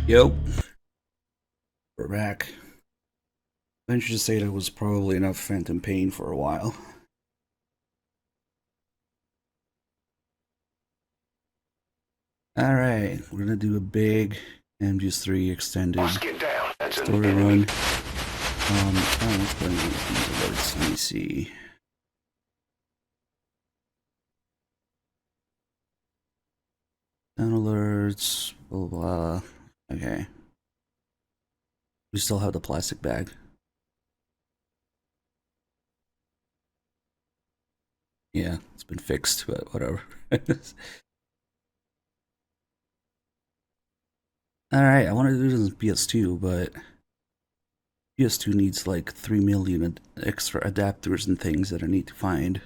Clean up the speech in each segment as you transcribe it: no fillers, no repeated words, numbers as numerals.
Yep, we're back. Venture to say that was probably enough phantom pain for a while. Alright, we're gonna do a big MGS3 extended story run. What's going on with these alerts? Let me see. Sound alerts, blah blah blah. Okay. We still have the plastic bag. Yeah, it's been fixed, but whatever. Alright, I wanted to do this in PS2, but PS2 needs like 3 million extra adapters and things that I need to find.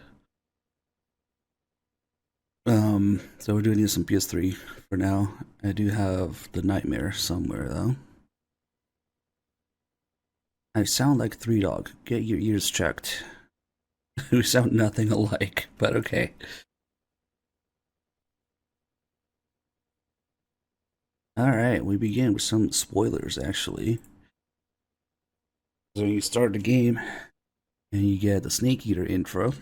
So we're doing this on PS3 for now. I do have the Nightmare somewhere though. I sound like Three Dog. Get your ears checked. We sound nothing alike, but okay. Alright, we begin with some spoilers actually. So you start the game and you get the Snake Eater intro.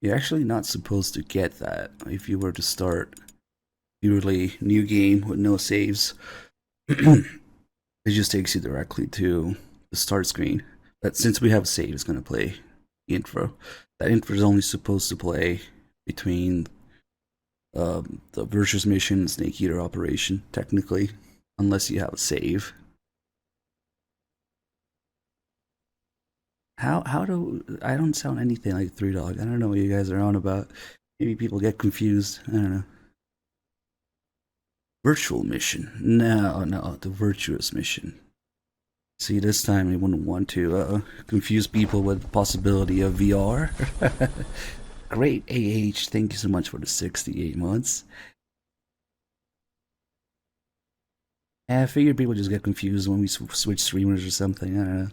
You're actually not supposed to get that if you were to start purely new game with no saves. It just takes you directly to the start screen. But since we have a save, it's going to play the intro. That intro is only supposed to play between the Virtuous Mission and Snake Eater operation, technically, unless you have a save. How do I don't sound anything like Three Dog? I don't know what you guys are on about. Maybe people get confused. I don't know. Virtual mission? No, the Virtuous Mission. See, this time I wouldn't want to confuse people with the possibility of VR. Great, AH. Thank you so much for the 68 months. I figured people just get confused when we switch streamers or something. I don't know.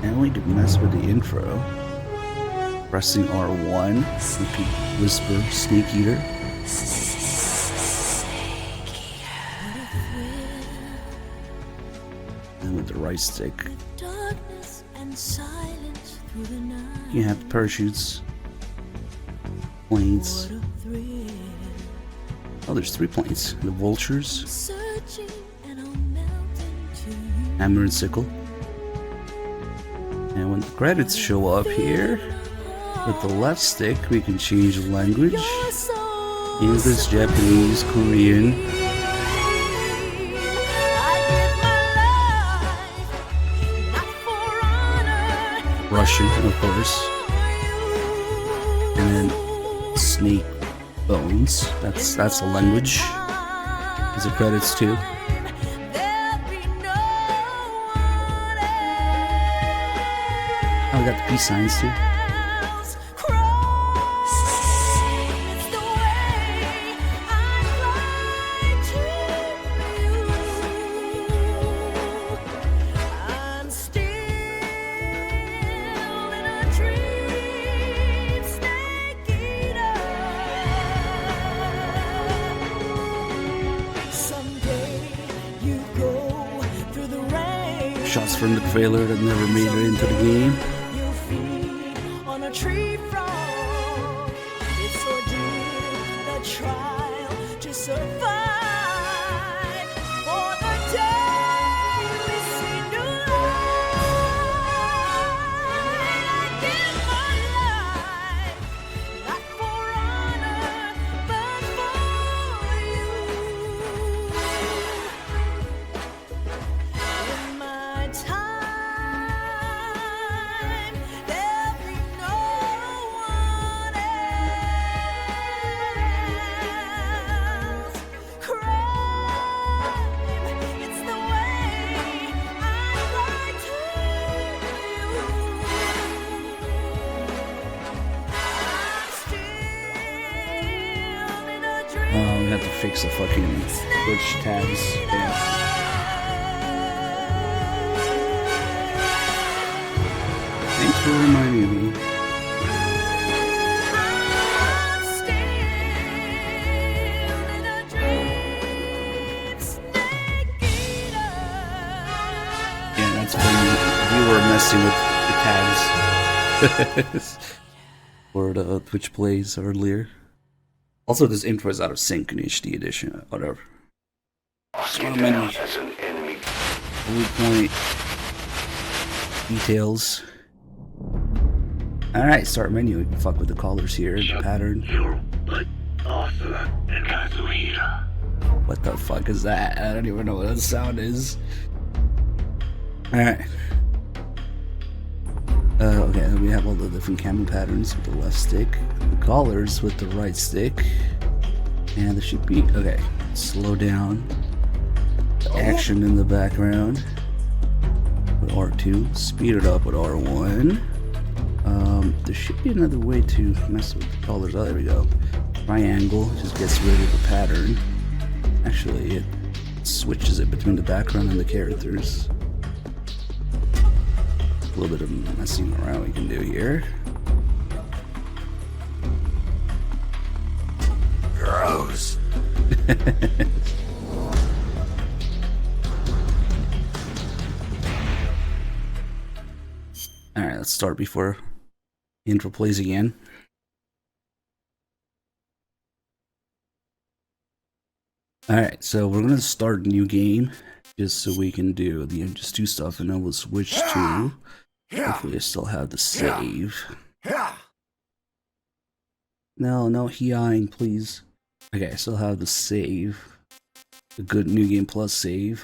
And we could mess with the intro. Pressing R1, repeat, whisper, Snake Eater. And with the right stick, you have the parachutes, planes. Oh, there's 3 planes. The vultures, hammer and sickle. And when the credits show up here, with the left stick, we can change the language. English, Japanese, Korean, Russian, of course. And then snake bones. That's the language. There's the credits too. Oh, we got the peace signs too. Shots from the trailer that never made it into the game. We have to fix the fucking Twitch tabs. Yeah. Thanks for reminding me. Yeah, that's when you were messing with the tabs. For the Twitch plays earlier. Also, this intro is out of sync in HD edition, whatever. Start menu. Bullet point. Details. Alright, start menu. We can fuck with the colors here, the pattern. What the fuck is that? I don't even know what that sound is. Alright. Okay, then we have all the different camera patterns with the left stick, the colors with the right stick, and there should be, okay, slow down, the action in the background with R2, speed it up with R1. There should be another way to mess with the colors. Oh, there we go. Triangle just gets rid of the pattern. Actually, it switches it between the background and the characters. A little bit of messing around we can do here. Gross. Alright, let's start before the intro plays again. Alright, so we're gonna start a new game just so we can do the MGS2 stuff, and then we'll switch to. Hopefully, I still have the save. No, no healing, please. Okay, I still have the save. The good New Game Plus save.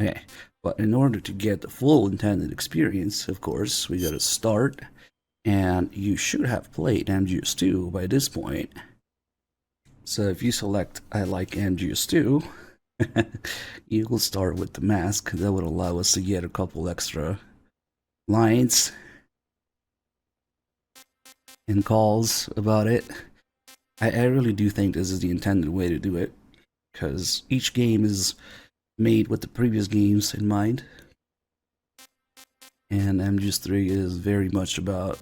Okay, but in order to get the full intended experience, of course, we gotta start. And you should have played MGS2 by this point. So if you select I like MGS2, you will start with the mask. That would allow us to get a couple extra lines and calls about it. I really do think this is the intended way to do it, because each game is made with the previous games in mind. And MGS3 is very much about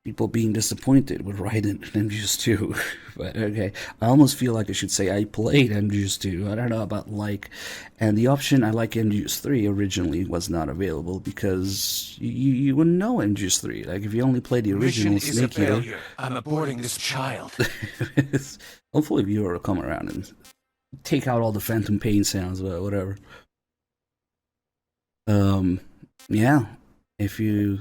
people being disappointed with Raiden and MGS2. But okay, I almost feel like I should say I played MGS2. I don't know about like. And the option I like MGS3 originally was not available because you wouldn't know MGS3. Like if you only played the original Snake Eater. I'm aborting this child. Hopefully a viewer will come around and take out all the Phantom Pain sounds, but whatever. Yeah, if you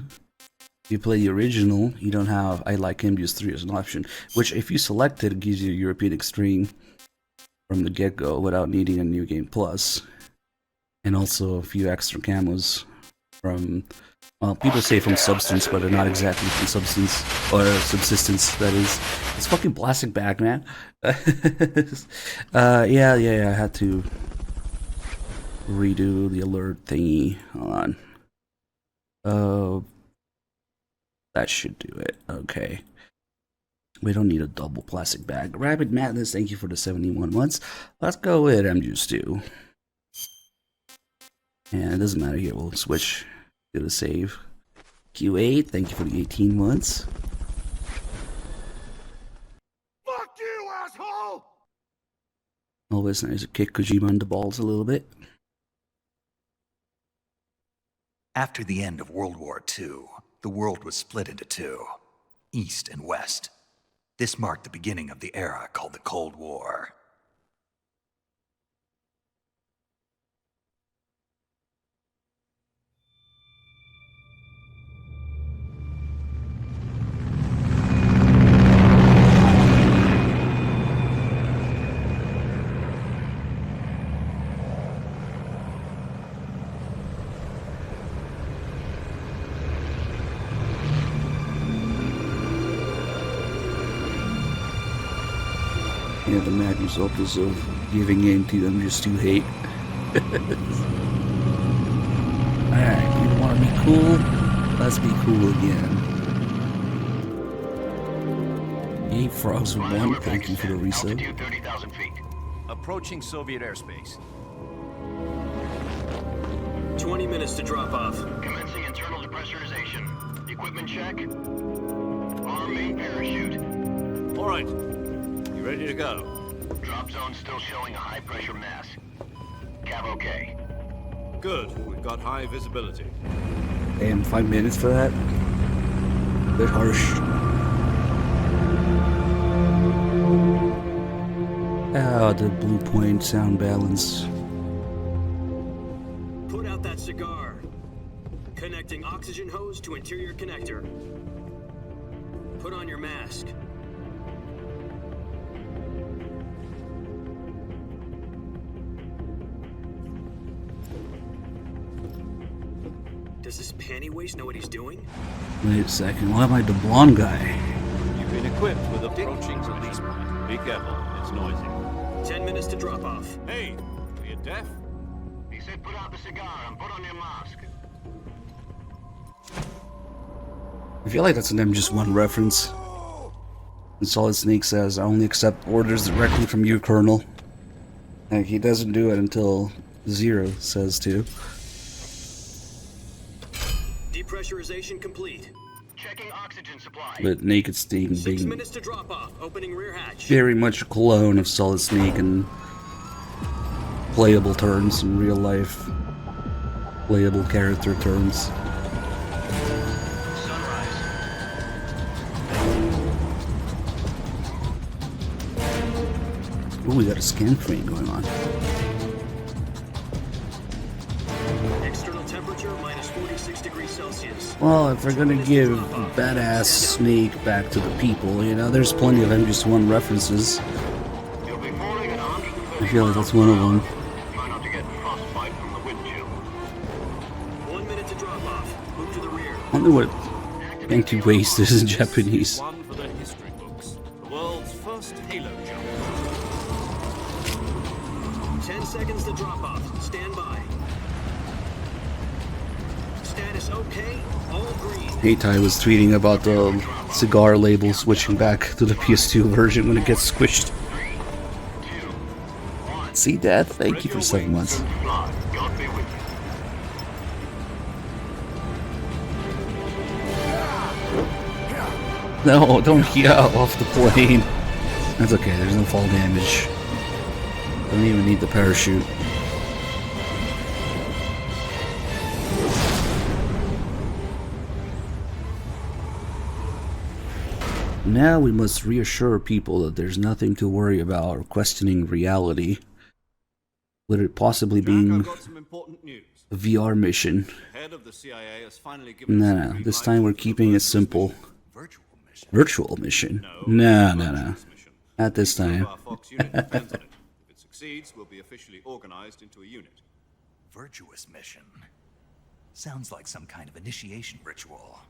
play the original, you don't have I like MGS3 as an option, which if you select it, it gives you European Extreme from the get-go without needing a New Game Plus, and also a few extra camos from, well, people say from Substance, but they're not exactly from Substance, or Subsistence, that is. It's fucking plastic bag, man. Yeah, I had to redo the alert thingy. Hold on. That should do it. Okay. We don't need a double plastic bag. Rapid Madness, thank you for the 71 months. Let's go with MGS2. And it doesn't matter here. We'll switch to the save. Q8, thank you for the 18 months. Fuck you, asshole! Always nice to kick Kojima in the balls a little bit. After the end of World War II, the world was split into two, East and West. This marked the beginning of the era called the Cold War. Yeah, the mad result is of giving in to MGS2 hate. Alright, you want to be cool? Let's be cool again. Hey, Frogs 1, thank you for the resub. 30,000 feet. Approaching Soviet airspace. 20 minutes to drop off. Commencing internal depressurization. Equipment check. Arm main parachute. All right. You ready to go? Drop zone still showing a high pressure mass. Cav okay. Good. We've got high visibility. Damn, 5 minutes for that? Bit harsh. Ah, the blue point sound balance. Put out that cigar. Connecting oxygen hose to interior connector. Put on your mask. Does this panty waste know what he's doing? Wait a second, why am I the blonde guy? You've been equipped with approaching release point. Be careful. It's noisy. 10 minutes to drop off. Hey, are you deaf? He said put out the cigar and put on your mask. I feel like that's an MGS1 reference. And Solid Snake says, I only accept orders directly from you, Colonel. Like, he doesn't do it until Zero says to. Depressurization complete. Checking oxygen supply. But Naked Snake 6 being minutes to drop off. Opening rear hatch. very much a clone of Solid Snake in playable terms, in real life, playable character terms. Ooh, we got a scan crane going on. External temperature minus 46 degrees Celsius. Well, if they're gonna give badass Snake back to the people, you know, there's plenty of MGS1 references. You'll be falling at 130 I feel like that's one of them. Try not to get frostbite from the wind chill. 1 minute to drop off. Move to the rear. I wonder what empty waste is in Japanese. One for the history books. The world's first Halo jump. 10 seconds to drop off. Stand by. Status okay. All green. Heitai was tweeting about the cigar label switching back to the PS2 version when it gets squished. 3, 2, 1. See, Dad? Thank you for 7 months. Fly. God be with you. No, don't yell off the plane. That's okay, there's no fall damage. Don't even need the parachute. Now we must reassure people that there's nothing to worry about or questioning reality. With it possibly Jack, I've being got some important news. a VR mission. The head of the CIA has finally given us the No, green this light time we're for the keeping it first simple. Virtual mission. Virtual mission? No, No. virtuous mission. Not this So time. our Fox unit depends on it. If it succeeds, we'll be officially organized into a unit. Virtuous mission. Sounds like some kind of initiation ritual.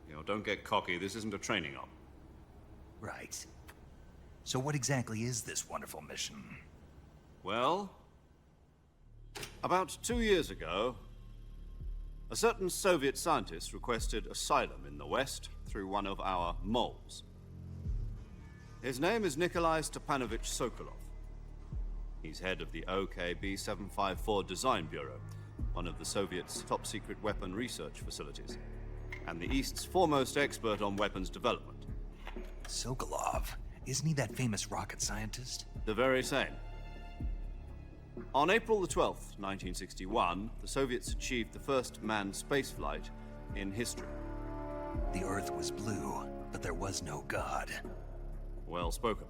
You know, don't get cocky. This isn't a training op. Right. So what exactly is this wonderful mission? Well, about 2 years ago, a certain Soviet scientist requested asylum in the West through one of our moles. His name is Nikolai Stepanovich Sokolov. He's head of the OKB-754 Design Bureau, one of the Soviets' top-secret weapon research facilities, and the East's foremost expert on weapons development. Sokolov. Isn't he that famous rocket scientist? The very same. On April the 12th, 1961, the Soviets achieved the first manned spaceflight in history. The Earth was blue, but there was no God. Well spoken.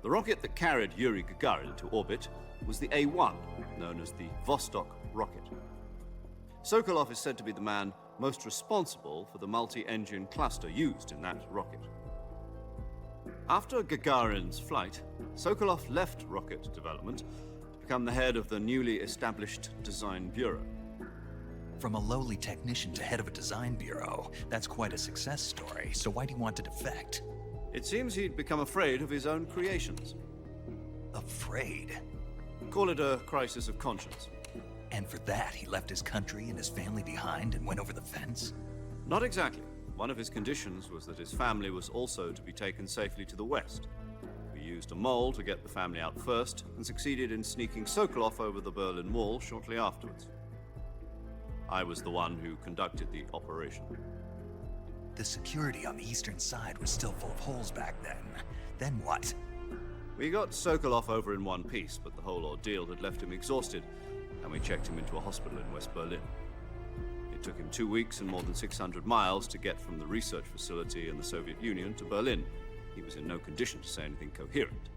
The rocket that carried Yuri Gagarin to orbit was the A-1, known as the Vostok rocket. Sokolov is said to be the man most responsible for the multi-engine cluster used in that rocket. After Gagarin's flight, Sokolov left rocket development to become the head of the newly established Design Bureau. From a lowly technician to head of a design bureau, that's quite a success story. So why do you want to defect? It seems he'd become afraid of his own creations. Afraid? Call it a crisis of conscience. And for that, he left his country and his family behind and went over the fence? Not exactly. One of his conditions was that his family was also to be taken safely to the West. We used a mole to get the family out first, and succeeded in sneaking Sokolov over the Berlin Wall shortly afterwards. I was the one who conducted the operation. The security on the eastern side was still full of holes back then. Then what? We got Sokolov over in one piece, but the whole ordeal had left him exhausted, and we checked him into a hospital in West Berlin. It took him 2 weeks and more than 600 miles to get from the research facility in the Soviet Union to Berlin. He was in no condition to say anything coherent.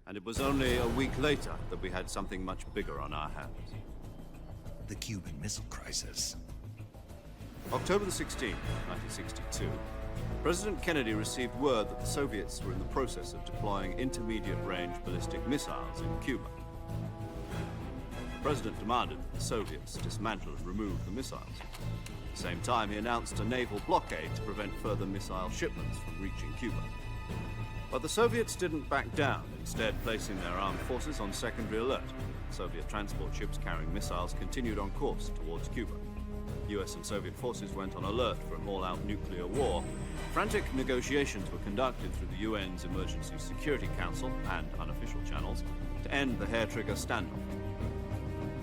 And it was only a week later that we had something much bigger on our hands. The Cuban Missile Crisis. October the 16th, 1962, President Kennedy received word that the Soviets were in the process of deploying intermediate-range ballistic missiles in Cuba. The President demanded that the Soviets dismantle and remove the missiles. At the same time, he announced a naval blockade to prevent further missile shipments from reaching Cuba. But the Soviets didn't back down, instead placing their armed forces on secondary alert. Soviet transport ships carrying missiles continued on course towards Cuba. US and Soviet forces went on alert for an all-out nuclear war. Frantic negotiations were conducted through the UN's Emergency Security Council and unofficial channels to end the hair-trigger standoff.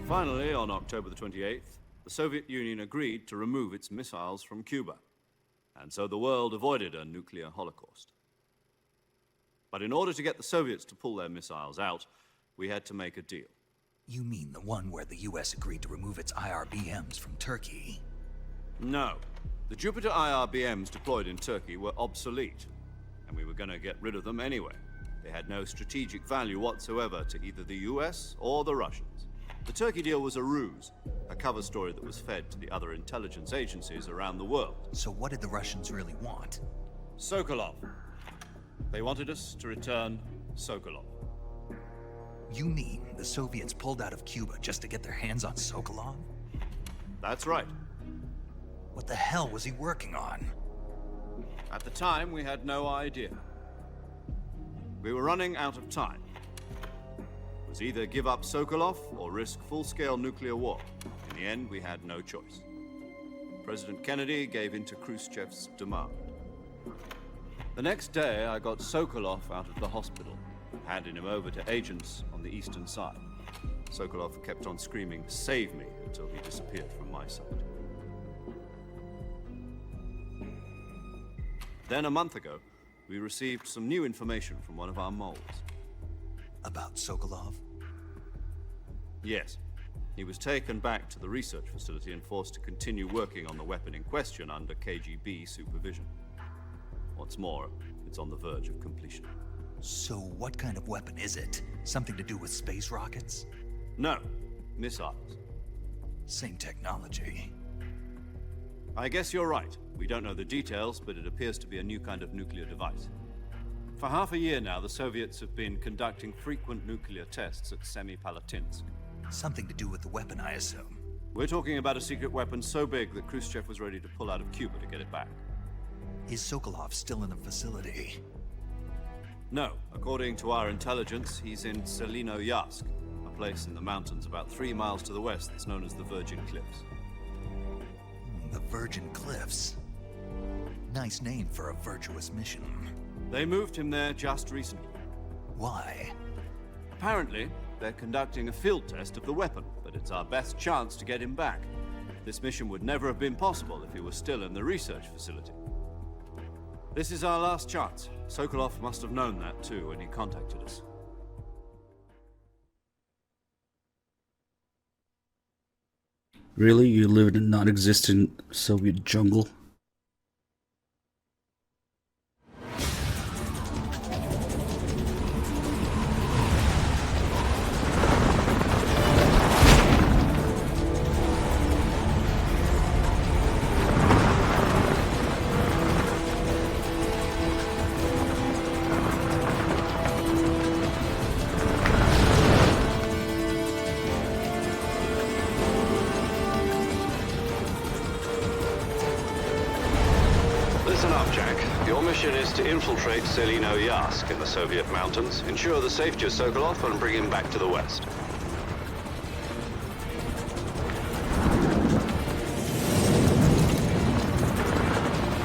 Finally, on October the 28th, the Soviet Union agreed to remove its missiles from Cuba. And so the world avoided a nuclear holocaust. But in order to get the Soviets to pull their missiles out, we had to make a deal. You mean the one where the US agreed to remove its IRBMs from Turkey? No. The Jupiter IRBMs deployed in Turkey were obsolete, and we were going to get rid of them anyway. They had no strategic value whatsoever to either the US or the Russians. The Turkey deal was a ruse, a cover story that was fed to the other intelligence agencies around the world. So what did the Russians really want? Sokolov. They wanted us to return Sokolov. You mean the Soviets pulled out of Cuba just to get their hands on Sokolov? That's right. What the hell was he working on? At the time, we had no idea. We were running out of time. It was either give up Sokolov or risk full-scale nuclear war. In the end, we had no choice. President Kennedy gave in to Khrushchev's demand. The next day, I got Sokolov out of the hospital, handed him over to agents on the eastern side. Sokolov kept on screaming, "Save me," until he disappeared from my sight. Then, a month ago, we received some new information from one of our moles. About Sokolov? Yes. He was taken back to the research facility and forced to continue working on the weapon in question under KGB supervision. What's more, it's on the verge of completion. So what kind of weapon is it? Something to do with space rockets? No, missiles. Same technology. I guess you're right. We don't know the details, but it appears to be a new kind of nuclear device. For half a year now, the Soviets have been conducting frequent nuclear tests at Semipalatinsk. Something to do with the weapon, I assume. We're talking about a secret weapon so big that Khrushchev was ready to pull out of Cuba to get it back. Is Sokolov still in the facility? No, according to our intelligence, he's in Selino-Yarsk, a place in the mountains about 3 miles to the west that's known as the Virgin Cliffs. The Virgin Cliffs. Nice name for a virtuous mission. They moved him there just recently. Why? Apparently, they're conducting a field test of the weapon, but it's our best chance to get him back. This mission would never have been possible if he was still in the research facility. This is our last chance. Sokolov must have known that too when he contacted us. Really? You live in a non-existent Soviet jungle? Listen up, Jack. Your mission is to infiltrate Selino-Yarsk in the Soviet mountains, ensure the safety of Sokolov, and bring him back to the West.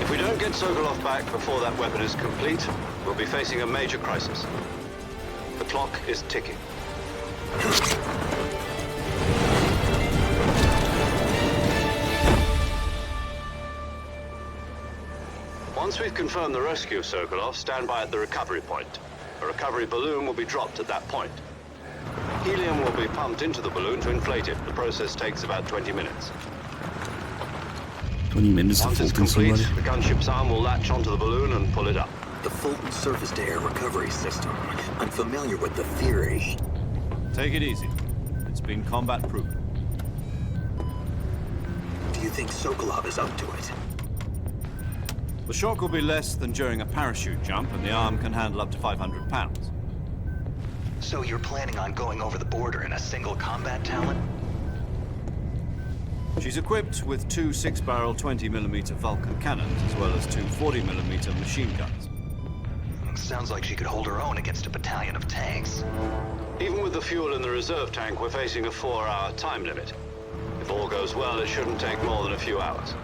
If we don't get Sokolov back before that weapon is complete, we'll be facing a major crisis. The clock is ticking. Once we've confirmed the rescue of Sokolov, stand by at the recovery point. A recovery balloon will be dropped at that point. Helium will be pumped into the balloon to inflate it. The process takes about 20 minutes. 20 minutes to Once it's Fulton complete, somebody? the gunship's arm will latch onto the balloon and pull it up. The Fulton surface-to-air recovery system. I'm familiar with the theory. Take it easy. It's been combat-proof. Do you think Sokolov is up to it? The shock will be less than during a parachute jump, and the arm can handle up to 500 pounds. So you're planning on going over the border in a single combat talent? She's equipped with 2 6-barrel 20mm Vulcan cannons, as well as 2 40mm machine guns. Sounds like she could hold her own against a battalion of tanks. Even with the fuel in the reserve tank, we're facing a 4-hour time limit. If all goes well, it shouldn't take more than a few hours.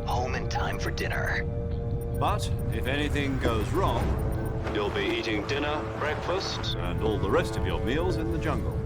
Home in time for dinner. But if anything goes wrong, You'll be eating dinner, breakfast, and all the rest of your meals in the jungle.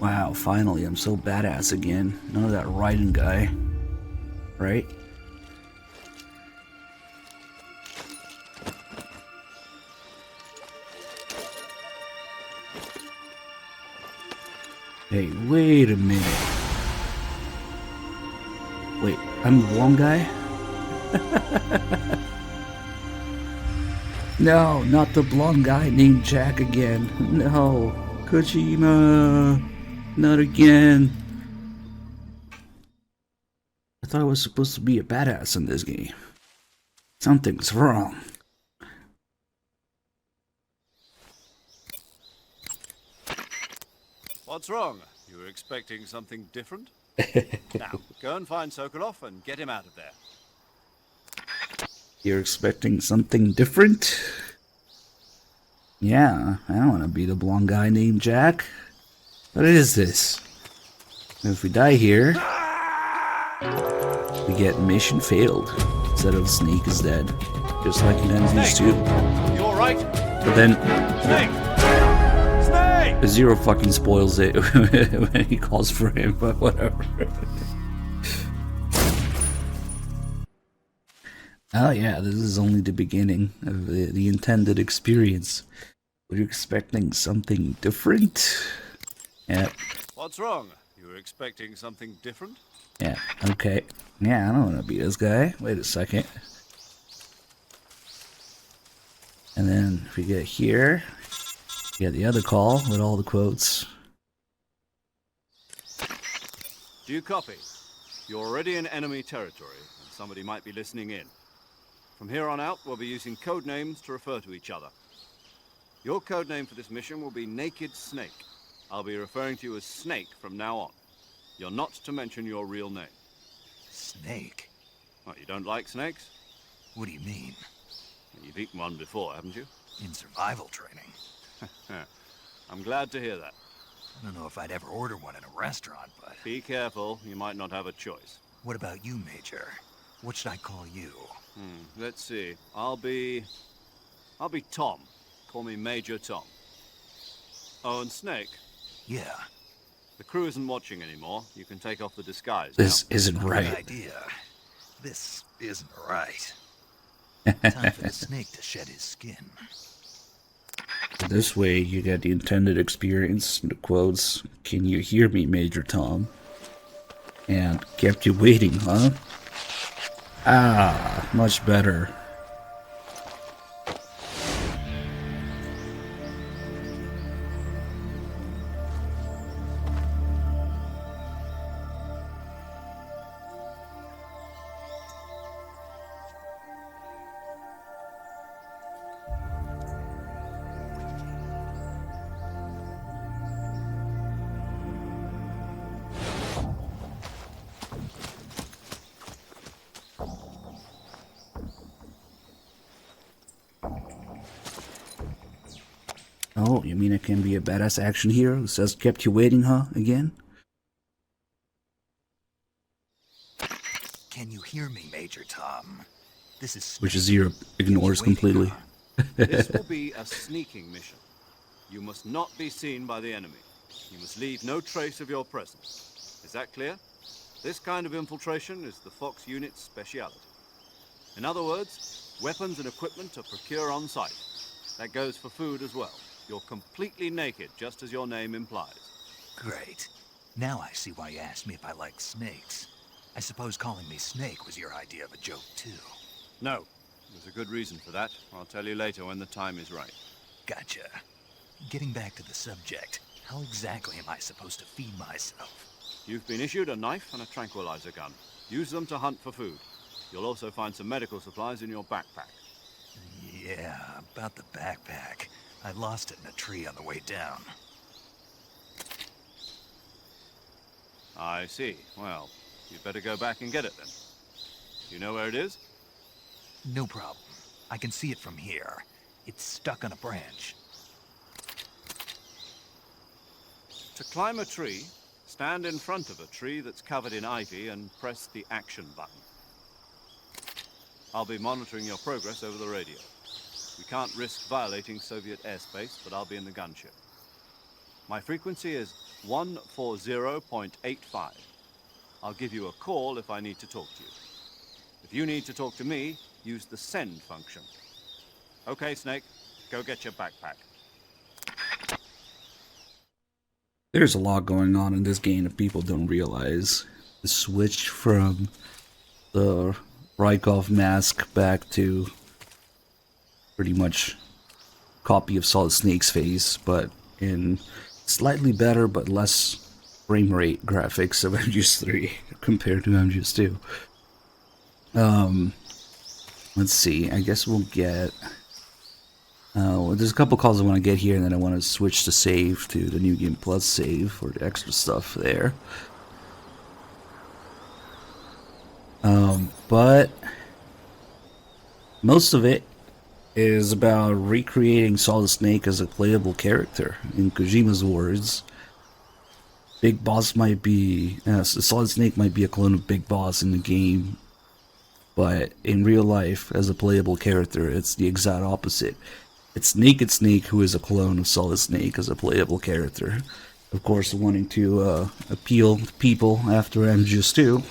Wow, finally, I'm so badass again. None of that riding guy. Right? Hey, wait a minute. Wait, I'm the wrong guy? No, not the blonde guy named Jack again. No, Kojima. Not again. I thought I was supposed to be a badass in this game. Something's wrong. What's wrong? You were expecting something different? Now, go and find Sokolov and get him out of there. You're expecting something different? Yeah, I don't want to be the blonde guy named Jack. What is this? If we die here, we get mission failed instead of Snake is dead, just like in MGS2. You alright? But then Snake! Snake! Zero fucking spoils it when he calls for him, but whatever. Oh yeah, this is only the beginning of the intended experience. Were you expecting something different? Yeah. What's wrong? You were expecting something different? Yeah, okay. Yeah, I don't want to be this guy. Wait a second. And then if we get here, we get the other call with all the quotes. Do you copy? You're already in enemy territory, and somebody might be listening in. From here on out, we'll be using code names to refer to each other. Your code name for this mission will be Naked Snake. I'll be referring to you as Snake from now on. You're not to mention your real name. Snake? What, you don't like snakes? What do you mean? You've eaten one before, haven't you? In survival training? I'm glad to hear that. I don't know if I'd ever order one in a restaurant, but... Be careful, you might not have a choice. What about you, Major? What should I call you? Let's see. I'll be Tom. Call me Major Tom. Oh, and Snake. Yeah. The crew isn't watching anymore. You can take off the disguise This now. isn't Good right. idea. This isn't right. Time for the snake to shed his skin. This way you get the intended experience. The quotes, "Can you hear me, Major Tom?" And "Kept you waiting, huh?" Ah, much better. Oh, you mean I can be a badass action hero who says "kept you waiting, huh?" again? Can you hear me, Major Tom? This is Snake. Which Zero ignores completely. This will be a sneaking mission. You must not be seen by the enemy. You must leave no trace of your presence. Is that clear? This kind of infiltration is the Fox unit's speciality. In other words, weapons and equipment are procured on site. That goes for food as well. You're completely naked, just as your name implies. Great. Now I see why you asked me if I like snakes. I suppose calling me Snake was your idea of a joke, too. No, there's a good reason for that. I'll tell you later when the time is right. Gotcha. Getting back to the subject, how exactly am I supposed to feed myself? You've been issued a knife and a tranquilizer gun. Use them to hunt for food. You'll also find some medical supplies in your backpack. Yeah, about the backpack. I lost it in a tree on the way down. I see. Well, you'd better go back and get it then. You know where it is? No problem. I can see it from here. It's stuck on a branch. To climb a tree, stand in front of a tree that's covered in ivy and press the action button. I'll be monitoring your progress over the radio. We can't risk violating Soviet airspace, but I'll be in the gunship. My frequency is 140.85. I'll give you a call if I need to talk to you. If you need to talk to me, use the send function. Okay, Snake, go get your backpack. There's a lot going on in this game that people don't realize. The switch from the Rykov mask back to pretty much copy of Solid Snake's face, but in slightly better but less frame rate graphics of MGS3 compared to MGS2. Let's see, I guess we'll get... well, there's a couple calls I want to get here, and then I want to switch to save to the New Game Plus save for the extra stuff there. But most of it is about recreating Solid Snake as a playable character. In Kojima's words, Big Boss might be... Solid Snake might be a clone of Big Boss in the game, but in real life, as a playable character, it's the exact opposite. It's Naked Snake who is a clone of Solid Snake as a playable character. Of course, wanting to appeal to people after MGS2.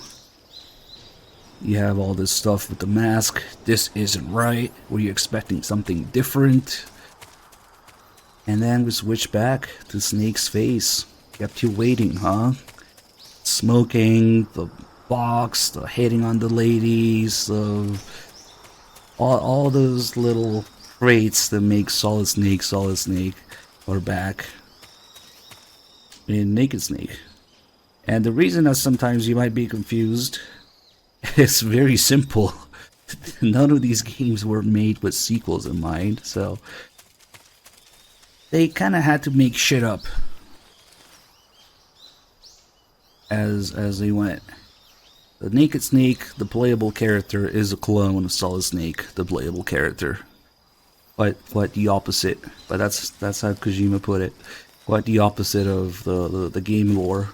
You have all this stuff with the mask. This isn't right. Were you expecting something different? And then we switch back to Snake's face. Kept you waiting, huh? Smoking, the box, the hitting on the ladies, all those little traits that make Solid Snake are back in Naked Snake. And the reason that sometimes you might be confused is very simple. None of these games were made with sequels in mind, so they kind of had to make shit up as they went. The Naked Snake, the playable character, is a clone of Solid Snake, the playable character. Quite the opposite, but that's how Kojima put it. Quite the opposite of the game lore.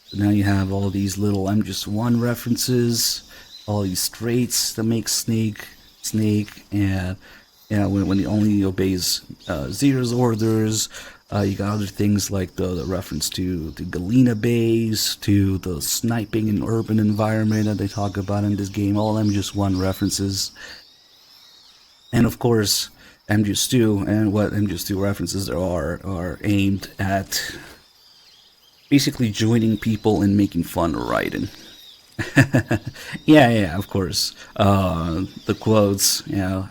So now you have all these little MGS1 references, all these traits that make Snake, and when he only obeys Zero's orders. You got other things like the reference to the Galena base, to the sniping in urban environment that they talk about in this game, all MGS1 references. And of course, MGS2, and what MGS2 references there are aimed at basically joining people and making fun of Raiden. yeah, of course. The quotes, I've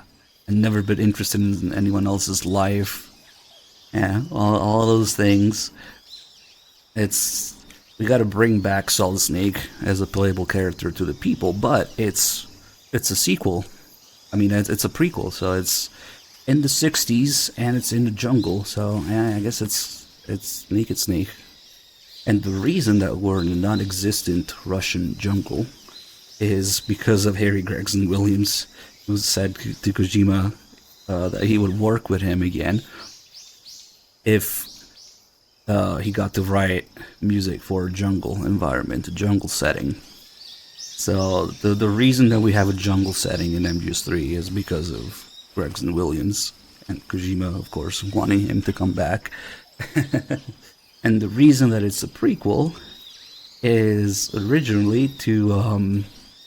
never been interested in anyone else's life. Yeah, all those things. We got to bring back Solid Snake as a playable character to the people, but it's a sequel. I mean, it's a prequel, so it's in the 60s and it's in the jungle. So yeah, I guess it's Naked Snake. And the reason that we're in a non-existent Russian jungle is because of Harry Gregson Williams, who said to Kojima that he would work with him again if he got to write music for a jungle environment, a jungle setting. So the reason that we have a jungle setting in MGS3 is because of Gregson Williams and Kojima, of course, wanting him to come back. And the reason that it's a prequel is originally to,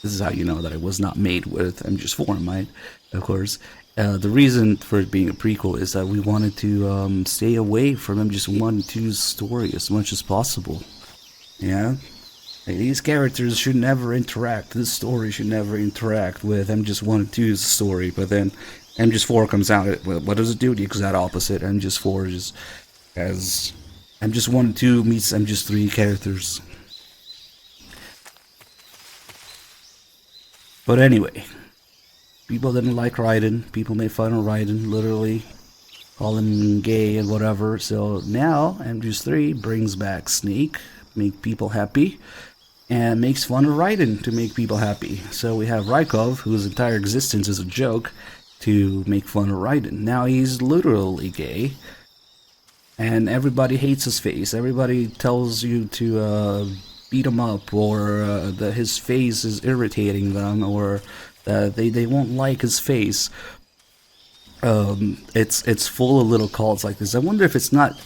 this is how you know that it was not made with MGS4 in mind, of course. The reason for it being a prequel is that we wanted to stay away from MGS1 and 2's story as much as possible. Yeah? Like, these characters should never interact, this story should never interact with MGS1 and 2's story, but then MGS4 comes out, what does it do? The exact opposite. MGS4 just has MGS1 and 2 meets MGS3 characters. But anyway, people didn't like Raiden. People made fun of Raiden, literally. Call him gay and whatever. So now, MGS3 brings back Snake, make people happy, and makes fun of Raiden to make people happy. So we have Rykov, whose entire existence is a joke, to make fun of Raiden. Now he's literally gay, and everybody hates his face. Everybody tells you to beat him up, or that his face is irritating them, or that they won't like his face. it's full of little calls like this. I wonder if it's not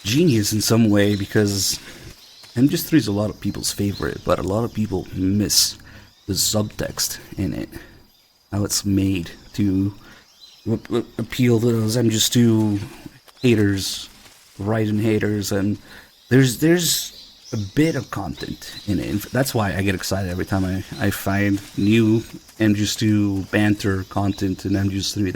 genius in some way, because MGS3 is a lot of people's favorite, but a lot of people miss the subtext in it. How it's made to appeal to those MGS2 haters, Raiden haters, and there's a bit of content in it. That's why I get excited every time I find new MGS2 banter content in MGS3.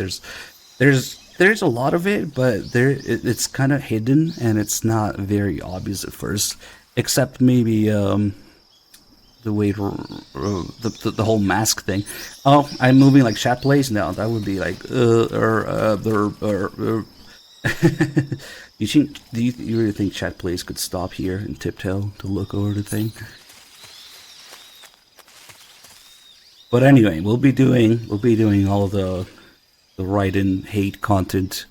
There's a lot of it, but it's kind of hidden and it's not very obvious at first, except maybe the way the whole mask thing. Oh, I'm moving like chat plays now. That would be like do you really think chat plays could stop here and tiptoe to look over the thing? But anyway, we'll be doing all the Raiden hate content,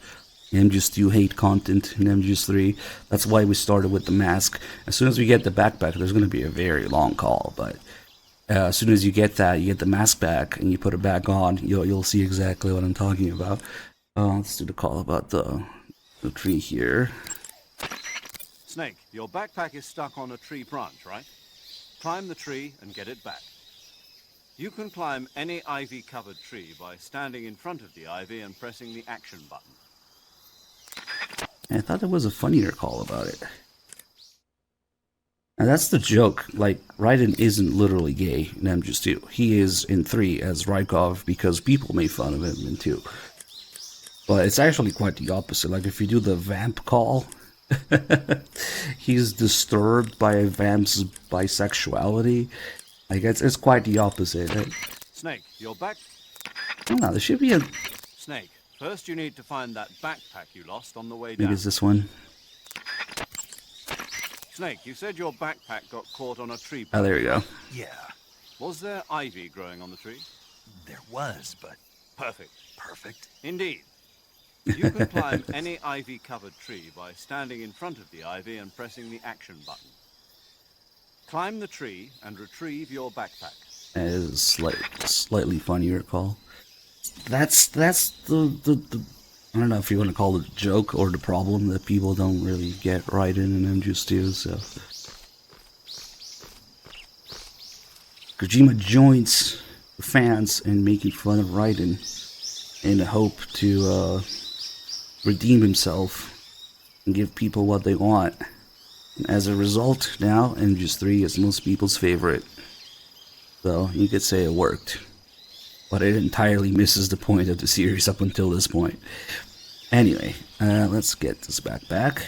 MGS2 hate content in MGS3. That's why we started with the mask. As soon as we get the backpack, there's going to be a very long call, but as soon as you get that, you get the mask back and you put it back on, you'll see exactly what I'm talking about. Let's do the call about the tree here. Snake, your backpack is stuck on a tree branch, right? Climb the tree and get it back. You can climb any ivy-covered tree by standing in front of the ivy and pressing the action button. I thought there was a funnier call about it. And that's the joke. Like, Raiden isn't literally gay in MGS2. He is in 3 as Rykov because people made fun of him in 2. But it's actually quite the opposite. Like, if you do the vamp call, he's disturbed by Vamp's bisexuality. I guess it's quite the opposite. Right? Snake, your back... Oh, no, there should be a... Snake, first you need to find that backpack you lost on the way I down. think it's this one. Snake, you said your backpack got caught on a tree. Oh, there we go. Yeah, Was there ivy growing on the tree? there was, but Perfect. perfect. Indeed. You can climb any ivy-covered tree by standing in front of the ivy and pressing the action button. Climb the tree and retrieve your backpack. That is slightly funnier call. That's the I don't know if you want to call it a joke or the problem that people don't really get Raiden and MGS2, so. Kojima joins the fans in making fun of Raiden in the hope to redeem himself and give people what they want. And as a result, now MGS3 is most people's favorite. So you could say it worked. But it entirely misses the point of the series up until this point. Anyway, let's get this back.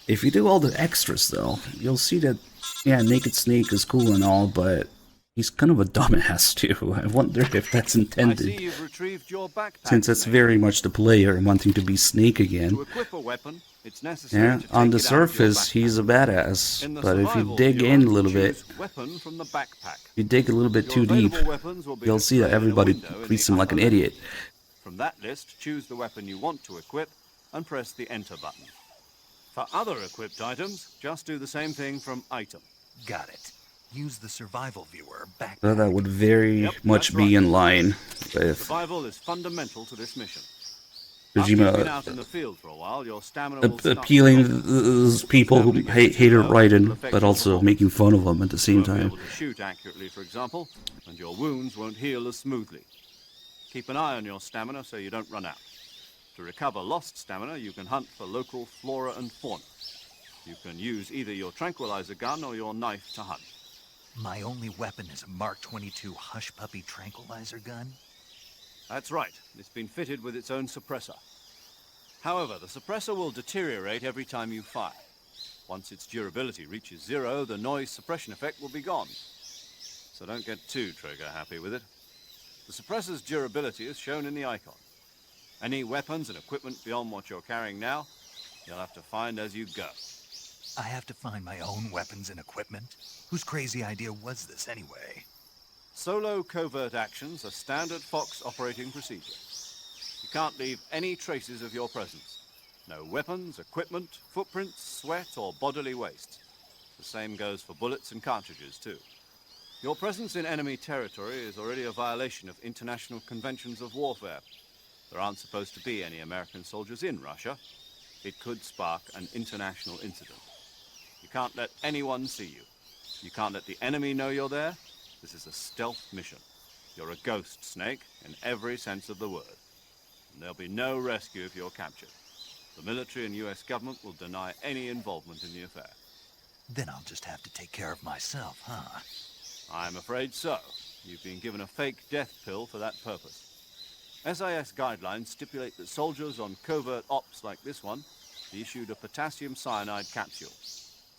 If you do all the extras though, you'll see that, yeah, Naked Snake is cool and all, but he's kind of a dumbass too. I wonder if that's I intended. see you've retrieved your backpack. Since it's Snake. very much the player wanting to be Snake again. To equip a weapon, it's necessary Yeah, to take on the it out of your surface, backpack. he's a badass. In the But if you survival dig viewer, in a little bit, choose weapon from the backpack. if you dig a little bit Your too deep, available weapons will be you'll see that displayed in a everybody window in treats the him like an upper left. idiot. From that list, choose the weapon you want to equip and press the enter button. For other equipped items, just do the same thing from item. Got it. Use the survival viewer back. So that would very Yep, much that's be right. in line with Survival is fundamental to this mission. After you've been Kojima out in the field for a while, your stamina will start appealing to drop. those people who Stamina hated gets too low, it'll Raiden, affect but your also performance. making fun of him at the You same won't be time. able to shoot accurately, for example, and your wounds won't heal as smoothly. Keep an eye on your stamina so you don't run out. To recover lost stamina, you can hunt for local flora and fauna. You can use either your tranquilizer gun or your knife to hunt. My only weapon is a Mark 22 Hush Puppy tranquilizer gun. That's right, it's been fitted with its own suppressor. However, the suppressor will deteriorate every time you fire. Once its durability reaches 0, the noise suppression effect will be gone. So don't get too trigger happy with it. The suppressor's durability is shown in the icon. Any weapons and equipment beyond what you're carrying now, you'll have to find as you go. I have to find my own weapons and equipment? Whose crazy idea was this anyway? Solo covert actions are standard Fox operating procedure. You can't leave any traces of your presence. No weapons, equipment, footprints, sweat, or bodily waste. The same goes for bullets and cartridges, too. Your presence in enemy territory is already a violation of international conventions of warfare. There aren't supposed to be any American soldiers in Russia. It could spark an international incident. You can't let anyone see you. You can't let the enemy know you're there. This is a stealth mission. You're a ghost, Snake, in every sense of the word. And there'll be no rescue if you're captured. The military and US government will deny any involvement in the affair. Then I'll just have to take care of myself, huh? I'm afraid so. You've been given a fake death pill for that purpose. SIS guidelines stipulate that soldiers on covert ops like this one be issued a potassium cyanide capsule.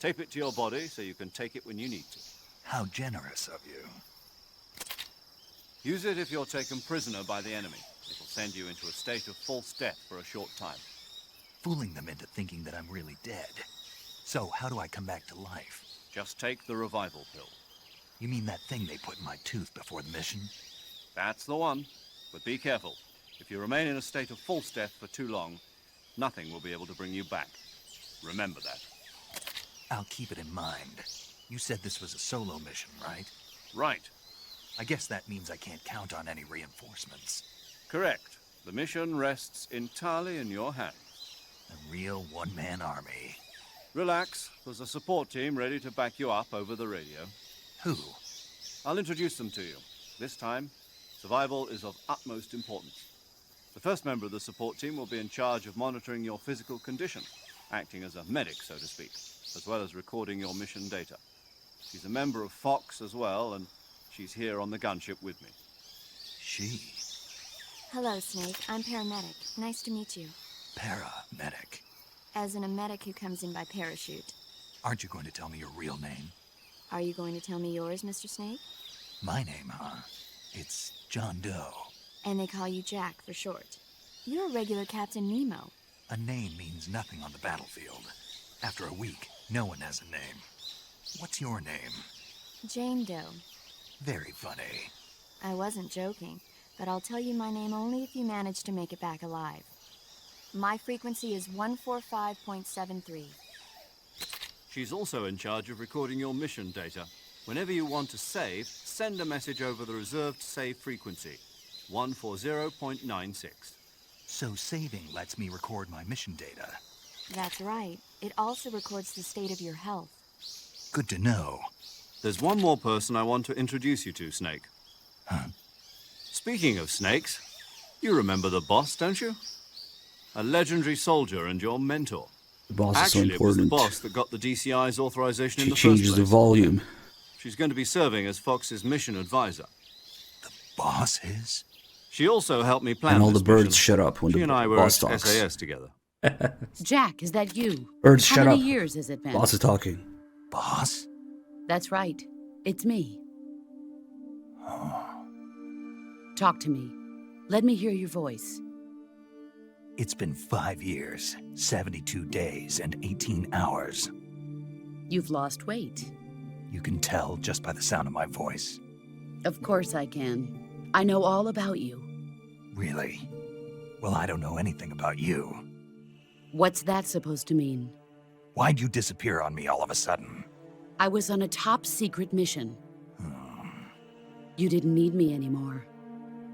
Tape it to your body so you can take it when you need to. How generous of you. Use it if you're taken prisoner by the enemy. It'll send you into a state of false death for a short time. Fooling them into thinking that I'm really dead. So, how do I come back to life? Just take the revival pill. You mean that thing they put in my tooth before the mission? That's the one. But be careful. If you remain in a state of false death for too long, nothing will be able to bring you back. Remember that. I'll keep it in mind. You said this was a solo mission, right? Right. I guess that means I can't count on any reinforcements. Correct. The mission rests entirely in your hands. A real one-man army. Relax. There's a support team ready to back you up over the radio. Who? I'll introduce them to you. This time, survival is of utmost importance. The first member of the support team will be in charge of monitoring your physical condition, acting as a medic, so to speak, as well as recording your mission data. She's a member of Fox as well, and she's here on the gunship with me. She? Hello, Snake. I'm paramedic. Nice to meet you. Paramedic. As in a medic who comes in by parachute. Aren't you going to tell me your real name? Are you going to tell me yours, Mr. Snake? My name, huh? It's John Doe. And they call you Jack for short. You're a regular Captain Nemo. A name means nothing on the battlefield. After a week, no one has a name. What's your name? Jane Doe. Very funny. I wasn't joking, but I'll tell you my name only if you manage to make it back alive. My frequency is 145.73. She's also in charge of recording your mission data. Whenever you want to save, send a message over the reserved save frequency, 140.96. So saving lets me record my mission data. That's right. It also records the state of your health. Good to know. There's one more person I want to introduce you to, Snake. Huh? Speaking of snakes, you remember the boss, don't you? A legendary soldier and your mentor. The boss Actually, is so important. it was the boss that got the DCI's authorization in She the first changes place. the volume. She's going to be serving as Fox's mission advisor. The boss is? She also helped me plan And all this the birds mission. shut up when She the and I were boss at talks. SAS together. Jack, is that you? Birds, How shut many up. years has it been? Boss is talking. Boss? That's right. It's me. Talk to me. Let me hear your voice. It's been 5 years, 72 days, and 18 hours. You've lost weight. You can tell just by the sound of my voice. Of course I can. I know all about you. Really? Well, I don't know anything about you. What's that supposed to mean? Why'd you disappear on me all of a sudden? I was on a top-secret mission. You didn't need me anymore.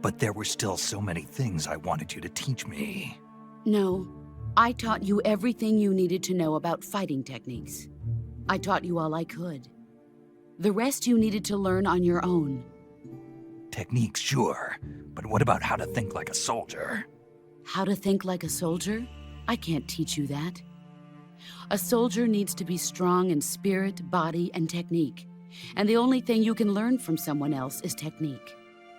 But there were still so many things I wanted you to teach me. No, I taught you everything you needed to know about fighting techniques. I taught you all I could. The rest you needed to learn on your own. Techniques, sure. But what about how to think like a soldier? How to think like a soldier? I can't teach you that. A soldier needs to be strong in spirit, body, and technique. And the only thing you can learn from someone else is technique.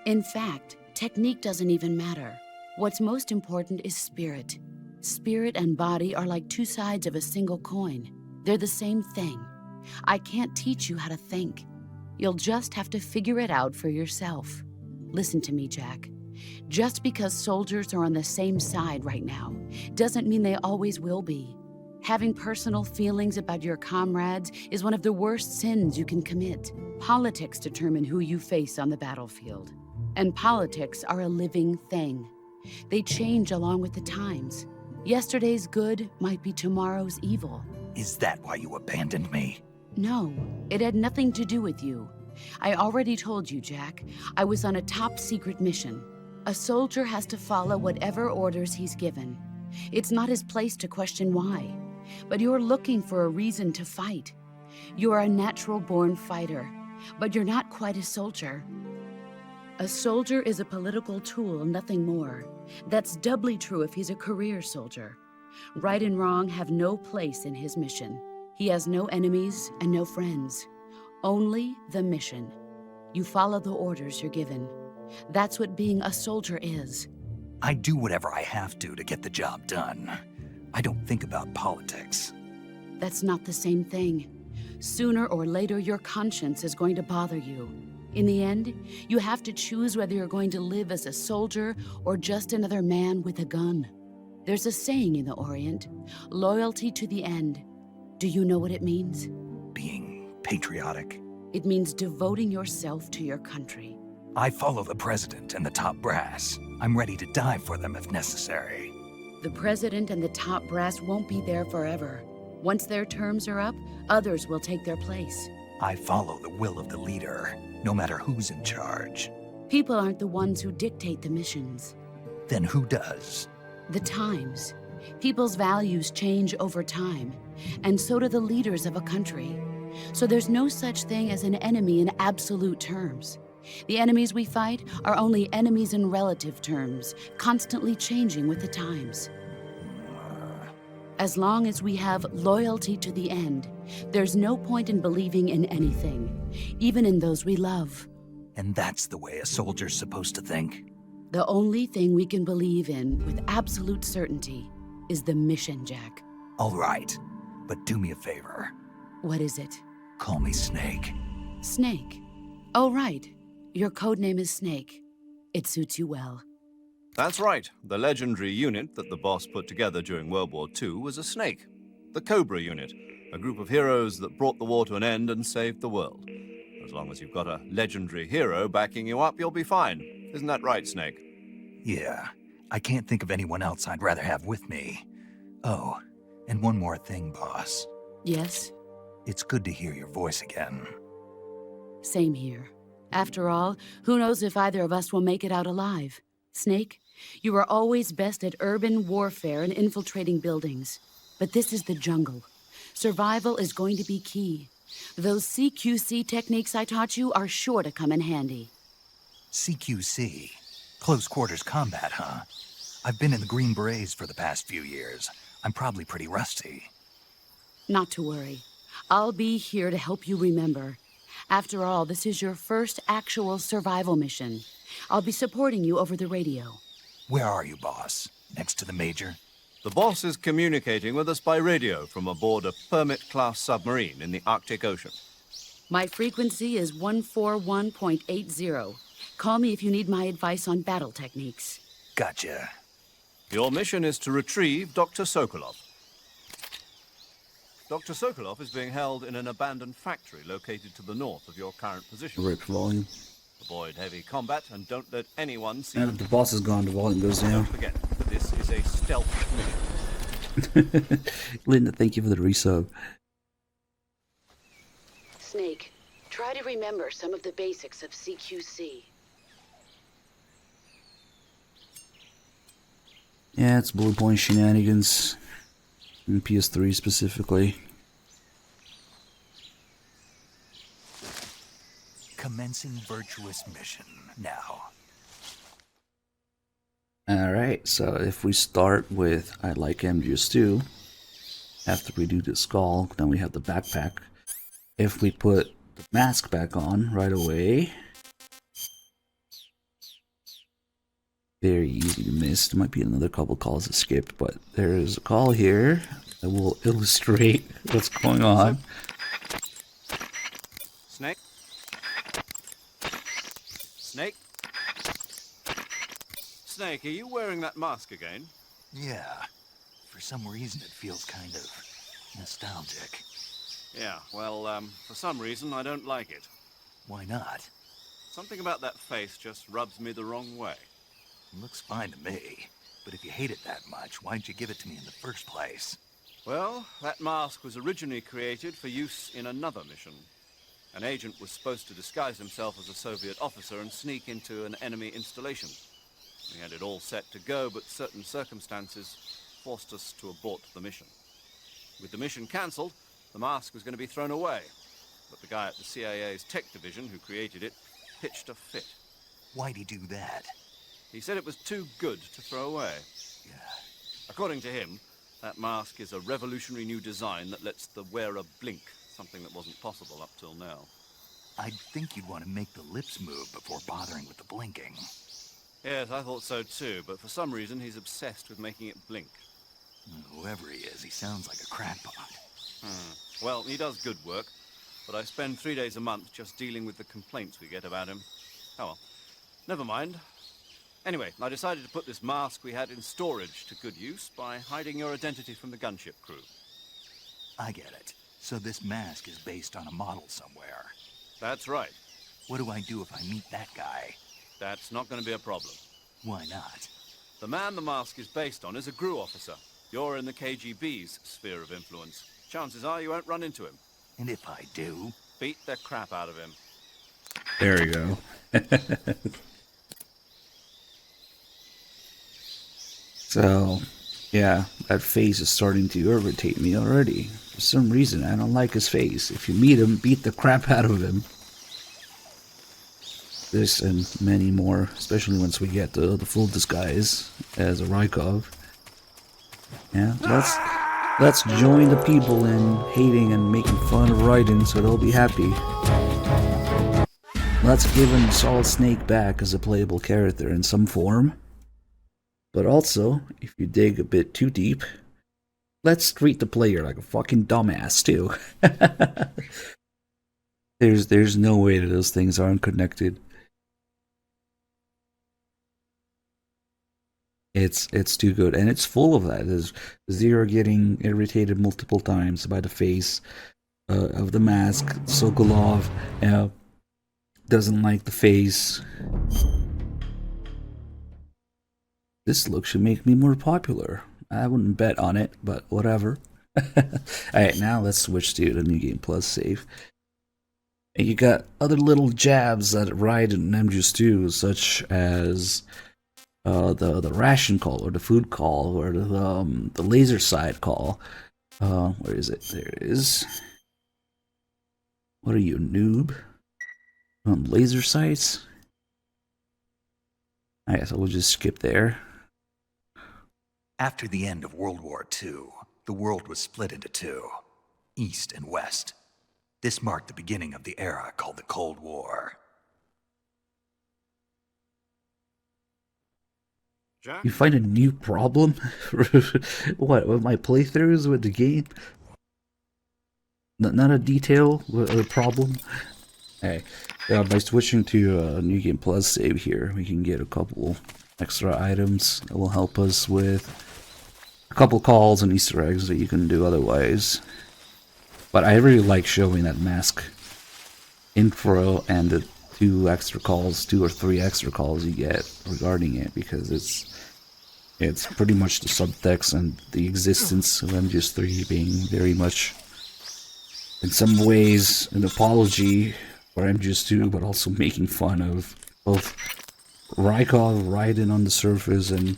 In fact, technique doesn't even matter. What's most important is spirit. Spirit and body are like two sides of a single coin. They're the same thing. I can't teach you how to think. You'll just have to figure it out for yourself. Listen to me, Jack. Just because soldiers are on the same side right now doesn't mean they always will be. Having personal feelings about your comrades is one of the worst sins you can commit. Politics determine who you face on the battlefield. And politics are a living thing. They change along with the times. Yesterday's good might be tomorrow's evil. Is that why you abandoned me? No, it had nothing to do with you. I already told you, Jack. I was on a top-secret mission. A soldier has to follow whatever orders he's given. It's not his place to question why. But you're looking for a reason to fight. You're a natural-born fighter, but you're not quite a soldier. A soldier is a political tool, nothing more. That's doubly true if he's a career soldier. Right and wrong have no place in his mission. He has no enemies and no friends. Only the mission. You follow the orders you're given. That's what being a soldier is. I do whatever I have to get the job done. I don't think about politics. That's not the same thing. Sooner or later, your conscience is going to bother you. In the end, you have to choose whether you're going to live as a soldier or just another man with a gun. There's a saying in the Orient, loyalty to the end. Do you know what it means? Being patriotic. It means devoting yourself to your country. I follow the president and the top brass. I'm ready to die for them if necessary. The president and the top brass won't be there forever. Once their terms are up, others will take their place. I follow the will of the leader, no matter who's in charge. People aren't the ones who dictate the missions. Then who does? The times. People's values change over time, and so do the leaders of a country. So there's no such thing as an enemy in absolute terms. The enemies we fight are only enemies in relative terms, constantly changing with the times. As long as we have loyalty to the end, there's no point in believing in anything, even in those we love. And that's the way a soldier's supposed to think? The only thing we can believe in with absolute certainty is the mission, Jack. All right, but do me a favor. What is it? Call me Snake. Snake? Oh, right. Your codename is Snake. It suits you well. That's right. The legendary unit that the boss put together during World War II was a snake. The Cobra unit, a group of heroes that brought the war to an end and saved the world. As long as you've got a legendary hero backing you up, you'll be fine. Isn't that right, Snake? Yeah. I can't think of anyone else I'd rather have with me. Oh, and one more thing, boss. Yes? It's good to hear your voice again. Same here. After all, who knows if either of us will make it out alive? Snake, you are always best at urban warfare and infiltrating buildings. But this is the jungle. Survival is going to be key. Those CQC techniques I taught you are sure to come in handy. CQC? Close quarters combat, huh? I've been in the Green Berets for the past few years. I'm probably pretty rusty. Not to worry. I'll be here to help you remember. After all, this is your first actual survival mission. I'll be supporting you over the radio. Where are you, boss? Next to the Major? The boss is communicating with us by radio from aboard a Permit-class submarine in the Arctic Ocean. My frequency is 141.80. Call me if you need my advice on battle techniques. Gotcha. Your mission is to retrieve Dr. Sokolov. Dr. Sokolov is being held in an abandoned factory located to the north of your current position. Rip volume. Avoid heavy combat and don't let anyone see And if the boss is gone, the volume goes down. Don't forget, this is a stealth mission. Linda, thank you for the resub. Snake, try to remember some of the basics of CQC. Yeah, it's bullet point shenanigans. In PS3 specifically. Commencing virtuous mission now. Alright, so if we start with I like MGS2, after we do the skull, then we have the backpack. If we put the mask back on right away, very easy to miss. There might be another couple calls to skip, but there is a call here that will illustrate what's going on. Snake? Snake? Snake, are you wearing that mask again? Yeah. For some reason it feels kind of nostalgic. Yeah, well, for some reason I don't like it. Why not? Something about that face just rubs me the wrong way. It looks fine to me. But if you hate it that much, why'd you give it to me in the first place? Well, that mask was originally created for use in another mission. An agent was supposed to disguise himself as a Soviet officer and sneak into an enemy installation. We had it all set to go, but certain circumstances forced us to abort the mission. With the mission cancelled, the mask was going to be thrown away. But the guy at the CIA's tech division who created it pitched a fit. Why'd he do that? He said it was too good to throw away. Yeah. According to him, that mask is a revolutionary new design that lets the wearer blink, something that wasn't possible up till now. I'd think you'd want to make the lips move before bothering with the blinking. Yes, I thought so too, but for some reason he's obsessed with making it blink. Whoever he is, he sounds like a crackpot. Well, he does good work, but I spend 3 days a month just dealing with the complaints we get about him. Oh well, never mind. Anyway, I decided to put this mask we had in storage to good use by hiding your identity from the gunship crew. I get it. So this mask is based on a model somewhere. That's right. What do I do if I meet that guy? That's not going to be a problem. Why not? The man the mask is based on is a GRU officer. You're in the KGB's sphere of influence. Chances are you won't run into him. And if I do? Beat the crap out of him. There we go. So, yeah, that face is starting to irritate me already. For some reason, I don't like his face. If you meet him, beat the crap out of him. This and many more, especially once we get the full disguise as a Rykov. Yeah, let's join the people in hating and making fun of Raiden so they'll be happy. Let's give him Solid Snake back as a playable character in some form. But also, if you dig a bit too deep, let's treat the player like a fucking dumbass too. There's no way that those things aren't connected. It's too good, and it's full of that. There's Zero getting irritated multiple times by the face of the mask. Sokolov doesn't like the face. This look should make me more popular. I wouldn't bet on it, but whatever. Alright, now let's switch to the New Game Plus save. And you got other little jabs that Raiden and MGS3 such as the ration call, or the food call, or the laser side call. Where is it? There it is. What are you, noob? Laser sights? Alright, so we'll just skip there. After the end of World War II, the world was split into two, East and West. This marked the beginning of the era called the Cold War. You find a new problem? What, with my playthroughs with the game? Not a detail, a problem? Hey, by switching to New Game Plus save here, we can get a couple extra items that will help us with a couple calls and Easter eggs that you can do otherwise. But I really like showing that mask intro and the two or three extra calls you get regarding it, because it's pretty much the subtext and the existence of MGS3 being very much, in some ways, an apology for MGS2, but also making fun of both Rykov, Raiden on the surface, and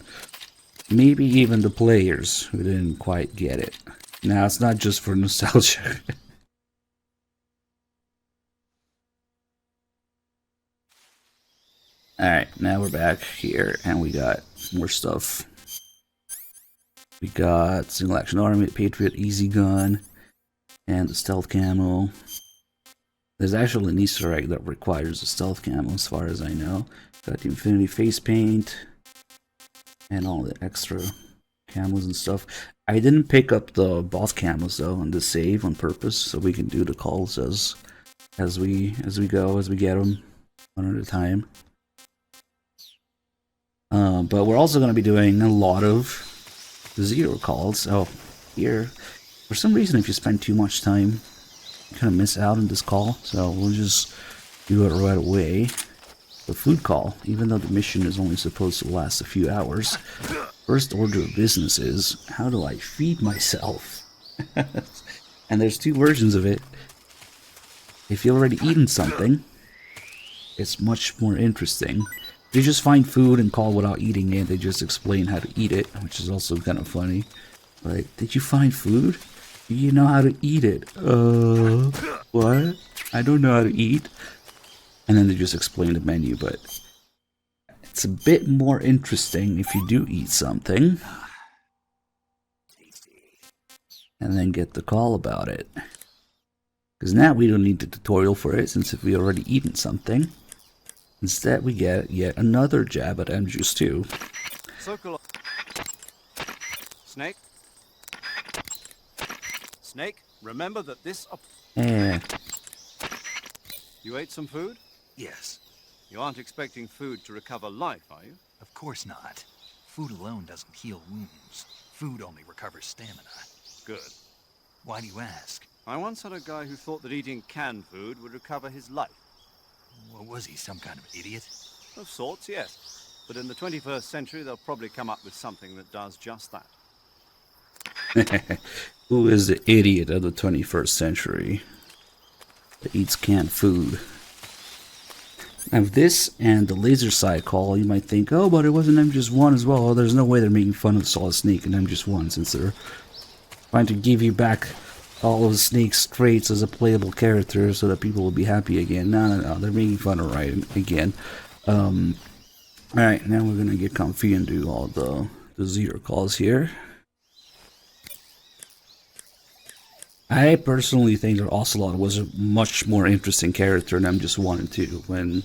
maybe even the players who didn't quite get it. Now, it's not just for nostalgia. Alright, now we're back here, and we got more stuff. We got Single Action Army, Patriot, Easy Gun, and the Stealth Camo. There's actually an Easter egg that requires a Stealth Camo, as far as I know. Got the Infinity Face Paint, and all the extra camos and stuff. I didn't pick up the boss camos, though, on the save on purpose, so we can do the calls as we get them, one at a time. But we're also going to be doing a lot of Zero calls. So here, for some reason, if you spend too much time, you kind of miss out on this call. So we'll just do it right away. The food call, even though the mission is only supposed to last a few hours, first order of business is, how do I feed myself? And there's two versions of it. If you've already eaten something, it's much more interesting. If you just find food and call without eating it, they just explain how to eat it, which is also kind of funny. Like, did you find food? Do you know how to eat it? What? I don't know how to eat. And then they just explain the menu, but it's a bit more interesting if you do eat something. And then get the call about it. Because now we don't need the tutorial for it, since if we already eaten something. Instead, we get yet another jab at MGS2. Sokolov. Snake? Snake, remember that this... Yeah. You ate some food? Yes. You aren't expecting food to recover life, are you? Of course not. Food alone doesn't heal wounds. Food only recovers stamina. Good. Why do you ask? I once had a guy who thought that eating canned food would recover his life. Well, was he some kind of idiot? Of sorts, yes. But in the 21st century, they'll probably come up with something that does just that. Who is the idiot of the 21st century that eats canned food? Now, this and the laser side call, you might think, oh, but it wasn't MGS1 as well. Oh, there's no way they're making fun of Solid Snake in MGS1 since they're trying to give you back all of Snake's traits as a playable character so that people will be happy again. No, they're making fun of Raiden again. Alright, now we're gonna get comfy and do all the zero calls here. I personally think that Ocelot was a much more interesting character than MGS1 and 2, when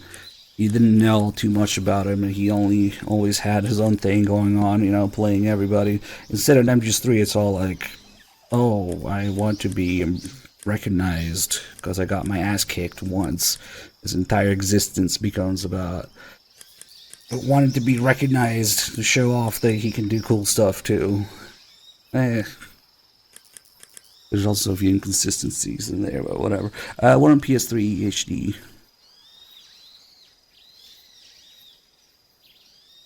you didn't know too much about him and he always had his own thing going on, you know, playing everybody. Instead of MGS3, it's all like, oh, I want to be recognized because I got my ass kicked once. His entire existence becomes about wanting to be recognized to show off that he can do cool stuff too. There's also a few inconsistencies in there, but whatever. One on PS3 HD.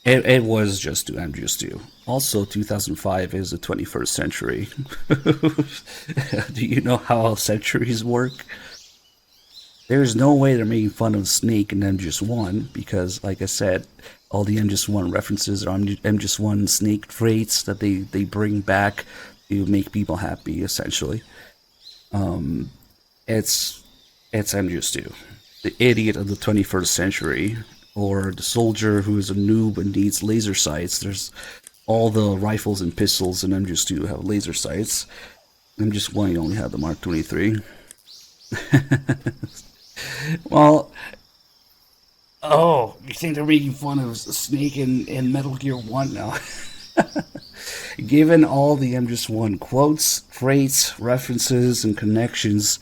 It was just to MGS2. Also, 2005 is the 21st century. Do you know how centuries work? There's no way they're making fun of Snake in MGS1, because, like I said, all the MGS1 references are MGS1 Snake traits that they bring back to make people happy, essentially. It's MGS2. The idiot of the 21st century, or the soldier who is a noob and needs laser sights. There's all the rifles and pistols in MGS2 have laser sights. MGS1 you only have the Mark 23. Well, oh, you think they're making fun of Snake in Metal Gear 1 now? Given all the MGS1 quotes, traits, references, and connections,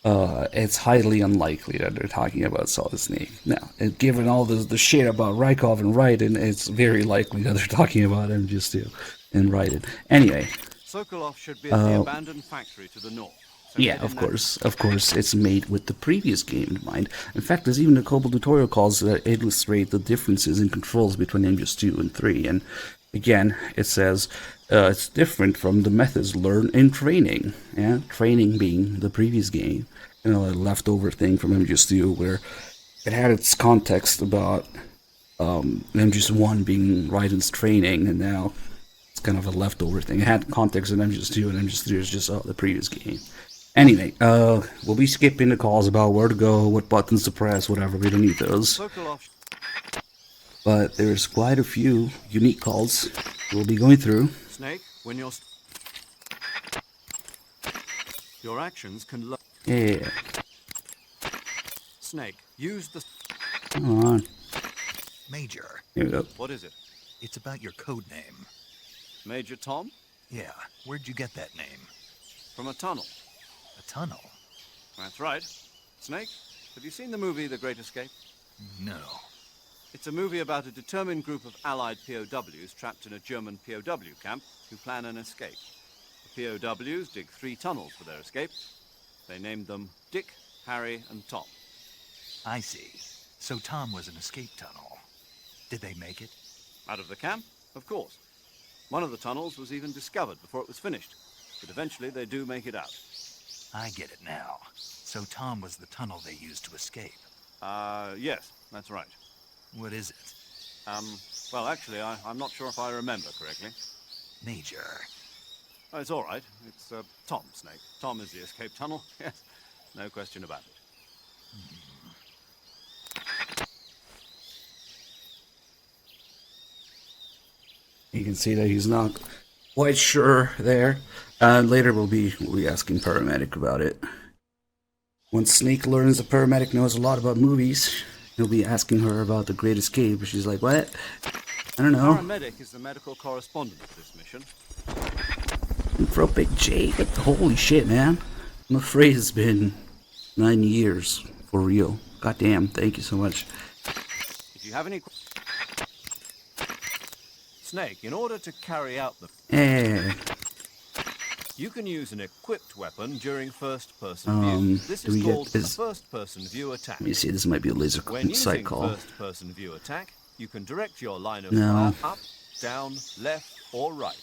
it's highly unlikely that they're talking about Solid Snake. Now, and given all the shit about Rykov and Raiden, it's very likely that they're talking about MGS2 and Raiden. Anyway. Sokolov should be at the abandoned factory to the north. So yeah, of course, it's made with the previous game in mind. In fact, there's even a couple tutorial calls that illustrate the differences in controls between MGS2 and 3, and again, it says it's different from the methods learned in training. Yeah, training being the previous game, you know, a leftover thing from MGS2 where it had its context about MGS1 being Raiden's training, and now it's kind of a leftover thing. It had context in MGS2, and MGS3 is just the previous game. Anyway, we'll be skipping the calls about where to go, what buttons to press, whatever. We don't need those. But there's quite a few unique calls we'll be going through. Snake, when your actions can learn. Yeah. Snake, use the... Come on. Major. Here we go. What is it? It's about your code name. Major Tom? Yeah, where'd you get that name? From a tunnel. A tunnel? That's right. Snake, have you seen the movie The Great Escape? No. It's a movie about a determined group of Allied POWs trapped in a German POW camp who plan an escape. The POWs dig 3 tunnels for their escape. They named them Dick, Harry, and Tom. I see. So Tom was an escape tunnel. Did they make it? Out of the camp? Of course. One of the tunnels was even discovered before it was finished. But eventually they do make it out. I get it now. So Tom was the tunnel they used to escape. Yes, that's right. What is it? Well, actually, I'm not sure if I remember correctly. Major. Oh, it's all right. It's, Tom, Snake. Tom is the escape tunnel. Yes, no question about it. You can see that he's not quite sure there. And later we'll be asking Paramedic about it. Once Snake learns the Paramedic knows a lot about movies, he'll be asking her about The Great Escape. She's like, what? I don't know. Paramedic is the medical correspondent of this mission. Anthropic J. Holy shit, man. I'm afraid it's been 9 years. For real. Goddamn, thank you so much. If you have any... Snake, in order to carry out the... You can use an equipped weapon during first-person view. This is called a first-person view attack. Let me see, this might be a laser sight call. First-person view attack, you can direct your line of fire up, down, left, or right.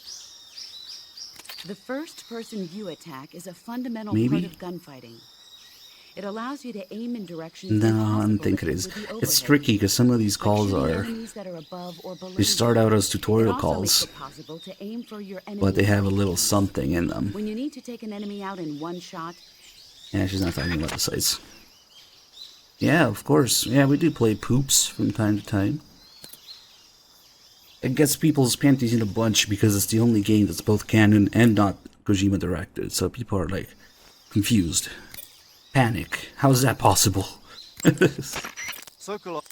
The first-person view attack is a fundamental part of gunfighting. It allows you to aim in directions. No, I don't think it is. It's tricky because some of these calls are. They start out as tutorial calls, but they have a little something in them. When you need to take an enemy out in one shot. Yeah, she's not talking about the sites. Yeah, of course. Yeah, we do play Poops from time to time. It gets people's panties in a bunch because it's the only game that's both canon and not Kojima directed. So people are like confused. Panic. How is that possible? Sokolov.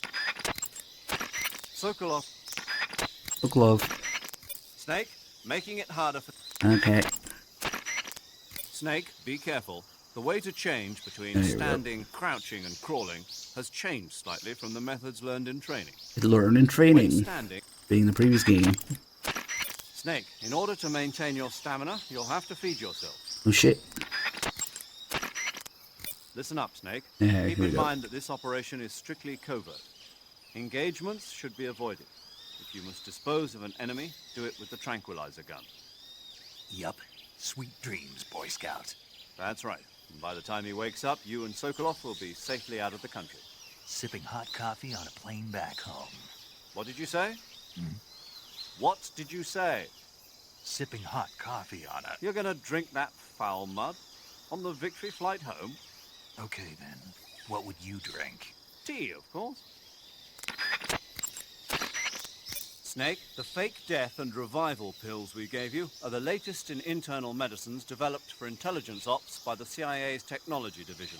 Snake, making it harder for... Okay. Snake, be careful. The way to change between standing, crouching, and crawling has changed slightly from the methods learned in training. Learned in training. Being the previous game. Snake, in order to maintain your stamina, you'll have to feed yourself. Oh shit. Listen up, Snake. Yeah, keep in mind that this operation is strictly covert. Engagements should be avoided. If you must dispose of an enemy, do it with the tranquilizer gun. Yup. Sweet dreams, Boy Scout. That's right. And by the time he wakes up, you and Sokolov will be safely out of the country. Sipping hot coffee on a plane back home. What did you say? What did you say? Sipping hot coffee on a... You're gonna drink that foul mud? On the victory flight home? Okay, then. What would you drink? Tea, of course. Snake, the fake death and revival pills we gave you are the latest in internal medicines developed for intelligence ops by the CIA's technology division.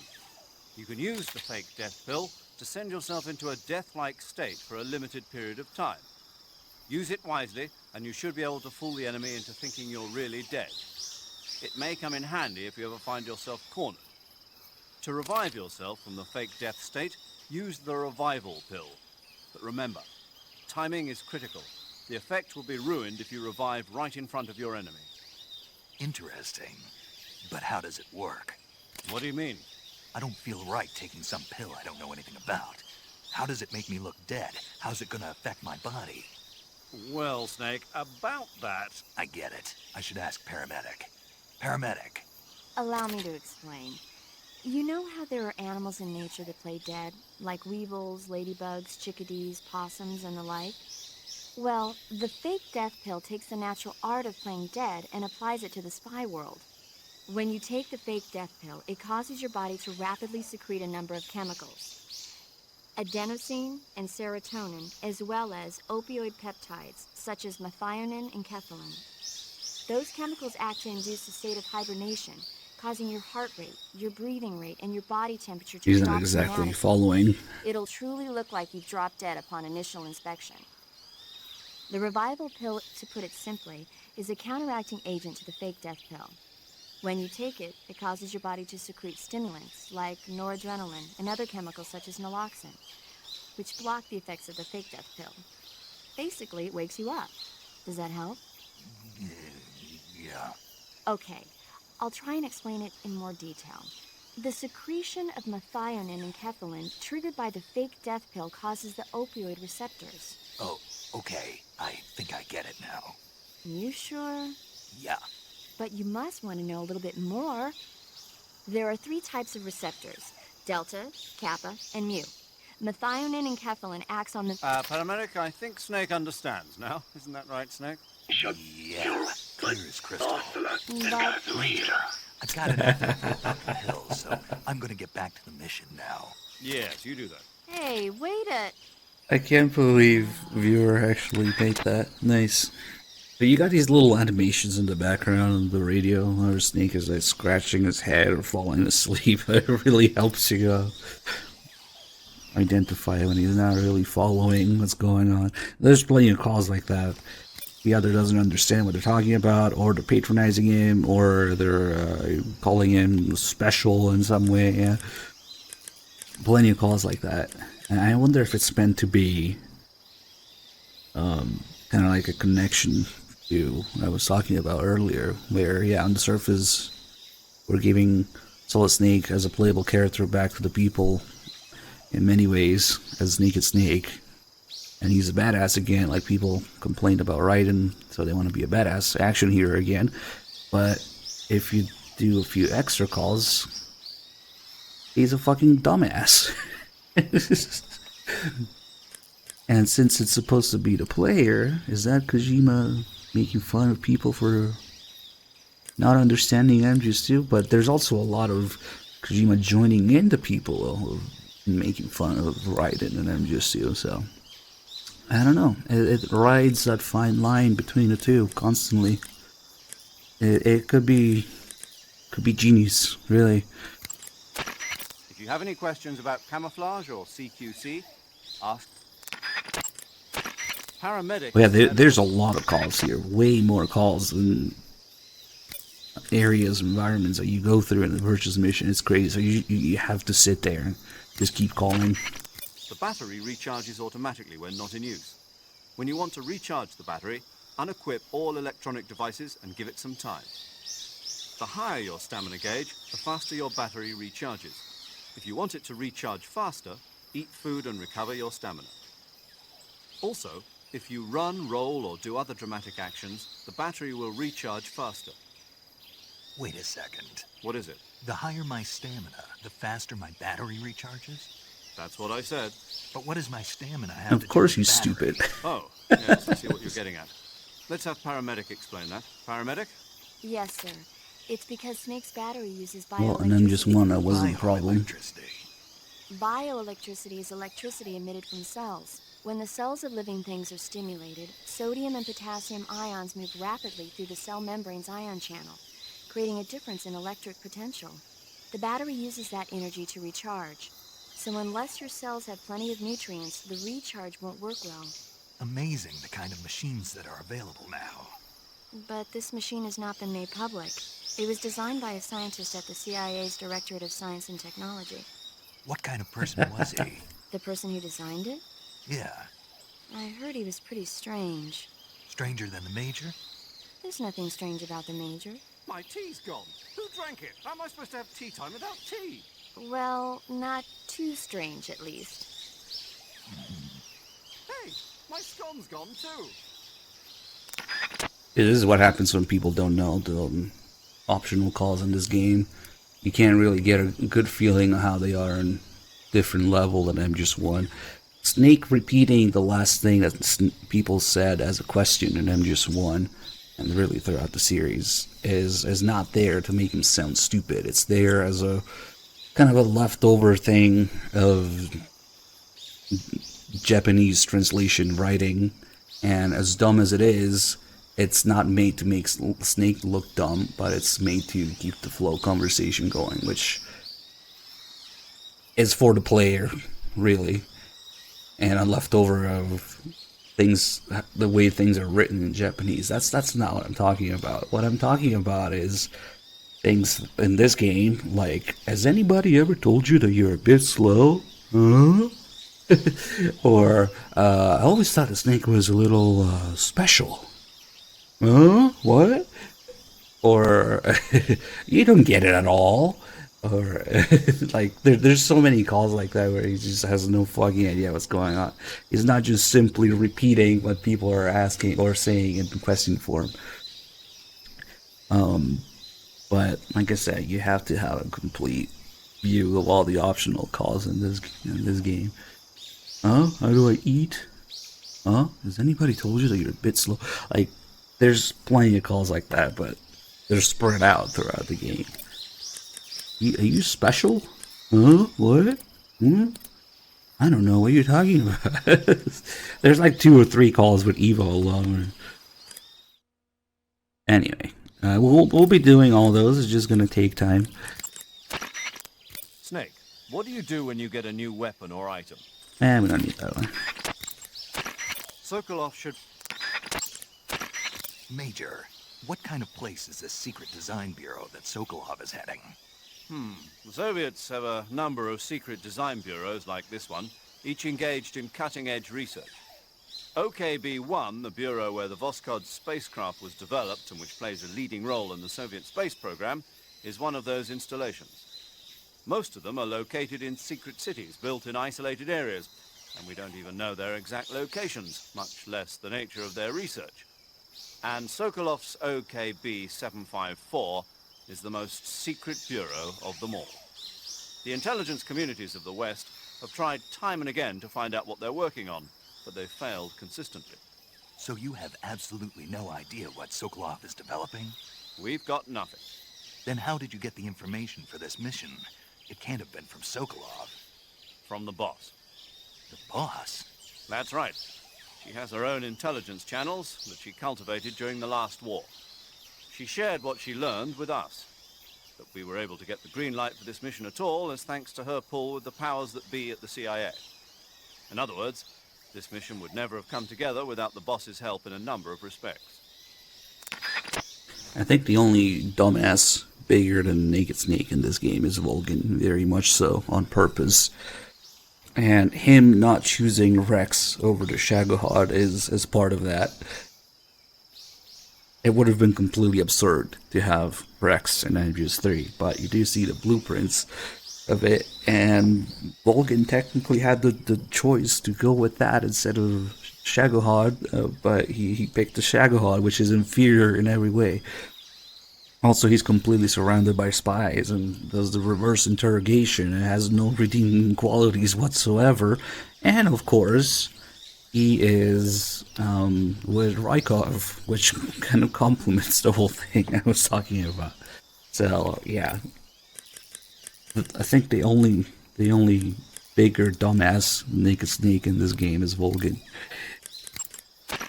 You can use the fake death pill to send yourself into a death-like state for a limited period of time. Use it wisely, and you should be able to fool the enemy into thinking you're really dead. It may come in handy if you ever find yourself cornered. To revive yourself from the fake death state, use the revival pill. But remember, timing is critical. The effect will be ruined if you revive right in front of your enemy. Interesting. But how does it work? What do you mean? I don't feel right taking some pill I don't know anything about. How does it make me look dead? How's it gonna affect my body? Well, Snake, about that... I get it. I should ask Paramedic. Paramedic. Allow me to explain. You know how there are animals in nature that play dead? Like weevils, ladybugs, chickadees, possums, and the like? Well, the fake death pill takes the natural art of playing dead and applies it to the spy world. When you take the fake death pill, it causes your body to rapidly secrete a number of chemicals. Adenosine and serotonin, as well as opioid peptides, such as methionine and kephalin. Those chemicals act to induce a state of hibernation, causing your heart rate, your breathing rate, and your body temperature to drop. He's not exactly following. It'll truly look like you've dropped dead upon initial inspection. The revival pill, to put it simply, is a counteracting agent to the fake death pill. When you take it, it causes your body to secrete stimulants like noradrenaline and other chemicals such as naloxone, which block the effects of the fake death pill. Basically, it wakes you up. Does that help? Yeah. Okay, I'll try and explain it in more detail. The secretion of methionine and kephalin triggered by the fake death pill causes the opioid receptors. Oh, okay. I think I get it now. You sure? Yeah. But you must want to know a little bit more. There are 3 types of receptors: delta, kappa, and mu. Methionine and kephalin acts on the... Paramedic, I think Snake understands now. Isn't that right, Snake? Yeah, clear as crystal. But... I've got enough pills, so I'm gonna get back to the mission now. Yes, you do that. Hey, wait a... I can't believe viewer actually made that. Nice. But you got these little animations in the background of the radio where Snake is like scratching his head or falling asleep. It really helps you identify when he's not really following what's going on. There's plenty of calls like that. The other doesn't understand what they're talking about, or they're patronizing him, or they're calling him special in some way. Yeah. Plenty of calls like that. And I wonder if it's meant to be kind of like a connection to what I was talking about earlier, where, yeah, on the surface, we're giving Solid Snake as a playable character back to the people in many ways, as Naked Snake. And he's a badass again, like people complained about Raiden, so they want to be a badass action hero again. But if you do a few extra calls, he's a fucking dumbass. And since it's supposed to be the player, is that Kojima making fun of people for not understanding MGS2? But there's also a lot of Kojima joining in the people making fun of Raiden and MGS2, so... I don't know. It rides that fine line between the two constantly. It could be genius, really. If you have any questions about camouflage or CQC, ask. Paramedic. Well, yeah, there's a lot of calls here. Way more calls than areas, environments that you go through in the purchase mission. It's crazy. So you have to sit there and just keep calling. The battery recharges automatically when not in use. When you want to recharge the battery, unequip all electronic devices and give it some time. The higher your stamina gauge, the faster your battery recharges. If you want it to recharge faster, eat food and recover your stamina. Also, if you run, roll, or do other dramatic actions, the battery will recharge faster. Wait a second. What is it? The higher my stamina, the faster my battery recharges? That's what I said. But what does my stamina have Of to course do you with battery? stupid. Oh, yes, I see what you're getting at. Let's have Paramedic explain that. Paramedic? Yes, sir. It's because Snake's battery uses Well, bioelectricity. and then just one, that wasn't a problem. Bioelectricity is electricity emitted from cells. When the cells of living things are stimulated, sodium and potassium ions move rapidly through the cell membrane's ion channel, creating a difference in electric potential. The battery uses that energy to recharge. So unless your cells have plenty of nutrients, the recharge won't work well. Amazing the kind of machines that are available now. But this machine has not been made public. It was designed by a scientist at the CIA's Directorate of Science and Technology. What kind of person was he? The person who designed it? Yeah. I heard he was pretty strange. Stranger than the Major? There's nothing strange about the Major. My tea's gone. Who drank it? How am I supposed to have tea time without tea? Well, not too strange, at least. Hey, my scone's gone too. This is what happens when people don't know the optional calls in this game. You can't really get a good feeling of how they are in different level than MGS1. Snake repeating the last thing that people said as a question in MGS1, and really throughout the series, is not there to make him sound stupid. It's there as a kind of a leftover thing of Japanese translation writing, and as dumb as it is, it's not made to make Snake look dumb, but it's made to keep the flow conversation going, which is for the player, really, and a leftover of things, the way things are written in Japanese. That's not what I'm talking about. What I'm talking about is things in this game, like, has anybody ever told you that you're a bit slow? Huh? Or, I always thought the Snake was a little, special. Huh? What? Or, you don't get it at all. Or, like, there's so many calls like that where he just has no fucking idea what's going on. He's not just simply repeating what people are asking or saying in question form. But like I said, you have to have a complete view of all the optional calls in this game. How do I eat? Has anybody told you that you're a bit slow? Like, there's plenty of calls like that, but they're spread out throughout the game. Are you special? What? I don't know what you're talking about. There's like 2 or 3 calls with Evo alone. Anyway, we'll be doing all those. It's just gonna take time. Snake, what do you do when you get a new weapon or item? We don't need that one. Sokolov should... Major, what kind of place is this secret design bureau that Sokolov is heading? The Soviets have a number of secret design bureaus like this one, each engaged in cutting-edge research. OKB-1, the bureau where the Voskhod spacecraft was developed and which plays a leading role in the Soviet space program, is one of those installations. Most of them are located in secret cities built in isolated areas, and we don't even know their exact locations, much less the nature of their research. And Sokolov's OKB-754 is the most secret bureau of them all. The intelligence communities of the West have tried time and again to find out what they're working on, but they've failed consistently. So you have absolutely no idea what Sokolov is developing? We've got nothing. Then how did you get the information for this mission? It can't have been from Sokolov. From the boss. The boss? That's right. She has her own intelligence channels that she cultivated during the last war. She shared what she learned with us. That we were able to get the green light for this mission at all is thanks to her pull with the powers that be at the CIA. In other words, this mission would never have come together without the boss's help in a number of respects. I think the only dumbass bigger than Naked Snake in this game is Volgin, very much so, on purpose. And him not choosing Rex over the Shagohod is part of that. It would have been completely absurd to have Rex in MGS3, but you do see the blueprints of it, and Volgin technically had the choice to go with that instead of Shagohod, but he picked the Shagohod, which is inferior in every way. Also, he's completely surrounded by spies and does the reverse interrogation and has no redeeming qualities whatsoever. And of course, he is with Rykov, which kind of complements the whole thing I was talking about. So yeah, I think the only bigger dumbass Naked Snake in this game is Volgin.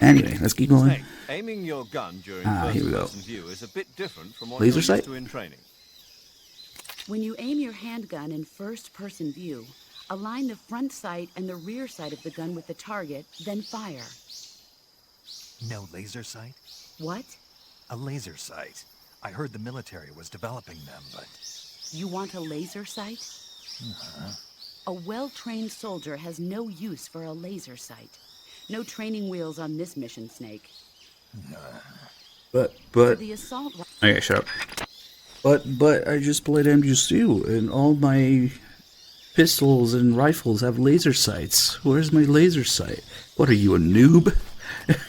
Anyway, let's keep going. Snake, aiming your gun during first-person view is a bit different from what Laser you're sight? used to in training. When you aim your handgun in first-person view, align the front sight and the rear sight of the gun with the target, then fire. No laser sight? What? A laser sight. I heard the military was developing them, but... You want a laser sight? A well-trained soldier has no use for a laser sight. No training wheels on this mission, Snake. But The assault... okay, shut up. But I just played MGS2, and all my pistols and rifles have laser sights. Where's my laser sight? What are you, a noob?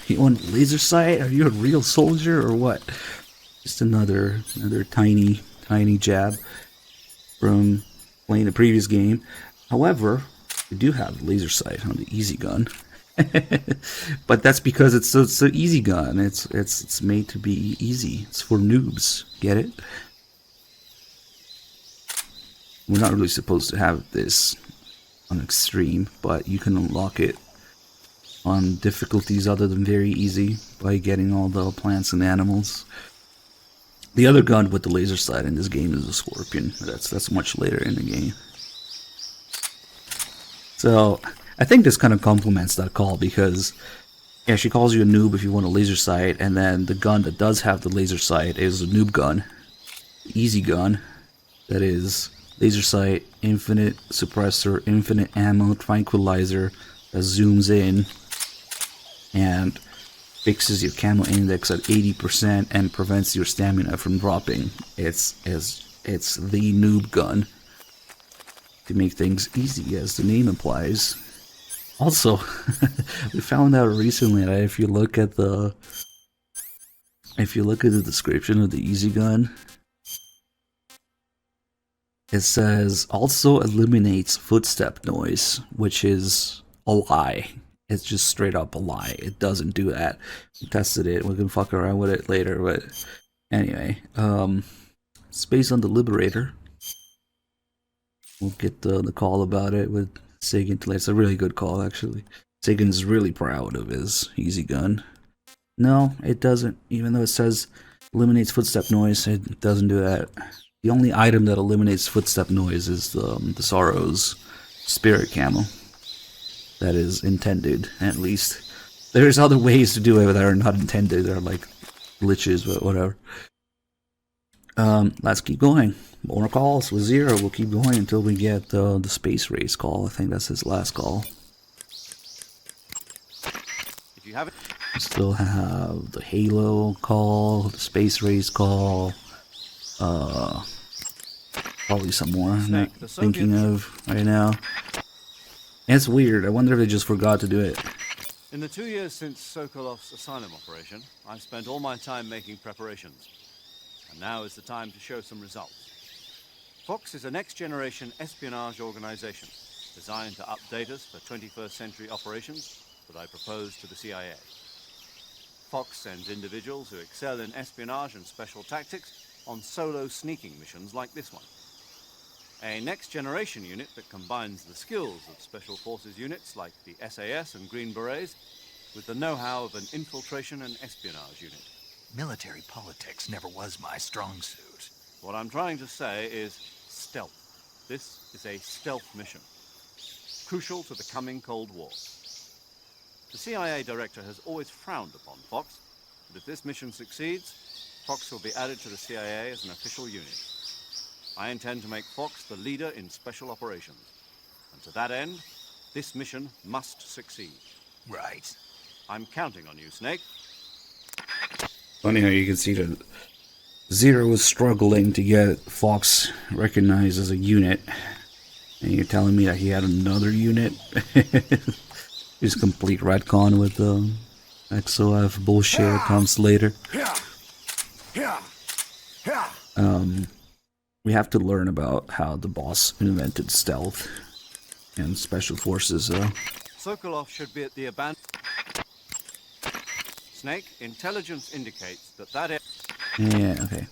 You want a laser sight? Are you a real soldier or what? Just another tiny jab from playing the previous game. However, we do have laser sight on the easy gun. But that's because it's an easy gun. It's made to be easy. It's for noobs. Get it? We're not really supposed to have this on extreme, but you can unlock it on difficulties other than very easy by getting all the plants and animals. The other gun with the laser sight in this game is a Scorpion. That's much later in the game. So I think this kind of complements that call, because yeah, she calls you a noob if you want a laser sight, and then the gun that does have the laser sight is a noob gun, easy gun, that is laser sight, infinite suppressor, infinite ammo, tranquilizer that zooms in and fixes your camo index at 80% and prevents your stamina from dropping. It's the noob gun to make things easy, as the name implies. Also, we found out recently that if you look at the description of the easy gun, It says also eliminates footstep noise, which is a lie. It's just straight up a lie. It doesn't do that. We tested it. We can fuck around with it later, but anyway, it's based on the Liberator. We'll get the call about it with Sagan later. It's a really good call, actually. Sagan's really proud of his easy gun. No, it doesn't. Even though it says eliminates footstep noise, it doesn't do that. The only item that eliminates footstep noise is the Sorrow's spirit camo. That is intended, at least. There's other ways to do it that are not intended. They're like glitches, but whatever. Let's keep going. More calls with Zero. We'll keep going until we get the space race call. I think that's his last call. If you have it. Still have the Halo call, the space race call, probably some more I'm not thinking of right now. And it's weird, I wonder if they just forgot to do it. In the 2 years since Sokolov's asylum operation, I've spent all my time making preparations. And now is the time to show some results. Fox is a next-generation espionage organization designed to update us for 21st century operations that I propose to the CIA. Fox sends individuals who excel in espionage and special tactics on solo sneaking missions like this one. A next-generation unit that combines the skills of Special Forces units like the SAS and Green Berets with the know-how of an infiltration and espionage unit. Military politics never was my strong suit. What I'm trying to say is stealth. This is a stealth mission, crucial to the coming Cold War. The CIA director has always frowned upon Fox, but if this mission succeeds, Fox will be added to the CIA as an official unit. I intend to make Fox the leader in special operations. And to that end, this mission must succeed. Right. I'm counting on you, Snake. Funny how you can see that Zero was struggling to get Fox recognized as a unit. And you're telling me that he had another unit? Just complete retcon with the XOF bullshit comes later. We have to learn about how the boss invented stealth and special forces. Sokolov should be at the abandoned... Snake, intelligence indicates that Yeah, okay.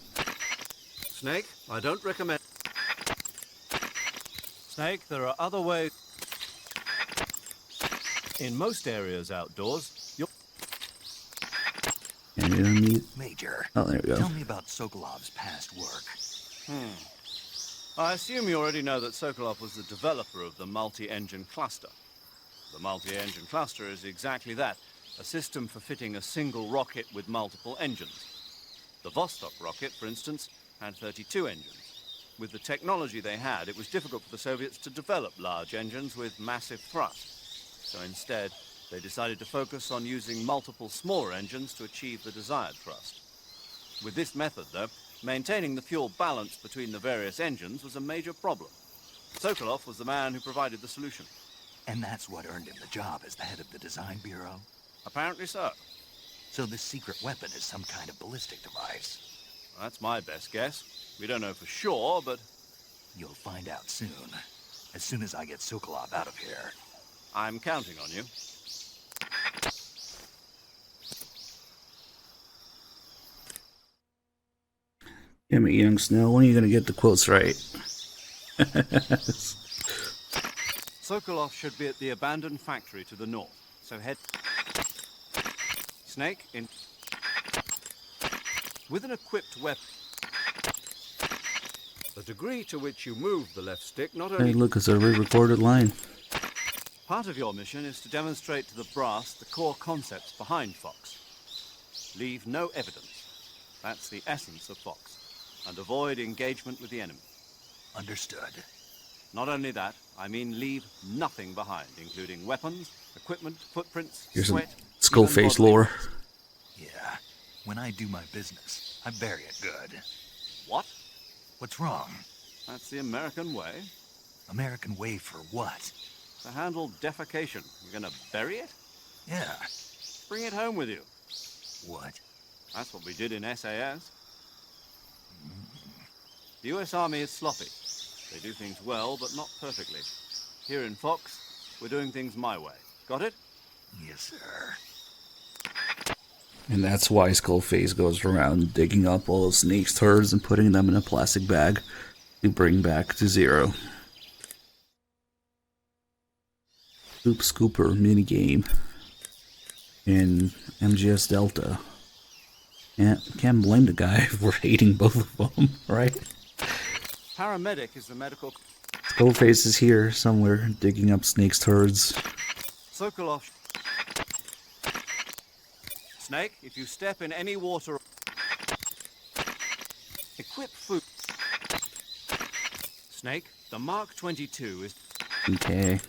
Snake, I don't recommend... Snake, there are other ways... In most areas outdoors, you're... And you don't need... Major, oh, there we go. Tell me about Sokolov's past work. I assume you already know that Sokolov was the developer of the multi-engine cluster. The multi-engine cluster is exactly that, a system for fitting a single rocket with multiple engines. The Vostok rocket, for instance, had 32 engines. With the technology they had, it was difficult for the Soviets to develop large engines with massive thrust. So instead, they decided to focus on using multiple smaller engines to achieve the desired thrust. With this method, though, maintaining the fuel balance between the various engines was a major problem. Sokolov was the man who provided the solution. And that's what earned him the job as the head of the design bureau? Apparently so. So this secret weapon is some kind of ballistic device? Well, that's my best guess. We don't know for sure, but... You'll find out soon. As soon as I get Sokolov out of here. I'm counting on you. Damn it, Young Snow, when are you gonna get the quotes right? Sokolov should be at the abandoned factory to the north, so head... Snake, in... With an equipped weapon... The degree to which you move the left stick not only... Hey, look, it's a re-recorded line. Part of your mission is to demonstrate to the brass the core concepts behind Fox. Leave no evidence. That's the essence of Fox. And avoid engagement with the enemy. Understood. Not only that, I mean leave nothing behind, including weapons, equipment, footprints, Here's some sweat... skull-face lore. Yeah. When I do my business, I bury it good. What? What's wrong? That's the American way. American way for what? To handle defecation. You're gonna bury it? Yeah. Bring it home with you. What? That's what we did in SAS. The US Army is sloppy. They do things well, but not perfectly. Here in Fox, we're doing things my way. Got it? Yes, sir. And that's why Skullface goes around digging up all the snake's turds and putting them in a plastic bag to bring back to Zero. Scoop Scooper minigame in MGS Delta. Yeah, can't blame the guy for hating both of them, right? Paramedic is the medical... Skullface is here somewhere, digging up snake's turds. Sokolov... Snake, if you step in any water... Equip food... Snake, the Mark 22 is... Okay.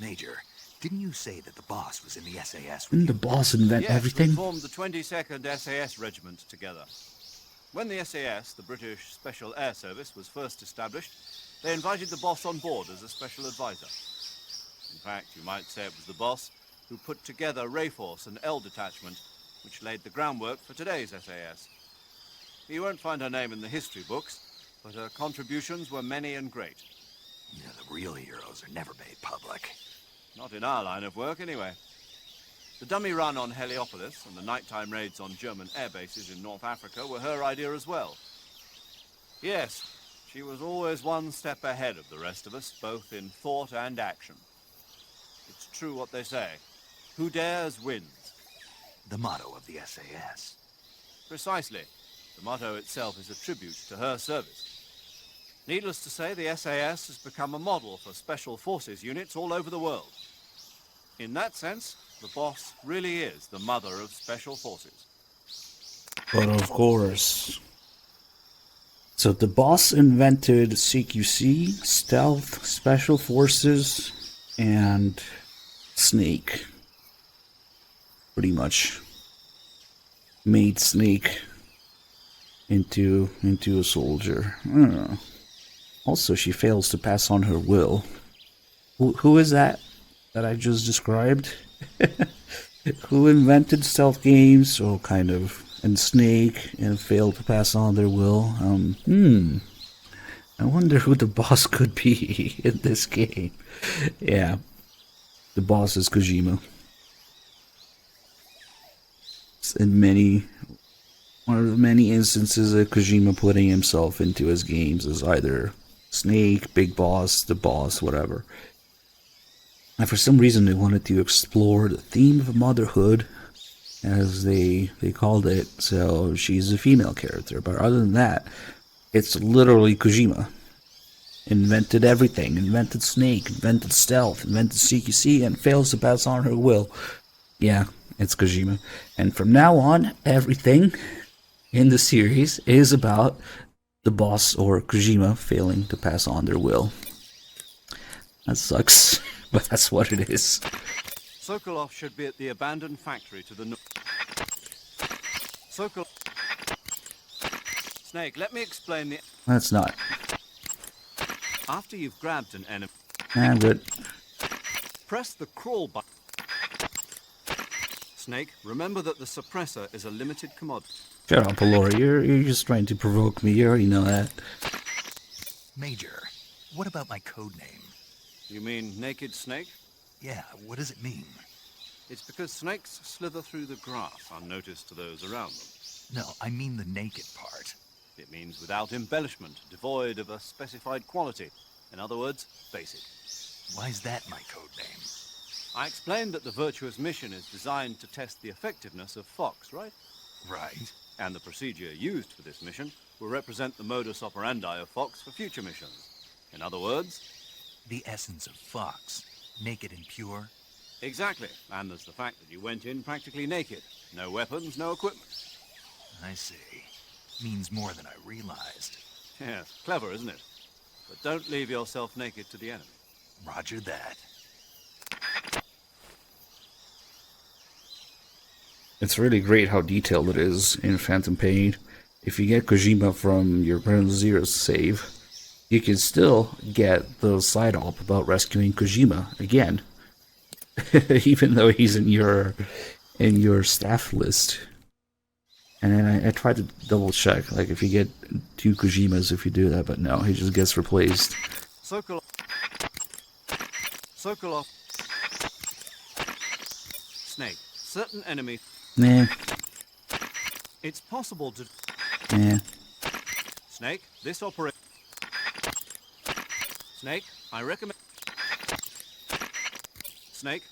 Major, didn't you say that the boss was in the SAS? Didn't the boss invent everything? We formed the 22nd SAS Regiment together. When the SAS, the British Special Air Service, was first established, they invited the boss on board as a special advisor. In fact, you might say it was the boss who put together Rayforce and L Detachment, which laid the groundwork for today's SAS. You won't find her name in the history books, but her contributions were many and great. Yeah, the real heroes are never made public. Not in our line of work, anyway. The dummy run on Heliopolis and the nighttime raids on German air bases in North Africa were her idea as well. Yes, she was always one step ahead of the rest of us, both in thought and action. It's true what they say. Who dares wins. The motto of the SAS. Precisely. The motto itself is a tribute to her service. Needless to say, the SAS has become a model for special forces units all over the world. In that sense, the boss really is the mother of special forces. But of course. So the boss invented CQC, stealth, special forces, and Snake. Pretty much made Snake into a soldier. I don't know. Also, she fails to pass on her will. Who is that I just described? Who invented stealth games, or kind of, and Snake, and failed to pass on their will? I wonder who the boss could be in this game. Yeah, the boss is Kojima. In one of the many instances of Kojima putting himself into his games as either Snake, Big Boss, the boss, whatever. And for some reason they wanted to explore the theme of motherhood, as they called it, so she's a female character. But other than that, it's literally Kojima. Invented everything, invented Snake, invented stealth, invented CQC, and fails to pass on her will. Yeah, it's Kojima. And from now on, everything in the series is about the boss or Kojima failing to pass on their will. That sucks, but that's what it is. Sokolov should be at the abandoned factory to the north. Snake, let me explain the... That's not. After you've grabbed an enemy... I'm good. Press the crawl button. Snake, remember that the suppressor is a limited commodity. Shut up, Alora. You're just trying to provoke me. You already know that. Major, what about my code name? You mean Naked Snake? Yeah, what does it mean? It's because snakes slither through the grass unnoticed to those around them. No, I mean the naked part. It means without embellishment, devoid of a specified quality. In other words, basic. Why's that my code name? I explained that the virtuous mission is designed to test the effectiveness of Fox, right? Right. And the procedure used for this mission will represent the modus operandi of Fox for future missions. In other words... the essence of Fox. Naked and pure? Exactly. And there's the fact that you went in practically naked. No weapons, no equipment. I see. Means more than I realized. Yes, clever, isn't it? But don't leave yourself naked to the enemy. Roger that. It's really great how detailed it is in Phantom Pain. If you get Kojima from your Ground Zero save, you can still get the side op about rescuing Kojima again. Even though he's in your staff list. And then I tried to double check, like if you get 2 Kojimas if you do that, but no, he just gets replaced. Sokolov. Sokolov. Snake. Certain enemy. Nah. It's possible to... Yeah. Snake, this operation... Snake, I recommend... Snake.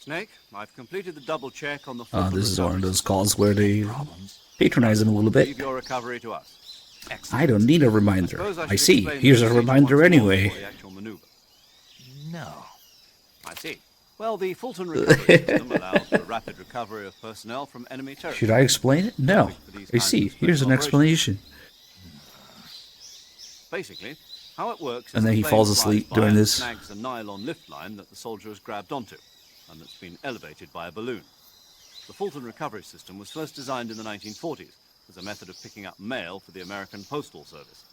Snake, I've completed the double check on the... This is one of those calls where they patronize him a little bit. Leave your recovery to us. I don't need a reminder. I see. Here's a reminder anyway. No. I see. Well, the Fulton recovery system allows for rapid recovery of personnel from enemy territory. Should I explain it? No. I see. Here's an explanation. Basically, how it works is And then he the plane falls flies asleep by doing and this. snags a nylon lift line that the soldier has grabbed onto, and that's been elevated by a balloon. The Fulton recovery system was first designed in the 1940s as a method of picking up mail for the American Postal Service.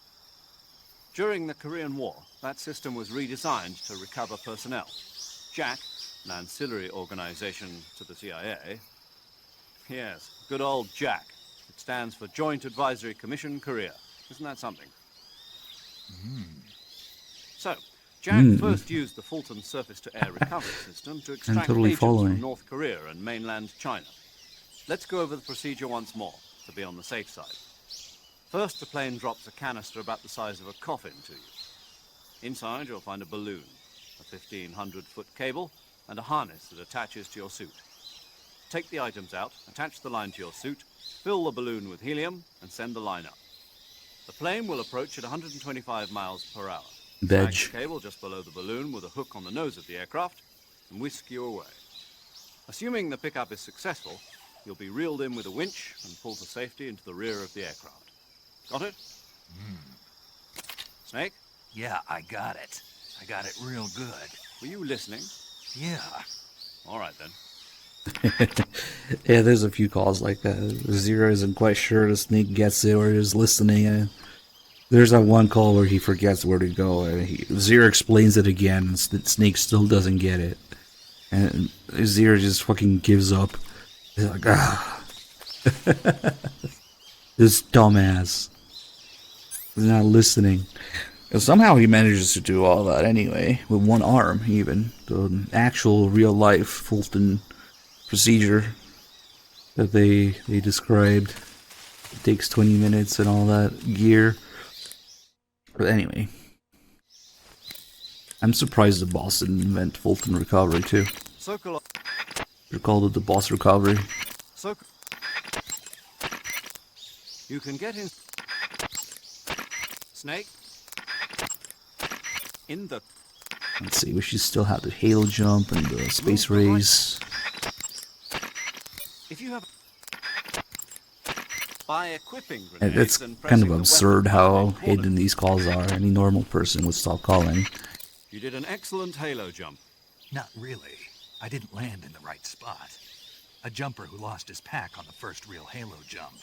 During the Korean War, that system was redesigned to recover personnel. JAC, an ancillary organization to the CIA. Yes, good old JAC. It stands for Joint Advisory Commission Korea. Isn't that something? So, JAC first used the Fulton surface-to-air recovery system to extract totally agents following. from North Korea and mainland China. Let's go over the procedure once more, to be on the safe side. First, the plane drops a canister about the size of a coffin to you. Inside, you'll find a balloon, a 1,500-foot cable, and a harness that attaches to your suit. Take the items out, attach the line to your suit, fill the balloon with helium, and send the line up. The plane will approach at 125 miles per hour. Veg. Snag the cable just below the balloon with a hook on the nose of the aircraft, and whisk you away. Assuming the pickup is successful, you'll be reeled in with a winch and pulled to safety into the rear of the aircraft. Got it? Snake? Yeah, I got it. I got it real good. Were you listening? Yeah. All right, then. Yeah, there's a few calls like that. Zero isn't quite sure the Snake gets it or is listening. There's that one call where he forgets where to go, and Zero explains it again, and Snake still doesn't get it. And Zero just fucking gives up. He's like, ah. This dumbass. He's not listening. And somehow he manages to do all that anyway, with one arm even. The actual real-life Fulton procedure that they described. It takes 20 minutes and all that gear. But anyway. I'm surprised the boss didn't invent Fulton recovery too. Sokolov. They called it the boss recovery. You can get in... Snake? In the... Let's see, we should still have the halo jump and the space race. If you have... By equipping And grenades it's and kind of pressing the absurd weapon how button in hidden these calls are. Any normal person would stop calling. You did an excellent halo jump. Not really. I didn't land in the right spot. A jumper who lost his pack on the first real Halo jump.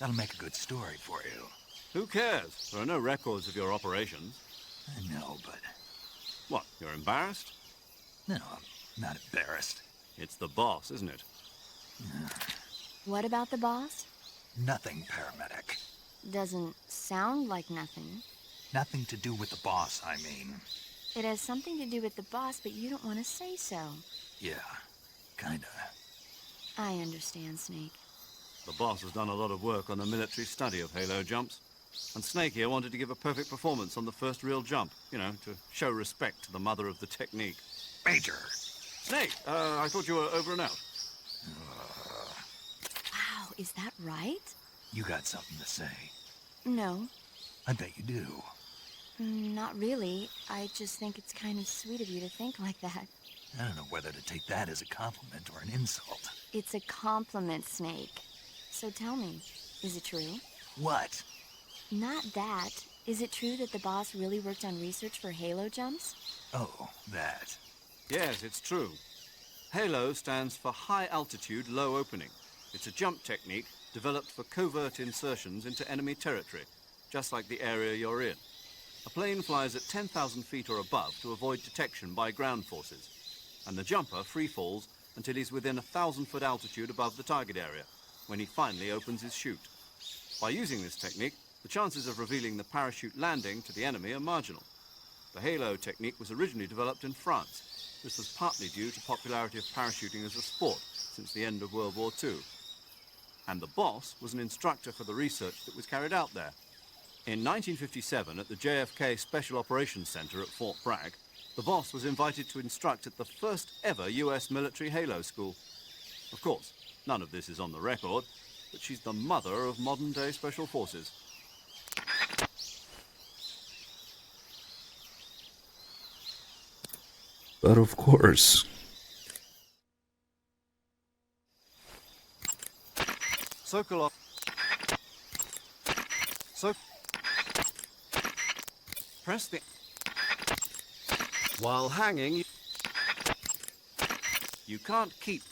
That'll make a good story for you. Who cares? There are no records of your operations. I know, but... What, you're embarrassed? No, I'm not embarrassed. It's the boss, isn't it? What about the boss? Nothing, paramedic. Doesn't sound like nothing. Nothing to do with the boss, I mean. It has something to do with the boss, but you don't want to say so. Yeah, kinda. I understand, Snake. The boss has done a lot of work on the military study of halo jumps. And Snake here wanted to give a perfect performance on the first real jump. You know, to show respect to the mother of the technique. Major! Snake, I thought you were over and out. Wow, is that right? You got something to say. No, I bet you do. not really. I just think it's kind of sweet of you to think like that. I don't know whether to take that as a compliment or an insult. It's a compliment, Snake. So tell me, is it true? What? Not that. Is it true that the boss really worked on research for halo jumps? Oh, that. Yes, it's true. Halo stands for High Altitude Low Opening. It's a jump technique developed for covert insertions into enemy territory, just like the area you're in. A plane flies at 10,000 feet or above to avoid detection by ground forces, and the jumper free falls until he's within 1,000-foot altitude above the target area, when he finally opens his chute. By using this technique, the chances of revealing the parachute landing to the enemy are marginal. The halo technique was originally developed in France. This was partly due to popularity of parachuting as a sport since the end of World War II. And the boss was an instructor for the research that was carried out there. In 1957, at the JFK Special Operations Center at Fort Bragg, the boss was invited to instruct at the first ever US military halo school. Of course, none of this is on the record, but she's the mother of modern-day special forces. But of course. Sokolov. Press the... While hanging, you can't keep...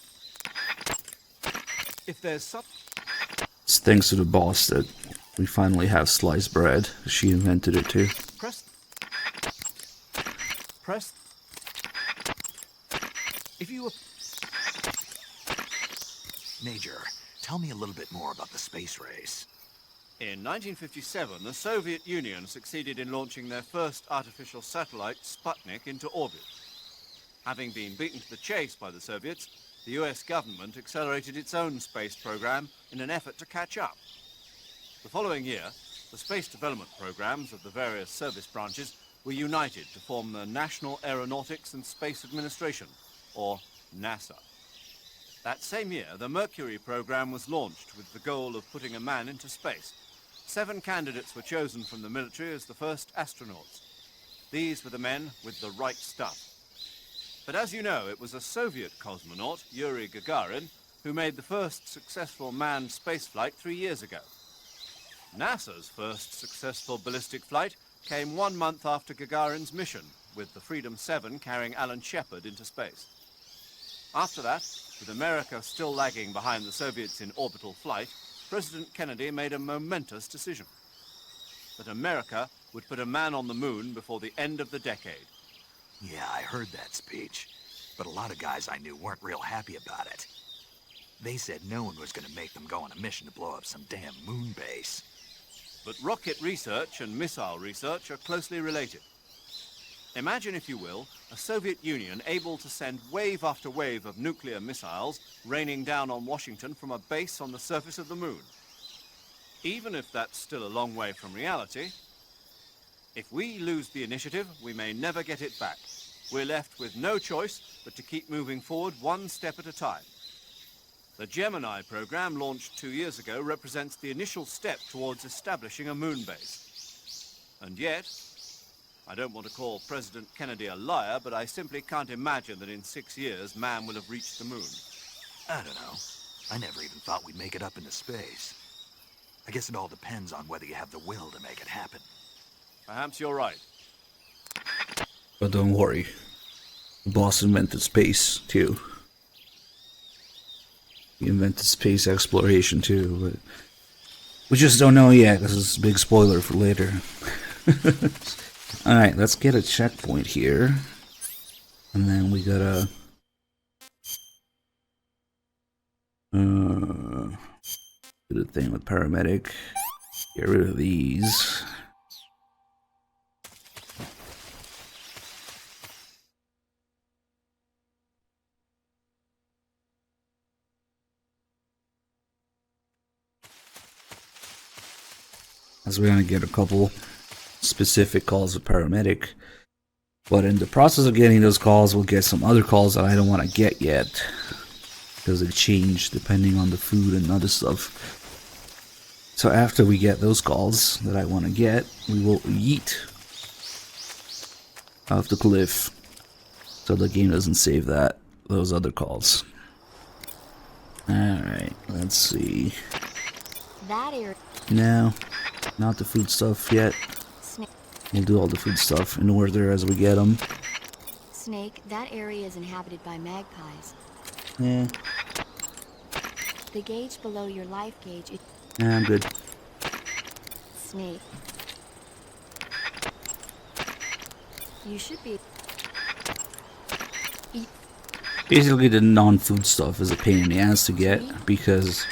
If there's some... It's thanks to the boss that we finally have sliced bread. She invented it too. Press... If you were... Major, tell me a little bit more about the space race. In 1957, the Soviet Union succeeded in launching their first artificial satellite, Sputnik, into orbit. Having been beaten to the chase by the Soviets, the US government accelerated its own space program in an effort to catch up. The following year, the space development programs of the various service branches were united to form the National Aeronautics and Space Administration, or NASA. That same year, the Mercury program was launched with the goal of putting a man into space. 7 candidates were chosen from the military as the first astronauts. These were the men with the right stuff. But as you know, it was a Soviet cosmonaut, Yuri Gagarin, who made the first successful manned spaceflight 3 years ago. NASA's first successful ballistic flight came 1 month after Gagarin's mission, with the Freedom 7 carrying Alan Shepard into space. After that, with America still lagging behind the Soviets in orbital flight, President Kennedy made a momentous decision. That America would put a man on the moon before the end of the decade. Yeah, I heard that speech, but a lot of guys I knew weren't real happy about it. They said no one was going to make them go on a mission to blow up some damn moon base. But rocket research and missile research are closely related. Imagine, if you will, a Soviet Union able to send wave after wave of nuclear missiles raining down on Washington from a base on the surface of the moon. Even if that's still a long way from reality, if we lose the initiative, we may never get it back. We're left with no choice but to keep moving forward one step at a time. The Gemini program, launched 2 years ago, represents the initial step towards establishing a moon base. And yet, I don't want to call President Kennedy a liar, but I simply can't imagine that in 6 years man will have reached the moon. I don't know. I never even thought we'd make it up into space. I guess it all depends on whether you have the will to make it happen. Perhaps you're right. But don't worry. The boss invented space too. He invented space exploration too, but we just don't know yet because it's a big spoiler for later. Alright, let's get a checkpoint here. And then we gotta... do the thing with paramedic. Get rid of these. As we're gonna get a couple specific calls of paramedic, but in the process of getting those calls, we'll get some other calls that I don't want to get yet because they change depending on the food and other stuff. So after we get those calls that I want to get, we will yeet off the cliff so the game doesn't save those other calls. Alright, let's see. That area. No, not the food stuff yet. We'll do all the food stuff in order as we get them. Snake, that area is inhabited by magpies. Yeah. The gauge below your life gauge is... Yeah, I'm good. Snake. You should be... Basically, the non-food stuff is a pain in the ass to get because...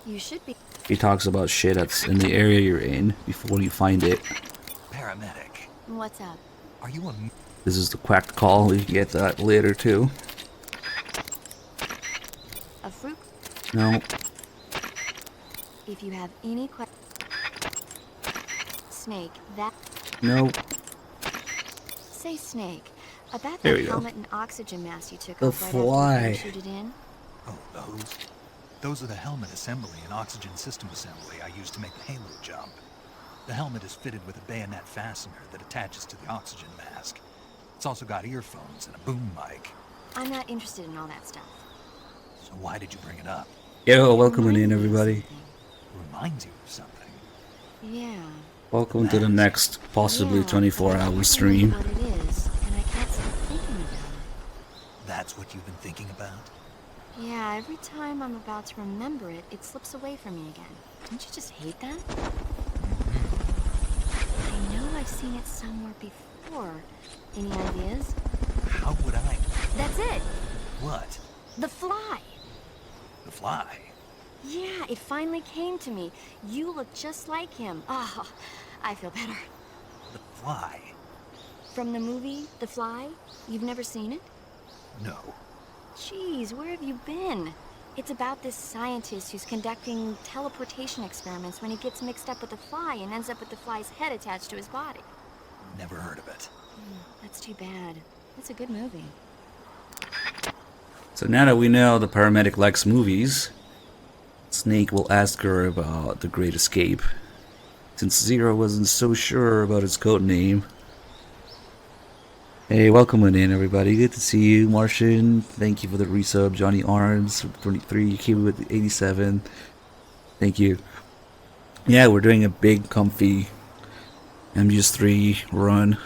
You should be... He talks about shit that's in the area you're in before you find it. Paramedic, What's up? are you a... This is the quacked call. We can get that later too. A fruit? No. If you have any questions... Snake, that... No. Say, Snake, about There that we go. helmet and oxygen mask you took The off right fly. after you parachuted in? Oh, those? Those are the helmet assembly and oxygen system assembly I used to make the Halo jump. The helmet is fitted with a bayonet fastener that attaches to the oxygen mask. It's also got earphones and a boom mic. I'm not interested in all that stuff. So why did you bring it up? Yo, welcome in Remind me of everybody. something. Reminds you of something. Yeah. Welcome to the next possibly Yeah, 24-hour I stream. can't remember what it is, and I can't stop thinking about it. That's what you've been thinking about? Yeah, every time I'm about to remember it, it slips away from me again. Don't you just hate that? I know I've seen it somewhere before. Any ideas? How would I? That's it! What? The fly! The fly? Yeah, it finally came to me. You look just like him. Oh, I feel better. The fly? From the movie, The Fly? You've never seen it? No. Jeez, where have you been? It's about this scientist who's conducting teleportation experiments when he gets mixed up with the fly and ends up with the fly's head attached to his body. Never heard of it. That's too bad. It's a good movie. So now that we know the paramedic likes movies, Snake will ask her about the Great Escape. Since Zero wasn't so sure about his code name. Hey, welcome in everybody. Good to see you, Martian. Thank you for the resub. Johnny Arms, 23, came with 87. Thank you. Yeah, we're doing a big, comfy MGS3 run.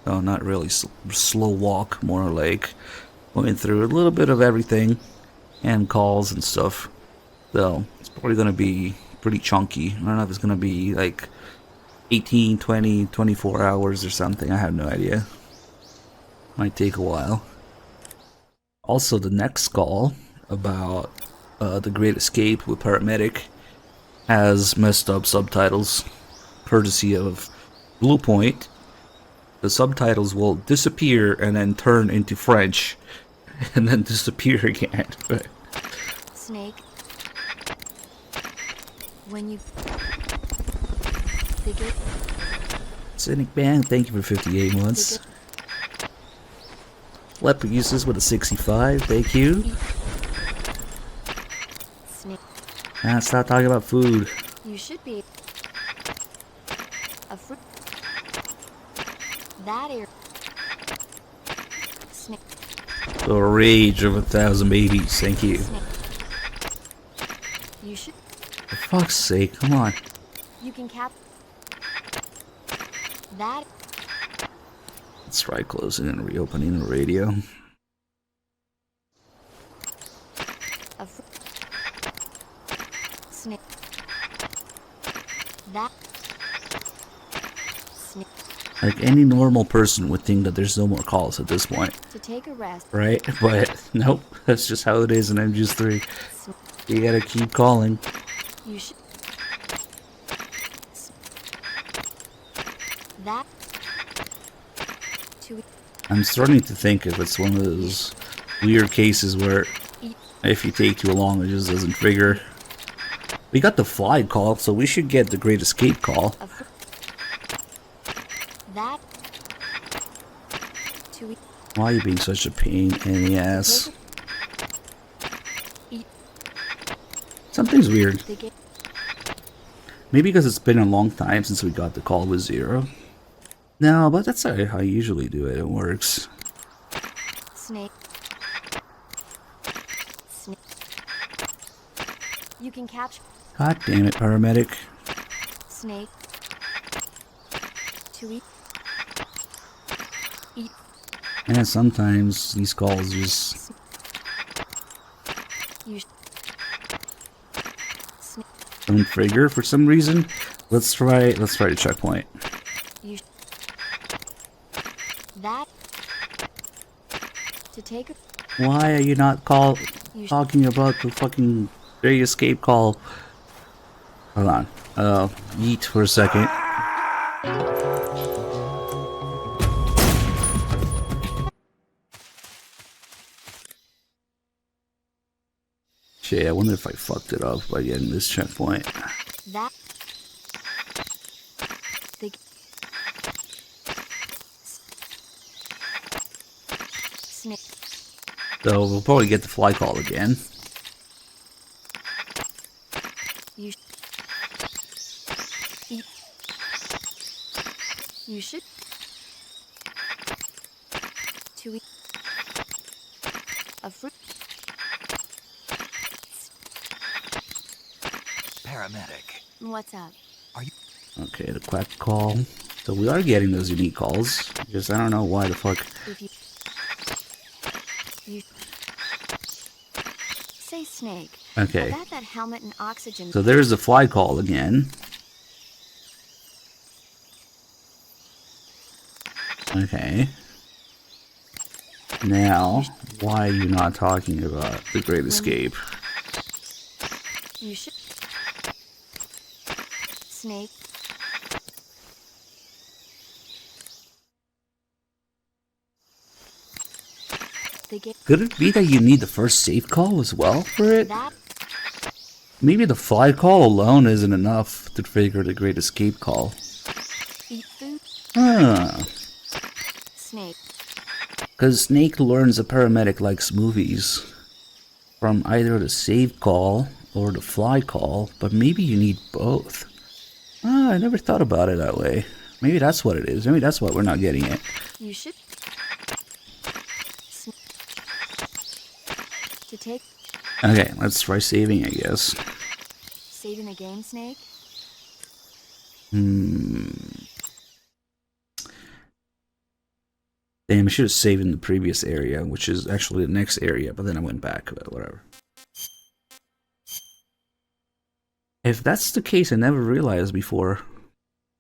Oh, not really slow walk, more like going through a little bit of everything and calls and stuff. So it's probably going to be pretty chunky. I don't know if it's going to be like 18, 20, 24 hours or something. I have no idea. Might take a while. Also, the next call about the Great Escape with Paramedic has messed up subtitles, courtesy of Bluepoint. The subtitles will disappear and then turn into French, and then disappear again. Snake. When you... Figure... Cynic Bang, thank you for 58 months. Leopard uses with a 65, thank you. Snake. Ah, stop talking about food. You should be... A fruit... That air... Snake. The rage of 1,000 babies, thank you. Snake. You should... For fuck's sake, come on. You can cap... That... Let's try closing and reopening the radio. A snake. That... Snake. Like any normal person would think that there's no more calls at this point, To take a rest. right? But nope, that's just how it is in MGS3. You gotta keep calling. You should... That... To... I'm starting to think if it's one of those weird cases where if you take too long, it just doesn't figure. We got the fly call, so we should get the Great Escape call. That... To... Why are you being such a pain in the ass? Something's weird. Maybe because it's been a long time since we got the call with Zero. No, but that's how I usually do it. It works. Snake. Snake. You can capture... God damn it, Paramedic. Snake. To eat... Eat... And sometimes these calls just... You... don't figure for some reason. Let's try the checkpoint. You... That... To take a... Why are you not talking about the fucking Great Escape call? Hold on. Yeet for a second. Shit, I wonder if I fucked it up by getting this checkpoint. That. The. Snake. So we'll probably get the fly call again. You should. To eat a fruit. Paramedic. What's up? Are you? Okay, the quack call. So we are getting those unique calls. Because I don't know why the fuck. If you say snake. Okay. About that helmet and oxygen. So there's the fly call again. Okay. Now, why are you not talking about the Great Escape? You should. Snake. Could it be that you need the first safe call as well for it? Maybe the fly call alone isn't enough to trigger the Great Escape call. Eat food. Huh. Snake. Because Snake learns a paramedic likes movies from either the save call or the fly call, but maybe you need both. Ah, I never thought about it that way. Maybe that's what it is. Maybe that's why we're not getting it. You should. To take. Okay, let's try saving, I guess. Saving the game, Snake? Damn, I should have saved in the previous area, which is actually the next area, but then I went back, but whatever. If that's the case, I never realized before.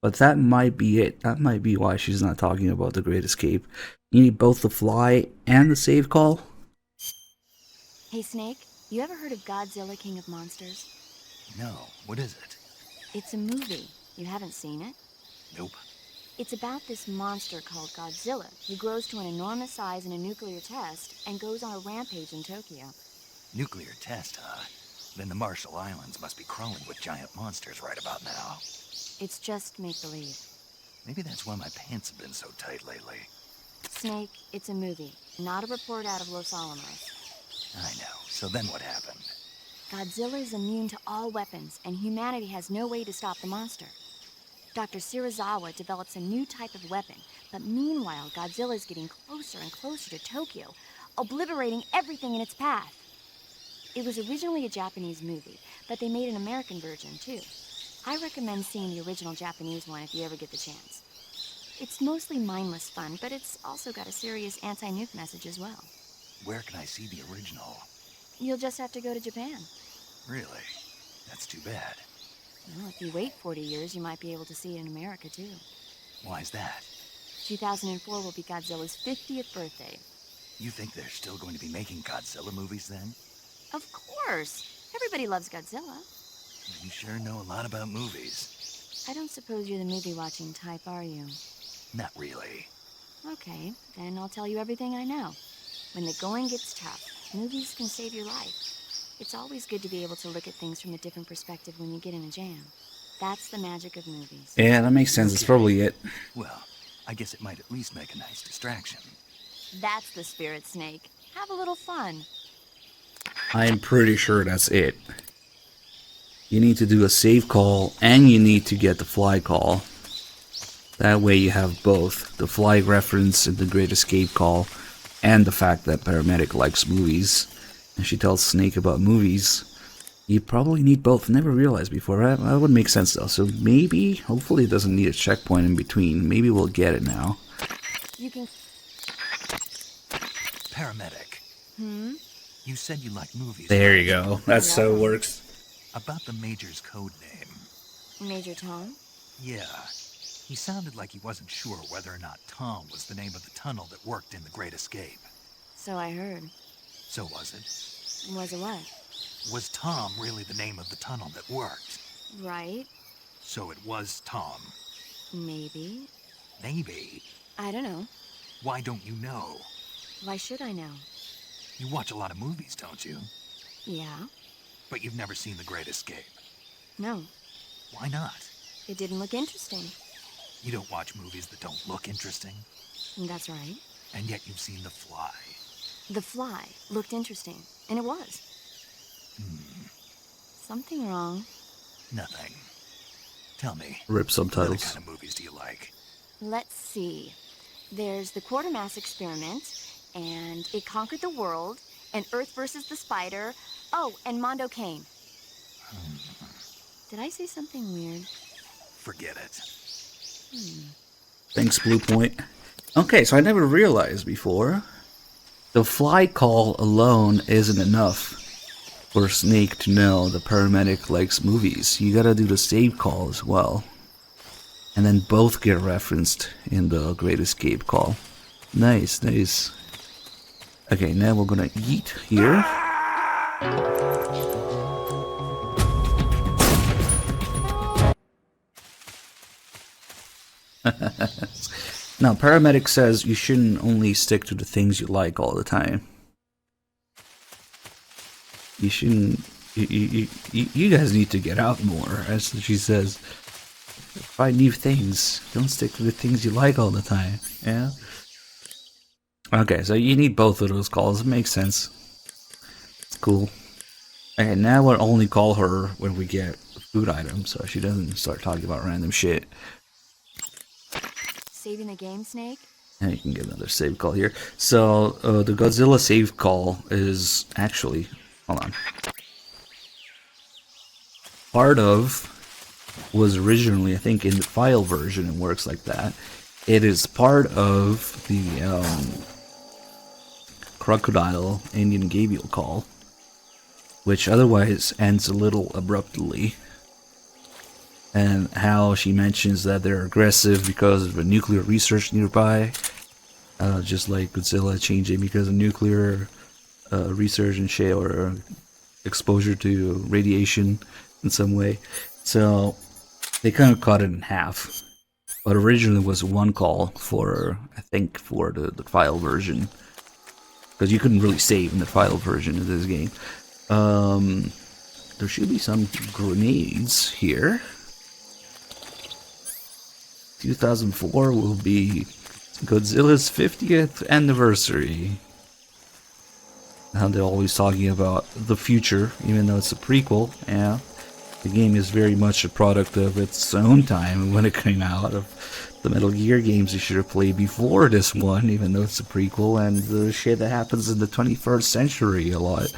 But that might be it. That might be why she's not talking about the Great Escape. You need both the fly and the save call? Hey, Snake, you ever heard of Godzilla, King of Monsters? No, what is it? It's a movie. You haven't seen it? Nope. It's about this monster called Godzilla, who grows to an enormous size in a nuclear test and goes on a rampage in Tokyo. Nuclear test, huh? Then the Marshall Islands must be crawling with giant monsters right about now. It's just make-believe. Maybe that's why my pants have been so tight lately. Snake, it's a movie, not a report out of Los Alamos. I know. So then what happened? Godzilla is immune to all weapons, and humanity has no way to stop the monster. Dr. Shirazawa develops a new type of weapon, but meanwhile, Godzilla is getting closer and closer to Tokyo, obliterating everything in its path. It was originally a Japanese movie, but they made an American version, too. I recommend seeing the original Japanese one if you ever get the chance. It's mostly mindless fun, but it's also got a serious anti-nuke message as well. Where can I see the original? You'll just have to go to Japan. Really? That's too bad. Well, if you wait 40 years, you might be able to see it in America, too. Why's that? 2004 will be Godzilla's 50th birthday. You think they're still going to be making Godzilla movies then? Of course! Everybody loves Godzilla. You sure know a lot about movies. I don't suppose you're the movie-watching type, are you? Not really. Okay, then I'll tell you everything I know. When the going gets tough, movies can save your life. It's always good to be able to look at things from a different perspective when you get in a jam. That's the magic of movies. Yeah, that makes sense. It's probably it. Well, I guess it might at least make a nice distraction. That's the spirit, Snake. Have a little fun. I'm pretty sure that's it. You need to do a save call, and you need to get the fly call. That way you have both. The fly reference and the Great Escape call, and the fact that Paramedic likes movies. And she tells Snake about movies. You probably need both. Never realized before. That would make sense though. So maybe, hopefully it doesn't need a checkpoint in between. Maybe we'll get it now. You can... Paramedic. You said you like movies. There you go. That's how it works. About the Major's code name. Major Tom? Yeah. He sounded like he wasn't sure whether or not Tom was the name of the tunnel that worked in the Great Escape. So I heard. So was it? Was it what? Was Tom really the name of the tunnel that worked? Right? So it was Tom. Maybe. Maybe. I don't know. Why don't you know? Why should I know? You watch a lot of movies, don't you? Yeah? But you've never seen The Great Escape. No. Why not? It didn't look interesting. You don't watch movies that don't look interesting. That's right. And yet you've seen The Fly. The Fly looked interesting, and it was. Something wrong. Nothing. Tell me. Rip What subtitles. other kind of movies do you like? Let's see. There's the Quartermass Experiment, and It Conquered the World, and Earth versus the Spider. Oh, and Mondo Kane. Did I say something weird? Forget it. Thanks, Blue Point. Okay, so I never realized before. The fly call alone isn't enough for Snake to know the paramedic likes movies. You gotta do the save call as well. And then both get referenced in the Great Escape call. Nice, nice. Okay, now we're gonna eat here. Now, paramedic says you shouldn't only stick to the things you like all the time. You shouldn't. You guys need to get out more, as she says. Find new things. Don't stick to the things you like all the time. Yeah. Okay, so you need both of those calls. It makes sense. It's cool. Okay, now we'll only call her when we get food items, so she doesn't start talking about random shit. Saving the game, Snake? And you can get another save call here. So, the Godzilla save call is actually... Hold on. Part of was originally, I think, in the file version, it works like that. It is part of the Crocodile Indian Gabriel call, which otherwise ends a little abruptly. And how she mentions that they're aggressive because of a nuclear research nearby, just like Godzilla changing because of nuclear research and shit, or exposure to radiation in some way. So they kind of cut it in half. But originally it was one call for, I think, for the file version, because you couldn't really save in the file version of this game. There should be some grenades here. 2004 will be Godzilla's 50th anniversary. How they're always talking about the future, even though it's a prequel. Yeah, the game is very much a product of its own time when it came out. Of the Metal Gear games you should have played before this one, even though it's a prequel, and the shit that happens in the 21st century a lot.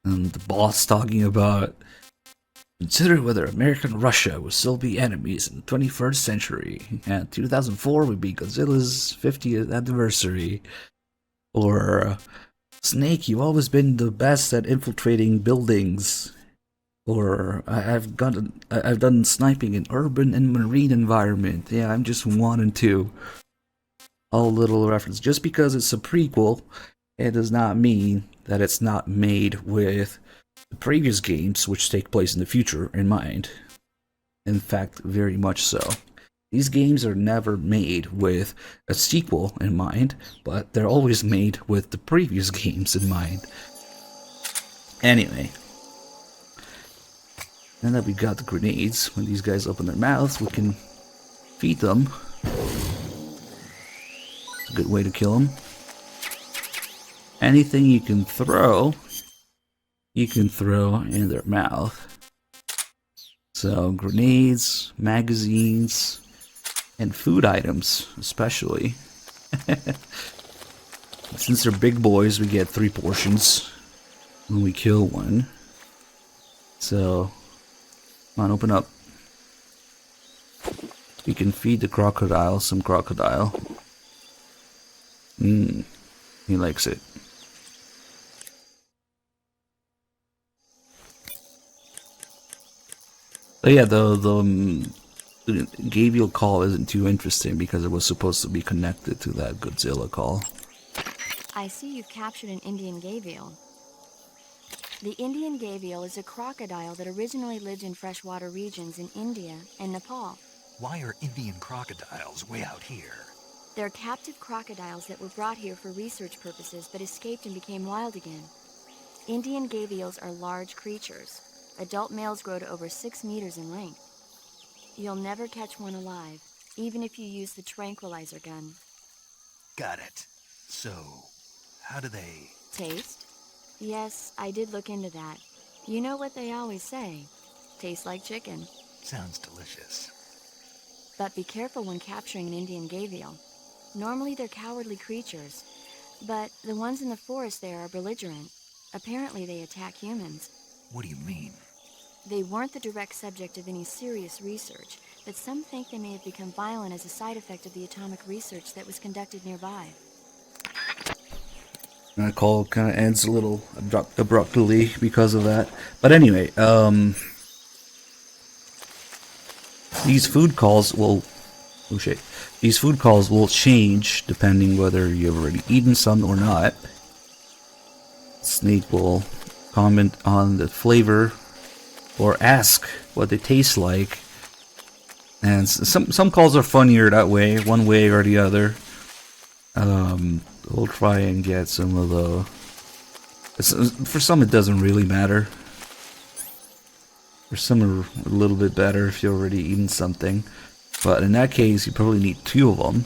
And the boss talking about, consider whether America and Russia will still be enemies in the 21st century. And 2004 would be Godzilla's 50th anniversary. Or, Snake, you've always been the best at infiltrating buildings. Or, I've done sniping in urban and marine environment. Yeah, I'm just 1 and 2. All little reference. Just because it's a prequel, it does not mean that it's not made with the previous games, which take place in the future, in mind. In fact, very much so. These games are never made with a sequel in mind, but they're always made with the previous games in mind. Anyway. Now that we got the grenades, when these guys open their mouths, we can feed them. It's a good way to kill them. Anything you can throw in their mouth. So, grenades, magazines, and food items, especially. Since they're big boys, we get 3 portions when we kill one. So, come on, open up. We can feed the crocodile some crocodile. He likes it. But yeah, the Gabriel call isn't too interesting because it was supposed to be connected to that Godzilla call. I see you captured an Indian Gabriel. The Indian gavial is a crocodile that originally lived in freshwater regions in India and Nepal. Why are Indian crocodiles way out here? They're captive crocodiles that were brought here for research purposes but escaped and became wild again. Indian gavials are large creatures. Adult males grow to over 6 meters in length. You'll never catch one alive, even if you use the tranquilizer gun. Got it. So, how do they... Taste? Yes, I did look into that. You know what they always say. Tastes like chicken. Sounds delicious. But be careful when capturing an Indian gavial. Normally they're cowardly creatures, but the ones in the forest there are belligerent. Apparently they attack humans. What do you mean? They weren't the direct subject of any serious research, but some think they may have become violent as a side effect of the atomic research that was conducted nearby. That call kind of ends a little abruptly because of that. But anyway, these food calls will... Oh shit. These food calls will change depending whether you've already eaten some or not. Snake will comment on the flavor or ask what they taste like. And some calls are funnier that way, one way or the other. We'll try and get some of the... For some it doesn't really matter. For some are a little bit better if you've already eaten something. But in that case you probably need 2 of them.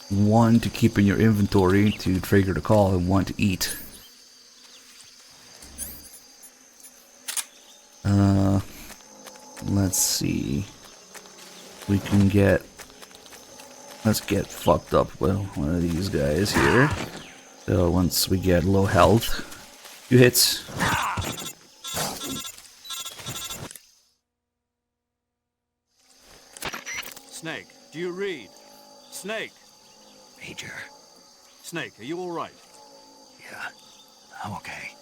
One to keep in your inventory to trigger the call and one to eat. Let's see. We can get... Let's get fucked up with one of these guys here. So once we get low health, 2 hits. Snake, do you read? Snake! Major. Snake, are you alright? Yeah, I'm okay.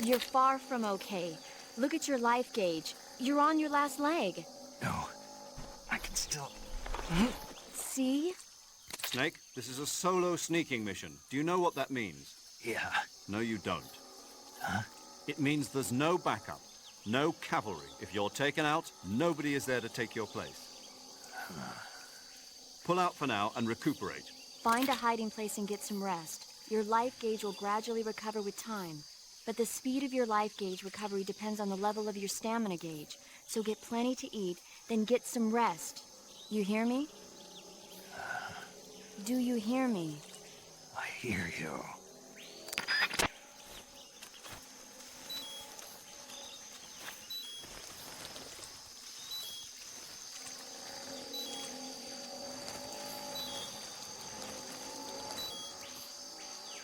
You're far from okay. Look at your life gauge. You're on your last leg. No, I can still... See? Snake, this is a solo sneaking mission. Do you know what that means? Yeah. No, you don't. Huh? It means there's no backup, no cavalry. If you're taken out, nobody is there to take your place. Pull out for now and recuperate. Find a hiding place and get some rest. Your life gauge will gradually recover with time. But the speed of your life gauge recovery depends on the level of your stamina gauge. So get plenty to eat, then get some rest. You hear me? Do you hear me? I hear you.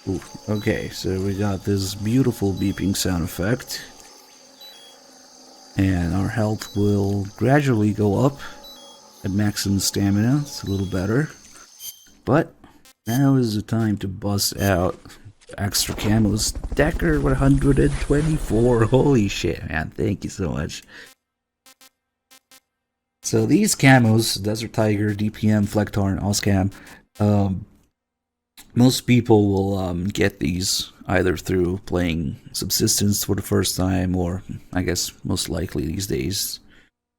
Ooh, okay, so we got this beautiful beeping sound effect. And our health will gradually go up at maximum stamina. It's a little better. But now is the time to bust out extra camos. Decker 124. Holy shit, man. Thank you so much. So these camos, Desert Tiger, DPM, Flectar, and Oscam, most people will get these either through playing Subsistence for the first time, or I guess most likely these days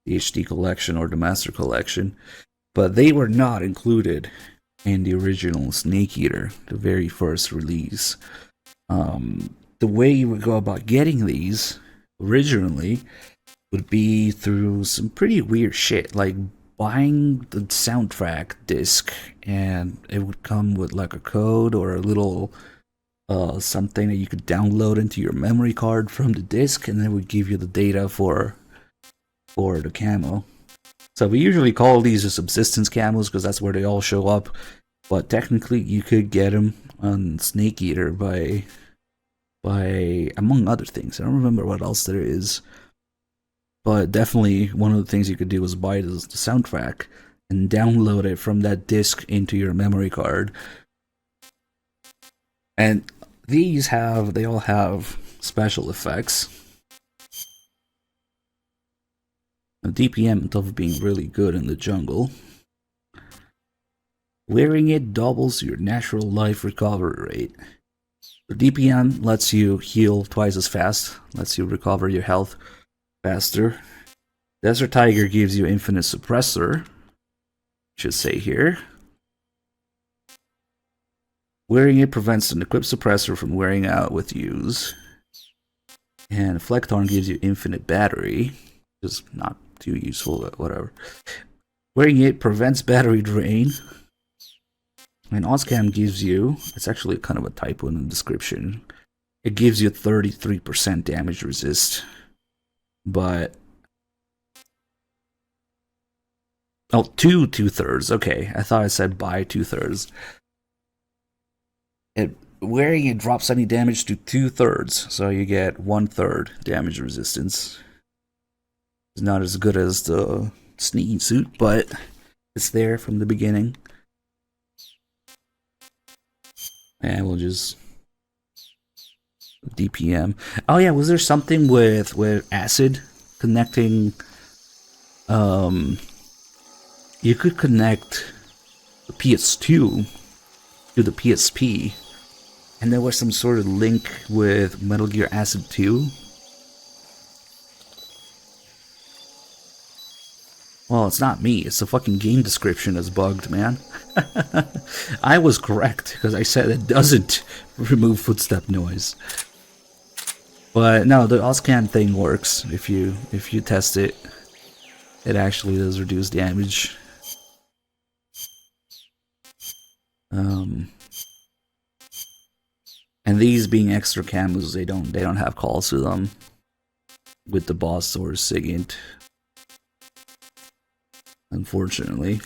the HD collection or the Master collection. But they were not included in the original Snake Eater, the very first release. The way you would go about getting these originally would be through some pretty weird shit, like buying the soundtrack disc, and it would come with like a code or a little something that you could download into your memory card from the disc, and it would give you the data for the camo. So we usually call these the subsistence camos because that's where they all show up, but technically you could get them on Snake Eater by among other things. I don't remember what else there is. But definitely one of the things you could do was buy the soundtrack and download it from that disc into your memory card. And they all have special effects. Now, DPM on top of being really good in the jungle. Wearing it doubles your natural life recovery rate. The DPM lets you heal twice as fast, lets you recover your health faster. Desert Tiger gives you infinite suppressor, should say here. Wearing it prevents an equipped suppressor from wearing out with use. And Flectorn gives you infinite battery, which is not too useful, but whatever. Wearing it prevents battery drain. And Ozcam gives you, it's actually kind of a typo in the description, it gives you 33% damage resist. But oh, two-thirds. Okay, I thought I said by 2/3. Wearing it drops any damage to 2/3, so you get 1/3 damage resistance. It's not as good as the sneaking suit, but it's there from the beginning. And we'll just DPM. Oh yeah, was there something with acid connecting? You could connect the PS2 to the PSP, and there was some sort of link with Metal Gear Acid 2. Well, it's not me, it's the fucking game description that's bugged, man. I was correct, because I said it doesn't remove footstep noise. But no, the Ozcan thing works. If you test it, it actually does reduce damage. And these being extra camos, they don't have calls to them with the boss or SIGINT, unfortunately.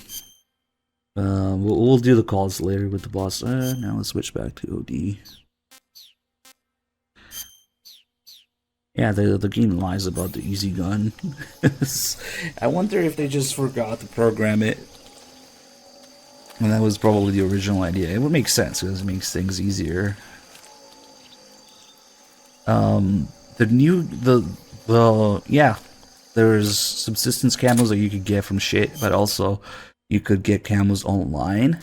We'll do the calls later with the boss. Now let's switch back to OD. Yeah, the game lies about the easy gun. I wonder if they just forgot to program it. And that was probably the original idea. It would make sense because it makes things easier. There's subsistence camos that you could get from shit, but also you could get camos online.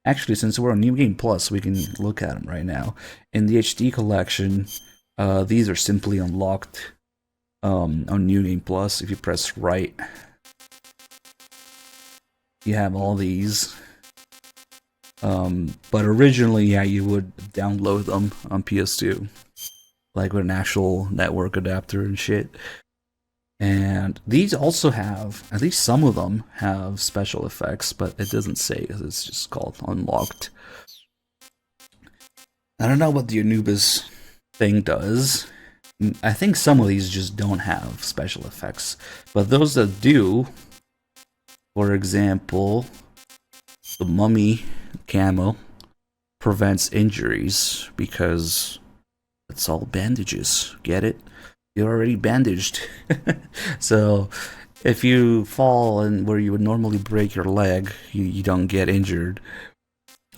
Actually, since we're on New Game Plus, we can look at them right now. In the HD collection, these are simply unlocked on New Game Plus. If you press right, you have all these. But originally, yeah, you would download them on PS2. Like with an actual network adapter and shit. And these also have, at least some of them have special effects, but it doesn't say because it's just called unlocked. I don't know what the Anubis thing does. I think some of these just don't have special effects, but those that do, for example, the Mummy camo prevents injuries because it's all bandages. Get it? You're already bandaged. So if you fall and where you would normally break your leg, you don't get injured.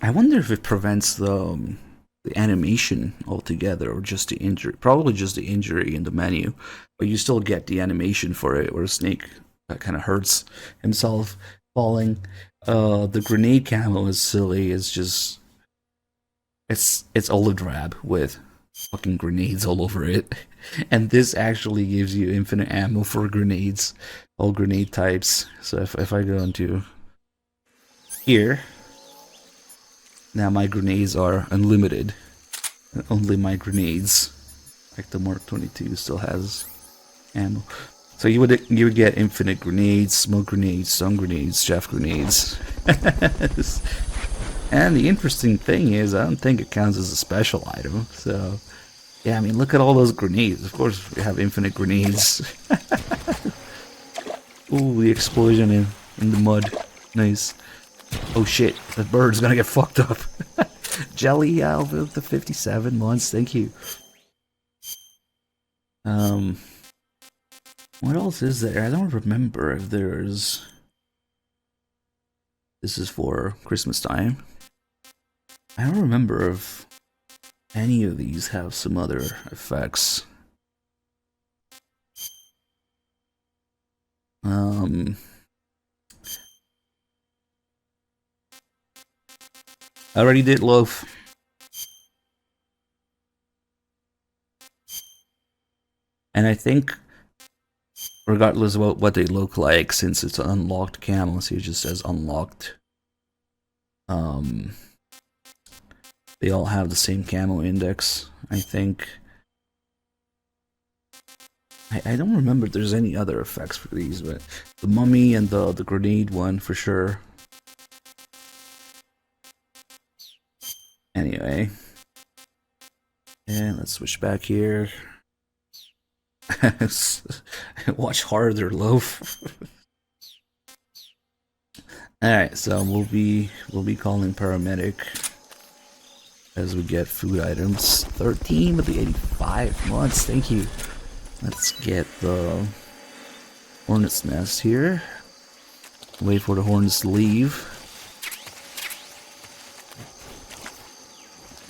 I wonder if it prevents the animation altogether, or just the injury. Probably just the injury in the menu, but you still get the animation for it, where Snake kind of hurts himself falling. The grenade camo is silly. It's just it's olive drab with fucking grenades all over it. And this actually gives you infinite ammo for grenades, all grenade types. So if I go into here, now my grenades are unlimited. And only my grenades, like the Mark 22, still has ammo. So you would get infinite grenades, smoke grenades, stun grenades, chaff grenades. And the interesting thing is, I don't think it counts as a special item. So yeah, I mean, look at all those grenades. Of course, we have infinite grenades. Ooh, the explosion in the mud. Nice. Oh shit, the bird's gonna get fucked up. Jelly over the 57 months, thank you. What else is there? I don't remember if there's... This is for Christmas time. I don't remember if any of these have some other effects. I already did Loaf. And I think, regardless of what they look like, since it's an unlocked camo, so it just says unlocked. They all have the same camo index, I think. I don't remember if there's any other effects for these, but the mummy and the grenade one for sure. Anyway. And let's switch back here. Watch harder, loaf. Alright, so we'll be calling paramedic as we get food items. 13 of the 85 months, thank you. Let's get the hornet's nest here. Wait for the hornets to leave.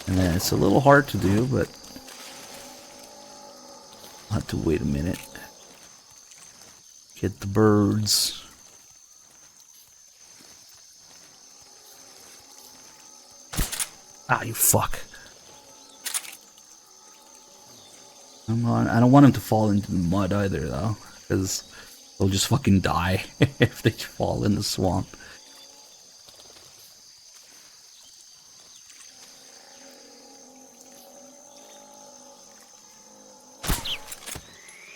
And then it's a little hard to do, but I'll have to wait a minute. Get the birds. Ah, you fuck. Come on. I don't want him to fall into the mud either, though, because they'll just fucking die if they fall in the swamp.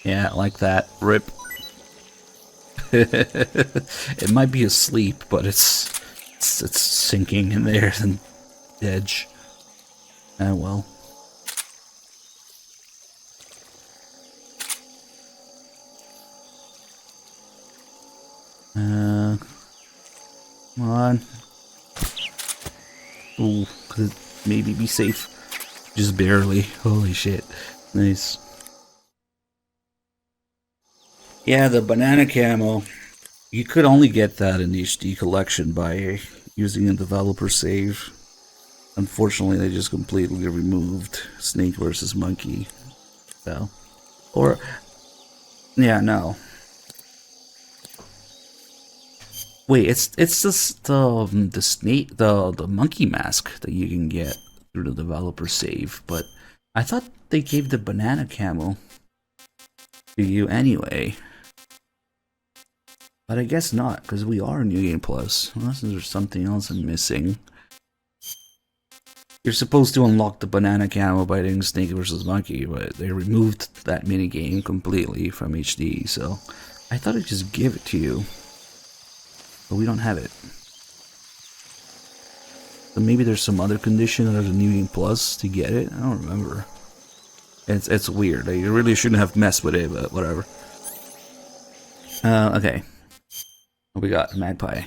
Yeah, like that. Rip. It might be asleep, but it's sinking in there and edge. Ah, well. Come on. Ooh, could maybe be safe. Just barely. Holy shit. Nice. Yeah, the banana camo. You could only get that in the HD collection by using a developer save. Unfortunately, they just completely removed Snake versus Monkey. So, or yeah, no. Wait, it's just the snake, the monkey mask that you can get through the developer save. But I thought they gave the banana camo to you anyway. But I guess not, because we are New Game Plus. Unless there's something else I'm missing. You're supposed to unlock the banana camo by doing Snake vs. Monkey, but they removed that minigame completely from HD, so I thought I'd just give it to you. But we don't have it. So maybe there's some other condition under the New Game Plus to get it? I don't remember. It's weird. You really shouldn't have messed with it, but whatever. Okay. What we got? Magpie.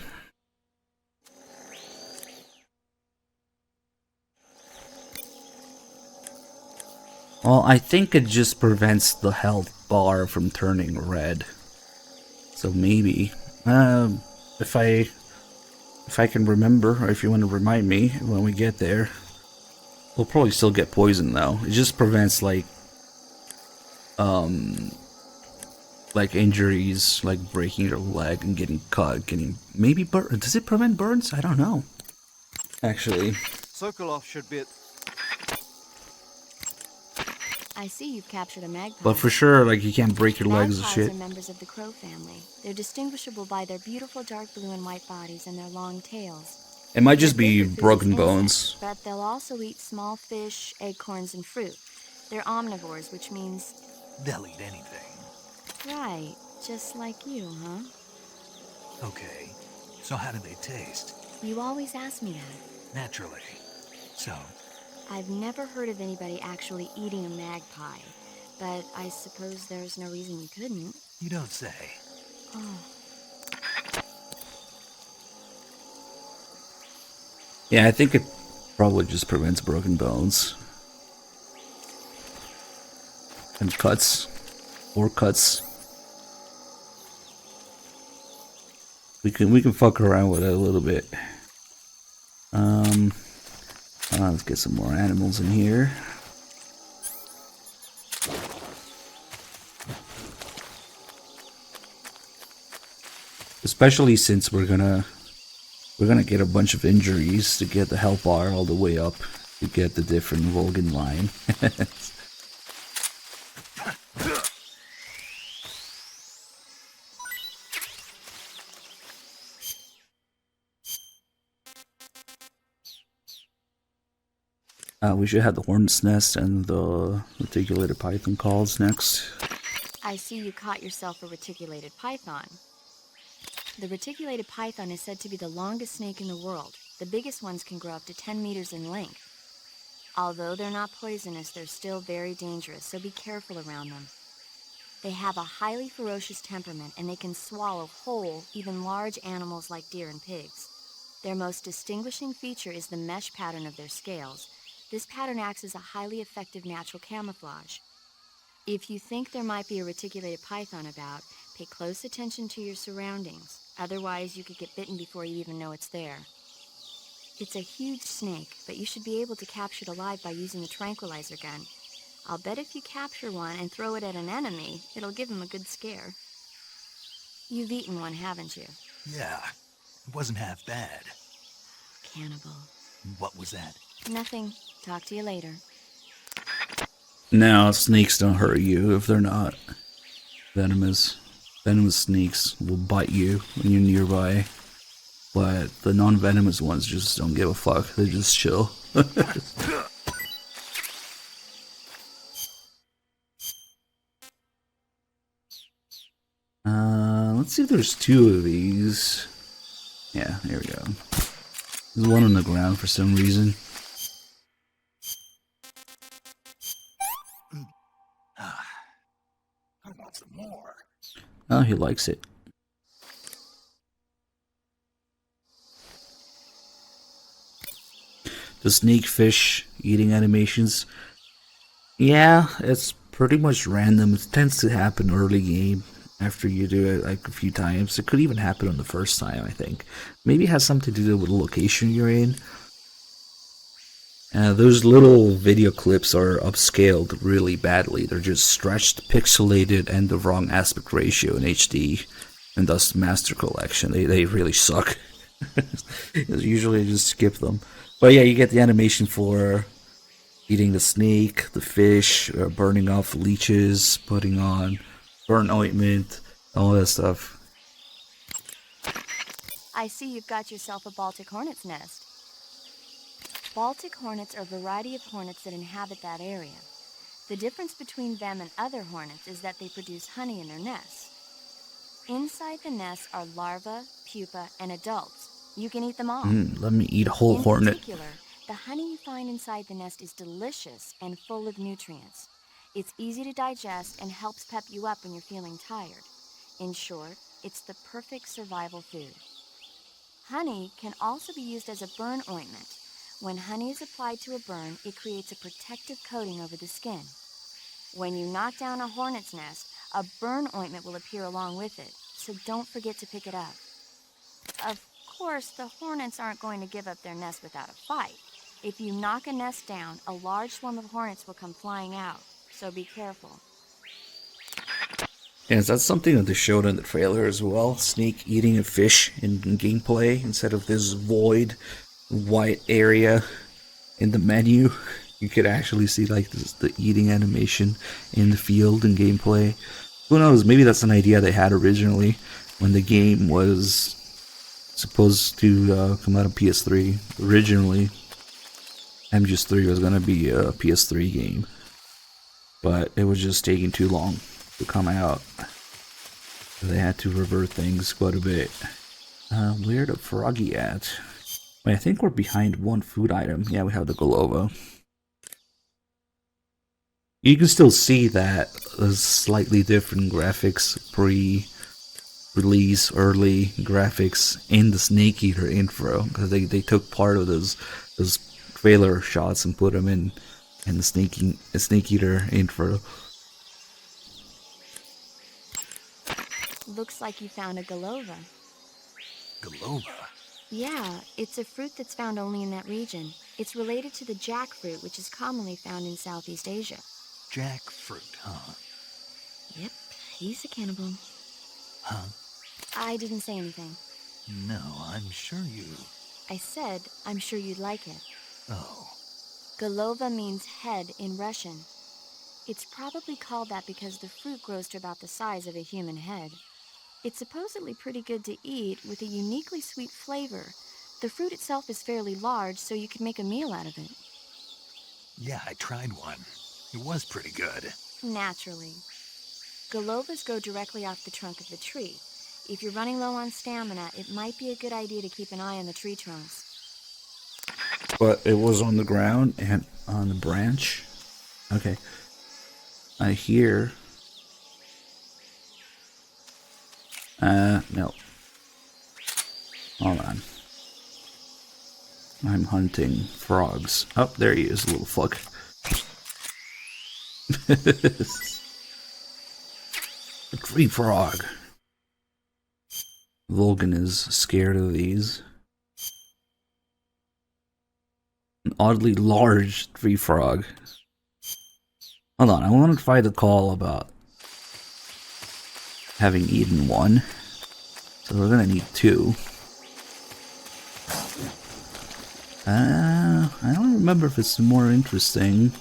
Well, I think it just prevents the health bar from turning red. So maybe. If I can remember, or if you want to remind me when we get there. We'll probably still get poisoned though. It just prevents like injuries, like breaking your leg and getting cut, maybe burn. Does it prevent burns? I don't know. Actually. Sokolov should be at... I see you've captured a magpie. But for sure, like, you can't break your legs and shit. Magpies are members of the crow family. They're distinguishable by their beautiful dark blue and white bodies and their long tails. It might just be broken bones. But they'll also eat small fish, acorns, and fruit. They're omnivores, which means... They'll eat anything. Right. Just like you, huh? Okay. So how do they taste? You always ask me that. Naturally. So... I've never heard of anybody actually eating a magpie, but I suppose there's no reason you couldn't. You don't say. Oh. Yeah, I think it probably just prevents broken bones. And cuts. Or cuts. We can fuck around with it a little bit. Let's get some more animals in here. Especially since we're gonna get a bunch of injuries to get the health bar all the way up to get the different Volgan line. We should have the hornet's nest and the reticulated python calls next. I see you caught yourself a reticulated python. The reticulated python is said to be the longest snake in the world. The biggest ones can grow up to 10 meters in length. Although they're not poisonous, they're still very dangerous, so be careful around them. They have a highly ferocious temperament, and they can swallow whole, even large animals like deer and pigs. Their most distinguishing feature is the mesh pattern of their scales. This pattern acts as a highly effective natural camouflage. If you think there might be a reticulated python about, pay close attention to your surroundings. Otherwise, you could get bitten before you even know it's there. It's a huge snake, but you should be able to capture it alive by using the tranquilizer gun. I'll bet if you capture one and throw it at an enemy, it'll give him a good scare. You've eaten one, haven't you? Yeah, it wasn't half bad. Cannibal. What was that? Nothing. Talk to you later. Now, snakes don't hurt you if they're not venomous. Venomous snakes will bite you when you're nearby. But the non-venomous ones just don't give a fuck. They just chill. Let's see if there's two of these. Yeah, here we go. There's one on the ground for some reason. I want some more. Oh, he likes it. The snake fish eating animations. Yeah, it's pretty much random. It tends to happen early game after you do it like a few times. It could even happen on the first time, I think. Maybe it has something to do with the location you're in. Those little video clips are upscaled really badly. They're just stretched, pixelated, and the wrong aspect ratio in HD. And thus Master Collection. They really suck. Usually I just skip them. But yeah, you get the animation for eating the snake, the fish, burning off leeches, putting on burn ointment, all that stuff. I see you've got yourself a Baltic hornet's nest. Baltic hornets are a variety of hornets that inhabit that area. The difference between them and other hornets is that they produce honey in their nests. Inside the nests are larvae, pupa, and adults. You can eat them all. Let me eat a whole hornet. In particular, the honey you find inside the nest is delicious and full of nutrients. It's easy to digest and helps pep you up when you're feeling tired. In short, it's the perfect survival food. Honey can also be used as a burn ointment. When honey is applied to a burn, it creates a protective coating over the skin. When you knock down a hornet's nest, a burn ointment will appear along with it, so don't forget to pick it up. Of course, the hornets aren't going to give up their nest without a fight. If you knock a nest down, a large swarm of hornets will come flying out, so be careful. Yes, that's something that they showed in the trailer as well. Snake eating a fish in gameplay instead of this void white area in the menu. You could actually see like the eating animation in the field in gameplay. Who knows, maybe that's an idea they had originally when the game was supposed to come out on PS3. Originally, MGS3 was going to be a PS3 game, but it was just taking too long to come out. They had to revert things quite a bit. Where the froggy at? Wait, I think we're behind one food item. Yeah, we have the Golova. You can still see that there's slightly different graphics, pre-release, early graphics in the Snake Eater intro, because they took part of those trailer shots and put them in the Snake Eater intro. Looks like you found a Golova. Golova? Yeah, it's a fruit that's found only in that region. It's related to the jackfruit, which is commonly found in Southeast Asia. Jackfruit, huh? Yep, he's a cannibal. Huh? I didn't say anything. No, I'm sure you... I said, I'm sure you'd like it. Oh. Golova means head in Russian. It's probably called that because the fruit grows to about the size of a human head. It's supposedly pretty good to eat with a uniquely sweet flavor. The fruit itself is fairly large, so you can make a meal out of it. Yeah, I tried one. It was pretty good. Naturally. Golovas grow directly off the trunk of the tree. If you're running low on stamina, it might be a good idea to keep an eye on the tree trunks. But it was on the ground and on the branch. Okay. I hear. No. Hold on. I'm hunting frogs. Oh, there he is, little fuck. A tree frog. Vulcan is scared of these. An oddly large tree frog. Hold on, I want to try the call about having eaten one. So we're gonna need 2. I don't remember if it's more interesting.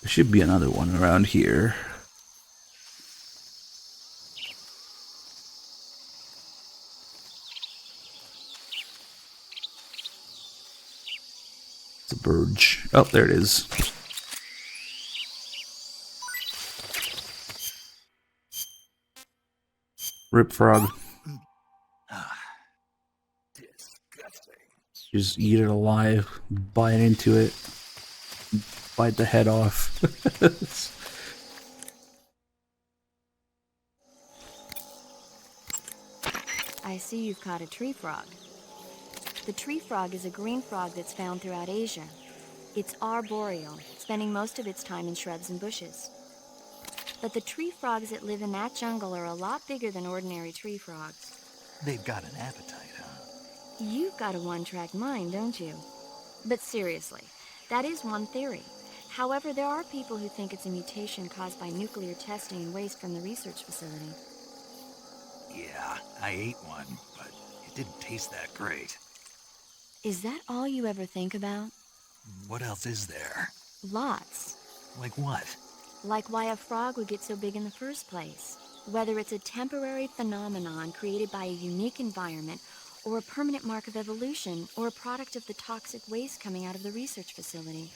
There should be another one around here. It's a birch. Oh, there it is. Rip frog. Disgusting. Just eat it alive, bite into it, bite the head off. I see you've caught a tree frog. The tree frog is a green frog that's found throughout Asia. It's arboreal, spending most of its time in shrubs and bushes. But the tree frogs that live in that jungle are a lot bigger than ordinary tree frogs. They've got an appetite, huh? You've got a one-track mind, don't you? But seriously, that is one theory. However, there are people who think it's a mutation caused by nuclear testing and waste from the research facility. Yeah, I ate one, but it didn't taste that great. Is that all you ever think about? What else is there? Lots. Like what? Like why a frog would get so big in the first place. Whether it's a temporary phenomenon created by a unique environment, or a permanent mark of evolution, or a product of the toxic waste coming out of the research facility.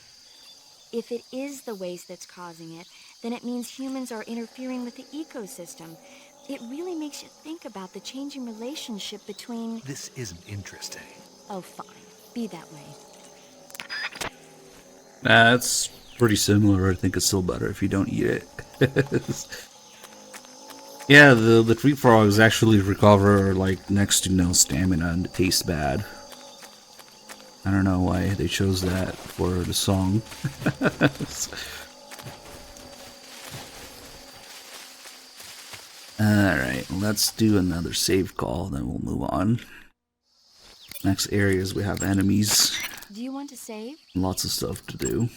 If it is the waste that's causing it, then it means humans are interfering with the ecosystem. It really makes you think about the changing relationship between... This isn't interesting. Oh, fine. Be that way. Nah, it's pretty similar. I think it's still better if you don't eat it. Yeah, the tree frogs actually recover like next to no stamina and it tastes bad. I don't know why they chose that for the song. Alright, let's do another save call, then we'll move on. Next areas we have enemies. Do you want to save? Lots of stuff to do.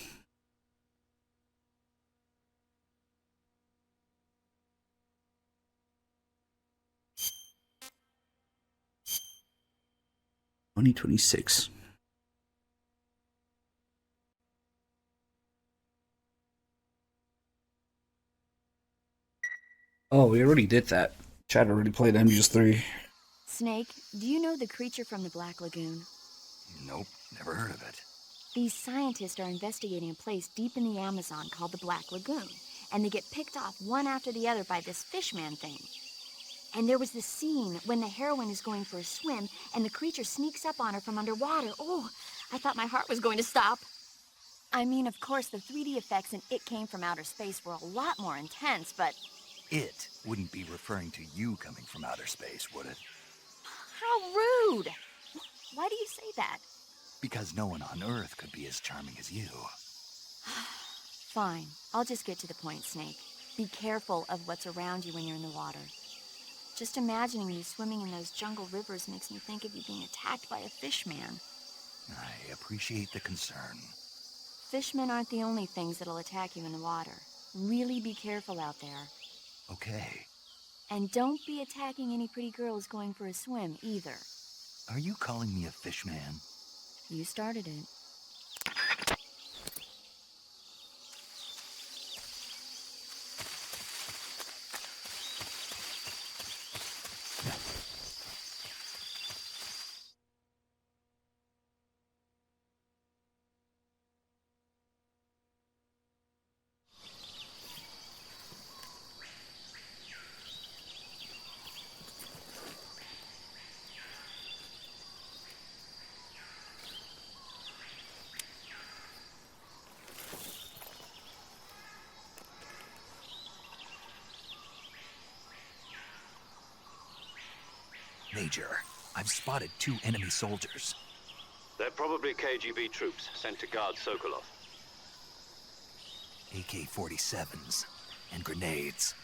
$2026. Oh, we already did that. Chad already played MGS3. Snake, do you know the creature from the Black Lagoon? Nope, never heard of it. These scientists are investigating a place deep in the Amazon called the Black Lagoon, and they get picked off one after the other by this fishman thing. And there was this scene when the heroine is going for a swim, and the creature sneaks up on her from underwater. Oh, I thought my heart was going to stop. I mean, of course, the 3D effects in It Came from Outer Space were a lot more intense, but... It wouldn't be referring to you coming from outer space, would it? How rude! Why do you say that? Because no one on Earth could be as charming as you. Fine. I'll just get to the point, Snake. Be careful of what's around you when you're in the water. Just imagining you swimming in those jungle rivers makes me think of you being attacked by a fishman. I appreciate the concern. Fishmen aren't the only things that'll attack you in the water. Really be careful out there. Okay. And don't be attacking any pretty girls going for a swim, either. Are you calling me a fishman? You started it. Major, I've spotted 2 enemy soldiers. They're probably KGB troops sent to guard Sokolov. AK-47s and grenades.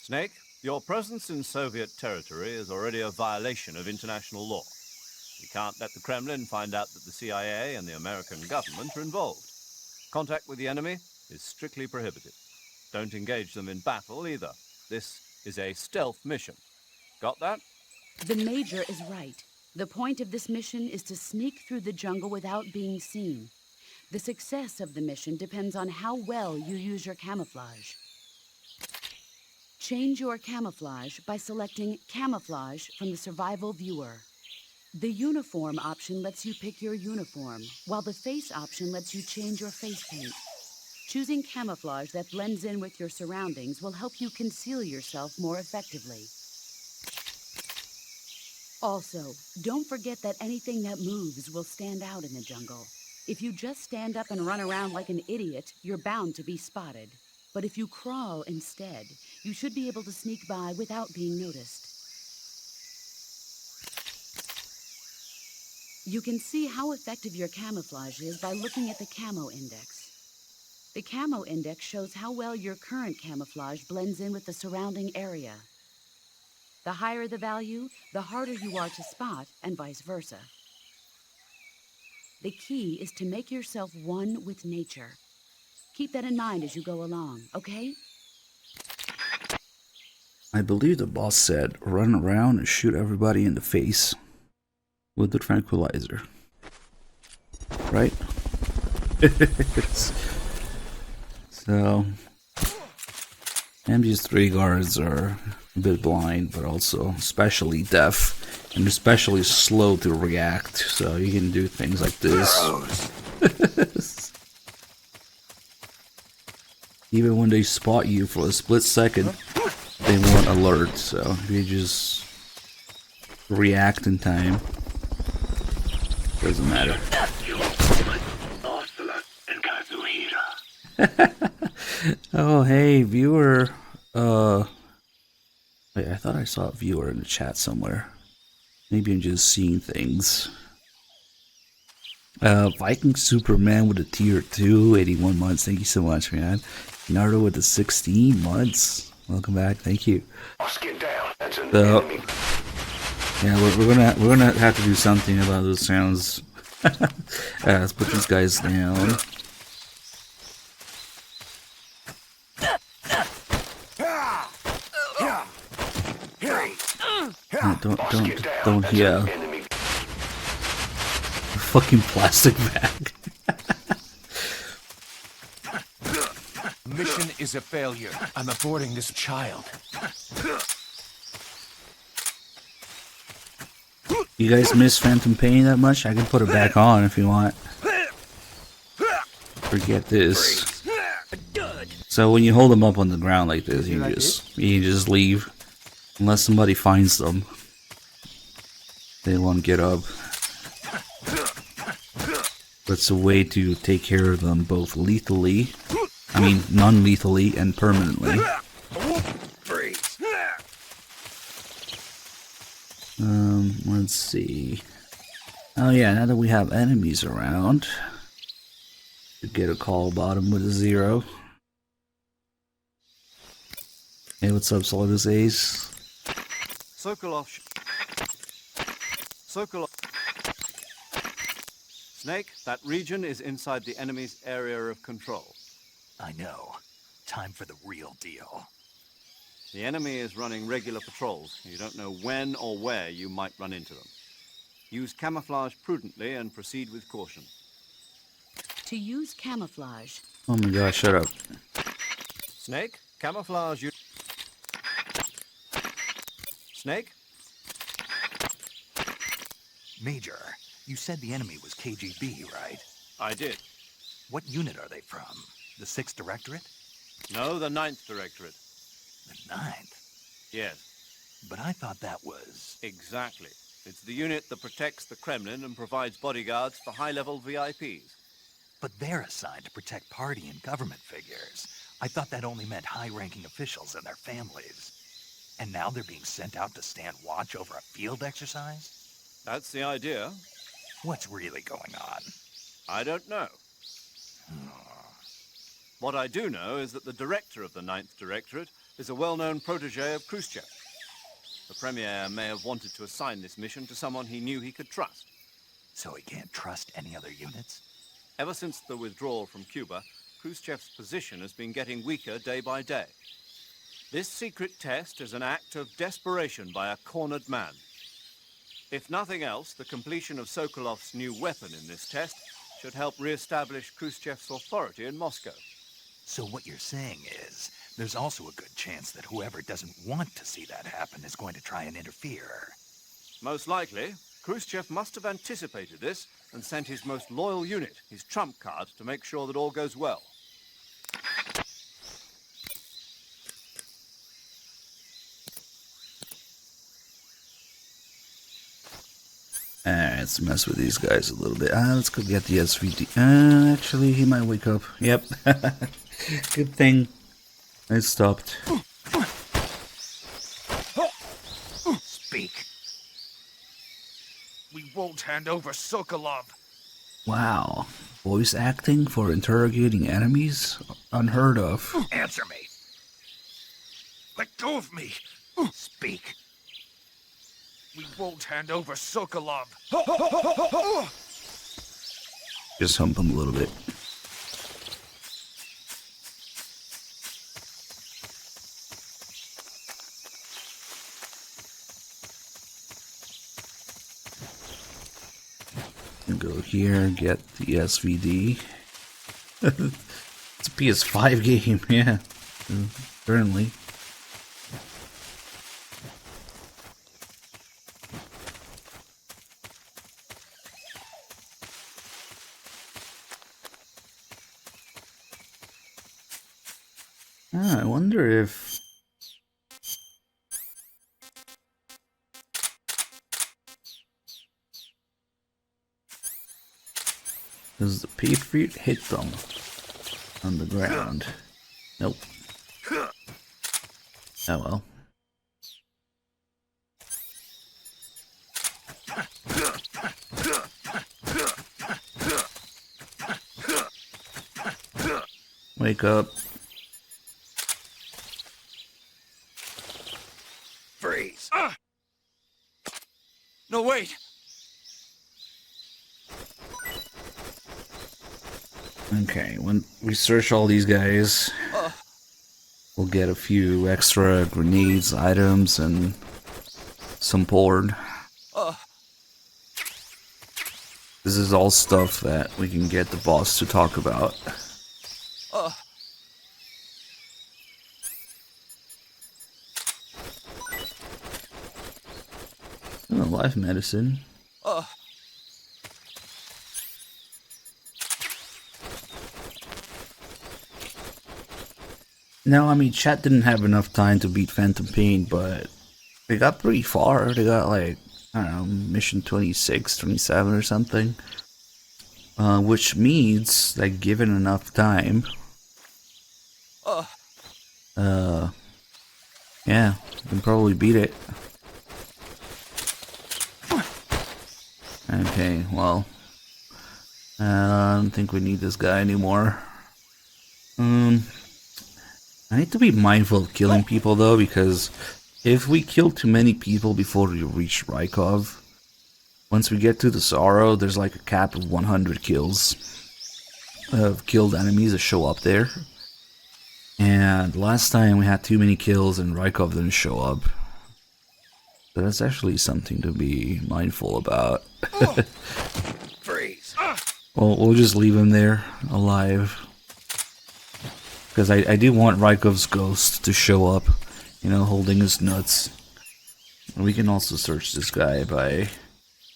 Snake, your presence in Soviet territory is already a violation of international law. You can't let the Kremlin find out that the CIA and the American government are involved. Contact with the enemy is strictly prohibited. Don't engage them in battle either. This is a stealth mission. Got that? The Major is right. The point of this mission is to sneak through the jungle without being seen. The success of the mission depends on how well you use your camouflage. Change your camouflage by selecting Camouflage from the Survival Viewer. The Uniform option lets you pick your uniform, while the Face option lets you change your face paint. Choosing camouflage that blends in with your surroundings will help you conceal yourself more effectively. Also, don't forget that anything that moves will stand out in the jungle. If you just stand up and run around like an idiot, you're bound to be spotted. But if you crawl instead, you should be able to sneak by without being noticed. You can see how effective your camouflage is by looking at the Camo Index. The Camo Index shows how well your current camouflage blends in with the surrounding area. The higher the value, the harder you are to spot, and vice versa. The key is to make yourself one with nature. Keep that in mind as you go along, okay? I believe the boss said run around and shoot everybody in the face with the tranquilizer. Right? So, MGS3 guards are a bit blind, but also especially deaf, and especially slow to react, so you can do things like this. Even when they spot you for a split second, they won't alert, so if you just react in time, doesn't matter. Oh, hey, viewer. Wait, I thought I saw a viewer in the chat somewhere. Maybe I'm just seeing things. Viking Superman with a tier 2, 81 months. Thank you so much, man. Naruto with the 16 months. Welcome back. Thank you. Get down. That's an So, enemy. yeah, we're gonna have to do something about those sounds. Let's put these guys down. Don't yeah. Fucking plastic bag. Mission is a failure. I'm aborting this child. You guys miss Phantom Pain that much? I can put it back on if you want. Forget this. So when you hold them up on the ground like this, you just leave. Unless somebody finds them, they won't get up. It's a way to take care of them both lethally, I mean non-lethally, and permanently. Let's see. Oh yeah, now that we have enemies around, you get a call bottom with a 0. Hey, what's up, Solidus Ace? Sokolov. Snake, that region is inside the enemy's area of control. I know. Time for the real deal. The enemy is running regular patrols. You don't know when or where you might run into them. Use camouflage prudently and proceed with caution. To use camouflage... Oh my gosh, shut up. Snake, camouflage you... Snake? Major, you said the enemy was KGB, right? I did. What unit are they from? The 6th Directorate? No, the 9th Directorate. The 9th? Yes. But I thought that was... Exactly. It's the unit that protects the Kremlin and provides bodyguards for high-level VIPs. But they're assigned to protect party and government figures. I thought that only meant high-ranking officials and their families. And now they're being sent out to stand watch over a field exercise? That's the idea. What's really going on? I don't know. What I do know is that the director of the 9th Directorate is a well-known protege of Khrushchev. The Premier may have wanted to assign this mission to someone he knew he could trust. So he can't trust any other units? Ever since the withdrawal from Cuba, Khrushchev's position has been getting weaker day by day. This secret test is an act of desperation by a cornered man. If nothing else, the completion of Sokolov's new weapon in this test should help re-establish Khrushchev's authority in Moscow. So what you're saying is, there's also a good chance that whoever doesn't want to see that happen is going to try and interfere. Most likely, Khrushchev must have anticipated this and sent his most loyal unit, his trump card, to make sure that all goes well. Alright, let's mess with these guys a little bit. Let's go get the SVD. Actually, he might wake up. Yep. Good thing I stopped. Speak. We won't hand over Sokolov. Wow. Voice acting for interrogating enemies? Unheard of. Answer me. Let go of me. Speak. We won't hand over Sokolov. Just hump him a little bit. Go here, get the SVD. It's a PS5 game, yeah. Apparently. I wonder if... Does the Patriot hit them on the ground? Nope. Oh well. Wake up. Freeze. No, wait. Okay, when we search all these guys, we'll get a few extra grenades, items, and some board. This is all stuff that we can get the boss to talk about. Life medicine. No, I mean, chat didn't have enough time to beat Phantom Pain, but they got pretty far. They got like, I don't know, mission 26, 27 or something. Which means that given enough time, yeah, we can probably beat it. Okay, well, I don't think we need this guy anymore. I need to be mindful of killing people though, because if we kill too many people before we reach Rykov, once we get to the Sorrow, there's like a cap of 100 kills of killed enemies that show up there. And last time we had too many kills and Rykov didn't show up. So that's actually something to be mindful about. Freeze. Well, we'll just leave him there, alive. Because I do want Rykov's ghost to show up, you know, holding his nuts. And we can also search this guy by,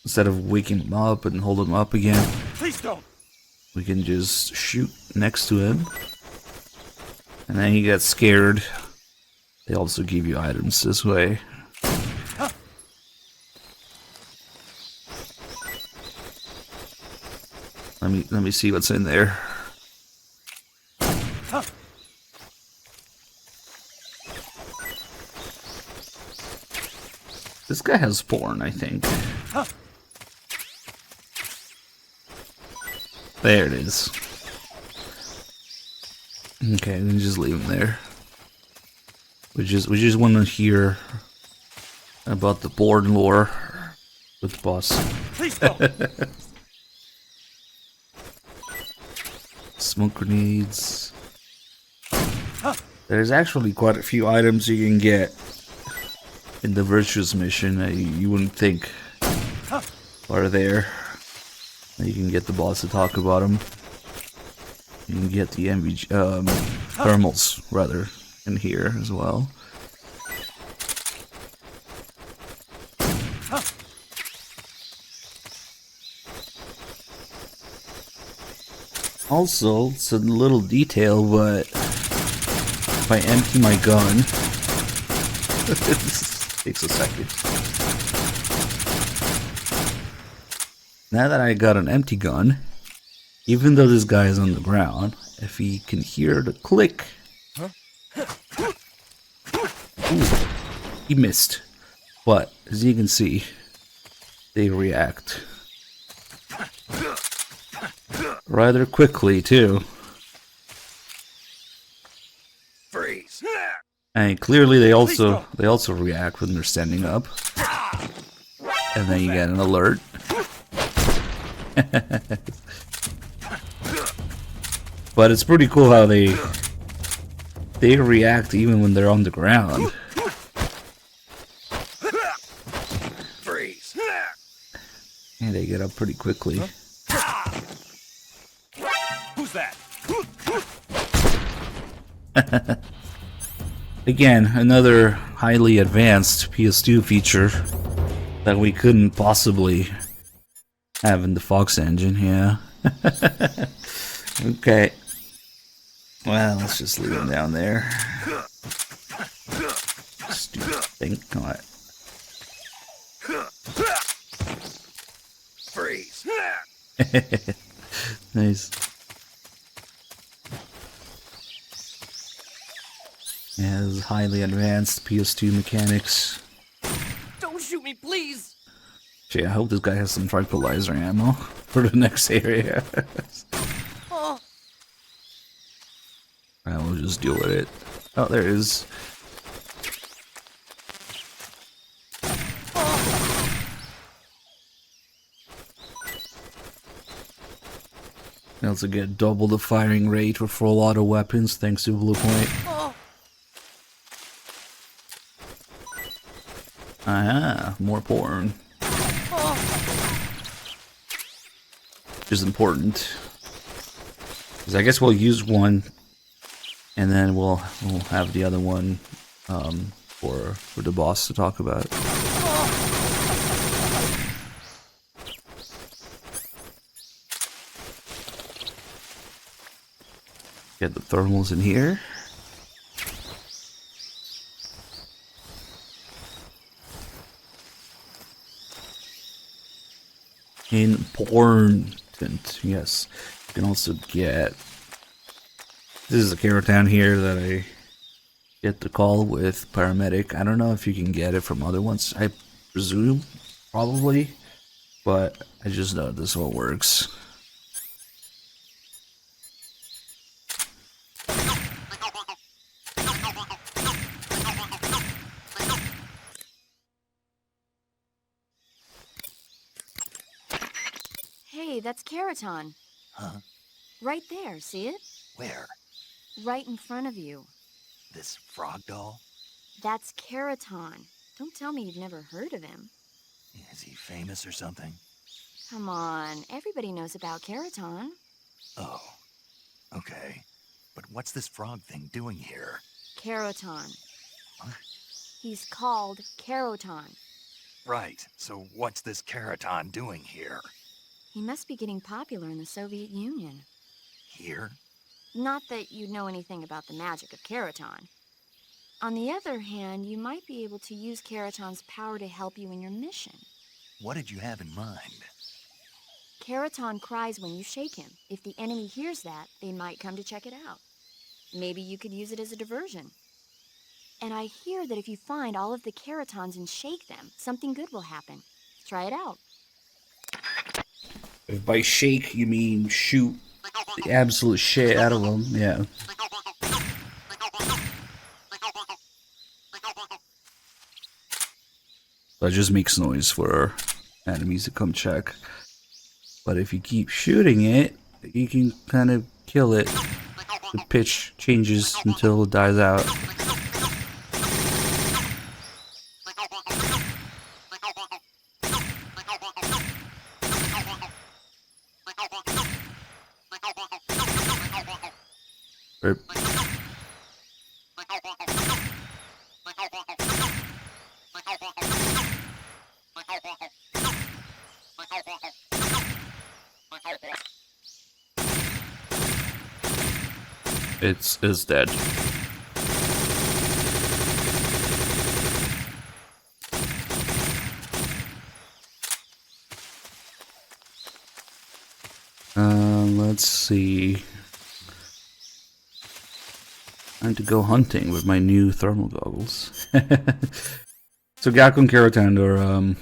instead of waking him up and hold him up again, Please don't. we can just shoot next to him. And then he gets scared. They also give you items this way. Let me see what's in there. This guy has porn, I think. There it is. Okay, then just leave him there. We just want to hear about the porn lore with the boss. Please don't. Smoke grenades. There's actually quite a few items you can get in the Virtuous mission that you wouldn't think are there. You can get the boss to talk about them. You can get the thermals, rather, in here as well. Also, it's a little detail, but if I empty my gun, this takes a second. Now that I got an empty gun, even though this guy is on the ground, if he can hear the click, ooh, he missed. But as you can see, they react rather quickly too. Freeze. And clearly they also react when they're standing up. And then you get an alert. But it's pretty cool how they react even when they're on the ground. Freeze. And they get up pretty quickly. Who's that? Again, another highly advanced PS2 feature that we couldn't possibly have in the Fox engine, yeah. Okay. Well, let's just leave him down there. Stupid thing. Alright. Freeze. Nice. Yeah, this is highly advanced PS2 mechanics. Don't shoot me, please! Gee, I hope this guy has some tranquilizer ammo for the next area. Oh. Alright, we'll just deal with it. Oh, there it is. You also get double the firing rate for full auto weapons thanks to Blue Point. Oh. Ah, more porn. Which is important. Because I guess we'll use one, and then we'll have the other one for the boss to talk about. Get the thermals in here. Important, yes. You can also get. This is a Caratown here that I get the call with paramedic. I don't know if you can get it from other ones. I presume, probably, but I just know this one works. Hey, that's Keraton. Huh? Right there, see it? Where? Right in front of you. This frog doll? That's Keraton. Don't tell me you've never heard of him. Is he famous or something? Come on, everybody knows about Keraton. Oh, okay. But what's this frog thing doing here? Keraton. What? He's called Keraton. Right, so what's this Keraton doing here? He must be getting popular in the Soviet Union. Here? Not that you know anything about the magic of Keraton. On the other hand, you might be able to use Keraton's power to help you in your mission. What did you have in mind? Keraton cries when you shake him. If the enemy hears that, they might come to check it out. Maybe you could use it as a diversion. And I hear that if you find all of the keratons and shake them, something good will happen. Try it out. If by shake you mean shoot the absolute shit out of them, yeah. That just makes noise for enemies to come check. But if you keep shooting it, you can kind of kill it. The pitch changes until it dies out. Right. It's dead. Let's see. Time to go hunting with my new thermal goggles. So Gakko and Keratin are,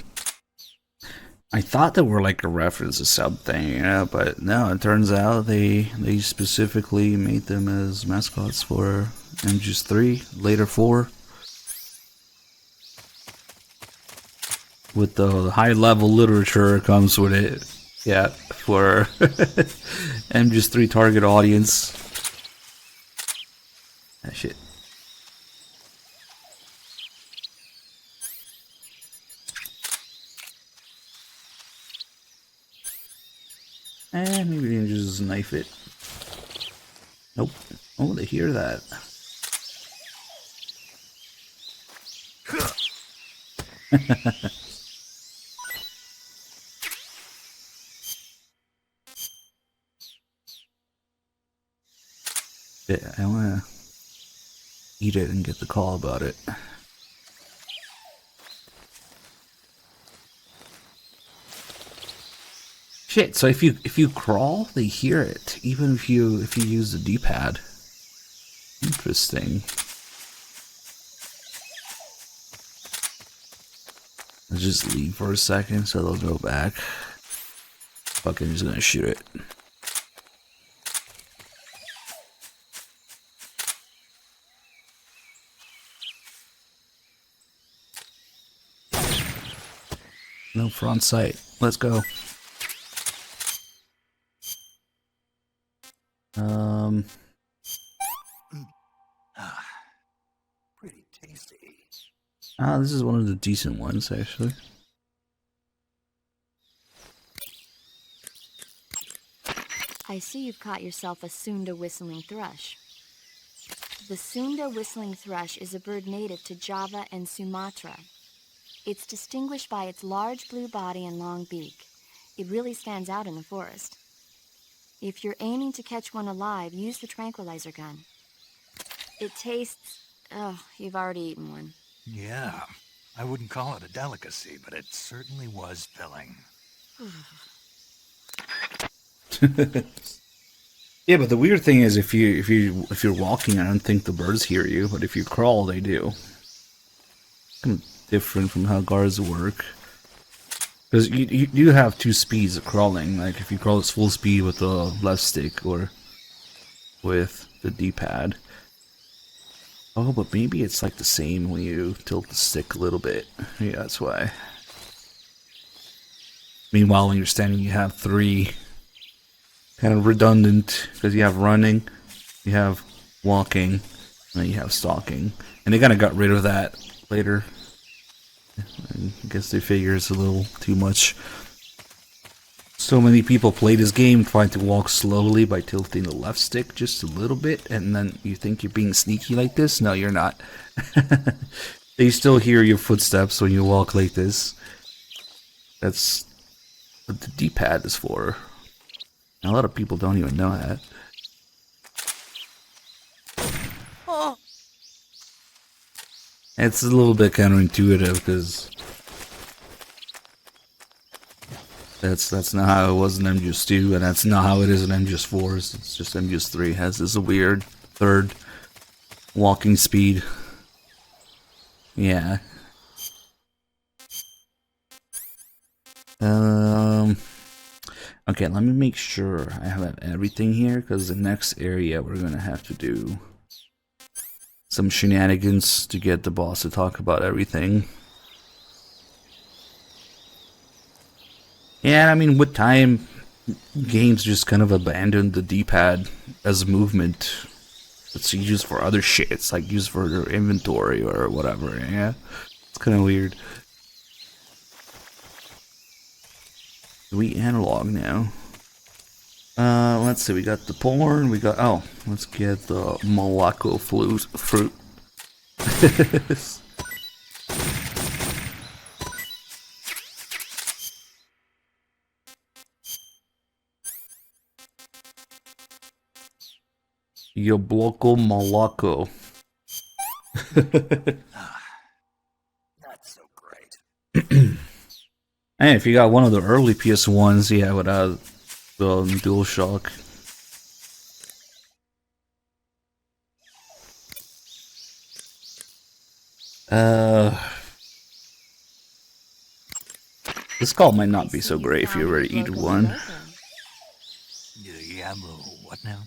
I thought they were like a reference to something, you know, but no, it turns out they specifically made them as mascots for MGS3, later 4. With the high level literature comes with it. Yeah, for MGS3 target audience. That shit. And maybe we can just knife it. Nope. Oh, they hear that. Yeah, I wanna eat it and get the call about it. Shit, so if you crawl, they hear it, even if you use the D-pad. Interesting. Let's just leave for a second so they'll go back. Fucking just gonna shoot it. No front sight. Let's go. Pretty tasty. This is one of the decent ones, actually. I see you've caught yourself a Sunda whistling thrush. The Sunda whistling thrush is a bird native to Java and Sumatra. It's distinguished by its large blue body and long beak. It really stands out in the forest. If you're aiming to catch one alive, use the tranquilizer gun. It tastes... oh, you've already eaten one. Yeah, I wouldn't call it a delicacy, but it certainly was filling. Yeah, but the weird thing is if you're walking, I don't think the birds hear you, but if you crawl, they do. Kind of different from how guards work. Because you do have 2 speeds of crawling. Like if you crawl at full speed with the left stick or with the D-pad. Oh, but maybe it's like the same when you tilt the stick a little bit. Yeah, that's why. Meanwhile, when you're standing, you have 3. Kind of redundant, because you have running, you have walking, and then you have stalking. And they kind of got rid of that later. I guess they figure it's a little too much. So many people play this game trying to walk slowly by tilting the left stick just a little bit, and then you think you're being sneaky like this? No, you're not. They still hear your footsteps when you walk like this. That's what the D-pad is for. A lot of people don't even know that. Oh. It's a little bit counterintuitive because that's not how it was in MGS2, and that's not how it is in MGS4. It's just MGS3 has this weird third walking speed. Yeah. Um. Okay, let me make sure I have everything here, because the next area we're gonna have to do some shenanigans to get the boss to talk about everything. Yeah, I mean, with time, games just kind of abandoned the D-pad as movement. It's used for other shit. It's like used for their inventory or whatever. Yeah, it's kind of weird. We analog now. Let's see. We got the porn. We got let's get the Morocco fruit. Yo bloco Morocco. Not so great. Hey, if you got one of the early PS1s, yeah, without the DualShock. This call might not be so great if you already eat one. What now?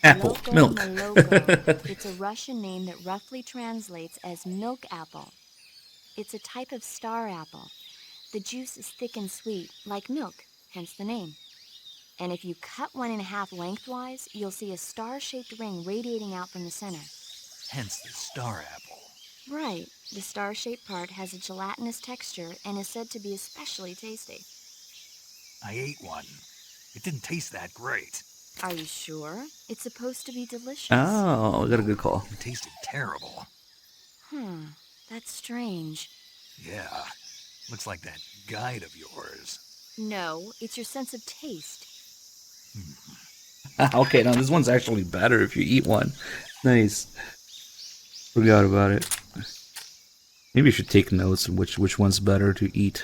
Apple, milk. It's a Russian name that roughly translates as milk apple. It's a type of star apple. The juice is thick and sweet, like milk, hence the name. And if you cut one in half lengthwise, you'll see a star-shaped ring radiating out from the center. Hence the star apple. Right. The star-shaped part has a gelatinous texture and is said to be especially tasty. I ate one. It didn't taste that great. Are you sure? It's supposed to be delicious. Oh, we got a good call. It tasted terrible. That's strange. Yeah. Looks like that guide of yours. No, it's your sense of taste. Okay, now this one's actually better if you eat one. Nice. Forgot about it. Maybe you should take notes on which one's better to eat,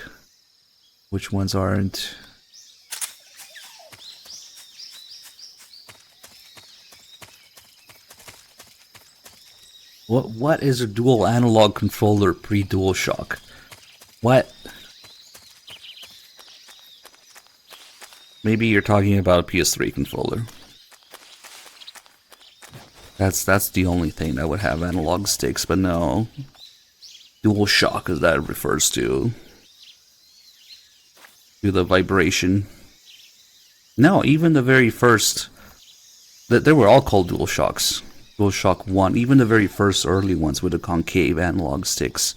which ones aren't. What is a dual analog controller pre-DualShock? What? Maybe you're talking about a PS3 controller. That's the only thing that would have analog sticks, but no. DualShock is that it refers to the vibration. No, even the very first, they were all called DualShocks. DualShock 1, even the very first early ones with the concave analog sticks.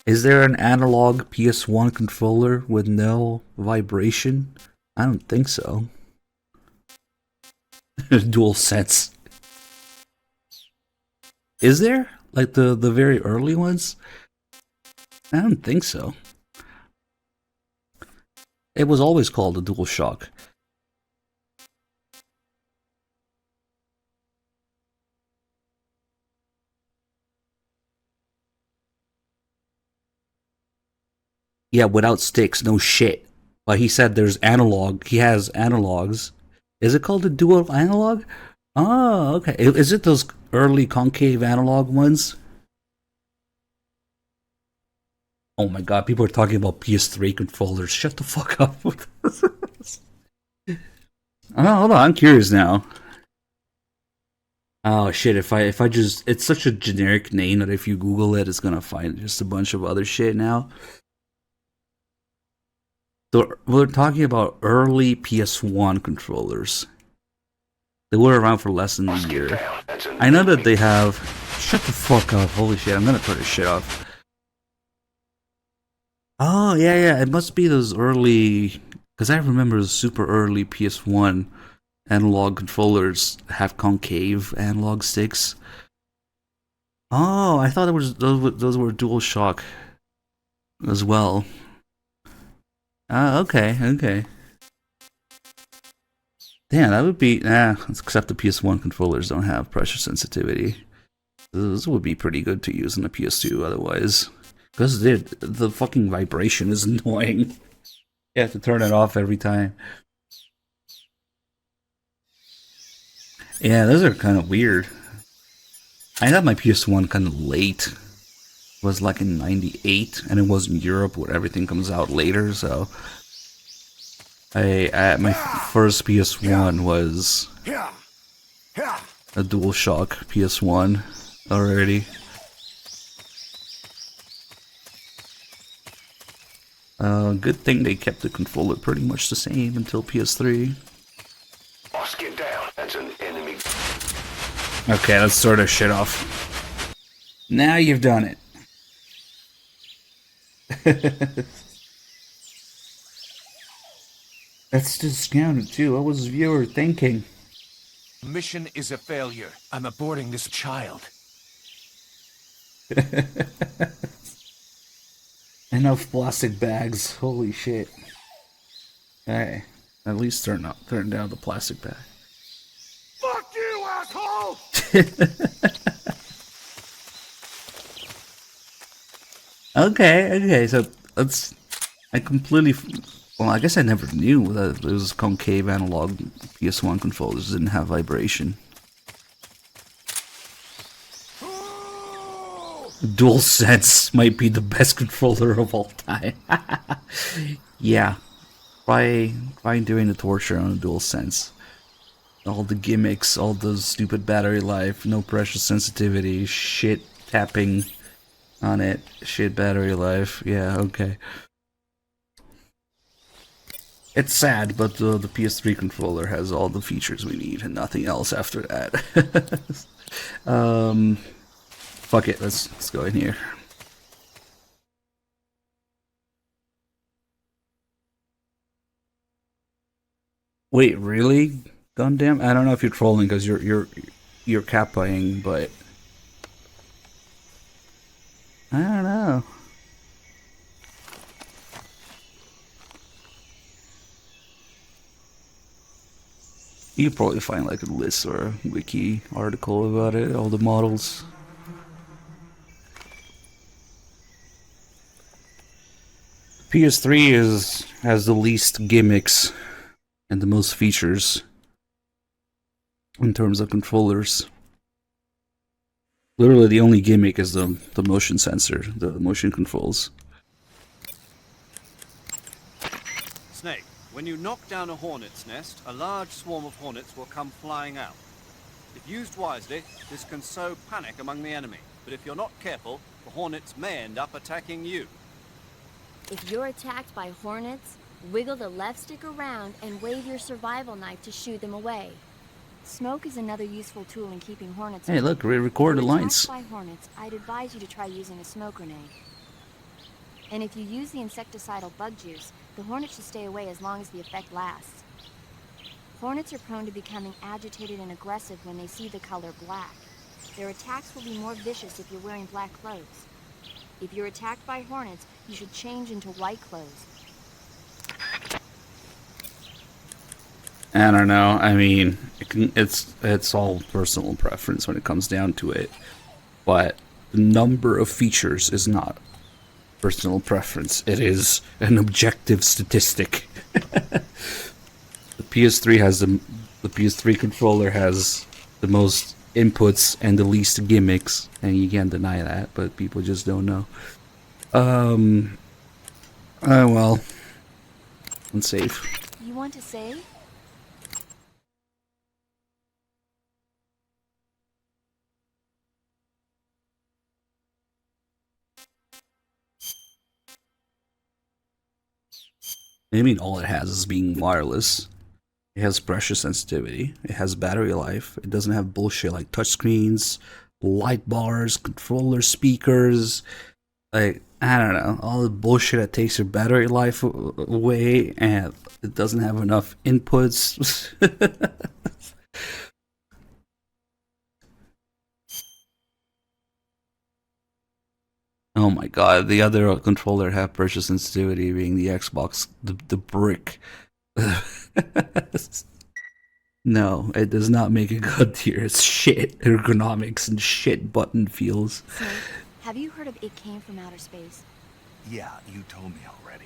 Is there an analog PS1 controller with no vibration? I don't think so. Dual sense. Is there? Like the very early ones? I don't think so. It was always called a DualShock. Yeah, without sticks, no shit. But he said there's analog. He has analogs. Is it called a dual analog? Oh, okay. Is it those early concave analog ones? Oh my god, people are talking about PS3 controllers. Shut the fuck up. Oh, hold on, I'm curious now. Oh shit, if I just, it's such a generic name that if you Google it, it's gonna find just a bunch of other shit now. So we're talking about early PS1 controllers. They were around for less than a year. I know that they have... Shut the fuck up. Holy shit, I'm gonna turn this shit off. Oh, yeah, it must be those early... Because I remember the super early PS1 analog controllers have concave analog sticks. Oh, I thought those were DualShock as well. Okay. Damn, that would be... except the PS1 controllers don't have pressure sensitivity. Those would be pretty good to use in the PS2 otherwise. Because the fucking vibration is annoying. You have to turn it off every time. Yeah, those are kind of weird. I got my PS1 kind of late. It was like in '98, and it was in Europe where everything comes out later. So, my first PS1 was a DualShock PS1 already. Good thing they kept the controller pretty much the same until PS3. Boss, get down. That's an enemy. Okay, let's sort of shit off. Now you've done it. That's discounted too. What was the viewer thinking? Mission is a failure. I'm aborting this child. Enough plastic bags. Holy shit. Hey, at least turn down the plastic bag. Fuck you, asshole! Okay, so I completely. Well, I guess I never knew that those concave analog PS1 controllers didn't have vibration. DualSense might be the best controller of all time. Yeah, try doing the torture on a DualSense. All the gimmicks, all the stupid battery life, no pressure sensitivity, shit tapping on it, shit battery life. Yeah, okay. It's sad, but the PS3 controller has all the features we need and nothing else after that. Fuck it, let's go in here. Wait, really? Gundam? I don't know if you're trolling because you're kappaing, but I don't know. You probably find like a list or a wiki article about it, all the models. PS3 has the least gimmicks and the most features in terms of controllers. Literally the only gimmick is the motion sensor, the motion controls. Snake, when you knock down a hornet's nest, a large swarm of hornets will come flying out. If used wisely, this can sow panic among the enemy. But if you're not careful, the hornets may end up attacking you. If you're attacked by hornets, wiggle the left stick around and wave your survival knife to shoo them away. Smoke is another useful tool in keeping hornets away. Hey, look, we recorded the lines. If you're attacked by hornets, I'd advise you to try using a smoke grenade. And if you use the insecticidal bug juice, the hornet should stay away as long as the effect lasts. Hornets are prone to becoming agitated and aggressive when they see the color black. Their attacks will be more vicious if you're wearing black clothes. If you're attacked by hornets, you should change into white clothes. I don't know. I mean, it's all personal preference when it comes down to it. But the number of features is not personal preference. It is an objective statistic. The PS3 controller has the most inputs and the least gimmicks, and you can't deny that, but people just don't know. Well, unsafe. You want to save? I mean, all it has is being wireless. It has pressure sensitivity. It has battery life. It doesn't have bullshit like touchscreens, light bars, controller speakers. Like, I don't know, all the bullshit that takes your battery life away, and it doesn't have enough inputs. Oh my god, the other controller have pressure sensitivity, being the Xbox, the brick. No, it does not make a good tier. It's shit ergonomics and shit button feels. So, have you heard of It Came from Outer Space? Yeah, you told me already.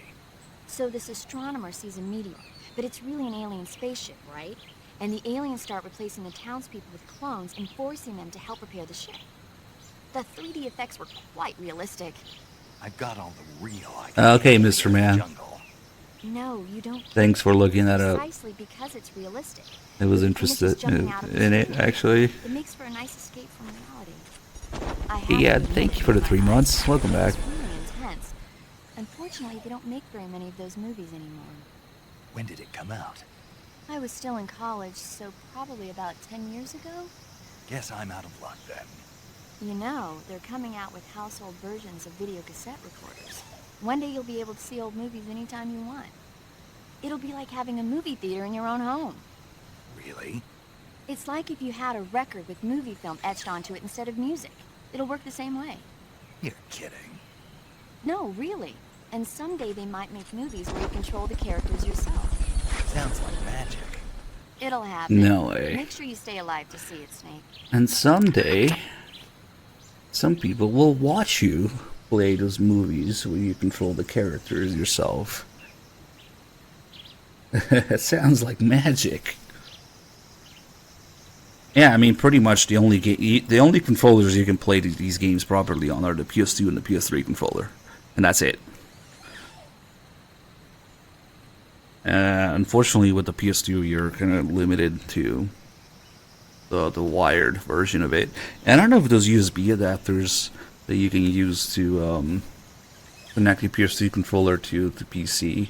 So this astronomer sees a meteor, but it's really an alien spaceship, right? and the aliens start replacing the townspeople with clones and forcing them to help repair the ship. The 3D effects were quite realistic. I've got all the real Okay, Mr. Man. No, you don't. Thanks for looking that up. Precisely because it's realistic. I was interested in it, actually. It makes for a nice escape from reality. Yeah, thank you for the 3 months. Welcome back. It's really intense. Unfortunately, they don't make very many of those movies anymore. When did it come out? I was still in college, so probably about 10 years ago. Guess I'm out of luck then. You know, they're coming out with household versions of video cassette recorders. One day you'll be able to see old movies anytime you want. It'll be like having a movie theater in your own home. Really? It's like if you had a record with movie film etched onto it instead of music. It'll work the same way. You're kidding. No, really. And someday they might make movies where you control the characters yourself. Sounds like magic. It'll happen. No way. Make sure you stay alive to see it, Snake. And someday, some people will watch you play those movies where you control the characters yourself. It sounds like magic. Yeah, I mean, pretty much the only controllers you can play these games properly on are the PS2 and the PS3 controller, and that's it. Unfortunately, with the PS2, you're kind of limited to the wired version of it. And I don't know if those USB adapters that you can use to connect your PS3 controller to the PC,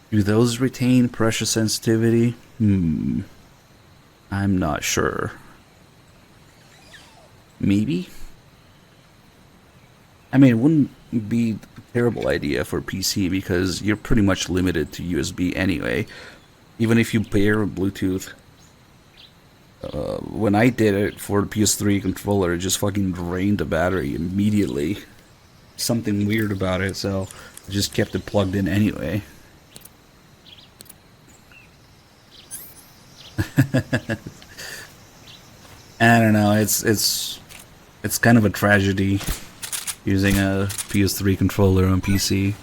do those retain pressure sensitivity? I'm not sure. Maybe? I mean, it wouldn't be a terrible idea for PC because you're pretty much limited to USB anyway. Even if you pair Bluetooth. When I did it for the PS3 controller, it just fucking drained the battery immediately. Something weird about it, so I just kept it plugged in anyway. I don't know, it's kind of a tragedy using a PS3 controller on PC.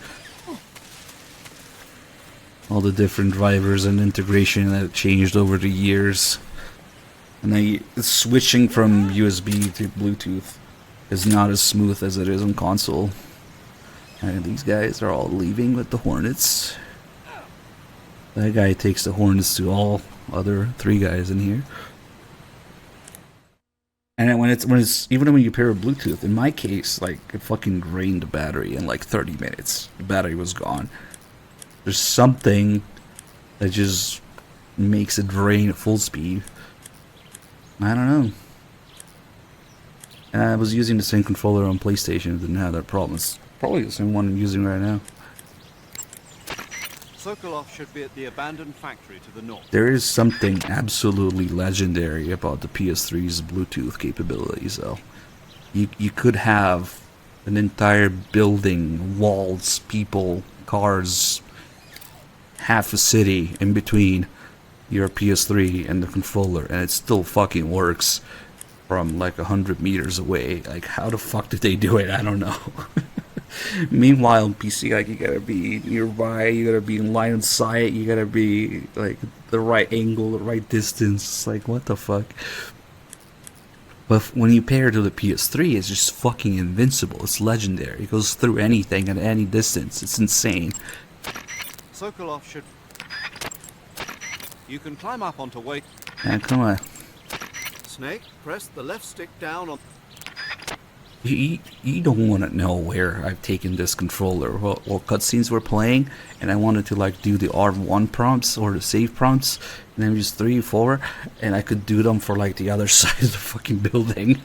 All the different drivers and integration that changed over the years. And then switching from USB to Bluetooth is not as smooth as it is on console. And these guys are all leaving with the Hornets. That guy takes the Hornets to all other 3 guys in here. And when it's even when you pair with Bluetooth, in my case, like, it fucking drained the battery in like 30 minutes. The battery was gone. There's something that just makes it drain at full speed. I don't know. And I was using the same controller on PlayStation. It didn't have that problem. It's probably the same one I'm using right now. Sokolov should be at the abandoned factory to the north. There is something absolutely legendary about the PS3's Bluetooth capabilities, though. You could have an entire building, walls, people, cars, half a city in between your PS3 and the controller, and it still fucking works from like 100 meters away. Like, how the fuck did they do it? I don't know. Meanwhile, PC, like, you gotta be nearby, you gotta be in line of sight, you gotta be like the right angle, the right distance. It's like, what the fuck? But when you pair it to the PS3, it's just fucking invincible. It's legendary. It goes through anything at any distance. It's insane. Sokolov should... You can climb up onto weight. Yeah, come on. Snake, press the left stick down on... You don't want to know where I've taken this controller, what cutscenes we're playing, and I wanted to like do the R1 prompts or the save prompts, and then just 3, 4, and I could do them for like the other side of the fucking building.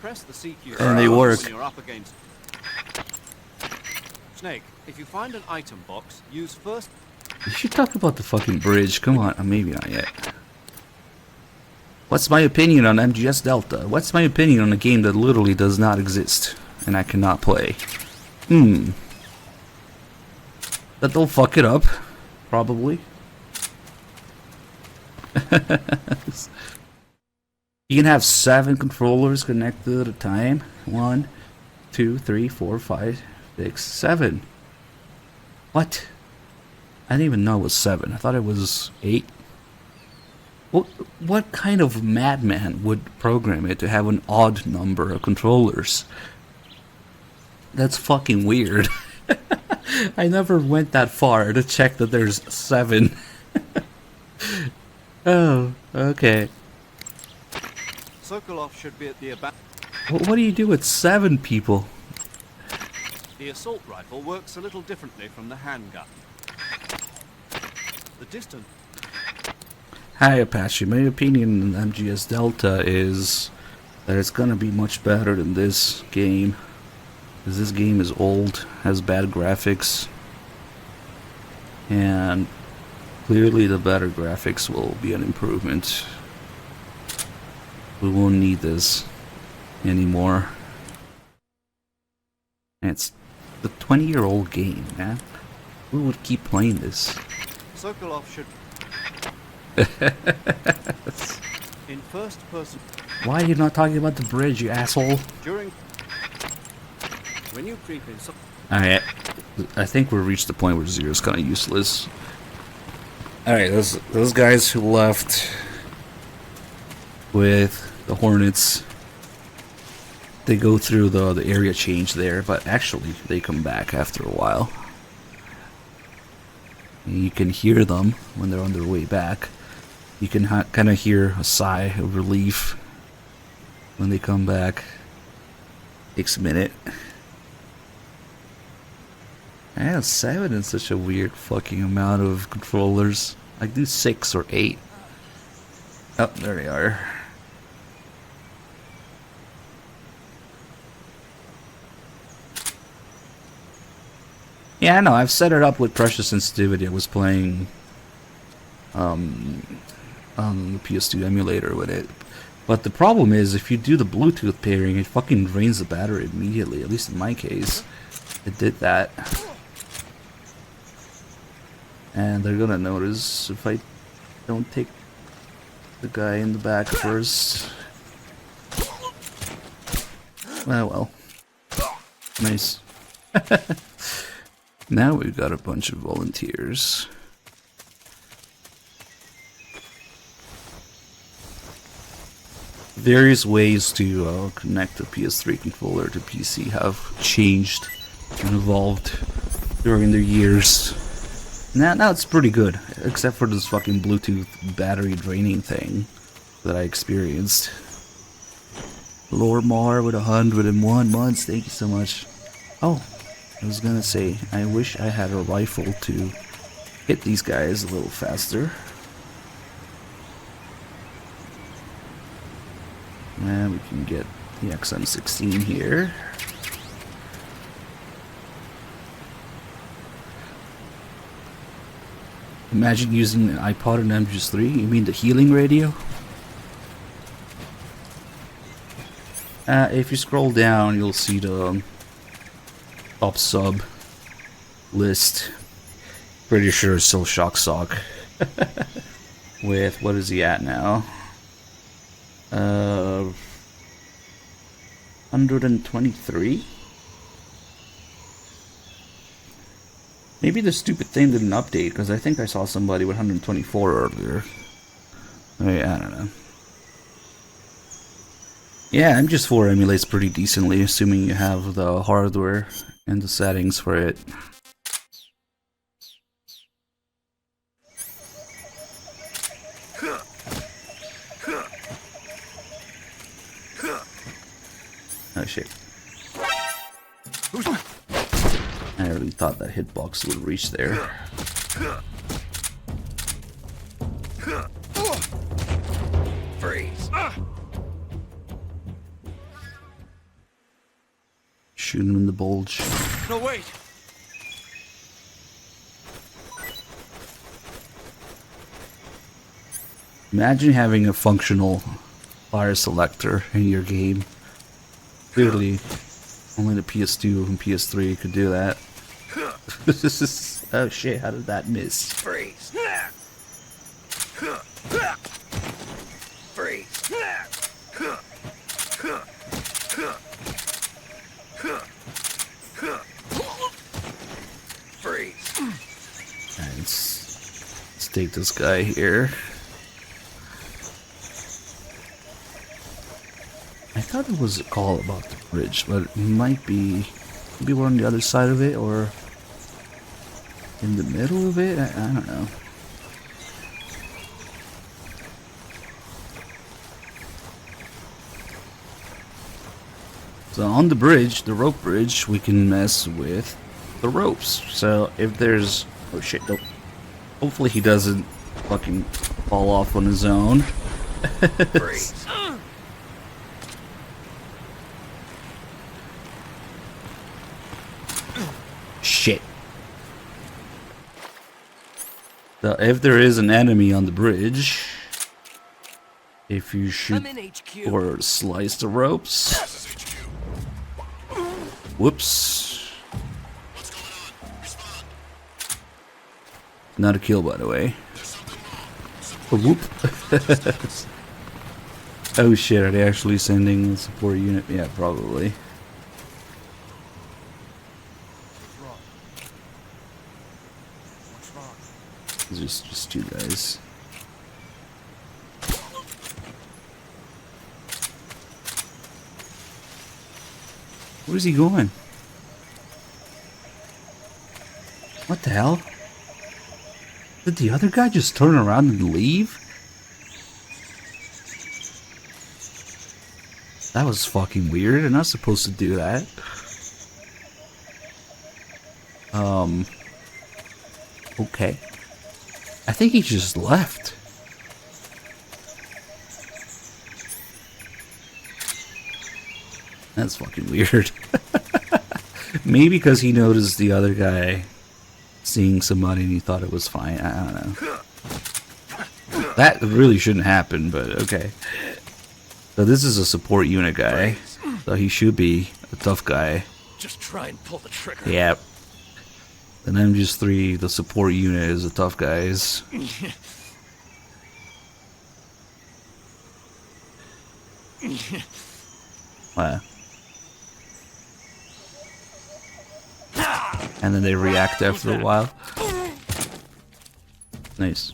Press the CQ and they work. when you're up against... Snake, if you find an item box, use first... You should talk about the fucking bridge. Come on, maybe not yet. What's my opinion on MGS Delta? What's my opinion on a game that literally does not exist and I cannot play? That they'll fuck it up, probably. You can have 7 controllers connected at a time. 1, 2, 3, 4, 5, 6, 7. What? I didn't even know it was 7. I thought it was 8. What kind of madman would program it to have an odd number of controllers? That's fucking weird. I never went that far to check that there's 7. Oh, okay. Sokolov should be at the abandoned. What do you do with 7 people? The assault rifle works a little differently from the handgun. The distance. Hi Apache, my opinion on MGS Delta is that it's gonna be much better than this game. Because this game is old, has bad graphics, and clearly the better graphics will be an improvement. We won't need this anymore. And it's the 20-year-old game, man. Who would keep playing this? Sokolov should. In first person. Why are you not talking about the bridge, you asshole? During. When you creep in. Alright, I think we've reached the point where Zero's kind of useless. Alright, those guys who left with the Hornets, they go through the area change there, but actually they come back after a while. And you can hear them when they're on their way back. You can kind of hear a sigh of relief when they come back. Takes a minute. Yeah, 7 is such a weird fucking amount of controllers. Like do 6 or 8. Oh, there they are. Yeah, I know, I've set it up with pressure sensitivity. I was playing the PS2 emulator with it. But the problem is, if you do the Bluetooth pairing, it fucking drains the battery immediately. At least in my case, it did that. And they're gonna notice if I don't take the guy in the back first. Ah, well. Nice. Now we've got a bunch of volunteers. Various ways to connect the PS3 controller to PC have changed and evolved during the years. Now it's pretty good, except for this fucking Bluetooth battery draining thing that I experienced. Lord Mar with 101 months, thank you so much. Oh, I was gonna say, I wish I had a rifle to hit these guys a little faster. And we can get the XM16 here. Imagine using an iPod and MGS3. You mean the healing radio? If you scroll down, you'll see the top sub list. Pretty sure it's still Shock Sock. With, what is he at now? 123? Maybe the stupid thing didn't update, because I think I saw somebody with 124 earlier. I don't know. Yeah, MGS4 emulates pretty decently, assuming you have the hardware and the settings for it. Oh shit. I really thought that hitbox would reach there. Freeze! Shoot him in the bulge. No, wait! Imagine having a functional fire selector in your game. Clearly, only the PS2 and PS3 could do that. This is... Oh shit, how did that miss? Freeze! Freeze! Freeze! Alright, let's take this guy here. I thought it was a call about the bridge, but it might be... Maybe we're on the other side of it, or... in the middle of it? I don't know. So on the bridge, the rope bridge, we can mess with the ropes. So if there's... Oh shit, don't... Hopefully he doesn't fucking fall off on his own. Great. Shit. So if there is an enemy on the bridge, if you shoot or slice the ropes... Whoops. Not a kill, by the way. Oh, whoop. Oh shit, are they actually sending a support unit? Yeah, probably. Just two guys. Where's he going? What the hell? Did the other guy just turn around and leave? That was fucking weird. They're not supposed to do that. Okay. I think he just left. That's fucking weird. Maybe because he noticed the other guy seeing somebody and he thought it was fine. I don't know. That really shouldn't happen, but okay. So this is a support unit guy. So he should be a tough guy. Just try and pull the trigger. Yep. And MGS3, the support unit, is the tough guys. Wow. And then they react after a while. Nice.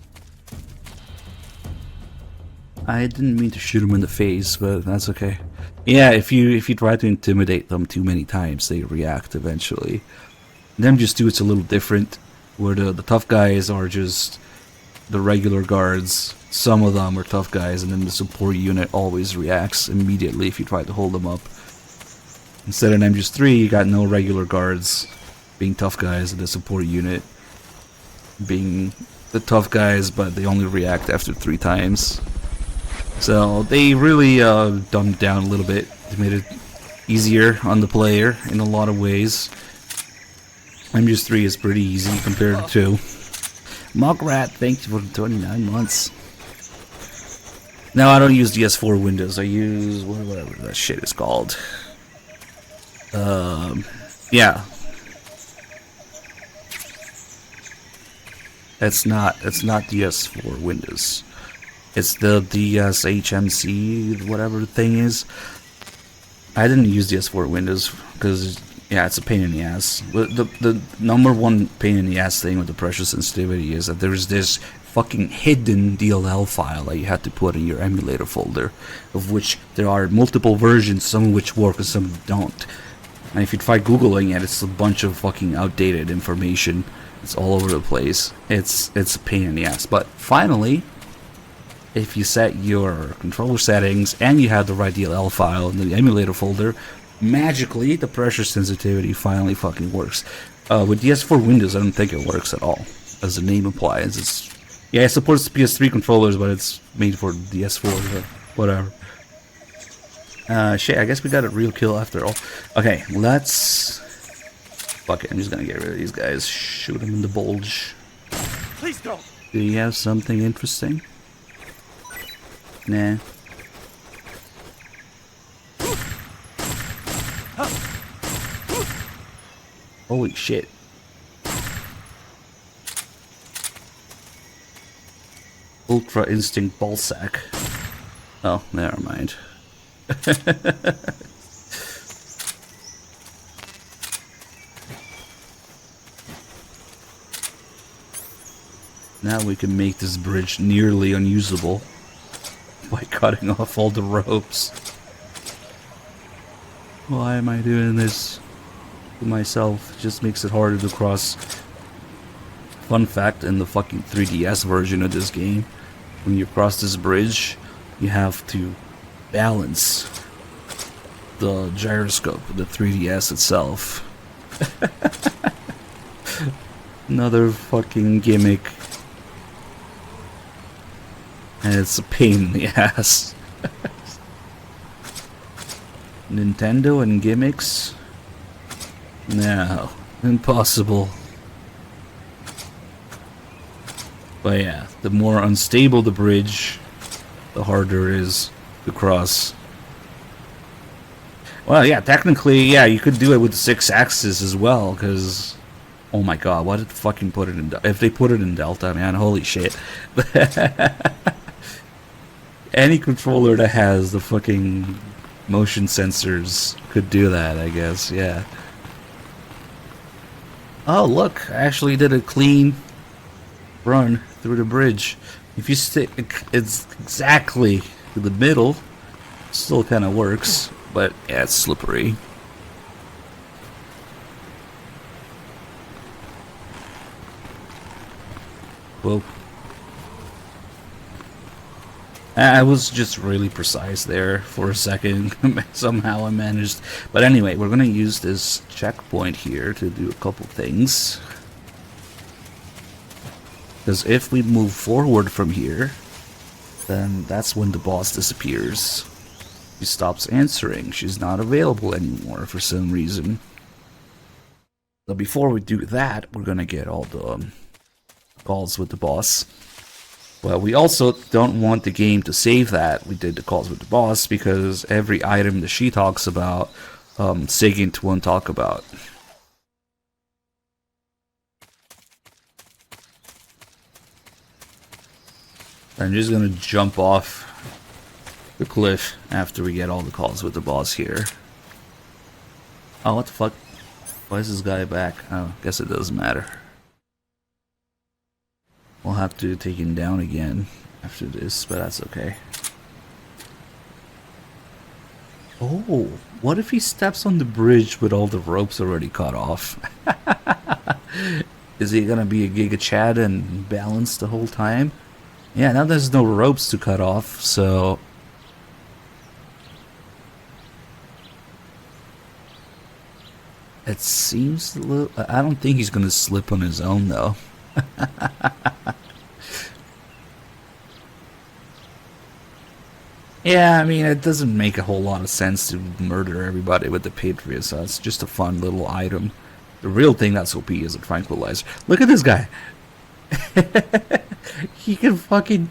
I didn't mean to shoot him in the face, but that's okay. Yeah, if you try to intimidate them too many times, they react eventually. Them just do it's a little different, where the tough guys are just the regular guards. Some of them are tough guys, and then the support unit always reacts immediately if you try to hold them up. Instead of MGS3, you got no regular guards being tough guys, and the support unit being the tough guys, but they only react after 3 times. So they really dumbed it down a little bit. They made it easier on the player in a lot of ways. MGS3 is pretty easy compared to Muckrat. Thank you for the 29 months. Now I don't use the S4 Windows. I use whatever that shit is called. Yeah. It's not the S4 Windows. It's the DSHMC whatever the thing is. I didn't use the S4 Windows because yeah, it's a pain in the ass. The number one pain in the ass thing with the pressure sensitivity is that there's this fucking hidden DLL file that you have to put in your emulator folder, of which there are multiple versions, some of which work and some don't. And if you try Googling it, it's a bunch of fucking outdated information. It's all over the place. It's a pain in the ass. But finally, if you set your controller settings and you have the right DLL file in the emulator folder, magically the pressure sensitivity finally fucking works. With the S4 Windows, I don't think it works at all, as the name implies. Yeah, it supports PS3 controllers, but it's made for the S4 or whatever. Shit, I guess we got a real kill after all. Okay, let's... Fuck it, I'm just gonna get rid of these guys. Shoot them in the bulge. Please don't. Do you have something interesting? Nah. Holy shit. Ultra Instinct Ballsack. Oh, never mind. Now we can make this bridge nearly unusable by cutting off all the ropes. Why am I doing this to myself? It just makes it harder to cross. Fun fact, in the fucking 3DS version of this game, when you cross this bridge, you have to balance the gyroscope, the 3DS itself. Another fucking gimmick. And it's a pain in the ass. Nintendo and gimmicks? No, impossible. But yeah, the more unstable the bridge, the harder it is to cross. Well, yeah, technically, yeah, you could do it with the 6 axis as well, because... Oh my god, why did they fucking put it in... If they put it in Delta, man, holy shit. Any controller that has the fucking motion sensors could do that, I guess, yeah. Oh, look, I actually did a clean run through the bridge. If you stick it's exactly to the middle, still kind of works, but yeah, it's slippery. Whoa. I was just really precise there for a second. Somehow I managed. But anyway, we're going to use this checkpoint here to do a couple things. Because if we move forward from here, then that's when the boss disappears. She stops answering. She's not available anymore for some reason. So before we do that, we're going to get all the calls with the boss. But we also don't want the game to save that we did the calls with the boss, because every item that she talks about, Sigint won't talk about. I'm just gonna jump off the cliff after we get all the calls with the boss here. Oh, what the fuck? Why is this guy back? Oh, guess it doesn't matter. We'll have to take him down again after this, but that's okay. Oh, what if he steps on the bridge with all the ropes already cut off? Is he gonna be a Giga Chad and balance the whole time? Yeah, now there's no ropes to cut off, so... It seems a little... I don't think he's gonna slip on his own, though. Yeah, I mean, it doesn't make a whole lot of sense to murder everybody with the Patriot, so it's just a fun little item. The real thing that's OP is a tranquilizer. Look at this guy! He can fucking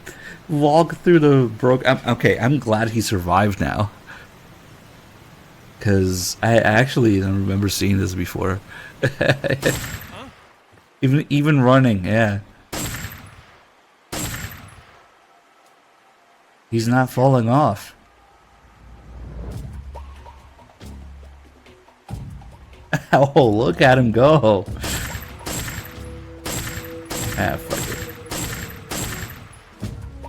walk through the okay, I'm glad he survived now. Because I actually don't remember seeing this before. Even running, yeah. He's not falling off. Oh, look at him go. Ah, fuck it.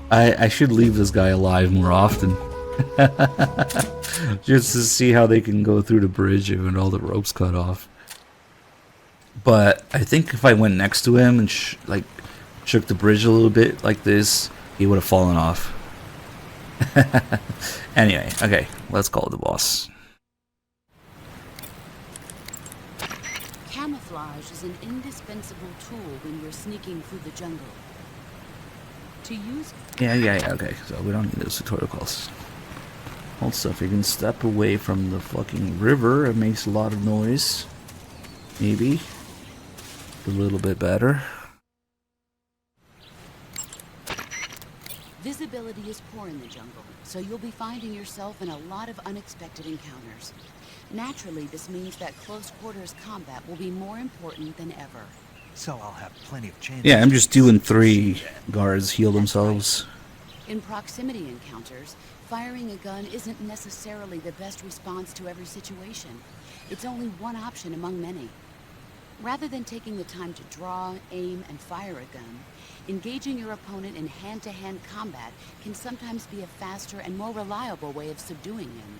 I should leave this guy alive more often. Just to see how they can go through the bridge when all the ropes cut off. But I think if I went next to him and shook the bridge a little bit like this, he would have fallen off. Anyway, okay, let's call the boss. Camouflage is an indispensable tool when you're sneaking through the jungle. To use... Yeah, okay, so we don't need those tutorial calls. Also, if you can step away from the fucking river, it makes a lot of noise. Maybe. A little bit better. Visibility is poor in the jungle, so you'll be finding yourself in a lot of unexpected encounters. Naturally, this means that close quarters combat will be more important than ever. So I'll have plenty of chances. Yeah, I'm just doing 3 guards heal themselves. In proximity encounters, firing a gun isn't necessarily the best response to every situation. It's only one option among many. Rather than taking the time to draw, aim, and fire a gun, engaging your opponent in hand-to-hand combat can sometimes be a faster and more reliable way of subduing him.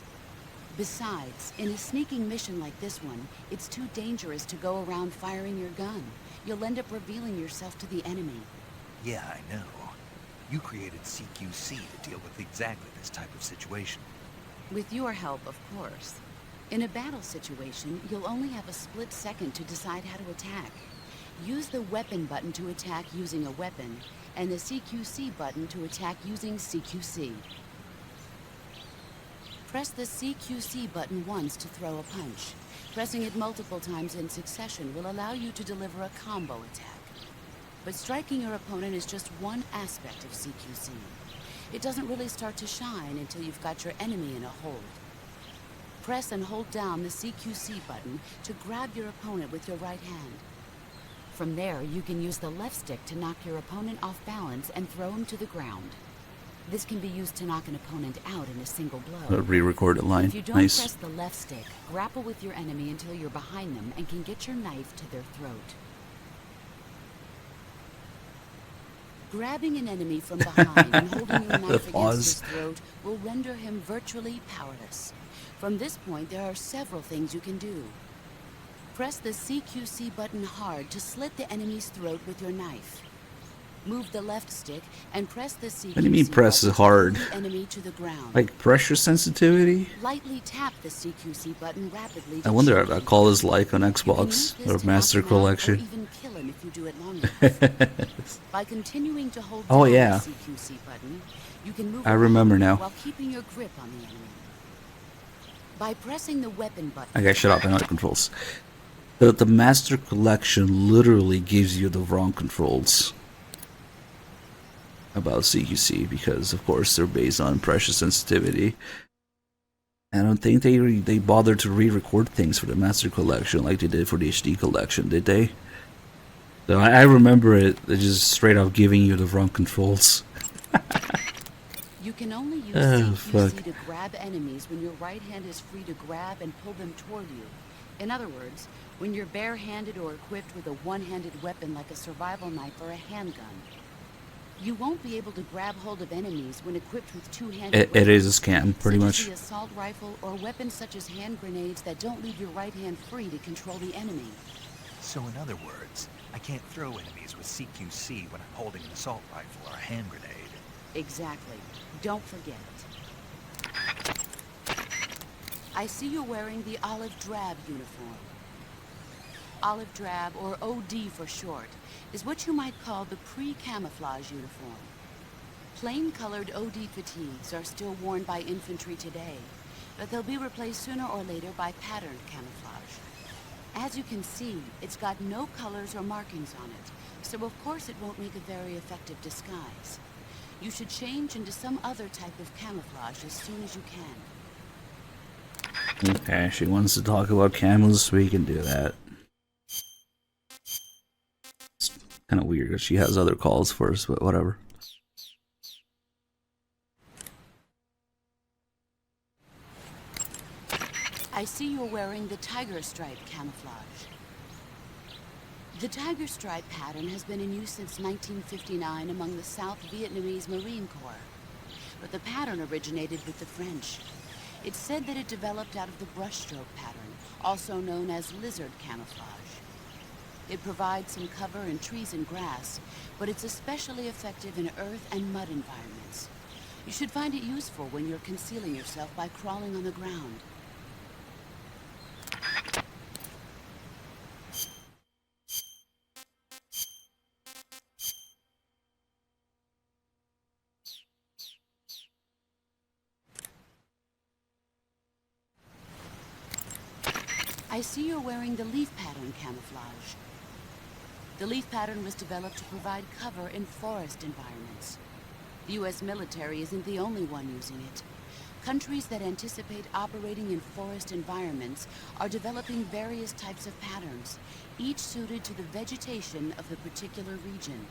Besides, in a sneaking mission like this one, it's too dangerous to go around firing your gun. You'll end up revealing yourself to the enemy. Yeah, I know. You created CQC to deal with exactly this type of situation. With your help, of course. In a battle situation, you'll only have a split second to decide how to attack. Use the weapon button to attack using a weapon, and the CQC button to attack using CQC. Press the CQC button once to throw a punch. Pressing it multiple times in succession will allow you to deliver a combo attack. But striking your opponent is just one aspect of CQC. It doesn't really start to shine until you've got your enemy in a hold. Press and hold down the CQC button to grab your opponent with your right hand. From there, you can use the left stick to knock your opponent off balance and throw him to the ground. This can be used to knock an opponent out in a single blow. A re-recorded line. If you don't Nice. press the left stick, grapple with your enemy until you're behind them and can get your knife to their throat. Grabbing an enemy from behind and holding your knife against his throat will render him virtually powerless. From this point, there are several things you can do. Press the CQC button hard to slit the enemy's throat with your knife. Move the left stick and press the CQC What do you mean press button it hard? to pull the enemy to the ground. Like pressure sensitivity? Lightly tap the CQC button rapidly. I wonder what that call is like on Xbox or Master Collection. Or even kill him if you do it long enough. By continuing to hold Oh, down yeah. the CQC button, you can move I remember around now. while keeping your grip on the enemy. By pressing the weapon button. Okay, shut up. I know the controls. The Master Collection literally gives you the wrong controls about CQC because, of course, they're based on pressure sensitivity. I don't think they bothered to re-record things for the Master Collection like they did for the HD Collection, did they? So I remember it just straight up giving you the wrong controls. You can only use Oh, CQC fuck. to grab enemies when your right hand is free to grab and pull them toward you. In other words, when you're barehanded or equipped with a one-handed weapon like a survival knife or a handgun. You won't be able to grab hold of enemies when equipped with two-handed It is a scam, pretty such much. as the assault rifle or weapons such as hand grenades that don't leave your right hand free to control the enemy. So in other words, I can't throw enemies with CQC when I'm holding an assault rifle or a hand grenade. Exactly. Don't forget it. I see you're wearing the olive drab uniform. Olive drab, or OD for short, is what you might call the pre-camouflage uniform. Plain-colored OD fatigues are still worn by infantry today, but they'll be replaced sooner or later by patterned camouflage. As you can see, it's got no colors or markings on it, so of course it won't make a very effective disguise. You should change into some other type of camouflage as soon as you can. Okay, she wants to talk about camos, we can do that. It's kind of weird that she has other calls for us, but whatever. I see you're wearing the tiger stripe camouflage. The tiger stripe pattern has been in use since 1959 among the South Vietnamese Marine Corps, but the pattern originated with the French. It's said that it developed out of the brushstroke pattern, also known as lizard camouflage. It provides some cover in trees and grass, but it's especially effective in earth and mud environments. You should find it useful when you're concealing yourself by crawling on the ground. I see you're wearing the leaf pattern camouflage. The leaf pattern was developed to provide cover in forest environments. The U.S. military isn't the only one using it. Countries that anticipate operating in forest environments are developing various types of patterns, each suited to the vegetation of the particular region.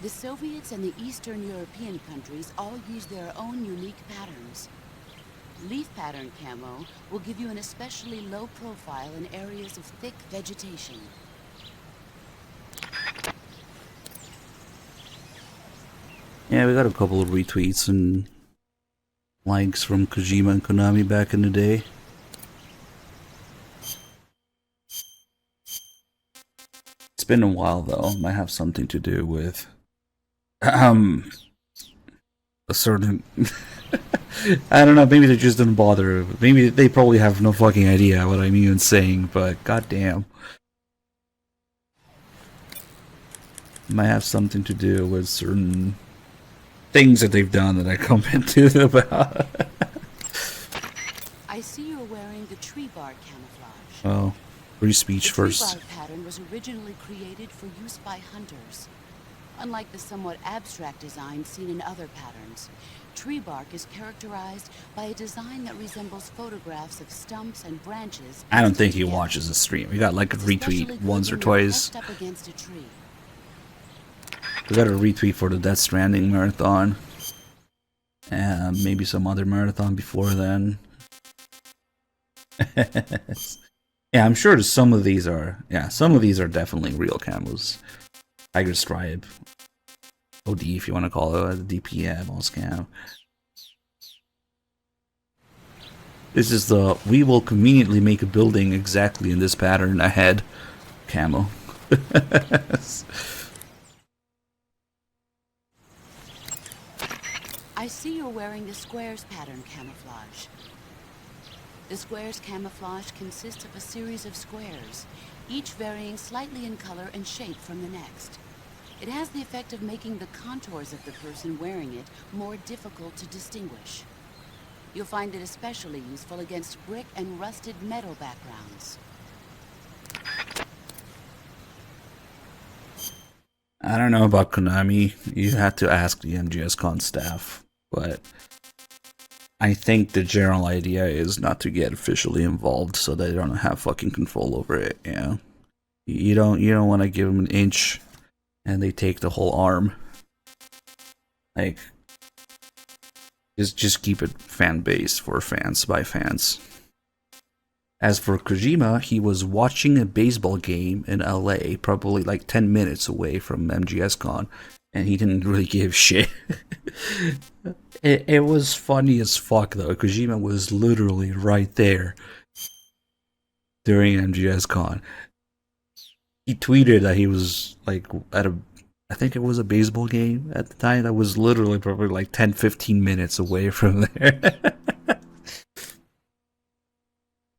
The Soviets and the Eastern European countries all use their own unique patterns. Leaf pattern camo will give you an especially low profile in areas of thick vegetation. Yeah, we got a couple of retweets and likes from Kojima and Konami back in the day. It's been a while though. Might have something to do with a certain I don't know, maybe they just didn't bother. Maybe they probably have no fucking idea what I'm even saying, but goddamn. Might have something to do with certain things that they've done that I commented about. I see you're wearing the tree bark camouflage. Oh, free speech The tree first. bark pattern was originally created for use by hunters. Unlike the somewhat abstract design seen in other patterns, tree bark is characterized by a design that resembles photographs of stumps and branches. I don't think he watches the stream. We got like a retweet once or twice. Up against a tree. We got a retweet for the Death Stranding marathon. And maybe some other marathon before then. Yeah, I'm sure some of these are, some of these are definitely real camos. Tiger Stripe. OD if you want to call it a DPM or scam. This is the we will conveniently make a building exactly in this pattern ahead camo. I see you're wearing the squares pattern camouflage. The squares camouflage consists of a series of squares, each varying slightly in color and shape from the next. It has the effect of making the contours of the person wearing it more difficult to distinguish. You'll find it especially useful against brick and rusted metal backgrounds. I don't know about Konami. You have to ask the MGS staff, but I think the general idea is not to get officially involved, so they don't have fucking control over it. Yeah, you don't want to give them an inch, and they take the whole arm. Like, just keep it fan base for fans by fans. As for Kojima, he was watching a baseball game in LA, probably like 10 minutes away from MGS and he didn't really give shit. It was funny as fuck though. Kojima was literally right there during MGS He tweeted that he was like at I think it was a baseball game at the time that was literally probably like 10-15 minutes away from there.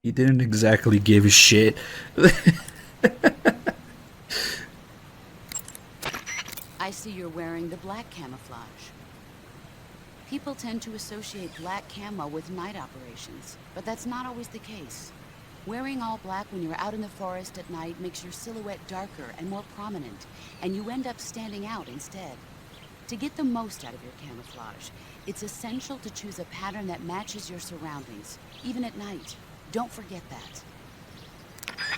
He didn't exactly give a shit. I see you're wearing the black camouflage. People tend to associate black camo with night operations, but that's not always the case. Wearing all black when you're out in the forest at night makes your silhouette darker and more prominent, and you end up standing out instead. To get the most out of your camouflage, it's essential to choose a pattern that matches your surroundings, even at night. Don't forget that.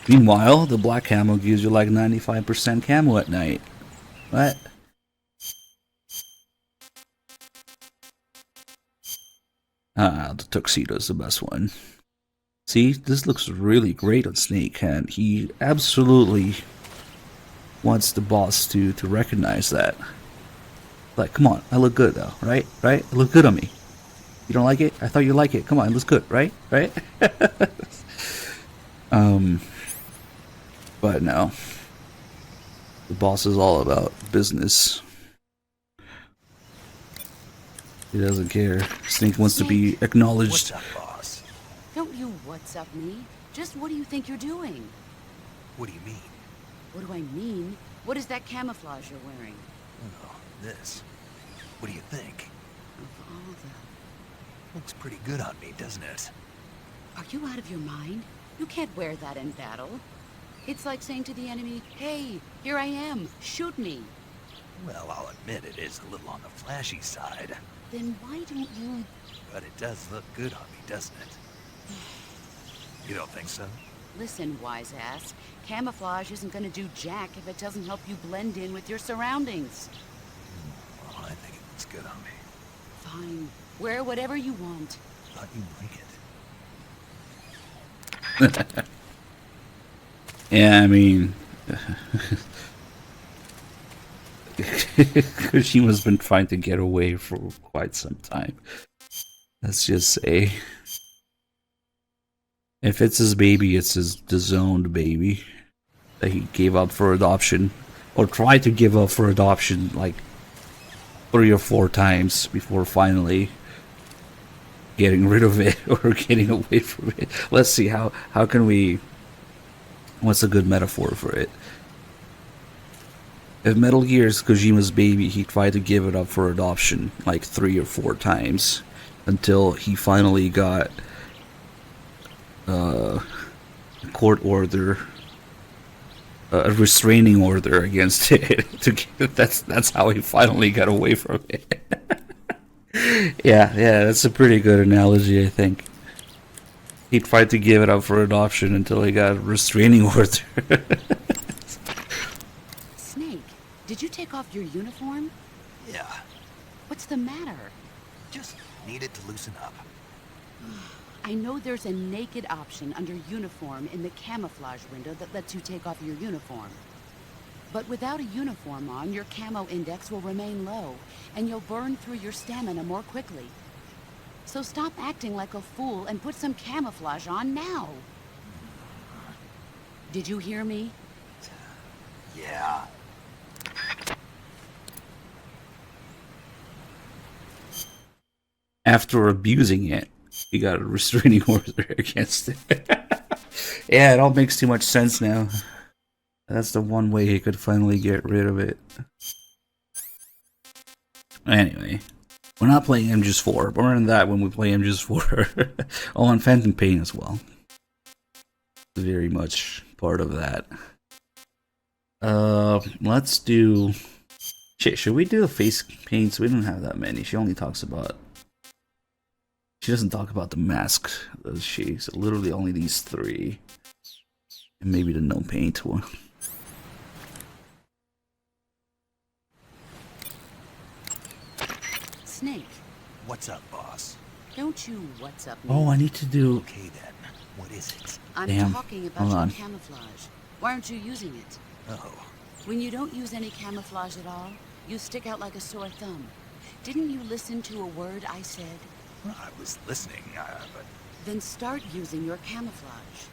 Meanwhile, the black camo gives you like 95% camo at night. What? The tuxedo's the best one. See, this looks really great on Snake, and he absolutely wants the boss to recognize that. Like, come on, I look good though, right? Right? It look good on me. You don't like it? I thought you like it. Come on, it looks good, right? Right? But no. The boss is all about business. He doesn't care. Snake wants to be acknowledged. What's up, boss? Don't you what's up me. Just what do you think you're doing? What do you mean? What do I mean? What is that camouflage you're wearing? Oh, this. What do you think? Of all the... Looks pretty good on me, doesn't it? Are you out of your mind? You can't wear that in battle. It's like saying to the enemy, hey, here I am, shoot me. Well, I'll admit it is a little on the flashy side. Then why don't you... But it does look good on me, doesn't it? You don't think so? Listen, wise ass. Camouflage isn't gonna do jack if it doesn't help you blend in with your surroundings. Well, I think it looks good on me. Fine. Wear whatever you want. Thought you'd like it. Yeah, I mean... Koshima's been trying to get away for quite some time. Let's just say. If it's his baby, it's his disowned baby that he gave up for adoption. Or tried to give up for adoption like 3 or 4 times before finally getting rid of it or getting away from it. Let's see, how can we... What's a good metaphor for it? If Metal Gear is Kojima's baby, he tried to give it up for adoption like 3 or 4 times until he finally got a court order, a restraining order against it. That's how he finally got away from it. yeah, that's a pretty good analogy, I think. He tried to give it up for adoption until he got a restraining order. Snake, did you take off your uniform? Yeah, What's the matter? just needed to loosen up. I know there's a naked option under uniform in the camouflage window that lets you take off your uniform. But without a uniform on, your camo index will remain low, and you'll burn through your stamina more quickly. So stop acting like a fool and put some camouflage on now. Did you hear me? Yeah. After abusing it, he got a restraining order against it. Yeah, it all makes too much sense now. That's the one way he could finally get rid of it. Anyway, we're not playing MGS4, but we're in that when we play MGS4. Oh, and Phantom Pain as well. Very much part of that. Let's do... Shit, should we do the face paints? We don't have that many. She only talks about... She doesn't talk about the mask, does she? So literally only these 3. And maybe the no paint one. Snake, What's up, boss? don't you what's up me? Oh, I need to do... Okay then, what is it? I'm Damn. talking about Hold your on. camouflage. Why aren't you using it? Oh, When you don't use any camouflage at all, you stick out like a sore thumb. Didn't you listen to a word I said? well, I was listening, but Then start using your camouflage.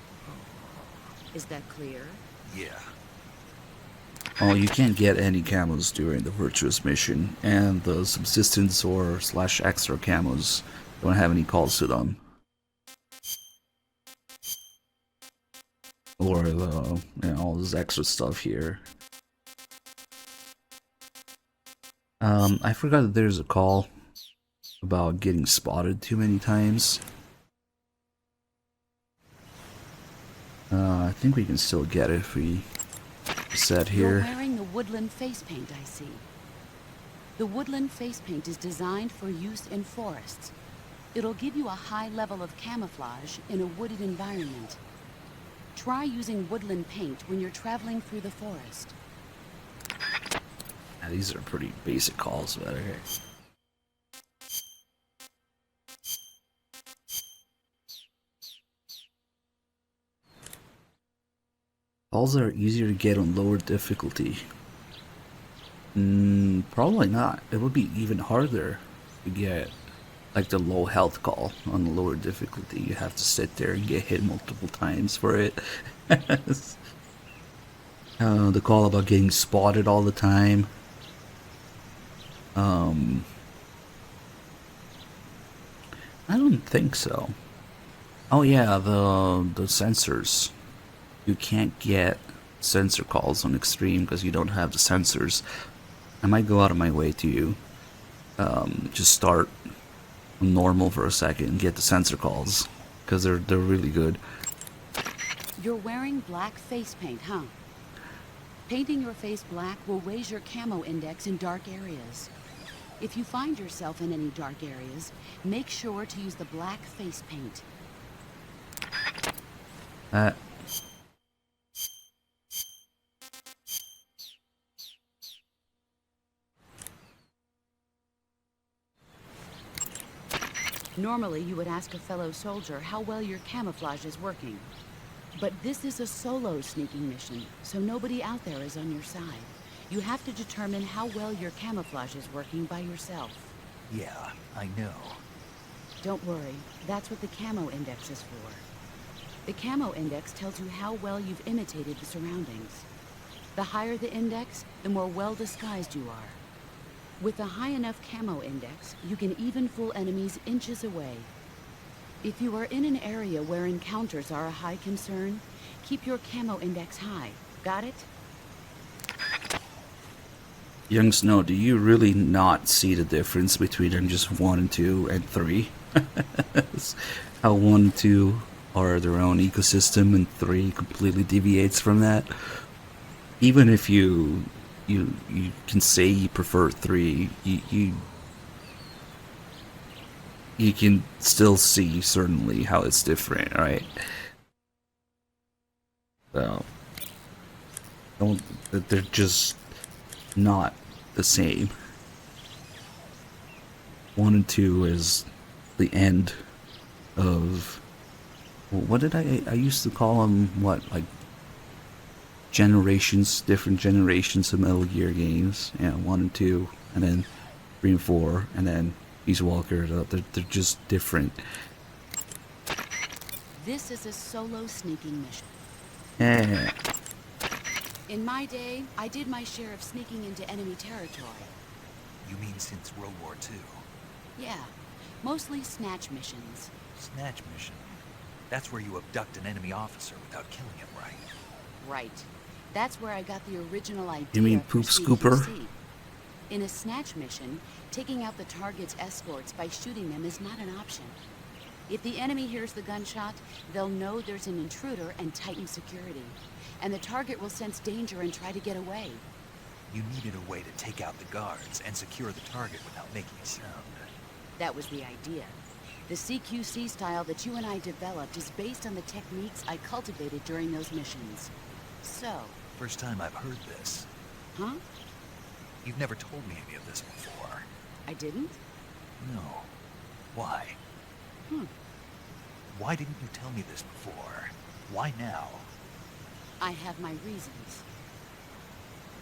Is that clear? yeah. Oh, you can't get any camos during the Virtuous mission, and the subsistence or slash extra camos don't have any calls to them. Or the, all this extra stuff here. I forgot that there's a call about getting spotted too many times. I think we can still get it if we set You're here. wearing the woodland face paint, I see. The woodland face paint is designed for use in forests. It'll give you a high level of camouflage in a wooded environment. Try using woodland paint when you're traveling through the forest. Yeah, these are pretty basic calls, but okay. Calls are easier to get on lower difficulty. Probably not. It would be even harder to get like the low health call on the lower difficulty. You have to sit there and get hit multiple times for it. The call about getting spotted all the time. I don't think so. Oh yeah, the sensors. You can't get sensor calls on Extreme because you don't have the sensors. I might go out of my way to just start normal for a second and get the sensor calls because they're really good. You're wearing black face paint, huh? Painting your face black will raise your camo index in dark areas. If you find yourself in any dark areas, make sure to use the black face paint. Normally, you would ask a fellow soldier how well your camouflage is working. But this is a solo sneaking mission, so nobody out there is on your side. You have to determine how well your camouflage is working by yourself. Yeah, I know. Don't worry, that's what the camo index is for. The camo index tells you how well you've imitated the surroundings. The higher the index, the more well disguised you are. With a high enough camo index, you can even fool enemies inches away. If you are in an area where encounters are a high concern, keep your camo index high. Got it? Young Snow, do you really not see the difference between MGS1 and 2 and 3? How 1 and 2 are their own ecosystem and 3 completely deviates from that? Even if you can say you prefer 3, you can still see certainly how it's different, right? So they're just not the same. 1 and 2 is the end of, well, what did I used to call them, what, like generations, different generations of Metal Gear games. Yeah, 1 and 2, and then 3 and 4, and then Peace Walker. They're just different. This is a solo sneaking mission. Yeah. In my day, I did my share of sneaking into enemy territory. You mean since World War II? Yeah, mostly snatch missions. Snatch mission? That's where you abduct an enemy officer without killing him, right? Right. That's where I got the original idea. You mean for Poop Scooper? CQC. In a snatch mission, taking out the target's escorts by shooting them is not an option. If the enemy hears the gunshot, they'll know there's an intruder and tighten security. And the target will sense danger and try to get away. You needed a way to take out the guards and secure the target without making a sound. That was the idea. The CQC style that you and I developed is based on the techniques I cultivated during those missions. So... First time I've heard this. Huh? You've never told me any of this before. I didn't? No. Why? Hmm. Why didn't you tell me this before? Why now? I have my reasons.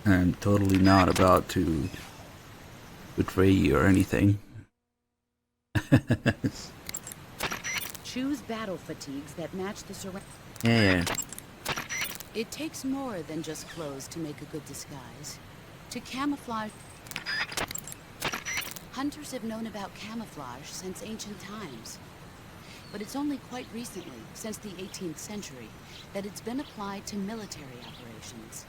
I'm totally not about to betray you or anything. Choose battle fatigues that match the surround. Yeah. It takes more than just clothes to make a good disguise. To camouflage... Hunters have known about camouflage since ancient times. But it's only quite recently, since the 18th century, that it's been applied to military operations.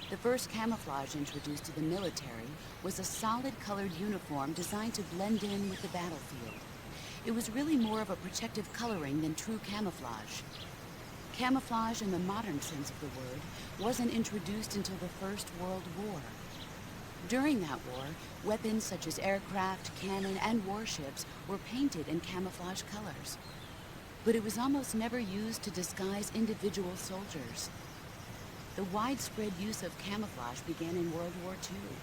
The first camouflage introduced to the military was a solid colored uniform designed to blend in with the battlefield. It was really more of a protective coloring than true camouflage. Camouflage in the modern sense of the word wasn't introduced until the First World War. During that war, weapons such as aircraft, cannon, and warships were painted in camouflage colors. But it was almost never used to disguise individual soldiers. The widespread use of camouflage began in World War II.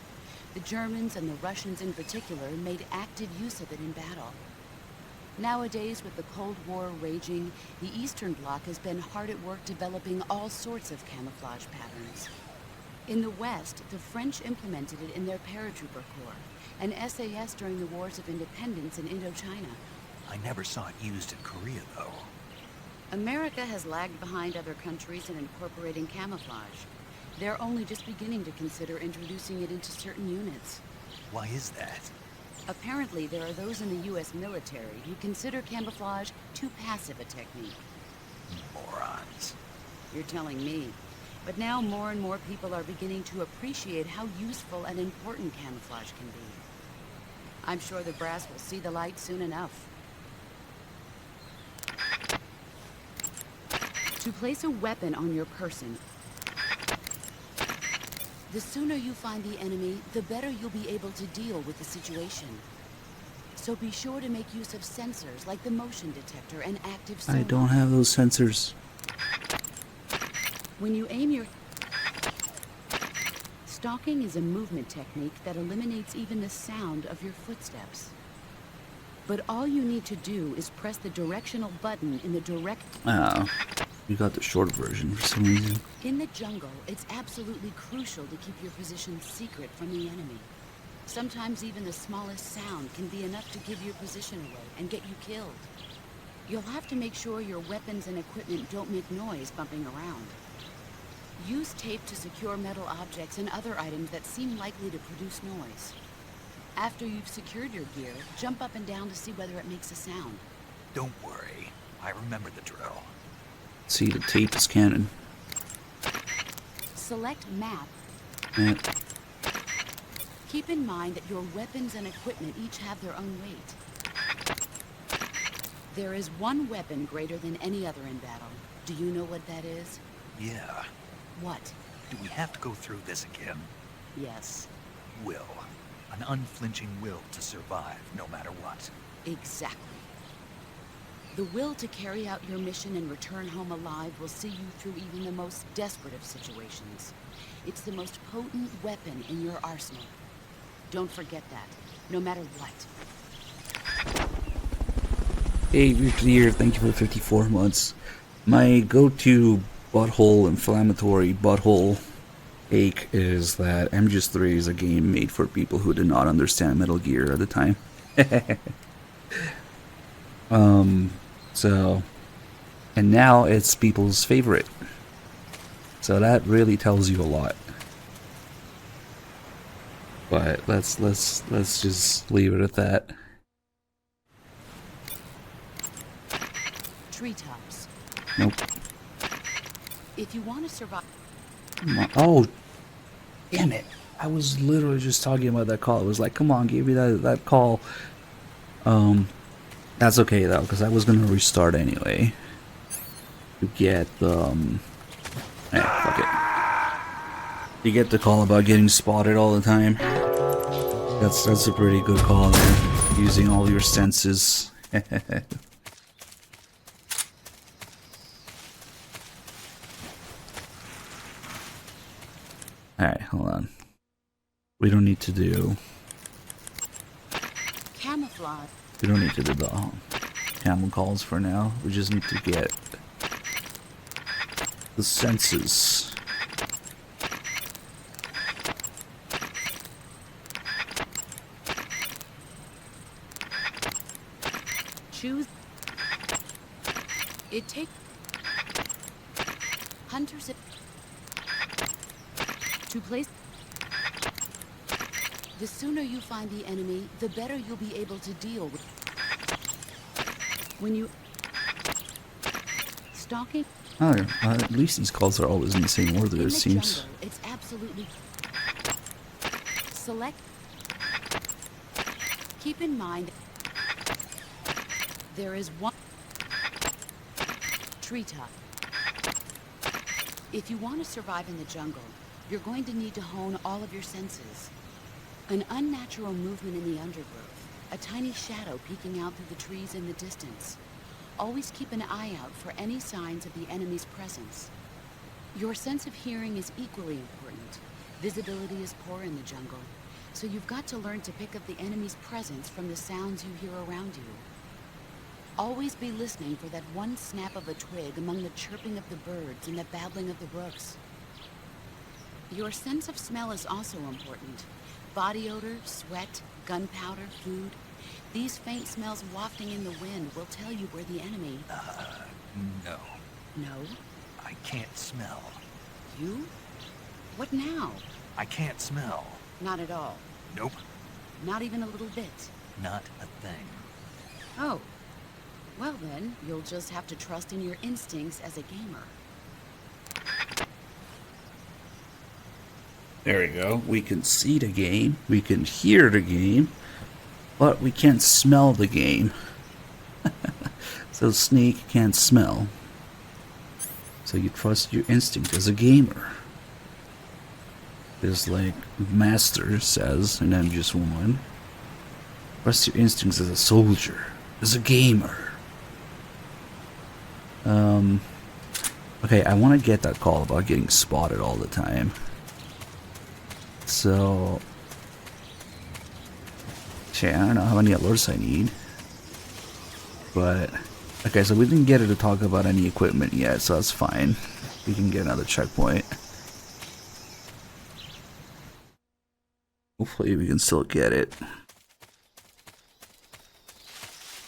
The Germans and the Russians in particular made active use of it in battle. Nowadays, with the Cold War raging, the Eastern Bloc has been hard at work developing all sorts of camouflage patterns. In the West, the French implemented it in their paratrooper corps, and SAS during the Wars of Independence in Indochina. I never saw it used in Korea, though. America has lagged behind other countries in incorporating camouflage. They're only just beginning to consider introducing it into certain units. Why is that? Apparently, there are those in the U.S. military who consider camouflage too passive a technique. Morons. You're telling me. But now more and more people are beginning to appreciate how useful and important camouflage can be. I'm sure the brass will see the light soon enough. To place a weapon on your person, the sooner you find the enemy, the better you'll be able to deal with the situation. So be sure to make use of sensors like the motion detector and active sonar. I don't have those sensors. When you aim your... Stalking is a movement technique that eliminates even the sound of your footsteps. But all you need to do is press the directional button in the direct... Oh. We got the short version for some reason. In the jungle, it's absolutely crucial to keep your position secret from the enemy. Sometimes even the smallest sound can be enough to give your position away and get you killed. You'll have to make sure your weapons and equipment don't make noise bumping around. Use tape to secure metal objects and other items that seem likely to produce noise. After you've secured your gear, jump up and down to see whether it makes a sound. Don't worry. I remember the drill. See, the tape is canon. Select map. Map. Keep in mind that your weapons and equipment each have their own weight. There is one weapon greater than any other in battle. Do you know what that is? Yeah. What? Do we have to go through this again? Yes. Will. An unflinching will to survive, no matter what. Exactly. The will to carry out your mission and return home alive will see you through even the most desperate of situations. It's the most potent weapon in your arsenal. Don't forget that, no matter what. Hey, you're clear. Thank you for 54 months. My go-to butthole inflammatory butthole ache is that MGS3 is a game made for people who did not understand Metal Gear at the time. So, and now it's people's favorite. So that really tells you a lot. But let's just leave it at that. Treetops. Nope. If you want to survive... Oh, damn it. I was literally just talking about that call. It was like, come on, give me that call. That's okay though, because I was gonna restart anyway. To get fuck it. You get the call about getting spotted all the time. That's a pretty good call there. Using all your senses. Alright, hold on. We don't need to do... Camouflage. We don't need to do the camel calls for now. We just need to get the senses. Choose. It takes hunters to place. The sooner you find the enemy, the better you'll be able to deal with. When you stalking. Oh, at least these calls are always in the same order. It seems. Jungle, it's absolutely. Select. Keep in mind. There is one treetop. If you want to survive in the jungle, you're going to need to hone all of your senses. An unnatural movement in the undergrowth, a tiny shadow peeking out through the trees in the distance. Always keep an eye out for any signs of the enemy's presence. Your sense of hearing is equally important. Visibility is poor in the jungle, so you've got to learn to pick up the enemy's presence from the sounds you hear around you. Always be listening for that one snap of a twig among the chirping of the birds and the babbling of the brooks. Your sense of smell is also important. Body odor, sweat, gunpowder, food. These faint smells wafting in the wind will tell you where the enemy... No. No? I can't smell. You? What now? I can't smell. Not at all. Nope. Not even a little bit. Not a thing. Oh. Well then, you'll just have to trust in your instincts as a gamer. There we go. We can see the game, we can hear the game, but we can't smell the game. So Snake can't smell. So you trust your instinct as a gamer. Just like Master says in MGS1. Trust your instincts as a soldier, as a gamer. Okay, I want to get that call about getting spotted all the time. So, okay, I don't know how many alerts I need, but Okay, so we didn't get her to talk about any equipment yet, so that's fine. We can get another checkpoint. Hopefully we can still get it.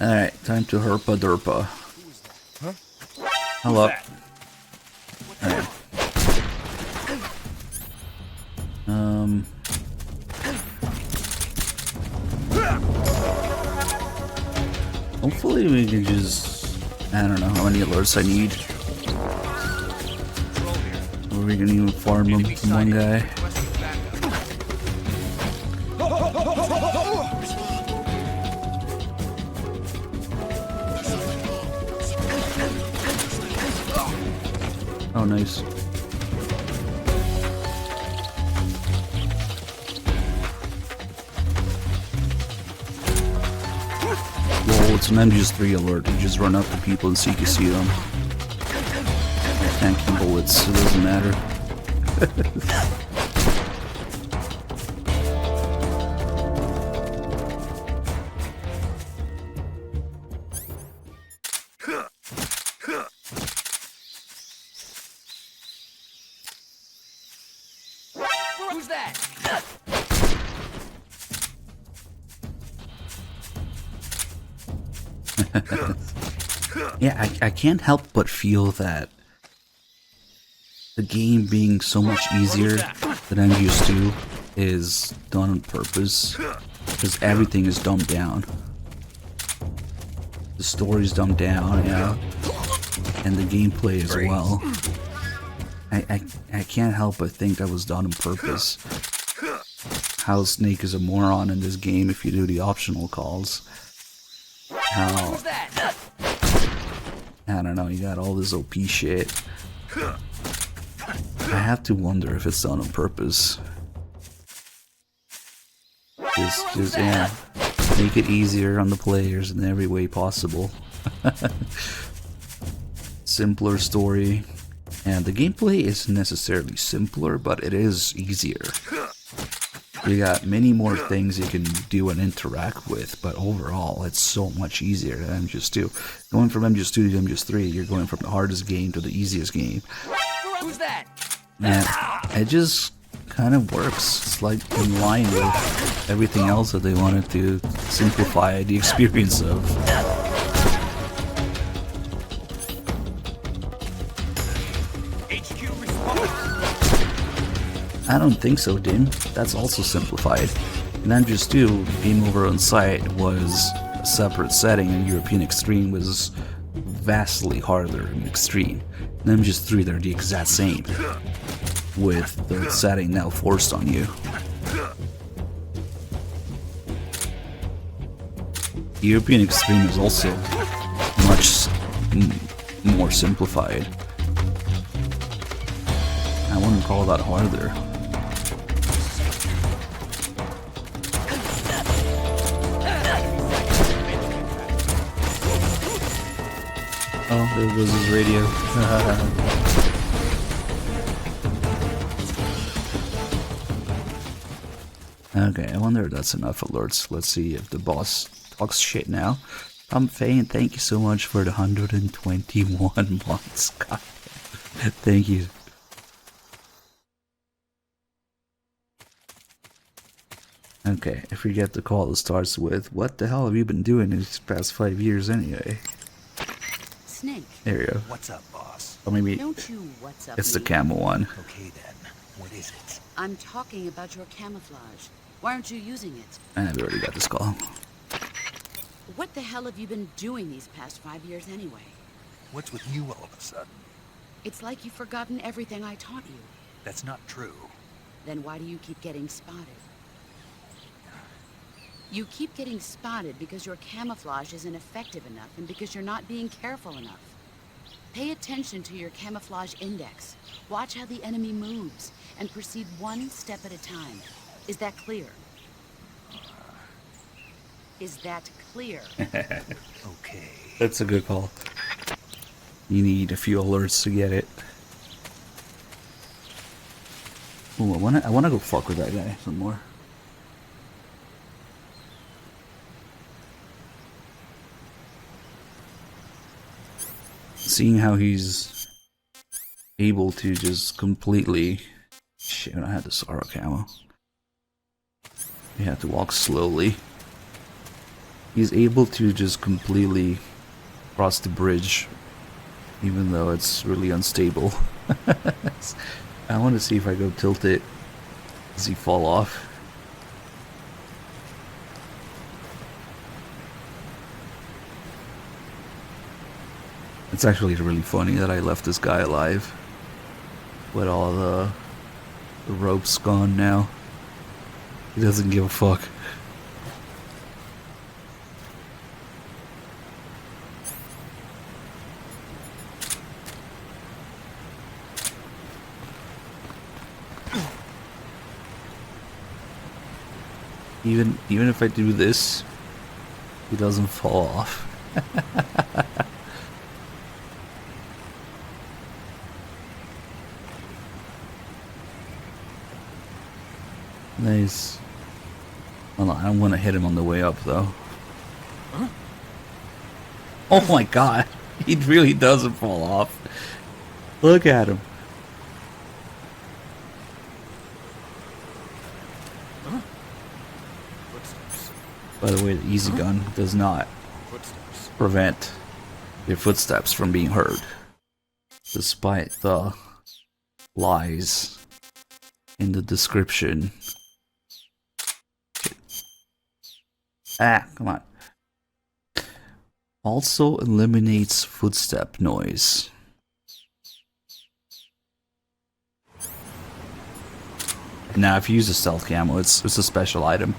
Alright, time to herpa derpa. Huh? Hello. Alright. Hopefully we can just... I don't know how many alerts I need. Or we can even farm them from one guy. Oh, nice. Well, it's an MGS3 alert. You just run up to people and see if you see them. Tanking bullets, it doesn't matter. Who's that? Yeah, I can't help but feel that the game being so much easier than I'm used to is done on purpose, because everything is dumbed down. The story's dumbed down, yeah, and the gameplay as well. I can't help but think that was done on purpose. How Snake is a moron in this game if you do the optional calls. How... I don't know, you got all this OP shit. I have to wonder if it's done on purpose. Just yeah, make it easier on the players in every way possible. Simpler story. And the gameplay isn't necessarily simpler, but it is easier. You got many more things you can do and interact with, but overall it's so much easier than MGS2. Going from MGS2 to MGS3, you're going from the hardest game to the easiest game. Who's that? And it just kind of works. It's like in line with everything else that they wanted to simplify the experience of. I don't think so, Din. That's also simplified. In MGS2, Game Over on Site was a separate setting, and European Extreme was vastly harder in Extreme. In MGS3, they're the exact same, with the setting now forced on you. European Extreme is also much more simplified. I wouldn't call that harder. Oh, there goes his radio. Okay, I wonder if that's enough alerts. Let's see if the boss talks shit now. Fane, thank you so much for the 121 months. God. Thank you. Okay, I forget the call that starts with, what the hell have you been doing these past 5 years anyway? Snake. There you go. What's up, boss? Or maybe Don't you what's up it's the me? camel one. Okay then, what is it? I'm talking about your camouflage. Why aren't you using it? I've already got this call. What the hell have you been doing these past 5 years anyway? What's with you all of a sudden? It's like you've forgotten everything I taught you. That's not true. Then why do you keep getting spotted? You keep getting spotted because your camouflage isn't effective enough and because you're not being careful enough. Pay attention to your camouflage index. Watch how the enemy moves and proceed one step at a time. Is that clear? Is that clear? Okay. That's a good call. You need a few alerts to get it. Ooh, I wanna go fuck with that guy some more. seeing how he's able to just completely... Shit, I had the Sorrow camo. You have to walk slowly. He's able to just completely cross the bridge, even though it's really unstable. I want to see if I go tilt it. Does he fall off? It's actually really funny that I left this guy alive with all the ropes gone now. He doesn't give a fuck. Even if I do this, he doesn't fall off. Nice. Well, I don't want to hit him on the way up, though. Huh? Oh my god. He really doesn't fall off. Look at him. Huh? By the way, the easy gun does not prevent your footsteps from being heard, despite the lies in the description. Ah, come on. Also eliminates footstep noise. Now, if you use a stealth camo, it's a special item.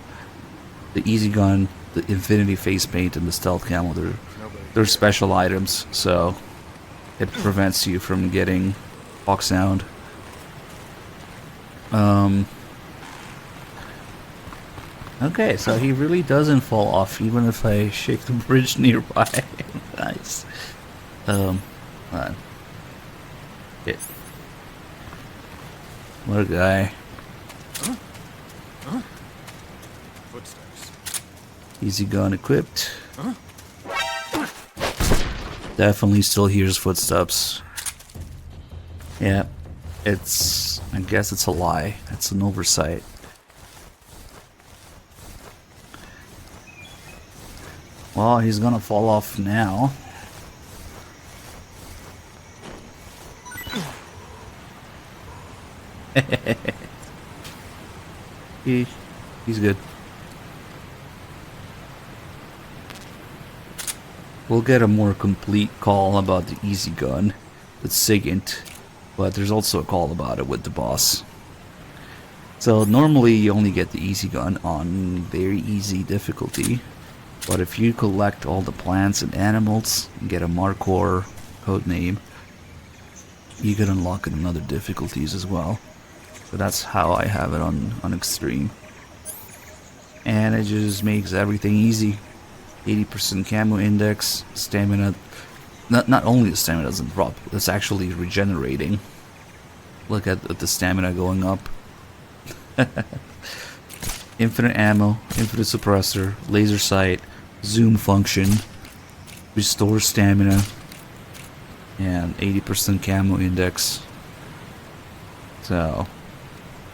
The easy gun, the infinity face paint, and the stealth camo, they're special items, so it prevents you from getting hawk sound. Okay, so he really doesn't fall off even if I shake the bridge nearby. Nice. Hold on. Yeah. What a guy. Footsteps. Easy gun equipped. Definitely still hears footsteps. Yeah, I guess it's a lie. It's an oversight. Well, he's gonna fall off now. He's good. We'll get a more complete call about the easy gun with Sigint, but there's also a call about it with the boss. So normally you only get the easy gun on very easy difficulty, but if you collect all the plants and animals and get a Markor codename, you can unlock it in other difficulties as well. So that's how I have it on Extreme. And it just makes everything easy. 80% camo index, stamina. Not only the stamina doesn't drop, it's actually regenerating. Look at the stamina going up. Infinite ammo, infinite suppressor, laser sight, zoom function, restore stamina, and 80% camo index. So,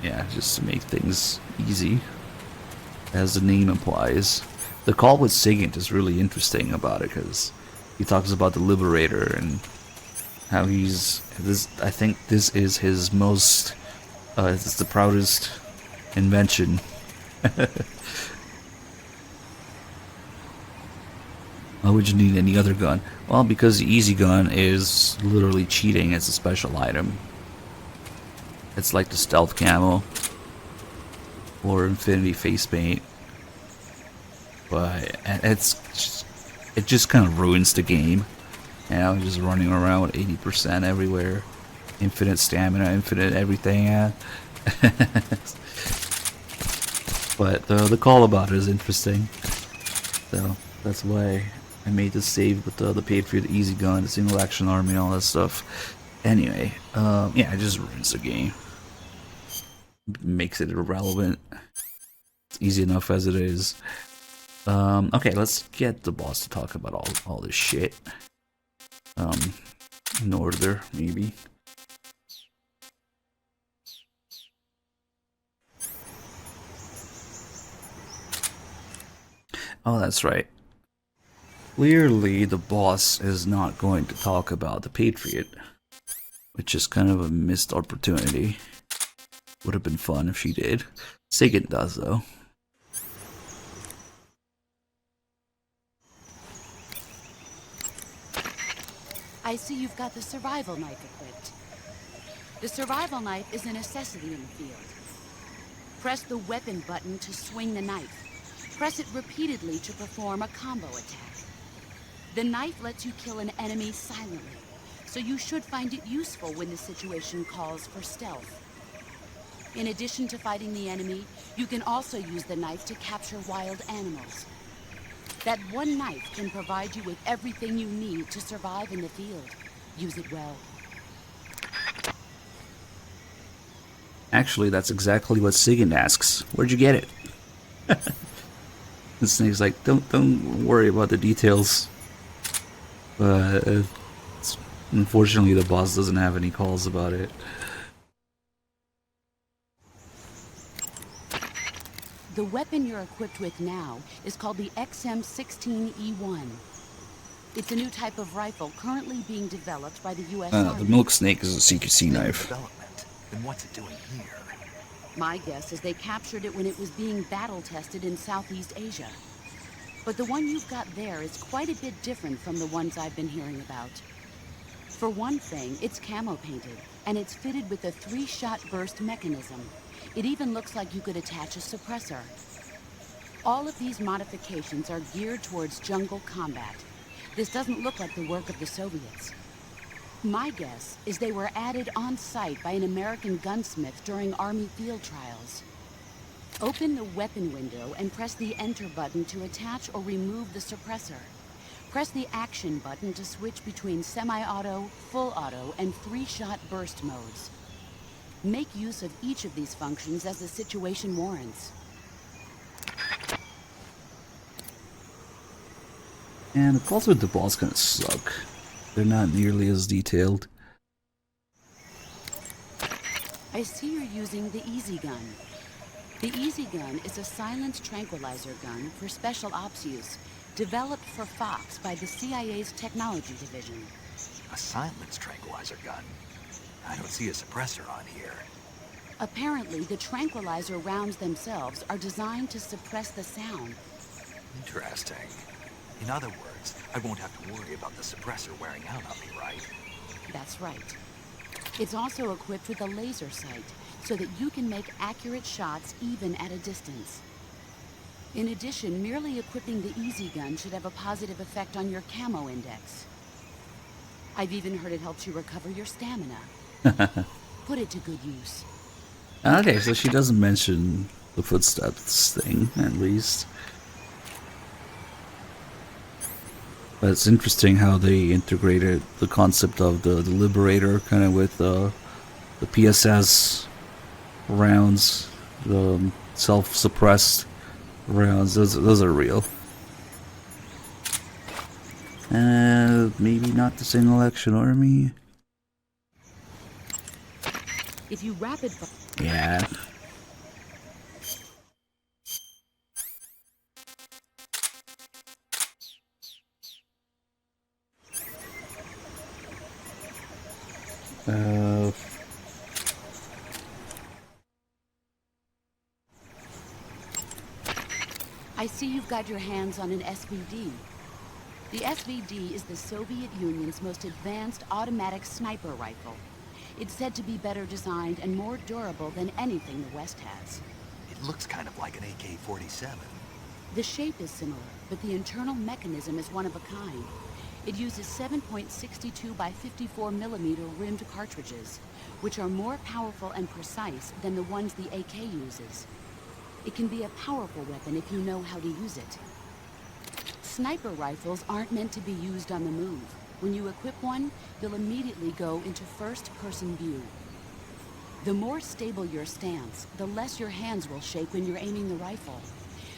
yeah, just to make things easy, as the name implies. The call with Sigint is really interesting about it because he talks about the Liberator and how I think this is his most, it's the proudest invention. Why would you need any other gun? Well, because the easy gun is literally cheating as a special item. It's like the stealth camo or infinity face paint. But it just kind of ruins the game. You know, just running around with 80% everywhere. Infinite stamina, infinite everything. Yeah. But the call about it is interesting. So that's why I made this save with the paid for the easy gun, the single action army, and all that stuff. Anyway, yeah, it just ruins the game. Makes it irrelevant. It's easy enough as it is. Okay, let's get the boss to talk about all this shit. in order, maybe. Oh, that's right. Clearly, the boss is not going to talk about the Patriot, which is kind of a missed opportunity. Would have been fun if she did. Sigint does, though. I see you've got the survival knife equipped. The survival knife is a necessity in the field. Press the weapon button to swing the knife. Press it repeatedly to perform a combo attack. The knife lets you kill an enemy silently, so you should find it useful when the situation calls for stealth. In addition to fighting the enemy, you can also use the knife to capture wild animals. That one knife can provide you with everything you need to survive in the field. Use it well. Actually, that's exactly what Sigint asks. Where'd you get it? The snake's like, don't worry about the details. But unfortunately, the boss doesn't have any calls about it. The weapon you're equipped with now is called the XM16E1. It's a new type of rifle currently being developed by the U.S. Army. The milk snake is a CQC knife. Development. Then what's it doing here? My guess is they captured it when it was being battle tested in Southeast Asia. But the one you've got there is quite a bit different from the ones I've been hearing about. For one thing, it's camo painted, and it's fitted with a 3-shot burst mechanism. It even looks like you could attach a suppressor. All of these modifications are geared towards jungle combat. This doesn't look like the work of the Soviets. My guess is they were added on site by an American gunsmith during Army field trials. Open the weapon window and press the enter button to attach or remove the suppressor. Press the action button to switch between semi-auto, full auto, and 3-shot burst modes. Make use of each of these functions as the situation warrants. And the calls with the boss kind of suck. They're not nearly as detailed. I see you're using the Easy Gun. The Easy Gun is a silent tranquilizer gun for special ops use, developed for Fox by the CIA's technology division. A silence tranquilizer gun? I don't see a suppressor on here. Apparently, the tranquilizer rounds themselves are designed to suppress the sound. Interesting. In other words, I won't have to worry about the suppressor wearing out on me, right? That's right. It's also equipped with a laser sight, so that you can make accurate shots even at a distance. In addition, merely equipping the Easy Gun should have a positive effect on your camo index. I've even heard it helps you recover your stamina. Put it to good use. Okay, so she doesn't mention the footsteps thing, at least. But it's interesting how they integrated the concept of the Liberator kind of with the PSS rounds, the self-suppressed rounds. Those are real. Maybe not the single action army. If you rapid fire. Yeah. I see you've got your hands on an SVD. The SVD is the Soviet Union's most advanced automatic sniper rifle. It's said to be better designed and more durable than anything the West has. It looks kind of like an AK-47. The shape is similar, but the internal mechanism is one of a kind. It uses 7.62 by 54 millimeter rimmed cartridges, which are more powerful and precise than the ones the AK uses. It can be a powerful weapon if you know how to use it. Sniper rifles aren't meant to be used on the move. When you equip one, you'll immediately go into first-person view. The more stable your stance, the less your hands will shake when you're aiming the rifle.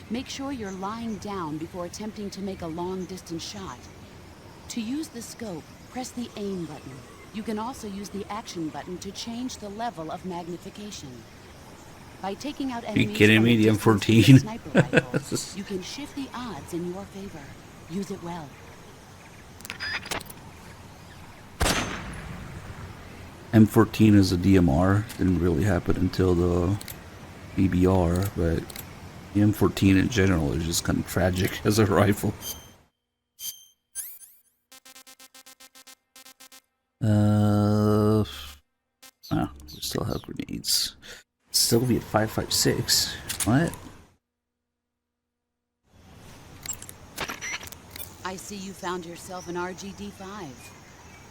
Make sure you're lying down before attempting to make a long-distance shot. To use the scope, Press the aim button. You can also use the action button to change the level of magnification. By taking out enemies kidding from me? a The distance with M14? a sniper rifle, you can shift the odds in your favor. Use it well. M14 is a DMR. Didn't really happen until the BBR, but the M14 in general is just kind of tragic as a rifle. We still have grenades. Soviet 5.56. What? I see you found yourself an RGD-5.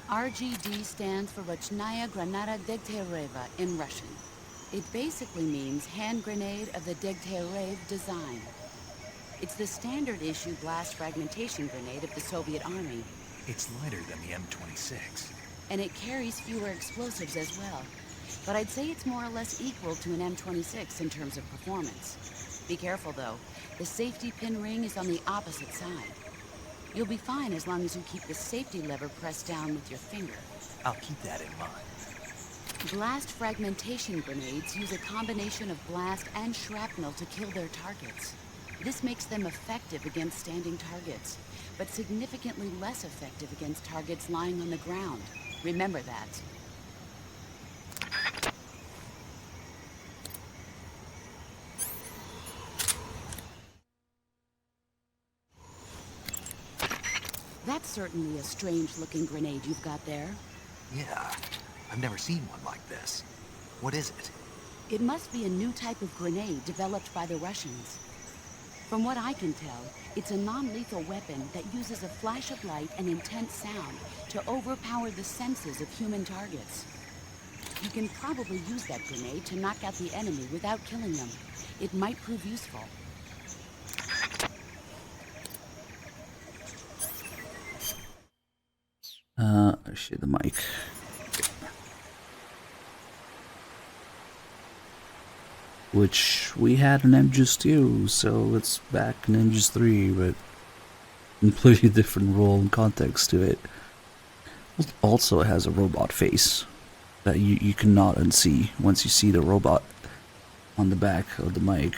RGD stands for Rochnaya Granata Degtyaryeva in Russian. It basically means hand grenade of the Degtyarev design. It's the standard issue blast fragmentation grenade of the Soviet Army. It's lighter than the M26. And it carries fewer explosives as well. But I'd say it's more or less equal to an M26 in terms of performance. Be careful though, the safety pin ring is on the opposite side. You'll be fine as long as you keep the safety lever pressed down with your finger. I'll keep that in mind. Blast fragmentation grenades use a combination of blast and shrapnel to kill their targets. This makes them effective against standing targets, but significantly less effective against targets lying on the ground. Remember that. That's certainly a strange-looking grenade you've got there. Yeah, I've never seen one like this. What is it? It must be a new type of grenade developed by the Russians. From what I can tell, it's a non-lethal weapon that uses a flash of light and intense sound to overpower the senses of human targets. You can probably use that grenade to knock out the enemy without killing them. It might prove useful. Share the mic. Which we had an MGS2, so it's back in MGS3, but completely different role and context to it. It also has a robot face that you cannot unsee once you see the robot on the back of the mic.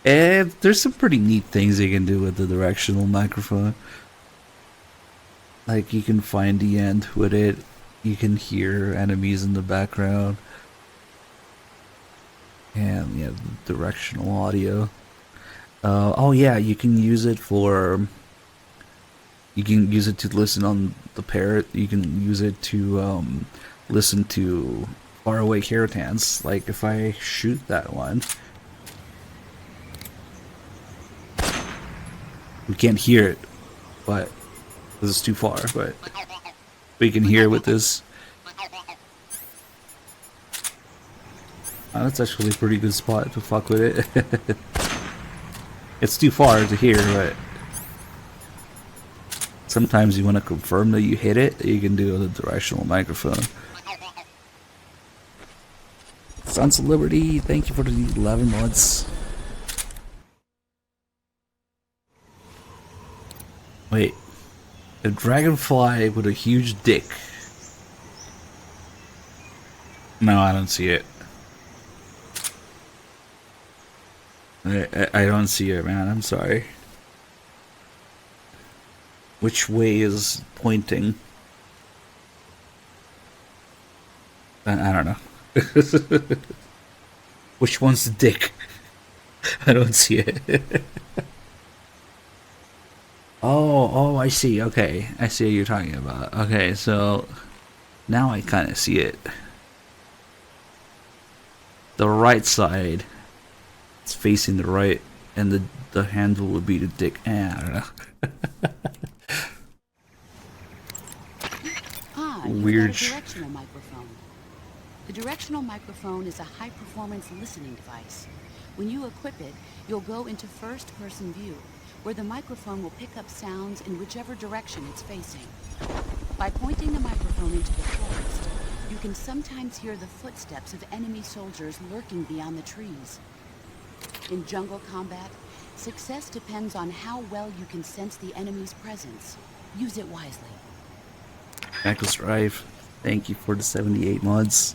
And there's some pretty neat things you can do with the directional microphone. Like you can find the end with it, you can hear enemies in the background, and yeah, the directional audio. Oh yeah, you can use it for. You can use it to listen on the parrot. You can use it to listen to faraway Caratans. Like if I shoot that one, we can't hear it, but this is too far. But we can hear with this. Oh, that's actually a pretty good spot to fuck with it. It's too far to hear, but sometimes you want to confirm that you hit it. You can do the directional microphone. Sons of Liberty, thank you for the 11 months. Wait, a dragonfly with a huge dick. No, I don't see it. I don't see it, man. I'm sorry. Which way is pointing? I don't know. Which one's the dick? I don't see it. Oh, I see. Okay, I see what you're talking about. Okay, so now I kind of see it. The right side, it's facing the right, and the handle would be the dick. I don't know. Weird. You've got a directional microphone. The directional microphone is a high-performance listening device. When you equip it, you'll go into first-person view, where the microphone will pick up sounds in whichever direction it's facing. By pointing the microphone into the forest, you can sometimes hear the footsteps of enemy soldiers lurking beyond the trees. In jungle combat, Success depends on how well you can sense the enemy's presence. Use it wisely. Echo's Drive, thank you for the 78 mods.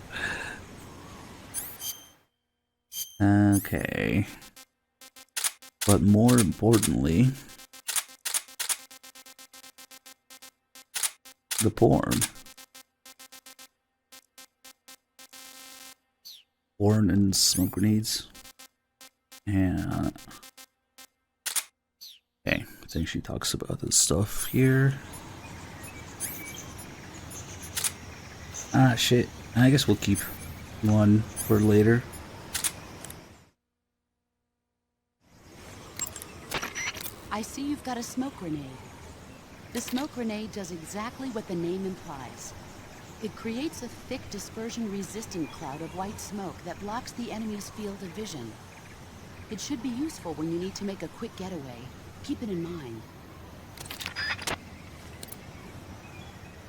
Okay. But more importantly, the porn. Porn and smoke grenades. And okay, I think she talks about this stuff here. Ah, shit. I guess we'll keep one for later. I see you've got a smoke grenade. The smoke grenade does exactly what the name implies. It creates a thick dispersion-resistant cloud of white smoke that blocks the enemy's field of vision. It should be useful when you need to make a quick getaway. Keep it in mind.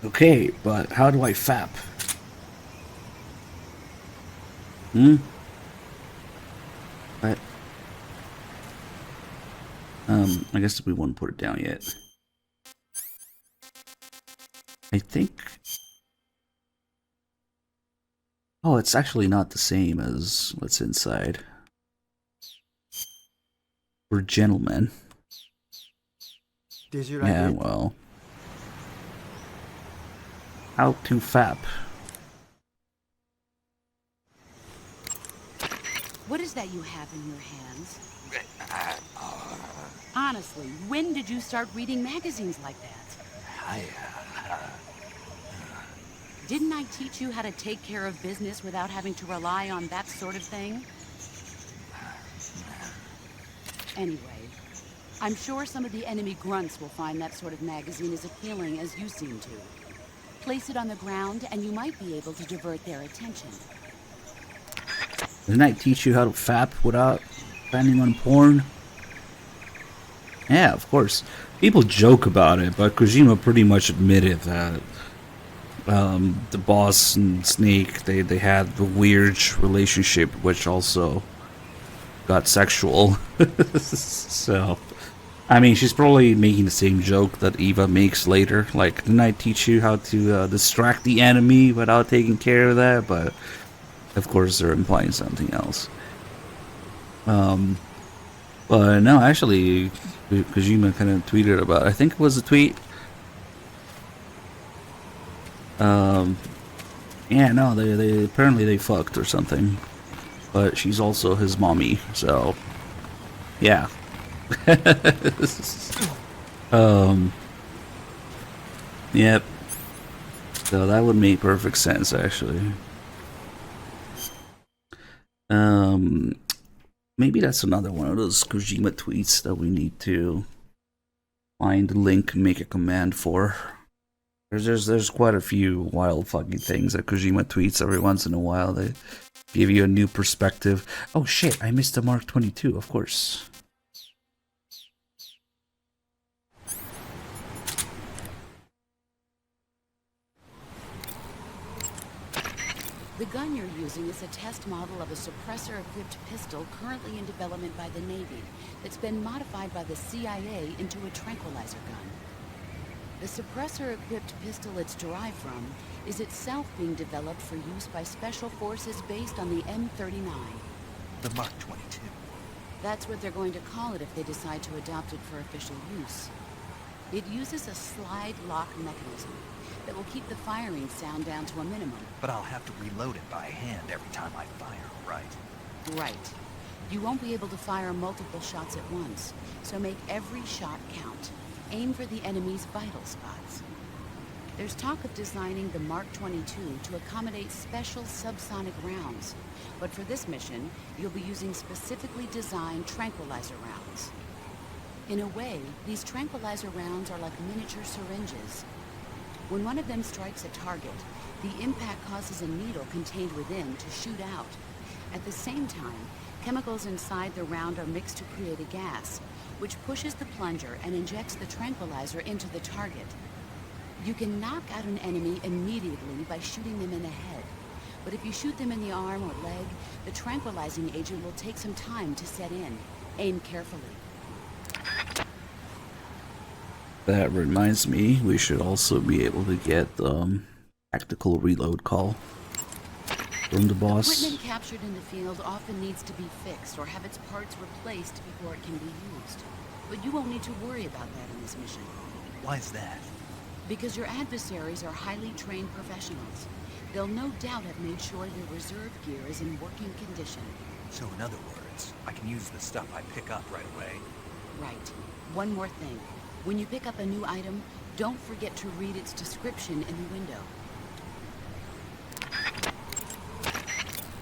Okay, but how do I FAP? But I guess we won't put it down yet. I think. Oh, it's actually not the same as what's inside. We're gentlemen. Yeah, well. How to FAP? What is that you have in your hands? Honestly, when did you start reading magazines like that? Didn't I teach you how to take care of business without having to rely on that sort of thing? Anyway, I'm sure some of the enemy grunts will find that sort of magazine as appealing as you seem to. Place it on the ground and you might be able to divert their attention. Didn't I teach you how to FAP without spending on porn? Yeah, of course. People joke about it, but Kojima pretty much admitted that the boss and Snake, they had the weird relationship, which also got sexual. So, I mean, she's probably making the same joke that Eva makes later. Like, didn't I teach you how to distract the enemy without taking care of that? But, of course, they're implying something else. But no, actually, Kojima kind of tweeted about it. I think it was a tweet. Yeah, no, they apparently they fucked or something. But she's also his mommy, so yeah. Yep. So that would make perfect sense, actually. Maybe that's another one of those Kojima tweets that we need to find the link and make a command for. There's quite a few wild fucking things that Kojima tweets every once in a while. They give you a new perspective. Oh shit, I missed the Mark 22, of course. The gun you're using is a test model of a suppressor-equipped pistol currently in development by the Navy that's been modified by the CIA into a tranquilizer gun. The suppressor-equipped pistol it's derived from is itself being developed for use by special forces based on the M39. The Mark 22. That's what they're going to call it if they decide to adopt it for official use. It uses a slide lock mechanism that will keep the firing sound down to a minimum. But I'll have to reload it by hand every time I fire, right? Right. You won't be able to fire multiple shots at once, so make every shot count. Aim for the enemy's vital spots. There's talk of designing the Mark 22 to accommodate special subsonic rounds, but for this mission, you'll be using specifically designed tranquilizer rounds. In a way, these tranquilizer rounds are like miniature syringes. When one of them strikes a target, the impact causes a needle contained within to shoot out. At the same time, chemicals inside the round are mixed to create a gas, which pushes the plunger and injects the tranquilizer into the target. You can knock out an enemy immediately by shooting them in the head, but if you shoot them in the arm or leg, the tranquilizing agent will take some time to set in. Aim carefully. That reminds me, we should also be able to get tactical reload call from the boss. Equipment captured in the field often needs to be fixed or have its parts replaced before it can be used. But you won't need to worry about that in this mission. Why is that? Because your adversaries are highly trained professionals. They'll no doubt have made sure their reserve gear is in working condition. So in other words, I can use the stuff I pick up right away? Right. One more thing. When you pick up a new item, don't forget to read its description in the window.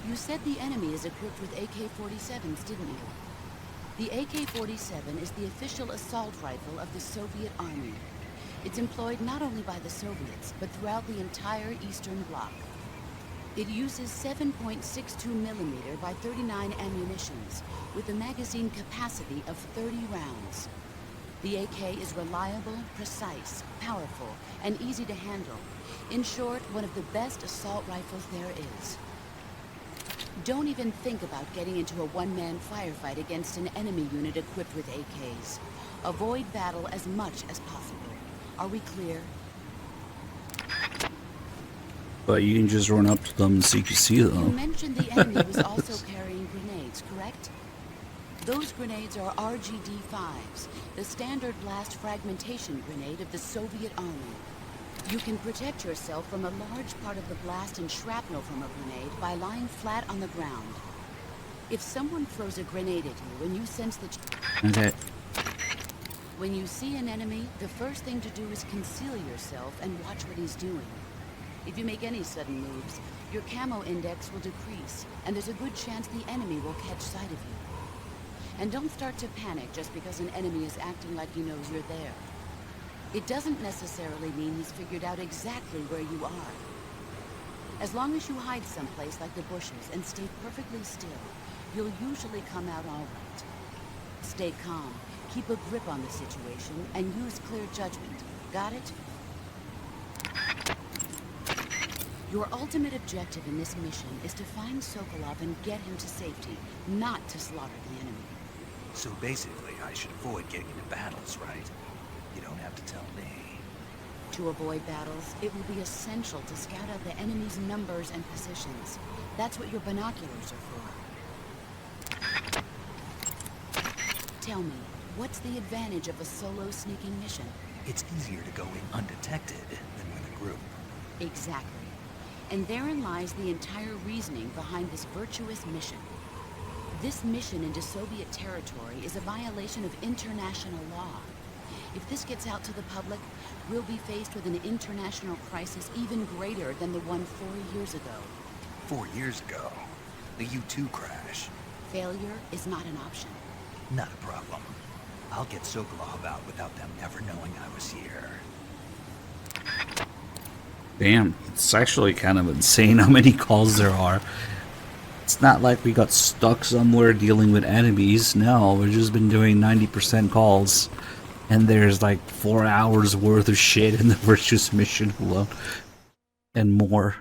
You said the enemy is equipped with AK-47s, didn't you? The AK-47 is the official assault rifle of the Soviet Army. It's employed not only by the Soviets, but throughout the entire Eastern Bloc. It uses 7.62mm by 39 ammunitions, with a magazine capacity of 30 rounds. The AK is reliable, precise, powerful, and easy to handle. In short, one of the best assault rifles there is. Don't even think about getting into a one-man firefight against an enemy unit equipped with AKs. Avoid battle as much as possible. Are we clear? But you can just run up to them so you can see You them. mentioned the enemy was also carrying grenades, correct? Those grenades are RGD-5s, the standard blast fragmentation grenade of the Soviet Army. You can protect yourself from a large part of the blast and shrapnel from a grenade by lying flat on the ground. If someone throws a grenade at you and you sense that... Okay. When you see an enemy, the first thing to do is conceal yourself and watch what he's doing. If you make any sudden moves, your camo index will decrease, and there's a good chance the enemy will catch sight of you. And don't start to panic just because an enemy is acting like he knows you're there. It doesn't necessarily mean he's figured out exactly where you are. As long as you hide someplace like the bushes and stay perfectly still, you'll usually come out all right. Stay calm, keep a grip on the situation, and use clear judgment. Got it? Your ultimate objective in this mission is to find Sokolov and get him to safety, not to slaughter the enemy. So basically, I should avoid getting into battles, right? You don't have to tell me. To avoid battles, it will be essential to scout out the enemy's numbers and positions. That's what your binoculars are for. Tell me, what's the advantage of a solo sneaking mission? It's easier to go in undetected than with a group. Exactly. And therein lies the entire reasoning behind this virtuous mission. This mission into Soviet territory is a violation of international law. If this gets out to the public, we'll be faced with an international crisis even greater than the one 4 years ago. 4 years ago, the U-2 crash. Failure is not an option. Not a problem. I'll get Sokolov out without them ever knowing I was here. Damn, it's actually kind of insane how many calls there are. It's not like we got stuck somewhere dealing with enemies. No, we've just been doing 90% calls. And there's like 4 hours worth of shit in the Virtuous mission alone. And more.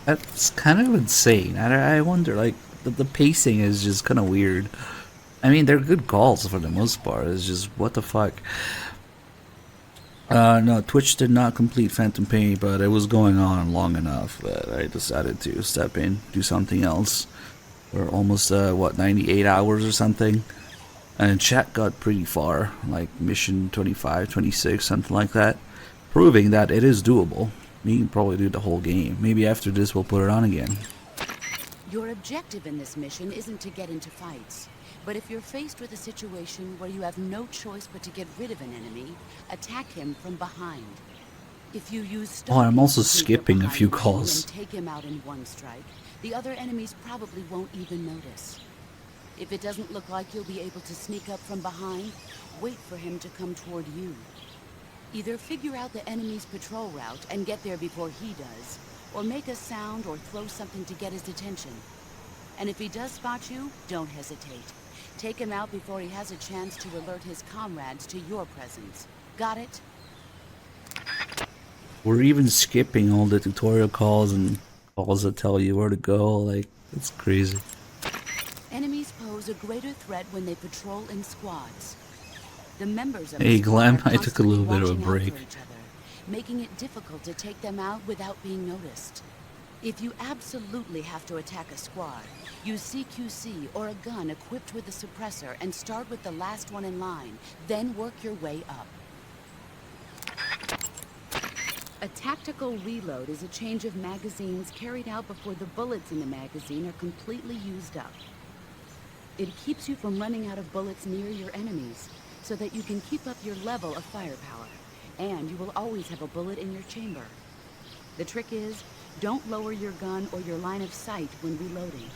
That's kind of insane. I wonder, like, the pacing is just kind of weird. I mean, they're good calls for the most part. It's just, what the fuck? No, Twitch did not complete Phantom Pain, but it was going on long enough that I decided to step in, do something else. We're almost, 98 hours or something. And chat got pretty far, like mission 25, 26, something like that. Proving that it is doable. You can probably do the whole game. Maybe after this we'll put it on again. Your objective in this mission isn't to get into fights. But if you're faced with a situation where you have no choice but to get rid of an enemy, attack him from behind. If you use I'm also stalking skipping a few behind you calls. and take him out in one strike, the other enemies probably won't even notice. If it doesn't look like you'll be able to sneak up from behind, wait for him to come toward you. Either figure out the enemy's patrol route and get there before he does, or make a sound or throw something to get his attention. And if he does spot you, don't hesitate. Take him out before he has a chance to alert his comrades to your presence. Got it? We're even skipping all the tutorial calls and calls that tell you where to go. Like, it's crazy. Enemies pose a greater threat when they patrol in squads. The members of Hey, the squad Glenn, are I took a little bit of a constantly watching out break. for each other, making it difficult to take them out without being noticed. If you absolutely have to attack a squad, use CQC or a gun equipped with a suppressor and start with the last one in line, then work your way up. A tactical reload is a change of magazines carried out before the bullets in the magazine are completely used up. It keeps you from running out of bullets near your enemies, so that you can keep up your level of firepower, and you will always have a bullet in your chamber. The trick is, don't lower your gun or your line of sight when reloading.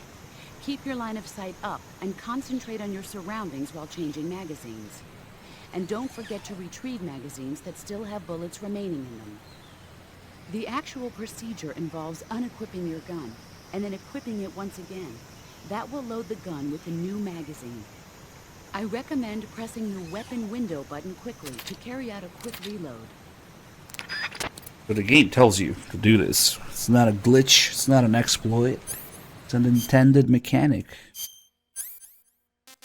Keep your line of sight up and concentrate on your surroundings while changing magazines. And don't forget to retrieve magazines that still have bullets remaining in them. The actual procedure involves unequipping your gun, and then equipping it once again. That will load the gun with a new magazine. I recommend pressing your weapon window button quickly to carry out a quick reload. But the game tells you to do this. It's not a glitch, it's not an exploit. It's an intended mechanic.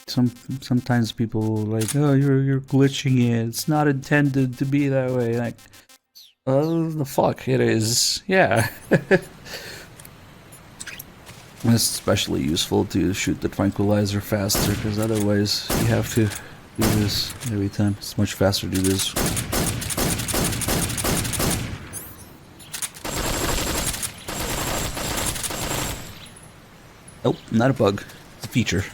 Sometimes people are like, oh, you're glitching it. It's not intended to be that way. Like, oh, the fuck it is. Yeah. It's especially useful to shoot the tranquilizer faster, because otherwise you have to do this every time. It's much faster to do this. Nope, not a bug. It's a feature.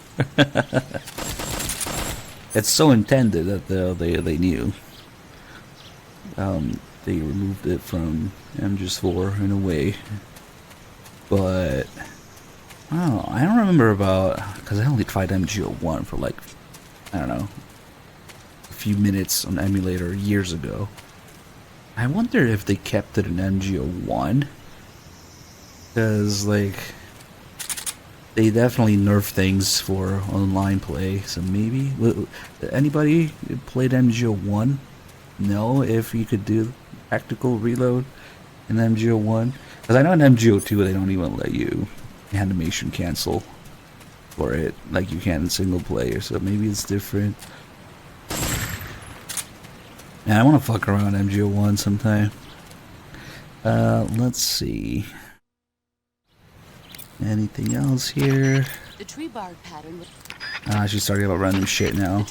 It's so intended that they knew. They removed it from MGS4 in a way, but oh, I don't remember about, because I only tried MGO1 for like, I don't know, a few minutes on emulator years ago. I wonder if they kept it in MGO1, because like they definitely nerfed things for online play. So maybe anybody played MGO1 know if you could do tactical reload in MGO1? Because I know in MGO2 they don't even let you animation cancel for it like you can in single player, so maybe it's different. Yeah, I want to fuck around MGO1 sometime. Let's see. Anything else here? The tree bark pattern. She's starting about random shit now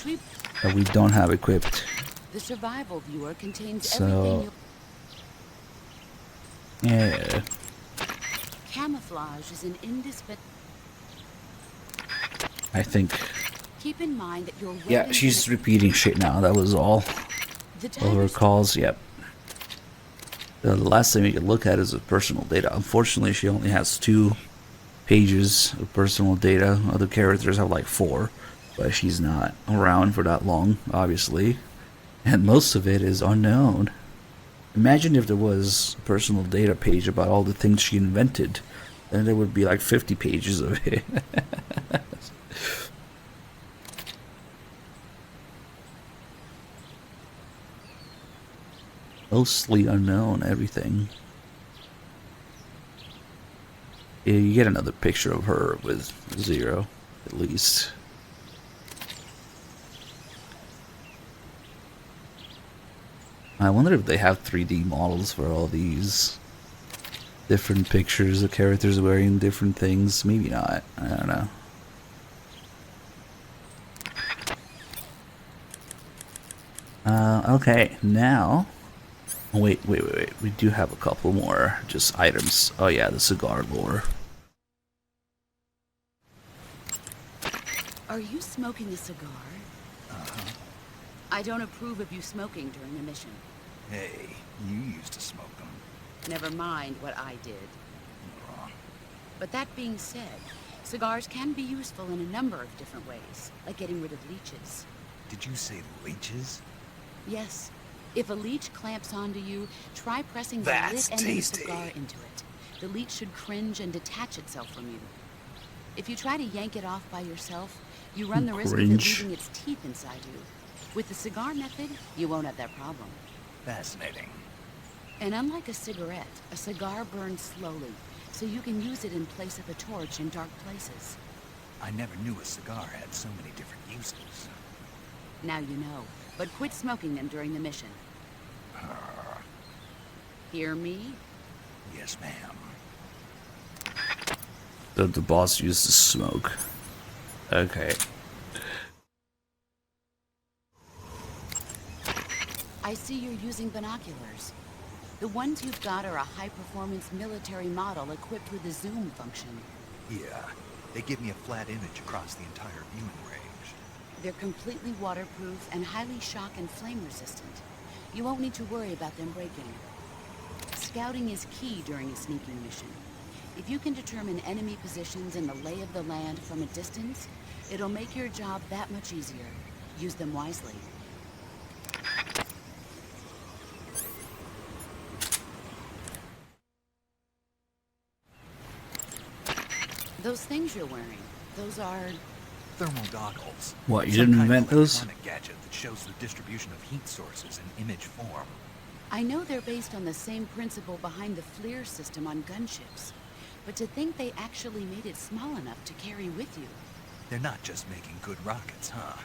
that we don't have equipped. The survival viewer contains So, everything. Yeah. Camouflage is an indispensable. I think. Keep in mind that your Yeah, she's repeating shit now. That was all. All her calls. Yep. The last thing we could look at is the personal data. Unfortunately, she only has 2 pages of personal data. Other characters have like 4, but she's not around for that long, obviously, and most of it is unknown. Imagine if there was a personal data page about all the things she invented, then there would be like 50 pages of it. Mostly unknown, everything. Yeah, you get another picture of her with 0, at least. I wonder if they have 3D models for all these different pictures of characters wearing different things. Maybe not. I don't know. Okay, now... Wait. We do have a couple more just items. Oh yeah, the cigar lore. Are you smoking a cigar? I don't approve of you smoking during a mission. Hey, you used to smoke them. Never mind what I did. You're wrong. But that being said, cigars can be useful in a number of different ways, like getting rid of leeches. Did you say leeches? Yes. If a leech clamps onto you, try pressing the That's lit end of the tasty. cigar into it. The leech should cringe and detach itself from you. If you try to yank it off by yourself, you run the risk of it leaving its teeth inside you. With the cigar method, you won't have that problem. Fascinating. And unlike a cigarette, a cigar burns slowly, so you can use it in place of a torch in dark places. I never knew a cigar had so many different uses. Now you know, but quit smoking them during the mission. Hear me? Yes, ma'am. The boss used to smoke. Okay. I see you're using binoculars. The ones you've got are a high-performance military model equipped with a zoom function. Yeah, they give me a flat image across the entire viewing range. They're completely waterproof and highly shock and flame resistant. You won't need to worry about them breaking. Scouting is key during a sneaking mission. If you can determine enemy positions and the lay of the land from a distance, it'll make your job that much easier. Use them wisely. Those things you're wearing, those are... Thermal goggles. What, you Some didn't kind of invent those? electronic gadget that shows the distribution of heat sources in image form. I know they're based on the same principle behind the FLIR system on gunships. But to think they actually made it small enough to carry with you. They're not just making good rockets, huh?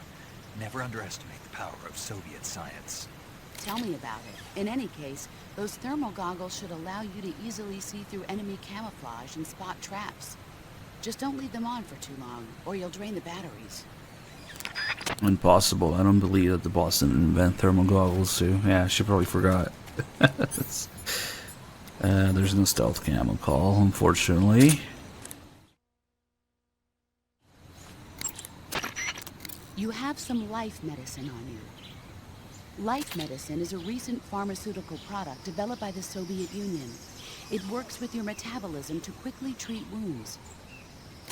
Never underestimate the power of Soviet science. Tell me about it. In any case, those thermal goggles should allow you to easily see through enemy camouflage and spot traps. Just don't leave them on for too long, or you'll drain the batteries. Impossible. I don't believe that the boss didn't invent thermal goggles too. Yeah, she probably forgot. There's no stealth camo call, unfortunately. You have some life medicine on you. Life medicine is a recent pharmaceutical product developed by the Soviet Union. It works with your metabolism to quickly treat wounds.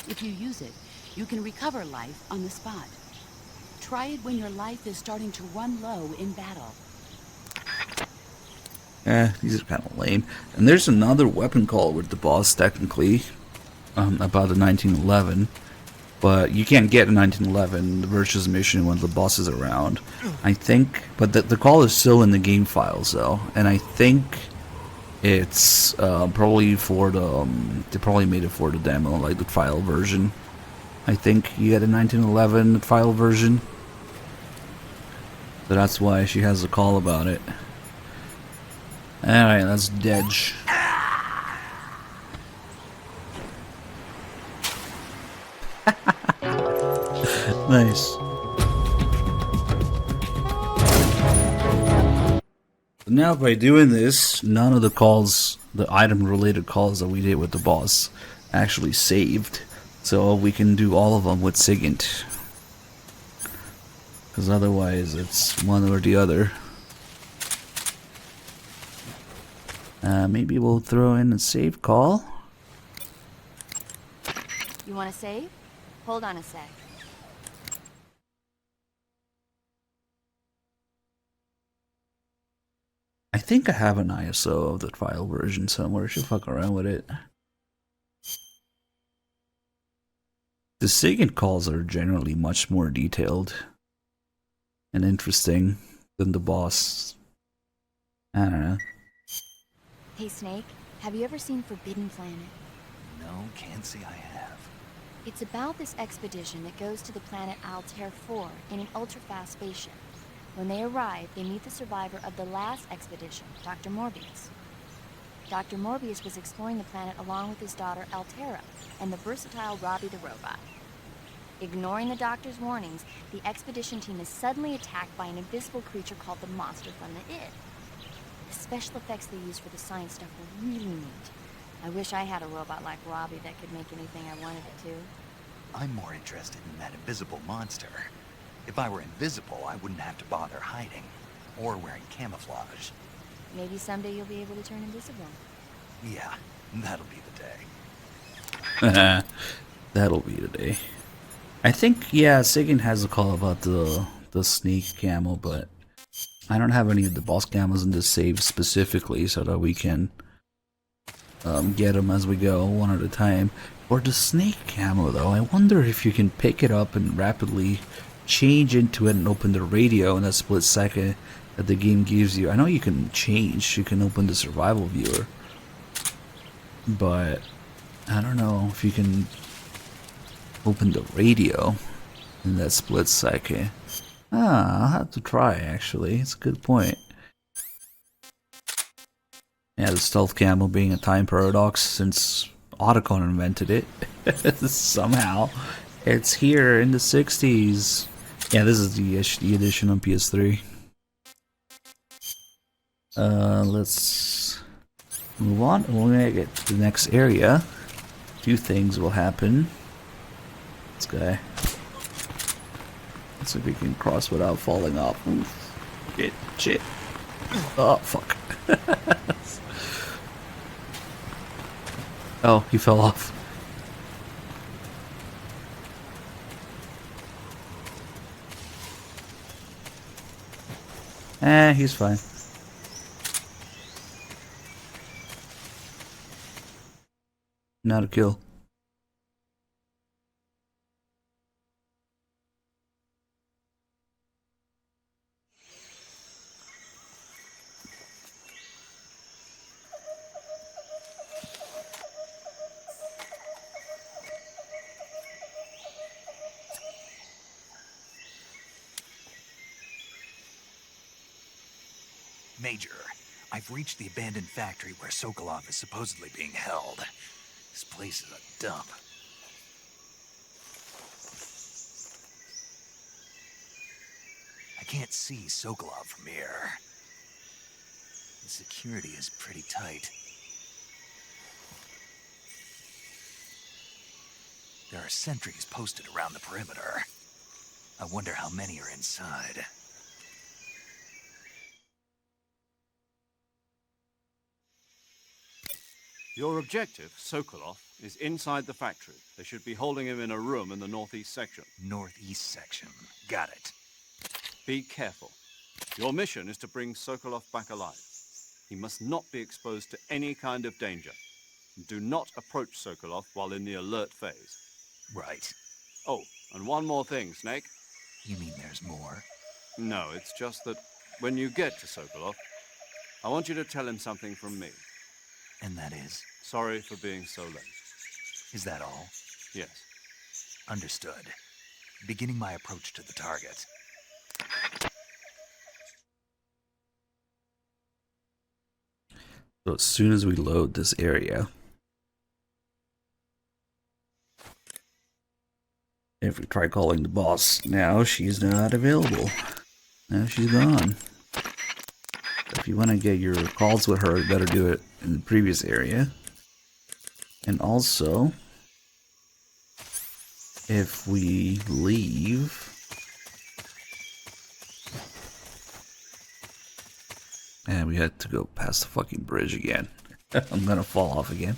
If you use it, you can recover life on the spot. Try it when your life is starting to run low in battle. These are kind of lame. And there's another weapon call with the boss, technically, about the 1911. But you can't get a 1911 versus mission when the boss is around. I think, but the call is still in the game files though, and I think it's probably for the they probably made it for the demo, like the file version. I think you get a 1911 file version, so that's why she has a call about it. Alright, that's Dedge. Nice. Now by doing this, none of the calls, the item related calls that we did with the boss actually saved. So we can do all of them with SIGINT. Because otherwise it's one or the other. Maybe we'll throw in a save call. You want to save? Hold on a sec. I think I have an ISO of the file version somewhere. I should fuck around with it. The SIGINT calls are generally much more detailed and interesting than the boss. I don't know. Hey Snake, have you ever seen Forbidden Planet? No, can't say I have. It's about this expedition that goes to the planet Altair 4 in an ultra-fast spaceship. When they arrive, they meet the survivor of the last expedition, Dr. Morbius. Dr. Morbius was exploring the planet along with his daughter Altera and the versatile Robbie the robot. Ignoring the doctor's warnings, the expedition team is suddenly attacked by an invisible creature called the Monster from the Id. The special effects they used for the science stuff were really neat. I wish I had a robot like Robbie that could make anything I wanted it to. I'm more interested in that invisible monster. If I were invisible, I wouldn't have to bother hiding or wearing camouflage. Maybe someday you'll be able to turn invisible. Yeah, that'll be the day. That'll be the day. I think, yeah, SIGINT has a call about the sneak camo, but I don't have any of the boss camos in this save specifically so that we can get them as we go, one at a time. For the snake camo though, I wonder if you can pick it up and rapidly change into it and open the radio in a split second that the game gives you. I know you can change, you can open the survival viewer, but I don't know if you can open the radio in that split second. Ah, I'll have to try, actually. It's a good point. Yeah, the stealth camo being a time paradox since Otacon invented it. Somehow. It's here in the 60s. Yeah, this is the HD edition on PS3. Let's move on. We're gonna get to the next area. Two things will happen. This guy. Let's see if we can cross without falling off. Oof. Shit, shit. Oh, fuck. Oh, he fell off. He's fine. Not a kill. Major, I've reached the abandoned factory where Sokolov is supposedly being held. This place is a dump. I can't see Sokolov from here. The security is pretty tight. There are sentries posted around the perimeter. I wonder how many are inside. Your objective, Sokolov, is inside the factory. They should be holding him in a room in the northeast section. Northeast section. Got it. Be careful. Your mission is to bring Sokolov back alive. He must not be exposed to any kind of danger. Do not approach Sokolov while in the alert phase. Right. Oh, and one more thing, Snake. You mean there's more? No, it's just that when you get to Sokolov, I want you to tell him something from me. And that is? Sorry for being so late. Is that all? Yes. Understood. Beginning my approach to the target. So as soon as we load this area, if we try calling the boss now, she's not available. Now she's gone. If you want to get your calls with her, you better do it in the previous area. And also, if we leave, and we had to go past the fucking bridge again. I'm gonna fall off again.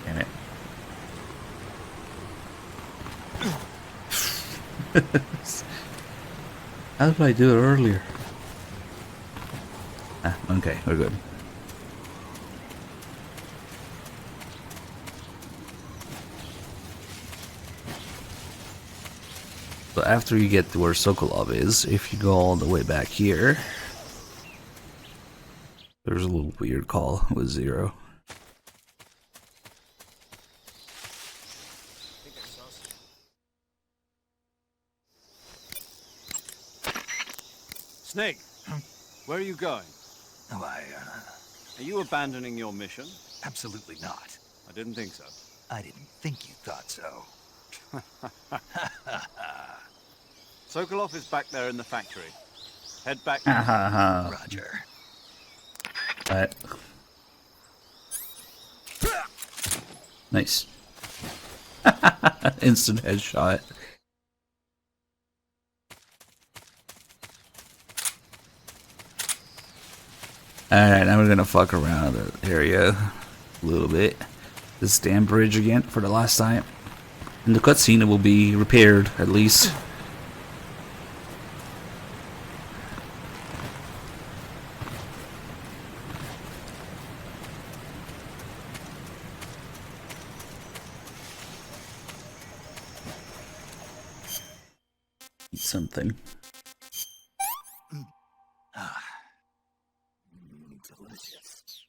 Damn it. How did I do it earlier? Ah, okay, we're good. So after you get to where Sokolov is, if you go all the way back here, there's a little weird call with 0. Snake, where are you going? Oh, Are you abandoning your mission? absolutely not. I didn't think so. I didn't think you thought so. Sokolov is back there in the factory. Head back. Roger. Alright. Nice. Instant headshot. Alright, now we're gonna fuck around the area a little bit. This damn bridge again for the last time. In the cutscene it will be repaired, at least. something. Delicious.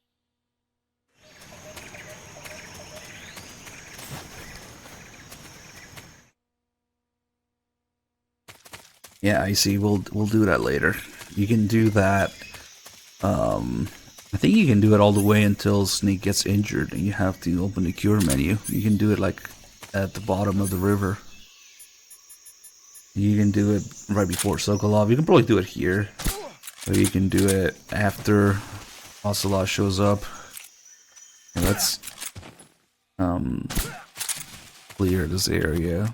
Yeah, I see. We'll do that later. You can do that. I think you can do it all the way until Snake gets injured, and you have to open the cure menu. You can do it like at the bottom of the river. You can do it right before Sokolov. You can probably do it here, or you can do it after Ocelot shows up. And let's clear this area.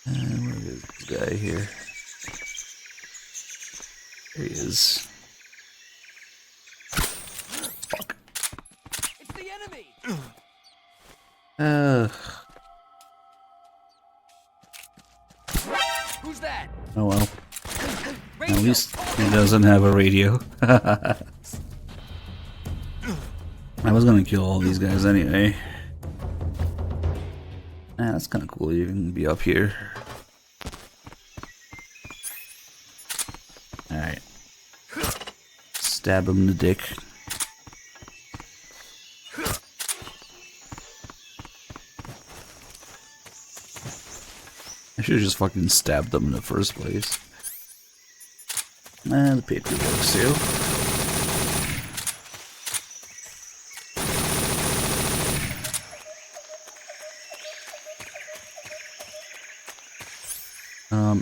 Where is this guy here? There he is. Fuck. It's the enemy. Who's that? Oh well. At least he doesn't have a radio. I was gonna kill all these guys anyway. Ah, that's kind of cool. You can be up here. Alright. Stab him in the dick. I should have just fucking stabbed them in the first place. The Patriot works too.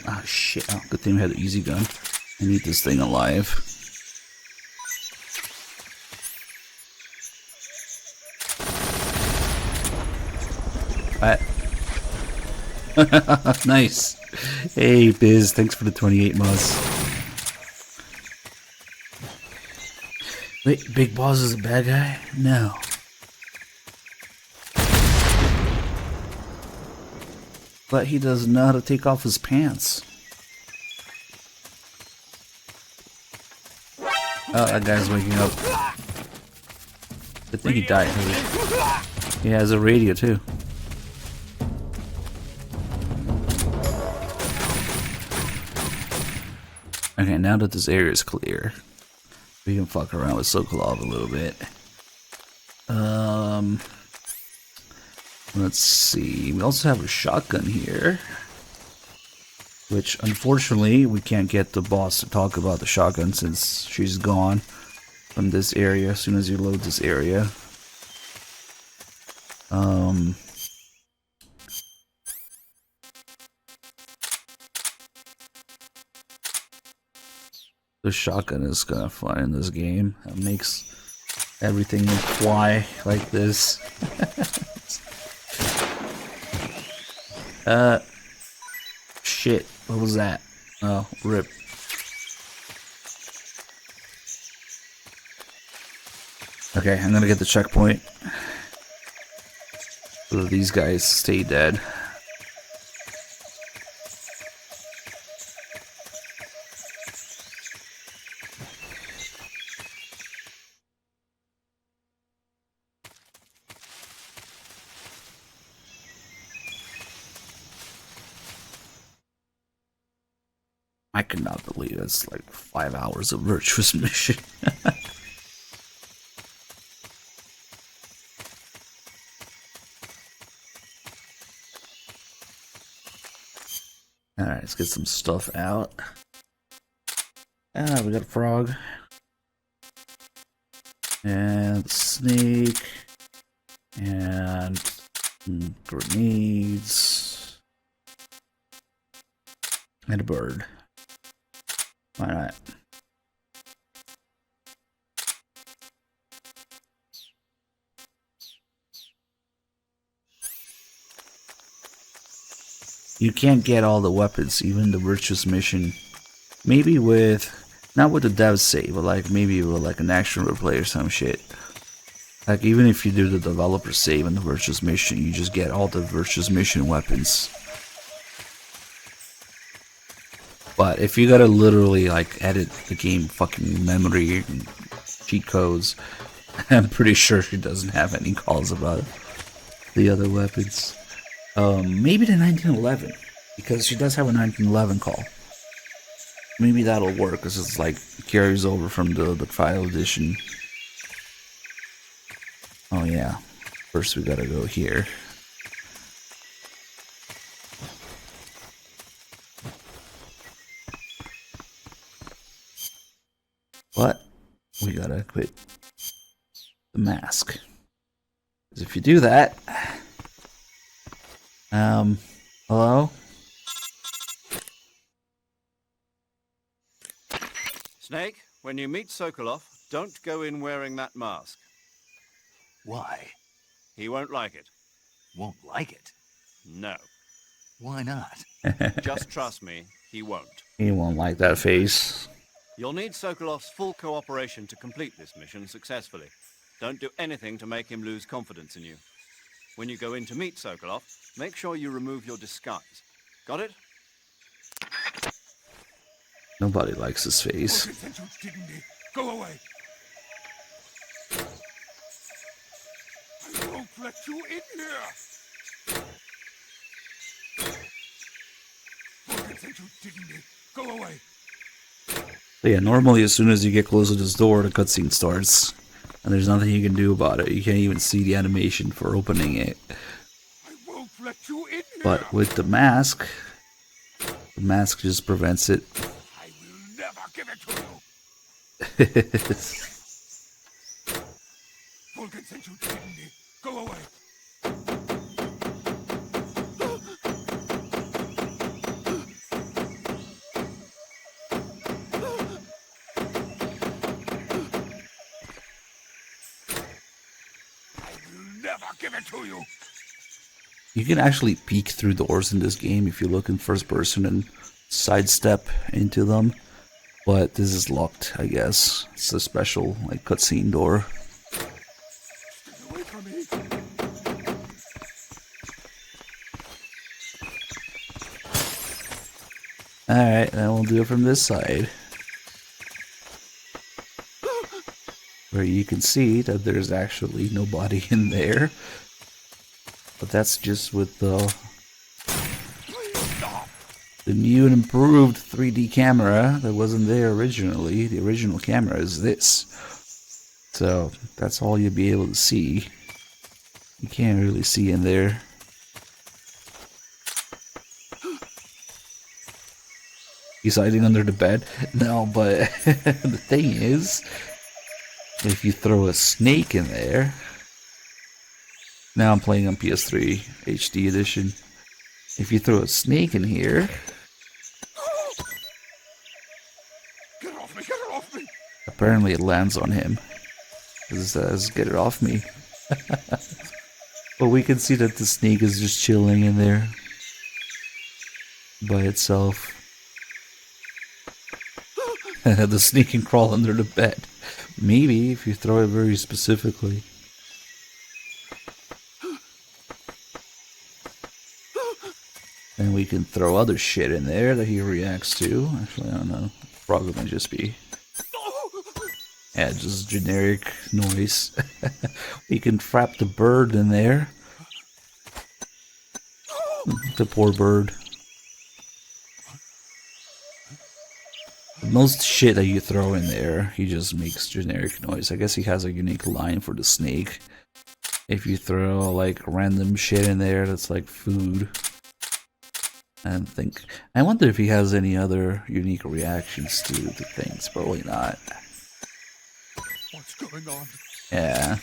Ah shit, oh, good thing we had the easy gun. I need this thing alive. What? Nice. Hey Biz, thanks for the 28 mods. Wait, Big Boss is a bad guy? No. But he doesn't know how to take off his pants. Oh, that guy's waking up. I think he died. He has a radio too. Okay, now that this area is clear, we can fuck around with Sokolov a little bit. Let's see. We also have a shotgun here, which unfortunately we can't get the boss to talk about the shotgun since she's gone from this area as soon as you load this area. The shotgun is kind of fun in this game. It makes everything fly like this. Shit. What was that? Oh, rip. Okay, I'm gonna get the checkpoint. So these guys stay dead. I cannot believe it's like 5 hours of virtuous mission. Alright, let's get some stuff out. Ah, we got a frog. And snake. And grenades. And a bird. Why not? you can't get all the weapons, even the virtuous mission. Maybe with, not with the dev save, but like maybe with like an action replay or some shit. Like even if you do the developer save and the virtuous mission, you just get all the virtuous mission weapons. But if you gotta literally like edit the game fucking memory and cheat codes, I'm pretty sure she doesn't have any calls about the other weapons. Maybe the 1911, because she does have a 1911 call. Maybe that'll work, because it's like carries over from the file edition. Oh yeah, first we gotta go here. But we gotta equip the mask. Because if you do that, hello? Snake, when you meet Sokolov, don't go in wearing that mask. Why? He won't like it. Won't like it? No. Why not? Just trust me, he won't. He won't like that face. You'll need Sokolov's full cooperation to complete this mission successfully. Don't do anything to make him lose confidence in you. When you go in to meet Sokolov, make sure you remove your disguise. Got it? Nobody likes his face. Go away. I won't let you in here. Go away. So yeah, normally as soon as you get close to this door, the cutscene starts. And there's nothing you can do about it. You can't even see the animation for opening it. I won't let you in here. But with the mask just prevents it. I will never give it to you. Full consent, you didn't. Go away. Give it to you. You can actually peek through doors in this game if you look in first person and sidestep into them. But this is locked, I guess. It's a special like cutscene door. Stay away from me. Alright, then we'll do it from this side. Where you can see that there's actually nobody in there. But that's just with the new and improved 3D camera that wasn't there originally. The original camera is this. So that's all you'll be able to see. You can't really see in there. He's hiding under the bed. No, but the thing is, if you throw a snake in there, now I'm playing on PS3 HD edition. If you throw a snake in here, Get off me! Get it off me! apparently it lands on him. It says, "Get it off me." But we can see that the snake is just chilling in there by itself. The snake can crawl under the bed. Maybe if you throw it very specifically. And we can throw other shit in there that he reacts to. Actually, I don't know. Probably might just be. Yeah, just generic noise. We can trap the bird in there. The poor bird. Most shit that you throw in there, he just makes generic noise. I guess he has a unique line for the snake. If you throw like random shit in there that's like food. I wonder if he has any other unique reactions to things. Probably not. What's going on? Yeah.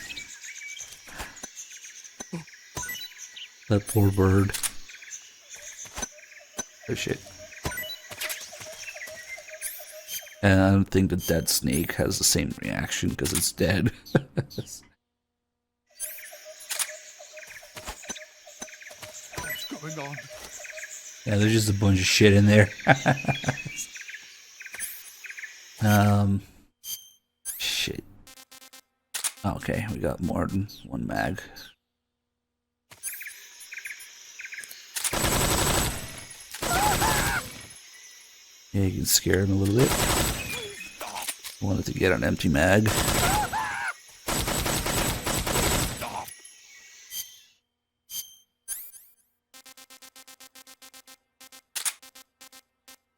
That poor bird. Oh shit. And I don't think the dead snake has the same reaction because it's dead. What's going on? Yeah, there's just a bunch of shit in there. Shit. Okay, we got more than one mag. Yeah, you can scare him a little bit. Wanted to get an empty mag.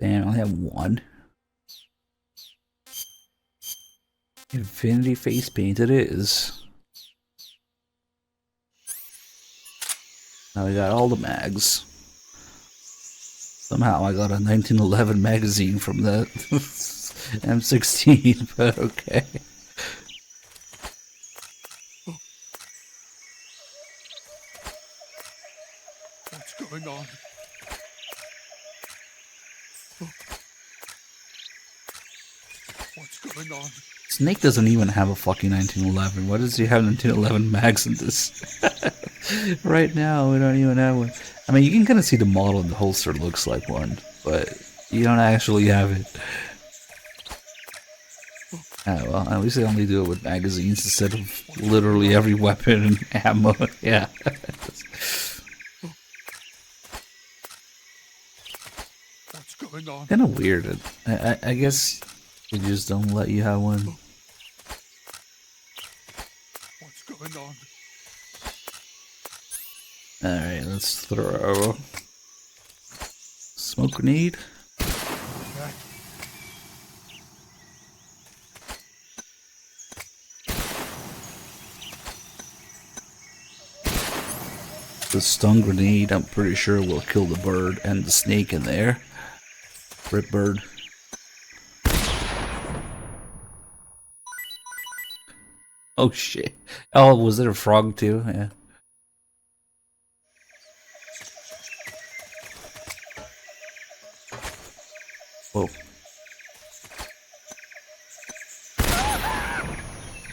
Damn, I only have one. Infinity face paint it is. Now we got all the mags. Somehow I got a 1911 magazine from the M16, but okay. What's going on? What's going on? Snake doesn't even have a fucking 1911. Why does he have 1911 mags in this? Right now, we don't even have one. I mean, you can kind of see the model in the holster looks like one, but you don't actually have it. Oh, well, at least they only do it with magazines instead of literally every weapon and ammo. Yeah. What's going on? Kind of weird. I guess they just don't let you have one. What's going on? Alright, let's throw smoke grenade. The stun grenade, I'm pretty sure will kill the bird and the snake in there. Rip bird. Oh shit. Oh, was there a frog too? Yeah. Whoa.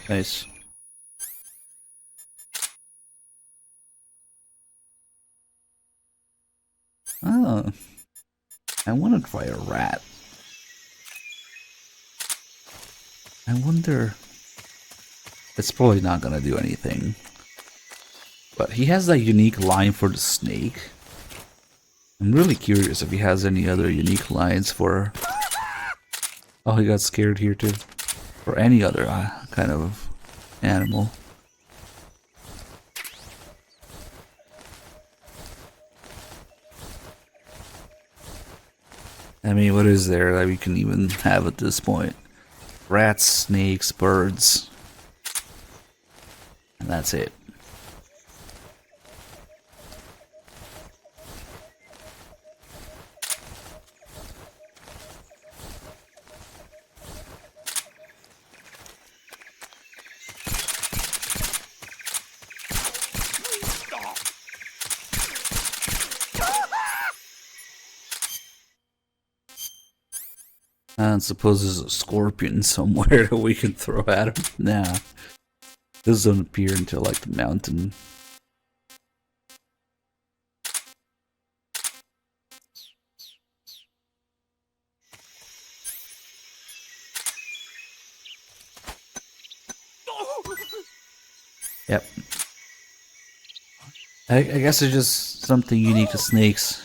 Nice. Oh. I want to try a rat. I wonder... It's probably not gonna do anything. But he has that unique line for the snake. I'm really curious if he has any other unique lines for... Oh, he got scared here too. Or any other kind of animal. I mean, what is there that we can even have at this point? Rats, snakes, birds. And that's it. I suppose there's a scorpion somewhere that we can throw at him. Nah. This doesn't appear until like the mountain. Yep. I guess it's just something unique to snakes.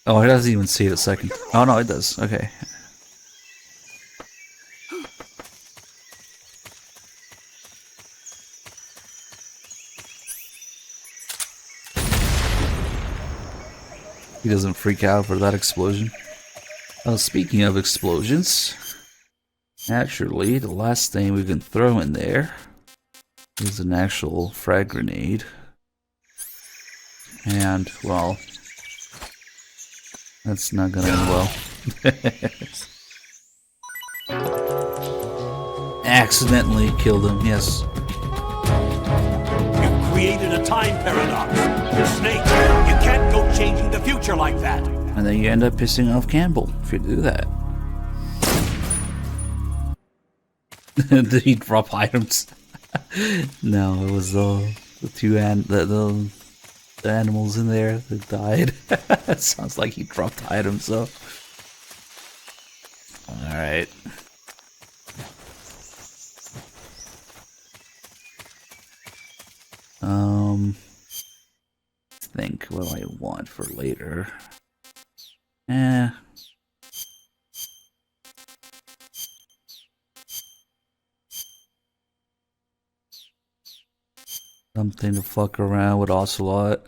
Oh, it doesn't even say it a second. Oh no, it does. Okay. He doesn't freak out for that explosion. Speaking of explosions, actually, the last thing we can throw in there is an actual frag grenade. And, well, that's not gonna end well. Accidentally killed him, yes. You've created a time paradox. You're Snake. You can't go changing the future like that. And then you end up pissing off Campbell if you do that. Did he drop items? No, it was the two and the the animals in there that died. It sounds like he dropped items, so. Alright. Think what do I want for later? Something to fuck around with Ocelot.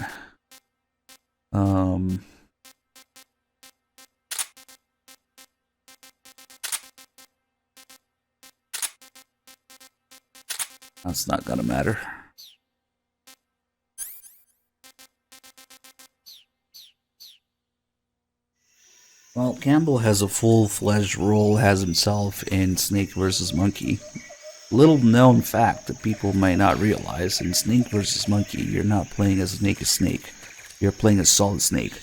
That's not gonna matter. Well, Campbell has a full-fledged role as himself in Snake vs. Monkey. Little known fact that people might not realize, in Snake vs. Monkey, you're not playing as a naked snake. You're playing as Solid Snake.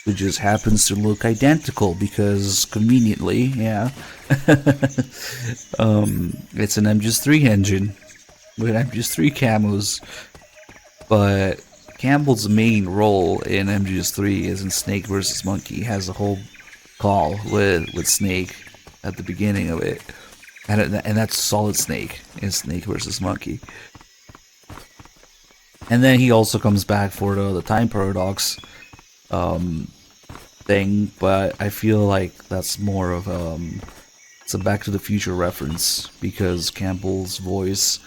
Who just happens to look identical because, conveniently, yeah. It's an MGS3 engine with MGS3 camos. But Campbell's main role in MGS3 is in Snake vs. Monkey. He has a whole call with Snake at the beginning of it. And that's Solid Snake in Snake vs. Monkey. And then he also comes back for the time paradox thing, but I feel like that's more of it's a Back to the Future reference because Campbell's voice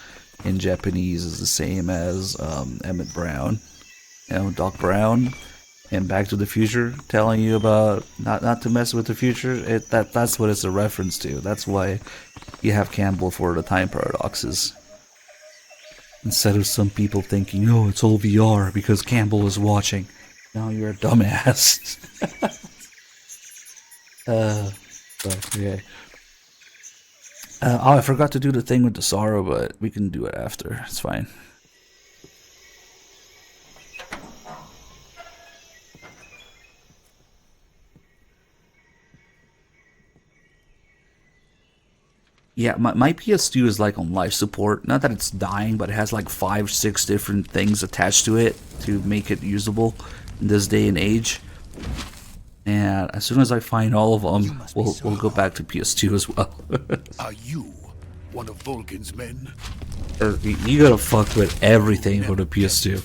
in Japanese is the same as Emmett Brown, Doc Brown in Back to the Future, telling you about not to mess with the future. That's what it's a reference to. That's why you have Campbell for the time paradoxes. Instead of some people thinking, oh, it's all VR because Campbell is watching. No, you're a dumbass. Okay. Oh, I forgot to do the thing with the sorrow, but we can do it after. It's fine. Yeah, my PS2 is like on life support. Not that it's dying, but it has like 5-6 different things attached to it to make it usable in this day and age. And as soon as I find all of them, we'll go back to PS2 as well. Are you one of Volkin's men? You gotta fuck with everything for the PS2.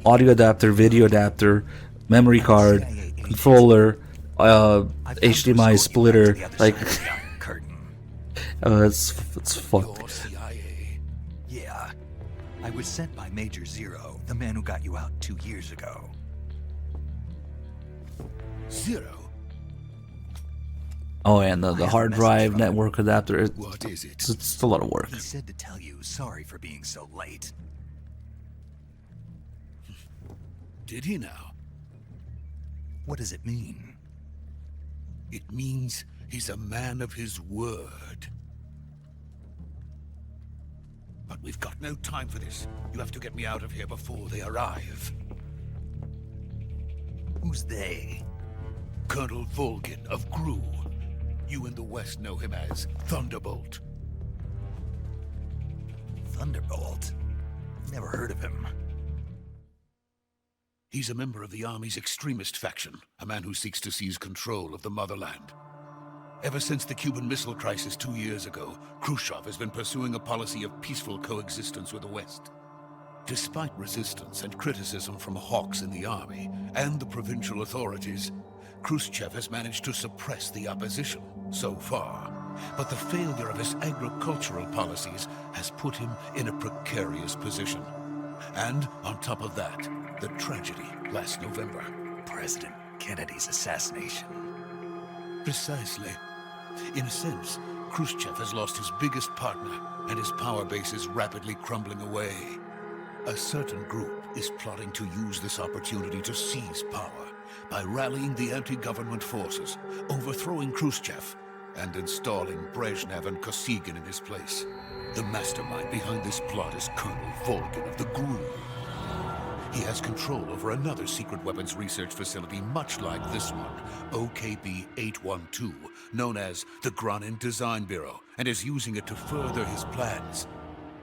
Audio adapter, video adapter, memory card, controller, HDMI splitter, like... it's fucked. Yeah. I was sent by Major Zero, the man who got you out 2 years ago. Zero? Oh, and the hard drive network adapter. What is it? It's a lot of work. He said to tell you sorry for being so late. Did he now? What does it mean? It means he's a man of his word. But we've got no time for this. You have to get me out of here before they arrive. Who's they? Colonel Volgin of Gru. You in the West know him as Thunderbolt. Thunderbolt? Never heard of him. He's a member of the Army's extremist faction, a man who seeks to seize control of the motherland. Ever since the Cuban Missile Crisis 2 years ago, Khrushchev has been pursuing a policy of peaceful coexistence with the West. Despite resistance and criticism from hawks in the army and the provincial authorities, Khrushchev has managed to suppress the opposition so far. But the failure of his agricultural policies has put him in a precarious position. And on top of that, the tragedy last November. President Kennedy's assassination. Precisely. In a sense, Khrushchev has lost his biggest partner, and his power base is rapidly crumbling away. A certain group is plotting to use this opportunity to seize power by rallying the anti-government forces, overthrowing Khrushchev, and installing Brezhnev and Kosygin in his place. The mastermind behind this plot is Colonel Volgin of the Gru. He has control over another secret weapons research facility much like this one, OKB-812, known as the Granin Design Bureau, and is using it to further his plans.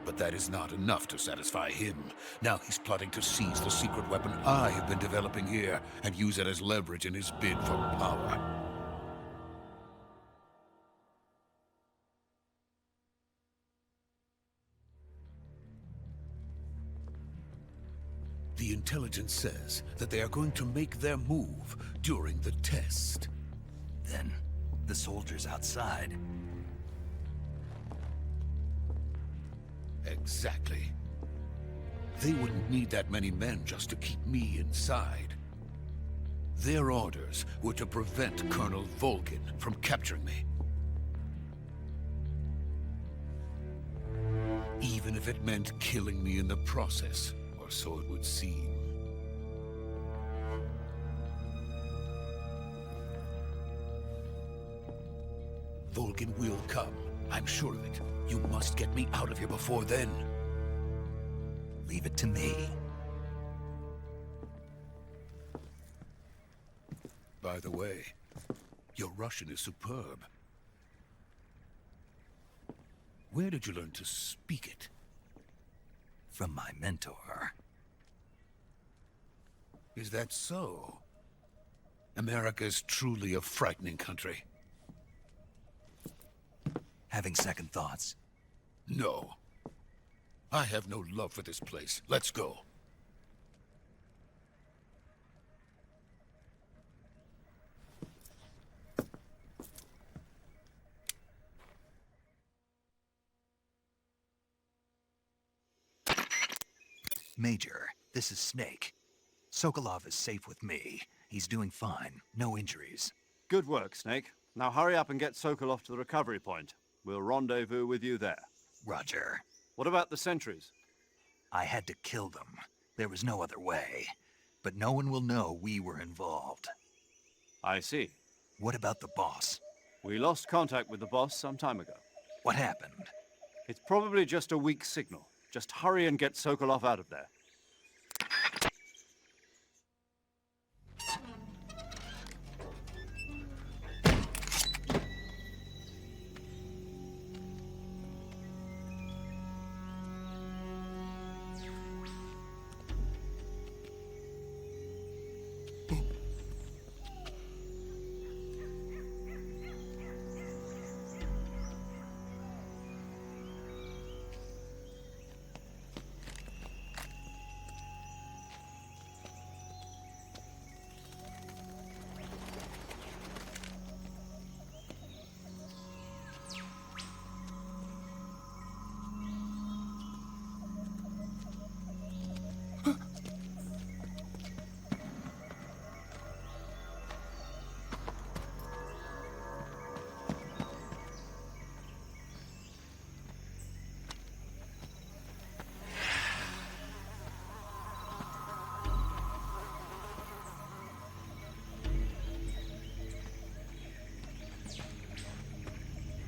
But that is not enough to satisfy him. Now he's plotting to seize the secret weapon I have been developing here and use it as leverage in his bid for power. The intelligence says that they are going to make their move during the test. Then, the soldiers outside. Exactly. They wouldn't need that many men just to keep me inside. Their orders were to prevent Colonel Volgin from capturing me. Even if it meant killing me in the process, or so it would seem. Volgin will come. I'm sure of it. You must get me out of here before then. Leave it to me. By the way, your Russian is superb. Where did you learn to speak it? From my mentor. Is that so? America is truly a frightening country. Having second thoughts? No. I have no love for this place. Let's go. Major, this is Snake. Sokolov is safe with me. He's doing fine. No injuries. Good work, Snake. Now hurry up and get Sokolov to the recovery point. We'll rendezvous with you there. Roger. What about the sentries? I had to kill them. There was no other way. But no one will know we were involved. I see. What about the boss? We lost contact with the boss some time ago. What happened? It's probably just a weak signal. Just hurry and get Sokolov out of there.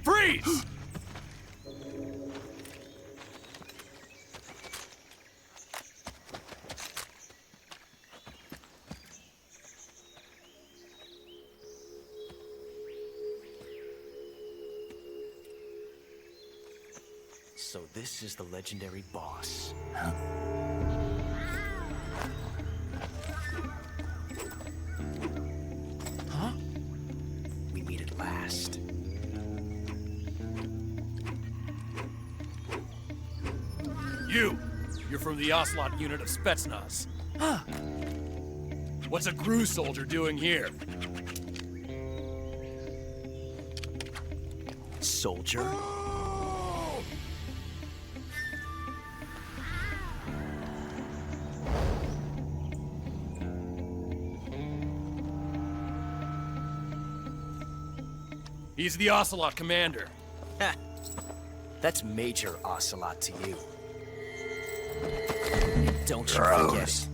Freeze! So this is the legendary boss. Huh? We meet at last. You're from the Ocelot unit of Spetsnaz. Huh. What's a GRU soldier doing here? Soldier? He's the Ocelot commander. Ha! That's Major Ocelot to you. Don't you forget it.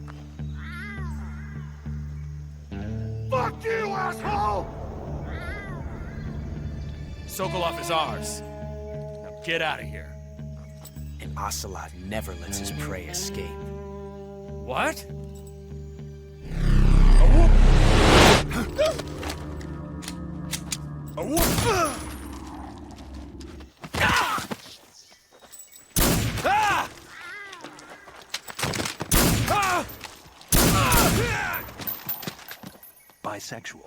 Fuck you, asshole! Sokolov is ours. Now get out of here. And Ocelot never lets his prey escape. What? A whoop! Ah! Bisexual.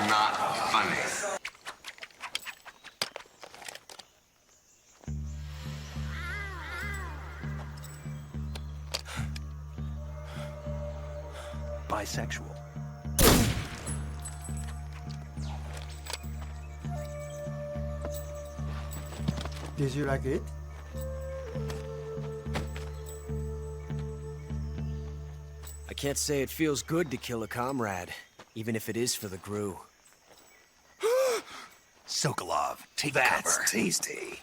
Not funny. Bisexual. Did you like it? I can't say it feels good to kill a comrade, even if it is for the Gru. Sokolov, take That's cover. tasty.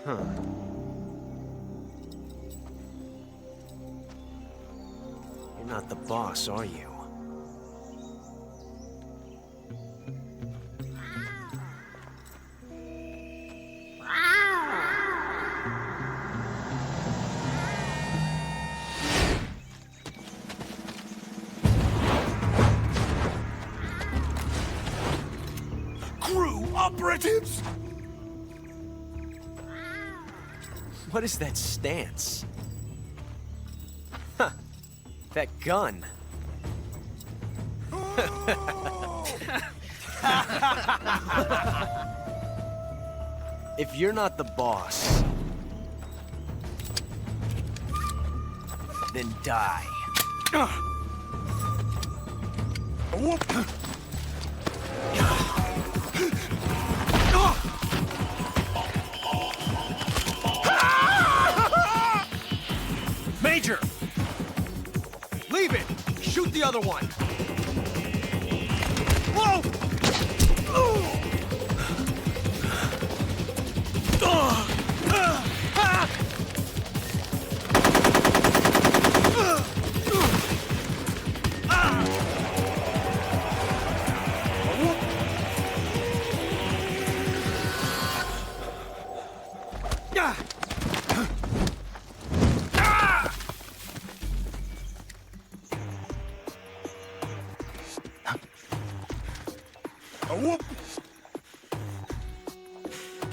Huh. You're not the boss, are you? Crew operatives! What is that stance? Huh. That gun. If you're not the boss, then die. Major! Leave it! Shoot the other one! Whoa!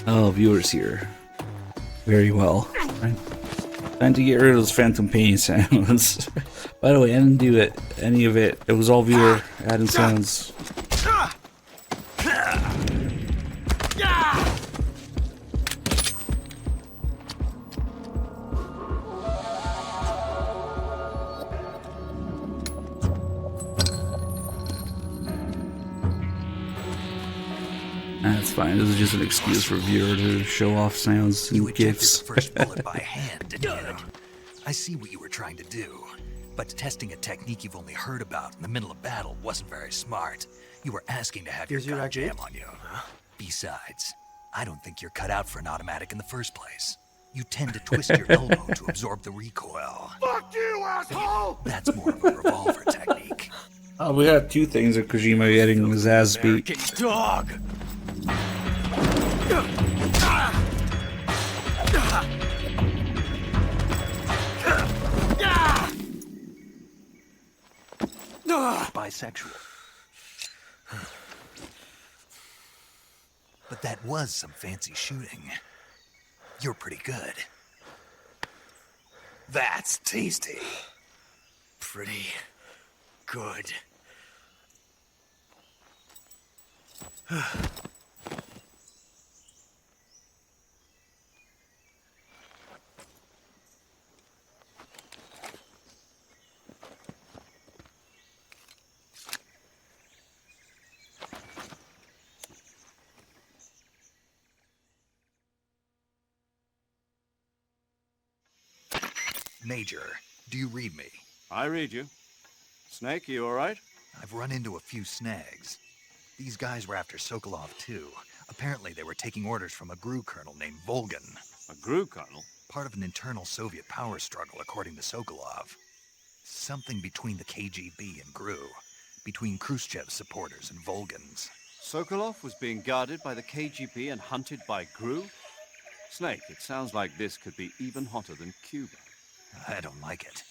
Oh, viewers here. Very well. Time to get rid of those phantom pain sounds. By the way, I didn't do it, any of it. It was all viewer adding sounds. That's fine. This is just an excuse for viewer to show off sounds and You ejected gifs. the first bullet by hand, didn't you? I see what you were trying to do, but testing a technique you've only heard about in the middle of battle wasn't very smart. You were asking to have your Did you gun like it? jam on you. Besides, I don't think you're cut out for an automatic in the first place. You tend to twist your elbow to absorb the recoil. Fuck you, asshole! That's more of a revolver technique. Oh, we got two things of Kojima getting his ass beat. American dog! Bisexual. But that was some fancy shooting. You're pretty good. That's tasty. Pretty good. Major, do you read me? I read you. Snake, you all right? I've run into a few snags. These guys were after Sokolov too. Apparently they were taking orders from a GRU colonel named Volgan. A GRU colonel? Part of an internal Soviet power struggle, according to Sokolov. Something between the KGB and GRU. between Khrushchev's supporters and Volgans. Sokolov was being guarded by the KGB and hunted by GRU? Snake, it sounds like this could be even hotter than Cuba. I don't like it.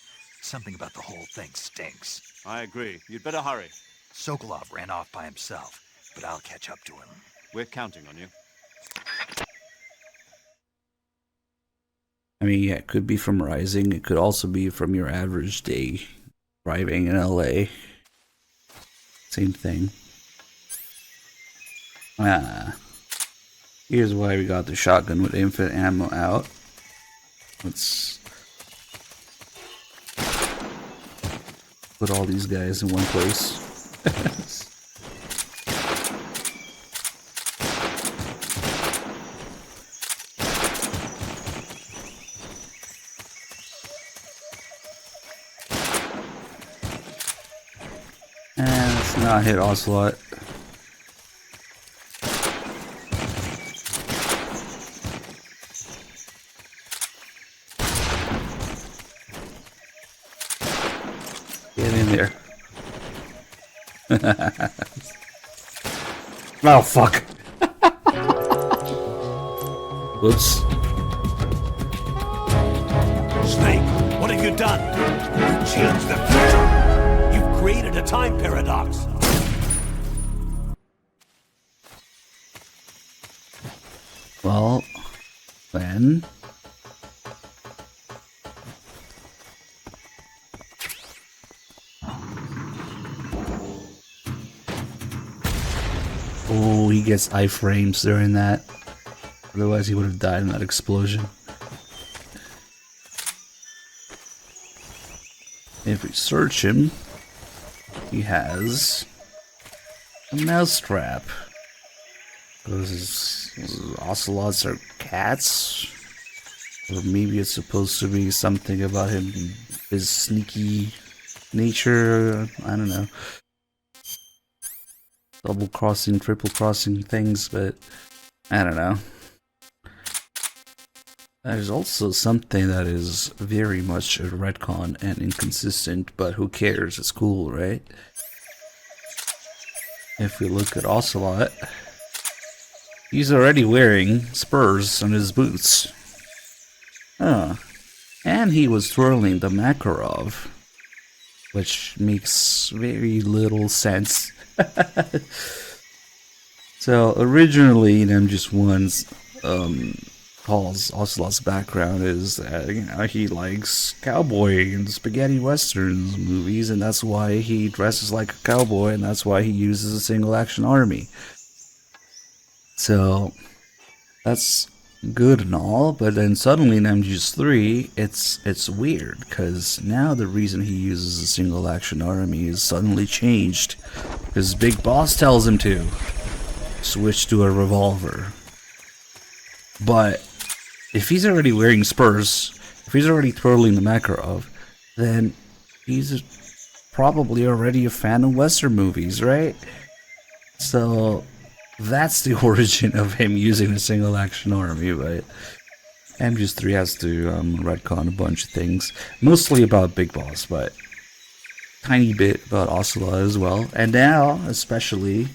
Something about the whole thing stinks. I agree. You'd better hurry. Sokolov ran off by himself, but I'll catch up to him. We're counting on you. I mean, yeah, it could be from Rising. It could also be from your average day driving in LA. Same thing. Here's why we got the shotgun with infinite ammo out. Let's put all these guys in one place. And let's not hit Ocelot. Get in there. Oh, fuck. Whoops. Snake, what have you done? You changed the future. You've created a time paradox. Well, then... Oh, he gets iframes during that. Otherwise he would have died in that explosion. If we search him, he has a mousetrap. Those ocelots are cats? Or maybe it's supposed to be something about him, his sneaky nature, I don't know. Double crossing, triple crossing things, but I don't know. There's also something that is very much a retcon and inconsistent, but who cares? It's cool, right? If we look at Ocelot, he's already wearing spurs on his boots. Huh. And he was twirling the Makarov, which makes very little sense. So originally in MGS1's Paul's Ocelot's background is that, you know, he likes cowboy and spaghetti westerns movies, and that's why he dresses like a cowboy, and that's why he uses a single action army. So that's good and all, but then suddenly in MGS3 it's weird, because now the reason he uses a single action army is suddenly changed because Big Boss tells him to switch to a revolver. But if he's already wearing spurs, if he's already twirling the Makarov, then he's probably already a fan of Western movies, right? So that's the origin of him using a single action army, but MGS3 has to retcon a bunch of things, mostly about Big Boss, but tiny bit about Ocelot as well. And now, especially,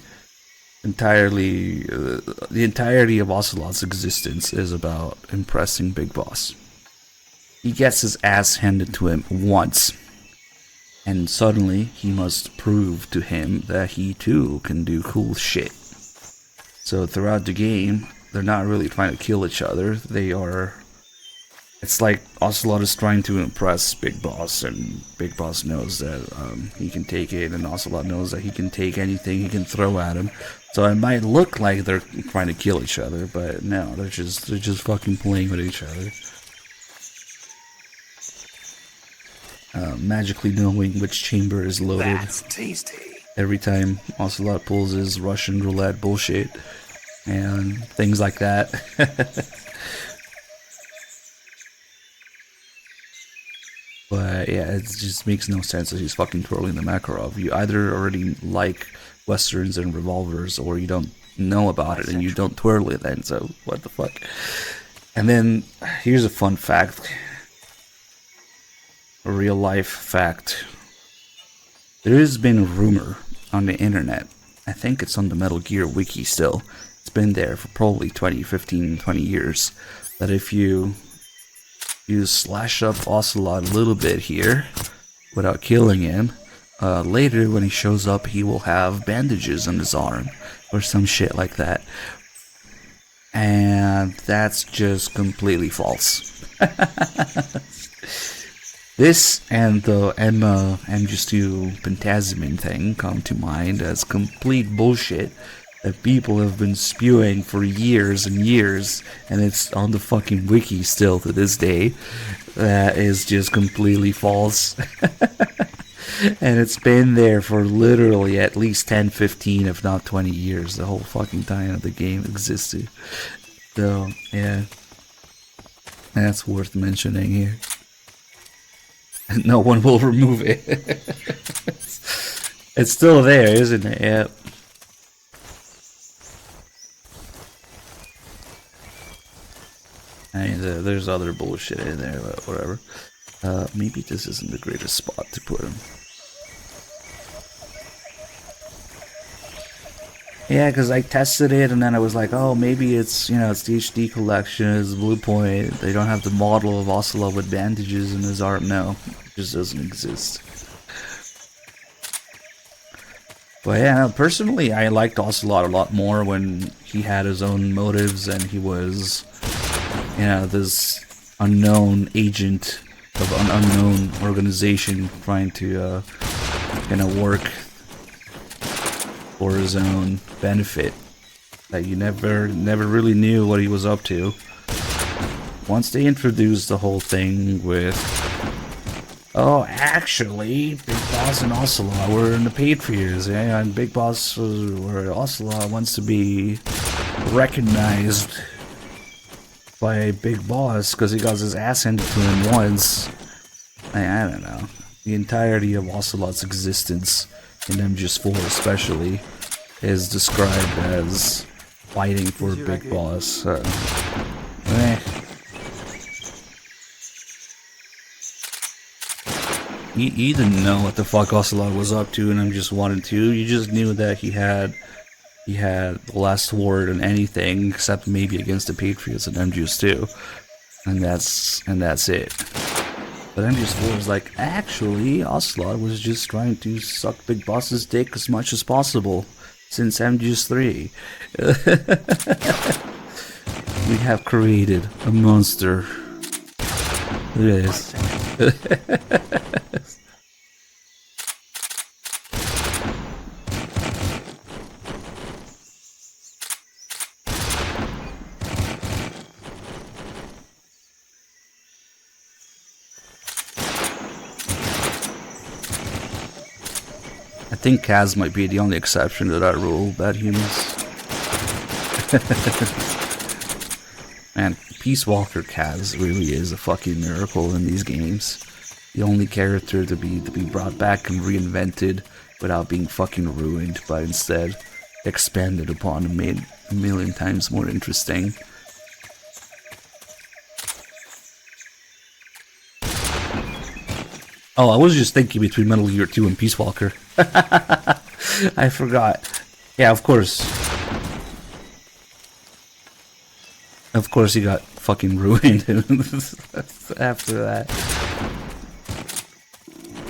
the entirety of Ocelot's existence is about impressing Big Boss. He gets his ass handed to him once, and suddenly he must prove to him that he too can do cool shit. So throughout the game, they're not really trying to kill each other. It's like Ocelot is trying to impress Big Boss, and Big Boss knows that he can take it, and Ocelot knows that he can take anything he can throw at him. So it might look like they're trying to kill each other, but no, they're just fucking playing with each other. Magically knowing which chamber is loaded. That's tasty. Every time Ocelot pulls his Russian roulette bullshit and things like that. But yeah, it just makes no sense that he's fucking twirling the Makarov. You either already like westerns and revolvers, or you don't know about it and you don't twirl it then, so what the fuck. And then here's a fun fact, a real life fact. There has been a rumor on the internet. I think it's on the Metal Gear wiki still. It's been there for probably 20 years. That if you slash up Ocelot a little bit here without killing him, later when he shows up he will have bandages on his arm or some shit like that. And that's just completely false. This and the MGS3 Pentazemin thing come to mind as complete bullshit that people have been spewing for years and years, and it's on the fucking wiki still to this day. That is just completely false. And it's been there for literally at least 10, 15, if not 20 years, the whole fucking time that the game existed. So, yeah. That's worth mentioning here. No one will remove it. It's still there, isn't it? Yep. I mean, there's other bullshit in there, but whatever. Maybe this isn't the greatest spot to put him. Yeah, because I tested it and then I was like, oh, maybe it's, you know, it's the HD collection, it's Blue Point, they don't have the model of Ocelot with bandages in his arm. No, it just doesn't exist. But yeah, no, personally, I liked Ocelot a lot more when he had his own motives and he was, you know, this unknown agent of an unknown organization trying to, kind of work for his own benefit, that you never really knew what he was up to. Once they introduced the whole thing with, oh, actually, Big Boss and Ocelot were in the Patriots, yeah, and Big Boss or Ocelot wants to be recognized by Big Boss because he got his ass handed to him once. I don't know. The entirety of Ocelot's existence in MGS4 especially is described as fighting for Big Boss. You didn't know what the fuck Ocelot was up to in MGS1 and 2. You just knew that he had the last word on anything except maybe against the Patriots in MGS2, and that's it. But MGS4 was like, actually, Ocelot was just trying to suck Big Boss's dick as much as possible since MGS3. We have created a monster. It is. I think Kaz might be the only exception to that rule, bad humans. Man, Peace Walker Kaz really is a fucking miracle in these games. The only character to be brought back and reinvented without being fucking ruined, but instead expanded upon and made a million times more interesting. Oh, I was just thinking between Metal Gear 2 and Peace Walker. I forgot. Yeah, of course. Of course he got fucking ruined after that.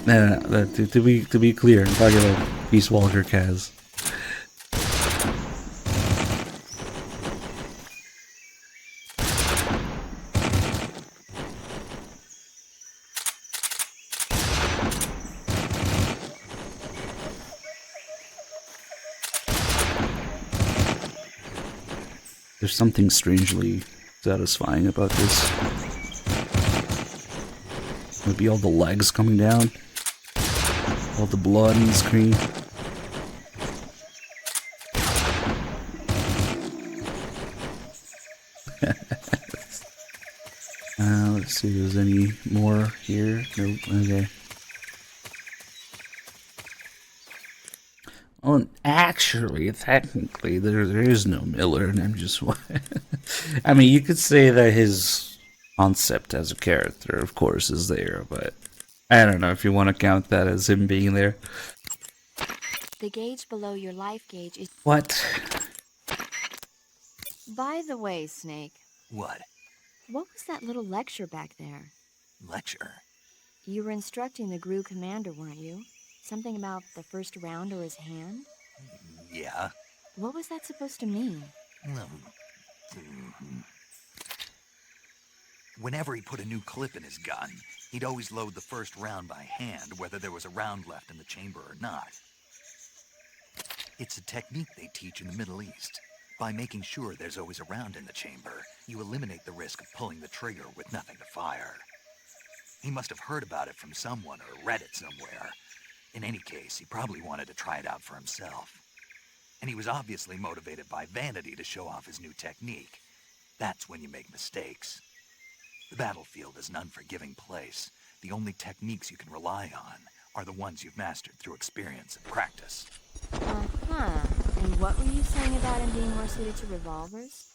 No, to be clear, I'm talking about Peace Walker Kaz. There's something strangely satisfying about this. Maybe all the legs coming down, all the blood on the screen. Let's see if there's any more here. Nope. Okay. Oh, actually, technically, there is no Miller in MGS1. I mean, you could say that his concept as a character, of course, is there, but I don't know if you want to count that as him being there. The gauge below your life gauge is... What? By the way, Snake, What? what was that little lecture back there? Lecture? You were instructing the GRU commander, weren't you? Something about the first round or his hand? Yeah. What was that supposed to mean? Whenever he put a new clip in his gun, he'd always load the first round by hand, whether there was a round left in the chamber or not. It's a technique they teach in the Middle East. By making sure there's always a round in the chamber, you eliminate the risk of pulling the trigger with nothing to fire. He must have heard about it from someone or read it somewhere. In any case, he probably wanted to try it out for himself. And he was obviously motivated by vanity to show off his new technique. That's when you make mistakes. The battlefield is an unforgiving place. The only techniques you can rely on are the ones you've mastered through experience and practice. Uh-huh. And what were you saying about him being more suited to revolvers?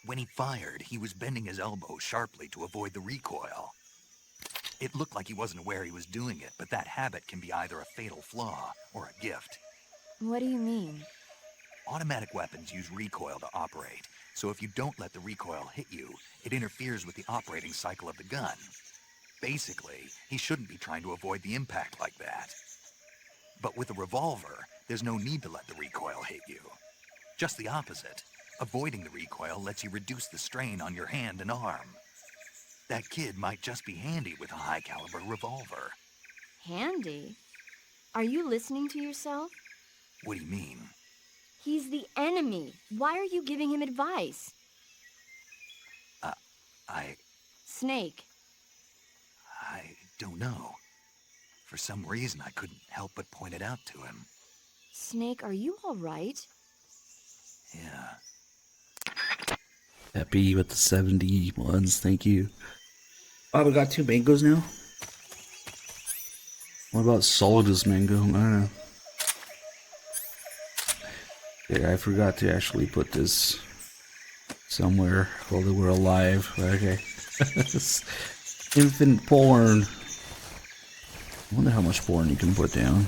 When he fired, he was bending his elbow sharply to avoid the recoil. It looked like he wasn't aware he was doing it, but that habit can be either a fatal flaw or a gift. What do you mean? Automatic weapons use recoil to operate, so if you don't let the recoil hit you, it interferes with the operating cycle of the gun. Basically, he shouldn't be trying to avoid the impact like that. But with a revolver, there's no need to let the recoil hit you. Just the opposite. Avoiding the recoil lets you reduce the strain on your hand and arm. That kid might just be handy with a high-caliber revolver. Handy? Are you listening to yourself? What do you mean? He's the enemy. Why are you giving him advice? Snake. I don't know. For some reason, I couldn't help but point it out to him. Snake, are you all right? Yeah. Happy with the 70 ones, thank you. Oh, we got 2 mangoes now? What about Solidus mango? I don't know. Yeah, I forgot to actually put this somewhere while they were alive. Okay. Infant porn. I wonder how much porn you can put down.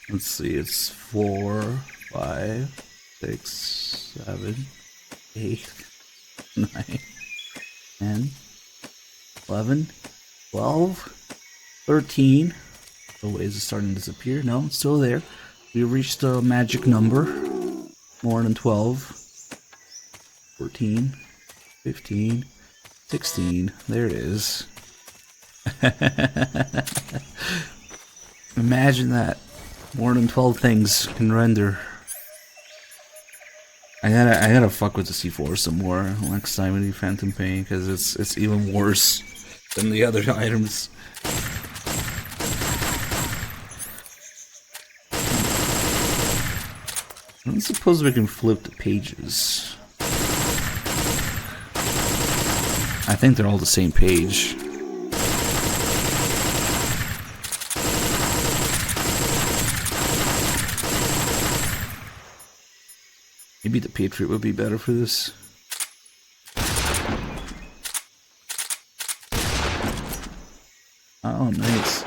Let's see, it's 4, 5, 6, 7, 8, 9, 10, 11, 12, 13. Oh, wait, is it starting to disappear? No, it's still there. We reached the magic number. More than 12. 14, 15, 16. There it is. Imagine that. More than 12 things can render. I gotta fuck with the C4 some more next time we do Phantom Pain, because it's even worse than the other items. I don't suppose we can flip the pages. I think they're all the same page. Maybe the Patriot would be better for this. Oh, nice.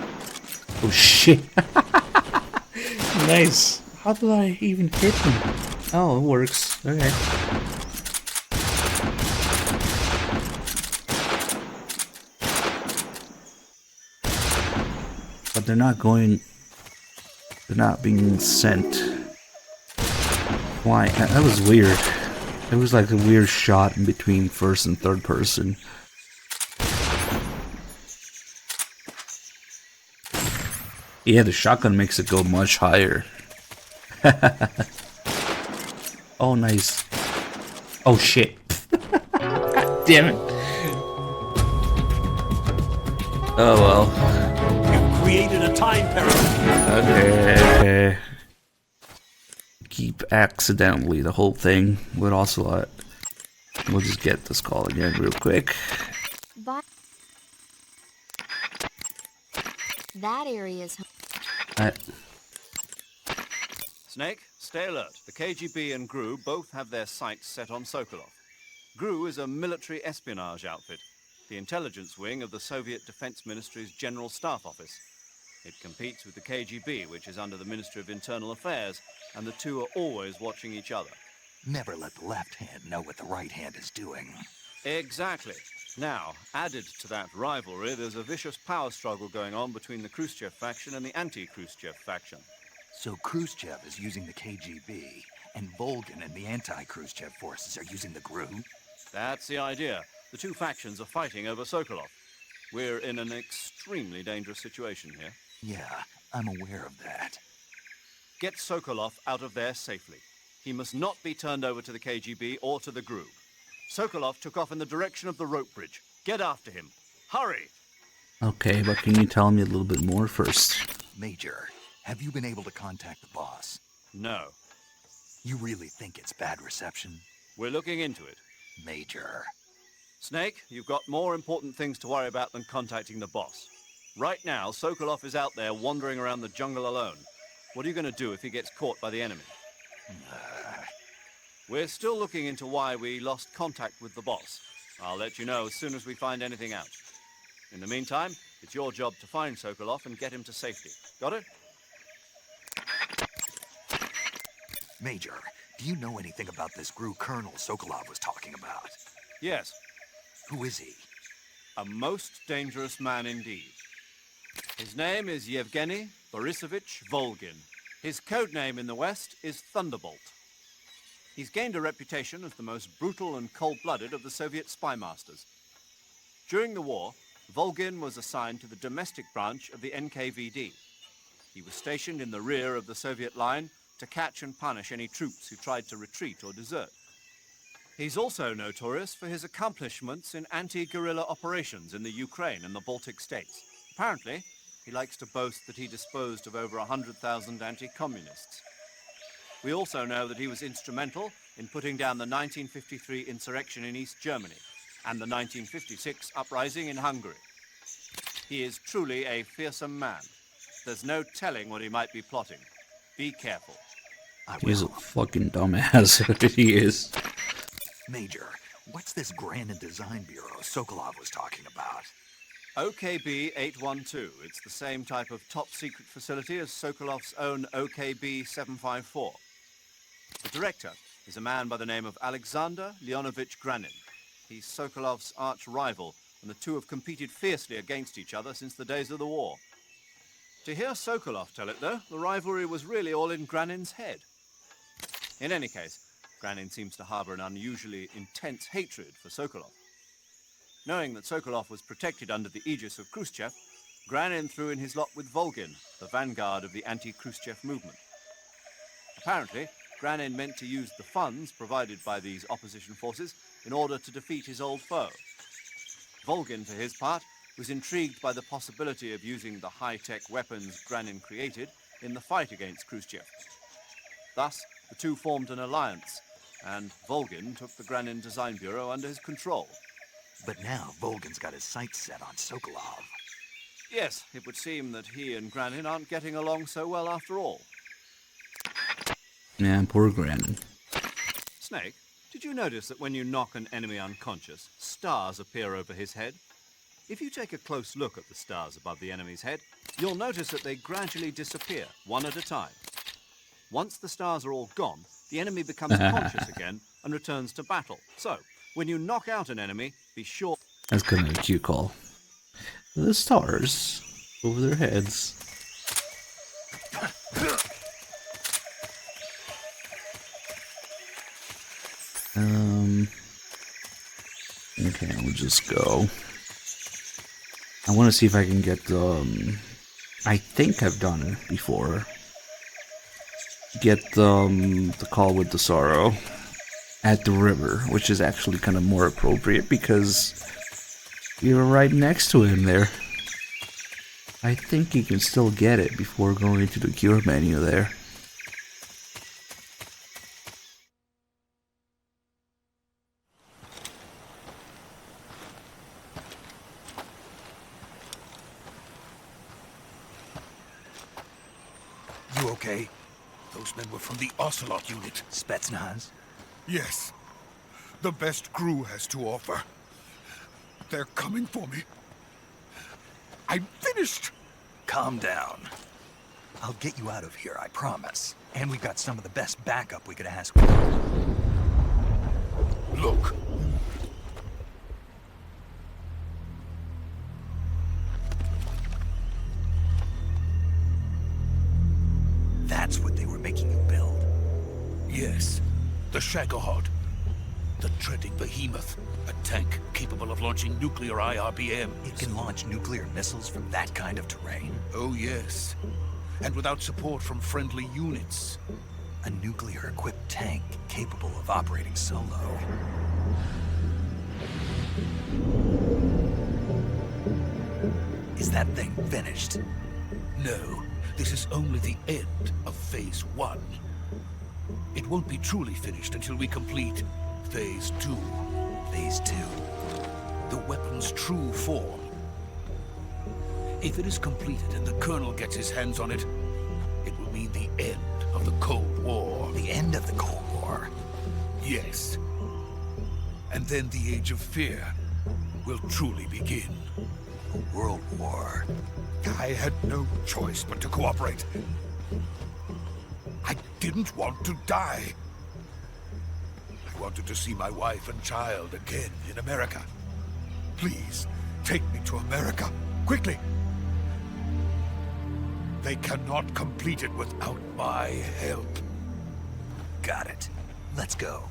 Oh, shit. Nice. How did I even hit him? Oh, it works. Okay. But they're not going... They're not being sent. Why? That was weird. It was like a weird shot in between first and third person. Yeah, the shotgun makes it go much higher. Oh, nice. Oh, shit. God damn it. Oh, well. You've created a time paradox. Okay. Keep accidentally the whole thing with Ocelot. We'll just get this call again real quick. But that area is... Snake, stay alert. The KGB and GRU both have their sights set on Sokolov. GRU is a military espionage outfit, the intelligence wing of the Soviet Defense Ministry's General Staff Office. It competes with the KGB, which is under the Ministry of Internal Affairs, and the two are always watching each other. Never let the left hand know what the right hand is doing. Exactly. Now, added to that rivalry, there's a vicious power struggle going on between the Khrushchev faction and the anti-Khrushchev faction. So Khrushchev is using the KGB, and Volgin and the anti-Khrushchev forces are using the GRU? That's the idea. The two factions are fighting over Sokolov. We're in an extremely dangerous situation here. Yeah, I'm aware of that. Get Sokolov out of there safely. He must not be turned over to the KGB or to the GRU. Sokolov took off in the direction of the rope bridge. Get after him. Hurry! Okay, but can you tell me a little bit more first? Major, have you been able to contact the boss? No. You really think it's bad reception? We're looking into it. Major. Snake, you've got more important things to worry about than contacting the boss. Right now, Sokolov is out there wandering around the jungle alone. What are you going to do if he gets caught by the enemy? We're still looking into why we lost contact with the boss. I'll let you know as soon as we find anything out. In the meantime, it's your job to find Sokolov and get him to safety. Got it? Major, do you know anything about this GRU colonel Sokolov was talking about? Yes. Who is he? A most dangerous man indeed. His name is Yevgeny Borisovich Volgin. His code name in the West is Thunderbolt. He's gained a reputation as the most brutal and cold-blooded of the Soviet spy masters. During the war, Volgin was assigned to the domestic branch of the NKVD. He was stationed in the rear of the Soviet line to catch and punish any troops who tried to retreat or desert. He's also notorious for his accomplishments in anti-guerrilla operations in the Ukraine and the Baltic states. Apparently, he likes to boast that he disposed of over 100,000 anti-communists. We also know that he was instrumental in putting down the 1953 insurrection in East Germany and the 1956 uprising in Hungary. He is truly a fearsome man. There's no telling what he might be plotting. Be careful. He's a fucking dumbass. He is. Major, what's this Grand Design Bureau Sokolov was talking about? OKB 812. It's the same type of top-secret facility as Sokolov's own OKB 754. The director is a man by the name of Alexander Leonovich Granin. He's Sokolov's arch-rival, and the two have competed fiercely against each other since the days of the war. To hear Sokolov tell it, though, the rivalry was really all in Granin's head. In any case, Granin seems to harbor an unusually intense hatred for Sokolov. Knowing that Sokolov was protected under the aegis of Khrushchev, Granin threw in his lot with Volgin, the vanguard of the anti-Khrushchev movement. Apparently, Granin meant to use the funds provided by these opposition forces in order to defeat his old foe. Volgin, for his part, was intrigued by the possibility of using the high-tech weapons Granin created in the fight against Khrushchev. Thus, the two formed an alliance, and Volgin took the Granin Design Bureau under his control. But now Volgin's got his sights set on Sokolov. Yes, it would seem that he and Granin aren't getting along so well after all. Yeah, poor Granin. Snake, did you notice that when you knock an enemy unconscious, stars appear over his head? If you take a close look at the stars above the enemy's head, you'll notice that they gradually disappear, one at a time. Once the stars are all gone, the enemy becomes conscious again and returns to battle. So, when you knock out an enemy, be sure... That's kind of a cute call. The stars over their heads. Okay, we'll just go. I want to see if I can get the... I think I've done it before. Get the call with the sorrow at the river, which is actually kind of more appropriate because you're right next to him there. I think you can still get it before going to the cure menu there. You okay? Those men were from the Ocelot unit. Spetsnaz? Yes. The best crew has to offer. They're coming for me. I'm finished! Calm down. I'll get you out of here, I promise. And we've got some of the best backup we could ask for. Look. That's what they were making you build? Yes. The Shagohod. The treading behemoth. A tank capable of launching nuclear IRBMs. It can launch nuclear missiles from that kind of terrain? Oh, yes. And without support from friendly units. A nuclear-equipped tank capable of operating solo. Is that thing finished? No. This is only the end of Phase 1. It won't be truly finished until we complete Phase 2. Phase 2? The weapon's true form. If it is completed and the Colonel gets his hands on it, it will mean the end of the Cold War. The end of the Cold War? Yes. And then the Age of Fear will truly begin. A world war? I had no choice but to cooperate. I didn't want to die. I wanted to see my wife and child again in America. Please, take me to America, quickly. They cannot complete it without my help. Got it. Let's go.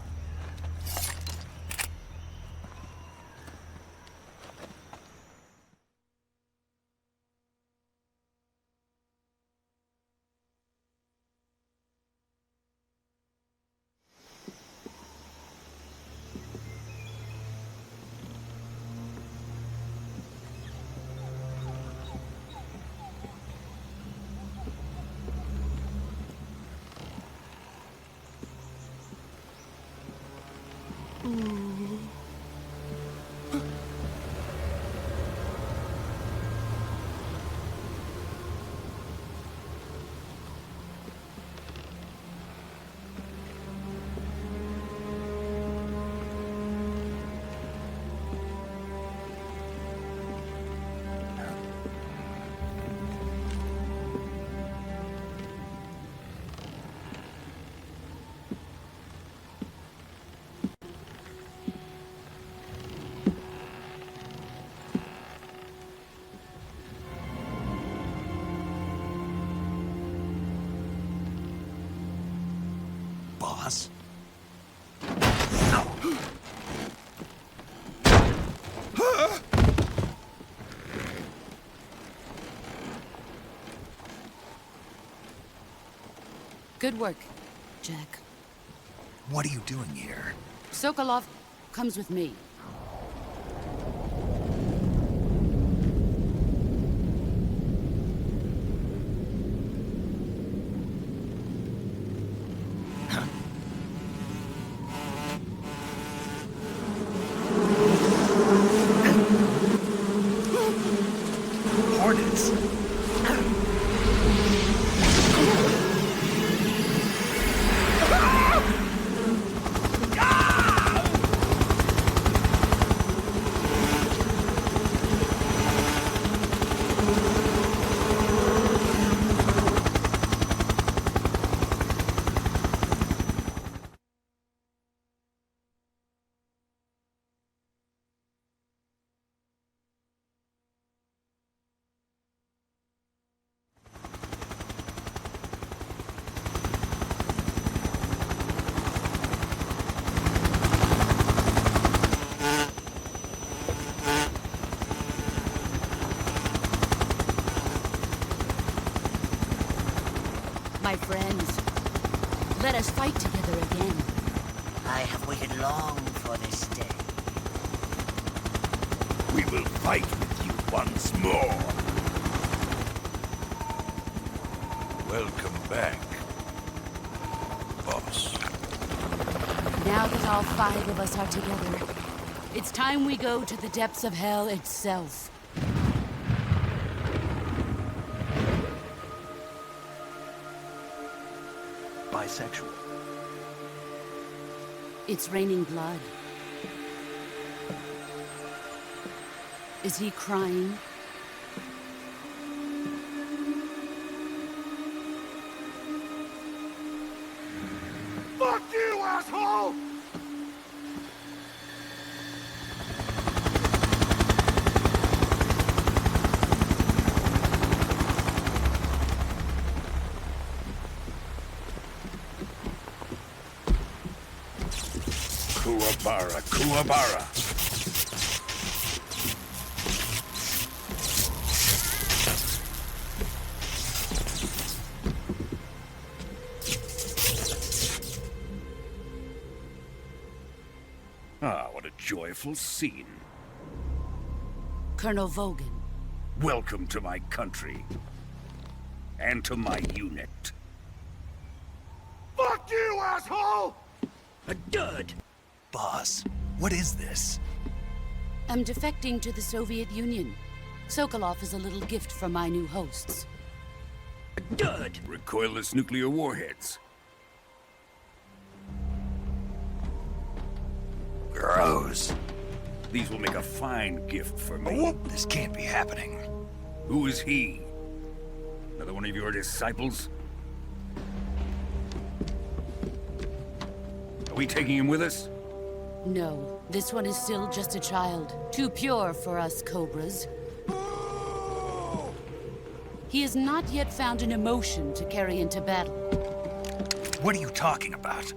Boss? Good work, Jack. What are you doing here? Sokolov comes with me. Hornets? My friends, let us fight together again. I have waited long for this day. We will fight with you once more. Welcome back, boss. Now that all 5 of us are together, it's time we go to the depths of hell itself. bisexual. It's raining blood. Is he crying? Fuck you, asshole! Kuwabara, Kuwabara. Ah, what a joyful scene. Colonel Vogan. Welcome to my country. And to my unit. Fuck you, asshole! A dud! Boss, what is this? I'm defecting to the Soviet Union. Sokolov is a little gift from my new hosts. A dud! Recoilless nuclear warheads. Gross. These will make a fine gift for me. This can't be happening. Who is he? Another one of your disciples? Are we taking him with us? No, this one is still just a child. Too pure for us Cobras. He has not yet found an emotion to carry into battle. What are you talking about?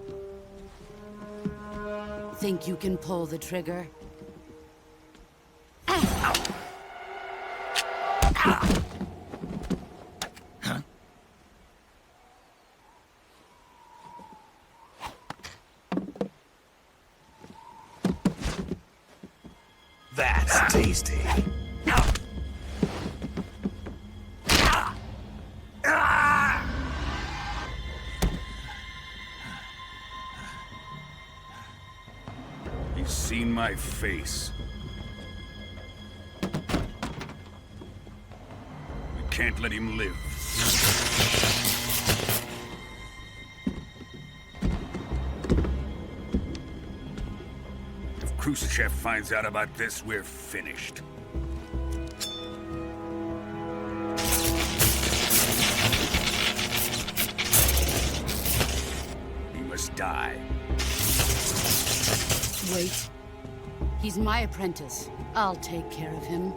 Think you can pull the trigger? That's tasty. He's seen my face. We can't let him live. If Khrushchev finds out about this, we're finished. He must die. Wait. He's my apprentice. I'll take care of him.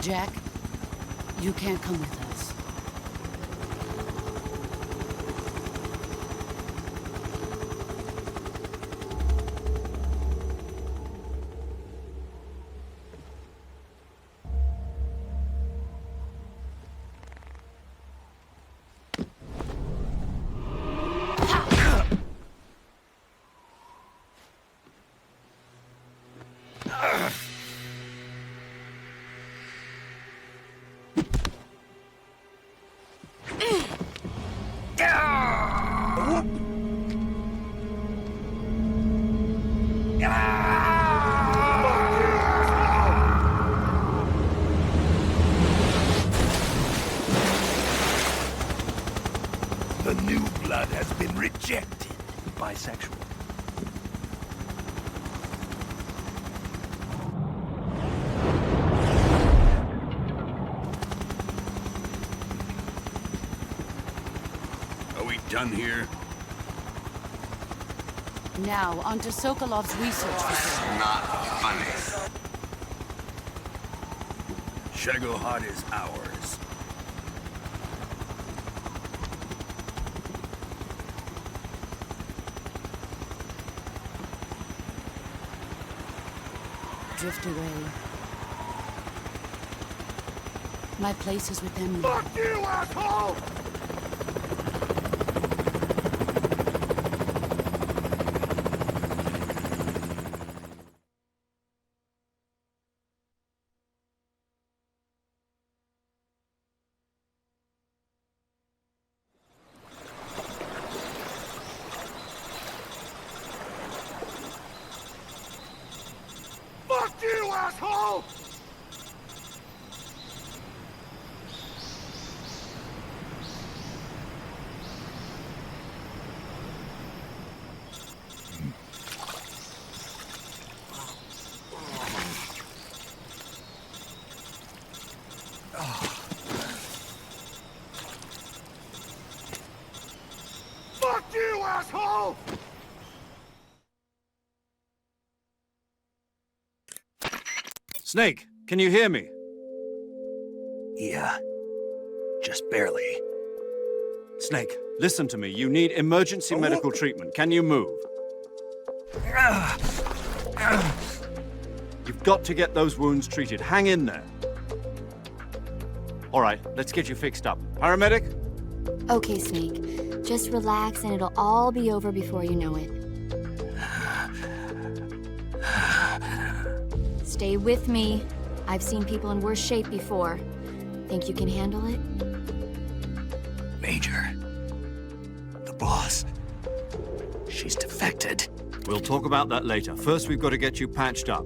Jack, you can't come with us. The new blood has been rejected. Bisexual. Are we done here? Now, onto Sokolov's research facility. Not funny. Shagohod is ours. Drift away. My place is with them now. Fuck you, asshole! Fuck you, asshole! Snake, can you hear me? Yeah. Just barely. Snake, listen to me. You need emergency medical treatment. Can you move? You've got to get those wounds treated. Hang in there. All right, let's get you fixed up. Paramedic? Okay, Snake. Just relax and it'll all be over before you know it. Stay with me. I've seen people in worse shape before. Think you can handle it? Major. The boss. She's defected. We'll talk about that later. First, we've got to get you patched up.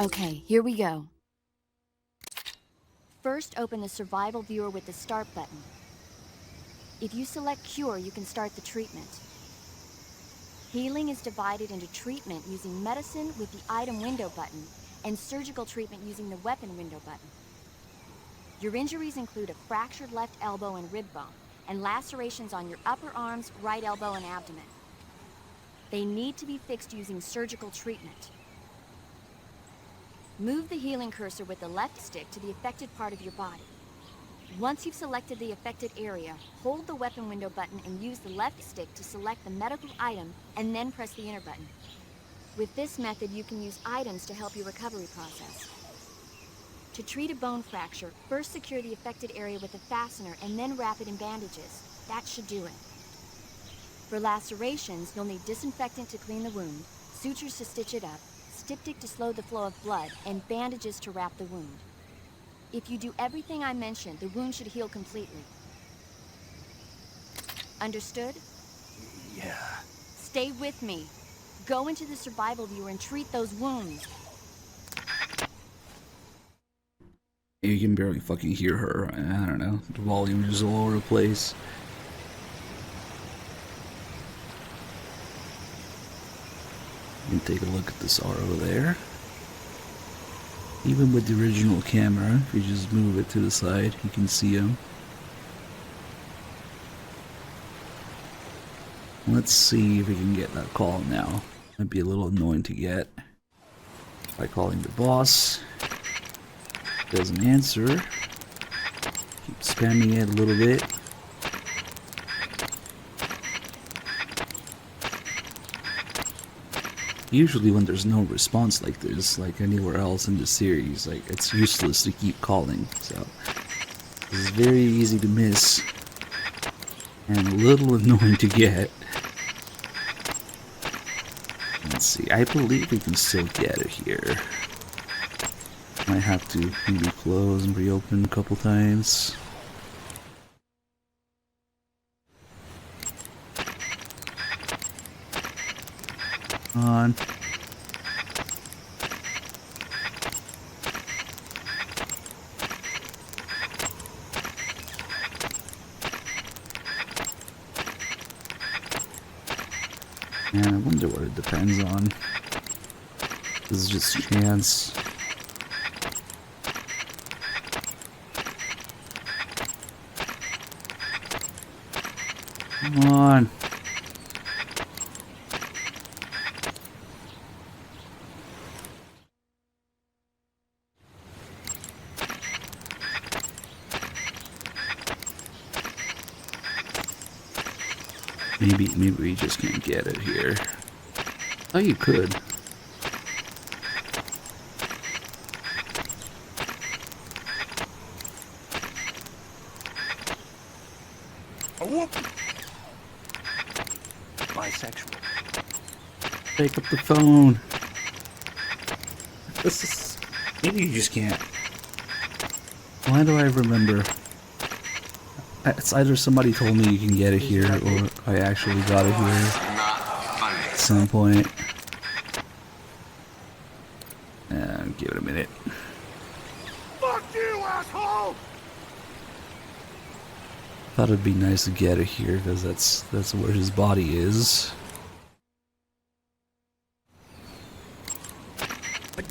Okay, here we go. First, open the survival viewer with the start button. If you select cure, you can start the treatment. Healing is divided into treatment using medicine with the item window button and surgical treatment using the weapon window button. Your injuries include a fractured left elbow and rib bone, and lacerations on your upper arms, right elbow, and abdomen. They need to be fixed using surgical treatment. Move the healing cursor with the left stick to the affected part of your body. Once you've selected the affected area, hold the weapon window button and use the left stick to select the medical item, and then press the enter button. With this method, you can use items to help your recovery process. To treat a bone fracture, first secure the affected area with a fastener and then wrap it in bandages. That should do it. For lacerations, you'll need disinfectant to clean the wound, sutures to stitch it up, styptic to slow the flow of blood, and bandages to wrap the wound. If you do everything I mentioned, the wound should heal completely. Understood? Yeah. Stay with me. Go into the survival viewer and treat those wounds. You can barely fucking hear her. I don't know. The volume is all over the place. You can take a look at the SAR over there. Even with the original camera, if you just move it to the side, you can see him. Let's see if we can get that call now. Might be a little annoying to get. By calling the boss. Doesn't answer. Keep spamming it a little bit. Usually when there's no response like this, like anywhere else in the series, like it's useless to keep calling. So this is very easy to miss and a little annoying to get. Let's see, I believe we can still get it here. Might have to maybe close and reopen a couple times. On. Man, I wonder what it depends on. This is just chance. Come on. Maybe we just can't get it here. Oh, you could. Bisexual. Pick up the phone. This is... Maybe you just can't. Why do I remember? It's either somebody told me you can get it here, or I actually got it here at some point. Give it a minute. Fuck you, asshole! Thought it'd be nice to get it here because that's where his body is.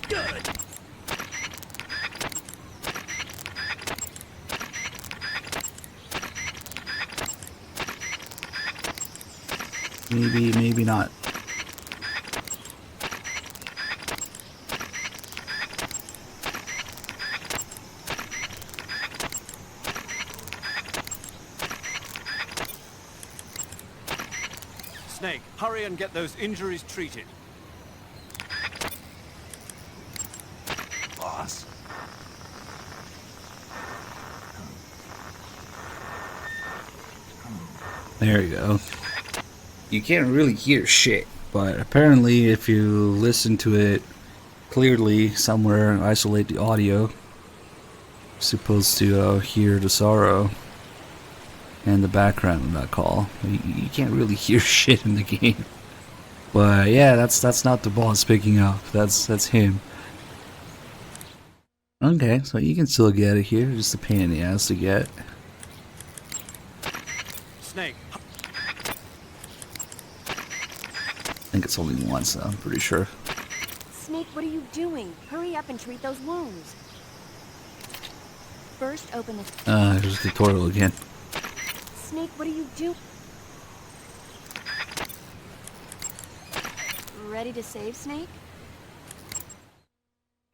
Good. Maybe not. Hurry and get those injuries treated. Boss? There you go. You can't really hear shit, but apparently if you listen to it clearly somewhere and isolate the audio, you're supposed to hear the sorrow and the background of that call. You can't really hear shit in the game. But yeah, that's not the boss picking up. That's him. Okay, so you can still get it here. Just a pain in the ass to get. Snake. I think it's only once, I'm pretty sure. Snake, what are you doing? Hurry up and treat those wounds. First, open the... There's the tutorial again. Snake, what are you doing? Ready to save, Snake?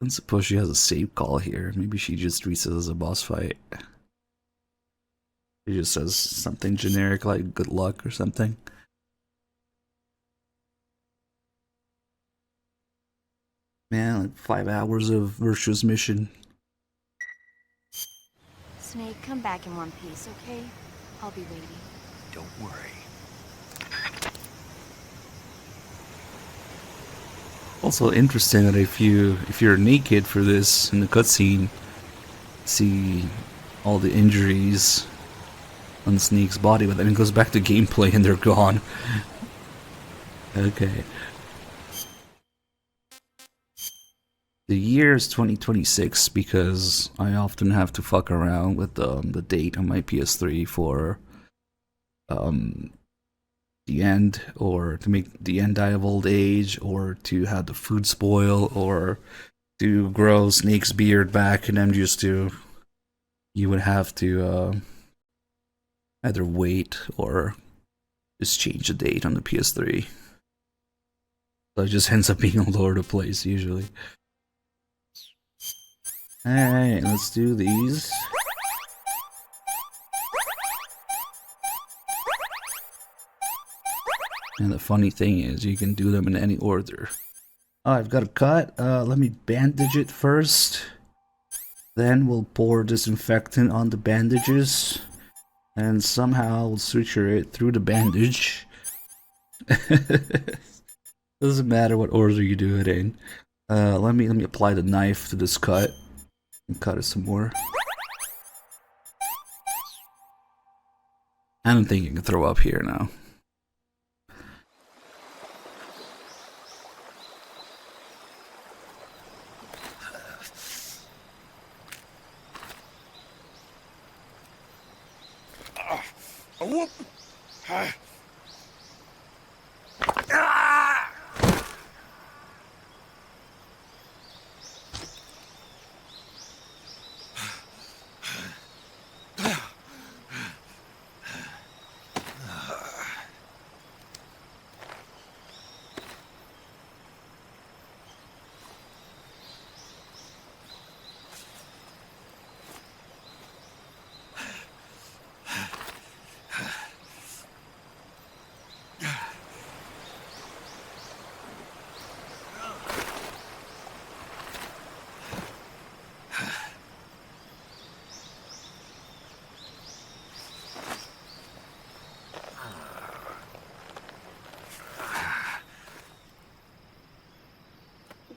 I suppose she has a save call here. Maybe she just treats it as a boss fight. She just says something generic like good luck or something. Man, like 5 hours of virtuous mission. Snake, come back in one piece, okay? I'll be waiting. Don't worry. Also interesting that if you're naked for this in the cutscene, see all the injuries on Snake's body, but then it goes back to gameplay and they're gone. Okay. The year is 2026 because I often have to fuck around with the date on my PS3 for the end, or to make the end die of old age, or to have the food spoil, or to grow Snake's beard back in MGS2. You would have to either wait or just change the date on the PS3. So it just ends up being all over the place usually. Alright, let's do these. And the funny thing is, you can do them in any order. Oh, I've got a cut. Let me bandage it first. Then we'll pour disinfectant on the bandages. And somehow we'll suture it through the bandage. Doesn't matter what order you do it in. Let me apply the knife to this cut. And cut it some more. I don't think you can throw up here now. Whoop!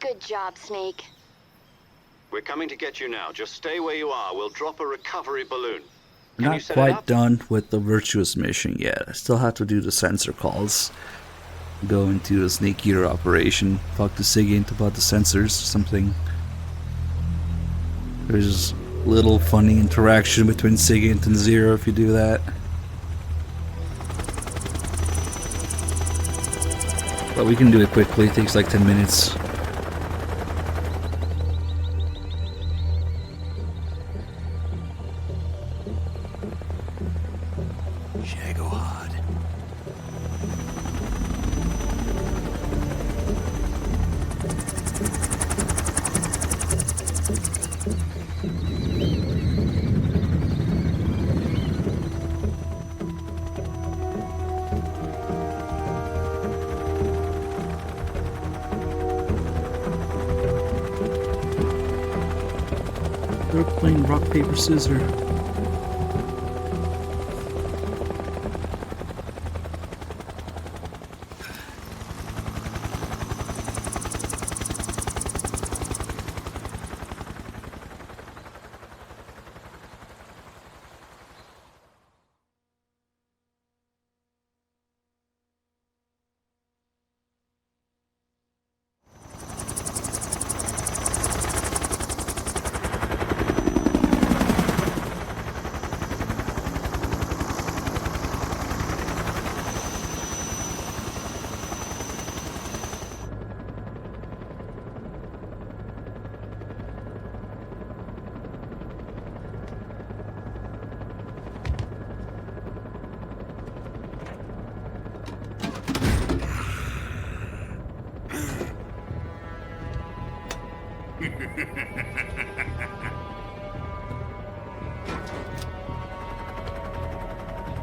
Good job, Snake. We're coming to get you now. Just stay where you are. We'll drop a recovery balloon. I'm not quite done with the virtuous mission yet. I still have to do the sensor calls. Go into a Snake Eater operation. Talk to Sigint about the sensors or something. There's a little funny interaction between Sigint and Zero if you do that. But we can do it quickly. It takes like 10 minutes. start playing rock, paper, scissors.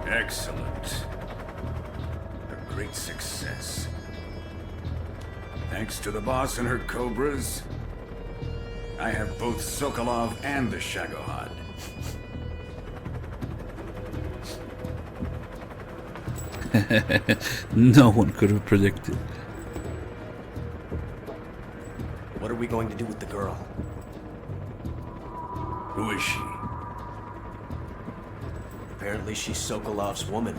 Excellent. A great success. Thanks to the boss and her cobras, I have both Sokolov and the Shagohod. No one could have predicted. What are we going to do with the girl? Who is she? Apparently she's Sokolov's woman.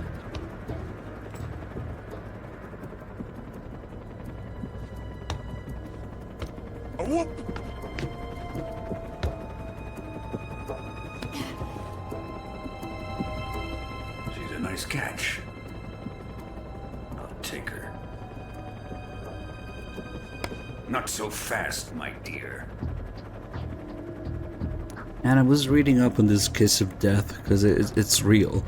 A whoop! She's a nice catch. I'll take her. Not so fast, my dear. And I was reading up on this kiss of death because it's real.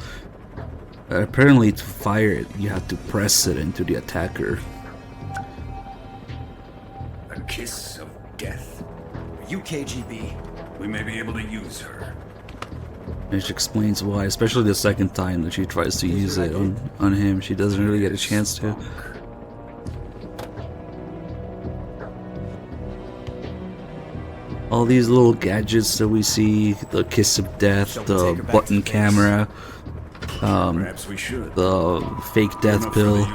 Apparently to fire it, you have to press it into the attacker. A kiss of death? Are you KGB? We may be able to use her. Which explains why, especially the second time that she tries to use it on him, she doesn't really get a chance to. All these little gadgets that we see, the kiss of death, the button camera, the fake death pill,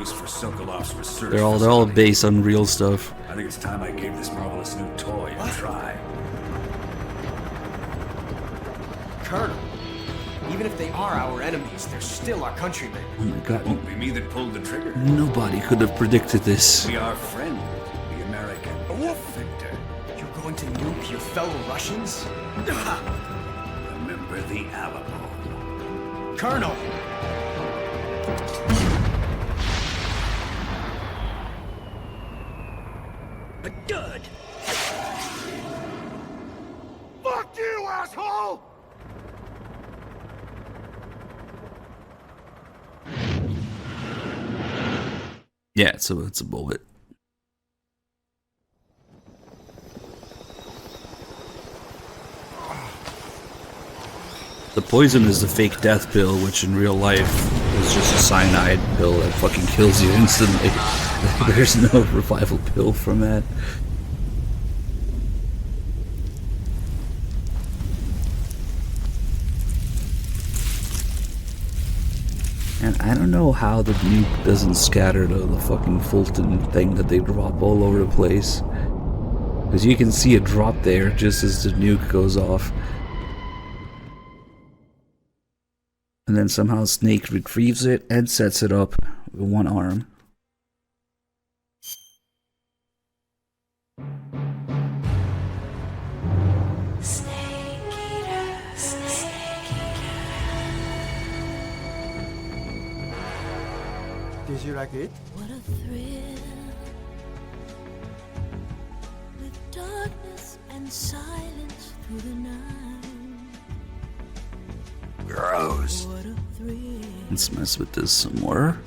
they're all based on real stuff. I think it's time I gave this marvelous new toy a try. Colonel, even if they are our enemies, they're still our countrymen. Oh my god. It won't be me that pulled the trigger. Nobody could have predicted this. We are friend, the American Victor. You're going to nuke your fellow Russians? Remember the Alamo. Colonel! A dud! Fuck you, asshole! Yeah, so it's a bullet. The poison is the fake death pill, which in real life is just a cyanide pill that fucking kills you instantly. There's no revival pill from that. And I don't know how the nuke doesn't scatter to the fucking Fulton thing that they drop all over the place. Because you can see it drop there just as the nuke goes off. And then somehow Snake retrieves it and sets it up with one arm. Did you like it? What a thrill, with darkness and silence through the night. Gross. What a thrill. Let's mess with this some more.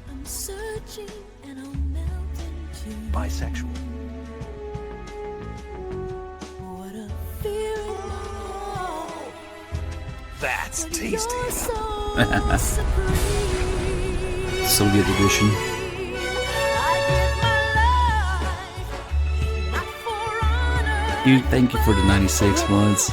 I'm searching and I'll melt into Bisexual. what a fear in my heart. That's But tasty. you're so supreme. Soviet edition. I give my life, not for honor, Thank you for the 96 months.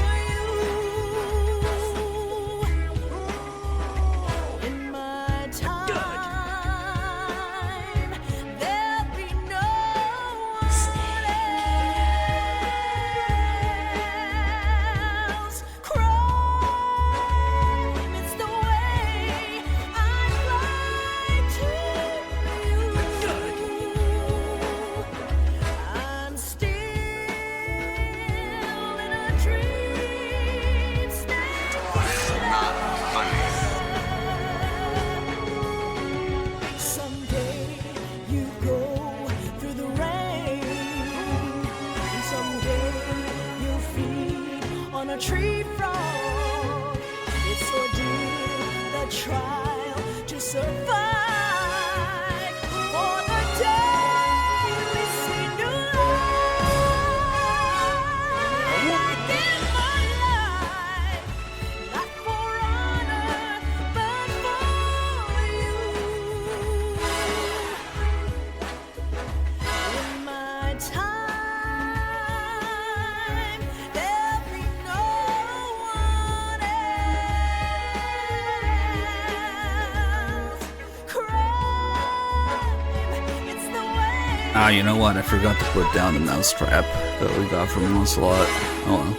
Tree frog, it's ordeal, the trial to survive. For the day we see new life, I give my life, not for honor, but for you. In my time, there'll be no one else. Crime, it's the way. Ah, you know what? I forgot to put down the mousetrap that we got from Onslaught. Oh well.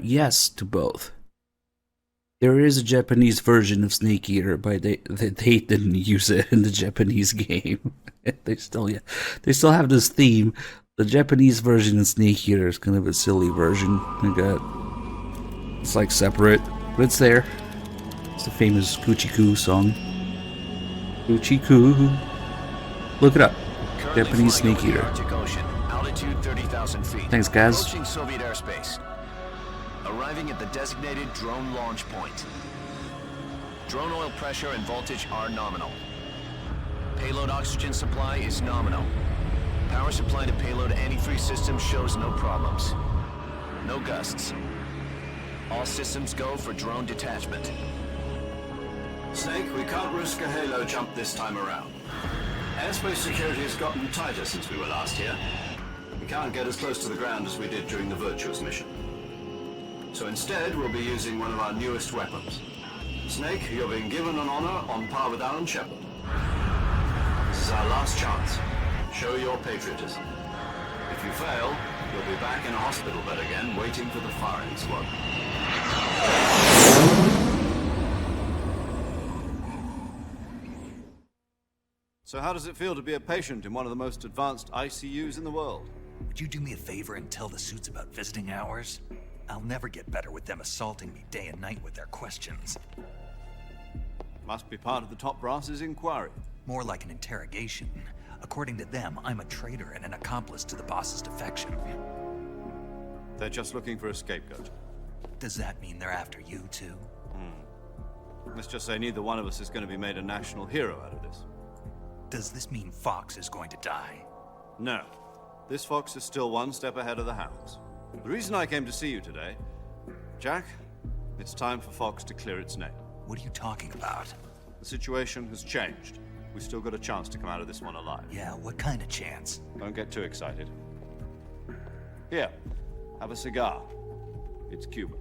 Yes to both. There is a Japanese version of Snake Eater, but they didn't use it in the Japanese game. they still have this theme. The Japanese version of Snake Eater is kind of a silly version. It's like separate, but it's there. It's the famous Kuchiku song. Kuchiku. Look it up. Japanese Snake Eater. Altitude 30,000 feet. Thanks, guys. Approaching Soviet airspace. Arriving at the designated drone launch point. Drone oil pressure and voltage are nominal. Payload oxygen supply is nominal. Power supply to payload antifreeze system shows no problems. No gusts. All systems go for drone detachment. Snake, we can't risk a halo jump this time around. Airspace security has gotten tighter since we were last here. We can't get as close to the ground as we did during the Virtuous mission. So instead, we'll be using one of our newest weapons. Snake, you're being given an honor on par with Alan Shepard. This is our last chance. Show your patriotism. If you fail, you'll be back in a hospital bed again, waiting for the firing squad. So how does it feel to be a patient in one of the most advanced ICUs in the world? Would you do me a favor and tell the suits about visiting hours? I'll never get better with them assaulting me day and night with their questions. Must be part of the top brass's inquiry. More like an interrogation. According to them, I'm a traitor and an accomplice to the boss's defection. They're just looking for a scapegoat. Does that mean they're after you, too? Let's just say neither one of us is going to be made a national hero out of this. Does this mean Fox is going to die? No. This Fox is still one step ahead of the Hounds. The reason I came to see you today, Jack, it's time for Fox to clear its name. What are you talking about? The situation has changed. We still got a chance to come out of this one alive. Yeah, what kind of chance? Don't get too excited. Here, have a cigar. It's Cuban.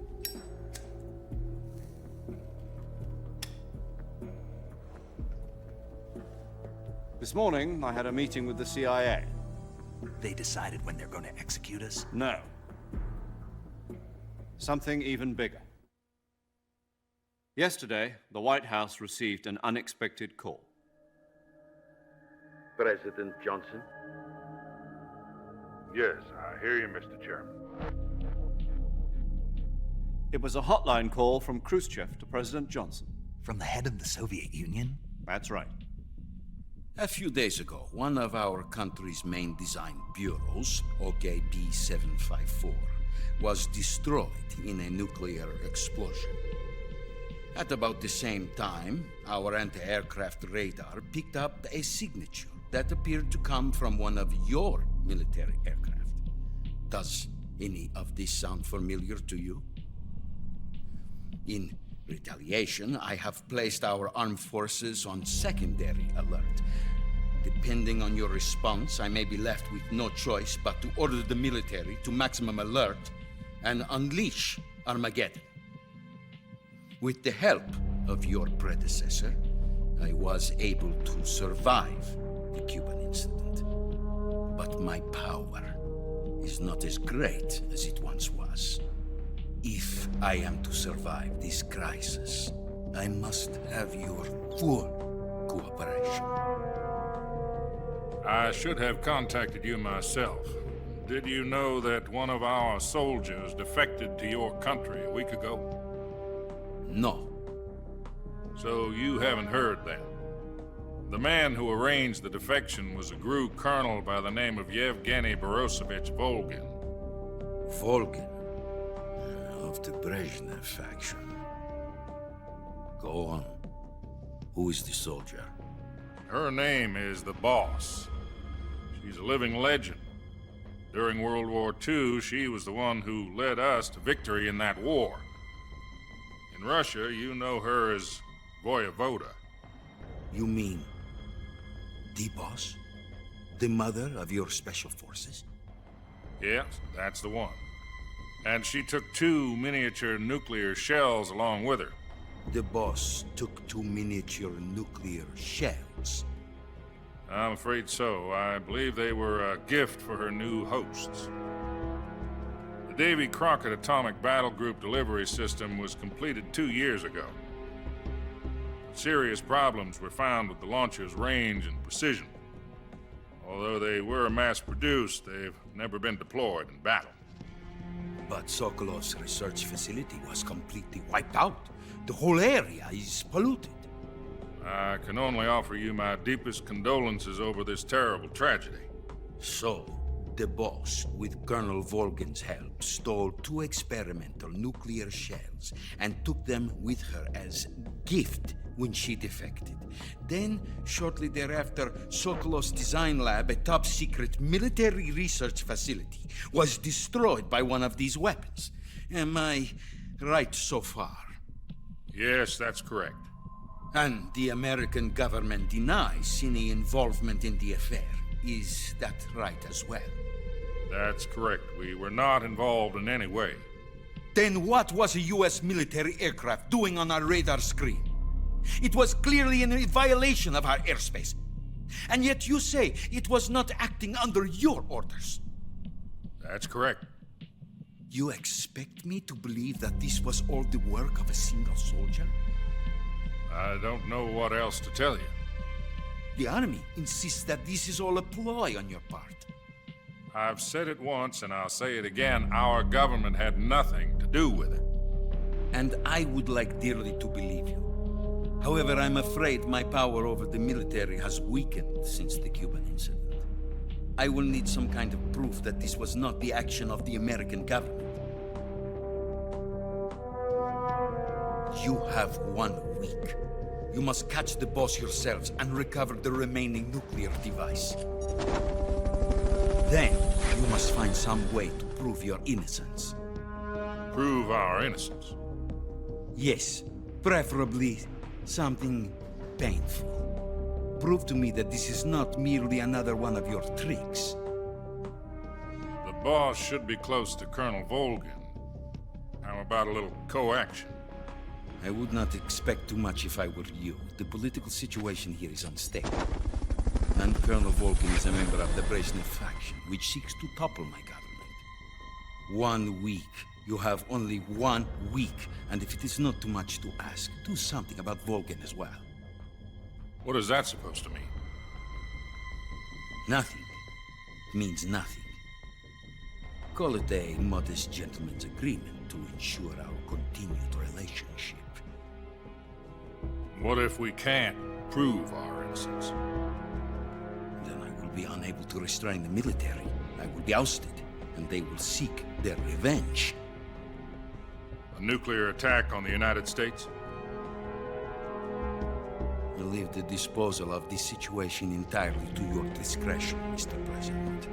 This morning, I had a meeting with the CIA. They decided when they're going to execute us? No. Something even bigger. Yesterday, the White House received an unexpected call. President Johnson? Yes, I hear you, Mr. Chairman. It was a hotline call from Khrushchev to President Johnson. From the head of the Soviet Union? That's right. A few days ago, one of our country's main design bureaus, OKB 754, was destroyed in a nuclear explosion. At about the same time, our anti-aircraft radar picked up a signature that appeared to come from one of your military aircraft. Does any of this sound familiar to you? In retaliation, I have placed our armed forces on secondary alert. Depending on your response, I may be left with no choice but to order the military to maximum alert and unleash Armageddon. With the help of your predecessor, I was able to survive the Cuban incident. But my power is not as great as it once was. If I am to survive this crisis, I must have your full cooperation. I should have contacted you myself. Did you know that one of our soldiers defected to your country a week ago? No. So you haven't heard then? The man who arranged the defection was a GRU colonel by the name of Yevgeny Borosovich Volgin. Volgin? Of the Brezhnev faction. Go on. Who is the soldier? Her name is the Boss. She's a living legend. During World War II, she was the one who led us to victory in that war. In Russia, you know her as Voyevoda. You mean the Boss? The mother of your special forces? Yes, that's the one. And she took 2 miniature nuclear shells along with her. The Boss took 2 miniature nuclear shells? I'm afraid so. I believe they were a gift for her new hosts. The Davy Crockett Atomic Battle Group delivery system was completed 2 years ago. Serious problems were found with the launcher's range and precision. Although they were mass-produced, they've never been deployed in battle. But Sokolov's research facility was completely wiped out. The whole area is polluted. I can only offer you my deepest condolences over this terrible tragedy. So, the Boss, with Colonel Volgin's help, stole 2 experimental nuclear shells and took them with her as gift when she defected. Then, shortly thereafter, Sokolov's design lab, a top-secret military research facility, was destroyed by one of these weapons. Am I right so far? Yes, that's correct. And the American government denies any involvement in the affair. Is that right as well? That's correct. We were not involved in any way. Then what was a U.S. military aircraft doing on our radar screen? It was clearly in violation of our airspace. And yet you say it was not acting under your orders. That's correct. You expect me to believe that this was all the work of a single soldier? I don't know what else to tell you. The army insists that this is all a ploy on your part. I've said it once and I'll say it again. Our government had nothing to do with it. And I would like dearly to believe you. However, I'm afraid my power over the military has weakened since the Cuban incident. I will need some kind of proof that this was not the action of the American government. You have 1 week. You must catch the Boss yourselves and recover the remaining nuclear device. Then, you must find some way to prove your innocence. Prove our innocence? Yes, preferably something painful. Prove to me that this is not merely another one of your tricks. The Boss should be close to Colonel Volgin. How about a little co-action? I would not expect too much if I were you. The political situation here is unstable. And Colonel Volgin is a member of the Brezhnev faction, which seeks to topple my government. 1 week. You have only 1 week. And if it is not too much to ask, do something about Volgin as well. What is that supposed to mean? Nothing. It means nothing. Call it a modest gentleman's agreement to ensure our continued relationship. What if we can't prove our innocence? be unable to restrain the military. I will be ousted, and they will seek their revenge. A nuclear attack on the United States? I leave the disposal of this situation entirely to your discretion, Mr. President.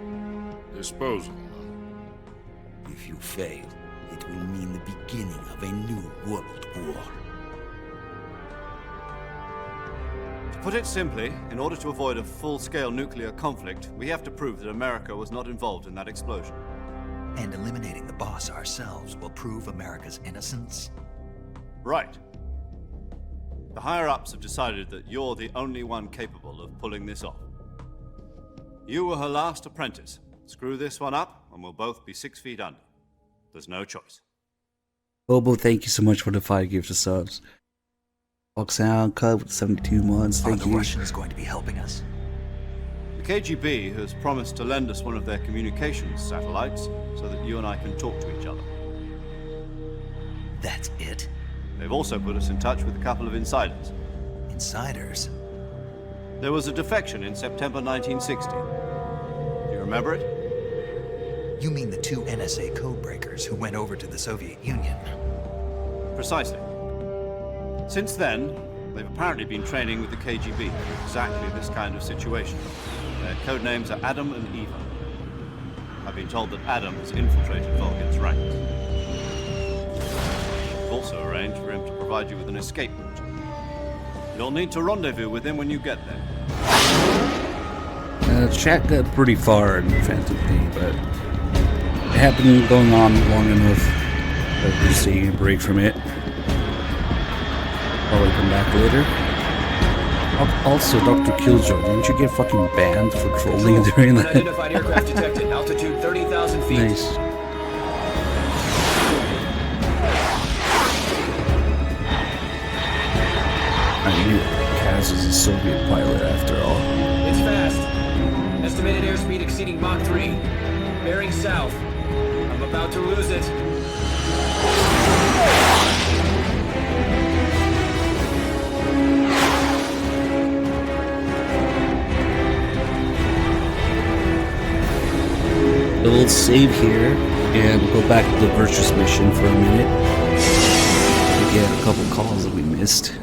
Disposal? If you fail, it will mean the beginning of a new world war. To put it simply, in order to avoid a full-scale nuclear conflict, we have to prove that America was not involved in that explosion. And eliminating the boss ourselves will prove America's innocence? Right. The higher-ups have decided that you're the only one capable of pulling this off. You were her last apprentice. Screw this one up, and we'll both be 6 feet under. There's no choice. Bobo, thank you so much for the 5 gifts of subs. Oxound Cut with 72 months, thank you. Are the Russians going to be helping us? The KGB has promised to lend us one of their communications satellites so that you and I can talk to each other. That's it? They've also put us in touch with a couple of insiders. Insiders? There was a defection in September 1960. Do you remember it? You mean the 2 NSA codebreakers who went over to the Soviet Union? Precisely. Since then, they've apparently been training with the KGB for exactly this kind of situation. Their code names are Adam and Eva. I've been told that Adam has infiltrated Volgin's ranks. We've also arranged for him to provide you with an escape route. You'll need to rendezvous with him when you get there. Chat got pretty far in Phantom Pain, but it had been going on long enough that we're just taking a break from it. Probably come back later. Also, Dr. Killjoy, didn't you get fucking banned for trolling during that? Unidentified aircraft detected. Altitude 30,000 feet. Nice. I knew Kaz was a Soviet pilot after all. It's fast. Estimated airspeed exceeding Mach 3. Bearing south. I'm about to lose it. So we'll save here and go back to the Virtuous mission for a minute to get a couple calls that we missed.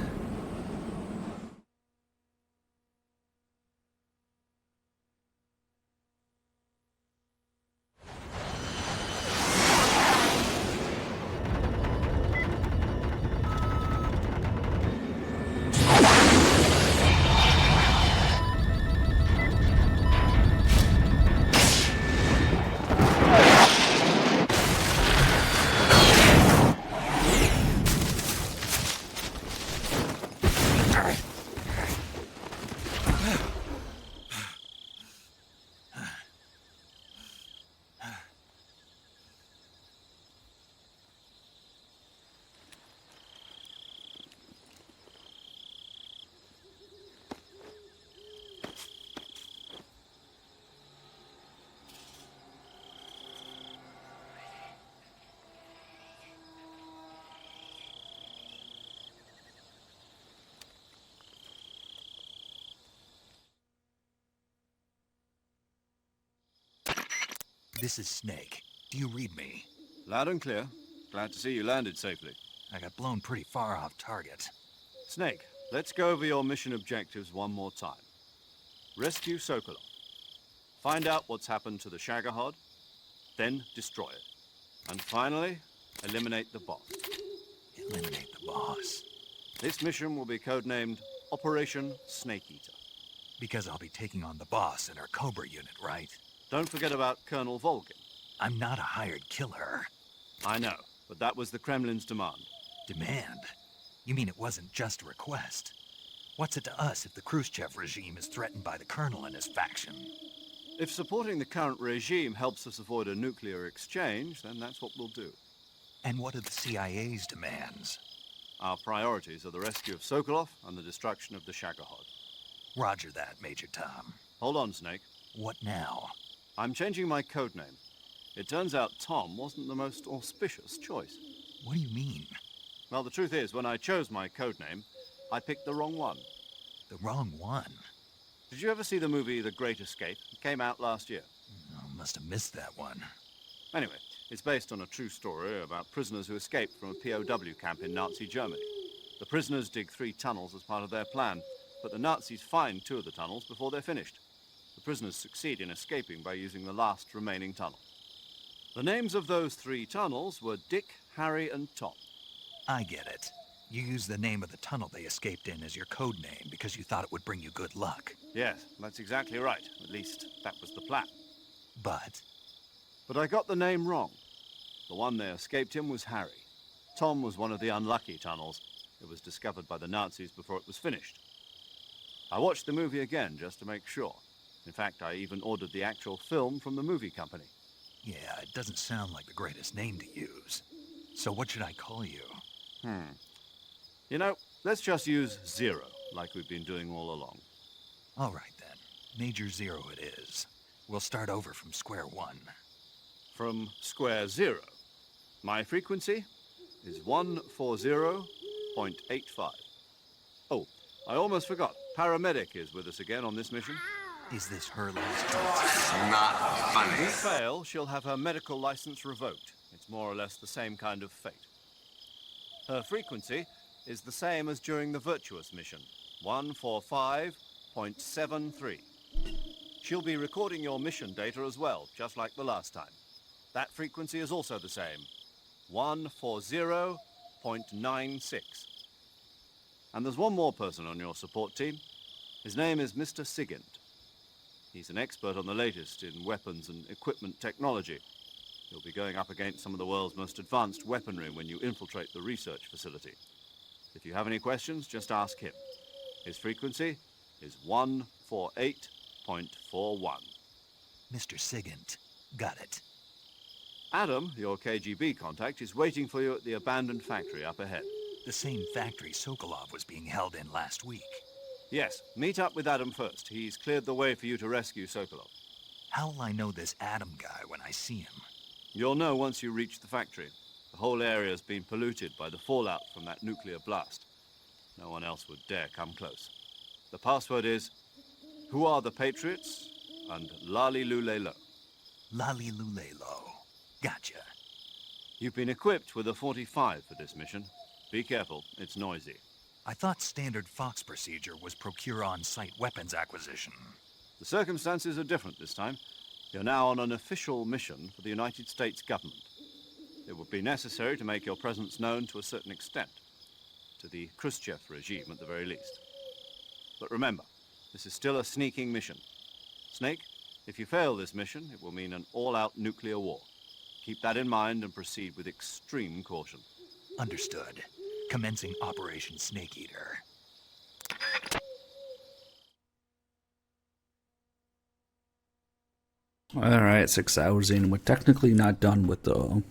This is Snake. Do you read me? Loud and clear. Glad to see you landed safely. I got blown pretty far off target. Snake, let's go over your mission objectives one more time. Rescue Sokolov. Find out what's happened to the Shagohod, then destroy it. And finally, eliminate the boss. Eliminate the boss? This mission will be codenamed Operation Snake Eater. Because I'll be taking on the boss in our Cobra unit, right? Don't forget about Colonel Volgin. I'm not a hired killer. I know, but that was the Kremlin's demand. Demand? You mean it wasn't just a request? What's it to us if the Khrushchev regime is threatened by the Colonel and his faction? If supporting the current regime helps us avoid a nuclear exchange, then that's what we'll do. And what are the CIA's demands? Our priorities are the rescue of Sokolov and the destruction of the Shagohod. Roger that, Major Tom. Hold on, Snake. What now? I'm changing my codename. It turns out Tom wasn't the most auspicious choice. What do you mean? Well, the truth is, when I chose my codename, I picked the wrong one. The wrong one? Did you ever see the movie The Great Escape? It came out last year. Oh, must have missed that one. Anyway, it's based on a true story about prisoners who escaped from a POW camp in Nazi Germany. The prisoners dig 3 tunnels as part of their plan, but the Nazis find 2 of the tunnels before they're finished. The prisoners succeed in escaping by using the last remaining tunnel. The names of those 3 tunnels were Dick, Harry, and Tom. I get it. You used the name of the tunnel they escaped in as your code name because you thought it would bring you good luck. Yes, that's exactly right. At least, that was the plan. But? But I got the name wrong. The one they escaped in was Harry. Tom was one of the unlucky tunnels. It was discovered by the Nazis before it was finished. I watched the movie again just to make sure. In fact, I even ordered the actual film from the movie company. Yeah, it doesn't sound like the greatest name to use. So what should I call you? You know, let's just use Zero, like we've been doing all along. All right, then. Major Zero it is. We'll start over from square one. From square 0. My frequency is 140.85. Oh, I almost forgot. Paramedic is with us again on this mission. Is this her last chance? Not funny. If we fail, she'll have her medical license revoked. It's more or less the same kind of fate. Her frequency is the same as during the Virtuous mission, 145.73. She'll be recording your mission data as well, just like the last time. That frequency is also the same, 140.96. And there's one more person on your support team. His name is Mr. Sigint. He's an expert on the latest in weapons and equipment technology. You'll be going up against some of the world's most advanced weaponry when you infiltrate the research facility. If you have any questions, just ask him. His frequency is 148.41. Mr. Sigint. Got it. Adam, your KGB contact, is waiting for you at the abandoned factory up ahead. The same factory Sokolov was being held in last week. Yes, meet up with Adam first. He's cleared the way for you to rescue Sokolov. How will I know this Adam guy when I see him? You'll know once you reach the factory. The whole area's been polluted by the fallout from that nuclear blast. No one else would dare come close. The password is, "Who are the Patriots?" and Lali Lulelo. Lali Lulelo. Gotcha. You've been equipped with a 45 for this mission. Be careful, it's noisy. I thought standard Fox procedure was procure on-site weapons acquisition. The circumstances are different this time. You're now on an official mission for the United States government. It would be necessary to make your presence known to a certain extent. To the Khrushchev regime, at the very least. But remember, this is still a sneaking mission. Snake, if you fail this mission, it will mean an all-out nuclear war. Keep that in mind and proceed with extreme caution. Understood. Commencing Operation Snake Eater. Alright, 6 hours in. We're technically not done with the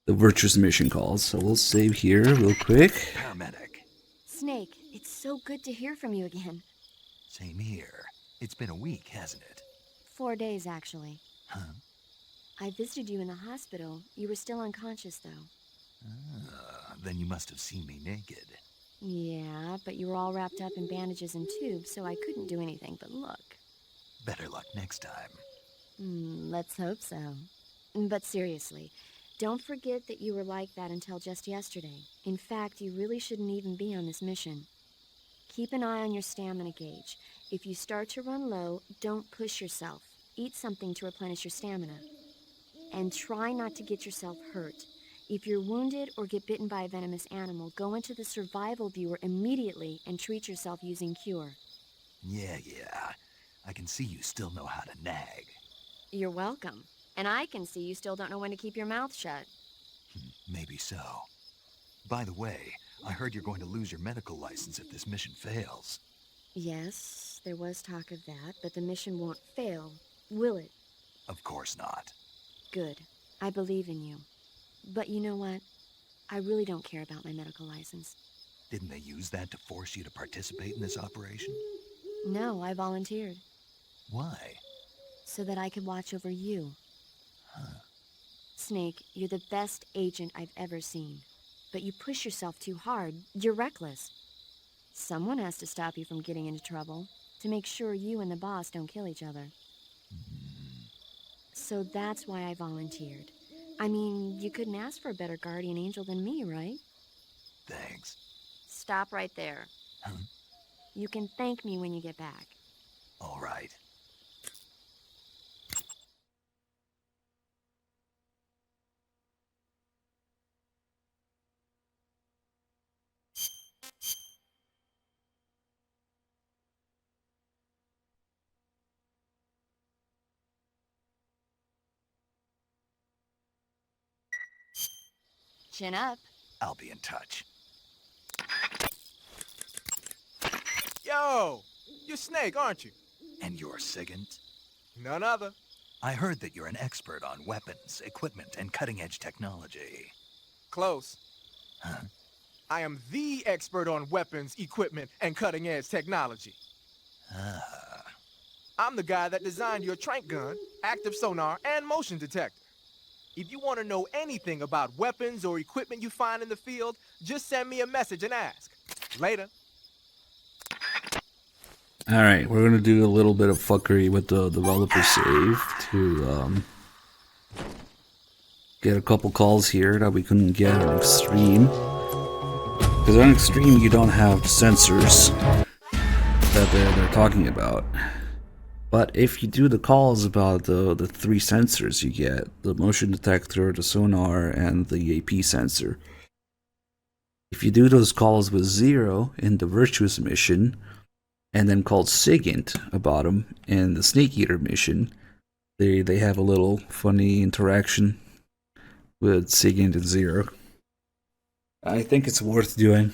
Virtuous mission calls, so we'll save here real quick. Paramedic. Snake, it's so good to hear from you again. Same here. It's been a week, hasn't it? 4 days, actually. Huh? I visited you in the hospital. You were still unconscious, though. Then you must have seen me naked. Yeah, but you were all wrapped up in bandages and tubes, so I couldn't do anything but look. Better luck next time. Let's hope so. But seriously, don't forget that you were like that until just yesterday. In fact, you really shouldn't even be on this mission. Keep an eye on your stamina gauge. If you start to run low, don't push yourself. Eat something to replenish your stamina. And try not to get yourself hurt. If you're wounded or get bitten by a venomous animal, go into the survival viewer immediately and treat yourself using Cure. Yeah. I can see you still know how to nag. You're welcome. And I can see you still don't know when to keep your mouth shut. Maybe so. By the way, I heard you're going to lose your medical license if this mission fails. Yes, there was talk of that, but the mission won't fail, will it? Of course not. Good. I believe in you. But you know what? I really don't care about my medical license. Didn't they use that to force you to participate in this operation? No, I volunteered. Why? So that I could watch over you. Huh. Snake, you're the best agent I've ever seen. But you push yourself too hard. You're reckless. Someone has to stop you from getting into trouble. to make sure you and the boss don't kill each other. So that's why I volunteered. I mean, you couldn't ask for a better guardian angel than me, right? Thanks. Stop right there. You can thank me when you get back. All right. Chin up. I'll be in touch. Yo! You're Snake, aren't you? And you're Sigint? None other. I heard that you're an expert on weapons, equipment, and cutting-edge technology. Close. Huh? I am the expert on weapons, equipment, and cutting-edge technology. Ah. I'm the guy that designed your trank gun, active sonar, and motion detector. If you want to know anything about weapons or equipment you find in the field, just send me a message and ask. Later. Alright, we're gonna do a little bit of fuckery with the developer save to get a couple calls here that we couldn't get on Extreme. Because on Extreme you don't have sensors that they're talking about. But if you do the calls about the 3 sensors you get, the motion detector, the sonar, and the AP sensor. If you do those calls with 0 in the Virtuous mission, and then called Sigint about them in the Snake Eater mission, they have a little funny interaction with Sigint and 0. I think it's worth doing.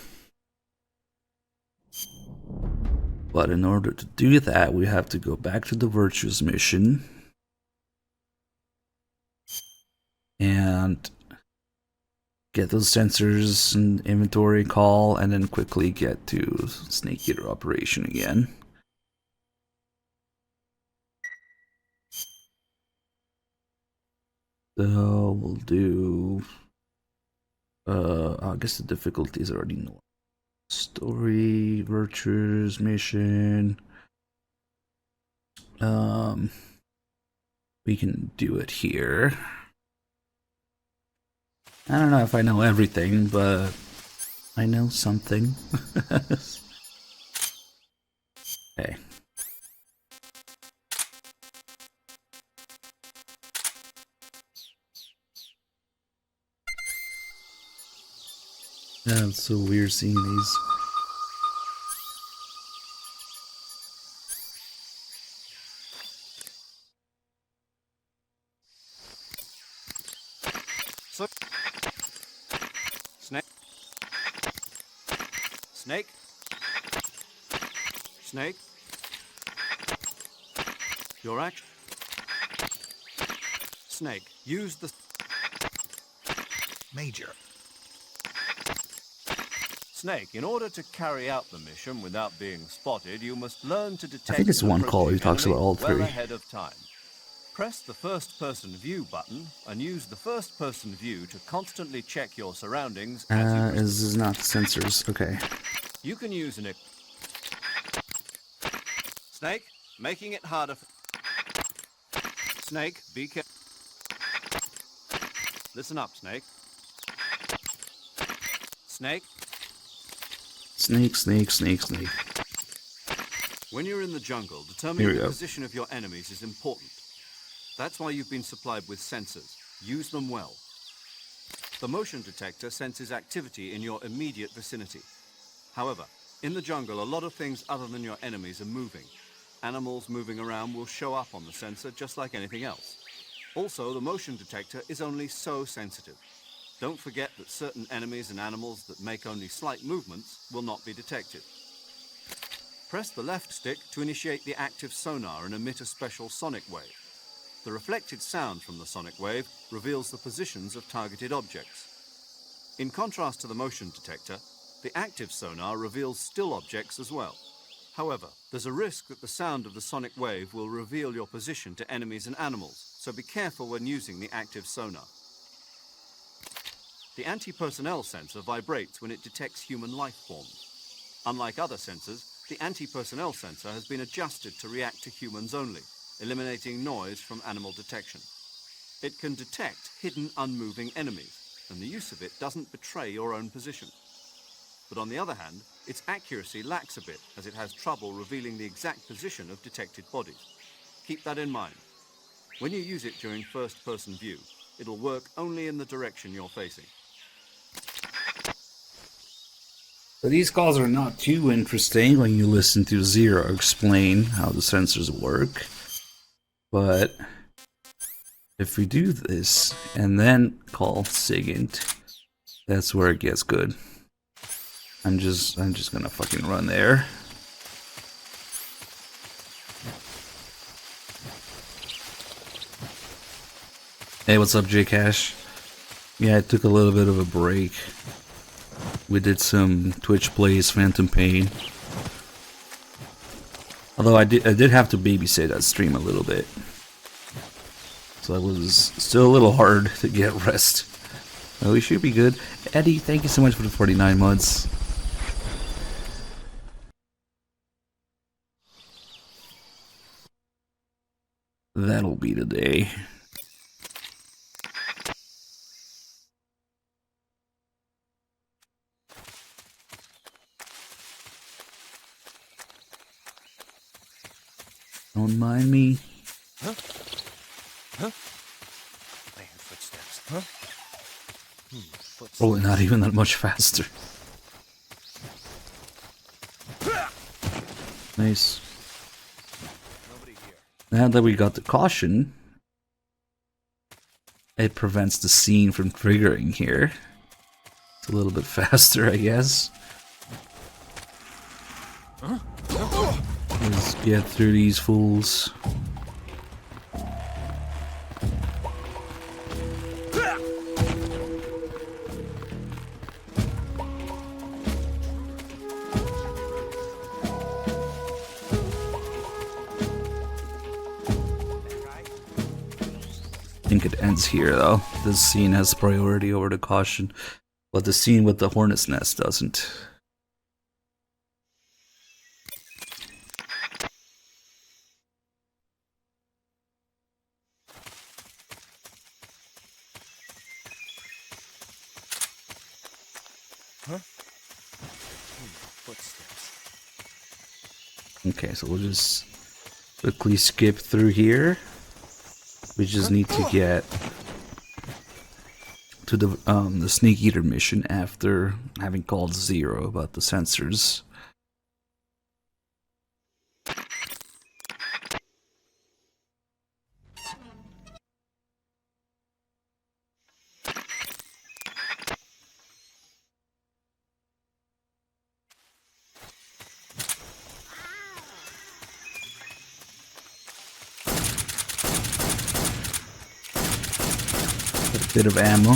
But in order to do that, we have to go back to the Virtuous mission and get those sensors and inventory call, and then quickly get to Snake Eater operation again. So we'll do I guess the difficulty is already known. Story, Virtues, mission. We can do it here. I don't know if I know everything, but I know something. Okay. Yeah, it's so weird seeing these. So, Snake? Snake? Snake? Your action? Snake, use the... Major. Snake, in order to carry out the mission without being spotted, you must learn to detect I think it's an one call he approaching talks about enemy all well 3. ahead of time. Press the first-person view button and use the first-person view to constantly check your surroundings as you This is not the sensors. Okay. You can use an... Snake, making it harder for... Snake, be careful. Listen up, Snake. Snake? Snake, snake, snake, snake. When you're in the jungle, Here determining we the go. position of your enemies is important. That's why you've been supplied with sensors. Use them well. The motion detector senses activity in your immediate vicinity. However, in the jungle, a lot of things other than your enemies are moving. Animals moving around will show up on the sensor just like anything else. Also, the motion detector is only so sensitive. Don't forget that certain enemies and animals that make only slight movements will not be detected. Press the left stick to initiate the active sonar and emit a special sonic wave. The reflected sound from the sonic wave reveals the positions of targeted objects. In contrast to the motion detector, the active sonar reveals still objects as well. However, there's a risk that the sound of the sonic wave will reveal your position to enemies and animals, so be careful when using the active sonar. The anti-personnel sensor vibrates when it detects human life forms. Unlike other sensors, the anti-personnel sensor has been adjusted to react to humans only, eliminating noise from animal detection. It can detect hidden, unmoving enemies, and the use of it doesn't betray your own position. But on the other hand, its accuracy lacks a bit, as it has trouble revealing the exact position of detected bodies. Keep that in mind. When you use it during first-person view, it'll work only in the direction you're facing. So these calls are not too interesting when you listen to Zero explain how the sensors work. But if we do this and then call Sigint, that's where it gets good. I'm just gonna fucking run there. Hey, what's up, J-Cash? Yeah, I took a little bit of a break. We did some Twitch plays, Phantom Pain. Although I did have to babysit that stream a little bit. So it was still a little hard to get rest. But we should be good. Eddie, thank you so much for the 49 months. That'll be the day. Don't mind me. Huh? Huh? I hear footsteps. Huh? Footsteps. Probably not even that much faster. Nice. Now that we got the caution, it prevents the scene from triggering here. It's a little bit faster, I guess. Let's get through these fools. I think it ends here though. This scene has priority over the caution, but the scene with the hornet's nest doesn't. Huh? Footsteps. Okay, so we'll just quickly skip through here. We just need to get to the Snake Eater mission after having called Zero about the sensors. Bit of ammo.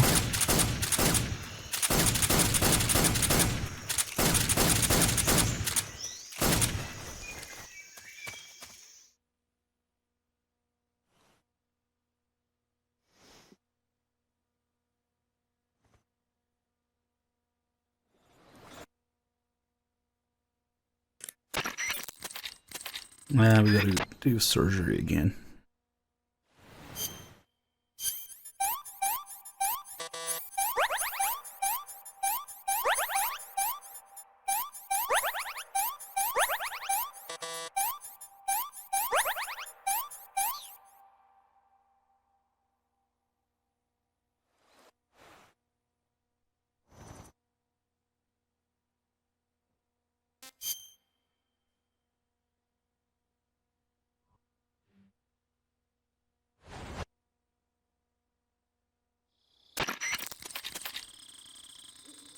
Yeah, we gotta do surgery again.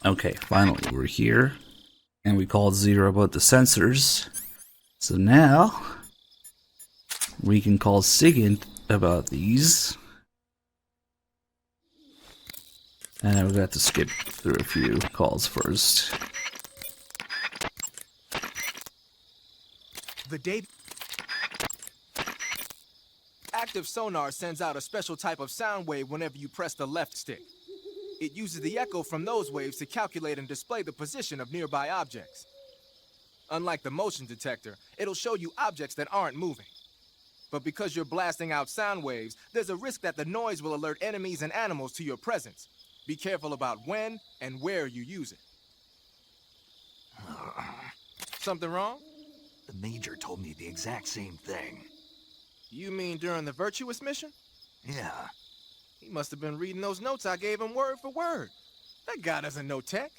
Okay, finally we're here. And we called Zero about the sensors. So now we can call Sigint about these. And we got to skip through a few calls first. The day active sonar sends out a special type of sound wave whenever you press the left stick. It uses the echo from those waves to calculate and display the position of nearby objects. Unlike the motion detector, it'll show you objects that aren't moving. But because you're blasting out sound waves, there's a risk that the noise will alert enemies and animals to your presence. Be careful about when and where you use it. Something wrong? The Major told me the exact same thing. You mean during the Virtuous mission? Yeah. He must have been reading those notes I gave him word for word. That guy doesn't know tech.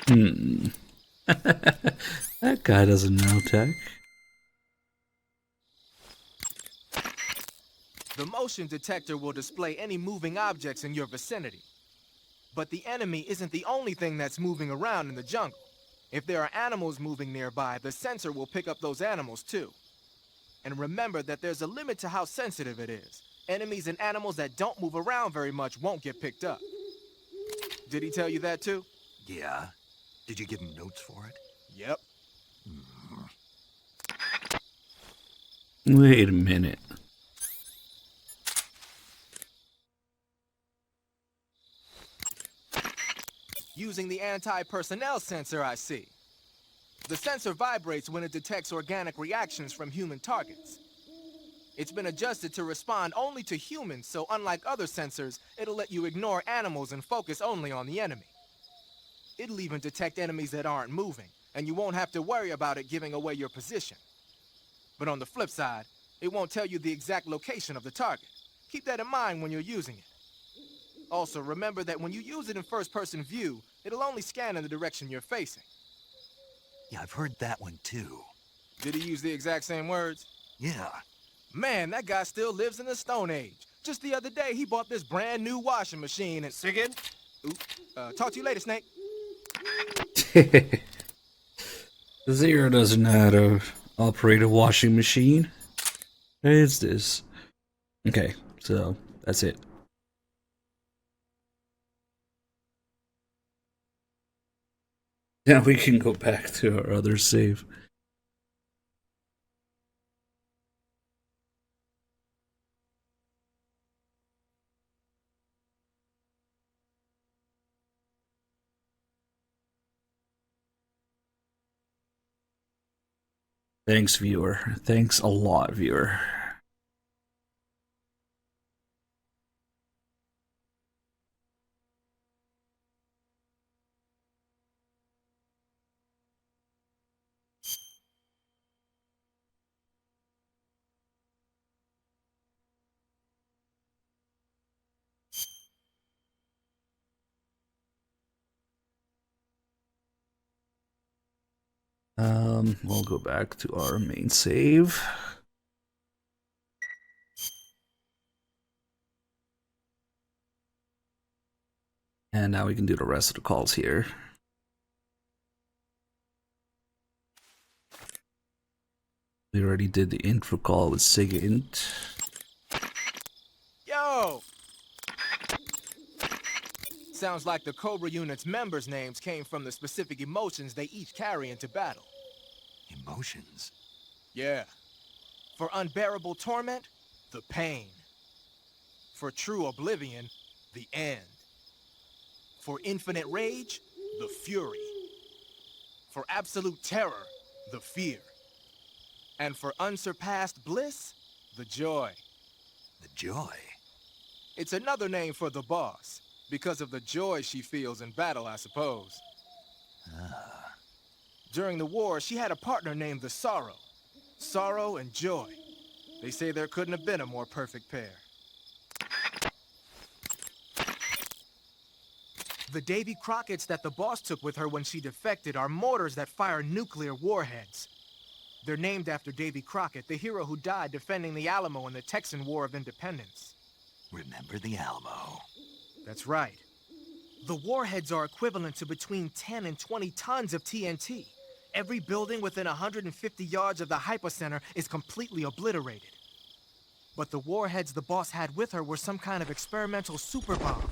That guy doesn't know tech. The motion detector will display any moving objects in your vicinity. But the enemy isn't the only thing that's moving around in the jungle. If there are animals moving nearby, the sensor will pick up those animals too. And remember that there's a limit to how sensitive it is. Enemies and animals that don't move around very much won't get picked up. Did he tell you that too? Yeah. Did you give him notes for it? Yep. Wait a minute. Using the anti-personnel sensor, I see. The sensor vibrates when it detects organic reactions from human targets. It's been adjusted to respond only to humans, so unlike other sensors, it'll let you ignore animals and focus only on the enemy. It'll even detect enemies that aren't moving, and you won't have to worry about it giving away your position. But on the flip side, it won't tell you the exact location of the target. Keep that in mind when you're using it. Also, remember that when you use it in first-person view, it'll only scan in the direction you're facing. Yeah, I've heard that one too. Did he use the exact same words? Yeah. Man, that guy still lives in the Stone Age. Just the other day, he bought this brand new washing machine and... Sigurd? Talk to you later, Snake. Zero doesn't know how to operate a washing machine. What is this? Okay, so that's it. Now we can go back to our other save. Thanks, viewer. Thanks a lot, viewer. We'll go back to our main save. And now we can do the rest of the calls here. We already did the intro call with Sigint. Yo! Sounds like the Cobra Unit's members' names came from the specific emotions they each carry into battle. Emotions? Yeah. For unbearable torment, the pain. For true oblivion, the end. For infinite rage, the fury. For absolute terror, the fear. And for unsurpassed bliss, the joy. The joy? It's another name for the boss, because of the joy she feels in battle, I suppose. During the war, she had a partner named the Sorrow. Sorrow and joy. They say there couldn't have been a more perfect pair. The Davy Crockett's that the boss took with her when she defected are mortars that fire nuclear warheads. They're named after Davy Crockett, the hero who died defending the Alamo in the Texan War of Independence. Remember the Alamo. That's right. The warheads are equivalent to between 10 and 20 tons of TNT. Every building within 150 yards of the hypocenter is completely obliterated. But the warheads the boss had with her were some kind of experimental super bomb.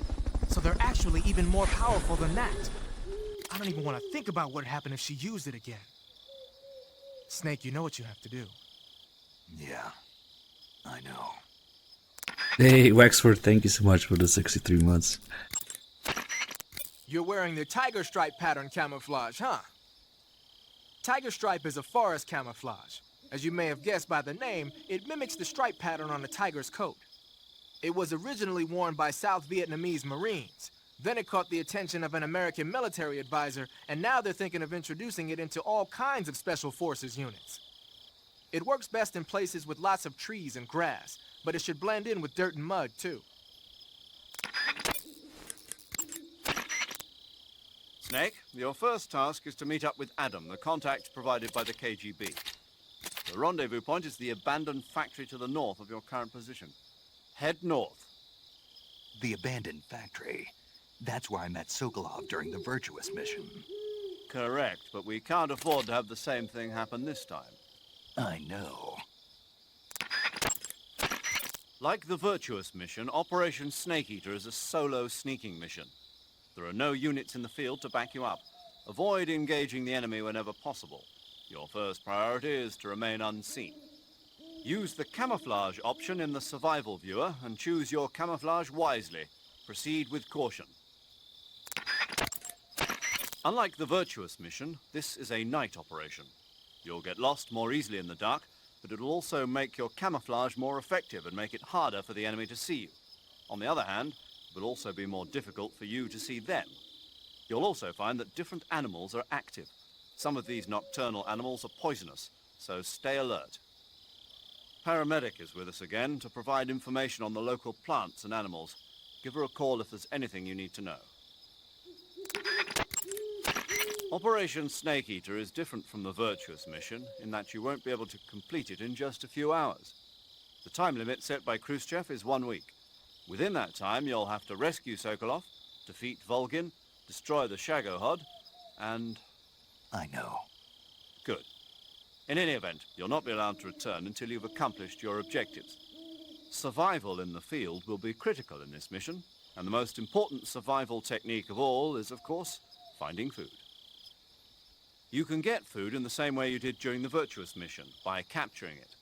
So they're actually even more powerful than that. I don't even want to think about what would happen if she used it again. Snake, you know what you have to do. Yeah, I know. Hey, Wexford, thank you so much for the 63 months. You're wearing the tiger stripe pattern camouflage, huh? Tiger stripe is a forest camouflage. As you may have guessed by the name, it mimics the stripe pattern on a tiger's coat. It was originally worn by South Vietnamese Marines. Then it caught the attention of an American military advisor, and now they're thinking of introducing it into all kinds of special forces units. It works best in places with lots of trees and grass, but it should blend in with dirt and mud, too. Snake, your first task is to meet up with Adam, the contact provided by the KGB. The rendezvous point is the abandoned factory to the north of your current position. Head north. The abandoned factory. That's where I met Sokolov during the Virtuous mission. Correct, but we can't afford to have the same thing happen this time. I know. Like the Virtuous mission, Operation Snake Eater is a solo sneaking mission. There are no units in the field to back you up. Avoid engaging the enemy whenever possible. Your first priority is to remain unseen. Use the camouflage option in the survival viewer and choose your camouflage wisely. Proceed with caution. Unlike the Virtuous mission, this is a night operation. You'll get lost more easily in the dark, but it'll also make your camouflage more effective and make it harder for the enemy to see you. On the other hand, it will also be more difficult for you to see them. You'll also find that different animals are active. Some of these nocturnal animals are poisonous, so stay alert. Paramedic is with us again to provide information on the local plants and animals. Give her a call if there's anything you need to know. Operation Snake Eater is different from the Virtuous mission in that you won't be able to complete it in just a few hours. The time limit set by Khrushchev is 1 week. Within that time, you'll have to rescue Sokolov, defeat Volgin, destroy the Shagohod, and... I know. Good. In any event, you'll not be allowed to return until you've accomplished your objectives. Survival in the field will be critical in this mission, and the most important survival technique of all is, of course, finding food. You can get food in the same way you did during the Virtuous mission, by capturing it.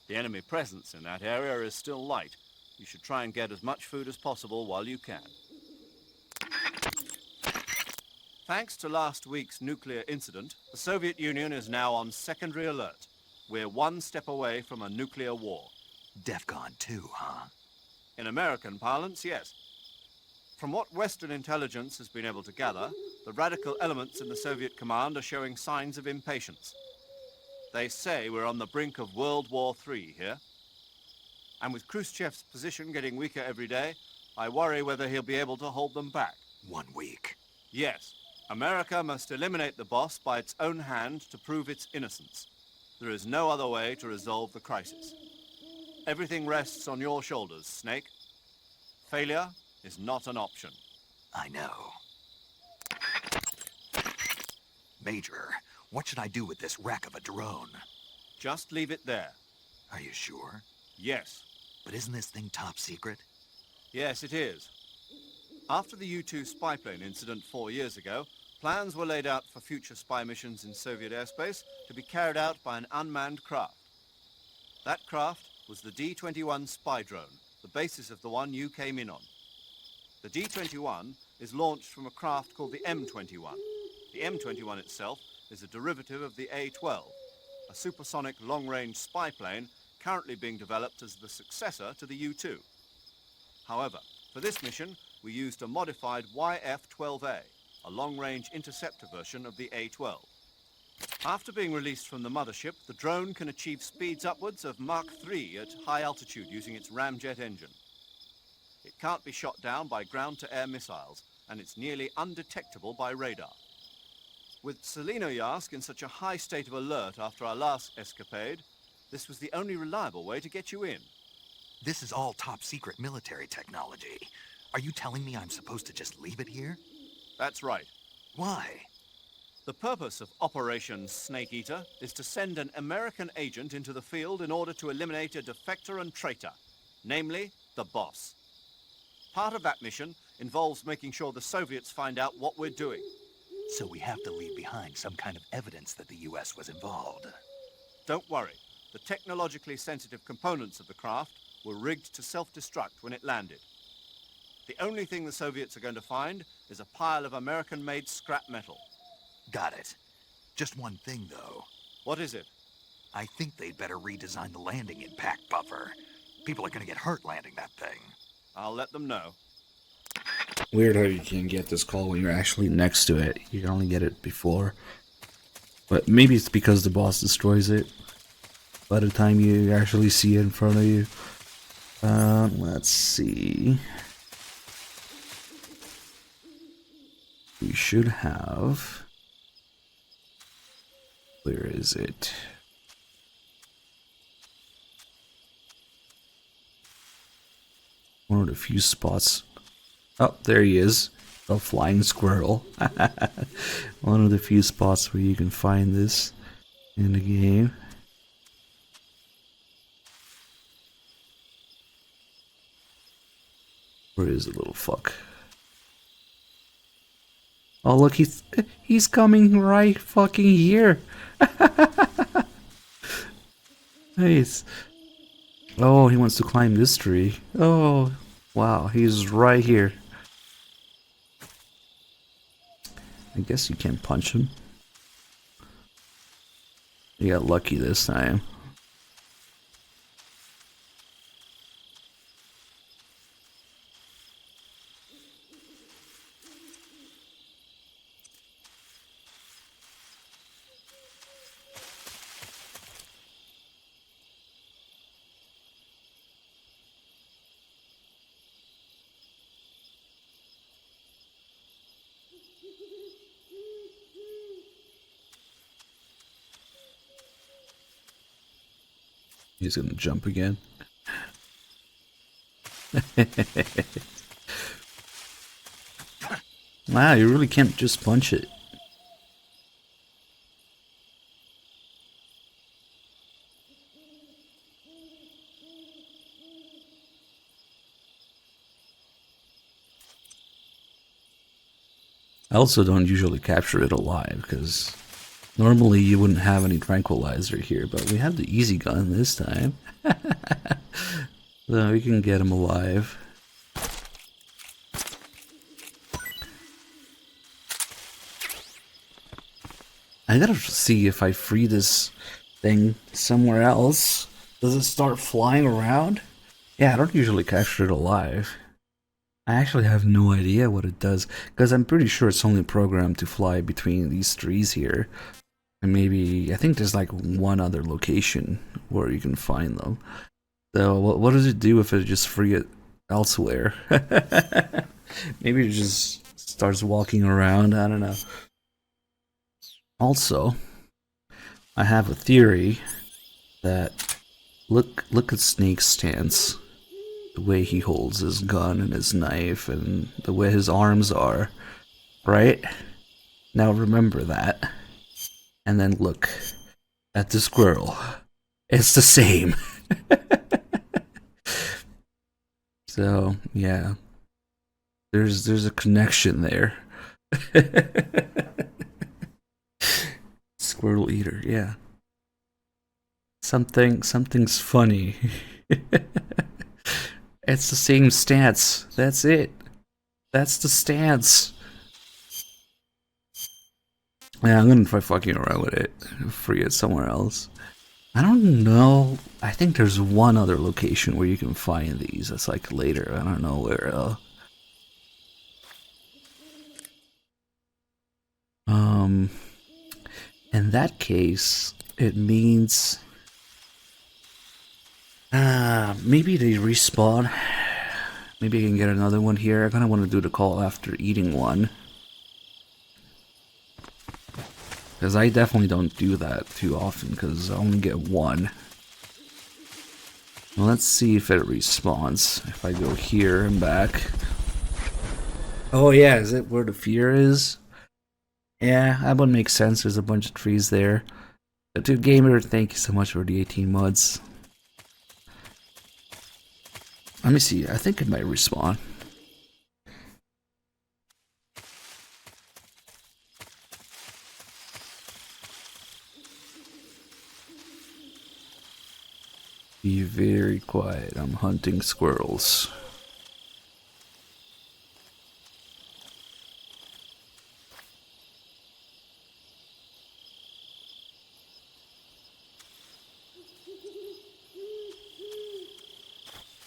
The enemy presence in that area is still light. You should try and get as much food as possible while you can. Thanks to last week's nuclear incident, the Soviet Union is now on secondary alert. We're one step away from a nuclear war. DEFCON 2, huh? In American parlance, yes. From what Western intelligence has been able to gather, the radical elements in the Soviet command are showing signs of impatience. They say we're on the brink of World War III here. And with Khrushchev's position getting weaker every day, I worry whether he'll be able to hold them back. 1 week. Yes. America must eliminate the boss by its own hand to prove its innocence. There is no other way to resolve the crisis. Everything rests on your shoulders, Snake. Failure is not an option. I know. Major, what should I do with this wreck of a drone? Just leave it there. Are you sure? Yes. But isn't this thing top secret? Yes, it is. After the U-2 spy plane incident 4 years ago, plans were laid out for future spy missions in Soviet airspace to be carried out by an unmanned craft. That craft was the D-21 spy drone, the basis of the one you came in on. The D-21 is launched from a craft called the M-21. The M-21 itself is a derivative of the A-12, a supersonic long-range spy plane currently being developed as the successor to the U-2. However, for this mission, we used a modified YF-12A, a long-range interceptor version of the A-12. After being released from the mothership, the drone can achieve speeds upwards of Mach 3 at high altitude using its ramjet engine. It can't be shot down by ground-to-air missiles, and it's nearly undetectable by radar. With Selinoyarsk in such a high state of alert after our last escapade, this was the only reliable way to get you in. This is all top-secret military technology. Are you telling me I'm supposed to just leave it here? That's right. Why? The purpose of Operation Snake Eater is to send an American agent into the field in order to eliminate a defector and traitor, namely the boss. Part of that mission involves making sure the Soviets find out what we're doing. So we have to leave behind some kind of evidence that the U.S. was involved. Don't worry. The technologically sensitive components of the craft were rigged to self-destruct when it landed. The only thing the Soviets are going to find is a pile of American-made scrap metal. Got it. Just one thing, though. What is it? I think they'd better redesign the landing impact buffer. People are gonna get hurt landing that thing. I'll let them know. Weird how you can't get this call when you're actually next to it. You can only get it before. But maybe it's because the boss destroys it by the time you actually see it in front of you. Let's see. We should have... Where is it? One of the few spots. Oh, there he is. A flying squirrel. One of the few spots where you can find this in the game. Where is the little fuck? Oh look, he's coming right fucking here. Nice. Oh, he wants to climb this tree. Oh, wow, he's right here. I guess you can't punch him. You got lucky this time. He's gonna jump again. Wow, you really can't just punch it. I also don't usually capture it alive because normally you wouldn't have any tranquilizer here, but we have the easy gun this time. So we can get him alive. I gotta see if I free this thing somewhere else. Does it start flying around? Yeah, I don't usually capture it alive. I actually have no idea what it does, because I'm pretty sure it's only programmed to fly between these trees here. And maybe, I think there's like one other location where you can find them. So what does it do if I just free it elsewhere? Maybe it just starts walking around, I don't know. Also, I have a theory that look at Snake's stance. The way he holds his gun and his knife and the way his arms are, right? Now remember that. And then look at the squirrel. It's the same. So, yeah. There's a connection there. Squirrel eater, yeah. Something's funny. It's the same stance. That's it. That's the stance. Yeah, I'm gonna try fucking around with it. Free it somewhere else. I don't know. I think there's one other location where you can find these. That's like later. I don't know where. In that case, it means maybe they respawn. Maybe I can get another one here. I kind of want to do the call after eating one, because I definitely don't do that too often because I only get one. Well, let's see if it respawns. If I go here and back. Oh yeah, is it where the fear is? Yeah, that would make sense. There's a bunch of trees there. But dude, Gamer, thank you so much for the 18 mods. Let me see. I think it might respawn. Be very quiet. I'm hunting squirrels.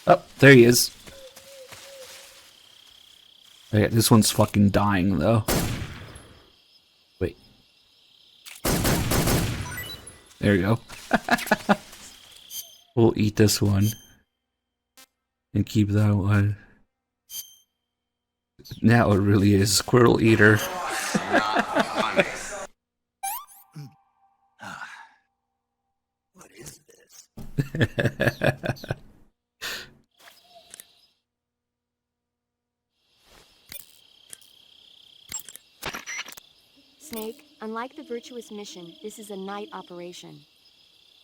Oh, there he is. Okay, this one's fucking dying though. Wait. There you go. We'll eat this one. And keep that one. Now it really is Squirrel Eater. What is this? Snake, unlike the virtuous mission, this is a night operation.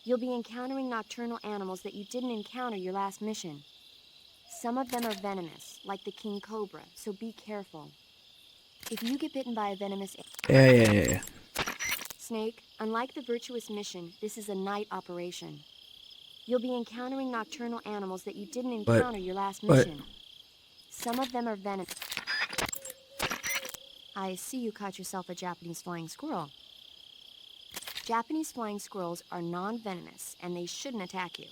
You'll be encountering nocturnal animals that you didn't encounter your last mission. Some of them are venomous, like the king cobra, so be careful. If you get bitten by a venomous... Yeah. Snake, unlike the virtuous mission, this is a night operation. You'll be encountering nocturnal animals that you didn't encounter your last mission. Some of them are venomous. I see you caught yourself a Japanese flying squirrel. Japanese flying squirrels are non-venomous, and they shouldn't attack you.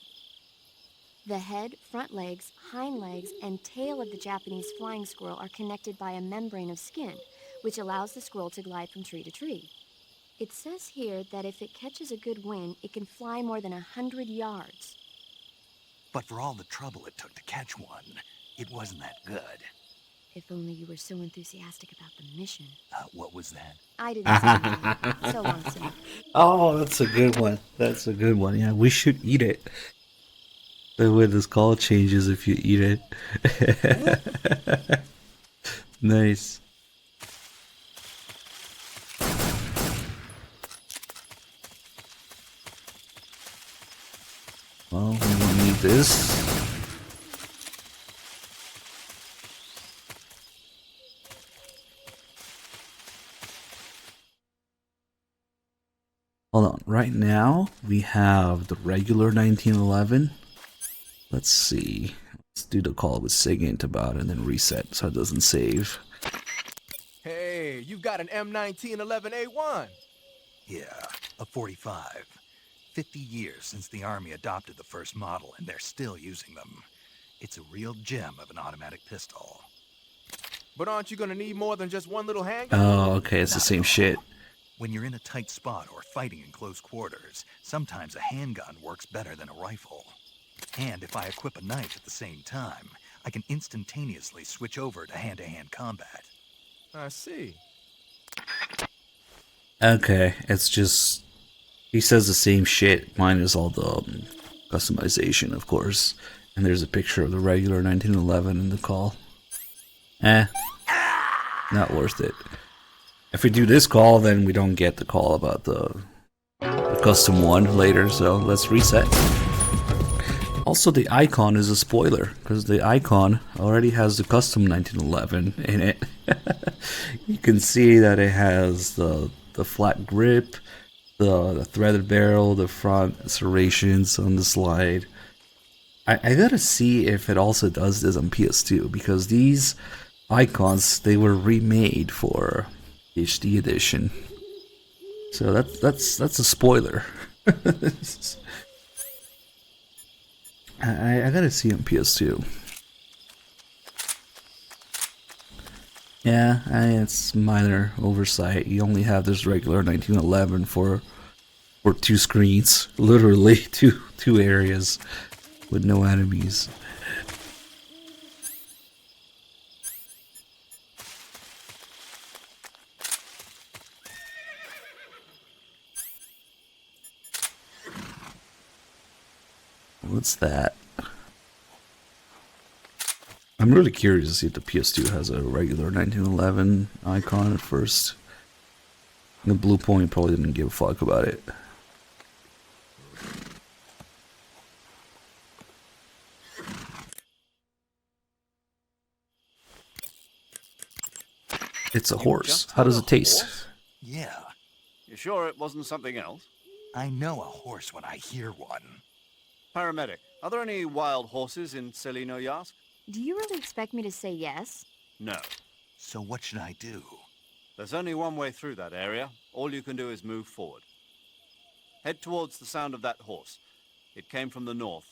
The head, front legs, hind legs, and tail of the Japanese flying squirrel are connected by a membrane of skin, which allows the squirrel to glide from tree to tree. It says here that if it catches a good wind, it can fly more than 100 yards. But for all the trouble it took to catch one, it wasn't that good. If only you were so enthusiastic about the mission. What was that? I didn't say anything. So long, Snake. Oh, that's a good one. That's a good one. Yeah, we should eat it. The way this call changes if you eat it. Nice. Well, we won't need this. Hold on. Right now, we have the regular 1911. Let's see. Let's do the call with SIGINT about it and then reset so it doesn't save. Hey, you've got an M1911A1. Yeah, a 45. 50 years since the Army adopted the first model, and they're still using them. It's a real gem of an automatic pistol. But aren't you gonna need more than just one little handgun? Oh, okay. It's the same shit. When you're in a tight spot or fighting in close quarters, sometimes a handgun works better than a rifle. And if I equip a knife at the same time, I can instantaneously switch over to hand-to-hand combat. I see. Okay, it's just... He says the same shit, minus all the customization, of course. And there's a picture of the regular 1911 in the call. Not worth it. If we do this call, then we don't get the call about the custom one later, so let's reset. Also, the icon is a spoiler, because the icon already has the custom 1911 in it. You can see that it has the flat grip, the threaded barrel, the front serrations on the slide. I gotta see if it also does this on PS2, because these icons, they were remade for HD edition. So that's a spoiler. I gotta see on PS2. Yeah, it's minor oversight. You only have this regular 1911 for 2 screens, literally two areas with no enemies. What's that? I'm really curious to see if the PS2 has a regular 1911 icon at first. The Blue Point probably didn't give a fuck about it. It's a horse. How does it taste? Yeah. You sure it wasn't something else? I know a horse when I hear one. Paramedic, are there any wild horses in Celino Yask? Do you really expect me to say yes? No. So what should I do? There's only one way through that area. All you can do is move forward. Head towards the sound of that horse. It came from the north.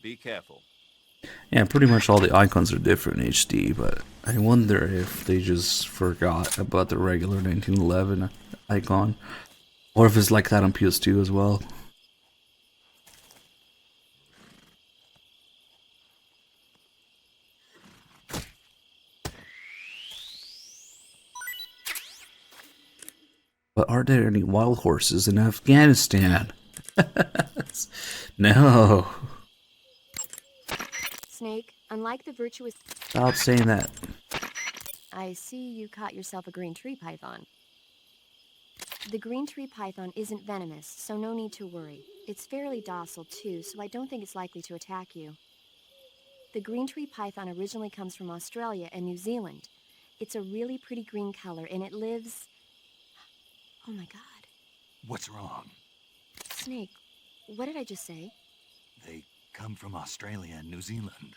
Be careful. Yeah, pretty much all the icons are different in HD, but I wonder if they just forgot about the regular 1911 icon, or if it's like that on PS2 as well. But are there any wild horses in Afghanistan? No. Snake, unlike the virtuous... Stop saying that. I see you caught yourself a green tree python. The green tree python isn't venomous, so no need to worry. It's fairly docile too, so I don't think it's likely to attack you. The green tree python originally comes from Australia and New Zealand. It's a really pretty green color, and it lives... Oh my god. What's wrong? Snake, what did I just say? They come from Australia and New Zealand.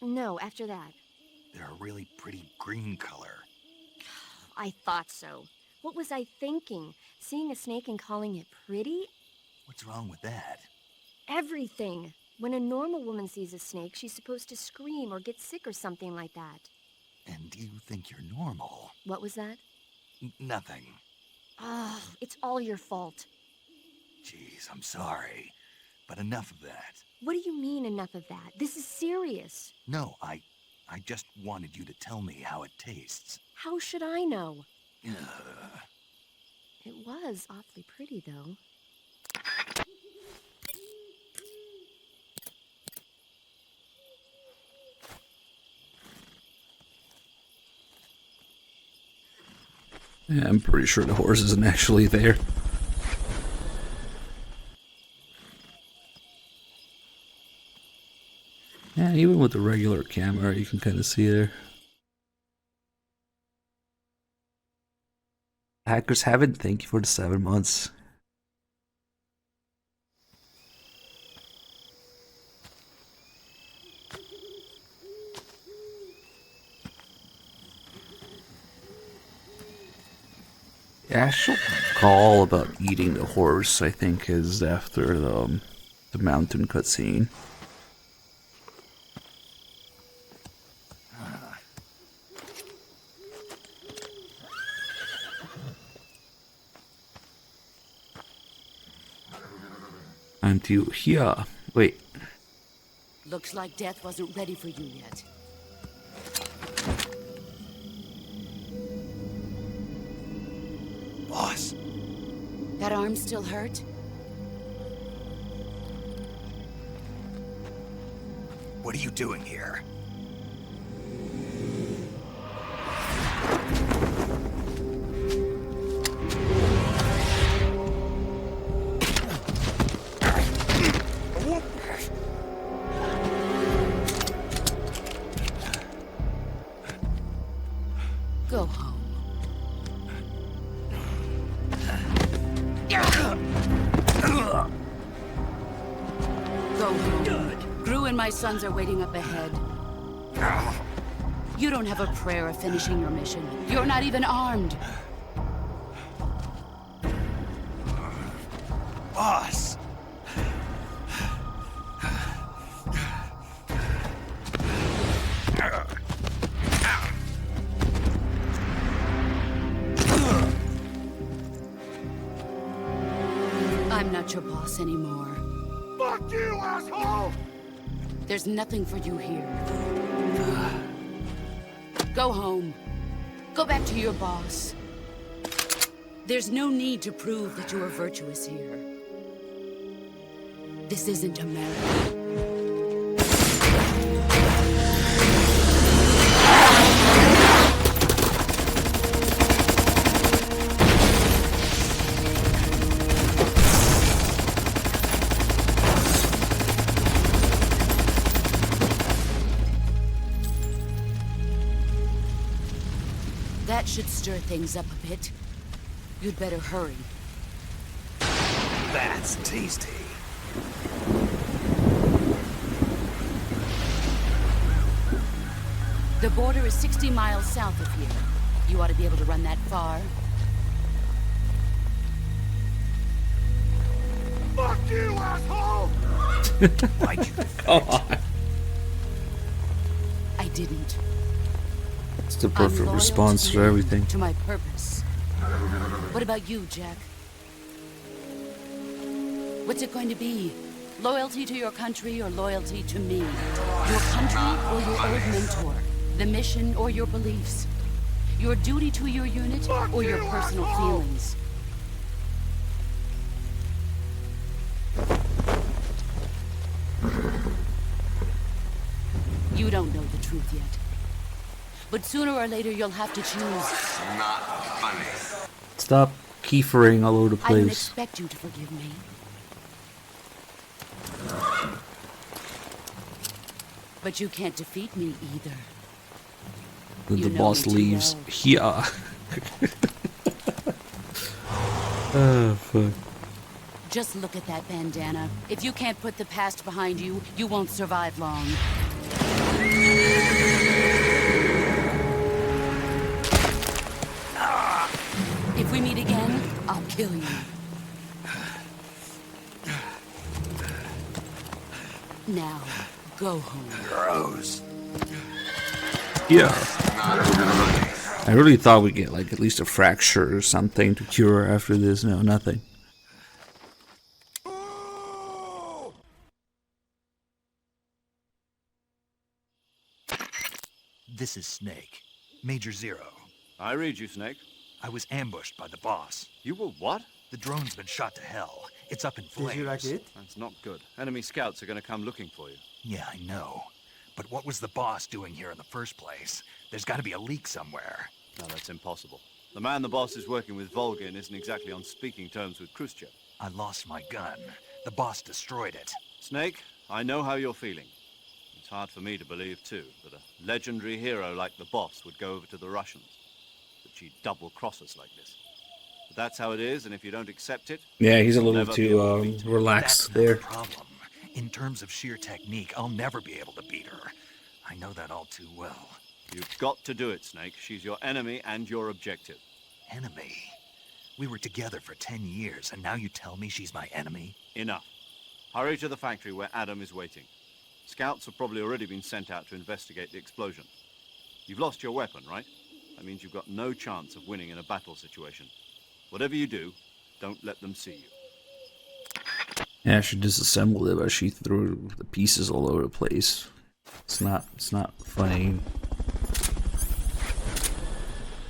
No, after that. They're a really pretty green color. I thought so. What was I thinking? Seeing a snake and calling it pretty? What's wrong with that? Everything. When a normal woman sees a snake, she's supposed to scream or get sick or something like that. And you think you're normal? What was that? Nothing. Oh, it's all your fault. Jeez, I'm sorry. But enough of that. What do you mean, enough of that? This is serious. No, I just wanted you to tell me how it tastes. How should I know? Ugh. It was awfully pretty, though. Yeah, I'm pretty sure the horse isn't actually there. Yeah, even with the regular camera, you can kind of see there. Hackers Haven't, thank you for the 7 months. The actual call about eating the horse, I think, is after the mountain cutscene. I'm to here. Wait. Looks like death wasn't ready for you yet. Boss. That arm still hurt? What are you doing here? Go home. Go home. Gru and my sons are waiting up ahead. You don't have a prayer of finishing your mission. You're not even armed. Boss! I'm not your boss anymore. Fuck you, asshole! There's nothing for you here. Go home. Go back to your boss. There's no need to prove that you are virtuous here. This isn't America. That should stir things up a bit. You'd better hurry. That's tasty. The border is 60 miles south of here. You ought to be able to run that far. Fuck you, asshole! Why'd you Come on. didn't. It's the I'm perfect loyal response to you, everything. To my purpose. What about you, Jack? What's it going to be? Loyalty to your country or loyalty to me? Your country or your old mentor? The mission or your beliefs? Your duty to your unit or your personal feelings? You don't know the truth yet. But sooner or later you'll have to choose. Not funny. Stop keefering all over the I don't place. expect you to forgive me. But you can't defeat me either. Then You the know boss me too leaves. well. Yeah. Oh, fuck. Just look at that bandana. If you can't put the past behind you, you won't survive long. If we meet again, I'll kill you. Now, go home. Gross. Yeah. I really thought we'd get like at least a fracture or something to cure after this. No, nothing. This is Snake. Major Zero. I read you, Snake. I was ambushed by the boss. You were what? The drone's been shot to hell. It's up in flames. Did you like it? That's not good. Enemy scouts are going to come looking for you. Yeah, I know. But what was the boss doing here in the first place? There's got to be a leak somewhere. No, that's impossible. The man the boss is working with, Volgin, isn't exactly on speaking terms with Khrushchev. I lost my gun. The boss destroyed it. Snake, I know how you're feeling. It's hard for me to believe, too, that a legendary hero like the boss would go over to the Russians. That she'd double-cross us like this. But that's how it is, and if you don't accept it... Yeah, he's a you'll little never be able to too beat her. relaxed That's not there. the problem. In terms of sheer technique, I'll never be able to beat her. I know that all too well. You've got to do it, Snake. She's your enemy and your objective. Enemy? We were together for 10 years, and now you tell me she's my enemy? Enough. Hurry to the factory where Adam is waiting. Scouts have probably already been sent out to investigate the explosion. You've lost your weapon, right? That means you've got no chance of winning in a battle situation. Whatever you do, don't let them see you. Yeah, she disassembled it, but she threw the pieces all over the place. It's not funny.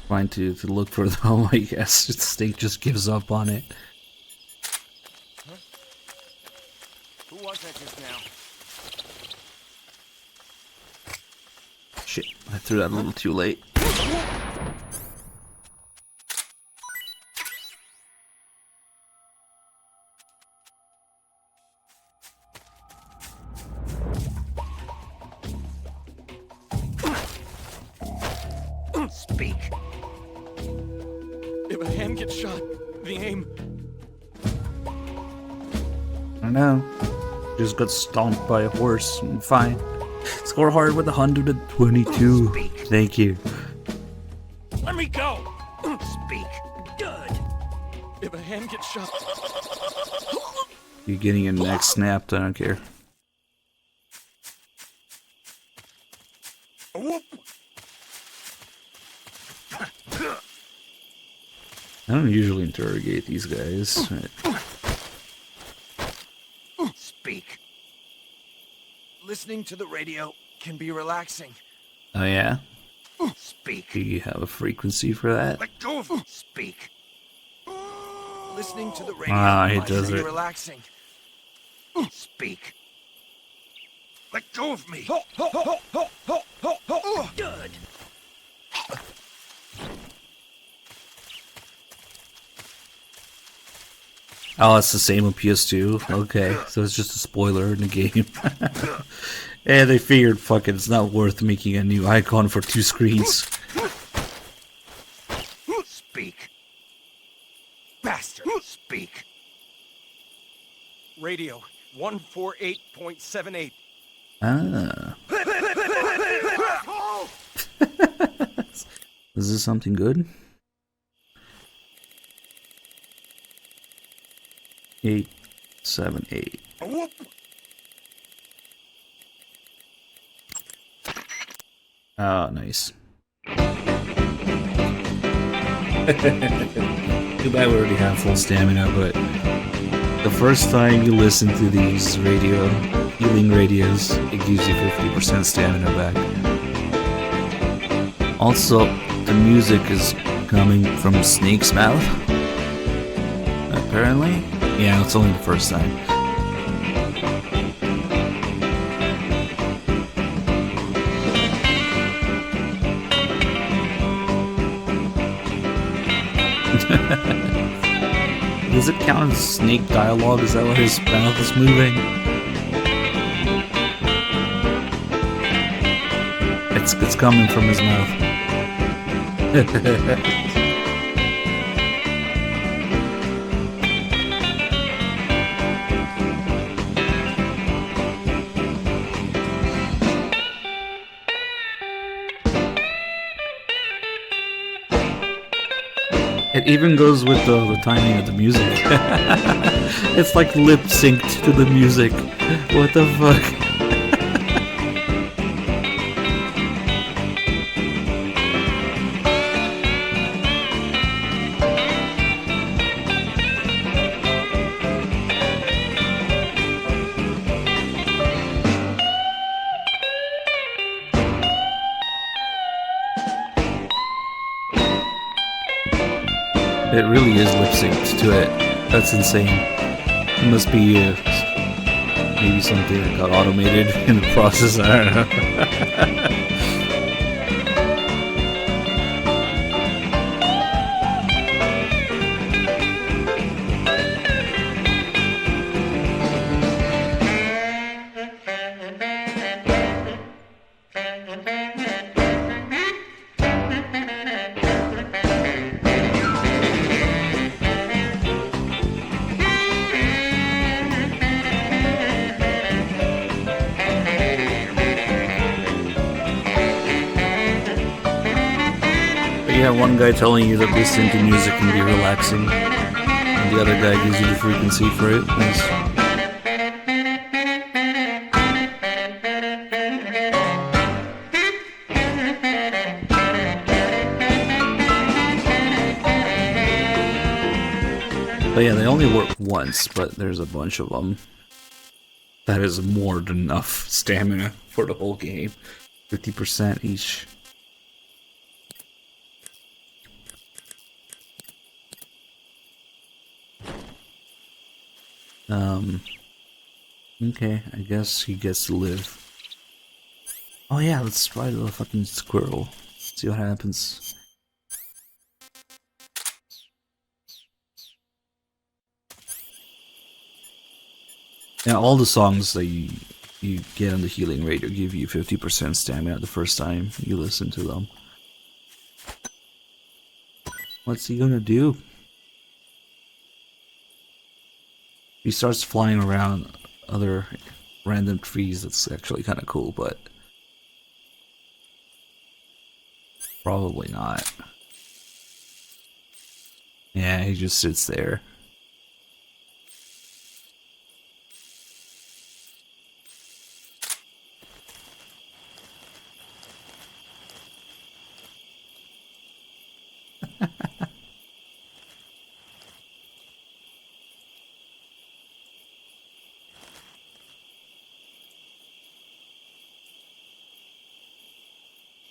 Trying to look for them, I guess. Snake just gives up on it. Huh? Who was that just now? Shit, I threw that a little too late. Speak. If a hand gets shot, the aim... I know. Just got stomped by a horse. I'm fine. Score hard with 122. Thank you. Let me go! Speak. Good. If a hand gets shot... You're getting your neck snapped, I don't care. Whoop. I don't usually interrogate these guys. Speak. Listening to the radio can be relaxing. Oh yeah? Speak. Do you have a frequency for that? Let go of Speak. Listening to the radio Ah, he can does be it. relaxing. Speak. Let go of me. Good. Oh, it's the same on PS2? Okay, so it's just a spoiler in the game. And they figured, fuck it, it's not worth making a new icon for 2 screens. Speak. Bastard. Speak. Radio 148.78. Ah. Is this something good? 878. Whoop. Oh, nice. Too bad we already have full stamina, but the first time you listen to these healing radios, it gives you 50% stamina back. Also, the music is coming from Snake's mouth. Apparently? Yeah, it's only the first time. Does it count as snake dialogue? Is that why his mouth is moving? It's coming from his mouth. It even goes with the timing of the music. It's like lip synced to the music. What the fuck? It really is lip synced to it. That's insane. It must be maybe something that got automated in the process. I don't know. Yeah, one guy telling you that listening to music can be relaxing, and the other guy gives you the frequency for it. Nice. But yeah, they only work once, but there's a bunch of them. That is more than enough stamina for the whole game. 50% each. Okay, I guess he gets to live. Oh yeah, let's try the fucking squirrel. See what happens. Yeah, all the songs that you get on the healing radio give you 50% stamina the first time you listen to them. What's he gonna do? He starts flying around other random trees. That's actually kind of cool, but probably not. Yeah, he just sits there.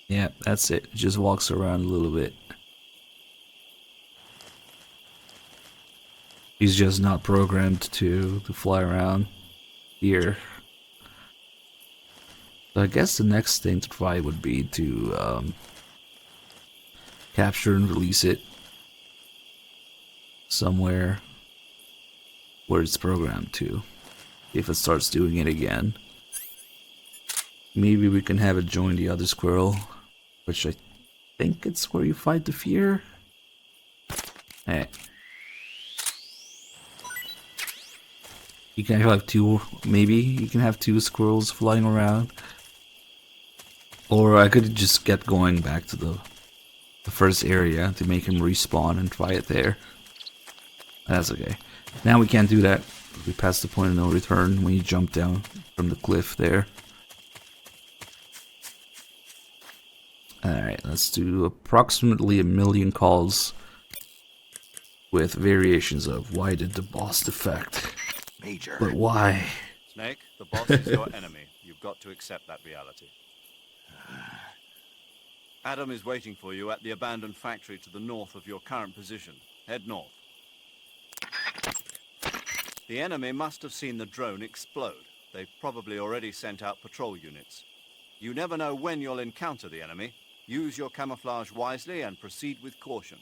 Yeah, that's it. It just walks around a little bit. He's just not programmed to fly around here. So I guess the next thing to try would be to capture and release it somewhere where it's programmed to. If it starts doing it again. Maybe we can have it join the other squirrel, which I think it's where you fight the fear. Hey. You can have two, maybe you can have two squirrels flying around. Or I could just get going back to the first area to make him respawn and try it there. That's okay. Now we can't do that. We passed the point of no return when you jump down from the cliff there. Alright, let's do approximately 1 million calls with variations of why did the boss defect? Major. But why? Snake, the boss is your enemy. You've got to accept that reality. Adam is waiting for you at the abandoned factory to the north of your current position. Head north. The enemy must have seen the drone explode. They've probably already sent out patrol units. You never know when you'll encounter the enemy. Use your camouflage wisely and proceed with caution.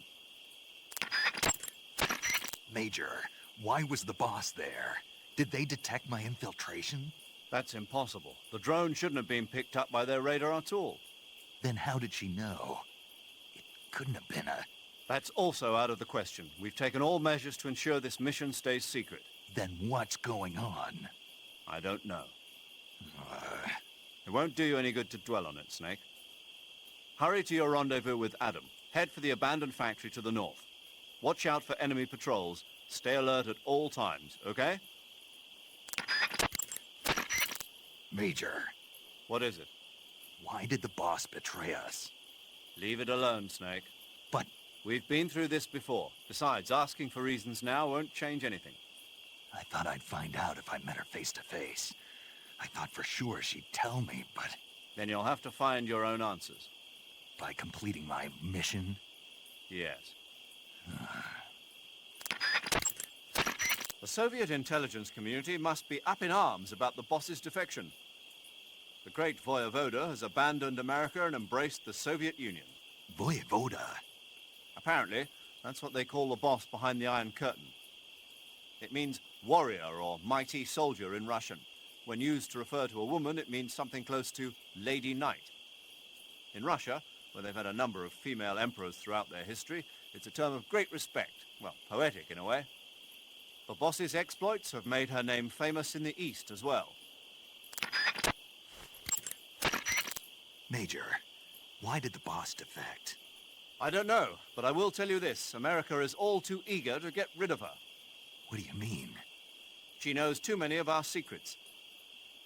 Major, why was the boss there? Did they detect my infiltration? That's impossible. The drone shouldn't have been picked up by their radar at all. Then how did she know? It couldn't have been a... That's also out of the question. We've taken all measures to ensure this mission stays secret. Then what's going on? I don't know. It won't do you any good to dwell on it, Snake. Hurry to your rendezvous with Adam. Head for the abandoned factory to the north. Watch out for enemy patrols. Stay alert at all times, okay? Major. What is it? Why did the boss betray us? Leave it alone, Snake. But... We've been through this before. Besides, asking for reasons now won't change anything. I thought I'd find out if I met her face to face. I thought for sure she'd tell me, but... Then you'll have to find your own answers. By completing my mission? Yes. The Soviet intelligence community must be up in arms about the boss's defection. The great Voyevoda has abandoned America and embraced the Soviet Union. Voyevoda? Apparently, that's what they call the boss behind the Iron Curtain. It means warrior or mighty soldier in Russian. When used to refer to a woman, it means something close to Lady Knight. In Russia, where they've had a number of female emperors throughout their history, it's a term of great respect. Well, poetic in a way. The boss's exploits have made her name famous in the East as well. Major, why did the boss defect? I don't know, but I will tell you this. America is all too eager to get rid of her. What do you mean? She knows too many of our secrets.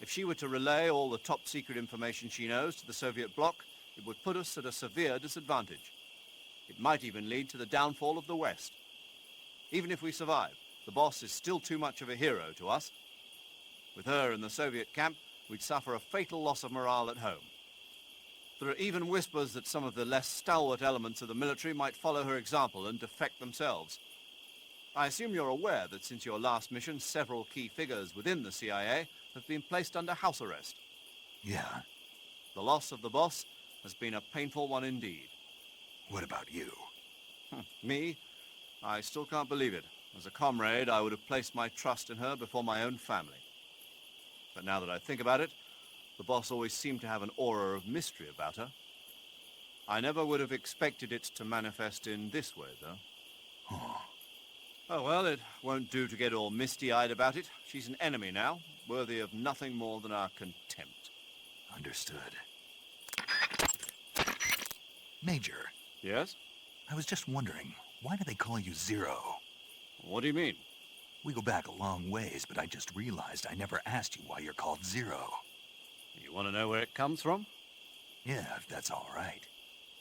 If she were to relay all the top-secret information she knows to the Soviet bloc, it would put us at a severe disadvantage. It might even lead to the downfall of the West. Even if we survive, the boss is still too much of a hero to us. With her in the Soviet camp, we'd suffer a fatal loss of morale at home. There are even whispers that some of the less stalwart elements of the military might follow her example and defect themselves. I assume you're aware that since your last mission, several key figures within the CIA have been placed under house arrest. Yeah. The loss of the boss has been a painful one indeed. What about you? Me? I still can't believe it. As a comrade, I would have placed my trust in her before my own family. But now that I think about it, the boss always seemed to have an aura of mystery about her. I never would have expected it to manifest in this way, though. Oh, well, it won't do to get all misty-eyed about it. She's an enemy now, worthy of nothing more than our contempt. Understood. Major. Yes? I was just wondering, why do they call you Zero? What do you mean? We go back a long ways, but I just realized I never asked you why you're called Zero. You want to know where it comes from? Yeah, if that's all right.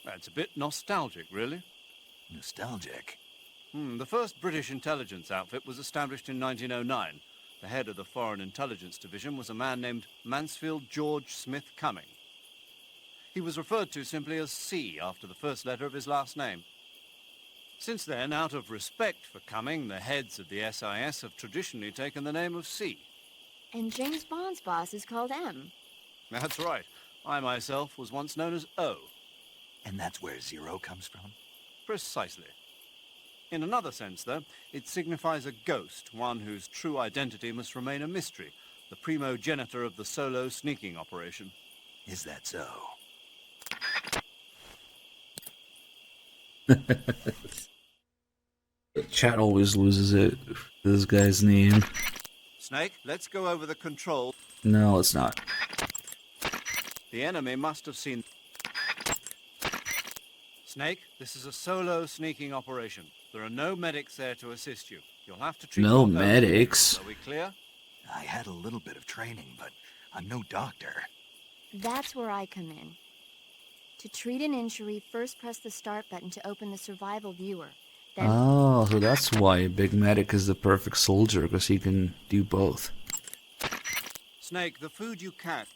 That's a bit nostalgic, really. Nostalgic? The first British intelligence outfit was established in 1909. The head of the Foreign Intelligence Division was a man named Mansfield George Smith Cumming. He was referred to simply as C after the first letter of his last name. Since then, out of respect for Cumming, the heads of the SIS have traditionally taken the name of C. And James Bond's boss is called M. That's right. I myself was once known as O. And that's where Zero comes from? Precisely. In another sense, though, it signifies a ghost, one whose true identity must remain a mystery, the primogenitor of the solo sneaking operation. Is that so? Chat always loses it. This guy's name. Snake, let's go over the control. No, it's not. The enemy must have seen... Snake, this is a solo sneaking operation. There are no medics there to assist you. You'll have to treat... No medics? Are we clear? I had a little bit of training, but I'm no doctor. That's where I come in. To treat an injury, first press the start button to open the survival viewer. Then Oh, so that's why a big medic is the perfect soldier, because he can do both. Snake, the food you catch.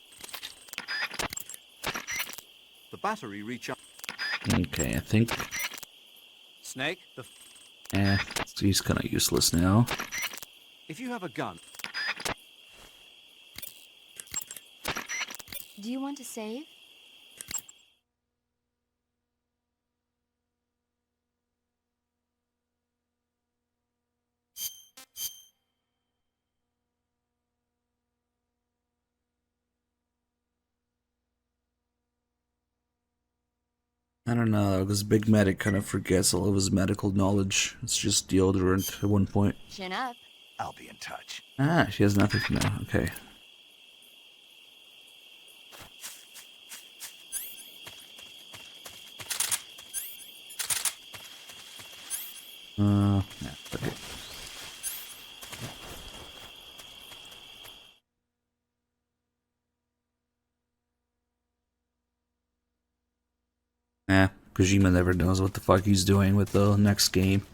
The battery recharge. Okay, I think. Snake, He's kind of useless now. if you have a gun. do you want to save? I don't know, because Big Medic kind of forgets all of his medical knowledge. It's just deodorant at one point. Chin up. I'll be in touch. Ah, she has nothing for now. Okay. Yeah, okay. Kojima never knows what the fuck he's doing with the next game.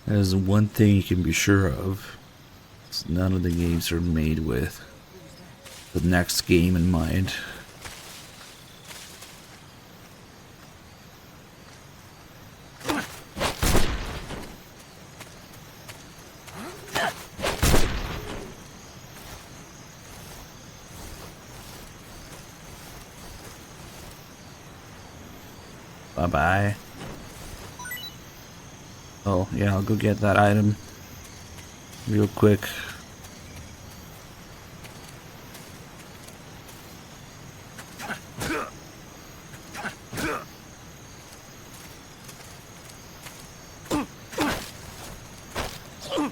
There's one thing you can be sure of. It's none of the games are made with the next game in mind. Bye-bye. Oh, yeah, I'll go get that item real quick.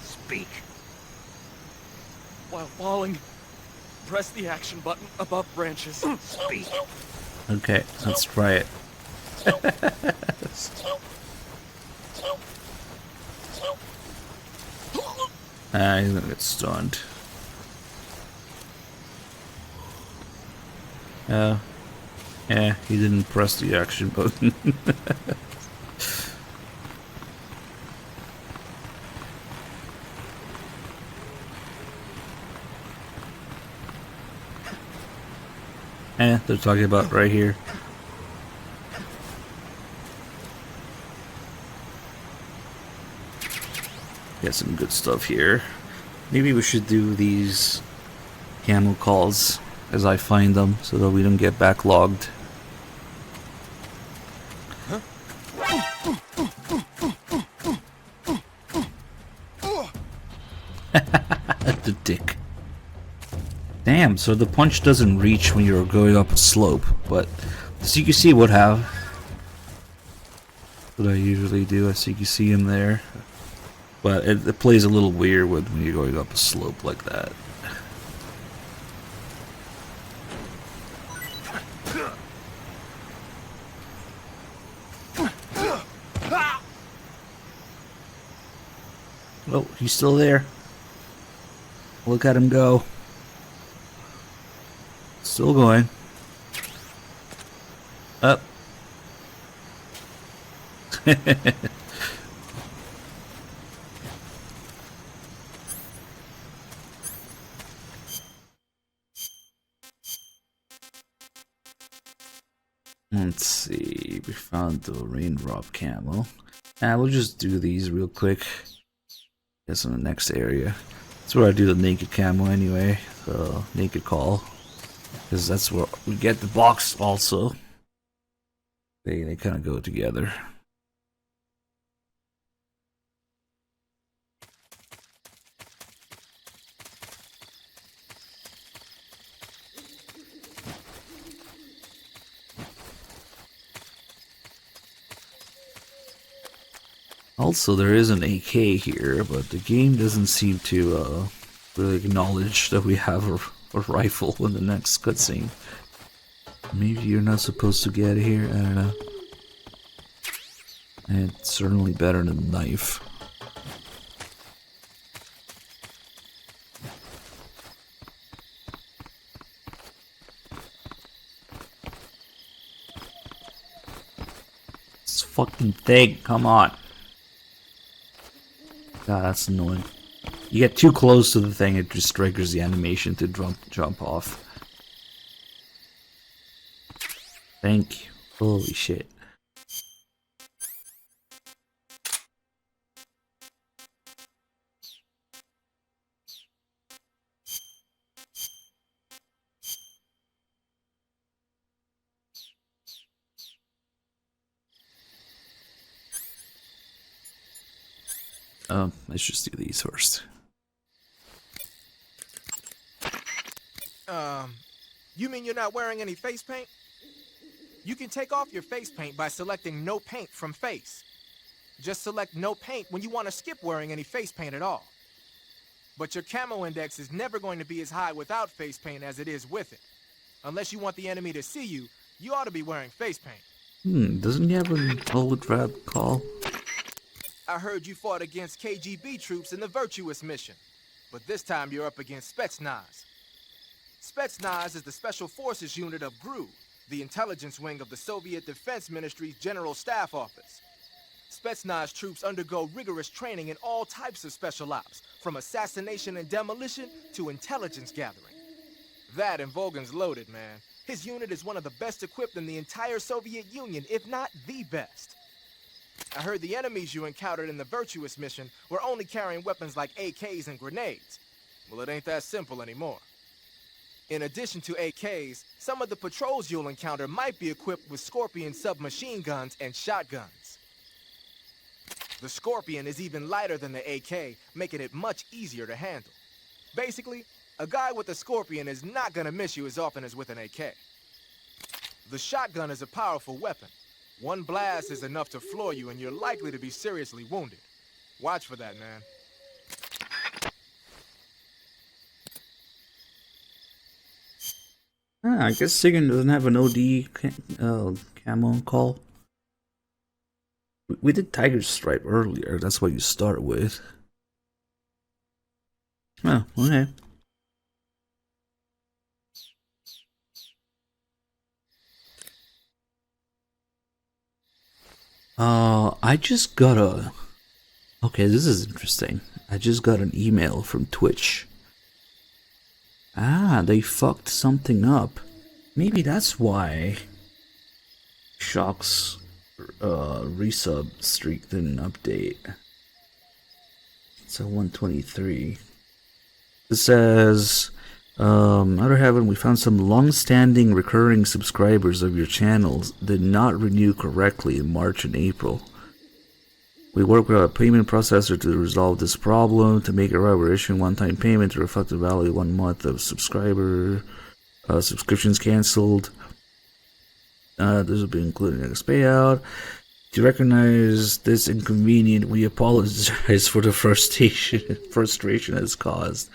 Speak. While falling, press the action button above branches. Speak. Okay, let's try it. He's gonna get stunned. Yeah, he didn't press the action button. They're talking about right here. Got some good stuff here. Maybe we should do these camel calls as I find them so that we don't get backlogged. The dick. Damn, so the punch doesn't reach when you're going up a slope, but so you can see what I usually do. So you can see him there. But it plays a little weird when you're going up a slope like that. Oh, he's still there. Look at him go. Still going. Up. Let's see, we found the raindrop camo. We'll just do these real quick. Guess in the next area. That's where I do the naked camo anyway, the naked call. Because that's where we get the box also. They kind of go together. Also, there is an AK here, but the game doesn't seem to really acknowledge that we have a rifle in the next cutscene. Maybe you're not supposed to get here, I don't know. It's certainly better than a knife. fucking thing. Come on. God, that's annoying. You get too close to the thing, it just triggers the animation to jump off. Thank you. Holy shit. Let's just do these first. You mean you're not wearing any face paint? You can take off your face paint by selecting no paint from face. Just select no paint when you want to skip wearing any face paint at all. But your camo index is never going to be as high without face paint as it is with it. Unless you want the enemy to see you, you ought to be wearing face paint. Doesn't he have an old rap call? I heard you fought against KGB troops in the Virtuous mission, but this time you're up against Spetsnaz. Spetsnaz is the Special Forces unit of GRU, the intelligence wing of the Soviet Defense Ministry's General Staff Office. Spetsnaz troops undergo rigorous training in all types of special ops, from assassination and demolition to intelligence gathering. That and Volgan's loaded, man. His unit is one of the best equipped in the entire Soviet Union, if not the best. I heard the enemies you encountered in the Virtuous mission were only carrying weapons like AKs and grenades. Well, it ain't that simple anymore. In addition to AKs, some of the patrols you'll encounter might be equipped with Scorpion submachine guns and shotguns. The Scorpion is even lighter than the AK, making it much easier to handle. Basically, a guy with a Scorpion is not gonna miss you as often as with an AK. The shotgun is a powerful weapon. One blast is enough to floor you and you're likely to be seriously wounded. Watch for that, man. I guess Sigan doesn't have an OD camo call. We did Tiger Stripe earlier, that's what you start with. Oh, okay. I just got a... Okay, this is interesting. I just got an email from Twitch. Ah, they fucked something up. Maybe that's why Shock's resub streak didn't update. It's a 123. It says, Outer Heaven, we found some long-standing recurring subscribers of your channels did not renew correctly in March and April. We work with a payment processor to resolve this problem. To make it right, we're issuing one-time payment to reflect the value of 1 month of subscriber subscriptions canceled. This will be included in this payout. To recognize this inconvenience, we apologize for the frustration it's caused.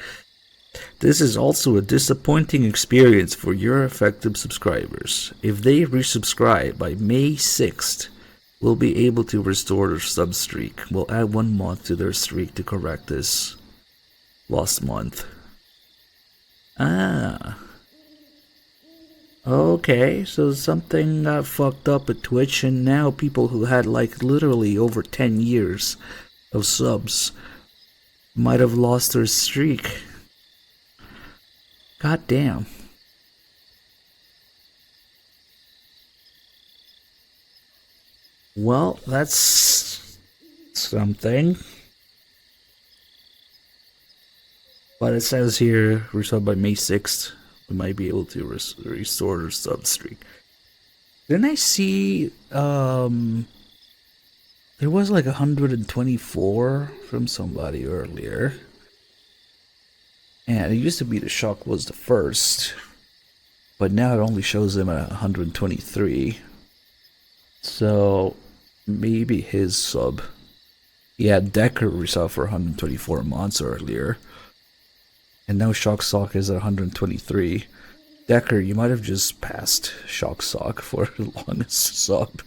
This is also a disappointing experience for your affected subscribers. If they resubscribe by May 6th, we'll be able to restore their sub streak. We'll add 1 month to their streak to correct this lost month. Ah. Okay, so something got fucked up at Twitch, and now people who had like literally over 10 years of subs might have lost their streak. God damn. Well, that's something. But it says here, resub by May 6th. We might be able to restore their sub streak. Didn't I see, there was like 124 from somebody earlier. And it used to be the Shock was the first. But now it only shows them at 123. So, maybe his sub. Yeah, Decker resubbed for 124 months earlier. And now Shock Sock is at 123. Decker, you might have just passed Shock Sock for the longest sub.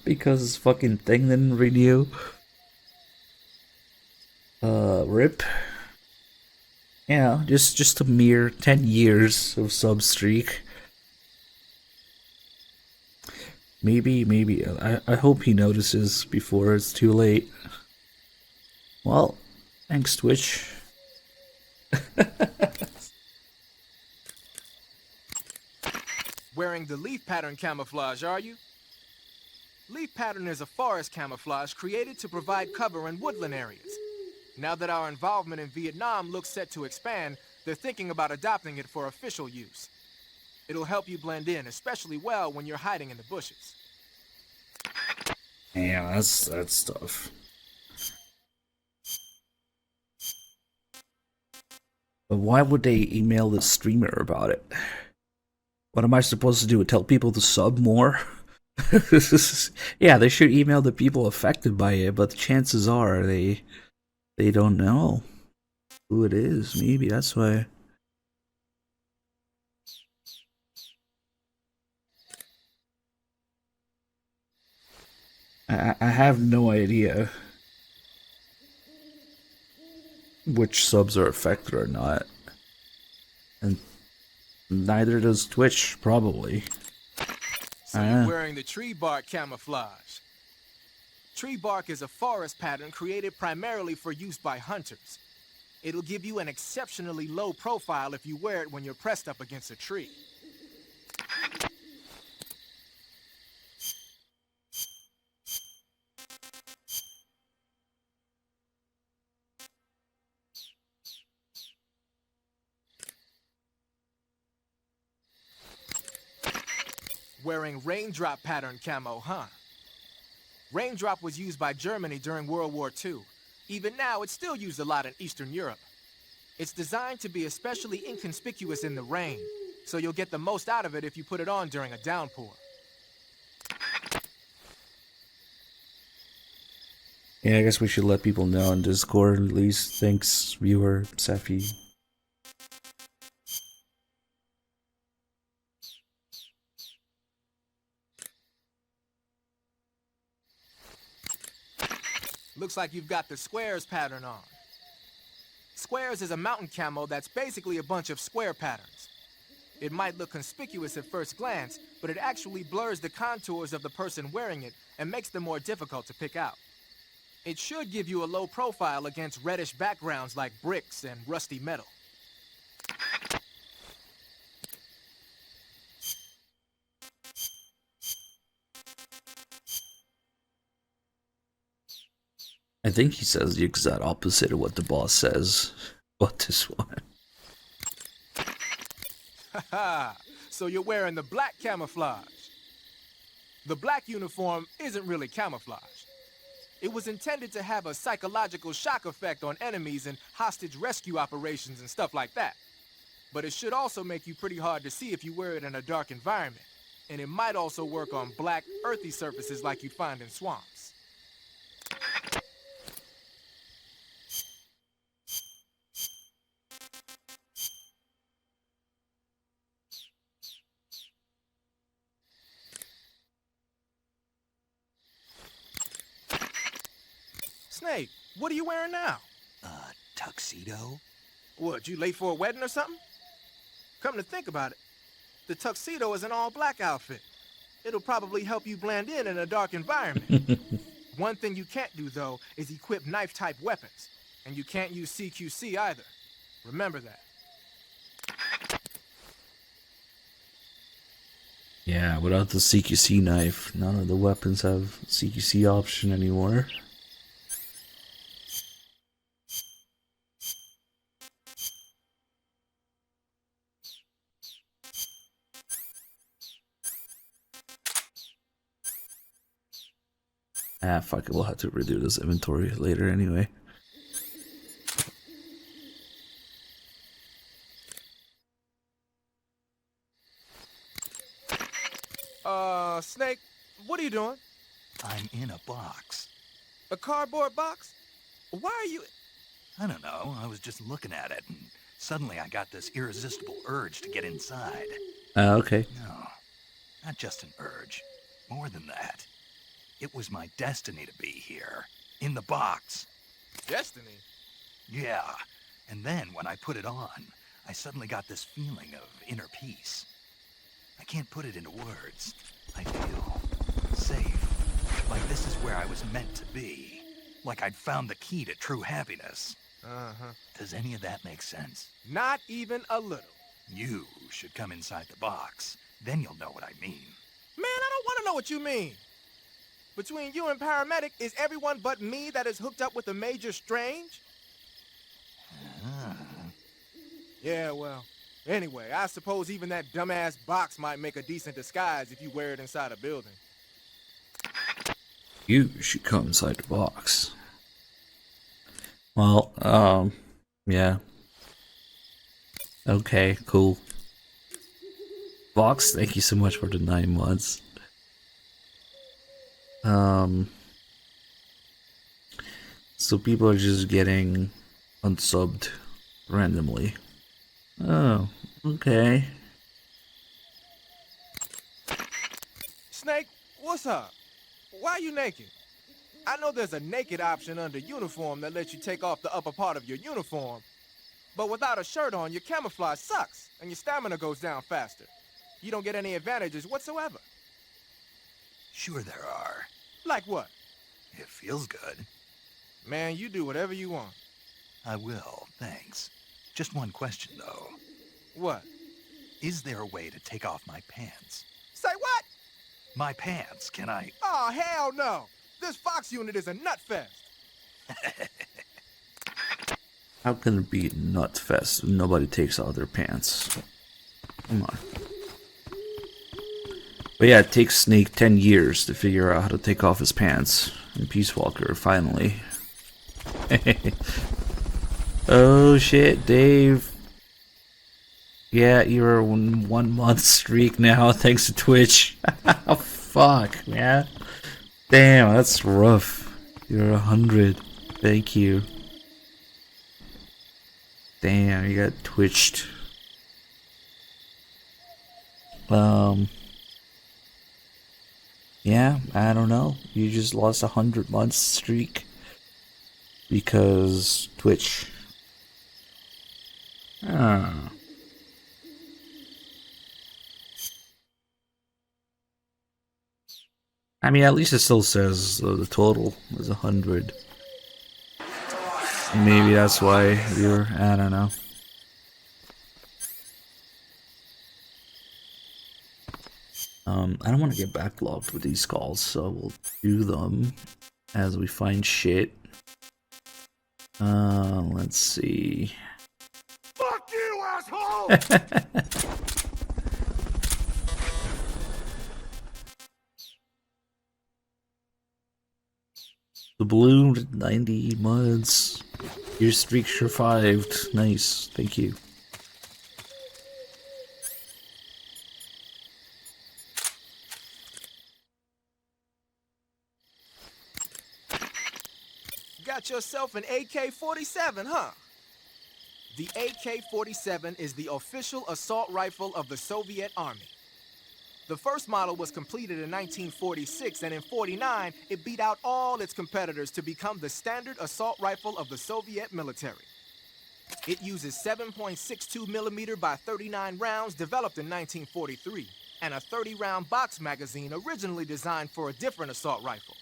Because his fucking thing didn't renew. RIP. Yeah, just a mere 10 years of sub streak. Maybe. I hope he notices before it's too late. Well, thanks, Twitch. Wearing the leaf pattern camouflage, are you? Leaf pattern is a forest camouflage created to provide cover in woodland areas. Now that our involvement in Vietnam looks set to expand, they're thinking about adopting it for official use. It'll help you blend in, especially well when you're hiding in the bushes. Yeah, that's tough. But why would they email the streamer about it? What am I supposed to do? Tell people to sub more? Yeah, they should email the people affected by it, but the chances are they don't know who it is. Maybe that's why. I have no idea which subs are affected or not. And neither does Twitch, probably. So you're wearing the tree bark camouflage. Tree bark is a forest pattern created primarily for use by hunters. It'll give you an exceptionally low profile if you wear it when you're pressed up against a tree. Wearing raindrop pattern camo, huh? Raindrop was used by Germany during World War II. Even now, it's still used a lot in Eastern Europe. It's designed to be especially inconspicuous in the rain, so you'll get the most out of it if you put it on during a downpour. Yeah, I guess we should let people know in Discord at least. Thanks, viewer Sephi. Looks like you've got the squares pattern on. Squares is a mountain camo that's basically a bunch of square patterns. It might look conspicuous at first glance, but it actually blurs the contours of the person wearing it and makes them more difficult to pick out. It should give you a low profile against reddish backgrounds like bricks and rusty metal. I think he says the exact opposite of what the boss says. But this one. Haha, so you're wearing the black camouflage. The black uniform isn't really camouflage. It was intended to have a psychological shock effect on enemies in hostage rescue operations and stuff like that. But it should also make you pretty hard to see if you wear it in a dark environment. And it might also work on black, earthy surfaces like you'd find in swamps. Snake, what are you wearing now? Tuxedo? What, you late for a wedding or something? Come to think about it, the tuxedo is an all-black outfit. It'll probably help you blend in a dark environment. One thing you can't do, though, is equip knife-type weapons. And you can't use CQC either. Remember that. Yeah, without the CQC knife, none of the weapons have CQC option anymore. Ah, fuck it, we'll have to redo this inventory later anyway. Snake, what are you doing? I'm in a box. A cardboard box? Why are you... I don't know, I was just looking at it, and suddenly I got this irresistible urge to get inside. Okay. No, not just an urge. More than that. It was my destiny to be here, in the box. Destiny? Yeah, and then when I put it on, I suddenly got this feeling of inner peace. I can't put it into words. I feel safe. Like this is where I was meant to be. Like I'd found the key to true happiness. Uh-huh. Does any of that make sense? Not even a little. You should come inside the box. Then you'll know what I mean. Man, I don't want to know what you mean. Between you and Paramedic, is everyone but me that is hooked up with a Major Strange? Yeah, well, anyway, I suppose even that dumbass box might make a decent disguise if you wear it inside a building. You should come inside the box. Well, yeah. Okay, cool. Box, thank you so much for the 9 months. So people are just getting unsubbed randomly. Oh, okay. Snake, what's up? Why are you naked? I know there's a naked option under uniform that lets you take off the upper part of your uniform, but without a shirt on, your camouflage sucks, and your stamina goes down faster. You don't get any advantages whatsoever. Sure there are. Like what? It feels good. Man, you do whatever you want. I will, thanks. Just one question, though. What? Is there a way to take off my pants? Say what? My pants, can I? Oh, hell no! This Fox unit is a nut fest! How can it be nut fest when nobody takes off their pants? Come on. But yeah, it takes Snake 10 years to figure out how to take off his pants. And Peace Walker, finally. Oh shit, Dave. Yeah, you're on 1 month streak now, thanks to Twitch. Oh, fuck, man. Damn, that's rough. You're 100. Thank you. Damn, you got twitched. Yeah, I don't know. You just lost 100 months streak because Twitch. Ah. I mean, at least it still says the total is 100. Maybe that's why you're, I don't know. I don't want to get backlogged with these calls, so we'll do them as we find shit. Let's see. Fuck you, asshole! The blue 90 months. Your streak survived. Nice, thank you. Got yourself an AK-47, huh? The AK-47 is the official assault rifle of the Soviet Army. The first model was completed in 1946, and in 49, it beat out all its competitors to become the standard assault rifle of the Soviet military. It uses 7.62 millimeter by 39 rounds developed in 1943, and a 30-round box magazine originally designed for a different assault rifle.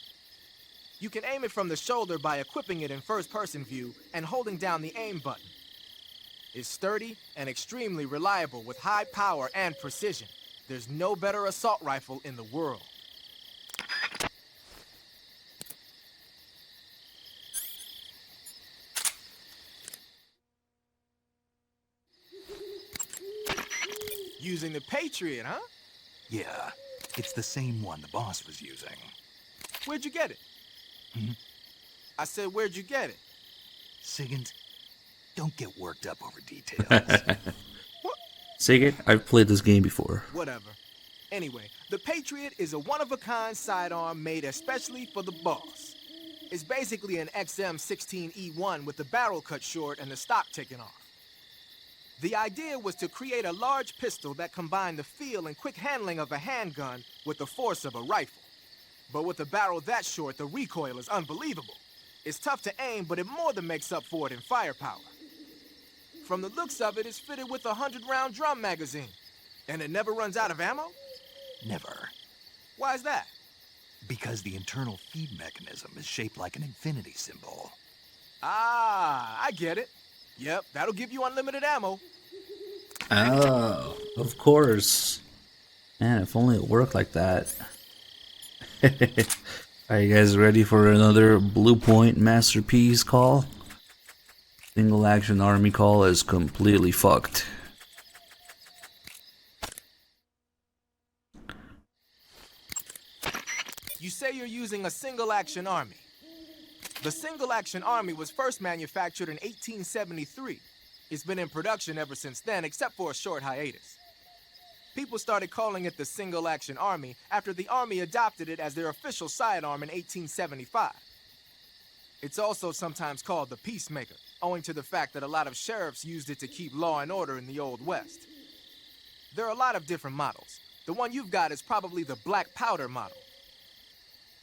You can aim it from the shoulder by equipping it in first-person view and holding down the aim button. It's sturdy and extremely reliable with high power and precision. There's no better assault rifle in the world. Using the Patriot, huh? Yeah, it's the same one the boss was using. Where'd you get it? I said, where'd you get it? Sigint, don't get worked up over details. What? Sigurd, I've played this game before. Whatever. Anyway, the Patriot is a one-of-a-kind sidearm made especially for the boss. It's basically an XM16E1 with the barrel cut short and the stock taken off. The idea was to create a large pistol that combined the feel and quick handling of a handgun with the force of a rifle. But with a barrel that short, the recoil is unbelievable. It's tough to aim, but it more than makes up for it in firepower. From the looks of it, it's fitted with a 100-round drum magazine. And it never runs out of ammo? Never. Why is that? Because the internal feed mechanism is shaped like an infinity symbol. Ah, I get it. Yep, that'll give you unlimited ammo. Oh, of course. Man, if only it worked like that. Are you guys ready for another Blue Point masterpiece call? Single action army call is completely fucked. You say you're using a single action army. The single action army was first manufactured in 1873. It's been in production ever since then, except for a short hiatus. People started calling it the single action army after the army adopted it as their official sidearm in 1875. It's also sometimes called the Peacemaker, owing to the fact that a lot of sheriffs used it to keep law and order in the Old West. There are a lot of different models. The one you've got is probably the black powder model.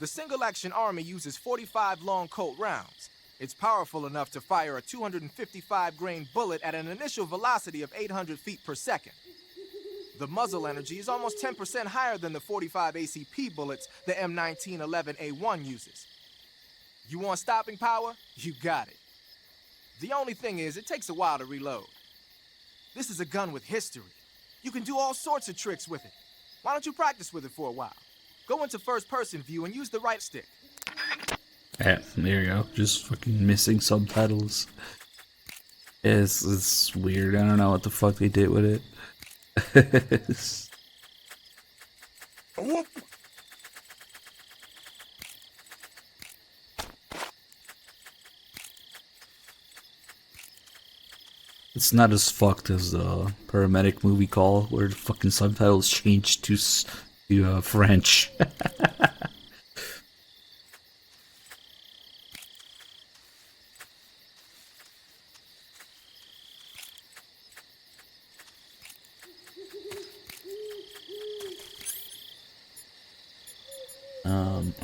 The single-action army uses 45 long Colt rounds. It's powerful enough to fire a 255-grain bullet at an initial velocity of 800 feet per second. The muzzle energy is almost 10% higher than the 45 ACP bullets the M1911A1 uses. You want stopping power? You got it. The only thing is, it takes a while to reload. This is a gun with history. You can do all sorts of tricks with it. Why don't you practice with it for a while? Go into first-person view and use the right stick. Yeah, there you go. Just fucking missing subtitles. It's weird. I don't know what the fuck they did with it. It's not as fucked as the paramedic movie call where the fucking subtitles changed to French.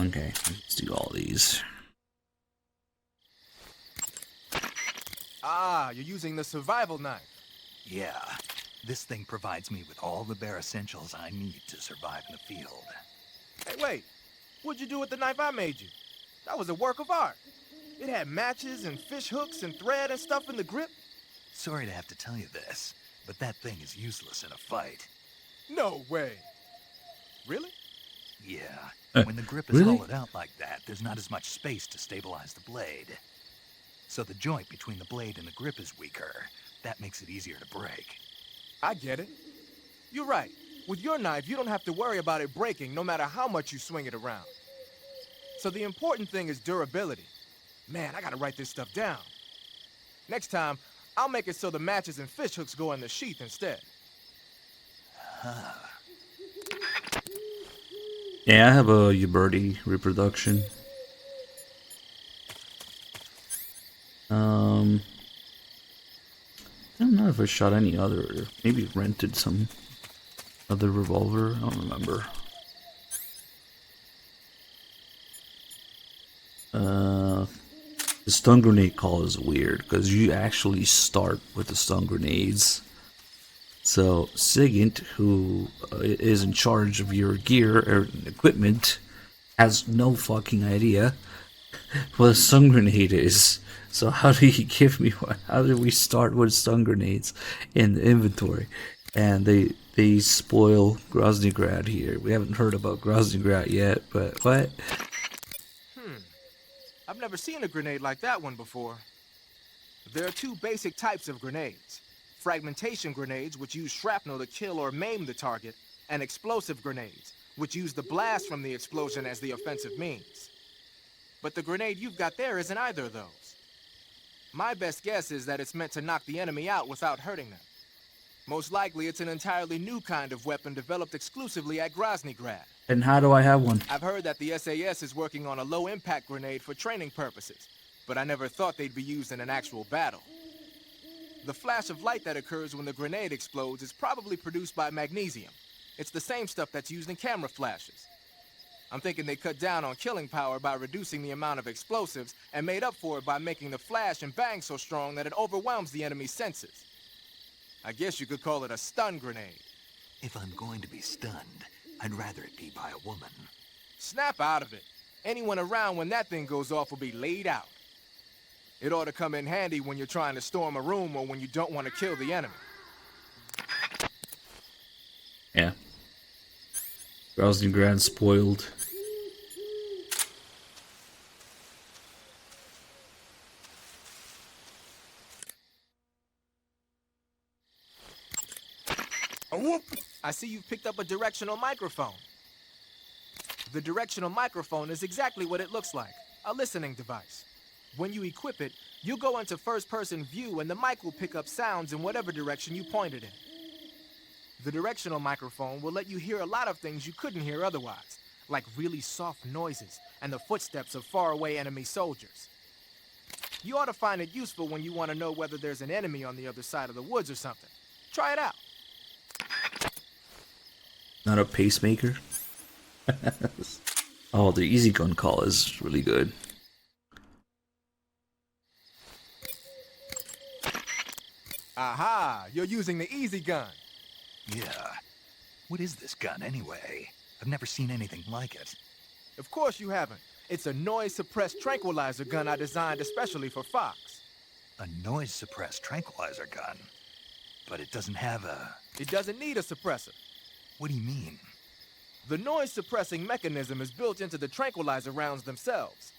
Okay, let's do all these. Ah, you're using the survival knife. Yeah, this thing provides me with all the bare essentials I need to survive in the field. Hey, wait. What'd you do with the knife I made you? That was a work of art. It had matches and fish hooks and thread and stuff in the grip. Sorry to have to tell you this, but that thing is useless in a fight. No way. Really? Yeah, when the grip is really? hollowed out like that, there's not as much space to stabilize the blade. So the joint between the blade and the grip is weaker. That makes it easier to break. I get it. You're right. With your knife, you don't have to worry about it breaking no matter how much you swing it around. So the important thing is durability. Man, I gotta write this stuff down. Next time, I'll make it so the matches and fish hooks go in the sheath instead. Yeah, I have a Uberti reproduction. I don't know if I shot any other. Maybe rented some other revolver. I don't remember. The stun grenade call is weird because you actually start with the stun grenades. So Sigint, who is in charge of your gear or equipment, has no fucking idea what a stun grenade is. So how do you give me one? How do we start with stun grenades in the inventory? And they spoil Groznygrad here. We haven't heard about Groznygrad yet, but what? I've never seen a grenade like that one before. There are two basic types of grenades. Fragmentation grenades, which use shrapnel to kill or maim the target, and explosive grenades, which use the blast from the explosion as the offensive means. But the grenade you've got there isn't either of those. My best guess is that it's meant to knock the enemy out without hurting them. Most likely, it's an entirely new kind of weapon developed exclusively at Groznygrad. And how do I have one? I've heard that the SAS is working on a low-impact grenade for training purposes, but I never thought they'd be used in an actual battle. The flash of light that occurs when the grenade explodes is probably produced by magnesium. It's the same stuff that's used in camera flashes. I'm thinking they cut down on killing power by reducing the amount of explosives and made up for it by making the flash and bang so strong that it overwhelms the enemy's senses. I guess you could call it a stun grenade. If I'm going to be stunned, I'd rather it be by a woman. Snap out of it. Anyone around when that thing goes off will be laid out. It ought to come in handy when you're trying to storm a room or when you don't want to kill the enemy. Yeah. Browsing Grand spoiled. I see you've picked up a directional microphone. The directional microphone is exactly what it looks like, a listening device. When you equip it, you go into first-person view and the mic will pick up sounds in whatever direction you point it in. The directional microphone will let you hear a lot of things you couldn't hear otherwise, like really soft noises and the footsteps of faraway enemy soldiers. You ought to find it useful when you want to know whether there's an enemy on the other side of the woods or something. Try it out. Not a pacemaker. Oh, the easy gun call is really good. Aha! You're using the easy gun. Yeah. What is this gun anyway? I've never seen anything like it. Of course you haven't. It's a noise-suppressed tranquilizer gun I designed especially for Fox. A noise-suppressed tranquilizer gun? But it doesn't have a... It doesn't need a suppressor. What do you mean? The noise-suppressing mechanism is built into the tranquilizer rounds themselves.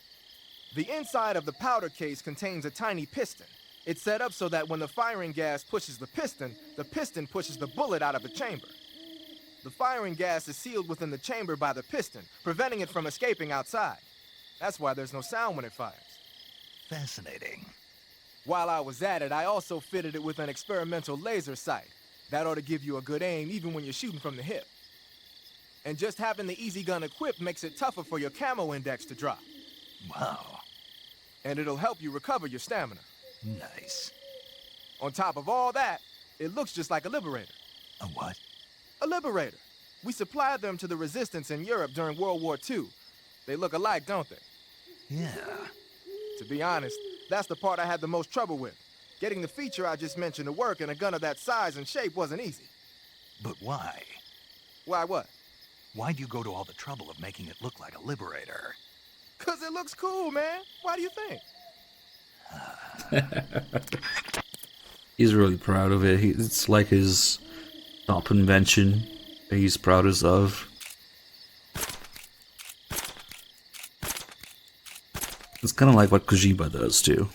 The inside of the powder case contains a tiny piston. It's set up so that when the firing gas pushes the piston pushes the bullet out of the chamber. The firing gas is sealed within the chamber by the piston, preventing it from escaping outside. That's why there's no sound when it fires. Fascinating. While I was at it, I also fitted it with an experimental laser sight. That ought to give you a good aim even when you're shooting from the hip. And just having the easy gun equipped makes it tougher for your camo index to drop. Wow. And it'll help you recover your stamina. Nice. On top of all that, it looks just like a Liberator. A what? A Liberator. We supplied them to the resistance in Europe during World War II. They look alike, don't they? Yeah. To be honest, that's the part I had the most trouble with. Getting the feature I just mentioned to work in a gun of that size and shape wasn't easy. But why? Why what? Why'd you go to all the trouble of making it look like a Liberator? 'Cause it looks cool, man. Why do you think? He's really proud of it. It's like his top invention that he's proudest of. It's kind of like what Kojima does too.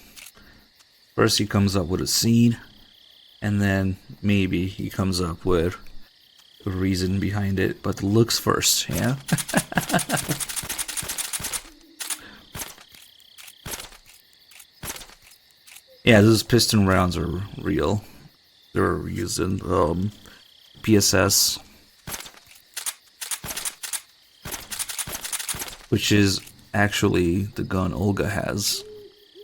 First he comes up with a scene, and then maybe he comes up with a reason behind it, but the looks first, yeah? Yeah, those piston rounds are real. They're using PSS, which is actually the gun Olga has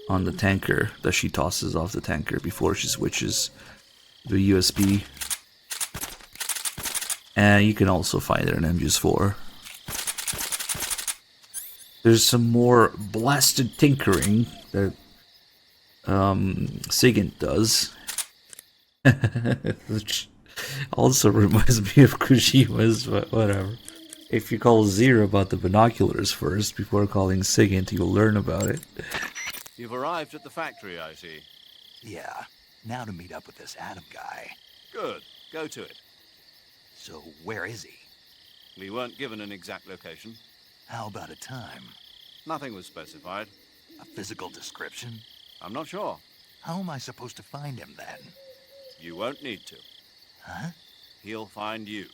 on the tanker that she tosses off the tanker before she switches the USB. And you can also find it in MGS4. There's some more blasted tinkering that Sigint does, which also reminds me of Kojima's, but whatever. If you call Zero about the binoculars first before calling Sigint, you'll learn about it. You've arrived at the factory, I see. Yeah. Now to meet up with this Adam guy. Good. Go to it. So where is he? We weren't given an exact location. How about a time? Nothing was specified. A physical description? I'm not sure. How am I supposed to find him then? You won't need to. Huh? He'll find you.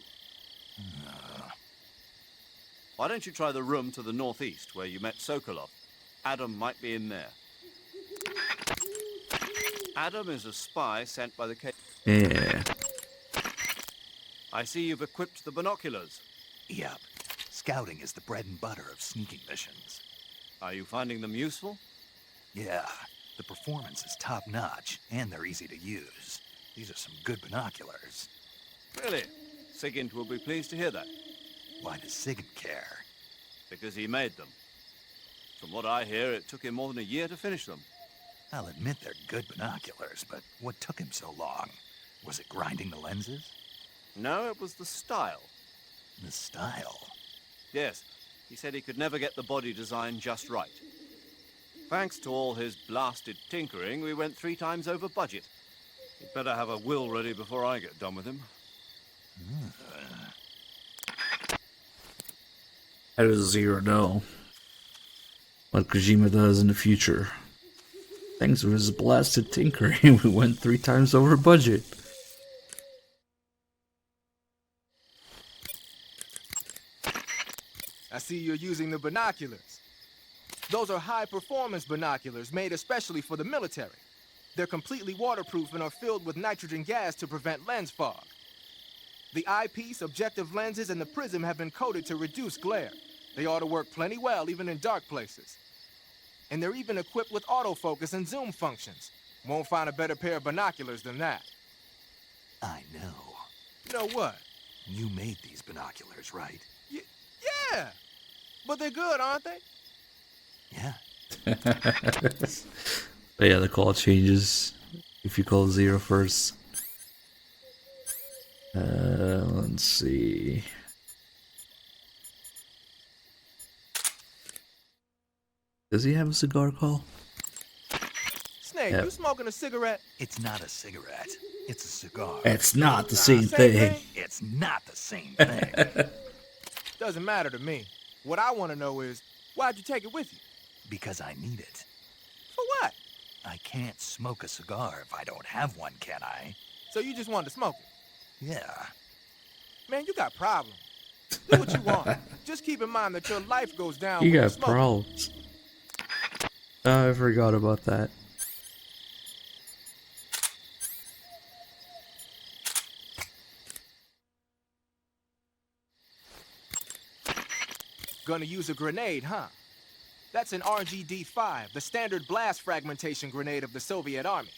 Why don't you try the room to the northeast where you met Sokolov? Adam might be in there. Adam is a spy sent by the Yeah. I see you've equipped the binoculars. Yep. Scouting is the bread and butter of sneaking missions. Are you finding them useful? Yeah. The performance is top-notch, and they're easy to use. These are some good binoculars. Really? Sigint will be pleased to hear that. Why does Sigint care? Because he made them. From what I hear, it took him more than a year to finish them. I'll admit they're good binoculars, but what took him so long? Was it grinding the lenses? No, it was the style. The style? Yes. He said he could never get the body design just right. Thanks to all his blasted tinkering, we went 3 times over budget. He'd better have a will ready before I get done with him. How does Zero know what Kojima does in the future? Thanks to his blasted tinkering, we went 3 times over budget. I see you're using the binoculars. Those are high-performance binoculars made especially for the military. They're completely waterproof and are filled with nitrogen gas to prevent lens fog. The eyepiece, objective lenses, and the prism have been coated to reduce glare. They ought to work plenty well, even in dark places. And they're even equipped with autofocus and zoom functions. Won't find a better pair of binoculars than that. I know. You know what? You made these binoculars, right? Yeah! But they're good, aren't they? Yeah. But yeah, the call changes if you call Zero first. Let's see. Does he have a cigar call? Snake, Yep. you smoking a cigarette? It's not a cigarette. It's a cigar. It's not the same thing. It's not the same thing. Doesn't matter to me. What I want to know is, why'd you take it with you? Because I need it. For what? I can't smoke a cigar if I don't have one, can I? So you just wanted to smoke it? Yeah. Man, you got problems. Do what you want. Just keep in mind that your life goes down You when got smoke. problems. Oh, I forgot about that. Gonna use a grenade, huh? That's an RGD-5, the standard blast fragmentation grenade of the Soviet Army.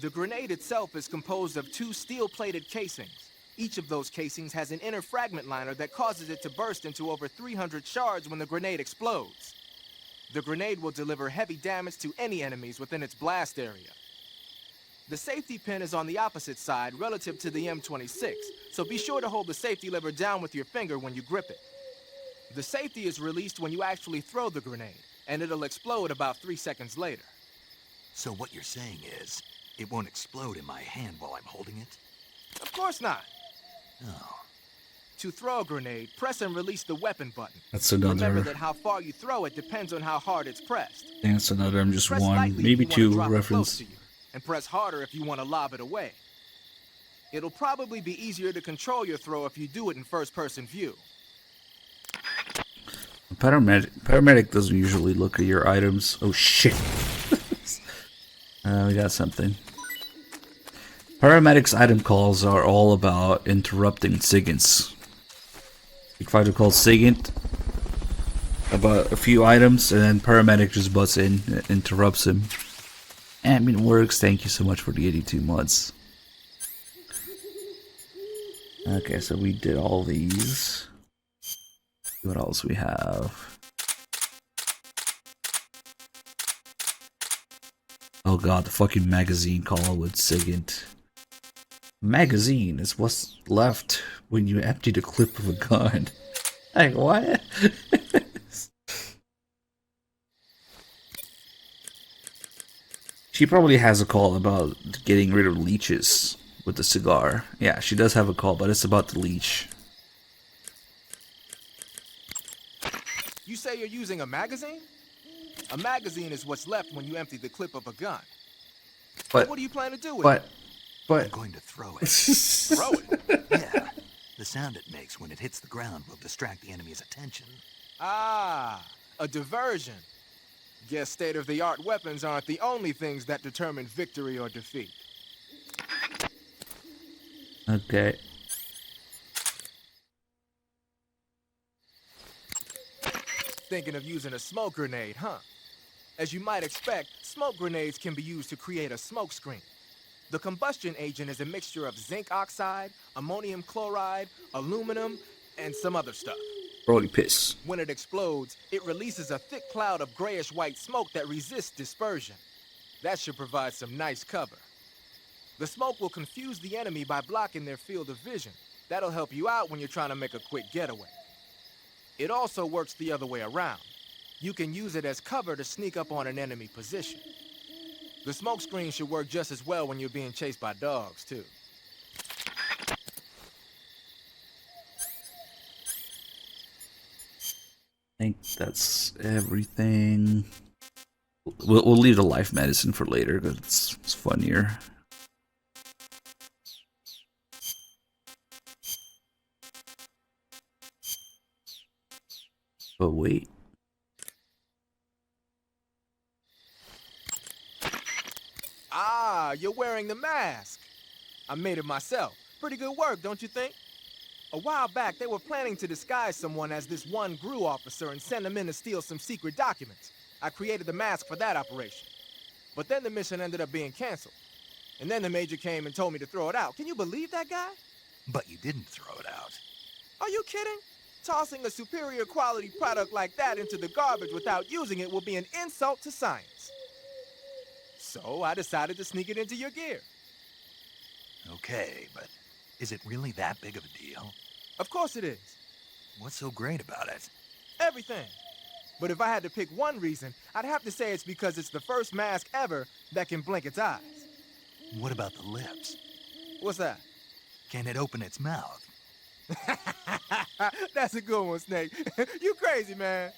The grenade itself is composed of 2 steel-plated casings. Each of those casings has an inner fragment liner that causes it to burst into over 300 shards when the grenade explodes. The grenade will deliver heavy damage to any enemies within its blast area. The safety pin is on the opposite side relative to the M26, so be sure to hold the safety lever down with your finger when you grip it. The safety is released when you actually throw the grenade, and it'll explode about 3 seconds later. So what you're saying is, it won't explode in my hand while I'm holding it? Of course not. Oh. To throw a grenade, press and release the weapon button. That's another. Remember that how far you throw it depends on how hard it's pressed. I think that's another. I'm just Press one, lightly maybe if you wanna 2 drop it close reference. to you, and press harder if you want to lob it away. It'll probably be easier to control your throw if you do it in first-person view. Paramedic doesn't usually look at your items. Oh shit. We got something. Paramedic's item calls are all about interrupting SIGINTs. You try to call SIGINT about a few items, and then Paramedic just butts in and interrupts him. And it works. Thank you so much for the 82 months. Okay, so we did all these. What else we have? Oh god, the fucking magazine call with SIGINT. Magazine is what's left when you empty the clip of a gun. Like, what? She probably has a call about getting rid of leeches with the cigar. Yeah, she does have a call, but it's about the leech. You say you're using a magazine? A magazine is what's left when you empty the clip of a gun. But what do you plan to do with it? I'm going to throw it. Throw it? Yeah. The sound it makes when it hits the ground will distract the enemy's attention. Ah, a diversion. Guess state-of-the-art weapons aren't the only things that determine victory or defeat. Okay. Thinking of using a smoke grenade, huh? As you might expect, smoke grenades can be used to create a smoke screen. The combustion agent is a mixture of zinc oxide, ammonium chloride, aluminum, and some other stuff. Holy piss. When it explodes, it releases a thick cloud of grayish-white smoke that resists dispersion. That should provide some nice cover. The smoke will confuse the enemy by blocking their field of vision. That'll help you out when you're trying to make a quick getaway. It also works the other way around. You can use it as cover to sneak up on an enemy position. The smoke screen should work just as well when you're being chased by dogs, too. I think that's everything. We'll leave the life medicine for later because it's funnier. But wait. Ah, you're wearing the mask. I made it myself. Pretty good work, don't you think? A while back, they were planning to disguise someone as this one GRU officer and send him in to steal some secret documents. I created the mask for that operation. But then the mission ended up being canceled. And then the Major came and told me to throw it out. Can you believe that guy? But you didn't throw it out. Are you kidding? Tossing a superior quality product like that into the garbage without using it will be an insult to science. So I decided to sneak it into your gear. Okay, but is it really that big of a deal? Of course it is. What's so great about it? Everything. But if I had to pick one reason, I'd have to say it's because it's the first mask ever that can blink its eyes. What about the lips? What's that? Can it open its mouth? That's a good one, Snake. You crazy, man.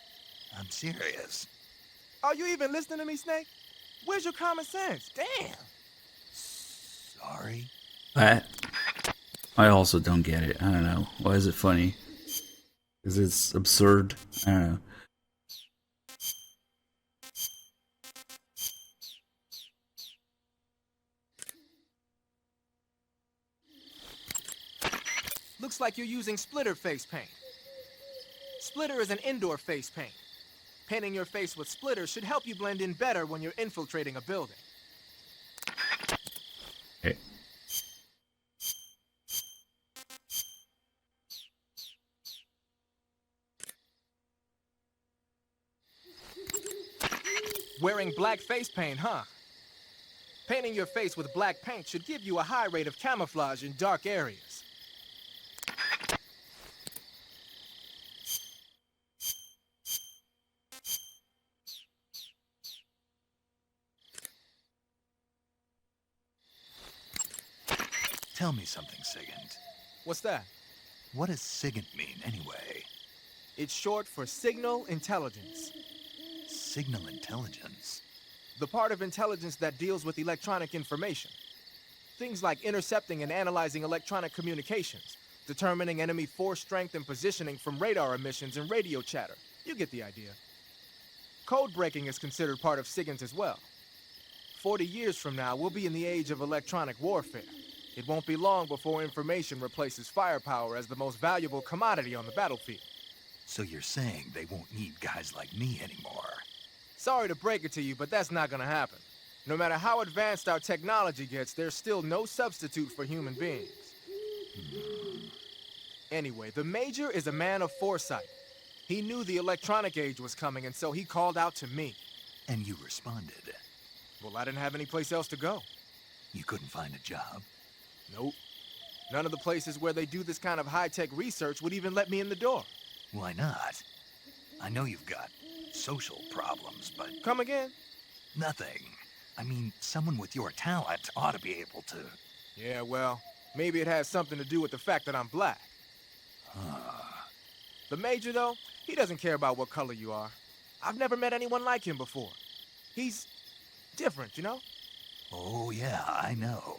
I'm serious. Are you even listening to me, Snake? Where's your common sense? Damn. Sorry. I also don't get it. I don't know. Why is it funny? Because it's absurd. I don't know. Looks like you're using splitter face paint. Splitter is an indoor face paint. Painting your face with splitter should help you blend in better when you're infiltrating a building. Okay. Wearing black face paint, huh? Painting your face with black paint should give you a high rate of camouflage in dark areas. Tell me something, Sigint. What's that? What does Sigint mean, anyway? It's short for signal intelligence. Signal intelligence? The part of intelligence that deals with electronic information. Things like intercepting and analyzing electronic communications, determining enemy force strength and positioning from radar emissions and radio chatter. You get the idea. Code breaking is considered part of SIGINT as well. 40 years from now, we'll be in the age of electronic warfare. It won't be long before information replaces firepower as the most valuable commodity on the battlefield. So you're saying they won't need guys like me anymore? Sorry to break it to you, but that's not gonna happen. No matter how advanced our technology gets, there's still no substitute for human beings. Anyway, the Major is a man of foresight. He knew the electronic age was coming, and so he called out to me. And you responded? Well, I didn't have any place else to go. You couldn't find a job? Nope. None of the places where they do this kind of high-tech research would even let me in the door. Why not? I know you've got social problems, but... Come again? Nothing. I mean, someone with your talent ought to be able to... Yeah, well, maybe it has something to do with the fact that I'm black. The Major, though, he doesn't care about what color you are. I've never met anyone like him before. He's different, you know? Oh, yeah, I know.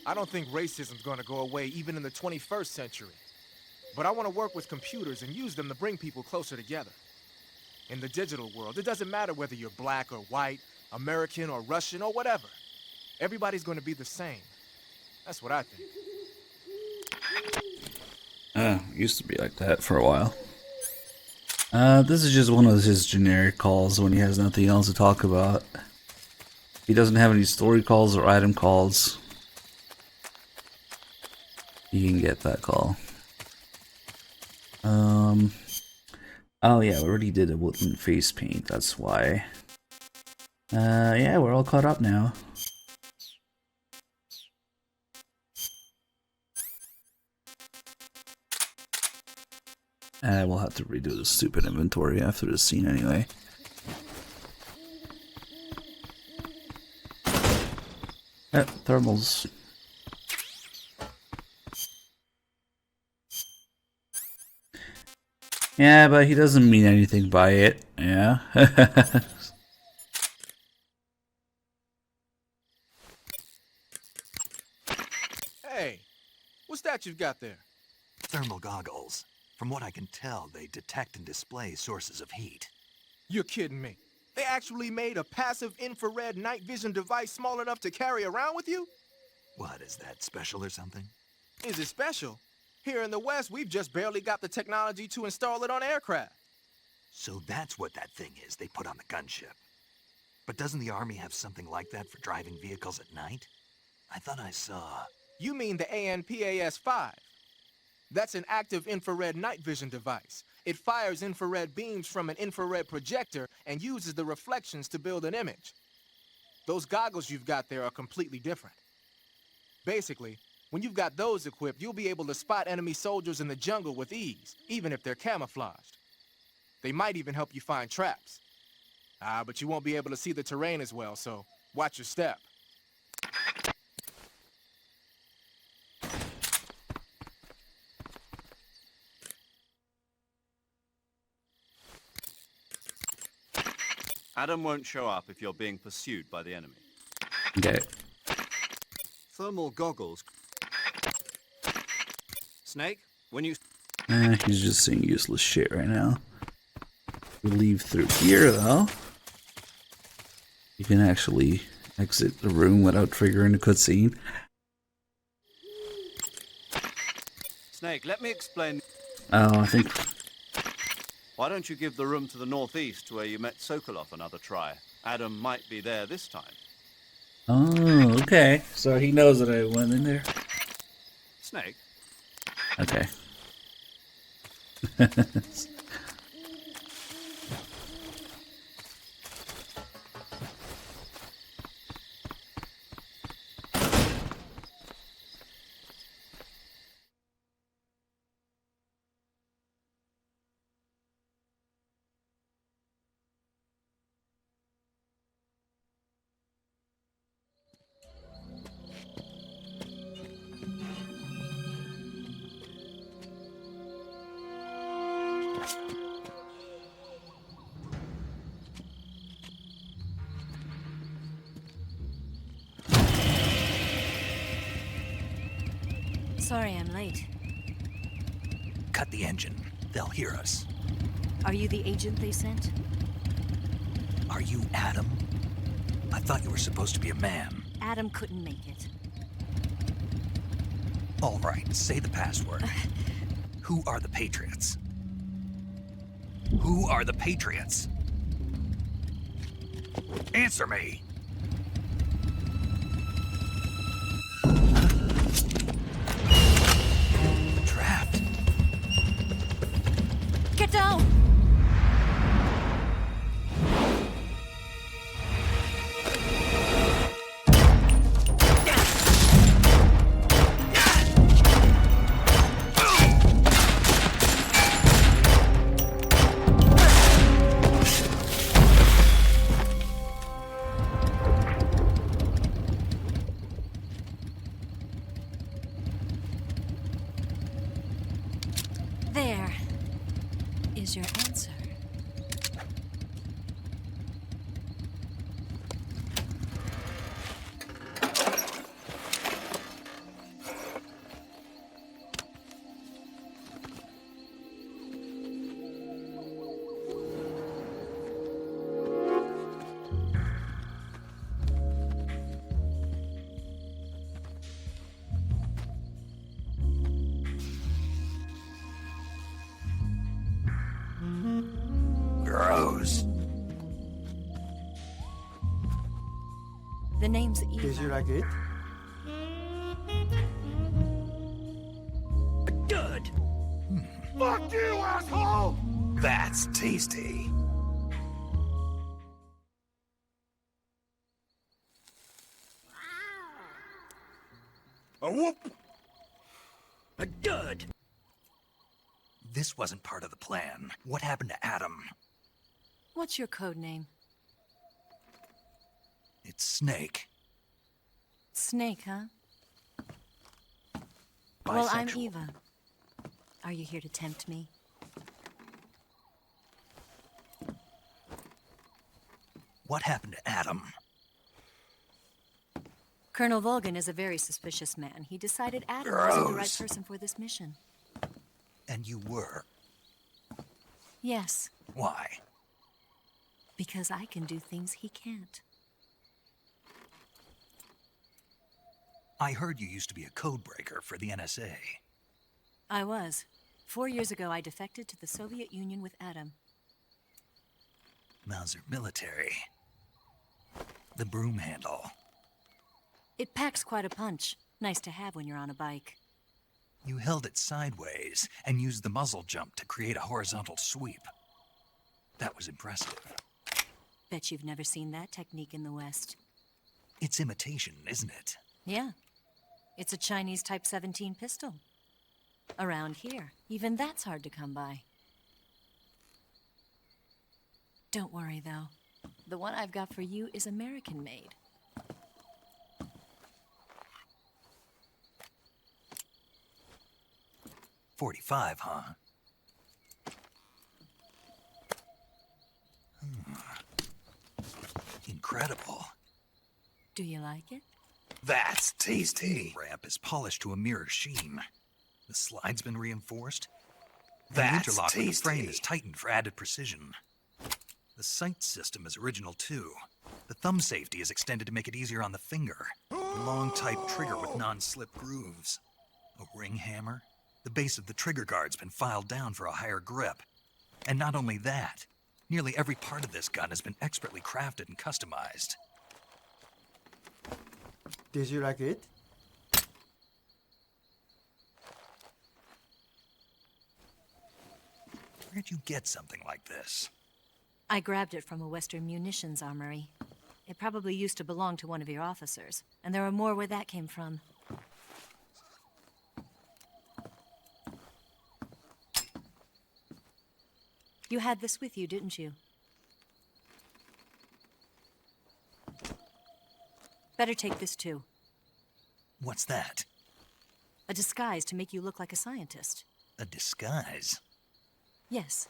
I don't think racism's gonna go away even in the 21st century. But I want to work with computers and use them to bring people closer together. In the digital world, it doesn't matter whether you're black or white, American or Russian or whatever. Everybody's gonna be the same. That's what I think. Used to be like that for a while. This is just one of his generic calls when he has nothing else to talk about. He doesn't have any story calls or item calls. You can get that call. Oh yeah, we already did a wooden face paint, that's why. Yeah, we're all caught up now. We'll have to redo the stupid inventory after this scene anyway. Thermals. Yeah, but he doesn't mean anything by it. Yeah. Hey, what's that you've got there? Thermal goggles. From what I can tell, they detect and display sources of heat. You're kidding me. They actually made a passive infrared night vision device small enough to carry around with you? What, is that special or something? Is it special? Here in the West, we've just barely got the technology to install it on aircraft. So that's what that thing is they put on the gunship. But doesn't the Army have something like that for driving vehicles at night? I thought I saw... You mean the ANPAS-5? That's an active infrared night vision device. It fires infrared beams from an infrared projector and uses the reflections to build an image. Those goggles you've got there are completely different. Basically, when you've got those equipped, you'll be able to spot enemy soldiers in the jungle with ease, even if they're camouflaged. They might even help you find traps. But you won't be able to see the terrain as well, so watch your step. Adam won't show up if you're being pursued by the enemy. Okay. Thermal goggles. Snake, when you... He's just saying useless shit right now. We leave through here, though. You can actually exit the room without triggering a cutscene. Snake, let me explain... Oh, I think... Why don't you give the room to the northeast where you met Sokolov another try? Adam might be there this time. Oh, okay. So he knows that I went in there? Snake? Okay. Sorry I'm late. Cut the engine. They'll hear us. Are you the agent they sent? Are you Adam? I thought you were supposed to be a man. Adam couldn't make it. All right, say the password. Who are the Patriots? Who are the Patriots? Answer me! Trapped. Get down! There is your answer. Gross. The name's Eva. Did you like it? Good. Fuck you, asshole! That's tasty. A whoop! Good. This wasn't part of the plan. What happened to Adam? What's your code name? It's Snake. Snake, huh? Well, I'm Bisexual. Eva. Are you here to tempt me? What happened to Adam? Colonel Volgan is a very suspicious man. He decided Adam wasn't the right Gross. person for this mission. And you were. Yes, Why? because I can do things he can't. I heard you used to be a codebreaker for the NSA. I was. 4 years ago, I defected to the Soviet Union with Adam. Mauser military. The broom handle. It packs quite a punch. Nice to have when you're on a bike. You held it sideways and used the muzzle jump to create a horizontal sweep. That was impressive. Bet you've never seen that technique in the West. It's imitation, isn't it? Yeah. It's a Chinese Type 17 pistol. Around here, even that's hard to come by. Don't worry, though. The one I've got for you is American-made. .45, huh? Incredible. Do you like it? That's tasty. The ramp is polished to a mirror sheen. The slide's been reinforced. The interlock with the frame is tightened for added precision. The sight system is original too. The thumb safety is extended to make it easier on the finger. The long type trigger with non-slip grooves. A ring hammer. The base of the trigger guard's been filed down for a higher grip. And not only that, nearly every part of this gun has been expertly crafted and customized. Did you like it? Where'd you get something like this? I grabbed it from a Western munitions armory. It probably used to belong to one of your officers, and there are more where that came from. You had this with you, didn't you? Better take this too. What's that? A disguise to make you look like a scientist. A disguise? Yes.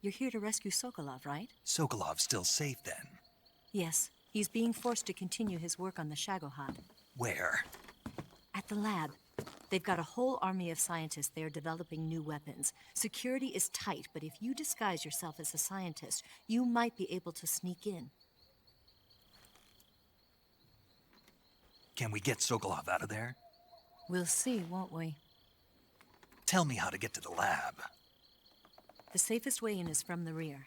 You're here to rescue Sokolov, right? Sokolov's still safe then? Yes. He's being forced to continue his work on the Shagohod. Where? At the lab. They've got a whole army of scientists there developing new weapons. Security is tight, but if you disguise yourself as a scientist, you might be able to sneak in. Can we get Sokolov out of there? We'll see, won't we? Tell me how to get to the lab. The safest way in is from the rear.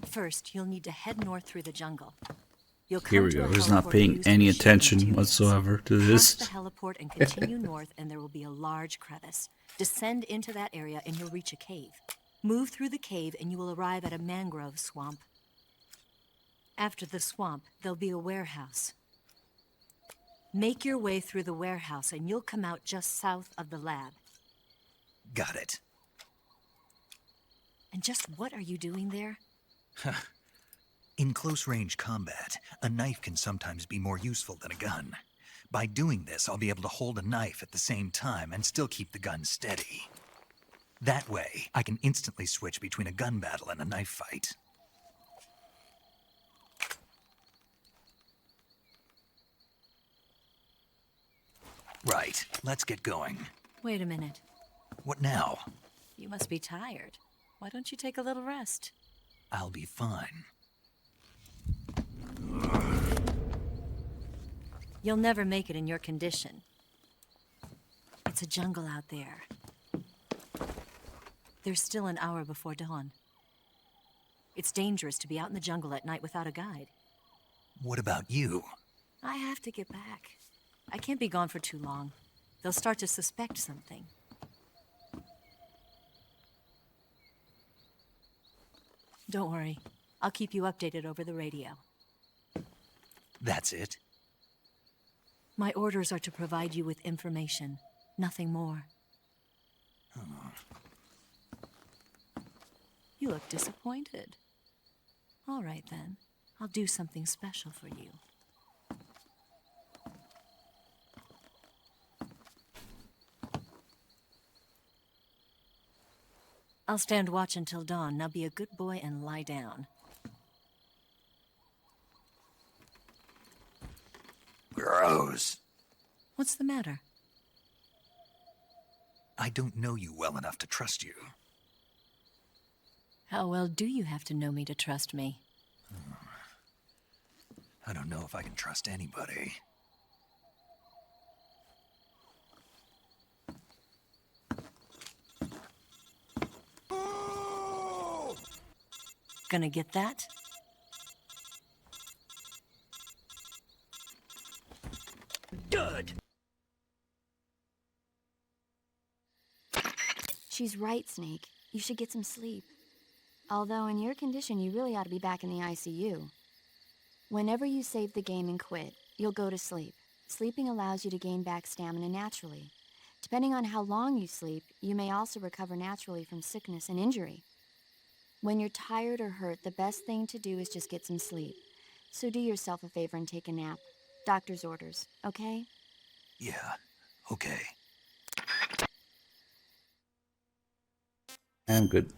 First, you'll need to head north through the jungle. You'll come Here we to go. a He's not heliport paying used any for shipping attention materials. whatsoever to this. Pass the heliport and continue north, and there will be a large crevice. Descend into that area, and you'll reach a cave. Move through the cave, and you will arrive at a mangrove swamp. After the swamp, there'll be a warehouse. Make your way through the warehouse, and you'll come out just south of the lab. Got it. And just what are you doing there? In close-range combat, a knife can sometimes be more useful than a gun. By doing this, I'll be able to hold a knife at the same time and still keep the gun steady. That way, I can instantly switch between a gun battle and a knife fight. Right, let's get going. Wait a minute. What now? You must be tired. Why don't you take a little rest? I'll be fine. You'll never make it in your condition. It's a jungle out there. There's still an hour before dawn. It's dangerous to be out in the jungle at night without a guide. What about you? I have to get back. I can't be gone for too long. They'll start to suspect something. Don't worry. I'll keep you updated over the radio. That's it? My orders are to provide you with information. Nothing more. You look disappointed. All right, then. I'll do something special for you. I'll stand watch until dawn. Now be a good boy and lie down. Gross. What's the matter? I don't know you well enough to trust you. How well do you have to know me to trust me? I don't know if I can trust anybody. Gonna get that? Good. She's right, Snake. You should get some sleep. Although in your condition, you really ought to be back in the ICU. Whenever you save the game and quit, you'll go to sleep. Sleeping allows you to gain back stamina naturally. Depending on how long you sleep, you may also recover naturally from sickness and injury. When you're tired or hurt, the best thing to do is just get some sleep. So do yourself a favor and take a nap. Doctor's orders, okay? Yeah, okay. I'm good.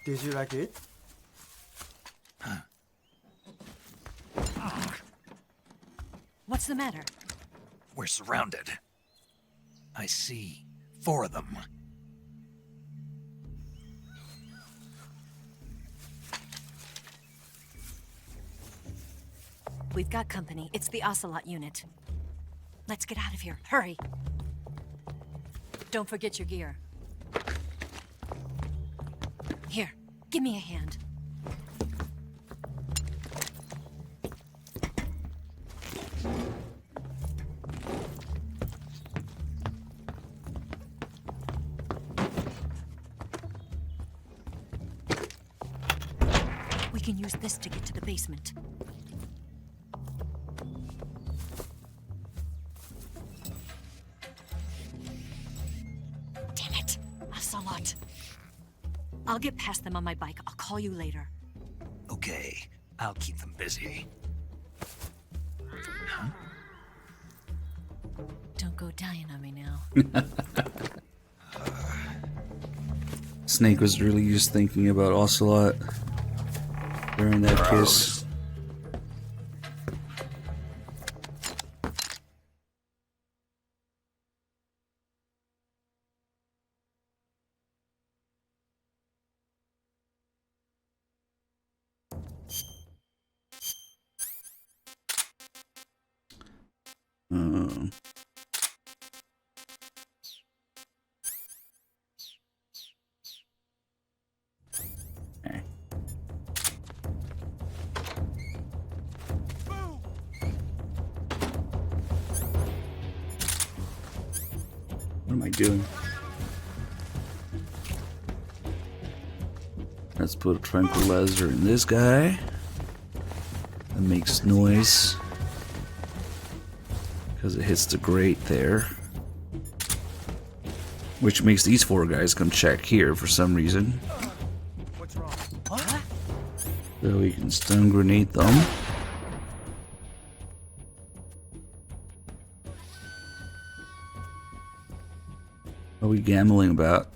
Did you like it? What's the matter? We're surrounded. I see 4 of them. We've got company. It's the Ocelot unit. Let's get out of here. Hurry. Don't forget your gear. Here, give me a hand. We can use this to get to the basement. Damn it! Ocelot. I'll get past them on my bike. I'll call you later. Okay, I'll keep them busy. Huh? Don't go dying on me now. Snake was really just thinking about Ocelot during that kiss. Okay. What am I doing? Let's put a tranquilizer in this guy. That makes noise because it hits the grate there, which makes these 4 guys come check here for some reason. What's wrong? What? So we can stun grenade them. What are we gambling about?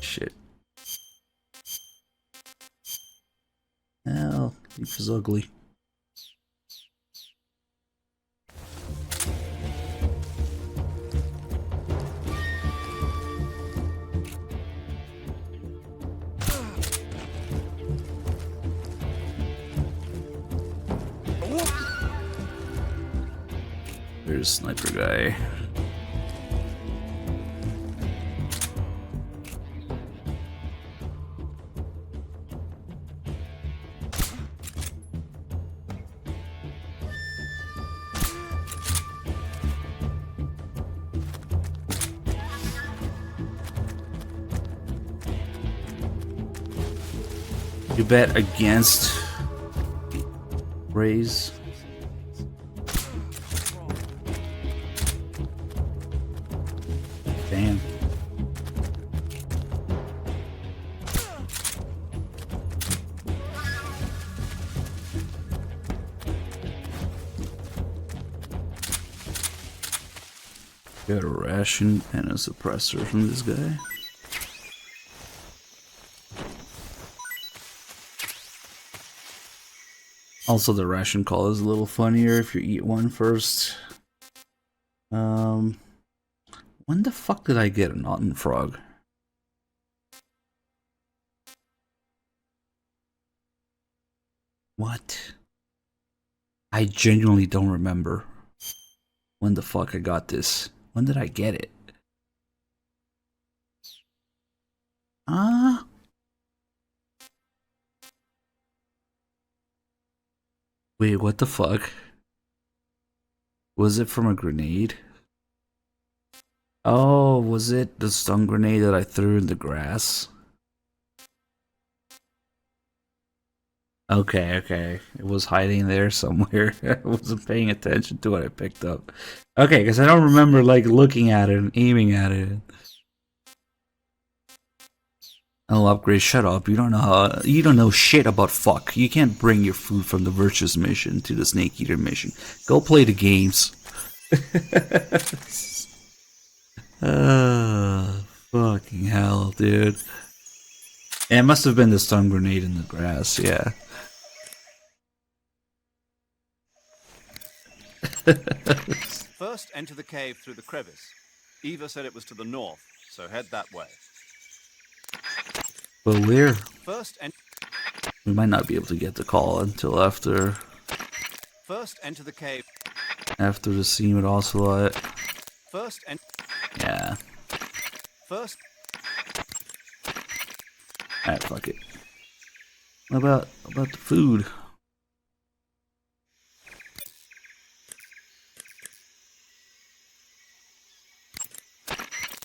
Shit. Beef is ugly. There's sniper guy. You bet against Raise. Damn. Got a ration and a suppressor from this guy. Also, the ration call is a little funnier if you eat one first. When the fuck did I get an Otten frog? What? I genuinely don't remember when the fuck I got this. When did I get it? Wait, what the fuck? Was it from a grenade? Oh, was it the stun grenade that I threw in the grass? Okay, okay. It was hiding there somewhere. I wasn't paying attention to what I picked up. Okay, because I don't remember like looking at it and aiming at it. I'll upgrade. Shut up. You don't know shit about fuck. You can't bring your food from the Virtuous mission to the Snake Eater mission. Go play the games. Fucking hell, dude. Yeah, it must have been the stun grenade in the grass, yeah. First, enter the cave through the crevice. Eva said it was to the north, so head that way. But where? First, We might not be able to get the call until after enter the cave. After the scene with Ocelot. Yeah. Alright, fuck it. What about the food?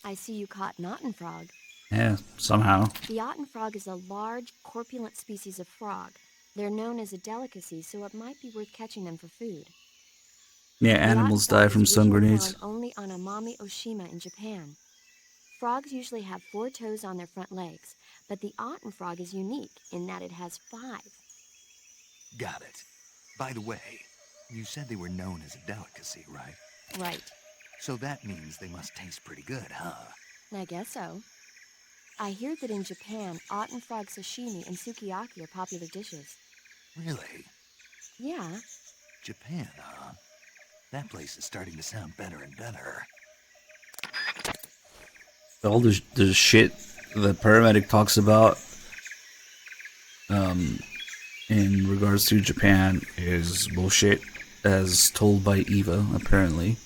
I see you caught an Otten frog. Yeah, somehow. The Otten frog is a large, corpulent species of frog. They're known as a delicacy, so it might be worth catching them for food. Yeah, animals die from stun grenades. Found only on Amami Oshima in Japan. Frogs usually have 4 toes on their front legs, but the Otten frog is unique in that it has 5. Got it. By the way, you said they were known as a delicacy, right? Right. So that means they must taste pretty good, huh? I guess so. I hear that in Japan, Otten frog sashimi and sukiyaki are popular dishes. Really? Yeah. Japan, huh? That place is starting to sound better and better. All the shit the paramedic talks about in regards to Japan is bullshit, as told by Eva, apparently.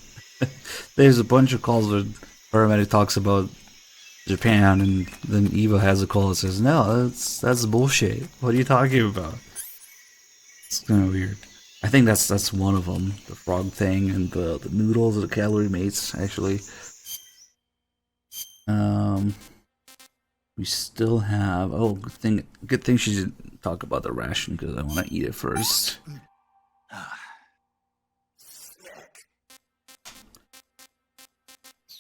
There's a bunch of calls where paramedic talks about Japan, and then Eva has a call that says, no, that's bullshit. What are you talking about? It's kind of weird. I think that's one of them, the frog thing, and the noodles, the calorie mates, actually. We still have, oh, good thing she didn't talk about the ration, because I want to eat it first.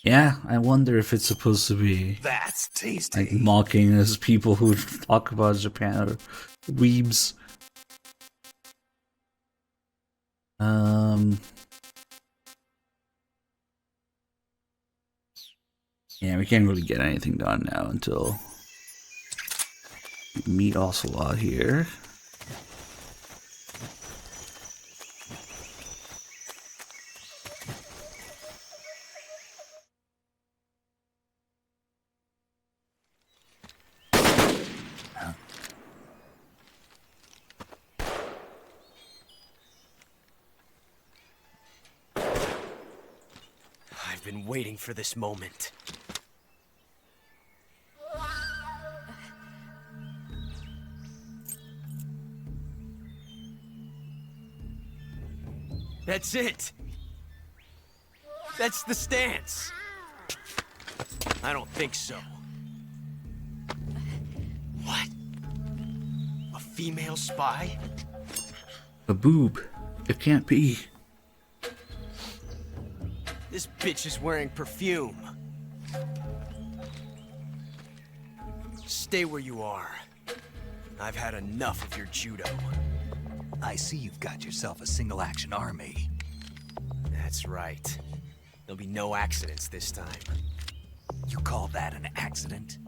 Yeah, I wonder if it's supposed to be that's tasty, like mocking as people who talk about Japan or weebs. Yeah, we can't really get anything done now until we meet Ocelot here. waiting for this moment. That's it! That's the stance! I don't think so. What? A female spy? A boob. It can't be. This bitch is wearing perfume. Stay where you are. I've had enough of your judo. I see you've got yourself a single-action army. That's right. There'll be no accidents this time. You call that an accident?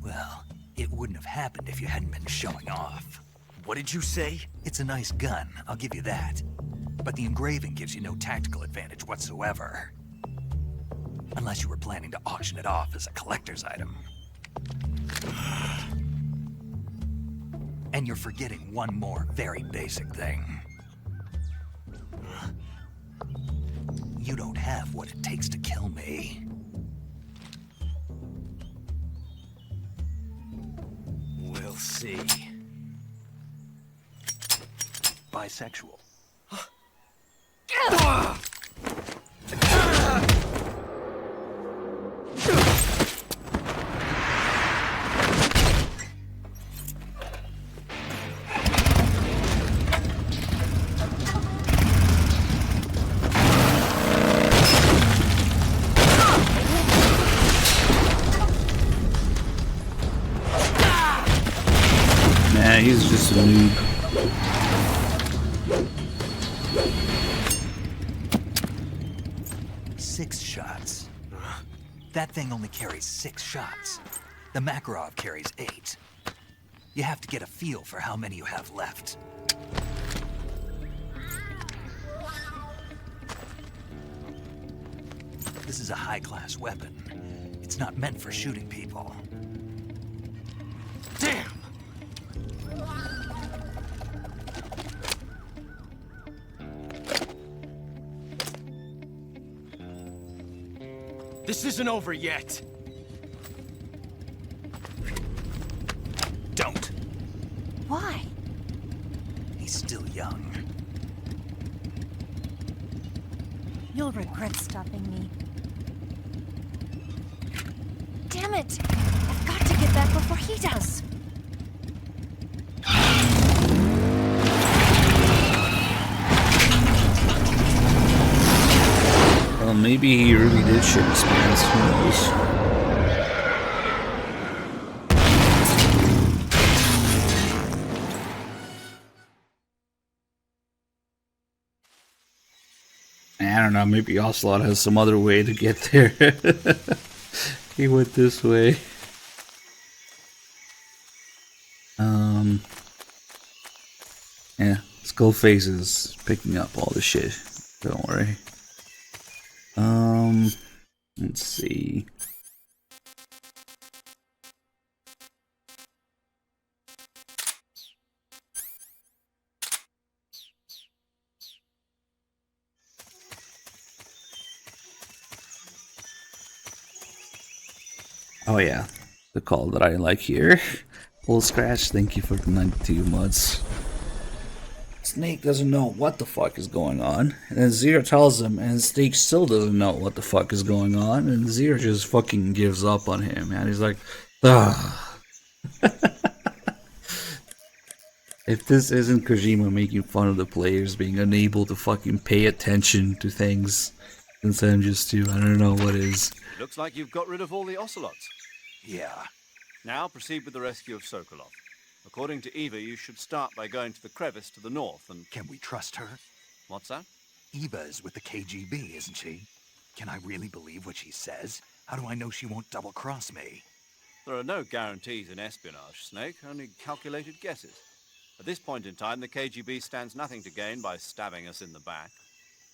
Well, it wouldn't have happened if you hadn't been showing off. What did you say? It's a nice gun, I'll give you that. But the engraving gives you no tactical advantage whatsoever. Unless you were planning to auction it off as a collector's item. And you're forgetting one more very basic thing. You don't have what it takes to kill me. We'll see. Bisexual. Nah, he's just a noob. 6 shots. That thing only carries 6 shots. The Makarov carries 8. You have to get a feel for how many you have left. This is a high-class weapon. It's not meant for shooting people. Damn! This isn't over yet. Don't. Why? He's still young. You'll regret stopping me. Damn it! I've got to get back before he does. Well, maybe he really did shit his pants. Who knows? I don't know. Maybe Ocelot has some other way to get there. He went this way. Yeah, Skullface is picking up all the shit. Don't worry. Let's see. Oh yeah, the call that I like here. Full Scratch, thank you for the 92 months. Snake doesn't know what the fuck is going on, and then Zero tells him, and Snake still doesn't know what the fuck is going on, and Zero just fucking gives up on him, and he's like, ugh. If this isn't Kojima making fun of the players being unable to fucking pay attention to things, since I'm just too, I don't know what is. Looks like you've got rid of all the ocelots. Yeah. Now proceed with the rescue of Sokolov. According to Eva, you should start by going to the crevice to the north and... Can we trust her? What's that? Eva is with the KGB, isn't she? Can I really believe what she says? How do I know she won't double-cross me? There are no guarantees in espionage, Snake, only calculated guesses. At this point in time, the KGB stands nothing to gain by stabbing us in the back.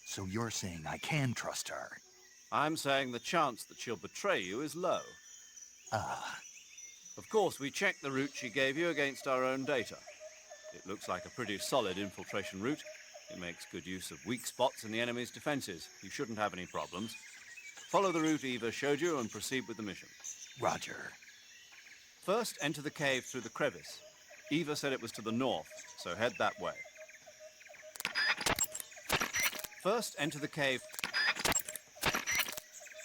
So you're saying I can trust her? I'm saying the chance that she'll betray you is low. Ah. Of course, we checked the route she gave you against our own data. It looks like a pretty solid infiltration route. It makes good use of weak spots in the enemy's defenses. You shouldn't have any problems. Follow the route Eva showed you and proceed with the mission. Roger. First, enter the cave through the crevice. Eva said it was to the north, so head that way. First, enter the cave.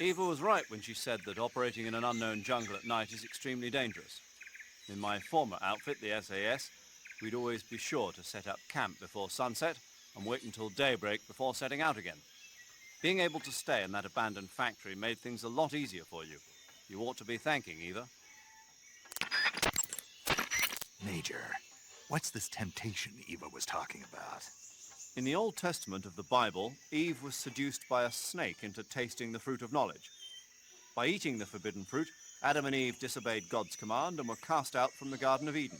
Eva was right when she said that operating in an unknown jungle at night is extremely dangerous. In my former outfit, the SAS, we'd always be sure to set up camp before sunset and wait until daybreak before setting out again. Being able to stay in that abandoned factory made things a lot easier for you. You ought to be thanking Eva. Major, what's this temptation Eva was talking about? In the Old Testament of the Bible, Eve was seduced by a snake into tasting the fruit of knowledge. By eating the forbidden fruit, Adam and Eve disobeyed God's command and were cast out from the Garden of Eden.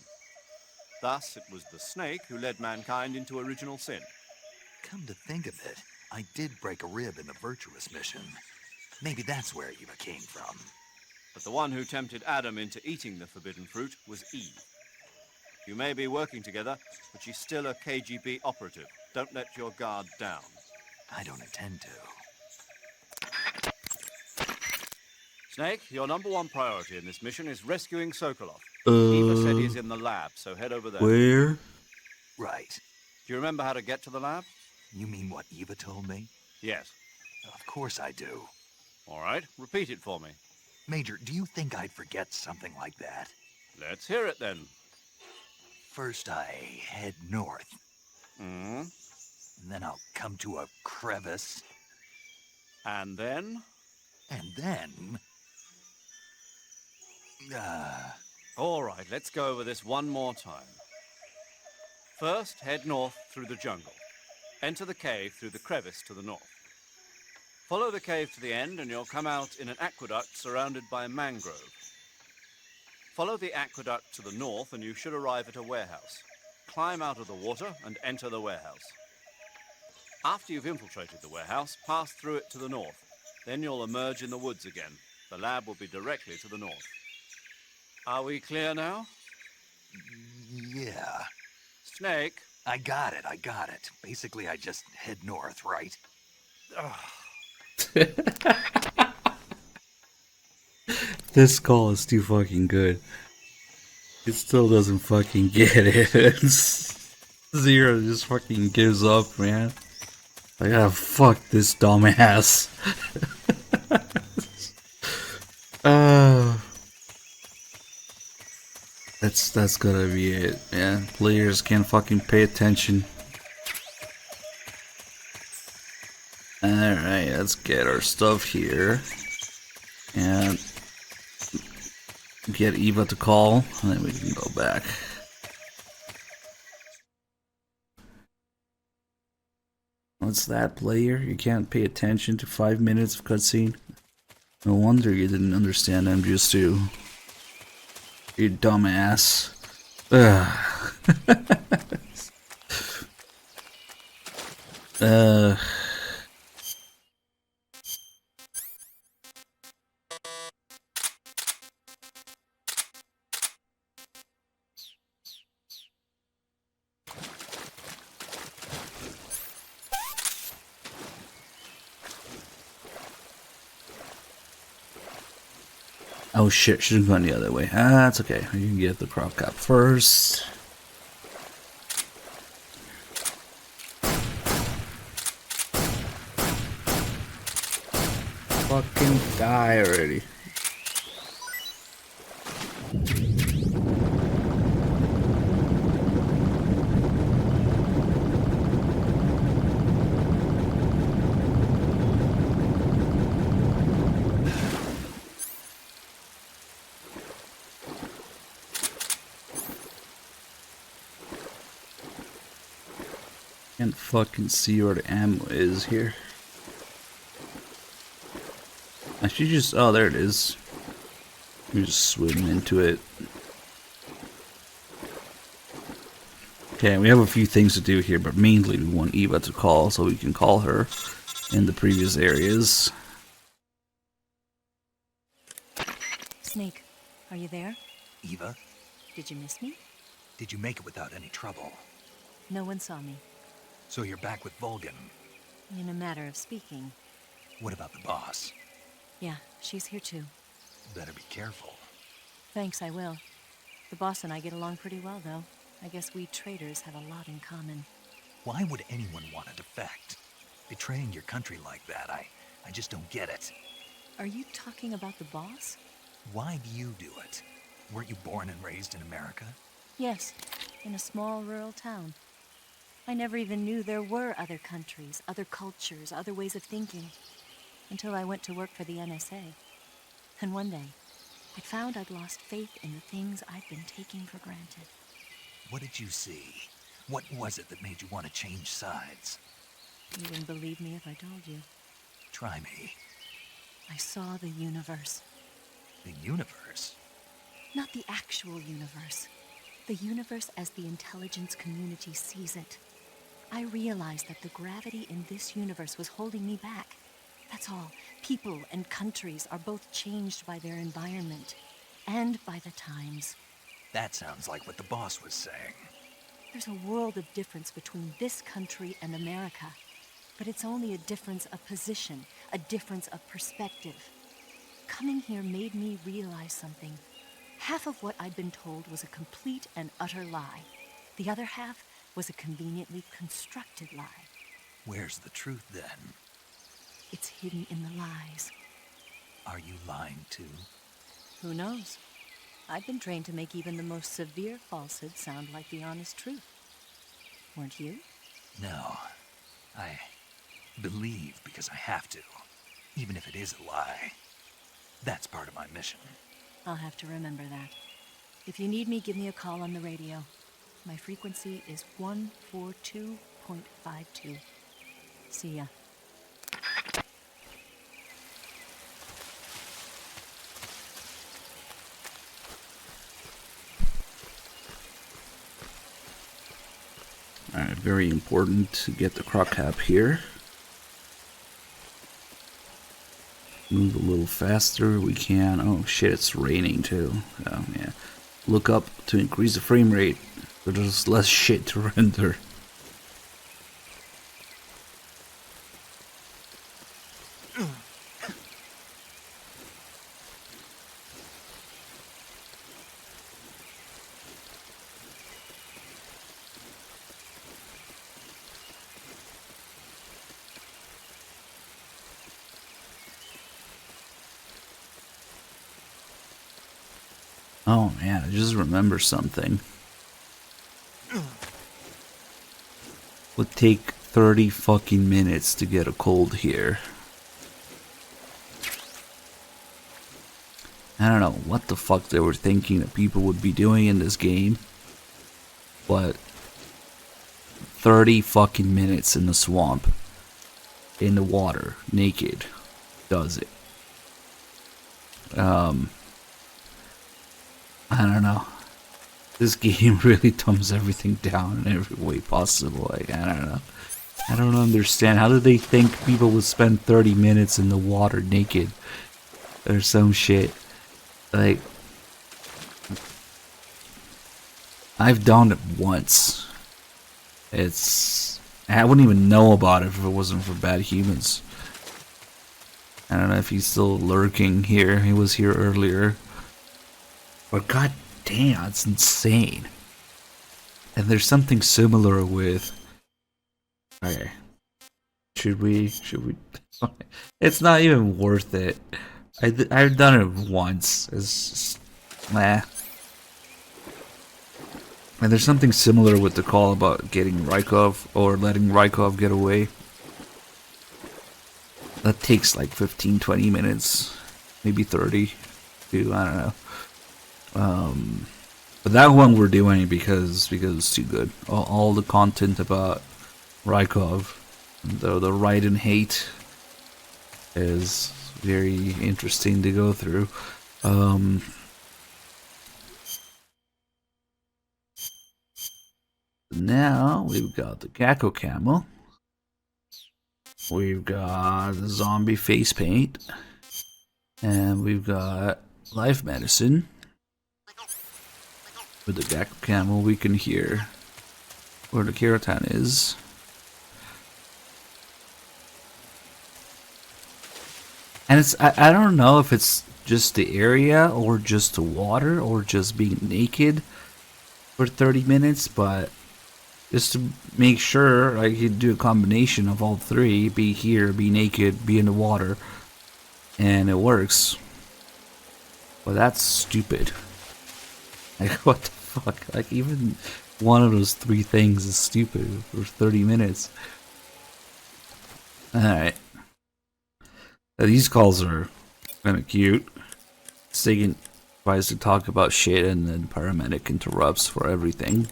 Thus, it was the snake who led mankind into original sin. Come to think of it, I did break a rib in the Virtuous mission. Maybe that's where Eva came from. But the one who tempted Adam into eating the forbidden fruit was Eve. You may be working together, but she's still a KGB operative. Don't let your guard down. I don't intend to. Snake, your number one priority in this mission is rescuing Sokolov. Uh, Eva said he's in the lab, so head over there. Where? Right. Do you remember how to get to the lab? You mean what Eva told me? Yes. Of course I do. All right, repeat it for me. Major, do you think I'd forget something like that? Let's hear it then. First I head north. Mm-hmm. Then I'll come to a crevice. And then? And then... All right, let's go over this one more time. First, head north through the jungle. Enter the cave through the crevice to the north. Follow the cave to the end and you'll come out in an aqueduct surrounded by a mangrove. Follow the aqueduct to the north and you should arrive at a warehouse. Climb out of the water and enter the warehouse. After you've infiltrated the warehouse, pass through it to the north. Then you'll emerge in the woods again. The lab will be directly to the north. Are we clear now? Yeah. Snake. I got it. Basically, I just head north, right? This call is too fucking good. It still doesn't fucking get it. Zero just fucking gives up, man. I gotta fuck this dumbass. That's gotta be it, man. Players can't fucking pay attention. Alright, let's get our stuff here. And get Eva to call, and then we can go back. What's that, player? You can't pay attention to 5 minutes of cutscene? No wonder you didn't understand MGS2. You dumbass. Oh shit, should have gone the other way. Ah, that's okay. We can get the crop cap first. Fucking die already. Can't fucking see where the ammo is here. I should just, oh, there it is. We just swim into it. Okay, we have a few things to do here, but mainly we want Eva to call so we can call her in the previous areas. Snake, are you there? Eva, Did you miss me? did you make it without any trouble? No one saw me. So you're back with Vulcan. In a matter of speaking. What about the boss? Yeah, she's here too. Better be careful. Thanks, I will. The boss and I get along pretty well, though. I guess we traders have a lot in common. Why would anyone want to defect? Betraying your country like that, I just don't get it. Are you talking about the boss? Why do you do it? Weren't you born and raised in America? Yes, in a small rural town. I never even knew there were other countries, other cultures, other ways of thinking, until I went to work for the NSA. And one day, I found I'd lost faith in the things I'd been taking for granted. What did you see? What was it that made you want to change sides? You wouldn't believe me if I told you. Try me. I saw the universe. The universe? Not the actual universe. The universe as the intelligence community sees it. I realized that the gravity in this universe was holding me back. That's all. People and countries are both changed by their environment and by the times. That sounds like what the boss was saying. There's a world of difference between this country and America, but it's only a difference of position, a difference of perspective. Coming here made me realize something. Half of what I'd been told was a complete and utter lie. The other half was a conveniently constructed lie. Where's the truth then? It's hidden in the lies. Are you lying too? Who knows? I've been trained to make even the most severe falsehood sound like the honest truth. Weren't you? No. I believe because I have to, even if it is a lie. That's part of my mission. I'll have to remember that. If you need me, give me a call on the radio. My frequency is 142.52. See ya. Alright, very important to get the croc cap here. Move a little faster, we can. Oh shit, it's raining too. Oh yeah. Look up to increase the frame rate, but there's less shit to render. Oh man, I just remember something. Would take 30 fucking minutes to get a cold here. I don't know what the fuck they were thinking that people would be doing in this game, but 30 fucking minutes in the swamp, in the water, naked, does it. I don't know. This game really dumbs everything down in every way possible. Like, I don't know. I don't understand. How did they think people would spend 30 minutes in the water naked? Or some shit. Like, I've done it once. I wouldn't even know about it if it wasn't for bad humans. I don't know if he's still lurking here. He was here earlier. But god damn, it's insane. And there's something similar with... Okay. Should we... It's not even worth it. I've done it once. It's just... Nah. And there's something similar with the call about getting Rykov, or letting Rykov get away. That takes like 15-20 minutes. Maybe 30. I don't know. But that one we're doing because it's too good. All the content about Rykov, the right and hate, is very interesting to go through. Now we've got the Gecko Camel. We've got the zombie face paint. And we've got life medicine. With the Gecko Camel we can hear where the Keratin is. And I don't know if it's just the area or just the water or just being naked for 30 minutes, but just to make sure I could do a combination of all three, be here, be naked, be in the water, and it works. But that's stupid. Like, what the fuck? Like, even one of those three things is stupid for 30 minutes. Alright. These calls are kind of cute. Sagan tries to talk about shit, and then paramedic interrupts for everything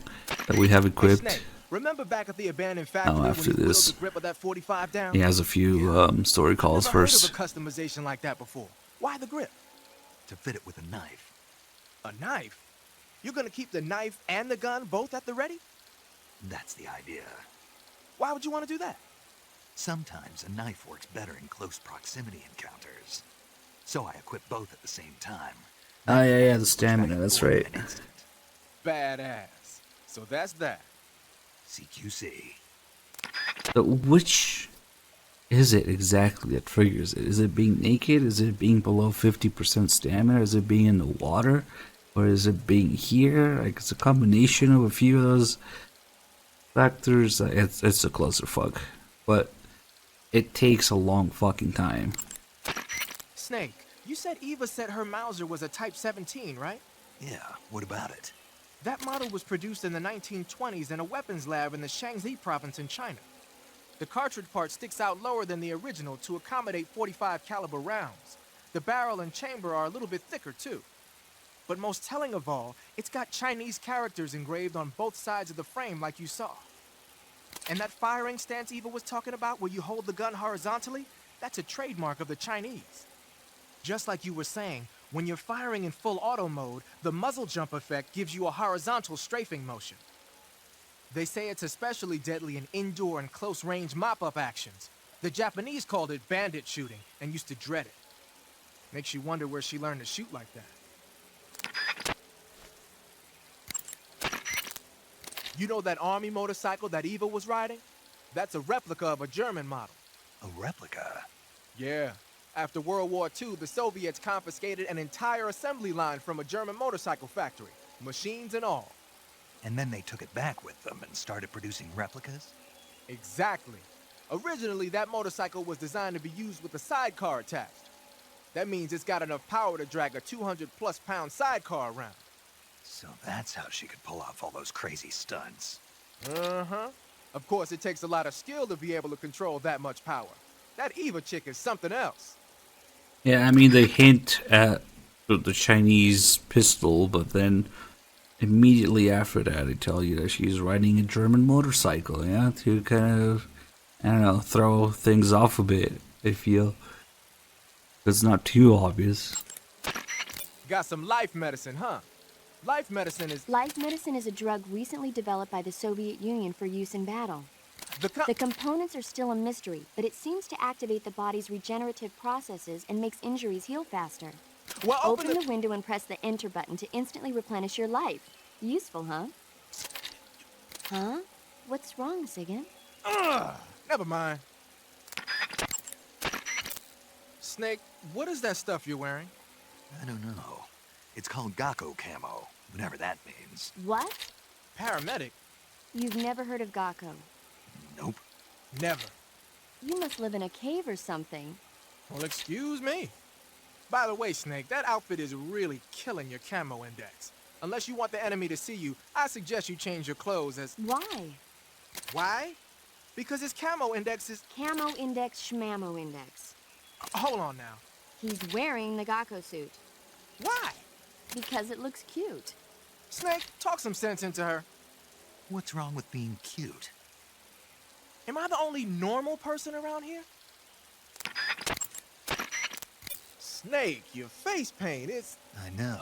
that we have equipped. Hey, Snake, remember back at the abandoned factory Now after when you this, wheeled the grip of that 45 down? he has a few story calls Never heard of first. a customization like that before. Why the grip? To fit it with a knife. A knife? You're gonna keep the knife and the gun both at the ready? That's the idea. Why would you want to do that? Sometimes a knife works better in close proximity encounters. So I equip both at the same time. Oh yeah, the stamina, that's right. Badass. So that's that. CQC. So which is it exactly that triggers it? Is it being naked? Is it being below 50% stamina? Is it being in the water? Or is it being here? Like, it's a combination of a few of those factors. It's a clusterfuck. But it takes a long fucking time. Snake, you said Eva said her Mauser was a Type 17, right? Yeah, what about it? That model was produced in the 1920s in a weapons lab in the Shaanxi province in China. The cartridge part sticks out lower than the original to accommodate 45 caliber rounds. The barrel and chamber are a little bit thicker too. But most telling of all, it's got Chinese characters engraved on both sides of the frame like you saw. And that firing stance Eva was talking about where you hold the gun horizontally, that's a trademark of the Chinese. Just like you were saying, when you're firing in full auto mode, the muzzle jump effect gives you a horizontal strafing motion. They say it's especially deadly in indoor and close-range mop-up actions. The Japanese called it bandit shooting and used to dread it. Makes you wonder where she learned to shoot like that. You know that army motorcycle that Eva was riding? That's a replica of a German model. A replica? Yeah. After World War II, the Soviets confiscated an entire assembly line from a German motorcycle factory, machines and all. And then they took it back with them and started producing replicas? Exactly. Originally, that motorcycle was designed to be used with a sidecar attached. That means it's got enough power to drag a 200-plus pound sidecar around. So that's how she could pull off all those crazy stunts. Uh-huh. Of course, it takes a lot of skill to be able to control that much power. That Eva chick is something else. Yeah, I mean, they hint at the Chinese pistol, but then immediately after that, they tell you that she's riding a German motorcycle, yeah, to kind of, I don't know, throw things off a bit, I feel. It's not too obvious. Got some life medicine, huh? Life medicine is a drug recently developed by the Soviet Union for use in battle. The components are still a mystery, but it seems to activate the body's regenerative processes and makes injuries heal faster. Well, open the window and press the enter button to instantly replenish your life. Useful, huh? Huh? What's wrong, Sigan? Never mind. Snake, what is that stuff you're wearing? I don't know. It's called Gakko camo, whatever that means. What? Paramedic? You've never heard of Gakko? Nope. Never. You must live in a cave or something. Well, excuse me. By the way, Snake, that outfit is really killing your camo index. Unless you want the enemy to see you, I suggest you change your clothes as... Why? Why? Because his camo index is... Camo index, schmamo index. Hold on now. He's wearing the Gakko suit. Why? Because it looks cute. Snake, talk some sense into her. What's wrong with being cute? Am I the only normal person around here? Snake, your face paint, it's... I know.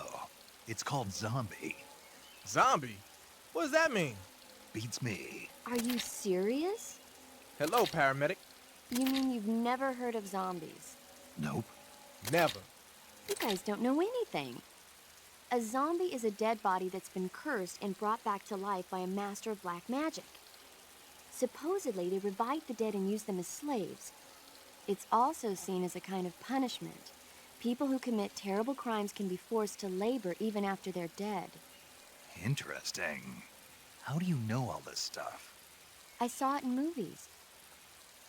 It's called zombie. Zombie? What does that mean? Beats me. Are you serious? Hello, paramedic. You mean you've never heard of zombies? Nope. Never. You guys don't know anything. A zombie is a dead body that's been cursed and brought back to life by a master of black magic. Supposedly, they revive the dead and use them as slaves. It's also seen as a kind of punishment. People who commit terrible crimes can be forced to labor even after they're dead. Interesting. How do you know all this stuff? I saw it in movies.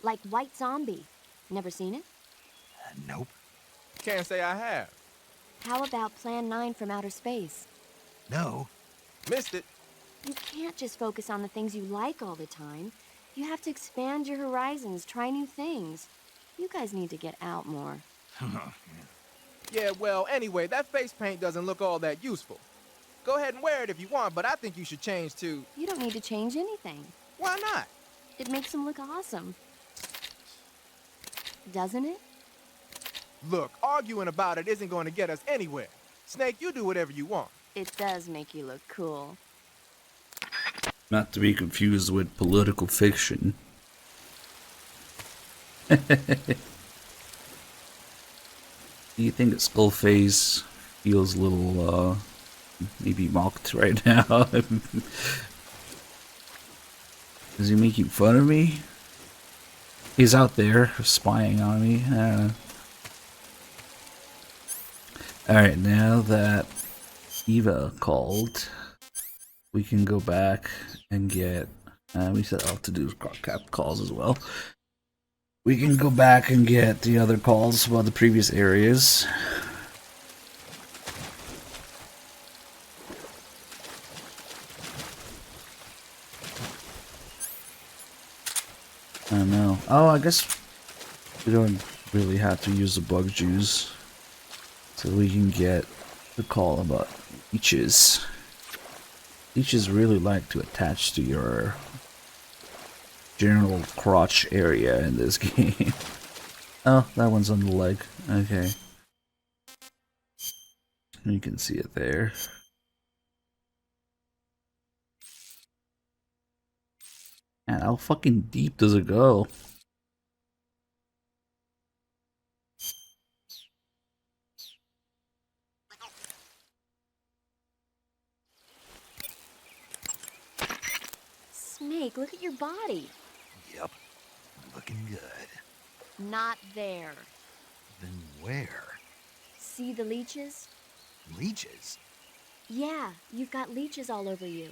Like White Zombie. Never seen it? Nope. Can't say I have. How about Plan 9 from Outer Space? No. Missed it. You can't just focus on the things you like all the time. You have to expand your horizons, try new things. You guys need to get out more. Yeah, well, anyway, that face paint doesn't look all that useful. Go ahead and wear it if you want, but I think you should change to... You don't need to change anything. Why not? It makes him look awesome. Doesn't it? Look, arguing about it isn't going to get us anywhere. Snake, you do whatever you want. It does make you look cool. Not to be confused with political fiction. Do you think that Skullface feels a little, maybe mocked right now? Is he making fun of me? He's out there spying on me. I don't know. Alright, now that Eva called, we can go back and get... we set out to do cap calls as well. We can go back and get the other calls about the previous areas. I don't know. Oh, I guess we don't really have to use the bug juice. So we can get the call about leeches. Leeches really like to attach to your general crotch area in this game. Oh, that one's on the leg. Okay. You can see it there. And how fucking deep does it go? Snake, look at your body. Yep. Looking good. Not there. Then where? See the leeches? Leeches? Yeah, you've got leeches all over you.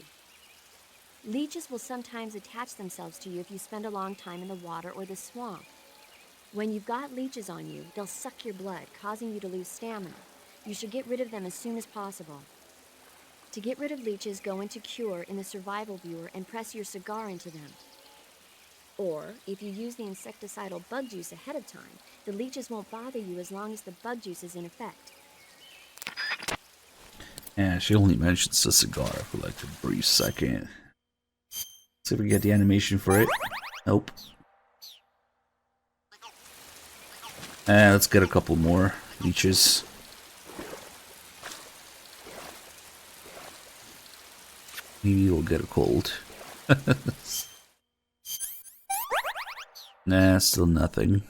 Leeches will sometimes attach themselves to you if you spend a long time in the water or the swamp. When you've got leeches on you, they'll suck your blood, causing you to lose stamina. You should get rid of them as soon as possible. To get rid of leeches, go into Cure in the survival viewer and press your cigar into them. Or, if you use the insecticidal bug juice ahead of time, the leeches won't bother you as long as the bug juice is in effect. Yeah, she only mentions the cigar for like a brief second. See if we get the animation for it. Nope. Let's get a couple more leeches. Maybe we'll get a cold. Nah, still nothing.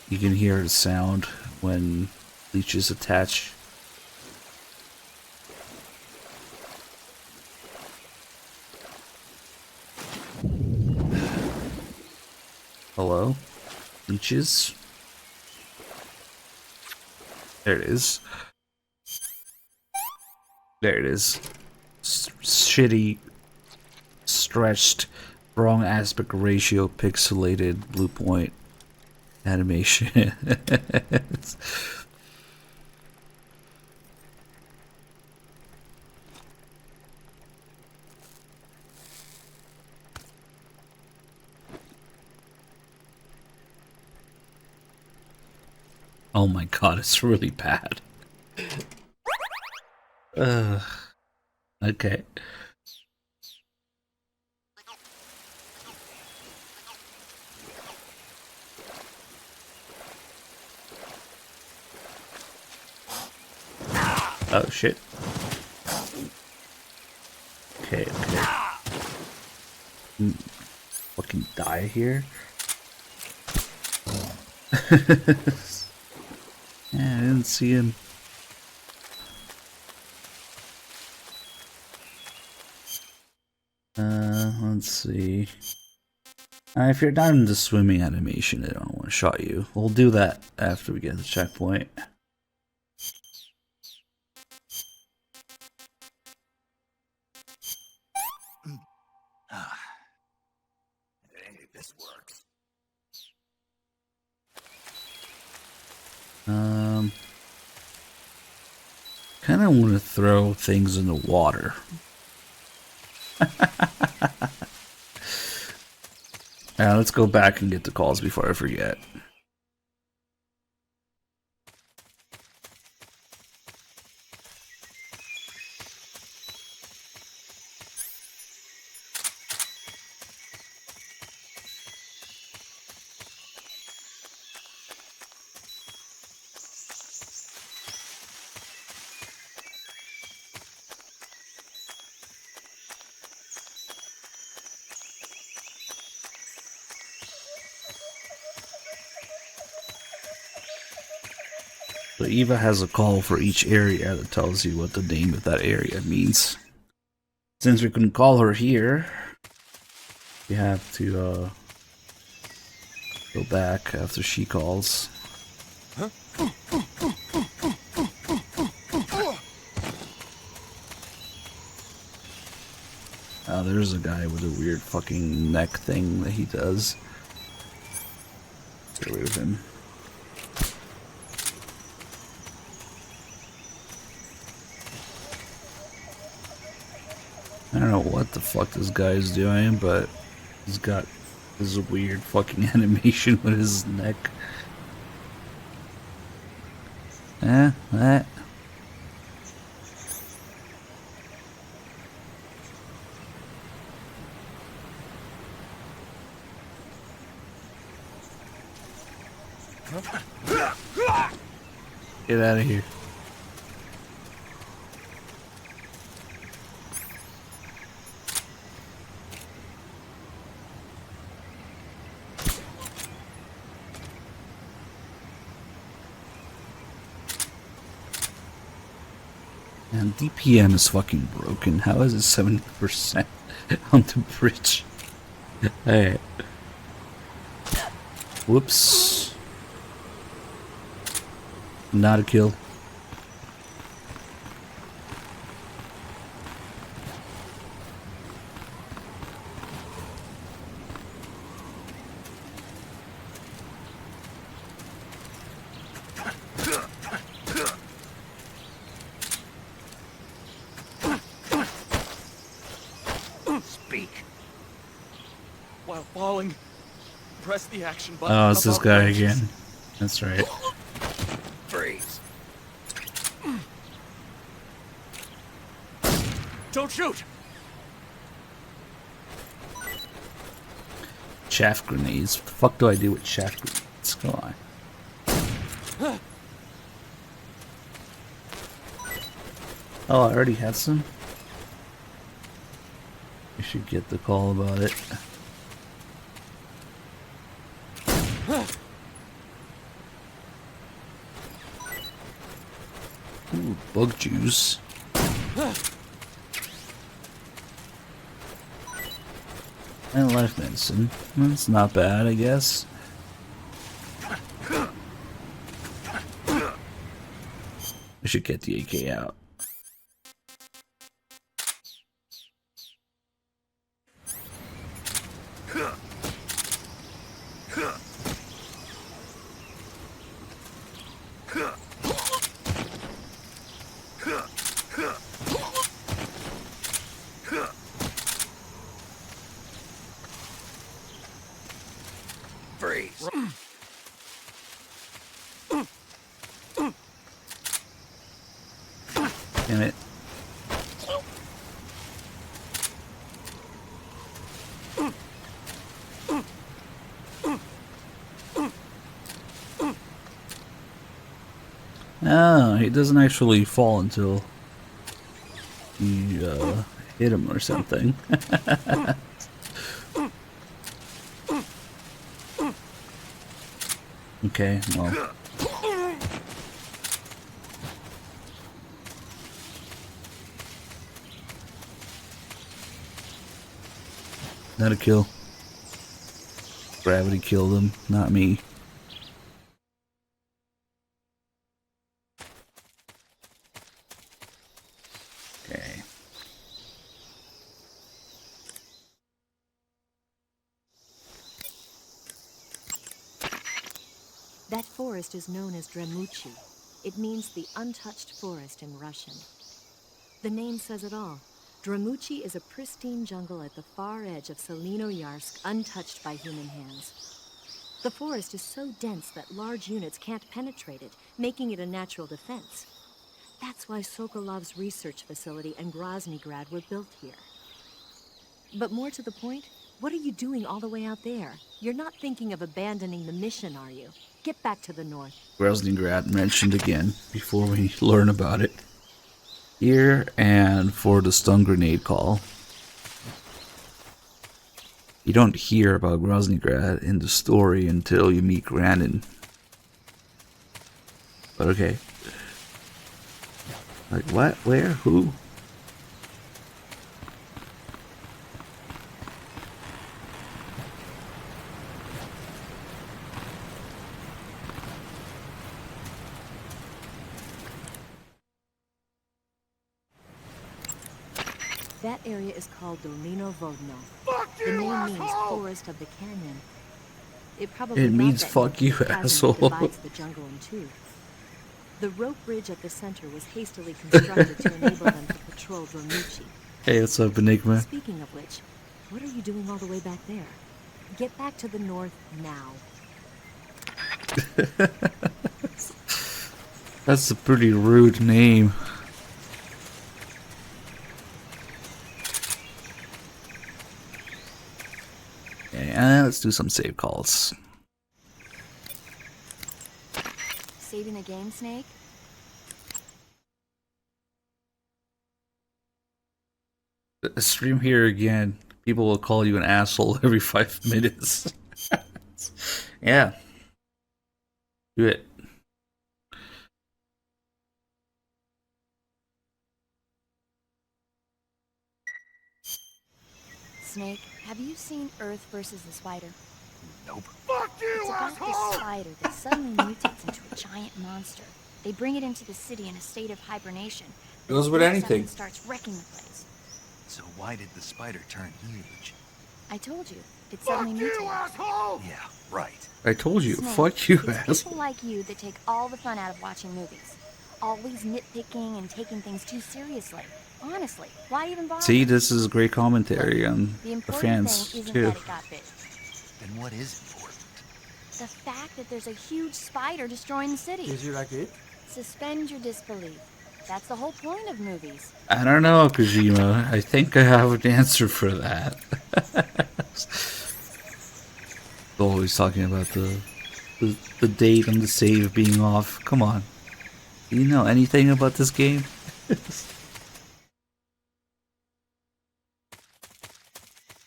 You can hear the sound when leeches attach. Hello? Leeches? There it is. There it is. Shitty, stretched, wrong aspect ratio, pixelated, blue point animation. Oh my god, it's really bad. Okay. Oh shit. Okay, okay. Fucking die here. Yeah, I didn't see him. Let's see. If you're not into swimming animation, I don't want to shot you. We'll do that after we get to the checkpoint. This works. Kind of want to throw things in the water. Let's go back and get the calls before I forget. So Eva has a call for each area that tells you what the name of that area means. Since we couldn't call her here, we have to go back after she calls. There's a guy with a weird fucking neck thing that he does. Get rid of him. I don't know what the fuck this guy is doing, but he's got this weird fucking animation with his neck. That. Get out of here. And DPM is fucking broken. How is it 70% on the bridge? Hey. Whoops. Not a kill. Speak. While falling, press the action button. Oh, it's this guy branches. again. That's right. Freeze. Don't shoot. Chaff grenades. What the fuck do I do with chaff grenades? Come on. Oh, I already had some. I should get the call about it. Ooh, bug juice. And life medicine. That's not bad, I guess. I should get the AK out. Freeze. Damn it. Oh, he doesn't actually fall until you hit him or something. Okay, well. Not a kill. Gravity killed him, not me. Okay. That forest is known as Dremuchi. It means the untouched forest in Russian. The name says it all. Dremuchi is a pristine jungle at the far edge of Selino-Yarsk, untouched by human hands. The forest is so dense that large units can't penetrate it, making it a natural defense. That's why Sokolov's research facility and Groznygrad were built here. But more to the point, what are you doing all the way out there? You're not thinking of abandoning the mission, are you? Get back to the north. Groznygrad mentioned again before we learn about it. Here and for the stun grenade call. You don't hear about Groznygrad in the story until you meet Granin. But okay. Like what? Where? Who? That area is called Dolino Vodno. Fuck The you, name means asshole! Forest of the Canyon. It probably It got means that fuck name you, from the chasm asshole. that divides the jungle in two. The rope bridge at the center was hastily constructed to enable them to patrol Dromuchi. Hey, what's up, Enigma? Speaking of which, what are you doing all the way back there? Get back to the north now. That's a pretty rude name. Okay, let's do some save calls. Saving the game, Snake? Stream here again. People will call you an asshole every 5 minutes. Yeah. Do it. Snake, have you seen Earth versus the Spider? Nope. Fuck you, It's about asshole! this spider that suddenly mutates into a giant monster. They bring it into the city in a state of hibernation. Goes with anything. And starts wrecking the place. So why did the spider turn huge? I told you, it suddenly mutated. Asshole! Yeah, right. I told you. Snake, Fuck you, it's asshole. people like you that take all the fun out of watching movies. Always nitpicking and taking things too seriously. Honestly, why even bother? See, this is great commentary on The the important fans, thing isn't too. that it got big. Then what is important? The fact that there's a huge spider destroying the city. Did you like it? Suspend your disbelief. That's the whole point of movies. I don't know, Kojima. I think I have an answer for that. Always talking about the date on the save being off. Come on. Do you know anything about this game?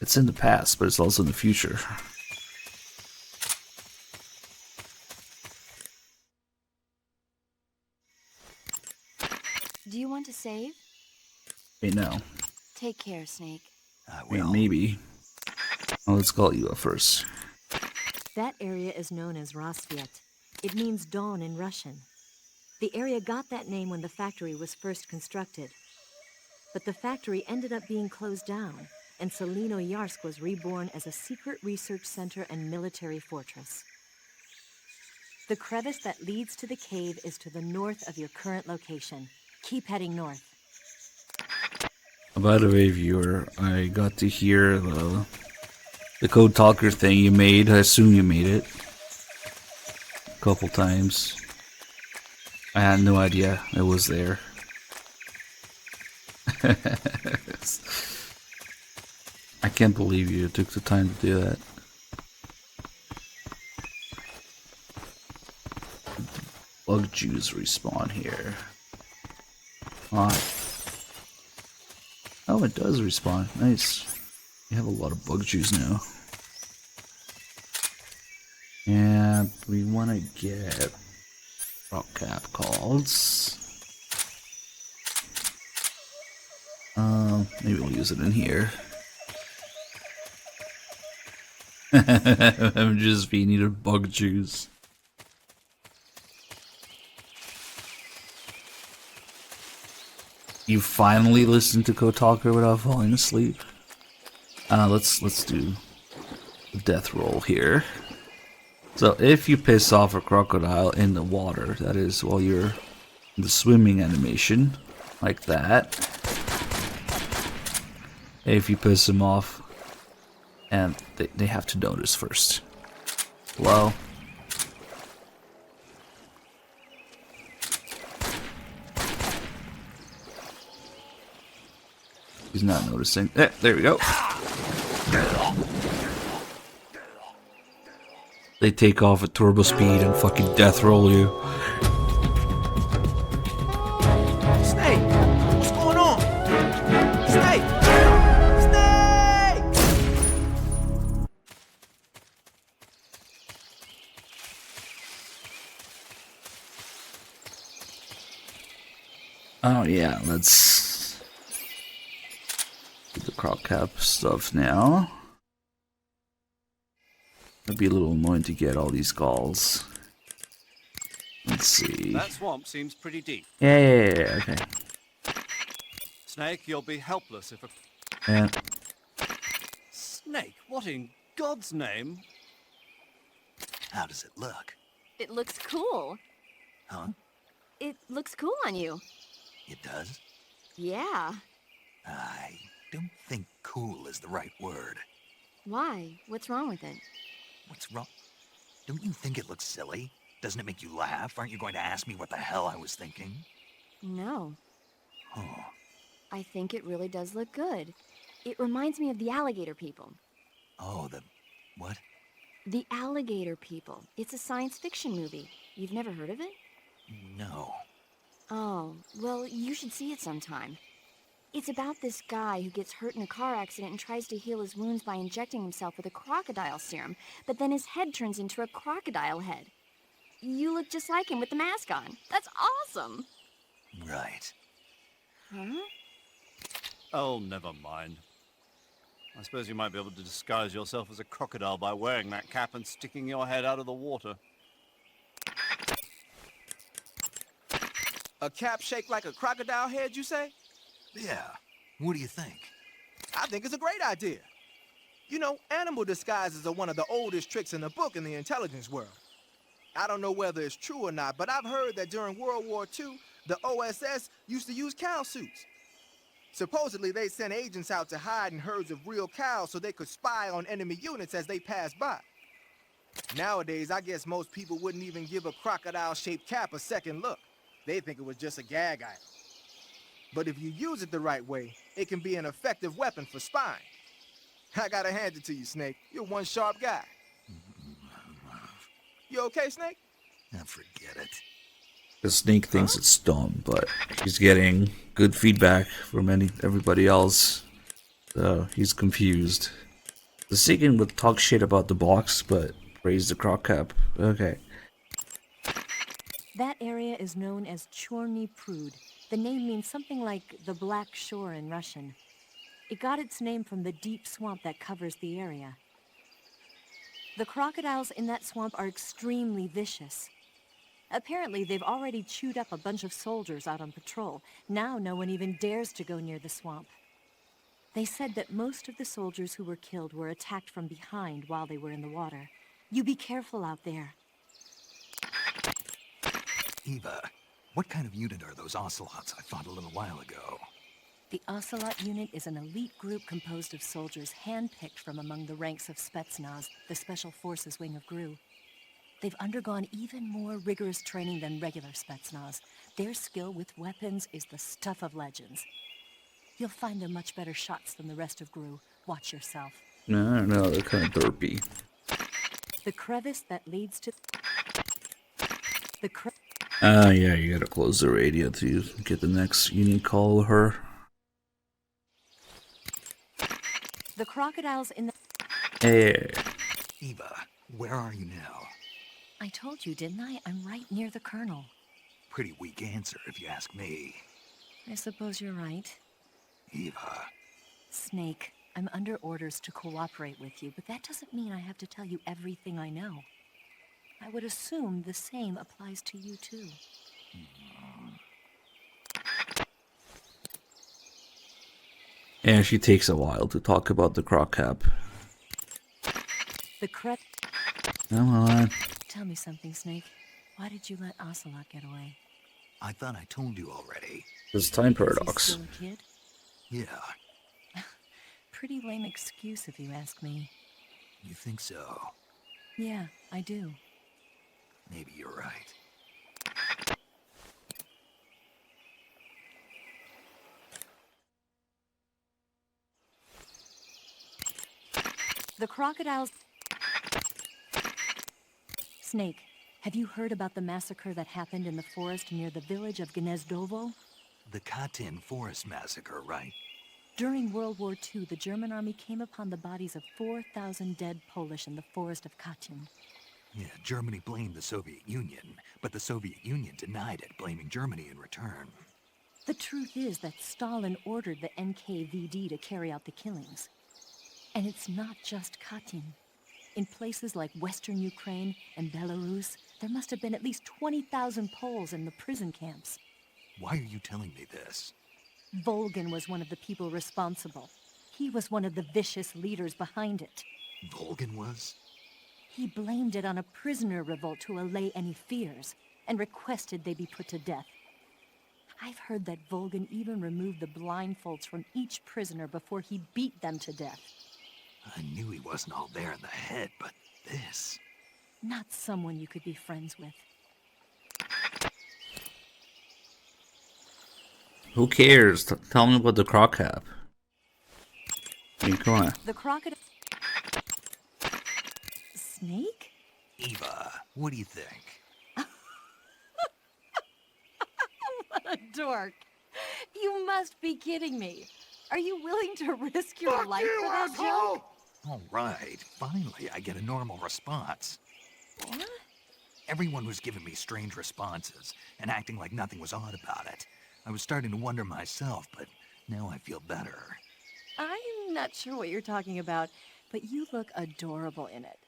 It's in the past, but it's also in the future. Do you want to save? Wait, no. Take care, Snake. Wait, maybe. Oh, let's call you up first. That area is known as Rassvet. It means dawn in Russian. The area got that name when the factory was first constructed. But the factory ended up being closed down, and Selino-Yarsk was reborn as a secret research center and military fortress. The crevice that leads to the cave is to the north of your current location. Keep heading north. By the way, viewer, I got to hear the code talker thing you made. I assume you made it a couple times. I had no idea it was there. I can't believe you took the time to do that. Bug Jews respawn here. Oh, it does respawn. Nice. We have a lot of bug Jews now. And we want to get rock cap calls. Maybe we'll use it in here. MGS3 needed bug juice. You finally listened to Kotaku without falling asleep. Let's do a death roll here. So if you piss off a crocodile in the water, that is while you're in the swimming animation, like that. If you piss them off, and they have to notice first. Hello? He's not noticing. There we go. They take off at turbo speed and fucking death roll you. Snake! What's going on? Snake! Snake! Oh yeah, let's do the crop cap stuff now. It'd be a little annoying to get all these galls. Let's see. That swamp seems pretty deep. Yeah, okay. Snake, you'll be helpless if a... Yeah. Snake, what in God's name? How does it look? It looks cool. Huh? It looks cool on you. It does? Yeah. I don't think cool is the right word. Why? What's wrong with it? What's wrong? Don't you think it looks silly? Doesn't it make you laugh? Aren't you going to ask me what the hell I was thinking? No. Oh. I think it really does look good. It reminds me of the alligator people. Oh, the... what? The Alligator People. It's a science fiction movie. You've never heard of it? No. Oh, well, you should see it sometime. It's about this guy who gets hurt in a car accident and tries to heal his wounds by injecting himself with a crocodile serum, but then his head turns into a crocodile head. You look just like him with the mask on. That's awesome! Right. Huh? Oh, never mind. I suppose you might be able to disguise yourself as a crocodile by wearing that cap and sticking your head out of the water. A cap shaped like a crocodile head, you say? Yeah. What do you think? I think it's a great idea. You know, animal disguises are one of the oldest tricks in the book in the intelligence world. I don't know whether it's true or not, but I've heard that during World War II, the OSS used to use cow suits. Supposedly, they sent agents out to hide in herds of real cows so they could spy on enemy units as they passed by. Nowadays, I guess most people wouldn't even give a crocodile-shaped cap a second look. They think it was just a gag item. But if you use it the right way, it can be an effective weapon for spying. I gotta hand it to you, Snake. You're one sharp guy. You okay, Snake? Now forget it. The Snake thinks it's dumb, but he's getting good feedback from everybody else, so he's confused. The Seekin would talk shit about the box, but praise the croc cap. Okay. That area is known as Chorny Prud. The name means something like the Black Shore in Russian. It got its name from the deep swamp that covers the area. The crocodiles in that swamp are extremely vicious. Apparently, they've already chewed up a bunch of soldiers out on patrol. Now no one even dares to go near the swamp. They said that most of the soldiers who were killed were attacked from behind while they were in the water. You be careful out there. Eva, what kind of unit are those ocelots I fought a little while ago? The Ocelot unit is an elite group composed of soldiers handpicked from among the ranks of Spetsnaz, the Special Forces wing of GRU. They've undergone even more rigorous training than regular Spetsnaz. Their skill with weapons is the stuff of legends. You'll find they're much better shots than the rest of GRU. Watch yourself. No, they're kind of derpy. The crevice that leads to... Yeah, you gotta close the radio to get the next unit call her. The crocodiles in the... Hey. Eva, where are you now? I told you, didn't I? I'm right near the Colonel. Pretty weak answer, if you ask me. I suppose you're right. Eva. Snake, I'm under orders to cooperate with you, but that doesn't mean I have to tell you everything I know. I would assume the same applies to you, too. And she takes a while to talk about the croc cap. The crep... Come on. Tell me something, Snake. Why did you let Ocelot get away? I thought I told you already. There's time Is he paradox. still a kid? Yeah, Pretty lame excuse, if you ask me. you think so? Yeah, I do. Maybe you're right. The crocodiles... Snake, have you heard about the massacre that happened in the forest near the village of Gnezdovo? The Katyn Forest Massacre, right? During World War II, the German army came upon the bodies of 4,000 dead Polish in the forest of Katyn. Yeah, Germany blamed the Soviet Union, but the Soviet Union denied it, blaming Germany in return. The truth is that Stalin ordered the NKVD to carry out the killings. And it's not just Katyn. In places like Western Ukraine and Belarus, there must have been at least 20,000 Poles in the prison camps. Why are you telling me this? Volgin was one of the people responsible. He was one of the vicious leaders behind it. Volgin was? He blamed it on a prisoner revolt to allay any fears, and requested they be put to death. I've heard that Volgin even removed the blindfolds from each prisoner before he beat them to death. I knew he wasn't all there in the head, but this... Not someone you could be friends with. Who cares? Tell me about the croc cap. I mean, come on. The crocodile... Snake? Eva, what do you think? What a dork. You must be kidding me. Are you willing to risk your life for that joke? All right, finally I get a normal response. What? Everyone was giving me strange responses and acting like nothing was odd about it. I was starting to wonder myself, but now I feel better. I'm not sure what you're talking about, but you look adorable in it.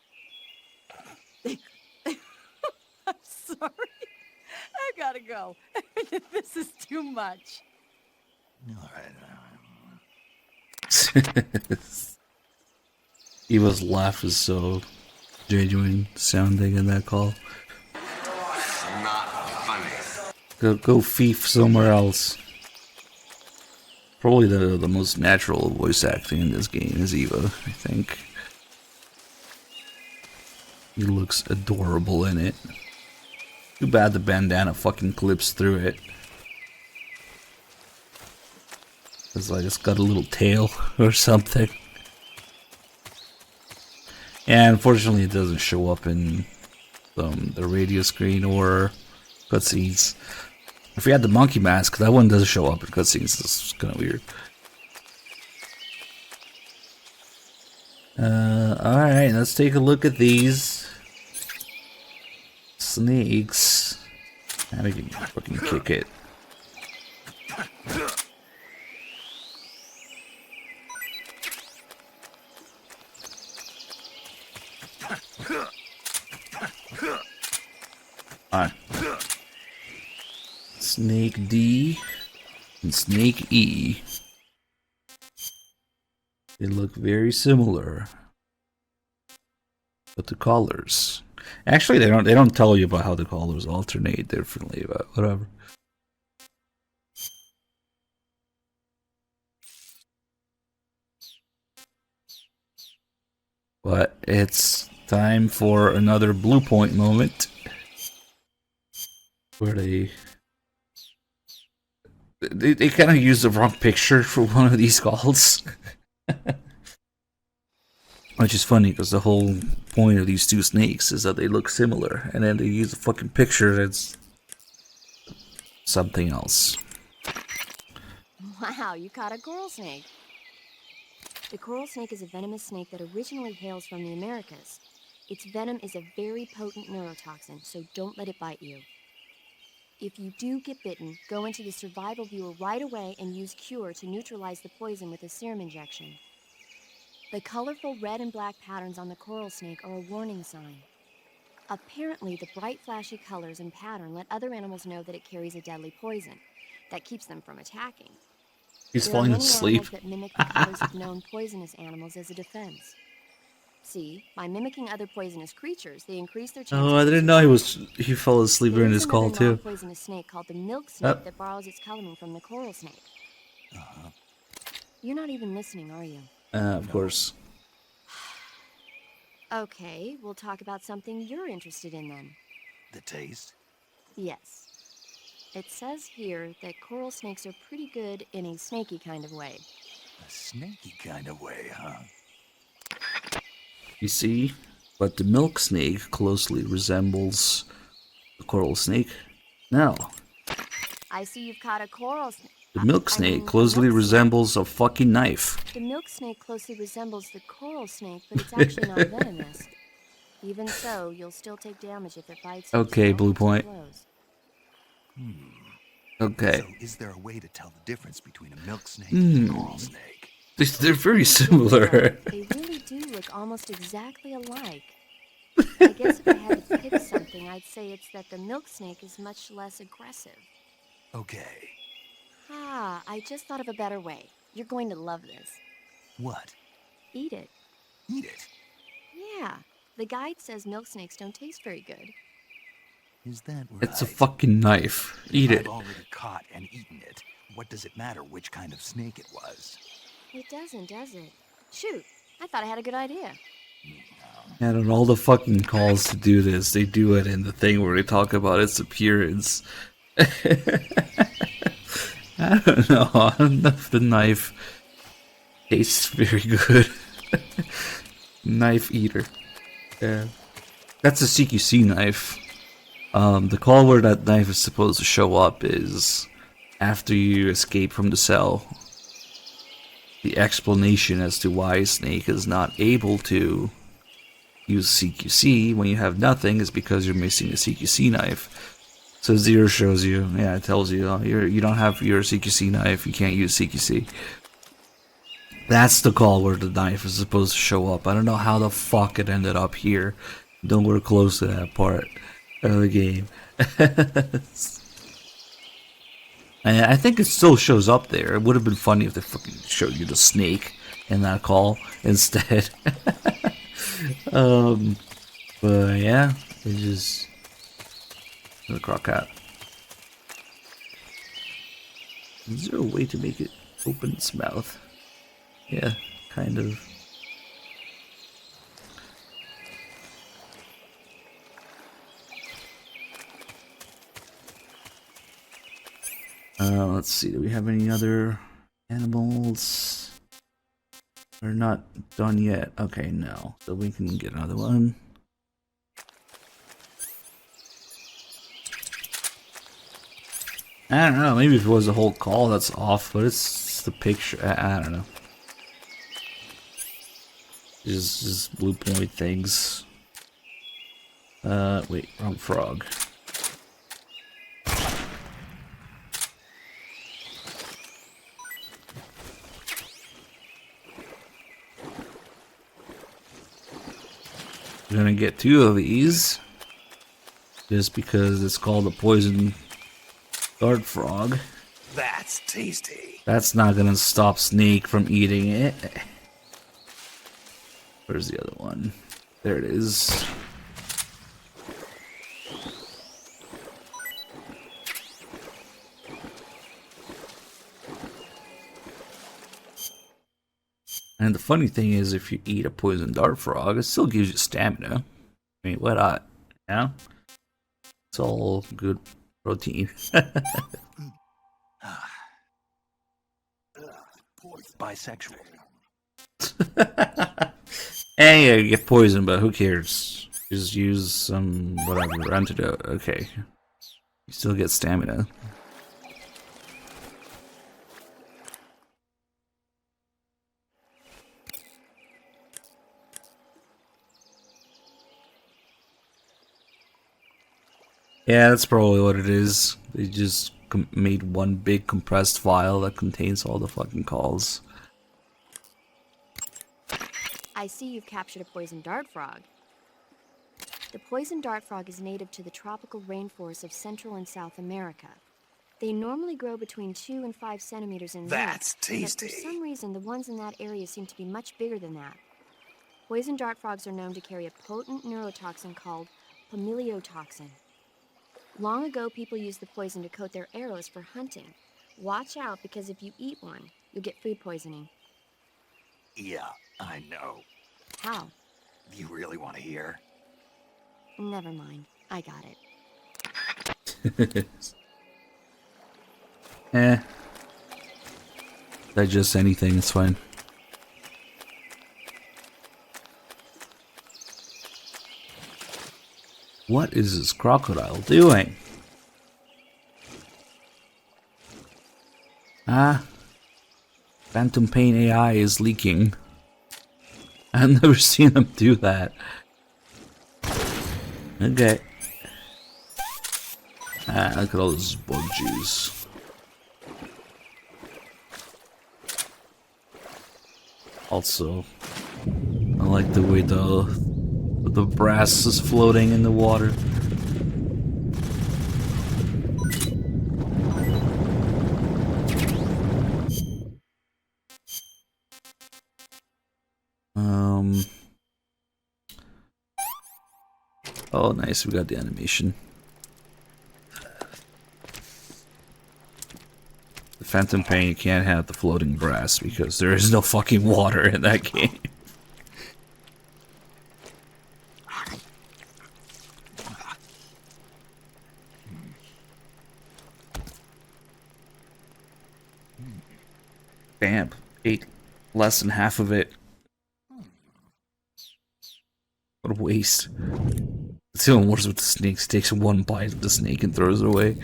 I'm sorry. I gotta go. This is too much. All right. Eva's laugh is so genuine sounding in that call. Not funny. Go thief somewhere else. Probably the most natural voice acting in this game is Eva, I think. He looks adorable in it. Too bad the bandana fucking clips through it. It's like it's got a little tail or something. And unfortunately it doesn't show up in the radio screen or cutscenes. If we had the monkey mask, that one doesn't show up in cutscenes. It's kind of weird. Alright, let's take a look at these snakes. Now we can fucking kick it. Alright. Snake D and Snake E. They look very similar. But the colors. Actually they don't tell you about how the colors alternate differently, but whatever. But it's time for another blue point moment. Where they kind of use the wrong picture for one of these calls. Which is funny because the whole point of these two snakes is that they look similar, and then they use a fucking picture that's something else. Wow, you caught a coral snake. The coral snake is a venomous snake that originally hails from the Americas. Its venom is a very potent neurotoxin, so don't let it bite you. If you do get bitten, go into the survival viewer right away and use Cure to neutralize the poison with a serum injection. The colorful red and black patterns on the coral snake are a warning sign. Apparently, the bright flashy colors and pattern let other animals know that it carries a deadly poison that keeps them from attacking. He's There are falling many asleep. animals that mimic the colors of known poisonous animals as a defense. See, by mimicking other poisonous creatures, they increase their chances Oh, I of didn't know survival. he fell asleep There during is this another call too. non-poisonous snake called the milk snake Oh. that borrows its coloring from the coral snake. You're not even listening, are you? Of course. Okay, we'll talk about something you're interested in then. The taste? Yes. It says here that coral snakes are pretty good in a snaky kind of way. A snaky kind of way, huh? You see, but the milk snake closely resembles the coral snake. No, I see you've caught a coral snake. the milk snake closely resembles a fucking knife. The milk snake closely resembles the coral snake, but it's actually not venomous. Even so, you'll still take damage if it bites you. Okay, so Blue don't Point. take blows. Okay. So, is there a way to tell the difference between a milk snake and a coral snake? They're very similar. They really do look almost exactly alike. I guess if I had to pick something, I'd say it's that the milk snake is much less aggressive. Okay. Ah, I just thought of a better way. You're going to love this. What? Eat it. Eat it? Yeah. The guide says milk snakes don't taste very good. Is that right? It's a fucking knife. Eat If it. I've already caught and eaten it, what does it matter which kind of snake it was? It doesn't, does it? Shoot, I thought I had a good idea. And on all the fucking calls to do this, they do it in the thing where they talk about its appearance. I don't know. I don't know if the knife tastes very good. Knife eater. Yeah. That's a CQC knife. The call where that knife is supposed to show up is after you escape from the cell. The explanation as to why Snake is not able to use CQC when you have nothing is because you're missing a CQC knife. So 0 shows you, yeah, it tells you, oh, you don't have your CQC knife, you can't use CQC. That's the call where the knife is supposed to show up. I don't know how the fuck it ended up here. Don't we're close to that part of the game. I think it still shows up there. It would have been funny if they fucking showed you the snake in that call instead. But yeah, it just the crockett. Is there a way to make it open its mouth? Yeah, kind of. Let's see, do we have any other animals? We're not done yet. Okay, no. So we can get another one. I don't know, maybe if it was the whole call that's off, but it's the picture. I don't know. Just Blue Point things. Wait, wrong frog. We're gonna get 2 of these. Just because it's called a poison dart frog. That's tasty. That's not gonna stop Snake from eating it. Where's the other one? There it is. And the funny thing is, if you eat a poison dart frog, it still gives you stamina. I mean, what not? Yeah? It's all good protein. Bisexual. And yeah, you get poisoned, but who cares? Just use some, whatever, antidote. Okay. You still get stamina. Yeah, that's probably what it is. They just made one big compressed file that contains all the fucking calls. I see you've captured a poison dart frog. The poison dart frog is native to the tropical rainforests of Central and South America. They normally grow between 2 and 5 centimeters in length. That's tasty. But for some reason, the ones in that area seem to be much bigger than that. Poison dart frogs are known to carry a potent neurotoxin called pamiliotoxin. Long ago, people used the poison to coat their arrows for hunting. Watch out, because if you eat one, you'll get food poisoning. Yeah, I know. How? You really want to hear? Never mind. I got it. Digest anything, it's fine. What is this crocodile doing? Phantom Pain AI is leaking. I've never seen him do that. Okay. Look at all this bug juice. Also, I like the way the brass is floating in the water. Oh, nice, we got the animation. The Phantom Pain, you can't have the floating brass because there is no fucking water in that game. Damn, ate less than half of it. What a waste. It's even worse with the snakes. He takes one bite of the snake and throws it away.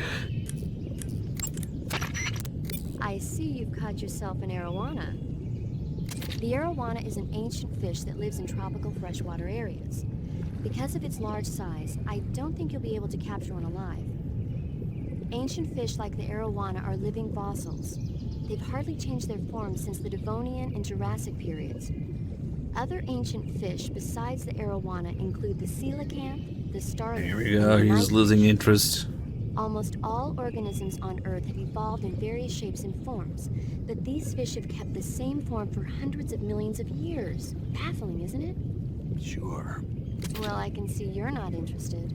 I see you've caught yourself an arowana. The arowana is an ancient fish that lives in tropical freshwater areas. Because of its large size, I don't think you'll be able to capture one alive. Ancient fish like the arowana are living fossils. They've hardly changed their form since the Devonian and Jurassic periods. Other ancient fish besides the arowana include the coelacanth, the starling. Here we go, he's losing interest. Almost all organisms on Earth have evolved in various shapes and forms, but these fish have kept the same form for hundreds of millions of years. Baffling, isn't it? Sure. Well, I can see you're not interested.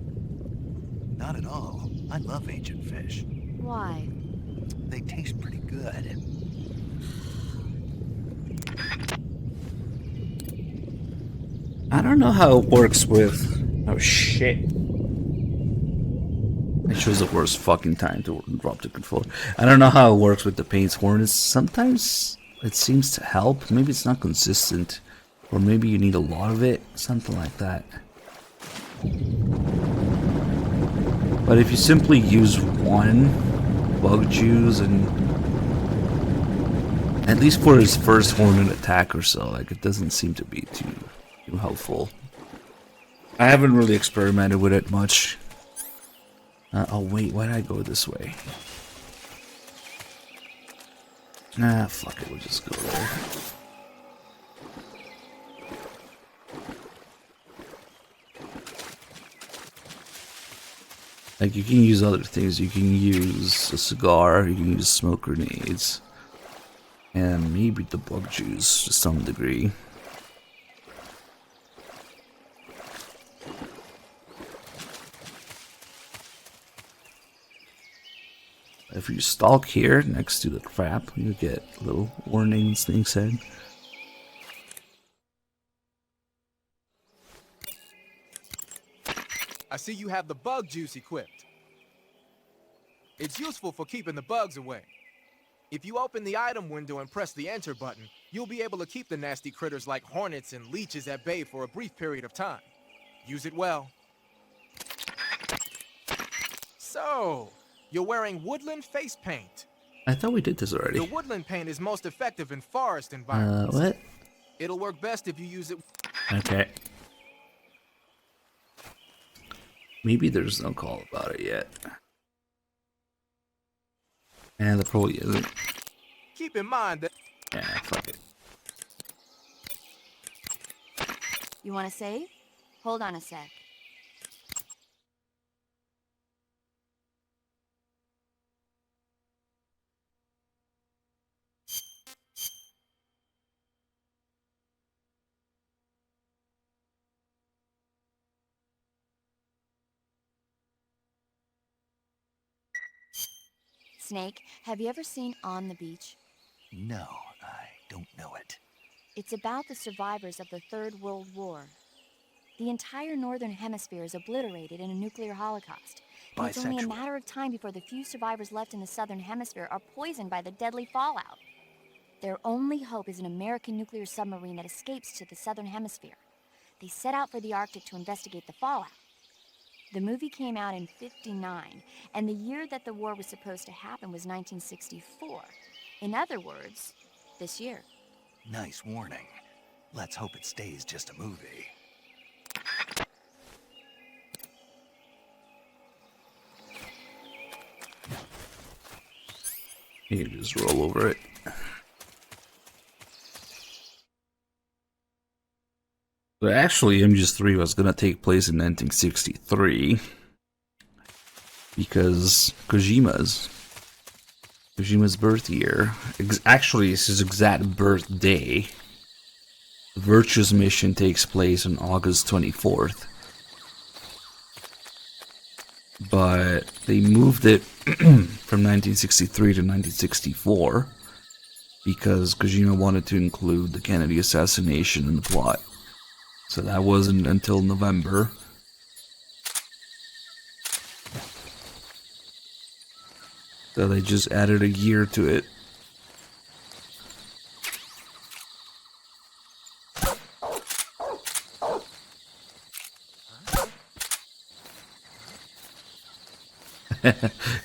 Not at all. I love ancient fish. Why? They taste pretty good. I don't know how it works with... Oh shit. I chose the worst fucking time to drop the controller. I don't know how it works with the paint hornets. Sometimes it seems to help. Maybe it's not consistent. Or maybe you need a lot of it. Something like that. But if you simply use one bug juice and... At least for his first hornet attack or so, like it doesn't seem to be too helpful. I haven't really experimented with it much. Oh wait, why did I go this way? Nah, fuck it, we'll just go there. Like, you can use other things. You can use a cigar, you can use smoke grenades, and maybe the bug juice to some degree. If you stalk here next to the trap, you get a little warning thing said. I see you have the bug juice equipped. It's useful for keeping the bugs away. If you open the item window and press the enter button, you'll be able to keep the nasty critters like hornets and leeches at bay for a brief period of time. Use it well. So, you're wearing woodland face paint. I thought we did this already. The woodland paint is most effective in forest environments. What? It'll work best if you use it. Okay. Maybe there's no call about it yet. And there probably isn't. Keep in mind that... Yeah, fuck it. You want to save? Hold on a sec. Snake, have you ever seen On the Beach? No, I don't know it. It's about the survivors of the Third World War. The entire northern hemisphere is obliterated in a nuclear holocaust. And it's only a Bisexual. matter of time before the few survivors left in the southern hemisphere are poisoned by the deadly fallout. Their only hope is an American nuclear submarine that escapes to the southern hemisphere. They set out for the Arctic to investigate the fallout. The movie came out in '59, and the year that the war was supposed to happen was 1964. In other words, this year. Nice warning. Let's hope it stays just a movie. You can just roll over it. But actually, MGS3 was gonna take place in 1963 because Kojima's birth year, actually it's his exact birthday. The Virtuous mission takes place on August 24th. But they moved it from 1963 to 1964 because Kojima wanted to include the Kennedy assassination in the plot. So that wasn't until November. So they just added a year to it.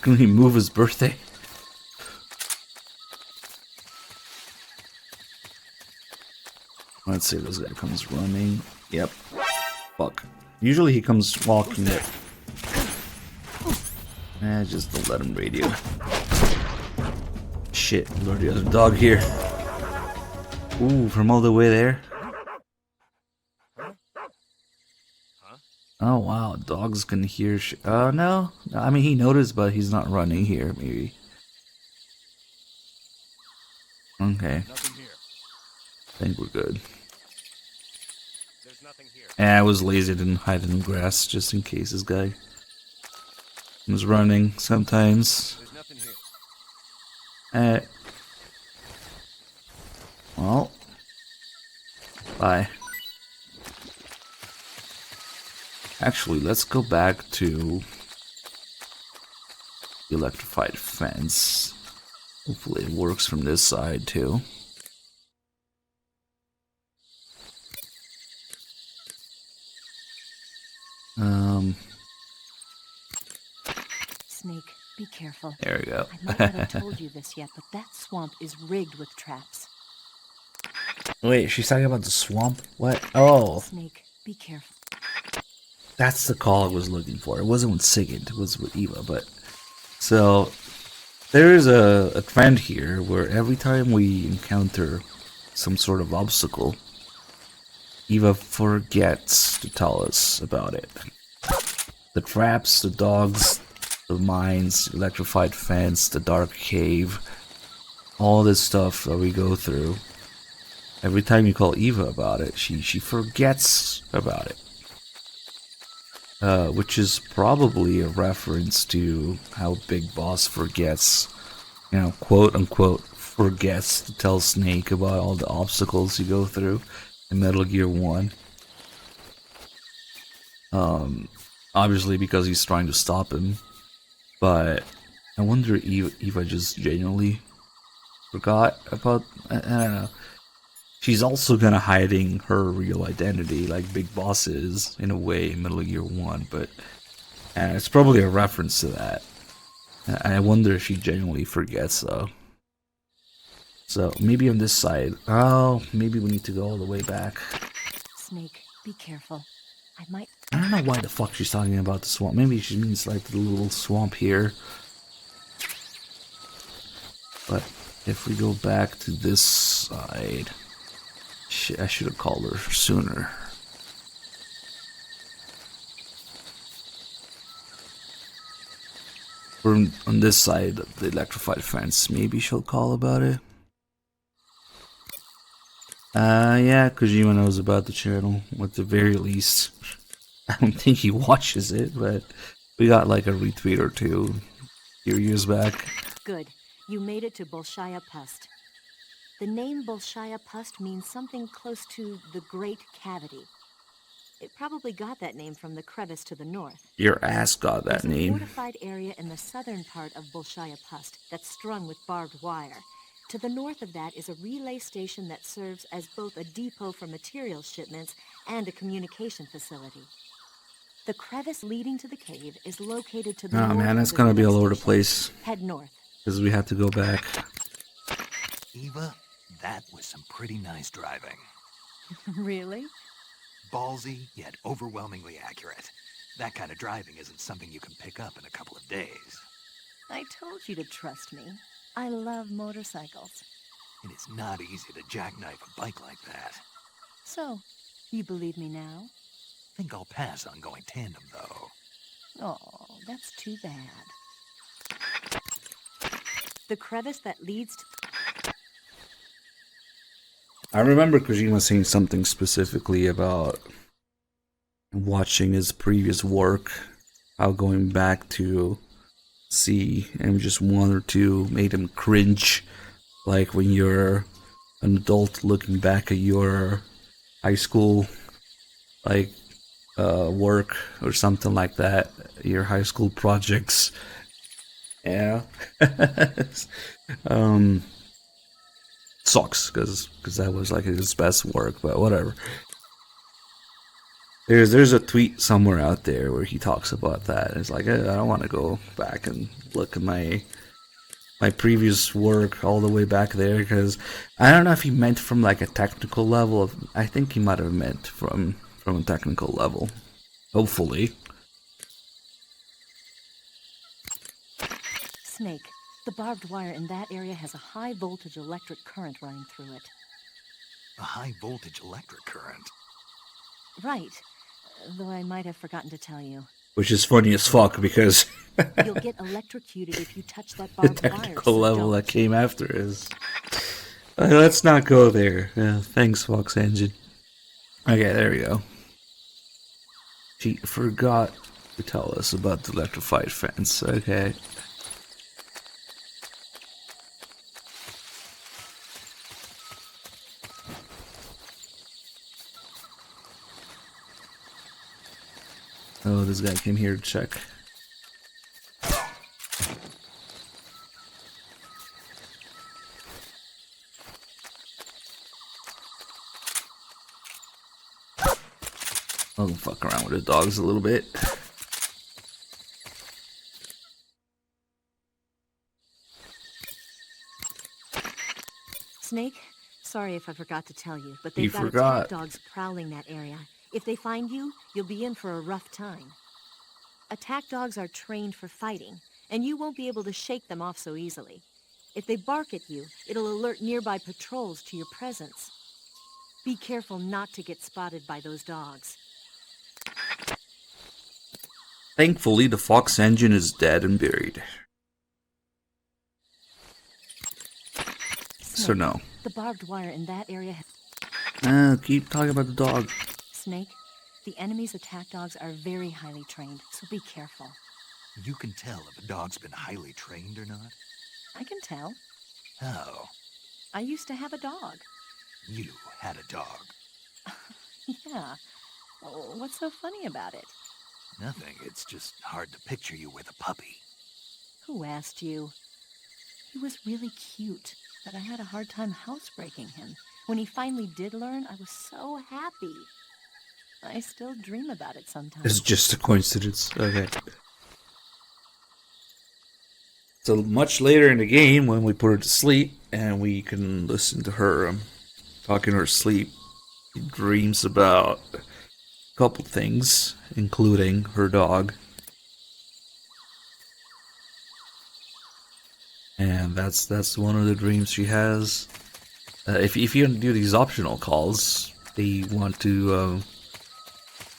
Can he move his birthday? Let's see, this guy comes running. Yep. Fuck. Usually he comes walking it. Just don't let him radio. Shit, Lord, there's a dog here. Ooh, from all the way there. Oh wow, dogs can hear shit. Oh no. I mean, he noticed, but he's not running here, maybe. Okay. I think we're good. I was lazy, didn't hide in the grass just in case this guy was running sometimes. Well, bye. Actually, let's go back to the electrified fence. Hopefully it works from this side too. Snake, be careful. There we go. I might not have told you this yet, but that swamp is rigged with traps. Wait, she's talking about the swamp? What? Oh. Snake, be careful. That's the call I was looking for. It wasn't with Sigint, it was with Eva, but... So, there is a trend here where every time we encounter some sort of obstacle, Eva forgets to tell us about it. The traps, the dogs, the mines, electrified fence, the dark cave, all this stuff that we go through. Every time you call Eva about it, she forgets about it. Which is probably a reference to how Big Boss forgets, you know, quote unquote, forgets to tell Snake about all the obstacles you go through in Metal Gear 1. Obviously because he's trying to stop him, but I wonder if Eva just genuinely forgot about, I don't know. She's also kind of hiding her real identity, like Big Boss is, in a way, in Metal Gear 1, but it's probably a reference to that. I wonder if she genuinely forgets, though. So, maybe on this side. Oh, maybe we need to go all the way back. Snake, be careful. I don't know why the fuck she's talking about the swamp. Maybe she means, like, the little swamp here. But, if we go back to this side... Shit, I should have called her sooner. We're on this side of the electrified fence. Maybe she'll call about it. Yeah, Kojima knows about the channel, at the very least. I don't think he watches it, but we got like a retweet or two a few years back. Good. You made it to Bolshaya Pust. The name Bolshaya Pust means something close to the Great Cavity. It probably got that name from the crevice to the north. Your ass got that There's a name. fortified area in the southern part of Bolshaya Pust that's strung with barbed wire. To the north of that is a relay station that serves as both a depot for material shipments and a communication facility. The crevice leading to the cave is located to the north. Oh man, of it's the gonna be relay all over the station. place. Head north. Because we have to go back. Eva, that was some pretty nice driving. Really? Ballsy, yet overwhelmingly accurate. That kind of driving isn't something you can pick up in a couple of days. I told you to trust me. I love motorcycles. It is not easy to jackknife a bike like that. So, you believe me now? Think I'll pass on going tandem, though. Oh, that's too bad. The crevice that leads to... I remember Kojima saying something specifically about watching his previous work, how going back to see MGS1 or 2 made him cringe, like when you're an adult looking back at your high school work or something like that, your high school projects. Yeah. Sucks because that was like his best work, but whatever. There's a tweet somewhere out there where he talks about that. It's like, I don't want to go back and look at my previous work all the way back there, because I don't know if he meant from like a technical level. I think he might have meant from a technical level. Hopefully. Snake, the barbed wire in that area has a high voltage electric current running through it. A high voltage electric current? Right. Though I might have forgotten to tell you. Which is funny as fuck because you'll get electrocuted if you touch that the barbed wire. technical So level don't. that came after is. Let's not go there. Thanks, Fox Engine. Okay, there we go. She forgot to tell us about the electrified fence. Okay. Oh, this guy came here to check. I'll fuck around with the dogs a little bit. Snake, sorry if I forgot to tell you, but You they've got forgot. attack dogs prowling that area. If they find you, you'll be in for a rough time. Attack dogs are trained for fighting, and you won't be able to shake them off so easily. If they bark at you, it'll alert nearby patrols to your presence. Be careful not to get spotted by those dogs. Thankfully, the Fox Engine is dead and buried. So no. The barbed wire in that area has... Keep talking about the dog. Snake, the enemy's attack dogs are very highly trained, so be careful. You can tell if a dog's been highly trained or not? I can tell. How? I used to have a dog. You had a dog. Yeah. What's so funny about it? Nothing. It's just hard to picture you with a puppy. Who asked you? He was really cute, but I had a hard time housebreaking him. When he finally did learn, I was so happy. I still dream about it sometimes. It's just a coincidence. Okay. So much later in the game, when we put her to sleep, and we can listen to her talking in her sleep, she dreams about a couple things, including her dog. And that's one of the dreams she has. If you do these optional calls, they want to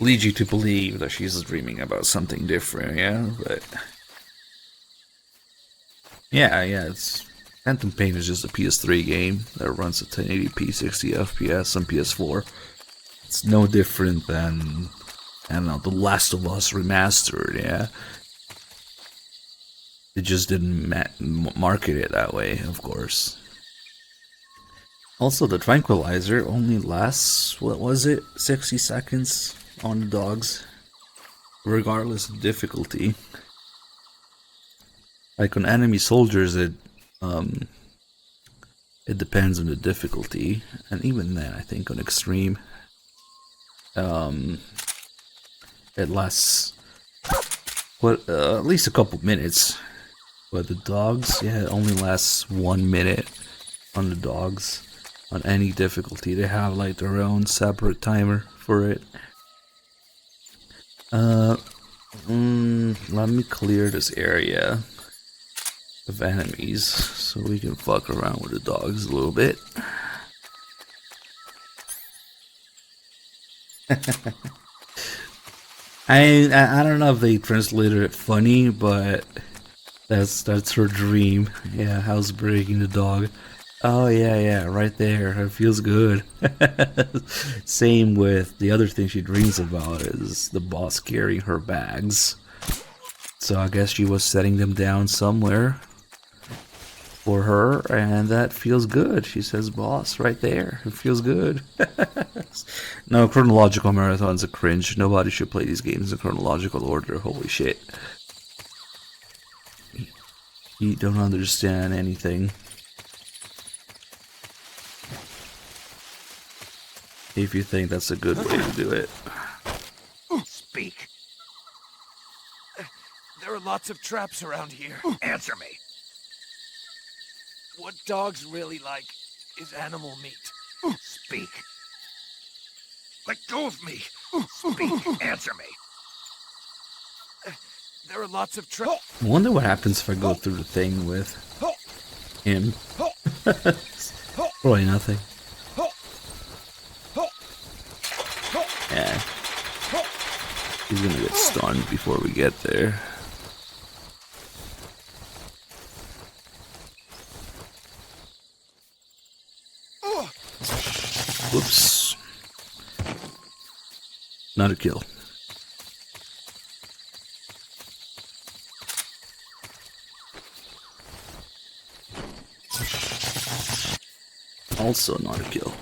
lead you to believe that she's dreaming about something different, yeah? But Yeah, it's Phantom Pain is just a PS3 game that runs at 1080p, 60 FPS on PS4. It's no different than, I don't know, The Last of Us Remastered, yeah? They just didn't market it that way, of course. Also, the tranquilizer only lasts, what was it, 60 seconds on the dogs, regardless of difficulty. Like on enemy soldiers, it depends on the difficulty, and even then, I think on extreme, it lasts at least a couple minutes. But the dogs, yeah, it only lasts 1 minute on the dogs on any difficulty. They have like their own separate timer for it. Let me clear this area of enemies so we can fuck around with the dogs a little bit. I don't know if they translated it funny, but that's her dream. Yeah, housebreaking the dog. Oh yeah, right there. It feels good. Same with the other thing she dreams about is the boss carrying her bags. So I guess she was setting them down somewhere for her, and that feels good. She says, "Boss, right there. It feels good." No, chronological marathons are cringe. Nobody should play these games in chronological order. Holy shit. You don't understand anything. If you think that's a good way to do it. Speak. There are lots of traps around here. Answer me. What dogs really like is animal meat. Speak. Let go of me. Speak. Answer me. There are lots of traps. I wonder what happens if I go through the thing with him. Probably nothing. Yeah. He's gonna get stunned before we get there. Whoops. Not a kill. Also not a kill.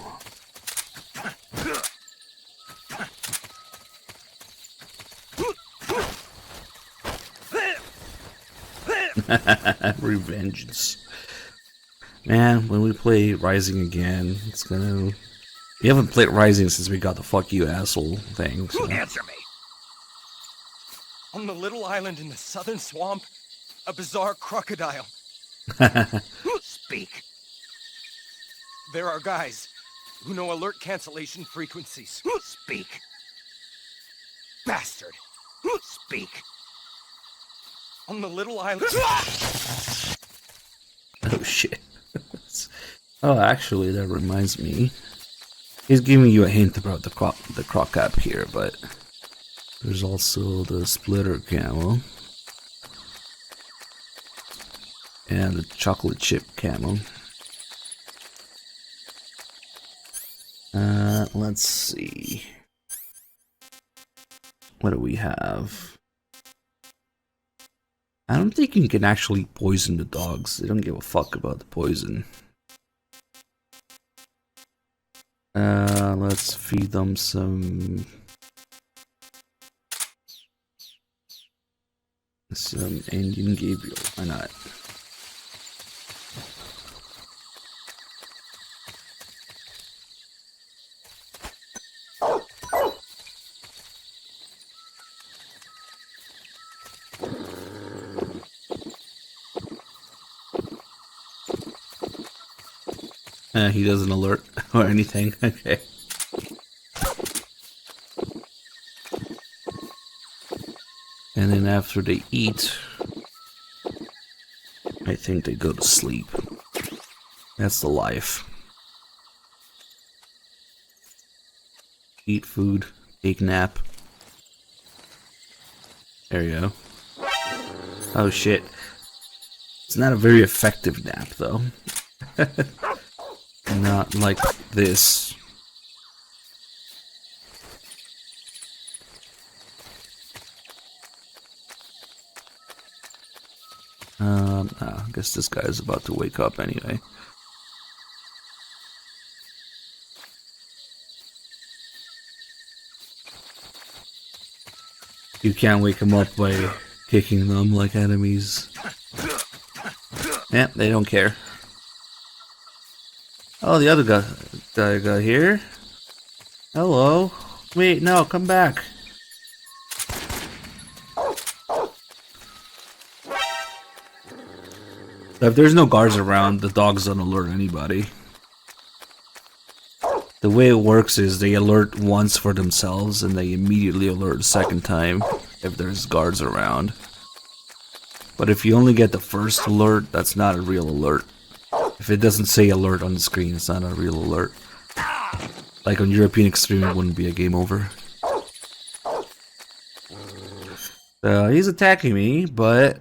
Revengeance. Man, when we play Rising again, it's gonna... We haven't played Rising since we got the fuck you asshole thing, so... Answer me. On the little island in the southern swamp, a bizarre crocodile. Speak. There are guys who know alert cancellation frequencies. Speak. Bastard. Speak. On the little island. Oh shit. Oh, actually, that reminds me. He's giving you a hint about the croc app here, but there's also the splitter camo and the chocolate chip camo. Let's see. What do we have? I don't think you can actually poison the dogs. They don't give a fuck about the poison. Let's feed them some Indian Gabriel. Why not? He doesn't alert or anything. Okay. And then after they eat, I think they go to sleep. That's the life. Eat food, take nap. There you go. Oh shit. It's not a very effective nap, though. Not like this. I guess this guy is about to wake up anyway. You can't wake them up by kicking them like enemies. Yeah, they don't care. Oh, the other guy got here. Hello. Wait, no, come back. If there's no guards around, the dogs don't alert anybody. The way it works is they alert once for themselves and they immediately alert a second time if there's guards around. But if you only get the first alert, that's not a real alert. If it doesn't say alert on the screen, it's not a real alert. Like on European Extreme, it wouldn't be a game over. So he's attacking me, but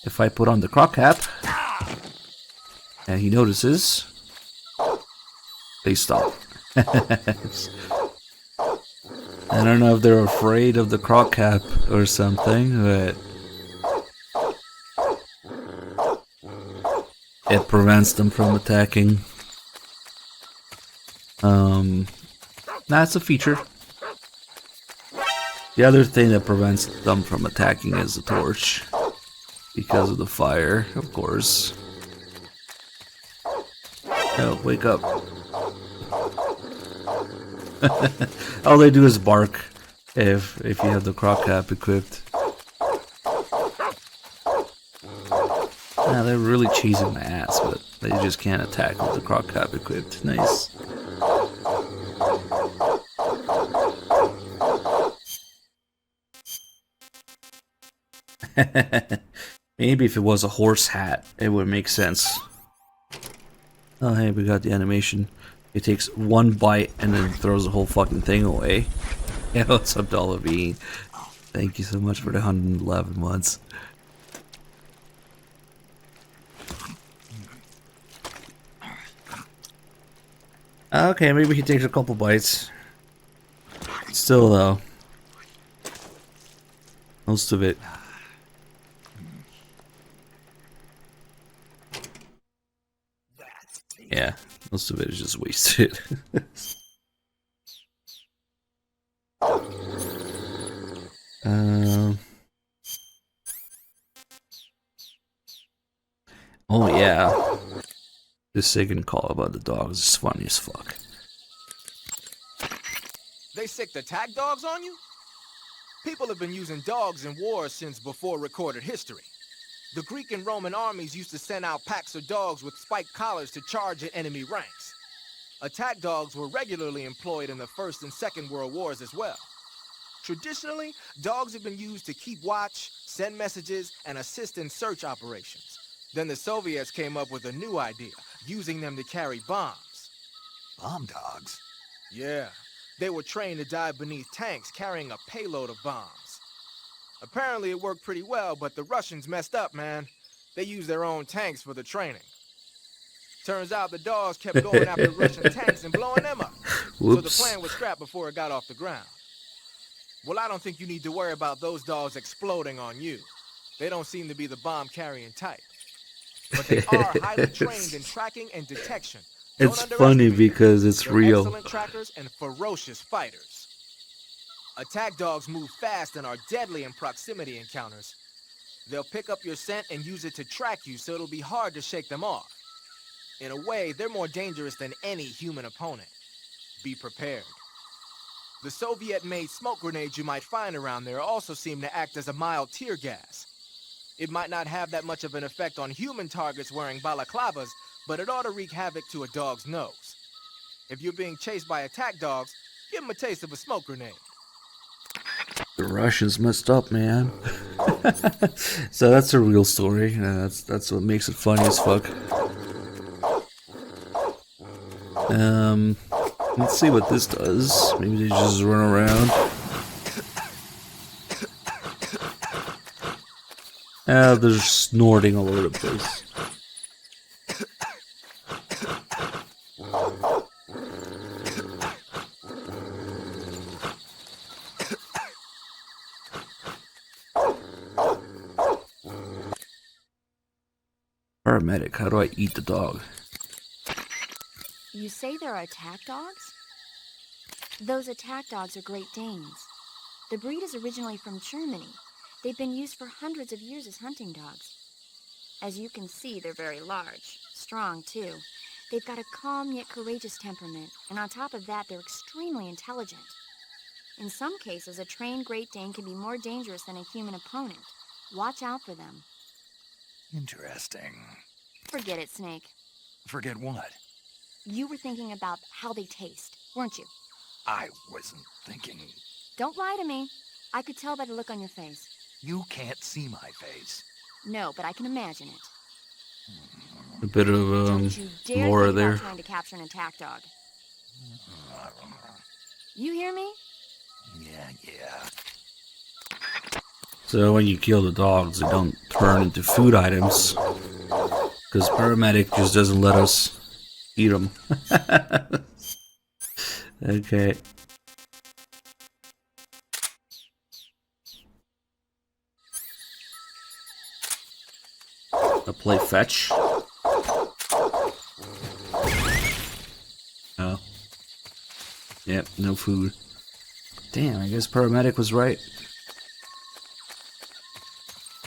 if I put on the croc cap and he notices, they stop. I don't know if they're afraid of the croc cap or something, but it prevents them from attacking. That's a feature. The other thing that prevents them from attacking is the torch. Because of the fire, of course. Oh, wake up. All they do is bark if you have the croc cap equipped. Nah, they're really cheesing my ass, but they just can't attack with the croc cap equipped. Nice. Maybe if it was a horse hat, it would make sense. Oh, hey, we got the animation. It takes one bite and then throws the whole fucking thing away. Yeah, what's up, Dollar Bean? Thank you so much for the 111 months. Okay, maybe he takes a couple bites. Still, though, most of it. Yeah, most of it is just wasted. Oh yeah, this second call about the dogs is funny as fuck. They sick the tag dogs on you? People have been using dogs in wars since before recorded history. The Greek and Roman armies used to send out packs of dogs with spiked collars to charge at enemy ranks. Attack dogs were regularly employed in the First and Second World Wars as well. Traditionally, dogs have been used to keep watch, send messages, and assist in search operations. Then the Soviets came up with a new idea, using them to carry bombs. Bomb dogs? Yeah, they were trained to dive beneath tanks carrying a payload of bombs. Apparently it worked pretty well, but the Russians messed up, man. They used their own tanks for the training. Turns out the dogs kept going after Russian tanks and blowing them up. Whoops. So the plan was scrapped before it got off the ground. Well, I don't think you need to worry about those dogs exploding on you. They don't seem to be the bomb-carrying type. But they are highly trained in tracking and detection. It's funny because it's They're real. excellent trackers and ferocious fighters. Attack dogs move fast and are deadly in proximity encounters. They'll pick up your scent and use it to track you, so it'll be hard to shake them off. In a way, they're more dangerous than any human opponent. Be prepared. The Soviet-made smoke grenades you might find around there also seem to act as a mild tear gas. It might not have that much of an effect on human targets wearing balaclavas, but it ought to wreak havoc to a dog's nose. If you're being chased by attack dogs, give them a taste of a smoke grenade. The Russians messed up, man. So that's a real story. That's what makes it funny as fuck. Let's see what this does. Maybe they just run around. They're snorting all over the place. Paramedic, how do I eat the dog? You say there are attack dogs? Those attack dogs are Great Danes. The breed is originally from Germany. They've been used for hundreds of years as hunting dogs. As you can see, they're very large, strong too. They've got a calm yet courageous temperament, and on top of that, they're extremely intelligent. In some cases, a trained Great Dane can be more dangerous than a human opponent. Watch out for them. Interesting. Forget it, Snake. Forget what? You were thinking about how they taste, weren't you? I wasn't thinking... Don't lie to me. I could tell by the look on your face. You can't see my face. No, but I can imagine it. A bit of Don't you dare lore think there. about trying to capture an attack dog. You hear me? Yeah. So when you kill the dogs, they don't turn into food items. Because Paramedic just doesn't let us eat them. Okay. I'll play fetch. Oh. Yep, no food. Damn, I guess Paramedic was right.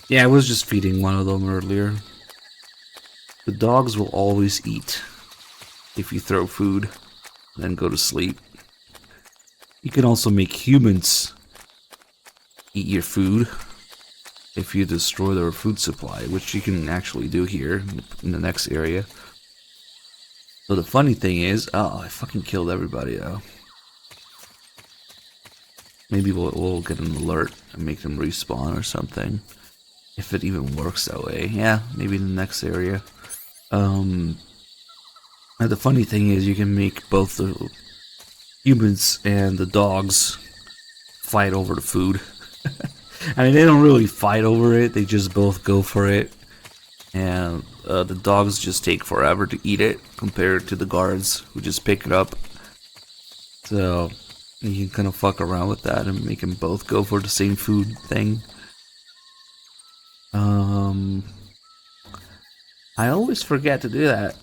Yeah, I was just feeding one of them earlier. The dogs will always eat if you throw food, then go to sleep. You can also make humans eat your food if you destroy their food supply, which you can actually do here in the next area. So the funny thing is, oh, I fucking killed everybody though. Maybe we'll get an alert and make them respawn or something. If it even works that way. Yeah, maybe in the next area. And the funny thing is you can make both the humans and the dogs fight over the food. I mean, they don't really fight over it, they just both go for it. And the dogs just take forever to eat it compared to the guards who just pick it up. So you can kind of fuck around with that and make them both go for the same food thing. I always forget to do that.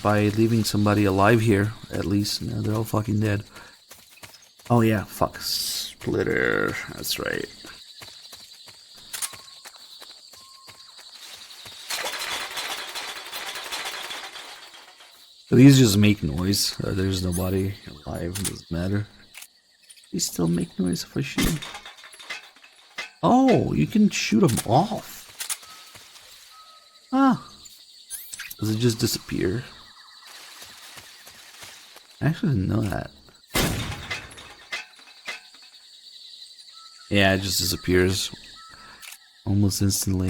By leaving somebody alive here, at least. No, they're all fucking dead. Oh yeah, fuck. Splitter. That's right. So these just make noise. There's nobody alive. It doesn't matter. These still make noise if I shoot them. Oh, you can shoot them off. Huh. Does it just disappear? I actually didn't know that. Yeah, it just disappears almost instantly.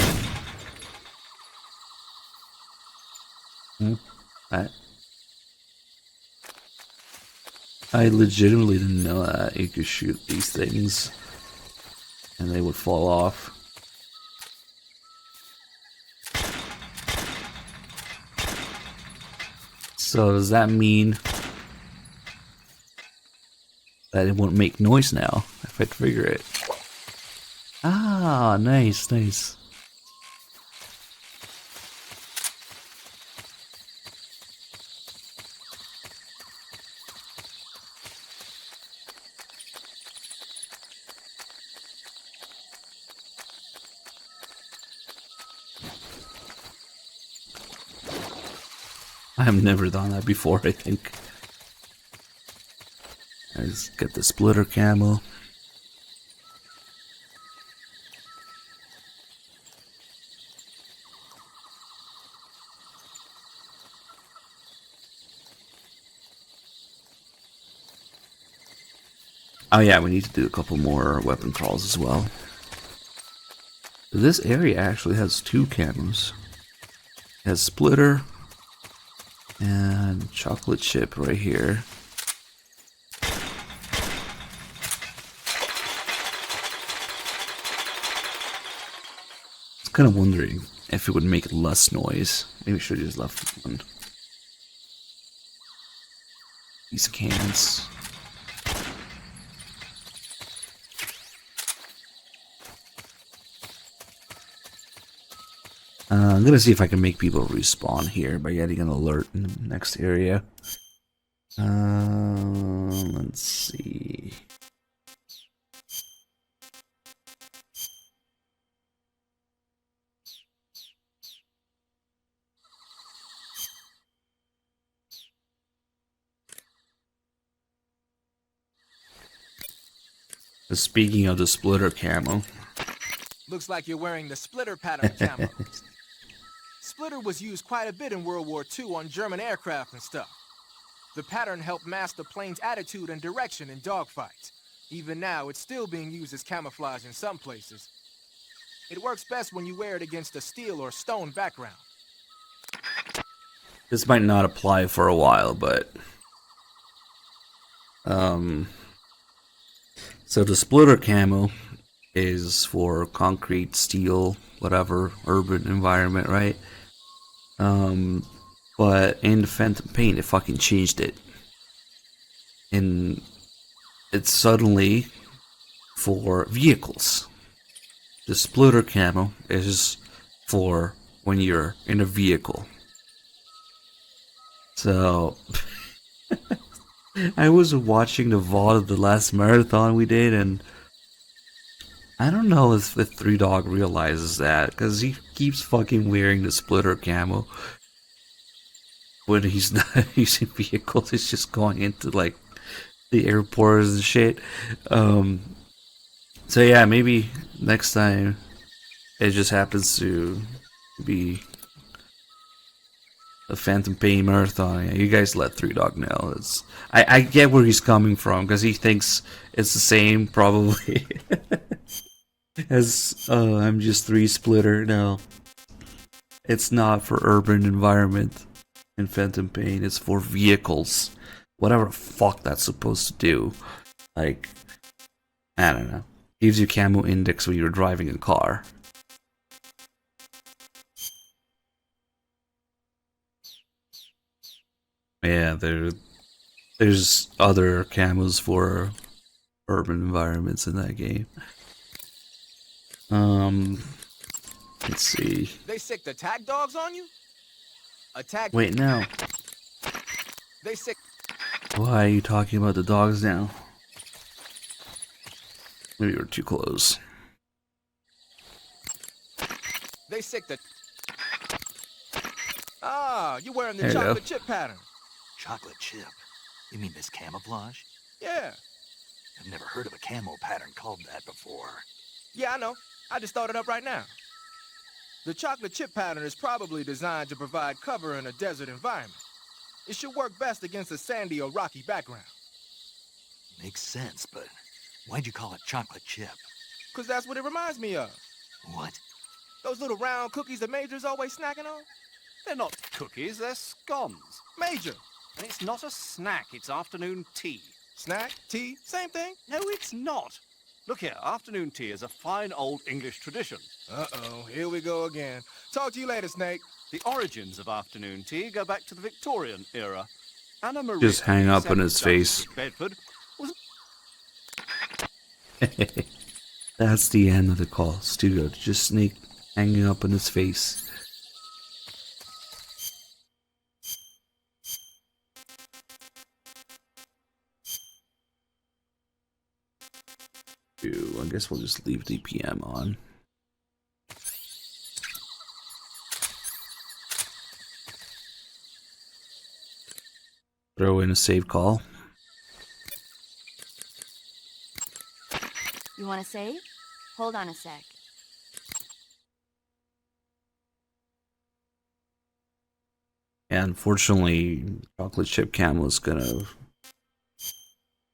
I legitimately didn't know that you could shoot these things and they would fall off. So does that mean that it won't make noise now if I trigger it? Ah, nice, nice. I've never done that before, I think. Let's get the splitter camo. Oh yeah, we need to do a couple more weapon crawls as well. This area actually has two camos. It has splitter and chocolate chip right here. kind of wondering if it would make less noise. Maybe I should have just left one. These cans. I'm gonna see if I can make people respawn here by getting an alert in the next area. Let's see. Speaking of the splitter camo. Looks like you're wearing the splitter pattern camo. Splitter was used quite a bit in World War II on German aircraft and stuff. The pattern helped mask the plane's attitude and direction in dogfights. Even now, it's still being used as camouflage in some places. It works best when you wear it against a steel or stone background. This might not apply for a while, but so the splitter camo is for concrete, steel, whatever, urban environment, right? But in the Phantom Pain, it fucking changed it. And it's suddenly for vehicles. The splitter camo is for when you're in a vehicle. So I was watching the VOD of the last marathon we did, and I don't know if the Three Dog realizes that, because he keeps fucking wearing the splitter camo when he's not using vehicles. He's just going into like the airports and shit. So yeah, maybe next time it just happens to be a Phantom Pain marathon. You guys let Three Dog know. I get where he's coming from, because he thinks it's the same probably as MGS3 splitter. No, it's not for urban environment in Phantom Pain. It's for vehicles, whatever the fuck that's supposed to do. Like, I don't know, gives you camo index when you're driving a car. Yeah, there's other camos for urban environments in that game. Let's see. They sick the tag dogs on you? Attack. Wait, no. They sick. Why are you talking about the dogs now? Maybe we're too close. They sick the. Ah, you're wearing the There you chocolate go. chip pattern. Chocolate chip? You mean this camouflage? Yeah. I've never heard of a camo pattern called that before. Yeah, I know. I just thought it up right now. The chocolate chip pattern is probably designed to provide cover in a desert environment. It should work best against a sandy or rocky background. Makes sense, but why'd you call it chocolate chip? Because that's what it reminds me of. What? Those little round cookies that Major's always snacking on? They're not cookies, they're scones. Major! And it's not a snack, it's afternoon tea. Snack? Tea? Same thing? No, it's not. Look here, afternoon tea is a fine old English tradition. Uh-oh, here we go again. Talk to you later, Snake. The origins of afternoon tea go back to the Victorian era. Anna Maria, Just hang up on his 7th face. Duchess of Bedford, was... That's the end of the call. Studio, just Snake hanging up on his face. I guess we'll just leave DPM on. Throw in a save call. You want to save? Hold on a sec. And unfortunately, chocolate chip camo is gonna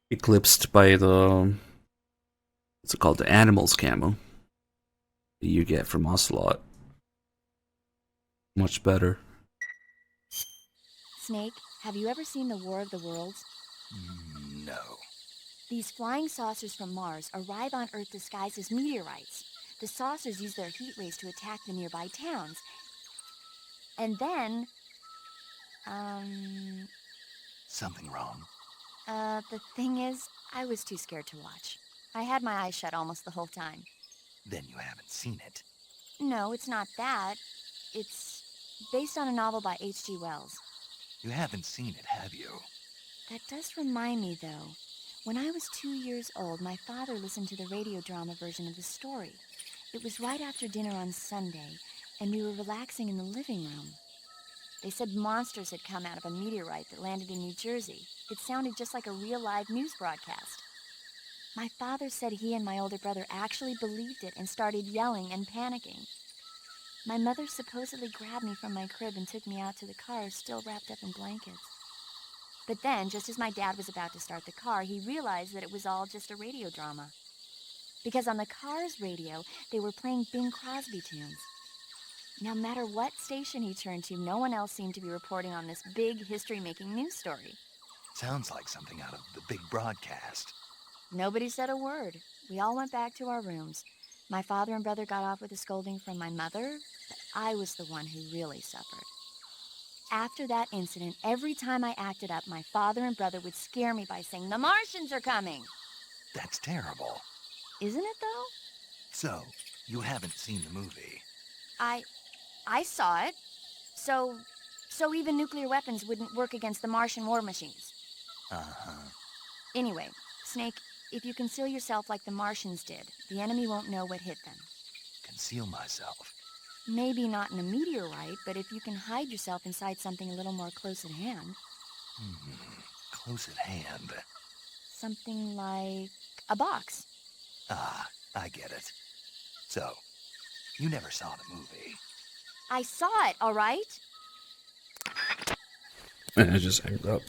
eclipsed by the what's it called, the animals camo that you get from Ocelot. Much better. Snake, have you ever seen the War of the Worlds? No. These flying saucers from Mars arrive on Earth disguised as meteorites. the saucers use their heat rays to attack the nearby towns. And then, Something wrong? the thing is, I was too scared to watch. I had my eyes shut almost the whole time. Then you haven't seen it. No, it's not that. It's based on a novel by H.G. Wells. You haven't seen it, have you? That does remind me, though. When I was 2 years old, my father listened to the radio drama version of the story. It was right after dinner on Sunday, and we were relaxing in the living room. They said monsters had come out of a meteorite that landed in New Jersey. It sounded just like a real live news broadcast. My father said he and my older brother actually believed it and started yelling and panicking. My mother supposedly grabbed me from my crib and took me out to the car, still wrapped up in blankets. But then, just as my dad was about to start the car, he realized that it was all just a radio drama. Because on the car's radio, they were playing Bing Crosby tunes. No matter what station he turned to, no one else seemed to be reporting on this big history-making news story. Sounds like something out of the big broadcast. Nobody said a word. We all went back to our rooms. My father and brother got off with a scolding from my mother, but I was the one who really suffered. After that incident, every time I acted up, my father and brother would scare me by saying, "The Martians are coming!" That's terrible. Isn't it, though? So, you haven't seen the movie? I saw it. So even nuclear weapons wouldn't work against the Martian war machines. Uh-huh. Anyway, Snake, if you conceal yourself like the Martians did, the enemy won't know what hit them. Conceal myself? Maybe not in a meteorite, but if you can hide yourself inside something a little more close at hand. Close at hand. Something like a box. Ah, I get it. So, you never saw the movie? I saw it, all right? I just hanged up.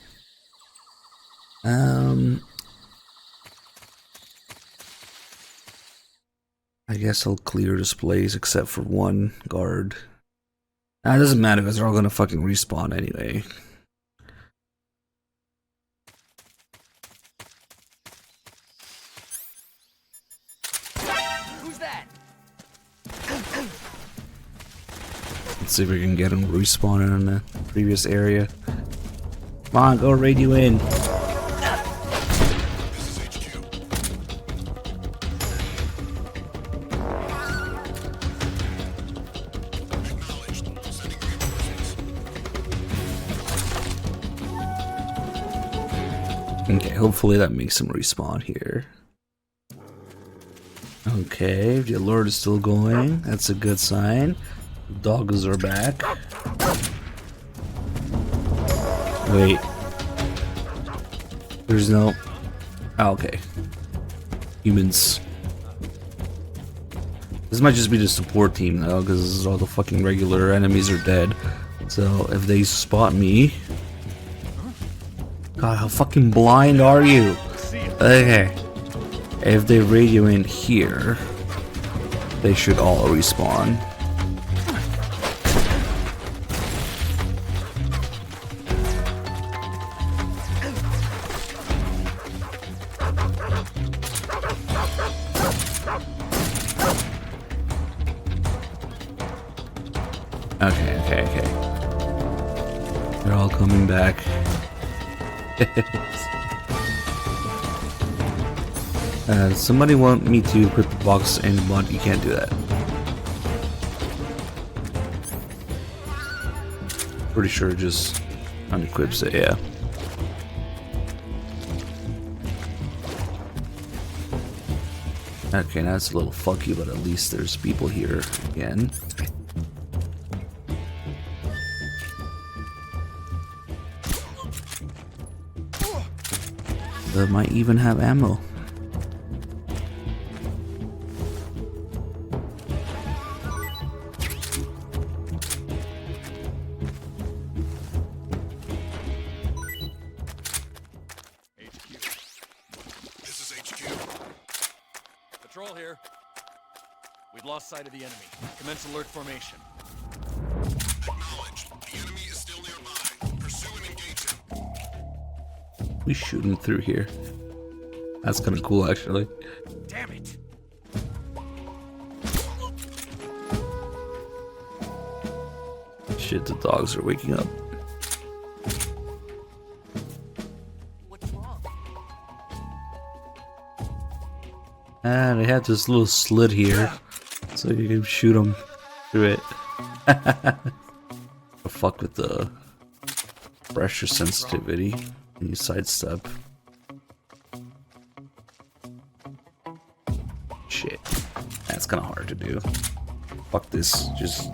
I guess I'll clear displays except for one guard. It doesn't matter because they're all gonna fucking respawn anyway. Who's that? Let's see if we can get them respawning in the previous area. Come on, go raid you in. Okay, hopefully that makes them respawn here. Okay, the alert is still going. That's a good sign. Dogs are back. Wait. There's no... Oh, okay. Humans. This might just be the support team though, because all the fucking regular enemies are dead. So if they spot me... God, how fucking blind are you? Okay. If they radio in here, they should all respawn. Okay. They're all coming back. Somebody want me to equip the box and mod? You can't do that. Pretty sure it just unequips it, yeah. Okay, now it's a little funky, but at least there's people here again. That might even have ammo. Patrol here. We've lost sight of the enemy. Commence alert formation. Acknowledged. The enemy is still nearby. Pursue and engage him. We shooting through here. That's kind of cool, actually. Damn it! Shit, the dogs are waking up. And they have this little slit here, so you can shoot them through it. Fuck with the pressure sensitivity, and you sidestep. Shit, that's kind of hard to do. Fuck this, just.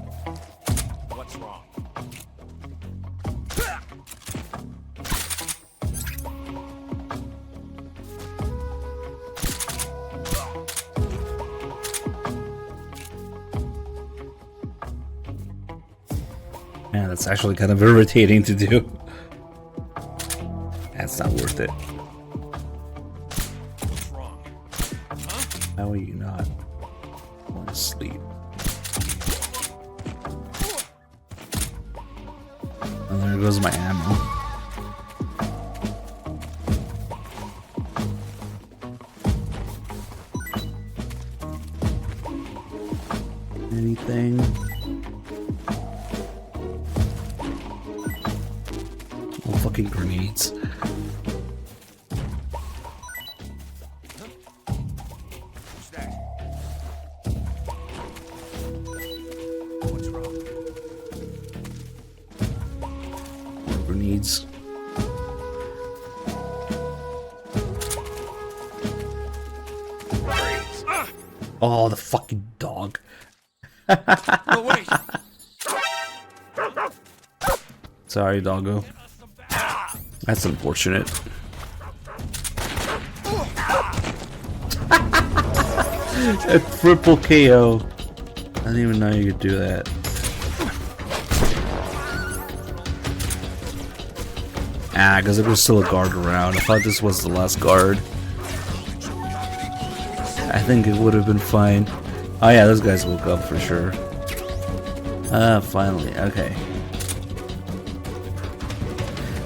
What's wrong? Yeah, that's actually kind of irritating to do. That's not worth it. What's wrong? Huh? How are you not? I want to sleep. And there goes my ammo. Anything? Oh, fucking grenades. Who's that? What's wrong? More grenades. Oh, the fucking dog. Oh, wait. Sorry, doggo. That's unfortunate. A triple KO. I didn't even know you could do that. Ah, because there was still a guard around. I thought this was the last guard. I think it would have been fine. Oh yeah, those guys woke up for sure. Finally, okay.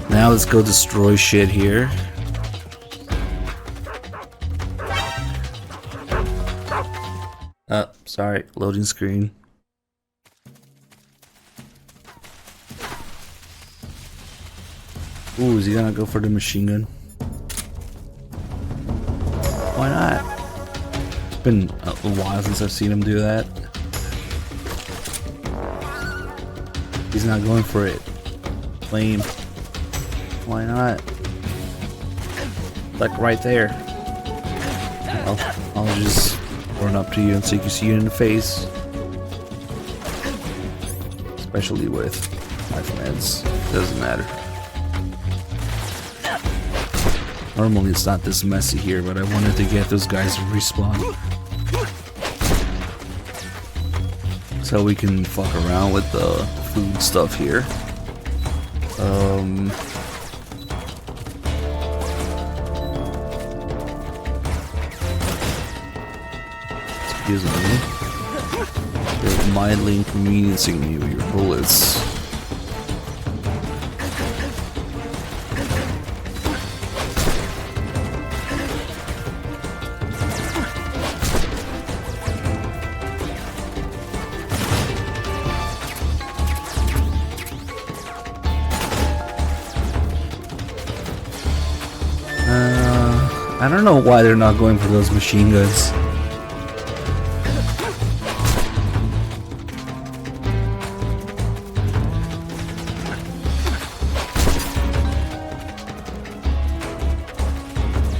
Now let's go destroy shit here. Sorry, loading screen. Ooh, is he gonna go for the machine gun? Why not? It's been a while since I've seen him do that. He's not going for it. Lame. Why not? Like right there. I'll just run up to you and so you can see you in the face. Especially with life meds. Doesn't matter. Normally it's not this messy here, but I wanted to get those guys to respawn. So we can fuck around with the food stuff here. Excuse me. You're mildly inconveniencing me with your bullets. I don't know why they're not going for those machine guns.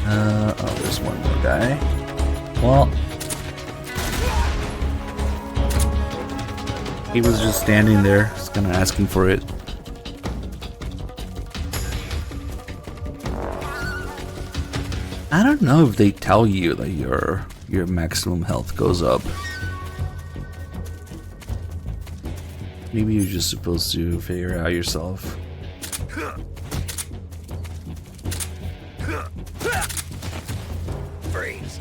Oh, there's one more guy. Well, he was just standing there, just kind of asking for it. I don't know if they tell you that your maximum health goes up. Maybe you're just supposed to figure it out yourself. Freeze.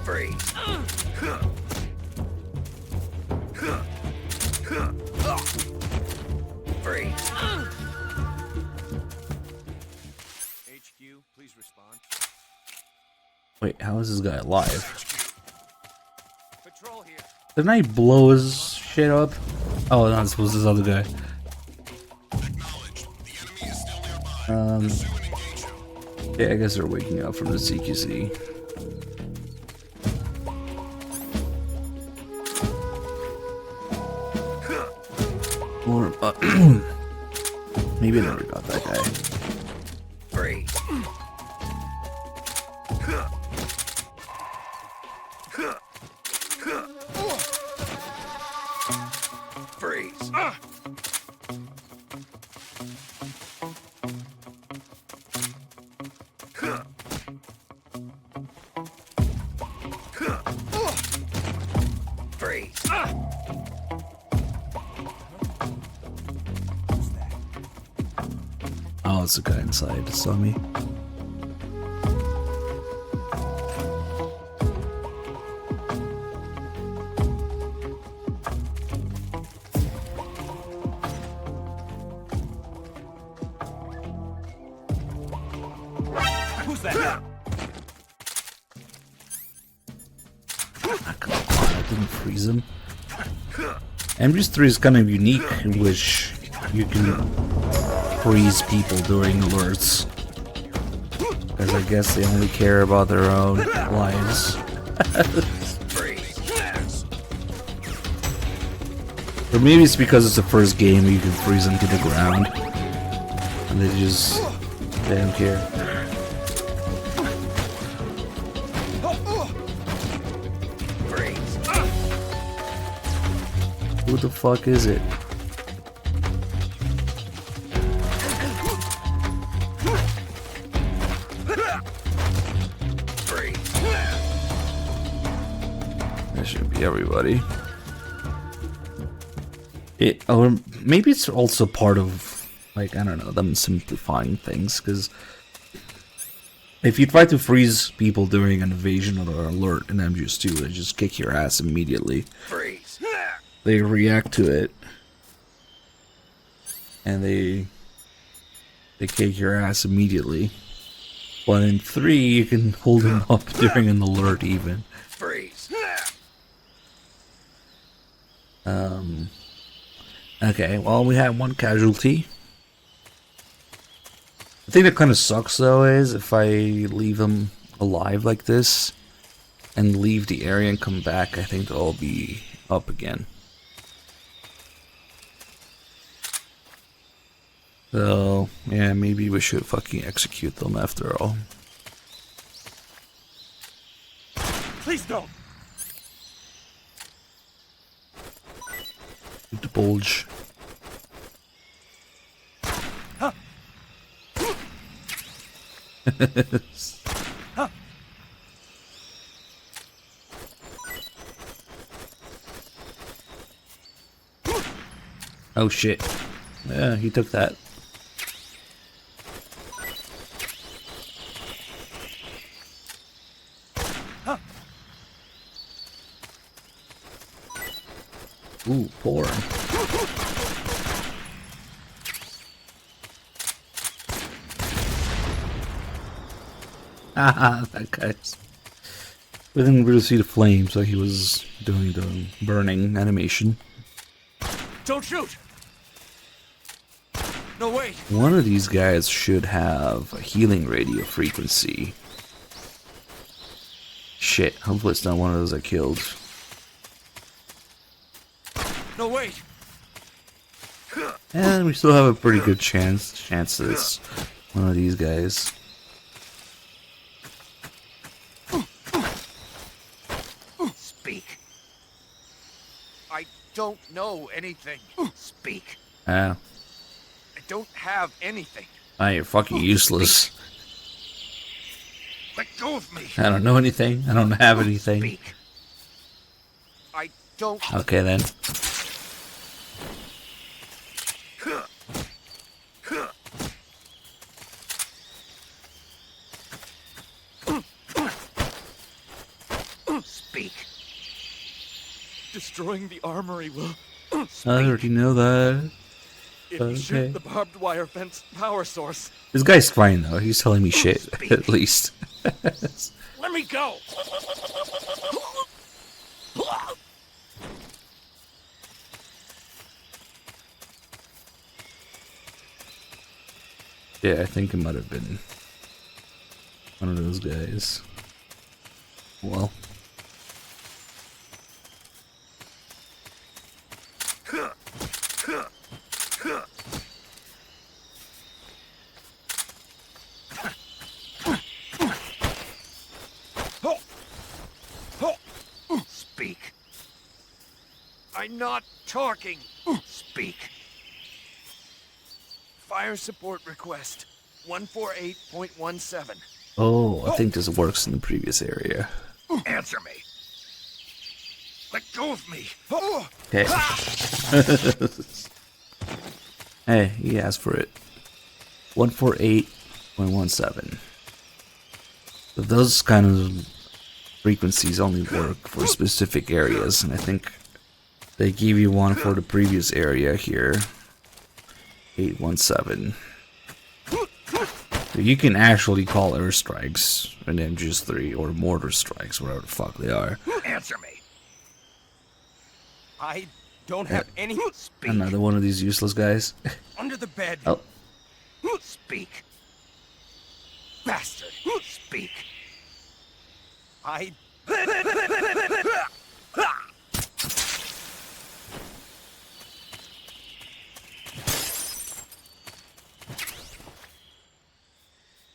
Freeze. Freeze. HQ, please respond. Wait, how is this guy alive? Didn't I blow his shit up? Oh, no, this was this other guy. Yeah, I guess they're waking up from the CQC. Or, maybe I never got that guy. Freeze. Freeze. Freeze. Oh, it's the guy inside that saw me. Who's that? Come on, I didn't freeze him. MGS3 is kind of unique in which you can freeze people during alerts. Because I guess they only care about their own lives. Or maybe it's because it's the first game where you can freeze them to the ground. And they just... they don't care. Who the fuck is it? That should be everybody. Or maybe it's also part of, like, I don't know, them simplifying things, because if you try to freeze people during an invasion or alert in MGS2, they just kick your ass immediately. Freeze. They react to it, and they kick your ass immediately. But in 3, you can hold them up during an alert even. Freeze. Okay, well, we had one casualty. The thing that kind of sucks, though, is if I leave them alive like this and leave the area and come back, I think they'll all be up again. So, yeah, maybe we should fucking execute them after all. Please don't. The bulge. Huh. Huh. Oh shit. Yeah, he took that. Ooh, poor. Haha, that guy's. We didn't really see the flame, so he was doing the burning animation. Don't shoot! No, wait! One of these guys should have a healing radio frequency. Shit, hopefully it's not one of those I killed. No, wait! And we still have a pretty good chance that it's one of these guys. Speak. I don't know anything. Speak. Ah. I don't have anything. Ah, you're fucking useless. Let go of me. I don't know anything. I don't have anything. Speak. I don't. Okay then. Speak. Destroying the armory will. I already know that. If you Okay. shoot the barbed wire fence power source. This guy's fine though. He's telling me shit, at least. Let Let me go! Yeah, I think it might have been one of those guys. Well. Speak. I'm not talking. Speak. Fire support request 148.17. Oh, I think this works in the previous area. Answer me. Let go of me. Okay. Hey, he asked for it. 148.17. But those kind of frequencies only work for specific areas, and I think they gave you one for the previous area here. 817. So you can actually call airstrikes in MGS3 or mortar strikes, whatever the fuck they are. Answer me. I don't have any. Speak. Another one of these useless guys. Under the bed. Oh. Speak. Bastard. Speak. I.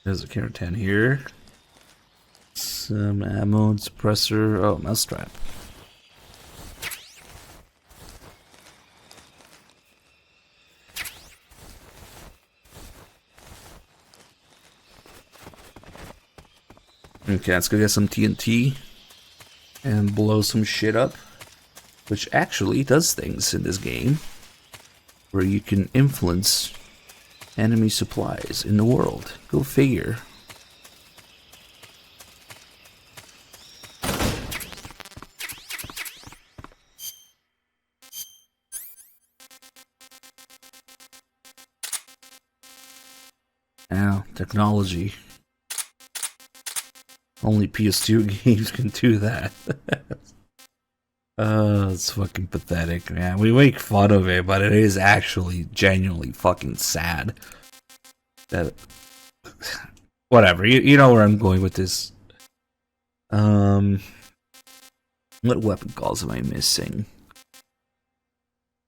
There's a Keratin here. Some ammo and suppressor. Oh, mousetrap. Okay, let's go get some TNT and blow some shit up, which actually does things in this game where you can influence enemy supplies in the world. Go figure. Now, technology. Only PS2 games can do that. It's fucking pathetic, man. We make fun of it, but it is actually genuinely fucking sad. That, whatever, you know where I'm going with this. What weapon calls am I missing?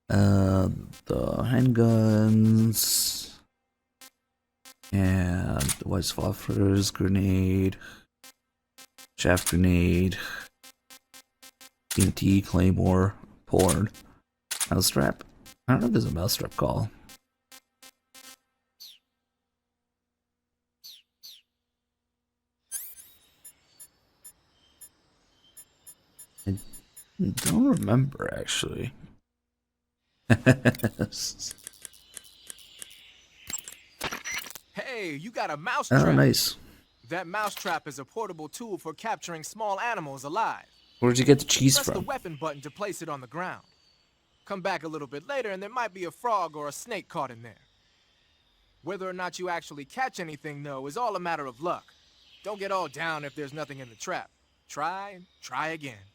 The handguns and the Weisswaffers grenade. Chaff grenade, TNT, claymore, porn, mousetrap. I don't know if there's a mousetrap call. I don't remember actually. Hey, you got a mousetrap. Oh, nice. That mousetrap is a portable tool for capturing small animals alive. Where'd you get the cheese Press from? the weapon button to place it on the ground. Come back a little bit later and there might be a frog or a snake caught in there. Whether or not you actually catch anything, though, is all a matter of luck. Don't get all down if there's nothing in the trap. Try and try again.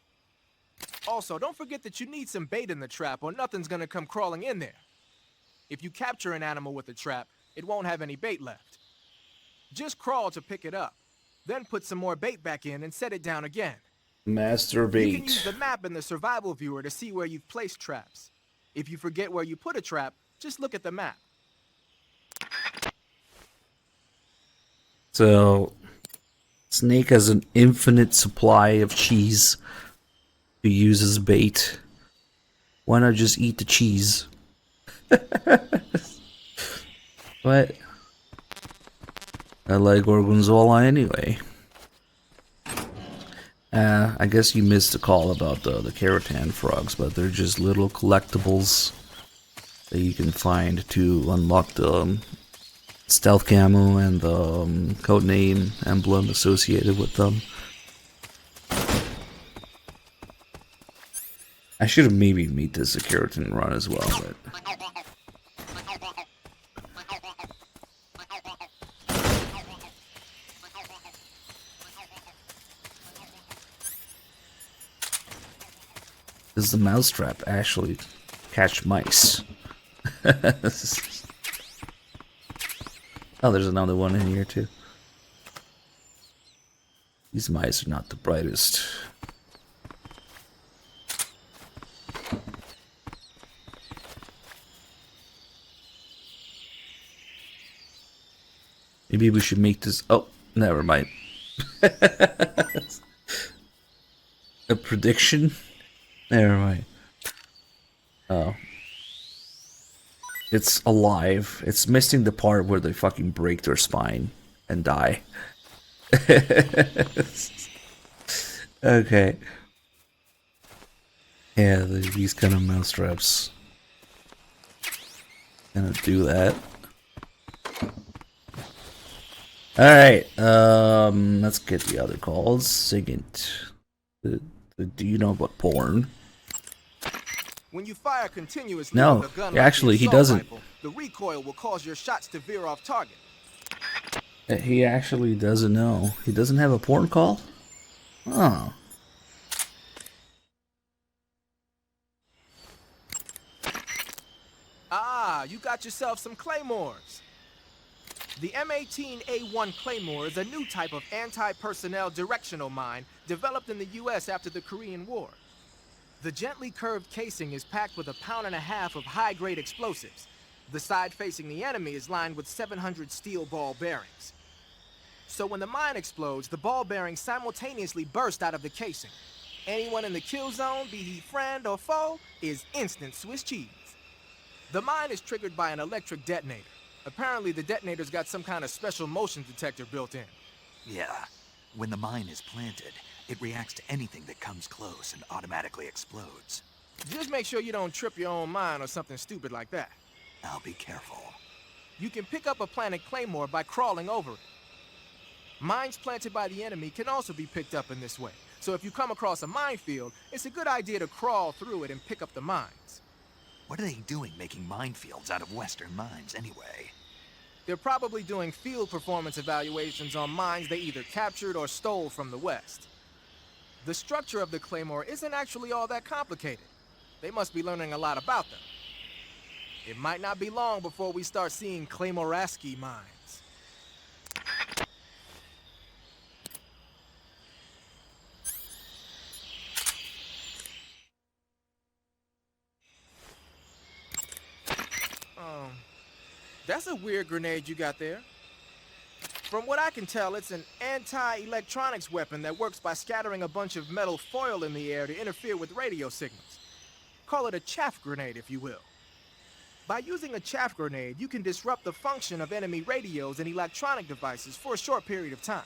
Also, don't forget that you need some bait in the trap or nothing's gonna come crawling in there. If you capture an animal with a trap, it won't have any bait left. Just crawl to pick it up, then put some more bait back in and set it down again. Master You bait. can use the map in the survival viewer to see where you've placed traps. If you forget where you put a trap, just look at the map. So, Snake has an infinite supply of cheese to use as bait. Why not just eat the cheese? What? I like Gorgonzola anyway. I guess you missed the call about the Keratin frogs, but they're just little collectibles that you can find to unlock the stealth camo and the codename emblem associated with them. I should have maybe made this a Keratin run as well, but... Does the mousetrap actually catch mice? Oh, there's another one in here too. These mice are not the brightest. Maybe we should make this... Oh, never mind. A prediction? Never mind. Oh. It's alive. It's missing the part where they fucking break their spine and die. Okay. Yeah, these kind of mousetraps. Gonna do that. Alright, let's get the other calls. Second. Do you know about porn? When you fire continuously No, with a gun actually, like the he assault doesn't. rifle, the recoil will cause your shots to veer off target. He actually doesn't know. He doesn't have a porn call? Oh. Ah, you got yourself some claymores. The M18A1 Claymore is a new type of anti-personnel directional mine developed in the US after the Korean War. The gently curved casing is packed with 1.5 pounds of high-grade explosives. The side facing the enemy is lined with 700 steel ball bearings. So when the mine explodes, the ball bearings simultaneously burst out of the casing. Anyone in the kill zone, be he friend or foe, is instant Swiss cheese. The mine is triggered by an electric detonator. Apparently the detonator's got some kind of special motion detector built in. Yeah. When the mine is planted, it reacts to anything that comes close and automatically explodes. Just make sure you don't trip your own mine or something stupid like that. I'll be careful. You can pick up a planted claymore by crawling over it. Mines planted by the enemy can also be picked up in this way. So if you come across a minefield, it's a good idea to crawl through it and pick up the mines. What are they doing making minefields out of Western mines anyway? They're probably doing field performance evaluations on mines they either captured or stole from the West. The structure of the claymore isn't actually all that complicated. They must be learning a lot about them. It might not be long before we start seeing Claymoraski mines. That's a weird grenade you got there. From what I can tell, it's an anti-electronics weapon that works by scattering a bunch of metal foil in the air to interfere with radio signals. Call it a chaff grenade, if you will. By using a chaff grenade, you can disrupt the function of enemy radios and electronic devices for a short period of time.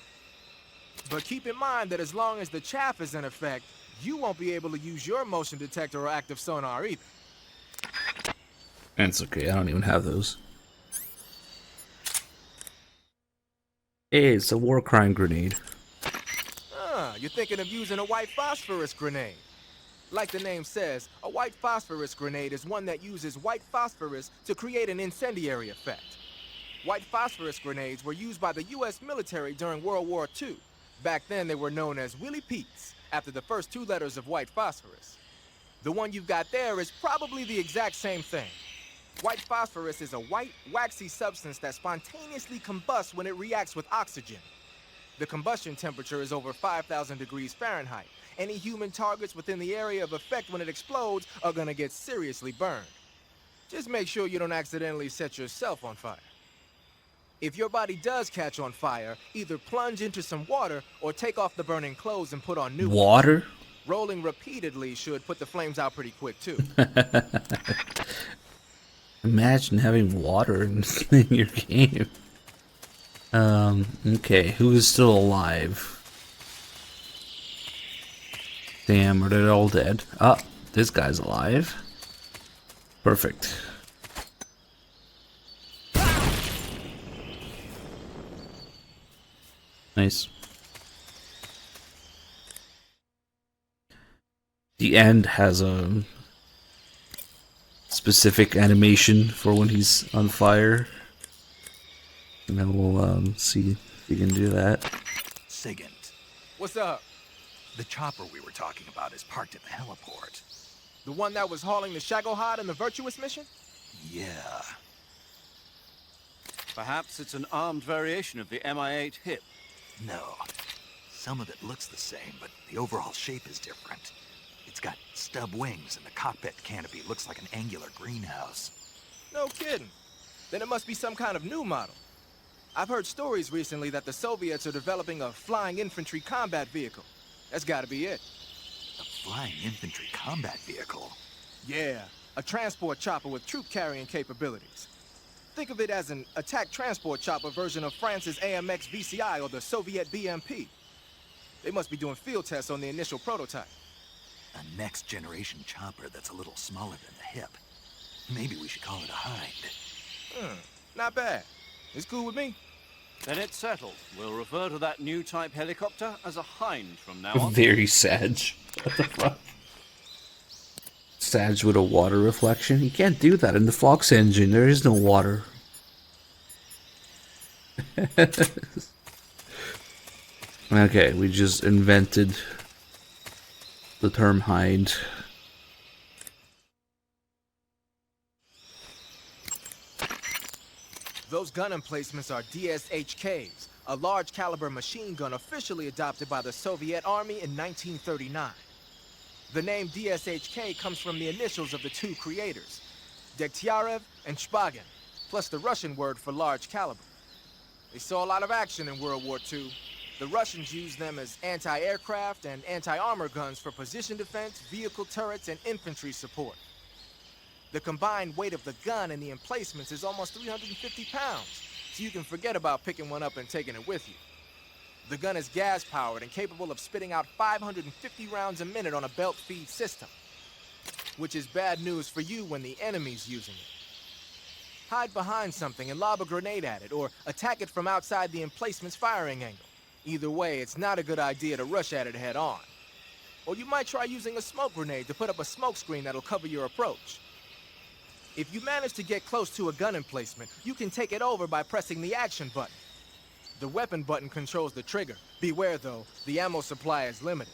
But keep in mind that as long as the chaff is in effect, you won't be able to use your motion detector or active sonar either. And it's okay, I don't even have those. Hey, it's a war crime grenade. You're thinking of using a white phosphorus grenade. Like the name says, a white phosphorus grenade is one that uses white phosphorus to create an incendiary effect. White phosphorus grenades were used by the US military during World War II. Back then they were known as Willie Pete's, after the first 2 letters of white phosphorus. The one you've got there is probably the exact same thing. White phosphorus is a white, waxy substance that spontaneously combusts when it reacts with oxygen. The combustion temperature is over 5,000 degrees Fahrenheit. Any human targets within the area of effect when it explodes are gonna get seriously burned. Just make sure you don't accidentally set yourself on fire. If your body does catch on fire, either plunge into some water or take off the burning clothes and put on new Water? ones. Rolling repeatedly should put the flames out pretty quick too. Imagine having water in your game. Okay, who is still alive? Damn, are they all dead? Ah, this guy's alive. Perfect. Nice. The end has a specific animation for when he's on fire. And then we'll see if we can do that. Sigint. What's up? The chopper we were talking about is parked at the heliport. The one that was hauling the Shagohod in the Virtuous mission? Yeah. Perhaps it's an armed variation of the Mi-8 hip. No. Some of it looks the same, but the overall shape is different. It's got stub wings, and the cockpit canopy looks like an angular greenhouse. No kidding. Then it must be some kind of new model. I've heard stories recently that the Soviets are developing a flying infantry combat vehicle. That's gotta be it. A flying infantry combat vehicle? Yeah, a transport chopper with troop-carrying capabilities. Think of it as an attack transport chopper version of France's AMX VCI or the Soviet BMP. They must be doing field tests on the initial prototype. A next-generation chopper that's a little smaller than the hip. Maybe we should call it a Hind. Not bad. It's cool with me. Then it's settled. We'll refer to that new type helicopter as a Hind from now on. Very Sag. What the fuck? Sag with a water reflection? You can't do that in the Fox engine. There is no water. Okay, we just invented the term Hind. Those gun emplacements are DSHKs, a large caliber machine gun officially adopted by the Soviet Army in 1939. The name DSHK comes from the initials of the two creators, Degtyarev and Shpagin, plus the Russian word for large caliber. They saw a lot of action in World War II. The Russians used them as anti-aircraft and anti-armor guns for position defense, vehicle turrets, and infantry support. The combined weight of the gun and the emplacements is almost 350 pounds, so you can forget about picking one up and taking it with you. The gun is gas-powered and capable of spitting out 550 rounds a minute on a belt feed system, which is bad news for you when the enemy's using it. Hide behind something and lob a grenade at it, or attack it from outside the emplacement's firing angle. Either way, it's not a good idea to rush at it head-on. Or you might try using a smoke grenade to put up a smoke screen that'll cover your approach. If you manage to get close to a gun emplacement, you can take it over by pressing the action button. The weapon button controls the trigger. Beware though, the ammo supply is limited.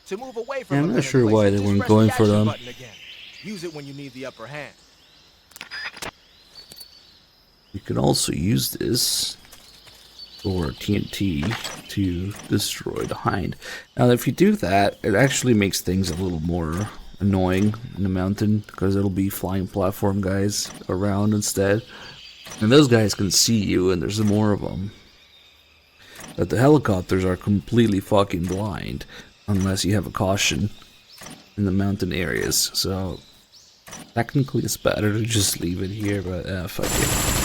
To move away from I'm not sure why they weren't going for them. Again. Use it when you need the upper hand. You can also use this or TNT to destroy the Hind. Now if you do that, it actually makes things a little more annoying in the mountain, because it'll be flying platform guys around instead, and those guys can see you and there's more of them. But the helicopters are completely fucking blind unless you have a caution in the mountain areas, so technically it's better to just leave it here, but fuck it.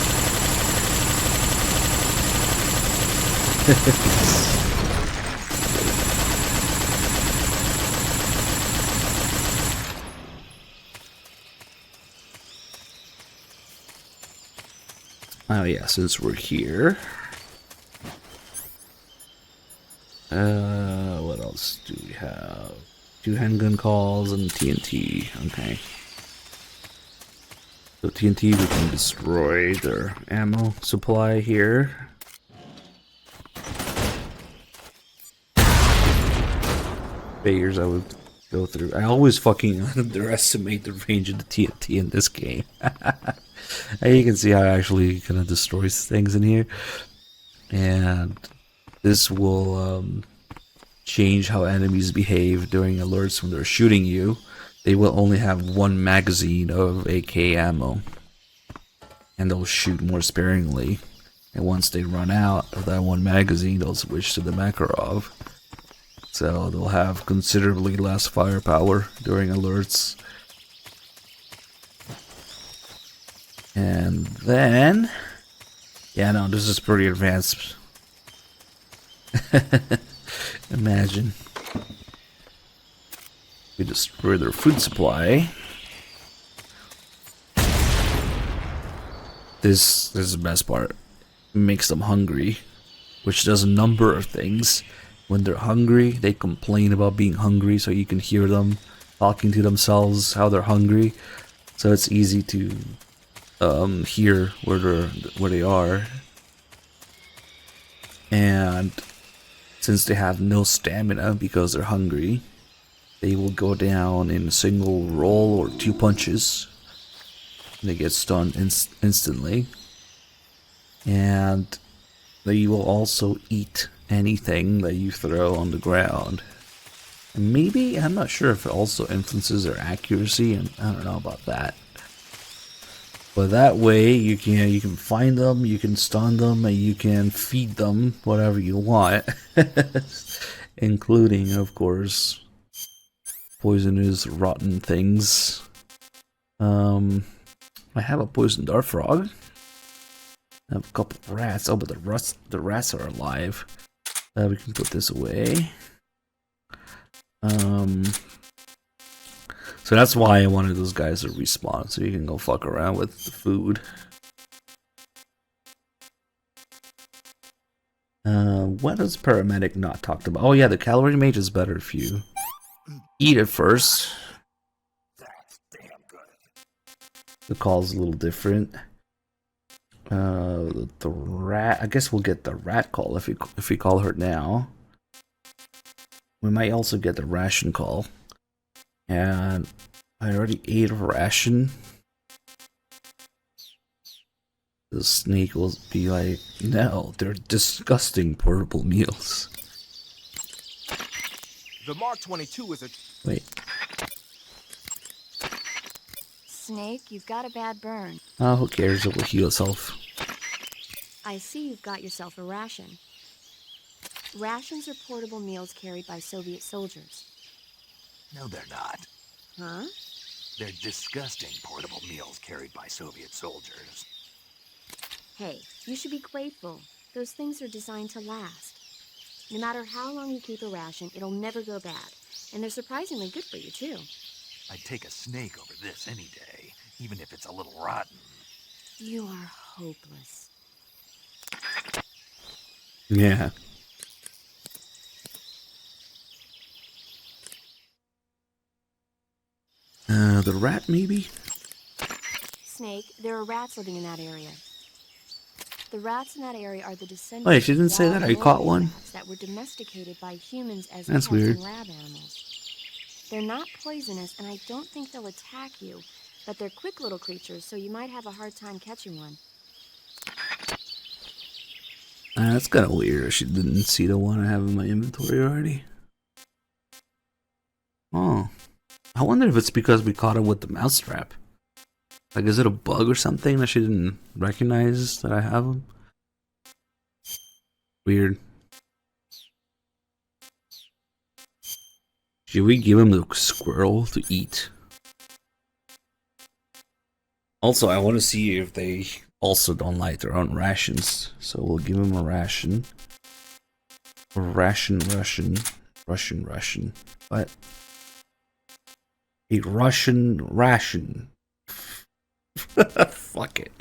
Oh yeah, since we're here, what else do we have? 2 handgun calls and TNT. Okay. So TNT, we can destroy their ammo supply here. Figures I would go through. I always fucking underestimate the range of the TNT in this game. And you can see how it actually kind of destroys things in here. And this will change how enemies behave during alerts when they're shooting you. They will only have 1 magazine of AK ammo, and they'll shoot more sparingly. And once they run out of that 1 magazine, they'll switch to the Makarov. So they'll have considerably less firepower during alerts. And then, yeah, no, this is pretty advanced. Imagine we destroy their food supply. This is the best part. It makes them hungry, which does a number of things. When they're hungry, they complain about being hungry, so you can hear them talking to themselves how they're hungry. So it's easy to hear where they are. And since they have no stamina because they're hungry, they will go down in a single roll or 2 punches. They get stunned instantly. And they will also eat anything that you throw on the ground. And maybe, I'm not sure if it also influences their accuracy, and I don't know about that. But that way you can find them, you can stun them, and you can feed them whatever you want. Including, of course, poisonous, rotten things. I have a poison dart frog. I have a couple of rats. Oh, but the rats are alive. We can put this away. So that's why I wanted those guys to respawn, so you can go fuck around with the food. What is paramedic not talked about? Oh yeah, the calorie mage is better if you eat it first. The call's a little different. The rat. I guess we'll get the rat call if we call her now. We might also get the ration call. And I already ate a ration. The snake will be like, no, they're disgusting portable meals. The Mark 22 is a... Wait. Snake, you've got a bad burn. Oh, who cares? It will heal itself. I see you've got yourself a ration. Rations are portable meals carried by Soviet soldiers. No, they're not. Huh? They're disgusting portable meals carried by Soviet soldiers. Hey, you should be grateful. Those things are designed to last. No matter how long you keep a ration, it'll never go bad. And they're surprisingly good for you, too. I'd take a snake over this any day, even if it's a little rotten. You are hopeless. Yeah. The rat, maybe? Snake, there are rats living in that area. The rats in that area are the descendants Wait, she didn't of say that I wild caught lorry one? rats that were domesticated by humans as That's pets weird. and lab animals. They're not poisonous, and I don't think they'll attack you, but they're quick little creatures, so you might have a hard time catching one. That's kind of weird. She didn't see the one I have in my inventory already. Oh. I wonder if it's because we caught it with the mousetrap. Like, is it a bug or something that she didn't recognize that I have them? Weird. Should we give him the squirrel to eat? Also, I want to see if they also don't like their own rations. So we'll give him a ration. A ration. What? A Russian ration. Fuck it.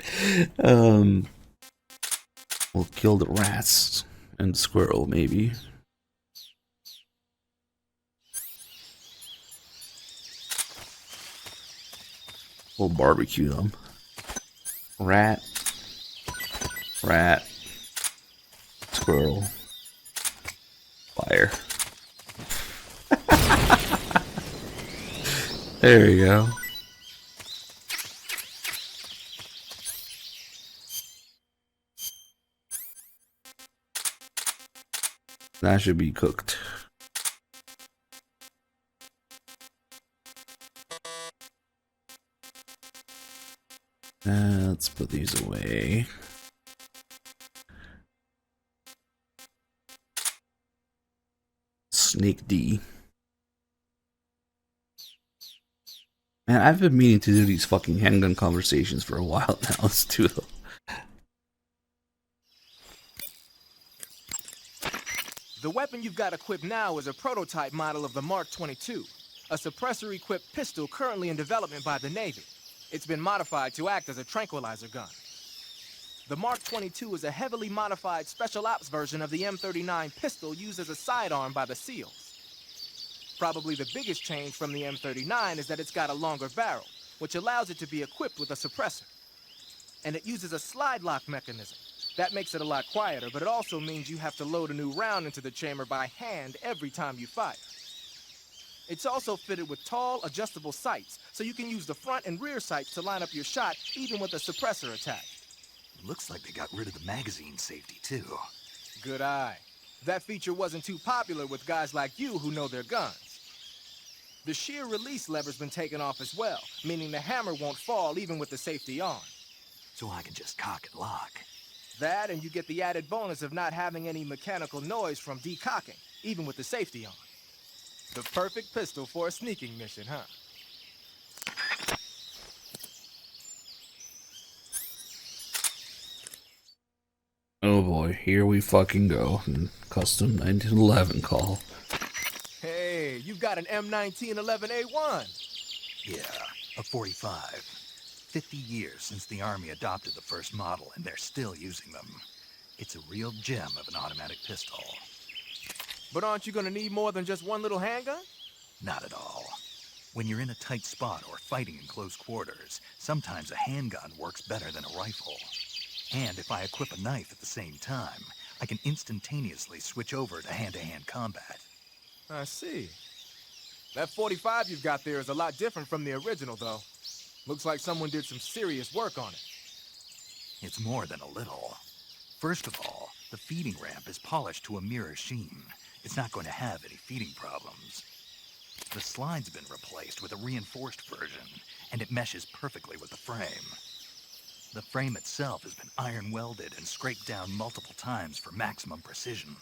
We'll kill the rats and the squirrel, maybe. We'll barbecue them. Rat. Squirrel. Fire. There you go. That should be cooked. Let's put these away. Snake D. Man, I've been meaning to do these fucking handgun conversations for a while now. Let's do them. The weapon you've got equipped now is a prototype model of the Mark 22, a suppressor-equipped pistol currently in development by the Navy. It's been modified to act as a tranquilizer gun. The Mark 22 is a heavily modified special ops version of the M39 pistol used as a sidearm by the SEALs. Probably the biggest change from the M39 is that it's got a longer barrel, which allows it to be equipped with a suppressor. And it uses a slide lock mechanism. That makes it a lot quieter, but it also means you have to load a new round into the chamber by hand every time you fire. It's also fitted with tall, adjustable sights, so you can use the front and rear sights to line up your shot, even with a suppressor attached. Looks like they got rid of the magazine safety, too. Good eye. That feature wasn't too popular with guys like you who know their guns. The shear release lever's been taken off as well, meaning the hammer won't fall even with the safety on. So I can just cock and lock. That, and you get the added bonus of not having any mechanical noise from decocking, even with the safety on. The perfect pistol for a sneaking mission, huh? Oh boy, here we fucking go. Custom 1911 call. Hey, you've got an M1911A1. Yeah, a 45. 50 years since the Army adopted the first model, and they're still using them. It's a real gem of an automatic pistol. But aren't you gonna need more than just one little handgun? Not at all. When you're in a tight spot or fighting in close quarters, sometimes a handgun works better than a rifle. And if I equip a knife at the same time, I can instantaneously switch over to hand-to-hand combat. I see. That 45 you've got there is a lot different from the original, though. Looks like someone did some serious work on it. It's more than a little. First of all, the feeding ramp is polished to a mirror sheen. It's not going to have any feeding problems. The slide's been replaced with a reinforced version, and it meshes perfectly with the frame. The frame itself has been iron welded and scraped down multiple times for maximum precision.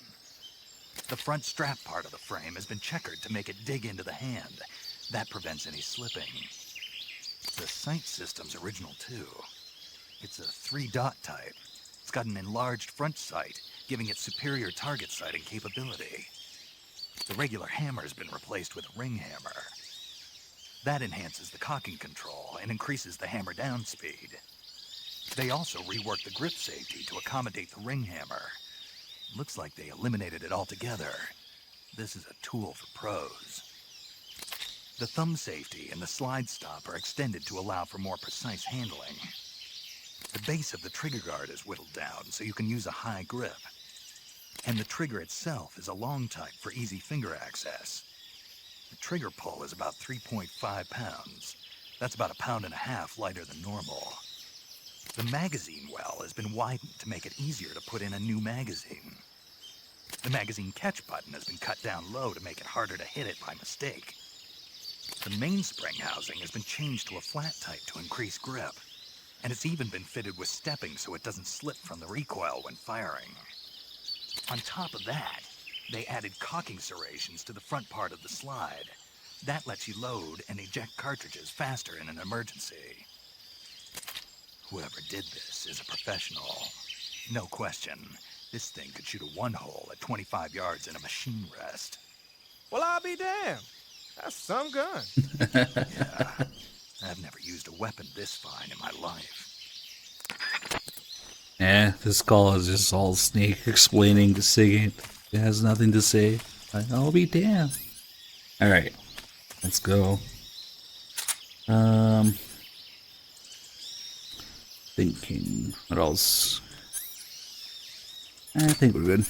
The front strap part of the frame has been checkered to make it dig into the hand. That prevents any slipping. The sight system's original too. It's a 3-dot type. It's got an enlarged front sight, giving it superior target sighting capability. The regular hammer's been replaced with a ring hammer. That enhances the cocking control and increases the hammer down speed. They also reworked the grip safety to accommodate the ring hammer. Looks like they eliminated it altogether. This is a tool for pros. The thumb safety and the slide stop are extended to allow for more precise handling. The base of the trigger guard is whittled down so you can use a high grip. And the trigger itself is a long type for easy finger access. The trigger pull is about 3.5 pounds. That's about 1.5 pounds lighter than normal. The magazine well has been widened to make it easier to put in a new magazine. The magazine catch button has been cut down low to make it harder to hit it by mistake. The mainspring housing has been changed to a flat type to increase grip, and it's even been fitted with stepping so it doesn't slip from the recoil when firing. On top of that, they added cocking serrations to the front part of the slide. That lets you load and eject cartridges faster in an emergency. Whoever did this is a professional. No question, this thing could shoot a one-hole at 25 yards in a machine rest. Well, I'll be damned. That's some gun. Yeah, I've never used a weapon this fine in my life. This call is just all Snake explaining to Sigint. It has nothing to say. I'll be damned. Alright, let's go. Thinking, what else? I think we're good.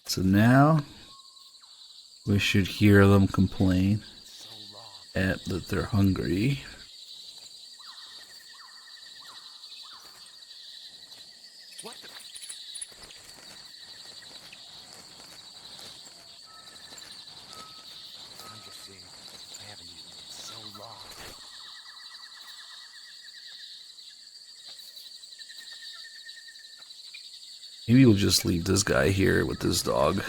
So now we should hear them complain that they're hungry. What the? I'm just saying, I haven't eaten in so long. Maybe we'll just leave this guy here with this dog.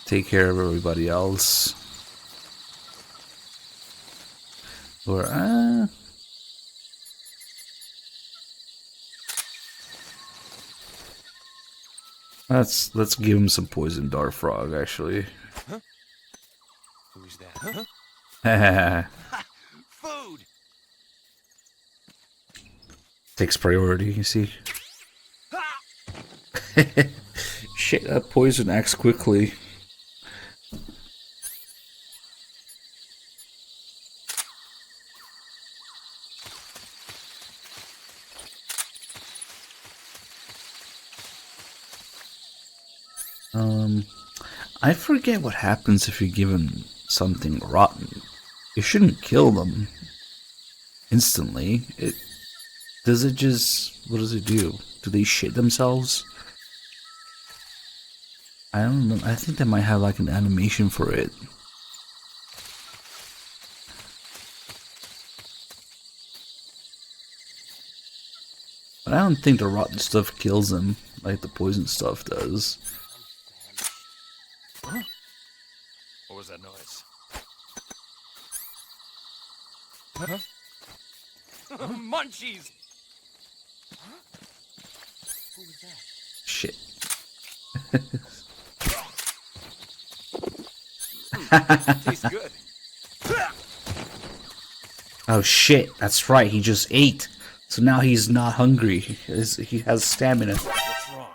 Take care of everybody else. Or, let's give him some poison dart frog, actually. Huh? Who's that? Huh? Food! Takes priority, you see. Shit, that poison acts quickly. I forget what happens if you give them something rotten. You shouldn't kill them instantly. Does it just... what does it do? Do they shit themselves? I don't know. I think they might have like an animation for it. But I don't think the rotten stuff kills them like the poison stuff does. Huh? What was that noise? Huh? Munchies! Who was that? Shit. Tastes good. Oh shit, that's right, he just ate. So now he's not hungry. He has stamina. What's wrong?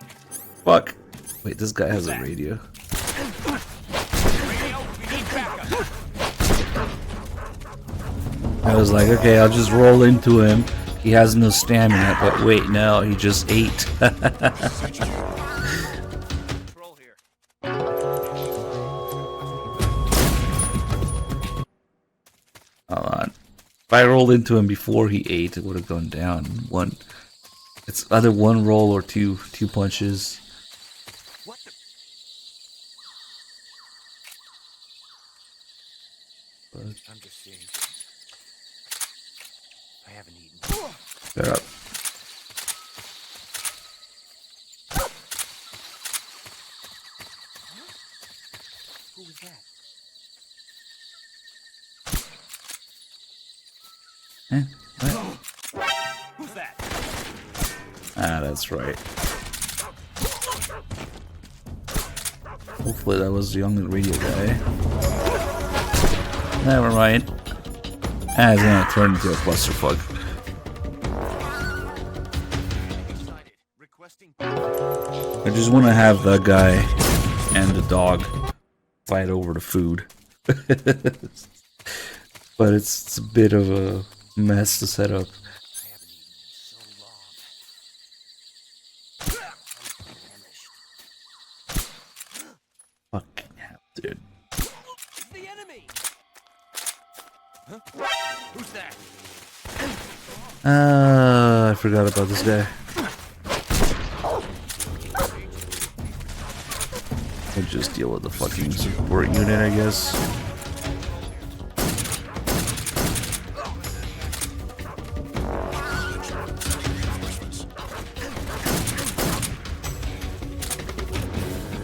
Fuck. Wait, this guy has a radio. I was like, okay, I'll just roll into him. He has no stamina, but wait, no, he just ate. Hold on. If I rolled into him before he ate, it would have gone down. One. It's either one roll or two punches. What the? But I'm just seeing. I haven't eaten. shut up. Who was that? Eh, what? Who's that? Ah, that's right. Hopefully that was the young radio guy. Never mind. Ah, it's gonna turn into a clusterfuck. I just want to have that guy and the dog fight over the food. But it's a bit of a mess to set up. Fucking hell, dude. It's the enemy. Huh? Who's that? I forgot about this guy. I'll just deal with the fucking support unit, I guess.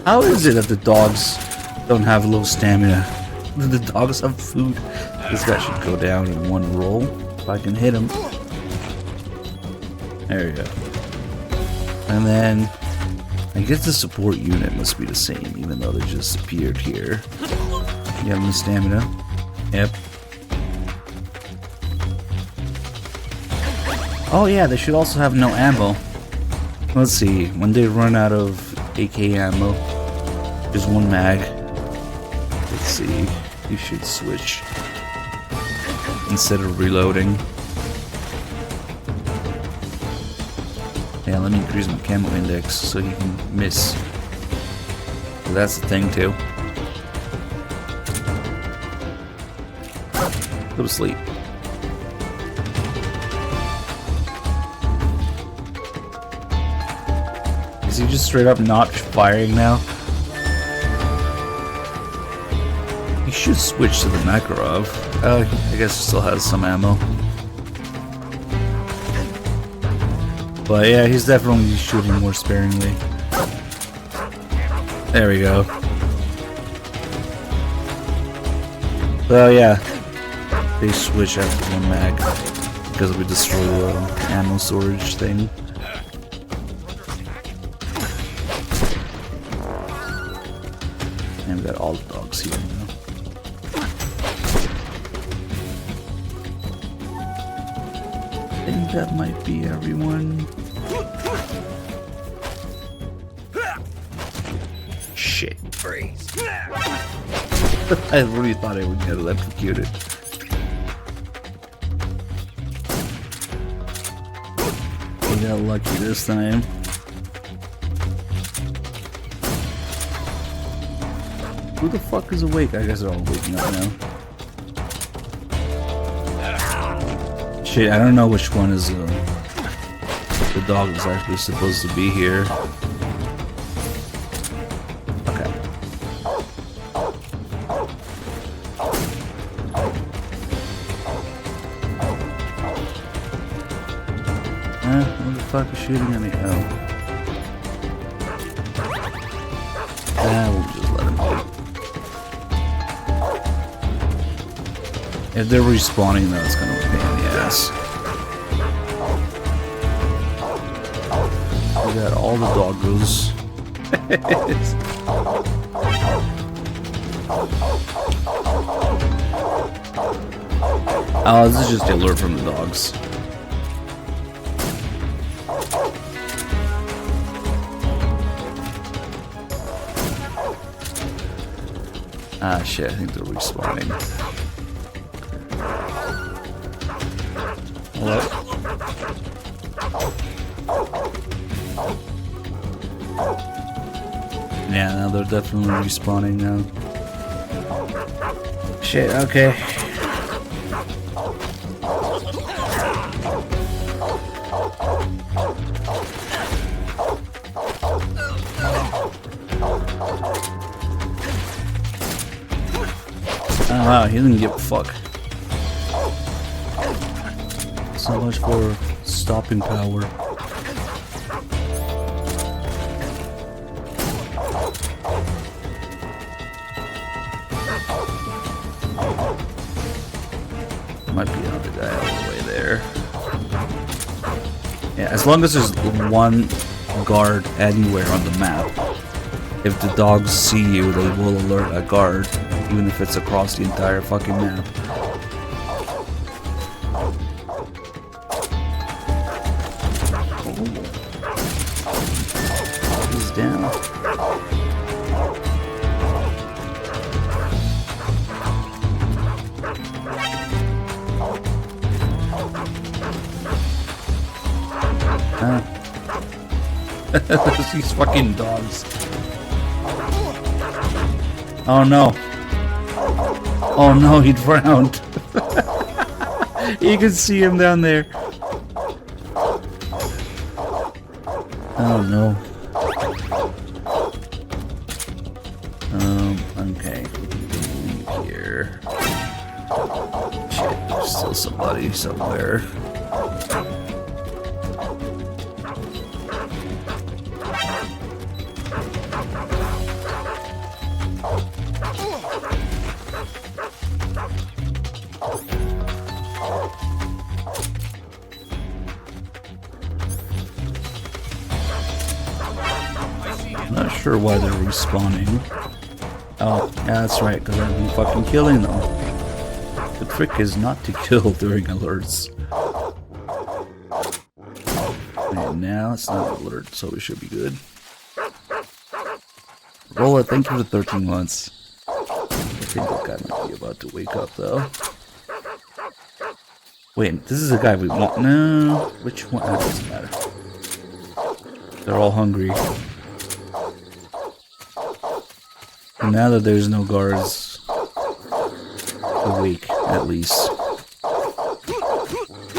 How is it that the dogs don't have low stamina? The dogs have food. This guy should go down in one roll if I can hit him. There we go. And then I guess the support unit must be the same, even though they just appeared here. You have any stamina? Yep. Oh yeah, they should also have no ammo. Let's see, when they run out of AK ammo, there's one mag. Let's see, you should switch instead of reloading. Yeah, let me increase my camo index so he can miss. So that's the thing too. Go to sleep. Is he just straight up not firing now? He should switch to the Makarov. I guess he still has some ammo. But yeah, he's definitely shooting more sparingly. There we go. Well, yeah. They switch after one mag because we destroy the ammo storage thing. And we got all the dogs here now. I think that might be everyone. Shit. Freeze. I really thought I would get electrocuted. We got lucky this time. Who the fuck is awake? I guess they're all waking up now. Shit, I don't know which one is the dog is actually supposed to be here. Okay. What the fuck is shooting at me? Oh. We'll just let him go. If they're respawning though, it's gonna be a pain in the ass. We got all the doggos. Oh, this is just the alert from the dogs. Ah shit, I think they're respawning. What? Yeah, now they're definitely respawning now. Shit, okay. Oh wow, he didn't give a fuck. So much for stopping power. Might be another guy all the way there. Yeah, as long as there's one guard anywhere on the map, if the dogs see you, they will alert a guard, even if it's across the entire fucking map. He's down. These fucking dogs. Oh no. Oh no, he drowned. You can see him down there. Oh no. Okay. Leave here. Shit, there's still somebody somewhere. Not sure why they're respawning. Oh, yeah, that's right, because I've been fucking killing them. The trick is not to kill during alerts. And now it's not an alert, so we should be good. Rolla, thank you for 13 months. I think that guy might be about to wake up, though. Wait, this is the guy we want. No, which one? That doesn't matter. They're all hungry. And now that there's no guards awake, at least,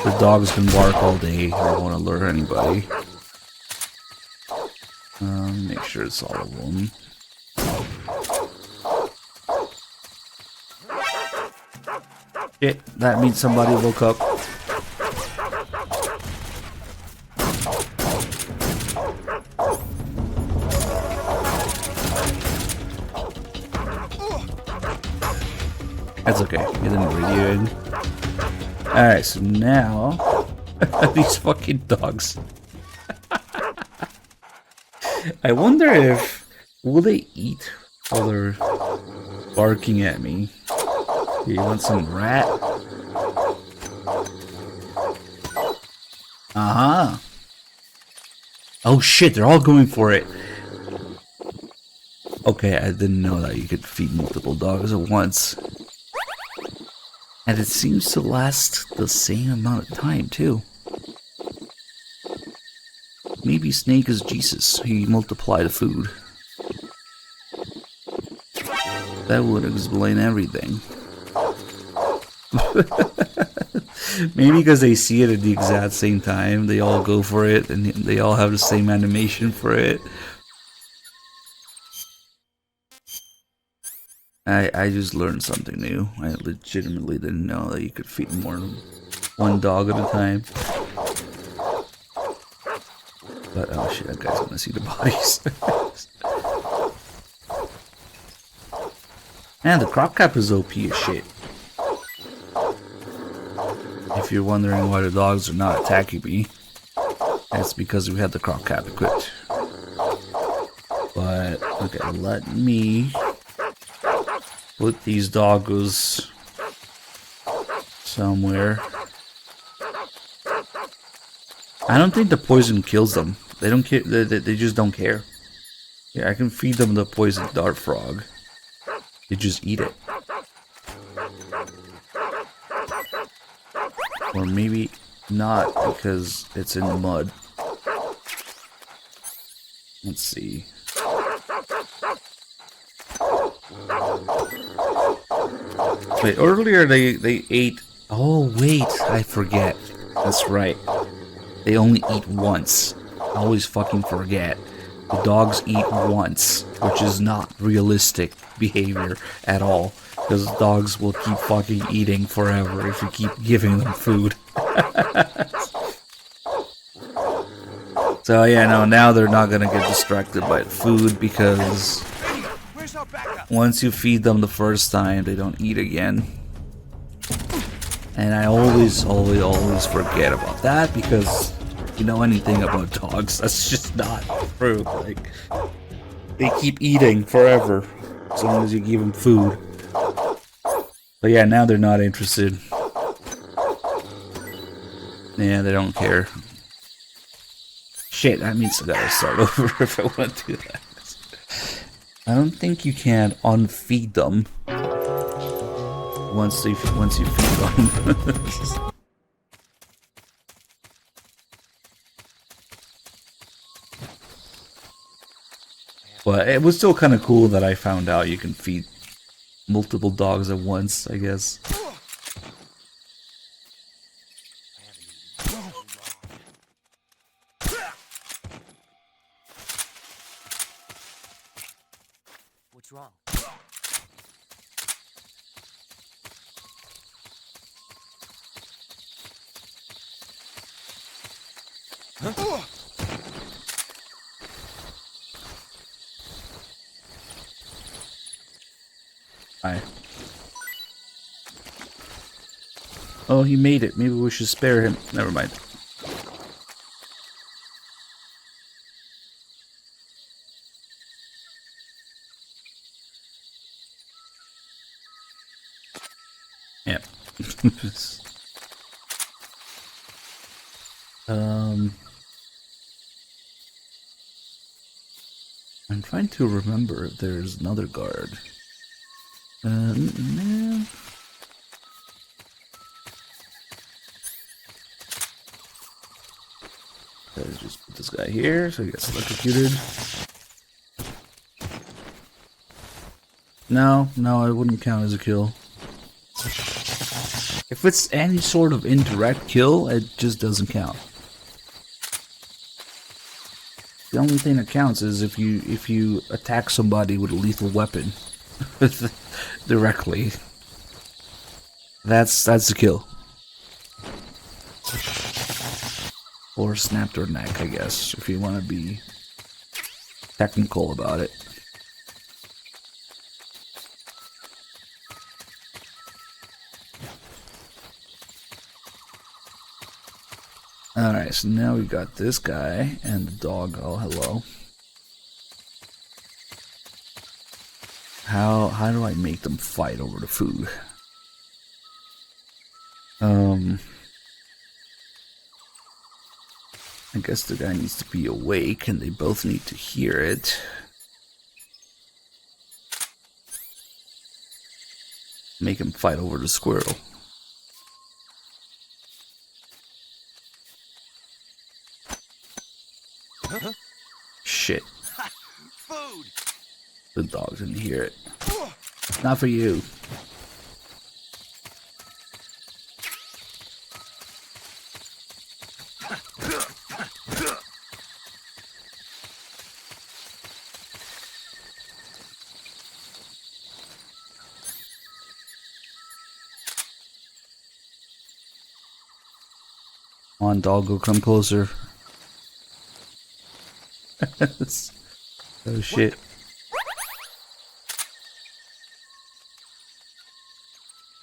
the dogs can bark all day. They won't alert anybody. Make sure it's all of them. Shit, that means somebody woke up. That's okay, get in the radio in. Alright, so now these fucking dogs. I wonder if will they eat while they're barking at me? Do you want some rat? Uh-huh. Oh shit, they're all going for it. Okay, I didn't know that you could feed multiple dogs at once. And it seems to last the same amount of time, too. Maybe Snake is Jesus. He multiplied the food. That would explain everything. Maybe because they see it at the exact same time, they all go for it, and they all have the same animation for it. I just learned something new. I legitimately didn't know that you could feed more than one dog at a time. But oh shit, that guy's gonna see the bodies. And the crop cap is OP as shit. If you're wondering why the dogs are not attacking me, it's because we had the crop cap equipped. But okay, let me put these doggos somewhere. I don't think the poison kills them. They don't care. They just don't care. Yeah, I can feed them the poison dart frog. They just eat it. Or maybe not because it's in the mud. Let's see. Wait, earlier they ate... Oh, wait, I forget. That's right. They only eat once. I always fucking forget. The dogs eat once, which is not realistic behavior at all. Because dogs will keep fucking eating forever if you keep giving them food. So yeah, no, now they're not gonna get distracted by food because once you feed them the first time, they don't eat again. And I always forget about that because if you know anything about dogs, that's just not true. Like, they keep eating forever as long as you give them food. But yeah, now they're not interested. Yeah, they don't care. Shit, that means I gotta start over if I want to do that. I don't think you can unfeed them once you feed them. But it was still kind of cool that I found out you can feed multiple dogs at once, I guess. What's wrong? Huh? Hi. Oh, he made it. Maybe we should spare him. Never mind. Yep. I'm trying to remember if there's another guard. No. Let's just put this guy here so he gets electrocuted. No, it wouldn't count as a kill. If it's any sort of indirect kill, it just doesn't count. The only thing that counts is if you attack somebody with a lethal weapon directly. That's a kill. Or snapped their neck, I guess, if you want to be technical about it. Alright, so now we got this guy and the dog. Oh, hello. How do I make them fight over the food? I guess the guy needs to be awake and they both need to hear it. Make him fight over the squirrel. Shit. Food. The dog didn't hear it. It's not for you. Come on, dog, go come closer. Oh shit.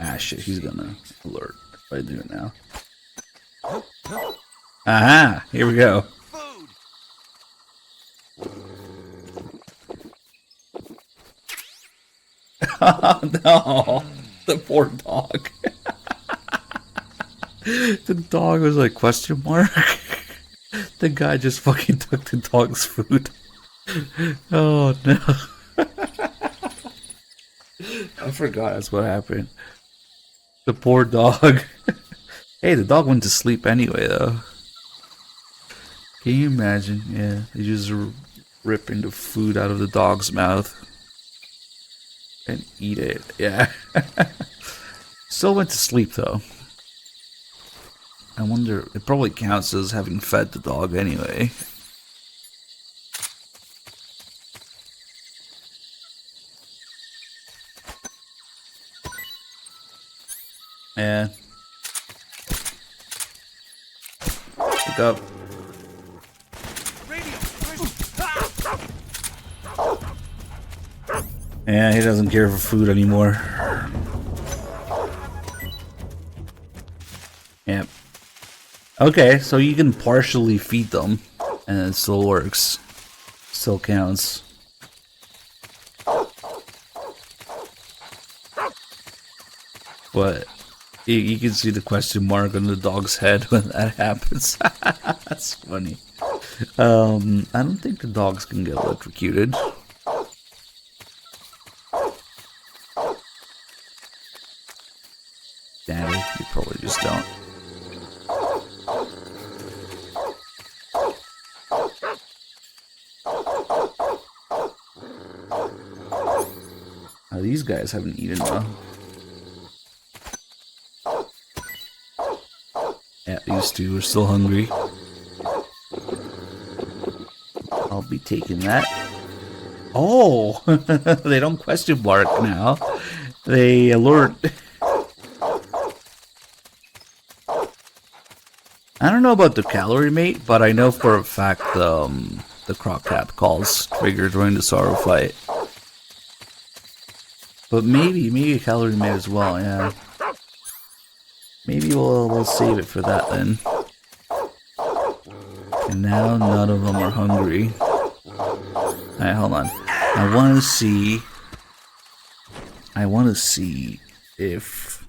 Ah shit, he's gonna alert if I do it now. Aha! Here we go. Oh no! The poor dog. The dog was like, question mark? The guy just fucking took the dog's food. Oh no. I forgot that's what happened. The poor dog. Hey, the dog went to sleep anyway though. Can you imagine? Yeah, they just ripping the food out of the dog's mouth and eat it. Yeah. Still went to sleep though. I wonder, it probably counts as having fed the dog anyway. Yeah. Pick up. Yeah, he doesn't care for food anymore. Yep. Okay, so you can partially feed them, and it still works. Still counts. But you can see the question mark on the dog's head when that happens. That's funny. I don't think the dogs can get electrocuted. Damn it, you probably just don't. These guys haven't eaten though. Yeah, these two are still hungry. I'll be taking that. Oh! They don't question mark now. They alert. I don't know about the calorie mate, but I know for a fact the croc cap calls trigger during the sorrow fight. But maybe a calorie mate as well, yeah. Maybe we'll save it for that then. And now none of them are hungry. Alright, hold on. I want to see if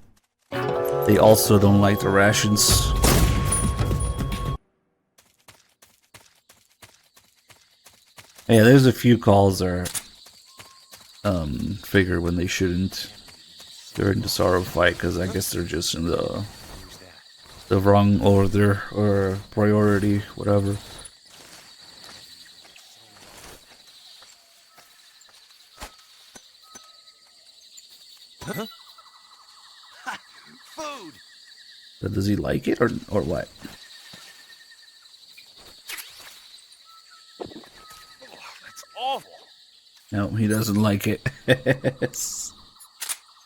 they also don't like the rations. Yeah, there's a few calls that are figure when they shouldn't during the sorrow fight, because I guess they're just in the wrong order or priority, whatever. Huh? Food. But does he like it or what? That's awful. No, he doesn't like it.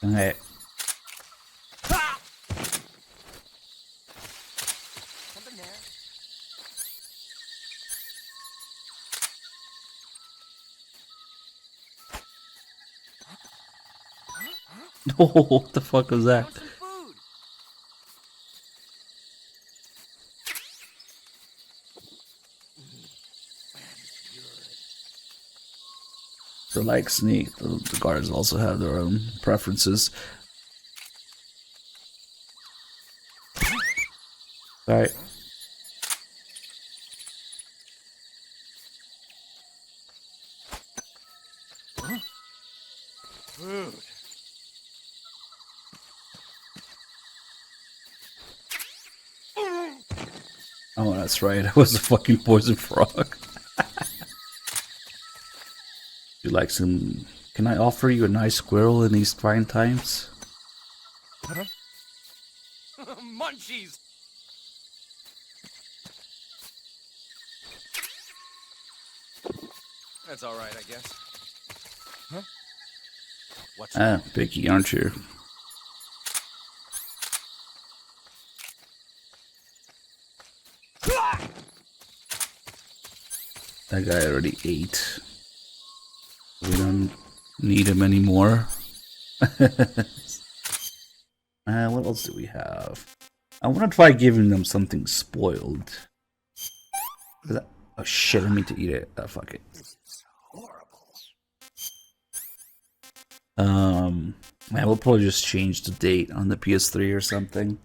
Alright. Oh, what the fuck was that? So like Sneak, the guards also have their own preferences. Alright. Food. Oh, that's right. I was a fucking poison frog. You like some Can I offer you a nice squirrel in these trying times? Munchies! That's alright, I guess. Huh? What's Ah, picky, aren't you? That guy already ate. We don't need him anymore. What else do we have? I want to try giving them something spoiled. Oh shit, I mean to eat it. Oh, fuck it. I will probably just change the date on the PS3 or something.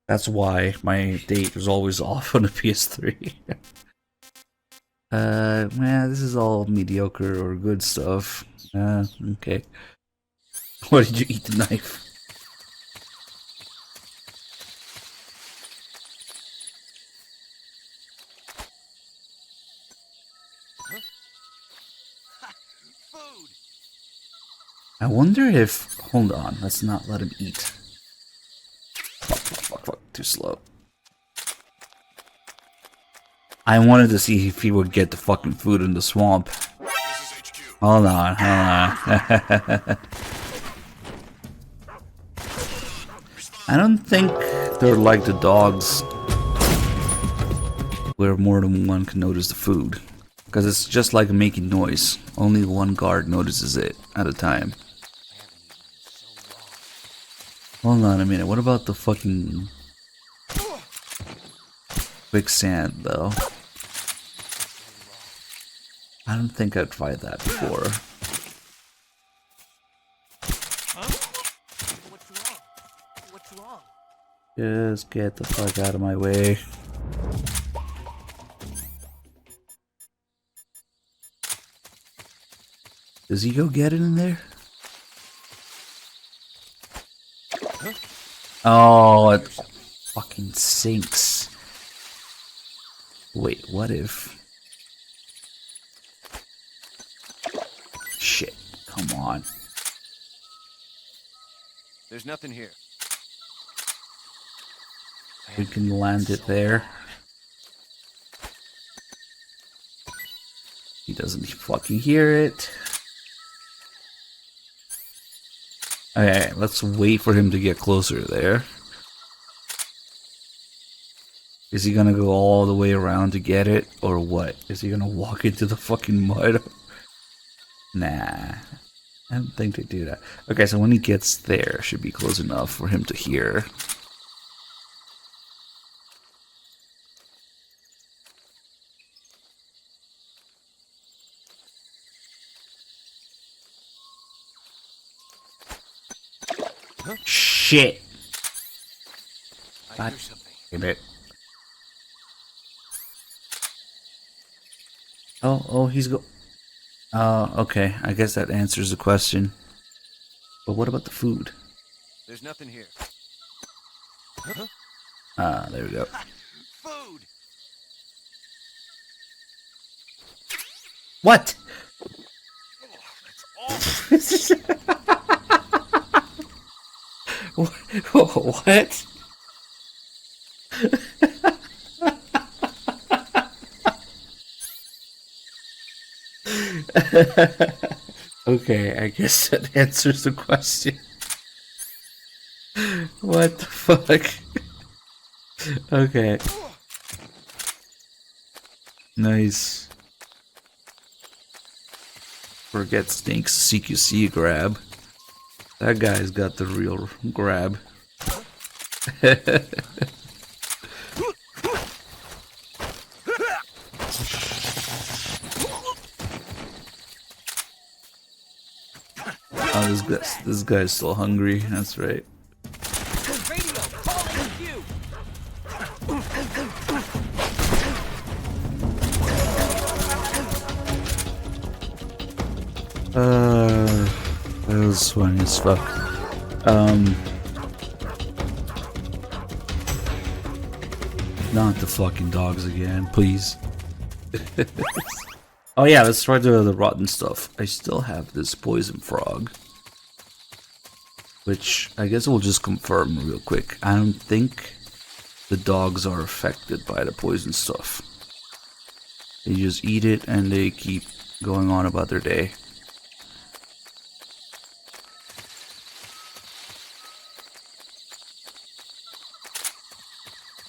That's why my date was always off on the PS3. Man, this is all mediocre or good stuff. Okay. Why did you eat the knife? Food! I wonder if... Hold on, let's not let him eat. Fuck, too slow. I wanted to see if he would get the fucking food in the swamp. Hold on. I don't think they're like the dogs where more than one can notice the food. Because it's just like making noise. Only one guard notices it at a time. Hold on a minute, what about the fucking quicksand though? I don't think I've tried that before. What's wrong? Just get the fuck out of my way. Does he go get it in there? Oh, it fucking sinks. Wait, what if... Shit, come on. There's nothing here. We can land it there. He doesn't fucking hear it. Okay, let's wait for him to get closer there. Is he gonna go all the way around to get it, or what? Is he gonna walk into the fucking mud? Nah, I don't think they do that. Okay, so when he gets there, should be close enough for him to hear. Shit! God damn it. Oh, he's go. Okay. I guess that answers the question. But what about the food? There's nothing here. Ah, there we go. Food! What? What? Okay, I guess that answers the question. What the fuck? Okay. Nice. Forget Stinks CQC grab. That guy's got the real grab. Oh, this guy's still hungry. That's right. Radio, calling you! That was funny as fuck. Not the fucking dogs again, please. Oh yeah, let's try the rotten stuff. I still have this poison frog, which I guess we'll just confirm real quick. I don't think the dogs are affected by the poison stuff. They just eat it and they keep going on about their day.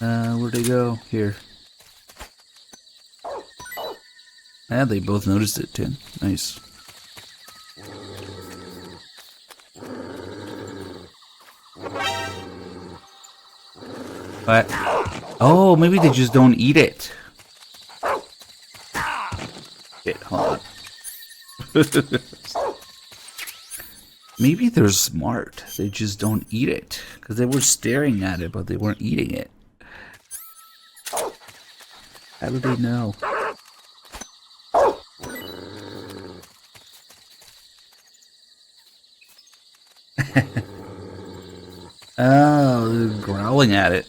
Where'd they go? Here. Yeah, they both noticed it too. Nice. But oh, maybe they just don't eat it. Shit, hold on. Maybe they're smart. They just don't eat it because they were staring at it, but they weren't eating it. How do they know? Oh, they're growling at it.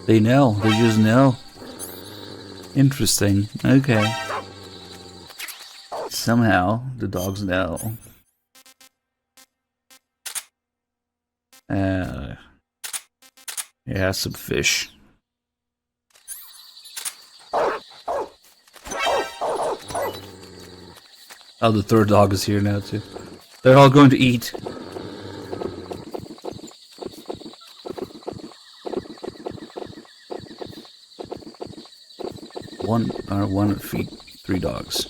They know. They just know. Interesting. Okay. Somehow, the dogs know. Yeah, some fish. Oh, the third dog is here now, too. They're all going to eat. One feed 3 dogs.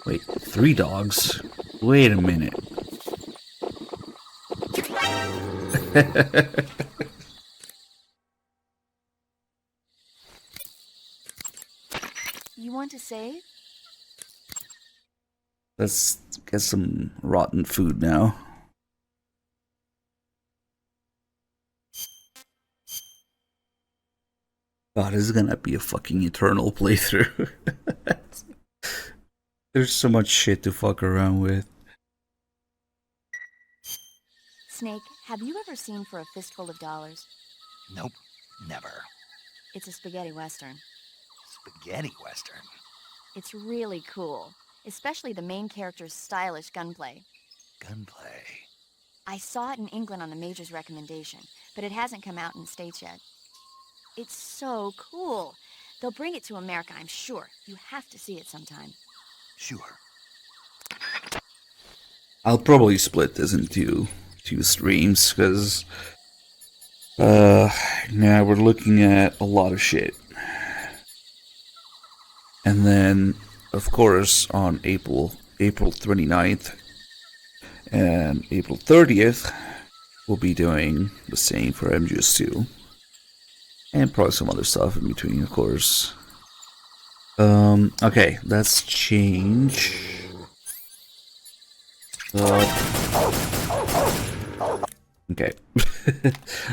Wait, 3 dogs? Wait a minute. You want to save? Let's get some rotten food now. God, this is gonna be a fucking eternal playthrough. There's so much shit to fuck around with. Snake, have you ever seen For a Fistful of Dollars? Nope, never. It's a spaghetti western. Spaghetti western? It's really cool, especially the main character's stylish gunplay. Gunplay? I saw it in England on the Major's recommendation, but it hasn't come out in the States yet. It's so cool. They'll bring it to America, I'm sure. You have to see it sometime. Sure. I'll probably split this into 2 streams, because now we're looking at a lot of shit. And then, of course, on April 29th and April 30th, we'll be doing the same for MGS2. And probably some other stuff in between, of course. Okay, let's change. Okay.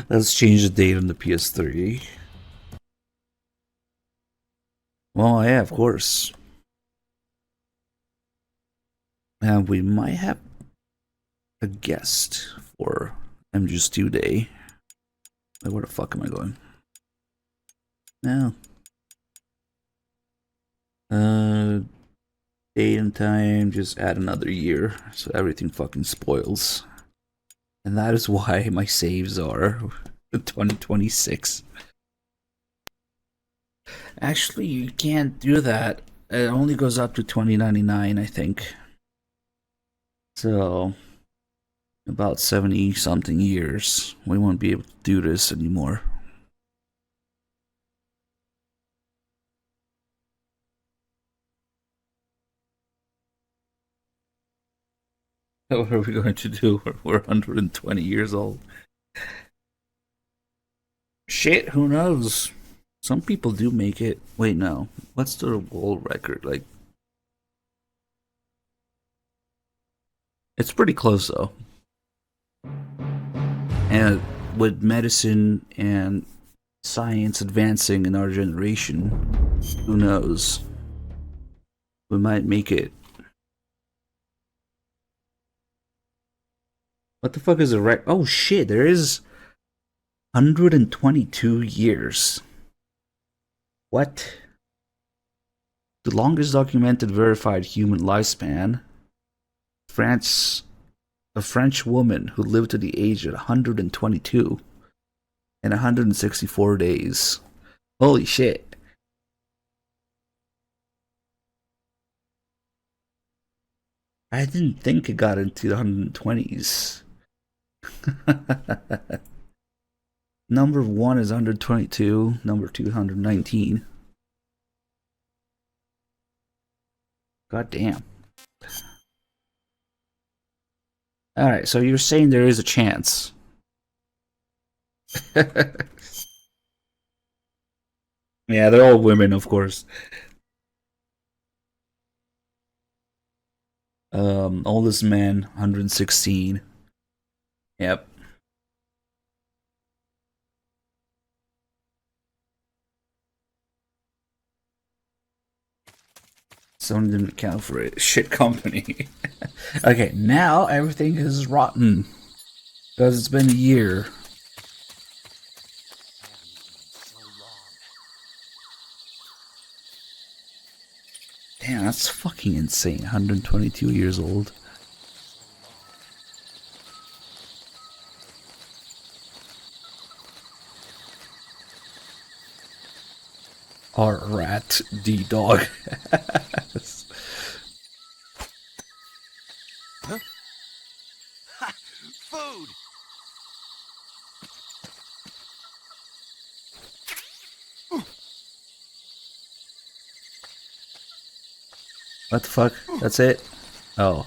Let's change the date on the PS3. Well, yeah, of course. And we might have a guest for MGS2 Day. Where the fuck am I going? No. Date and time, just add another year, so everything fucking spoils. And that is why my saves are 2026. Actually, you can't do that. It only goes up to 2099, I think. So, about 70 something years, we won't be able to do this anymore. What are we going to do? We're 120 years old. Shit, who knows? Some people do make it. Wait, no. What's the world record? Like, it's pretty close though. And with medicine and science advancing in our generation, who knows? We might make it. What the fuck is a rec? Oh shit, there is 122 years. What? The longest documented verified human lifespan. A French woman who lived to the age of 122 and 164 days. Holy shit. I didn't think it got into the 120s. Number 1 is 122, number 2 119. God damn. Alright, so you're saying there is a chance. Yeah, they're all women, of course. Oldest man, 116. Yep. Someone didn't account for it. Shit company. Okay, now everything is rotten. Because it's been a year. Damn, that's fucking insane. 122 years old. R rat D dog. Huh? Ha! Food! What the fuck? That's it? Oh.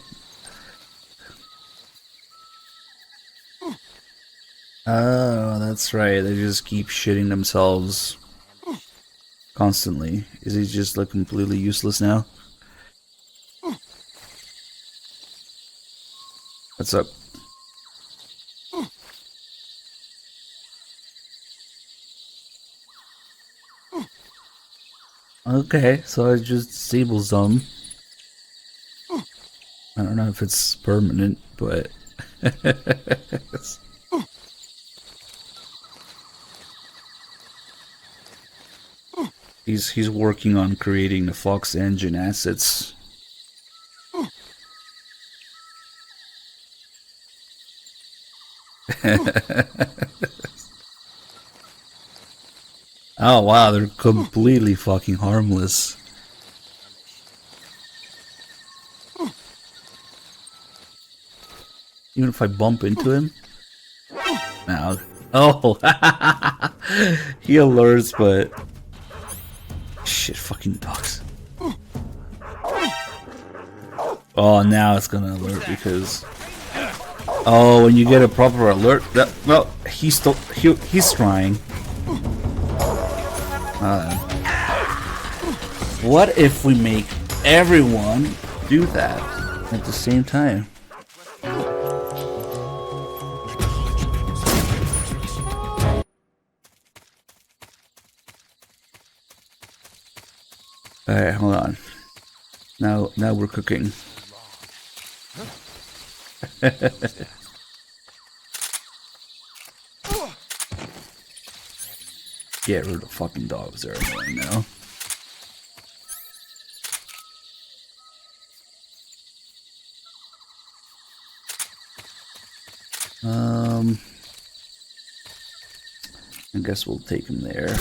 Oh, that's right. They just keep shitting themselves constantly. Is he just like completely useless now? What's up? Okay, so it just disables them. I don't know if it's permanent, but he's working on creating the Fox engine assets. Oh wow, they're completely fucking harmless. Even if I bump into him? No. Oh! He alerts, but... Shit, fucking dogs. Oh, now it's gonna alert because... Oh, when you get a proper alert... Well, he's trying. What if we make everyone do that at the same time? Alright, hold on. Now we're cooking. Get rid of the fucking dogs, they're annoying now. I guess we'll take him there.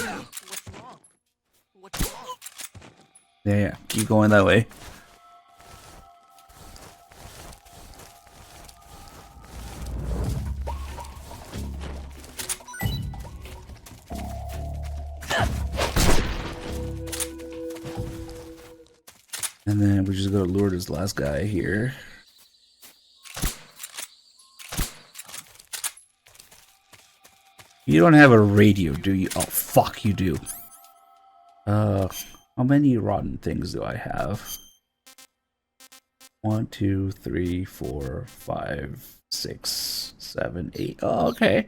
Yeah, keep going that way. And then we just gotta lure this last guy here. You don't have a radio, do you? Oh, fuck, you do. How many rotten things do I have? 1, 2, 3, 4, 5, 6, 7, 8. Oh, okay.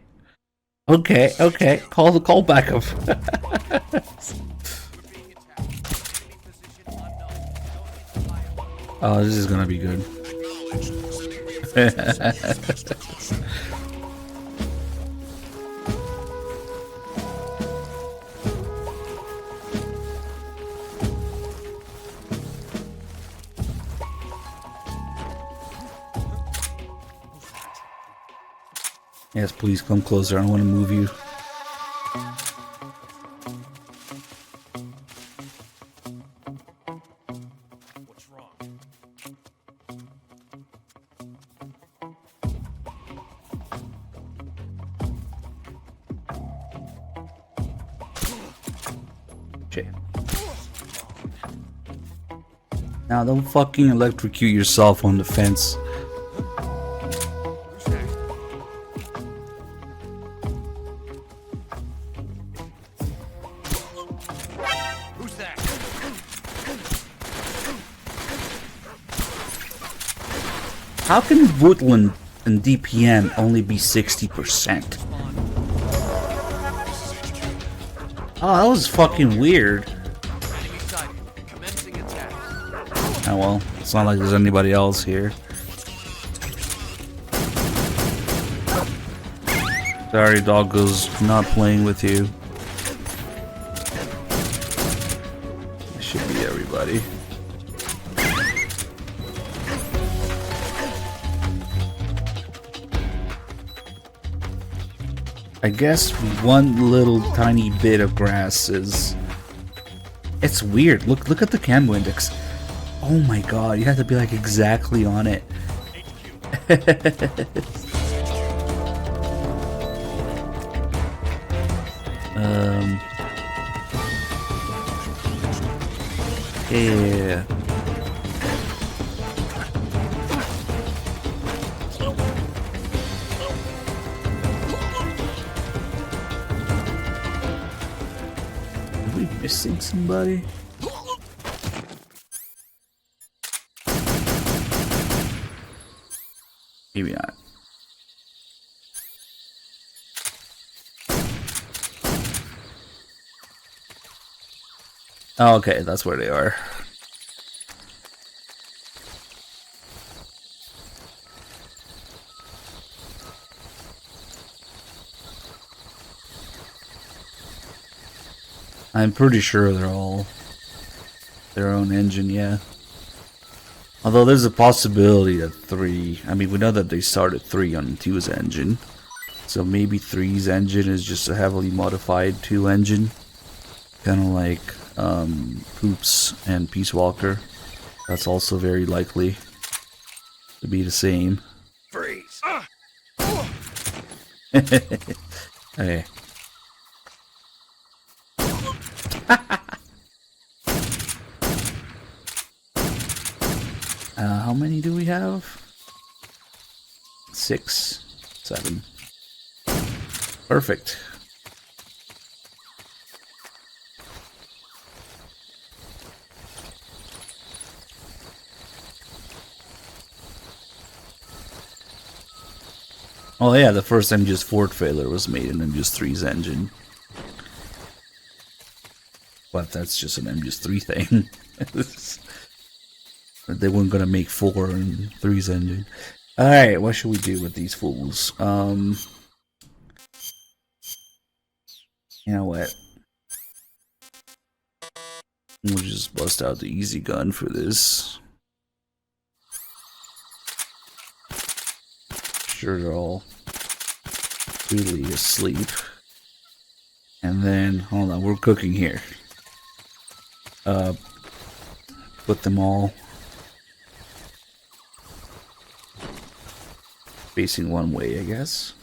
Okay. Call backup. Oh, this is gonna be good. Yes, please come closer. I don't want to move you. What's wrong? Okay. Now don't fucking electrocute yourself on the fence. Who's that? How can Woodland and DPM only be 60%? Oh, that was fucking weird. Oh well, it's not like there's anybody else here. Sorry, Doggo's not playing with you. It should be everybody. I guess one little tiny bit of grass is... It's weird. Look at the camo index. Oh my god, you have to be like exactly on it. Yeah. Are we missing somebody? Maybe not. Oh, okay, that's where they are. I'm pretty sure they're all their own engine, yeah. Although there's a possibility that 3... I mean, we know that they started 3 on 2's engine. So maybe 3's engine is just a heavily modified 2 engine. Kind of like Poops and Peace Walker. That's also very likely to be the same. Freeze! Okay. How many do we have? 6, 7. Perfect. Oh yeah, the first MGS4 trailer was made in MGS3's engine. But that's just an MGS3 thing. They weren't gonna make 4 in 3's engine. Alright, what should we do with these fools? You know what? We'll just bust out the easy gun for this. Sure, they're all really asleep. And then, hold on, we're cooking here. Put them all facing one way, I guess.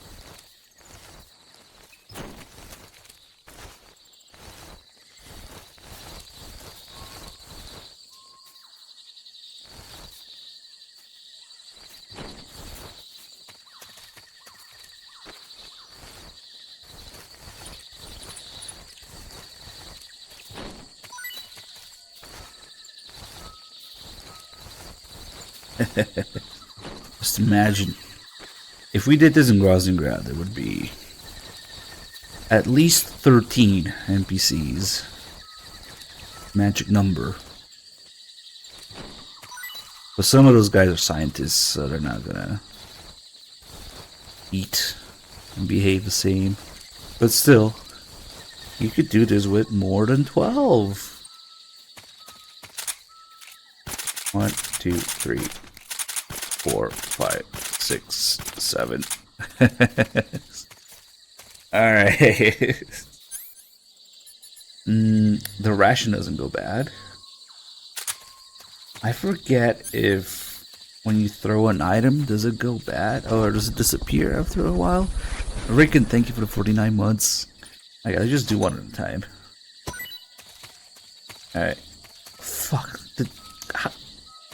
Just imagine if we did this in Grozingrad, there would be at least 13 NPCs. Magic number. But some of those guys are scientists, so they're not gonna eat and behave the same. But still, you could do this with more than 12. 1, 2, 3, 4, 5, 6, 7, Alright. The ration doesn't go bad. I forget if when you throw an item, does it go bad? Or does it disappear after a while? Rickon, thank you for the 49 months. I gotta just do one at a time. Alright. Fuck.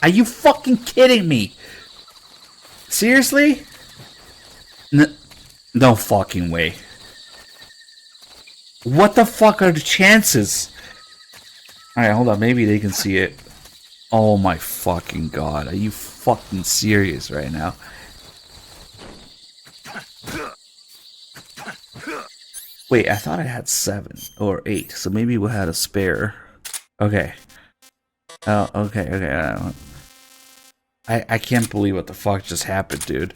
Are you fucking kidding me? Seriously? No fucking way. What the fuck are the chances? Alright, hold on. Maybe they can see it. Oh my fucking god. Are you fucking serious right now? Wait, I thought I had 7 or 8. So maybe we had a spare. Okay. Oh, okay. I can't believe what the fuck just happened, dude.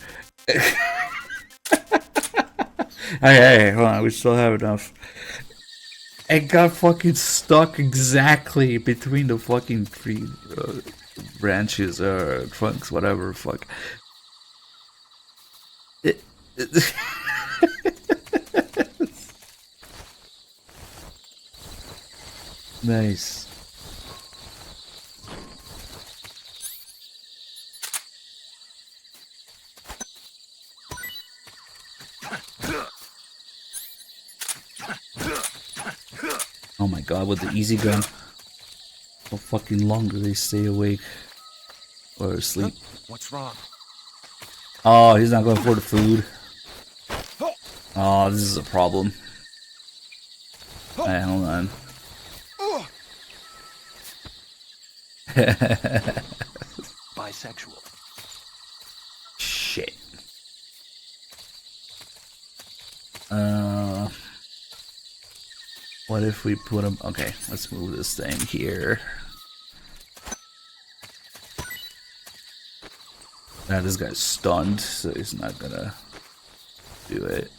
Hey, hold on, we still have enough. It got fucking stuck exactly between the fucking 3 branches or trunks, whatever, fuck. Nice. Oh my god, with the easy gun. How fucking long do they stay awake? Or asleep? What's wrong? Oh, he's not going for the food. Oh, this is a problem. Alright, hold on. Bisexual. Shit. What if we put him... Okay, let's move this thing here. Now this guy's stunned, so he's not gonna do it.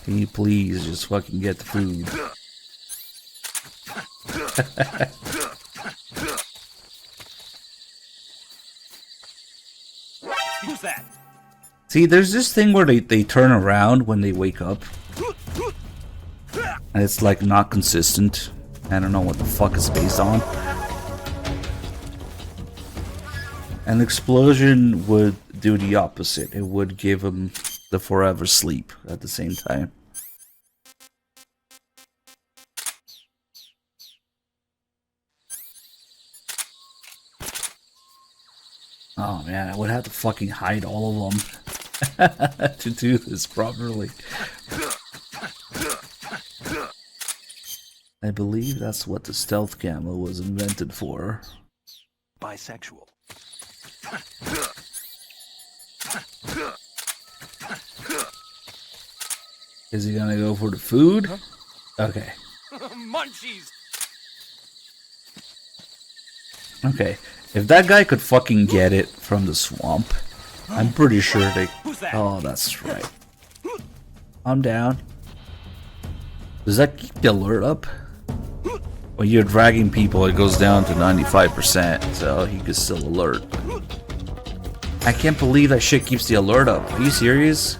Can you please just fucking get the food? Who's that? See, there's this thing where they turn around when they wake up. And it's like not consistent. I don't know what the fuck it's based on. An explosion would do the opposite. It would give him the forever sleep at the same time. Oh man, I would have to fucking hide all of them to do this properly. I believe that's what the stealth camo was invented for. Bisexual. Is he gonna go for the food? Okay. Munchies! Okay. If that guy could fucking get it from the swamp, I'm pretty sure they... Oh, that's right. I'm down. Does that keep the alert up? When you're dragging people, it goes down to 95%, so he could still alert. I can't believe that shit keeps the alert up. Are you serious?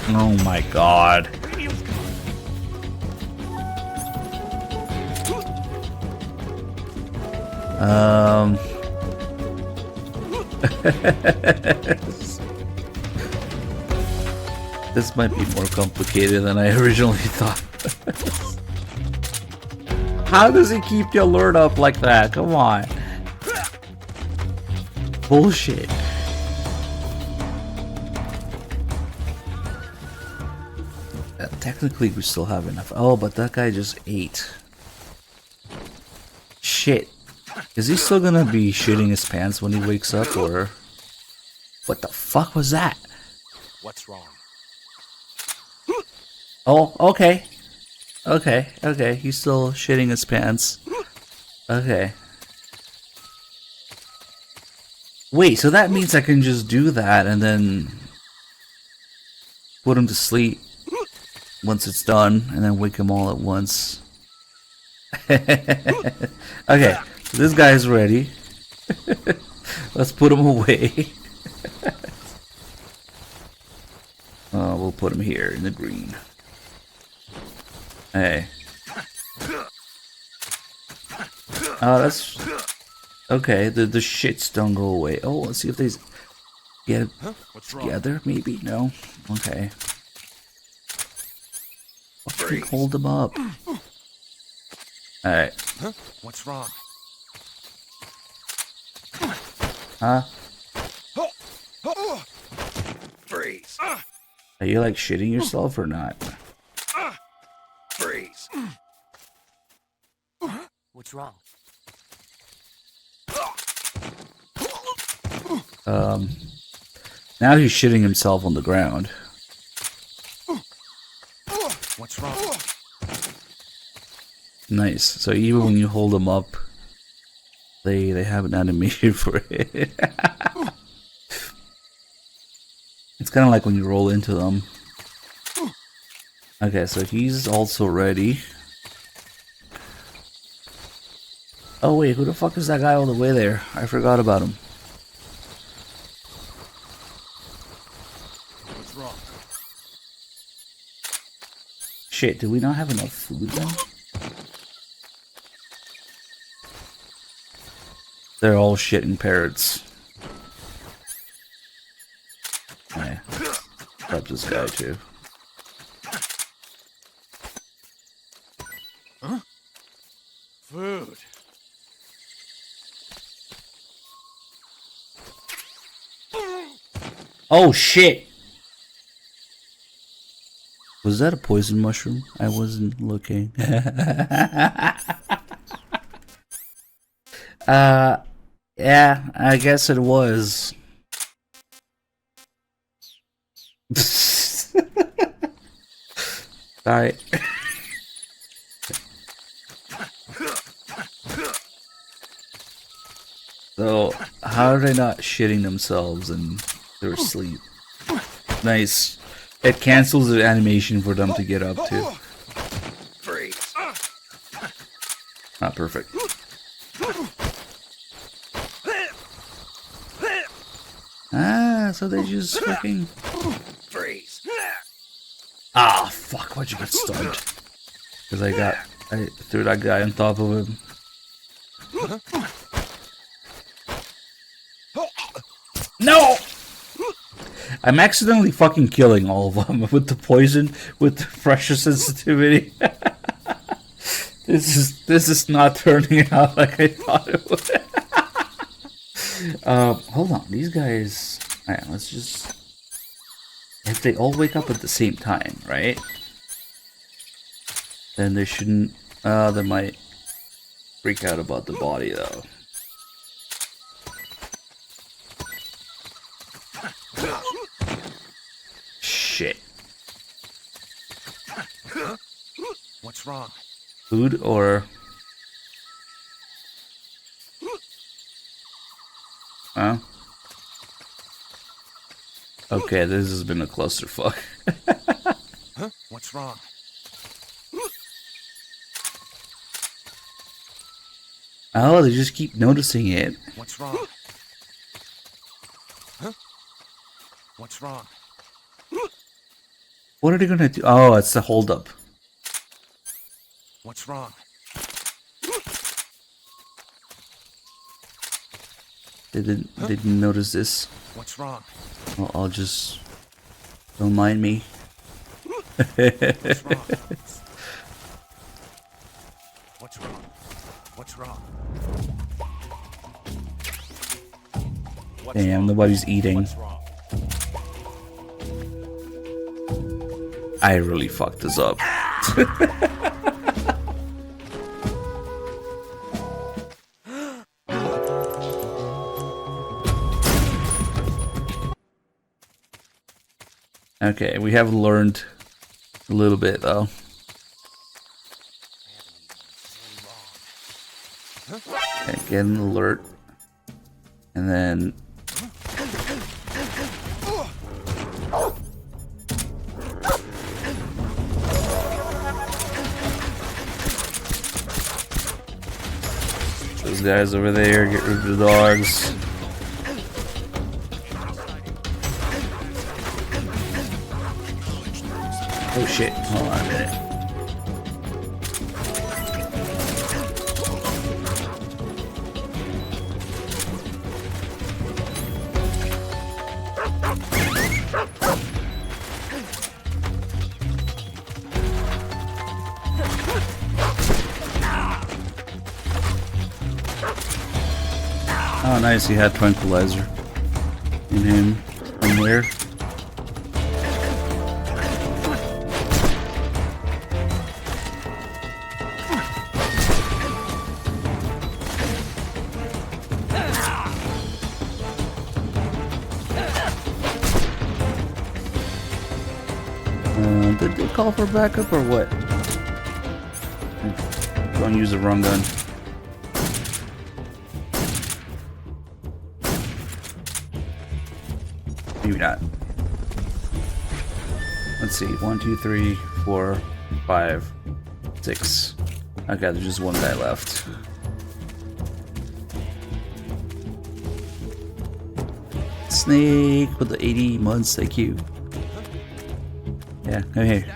Oh my god. This might be more complicated than I originally thought. How does he keep the alert up like that? Come on. Bullshit. Technically, we still have enough. Oh, but that guy just ate. Shit. Is he still gonna be shitting his pants when he wakes up, or... What the fuck was that? What's wrong? Oh, okay. Okay, he's still shitting his pants. Okay. Wait, so that means I can just do that and then... put him to sleep once it's done, and then wake him all at once. Okay, so this guy's ready. Let's put him away. We'll put him here in the green. Hey. Oh, that's okay. The shits don't go away. Oh, let's see if they get together. Maybe no. Okay. Fucking hold them up. All right. What's wrong? Huh? Freeze. Are you like shitting yourself or not? Freeze. What's wrong? Now he's shitting himself on the ground. What's wrong? Nice. So even when you hold them up, they have an animation for it. It's kind of like when you roll into them. Okay, so he's also ready. Oh wait, who the fuck is that guy all the way there? I forgot about him. What's wrong? Shit, do we not have enough food then? They're all shitting parrots. Yeah. Grab this guy too. Huh? Food. Oh shit! Was that a poison mushroom? I wasn't looking. Yeah, I guess it was. Alright. So, how are they not shitting themselves and they're asleep? Nice. It cancels the animation for them to get up to. Freeze. Not perfect. Ah, so they just fucking... Freeze. Ah, fuck, why'd you get stunned? Because I threw that guy on top of him. No! I'm accidentally fucking killing all of them with the poison, with the pressure sensitivity. This is not turning out like I thought it would. Hold on, these guys... Alright, let's just... If they all wake up at the same time, right? Then they shouldn't... they might freak out about the body, though. Shit. What's wrong? Food or... Huh? Okay, this has been a clusterfuck. Huh? What's wrong? Oh, they just keep noticing it. What's wrong? Huh? What's wrong? What are they gonna do? Oh, it's the holdup. What's wrong? They didn't notice this. What's wrong? Well, I'll just... Don't mind me. What's wrong? What's wrong? What's wrong? Damn, nobody's eating. I really fucked this up. Okay, we have learned a little bit though. Okay, get an alert. And then... Those guys over there, get rid of the dogs. Oh shit, hold on a minute. Oh nice, he had tranquilizer in him. From where? Did they call for backup or what? Don't use the wrong gun. Maybe not. Let's see. 1, 2, 3, 4, 5, 6. Okay, there's just one guy left. Snake with the 80 months, thank you. Yeah, come here.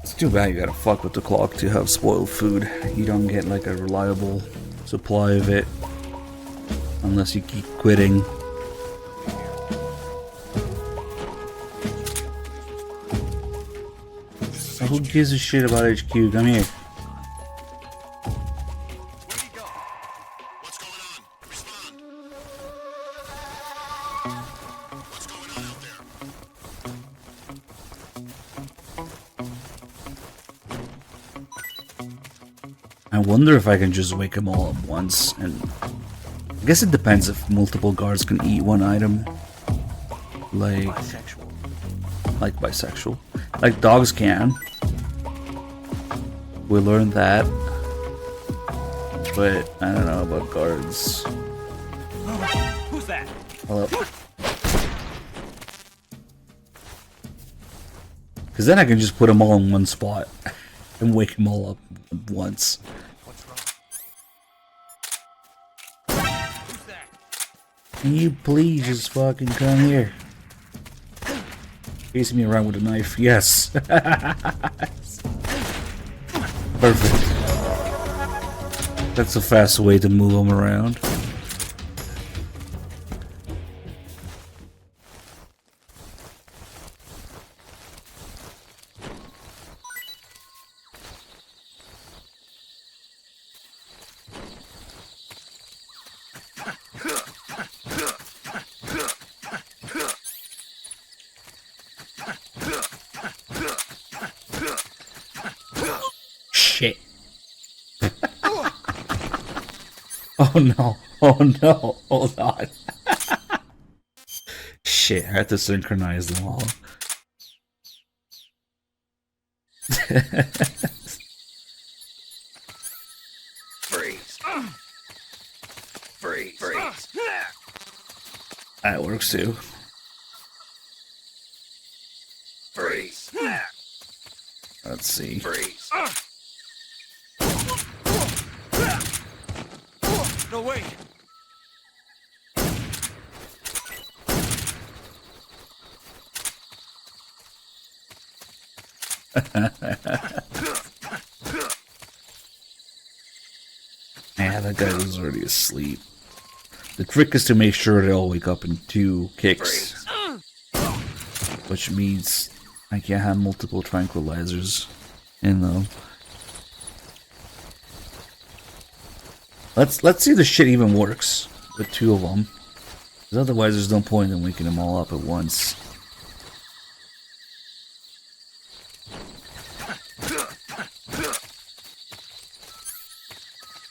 It's too bad you gotta fuck with the clock to have spoiled food. You don't get like a reliable supply of it unless you keep quitting. So who gives a shit about HQ? Come here. I wonder if I can just wake them all up once, and I guess it depends if multiple guards can eat one item. Like bisexual. Like dogs can. We learned that. But I don't know about guards. Who's that? Hello. Because then I can just put them all in one spot and wake them all up once. Can you please just fucking come here? Chasing me around with a knife. Yes. Perfect. That's a fast way to move them around. Shit. Oh no. Oh no. Hold on. Shit, I have to synchronize them all. Freeze. Freeze. Freeze. That works too. Freeze. Let's see. Freeze. No, wait. Yeah, that guy was already asleep. The trick is to make sure they all wake up in 2 kicks. Which means I can't have multiple tranquilizers in them. Let's see if the shit even works with 2 of them. Because otherwise there's no point in waking them all up at once.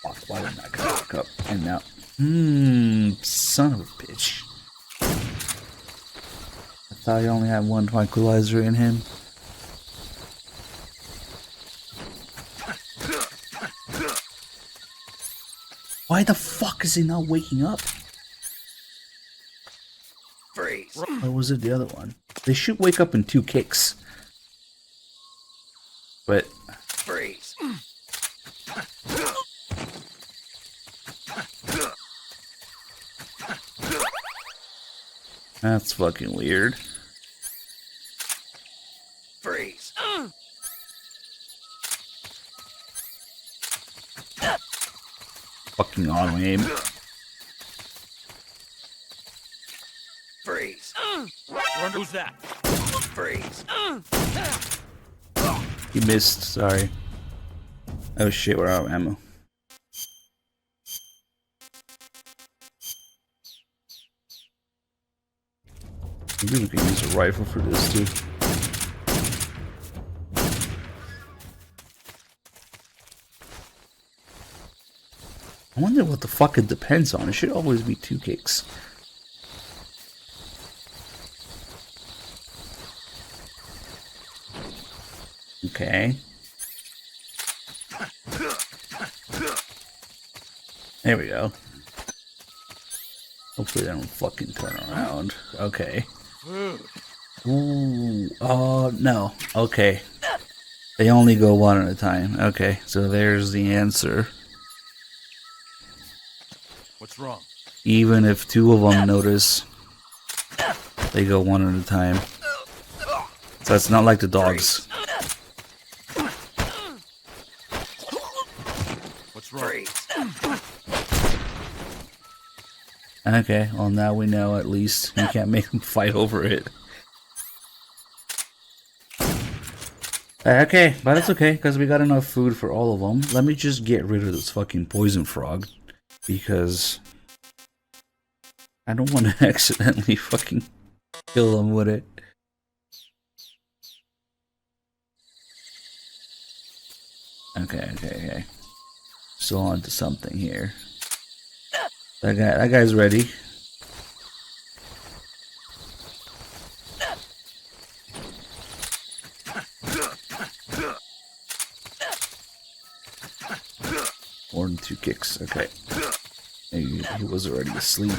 Fuck, why didn't I wake up? And now... son of a bitch. I thought he only had 1 tranquilizer in him. Why the fuck is he not waking up? Freeze. Or was it the other one? They should wake up in 2 kicks. But Freeze. that's fucking weird. Freeze. Fucking auto aim. Freeze. Who's that? Freeze. He missed, sorry. Oh shit, we're out of ammo. Maybe we can use a rifle for this too. I wonder what the fuck it depends on. It should always be 2 kicks. Okay. There we go. Hopefully they don't fucking turn around. Okay. Ooh. Oh, no. Okay. They only go one at a time. Okay, so there's the answer. What's wrong? Even if 2 of them notice, they go one at a time. So it's not like the dogs. What's wrong? Okay, well now we know at least. You can't make them fight over it. Okay, but it's okay, because we got enough food for all of them. Let me just get rid of this fucking poison frog. Because I don't want to accidentally fucking kill them with it. Okay. Still on to something here. That guy's ready. More than 2 kicks. Okay. He was already asleep.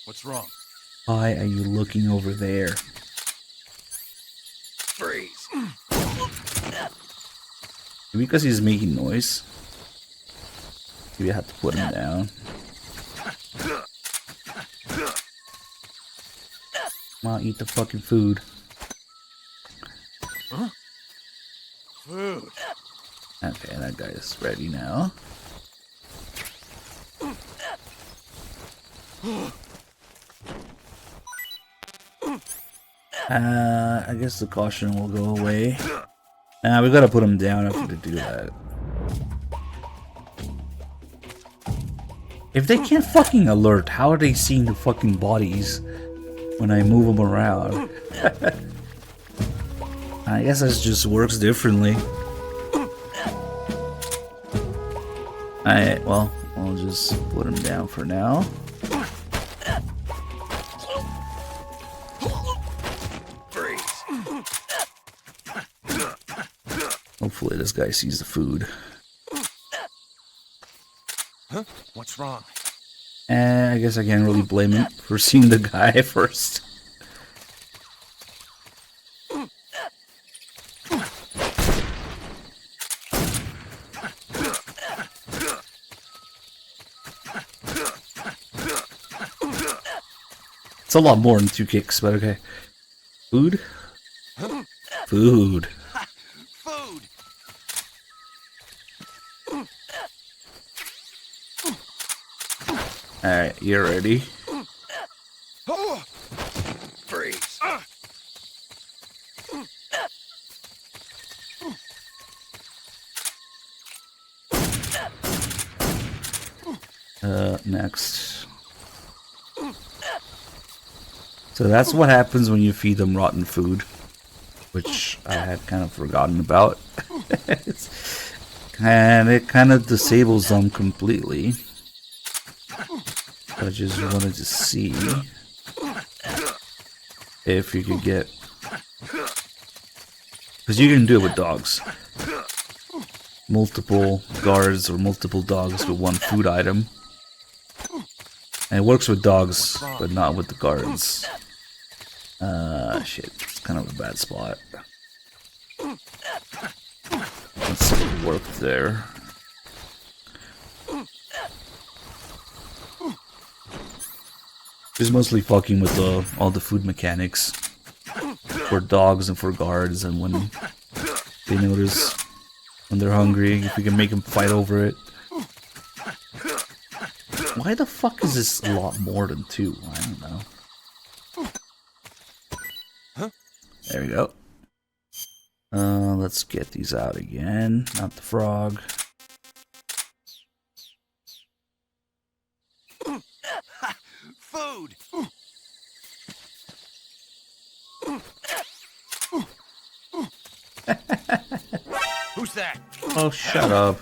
What's wrong? Why are you looking over there? Freeze. Because he's making noise. Maybe I have to put him down. Come on, eat the fucking food. Huh? Food. Okay, that guy is ready now. I guess the caution will go away. We gotta put him down after to do that. If they can't fucking alert, how are they seeing the fucking bodies when I move them around? I guess this just works differently. Alright, well, I'll just put him down for now. Hopefully this guy sees the food. Huh? What's wrong? I guess I can't really blame him for seeing the guy first. It's a lot more than 2 kicks, but okay. Food? Food. Food. Alright, you're ready. Freeze. Next. So that's what happens when you feed them rotten food, which I had kind of forgotten about. And it kind of disables them completely. I just wanted to see if you could get, because you can do it with dogs. multiple guards or multiple dogs with one food item. And it works with dogs, but not with the guards. Shit. It's kind of a bad spot. Let's see if it worked there. Just mostly fucking with all the food mechanics for dogs and for guards, and when they notice when they're hungry, if we can make them fight over it. Why the fuck is this a lot more than 2? I don't know. There we go. Let's get these out again. Not the frog. Food! Who's that? Oh, shut up.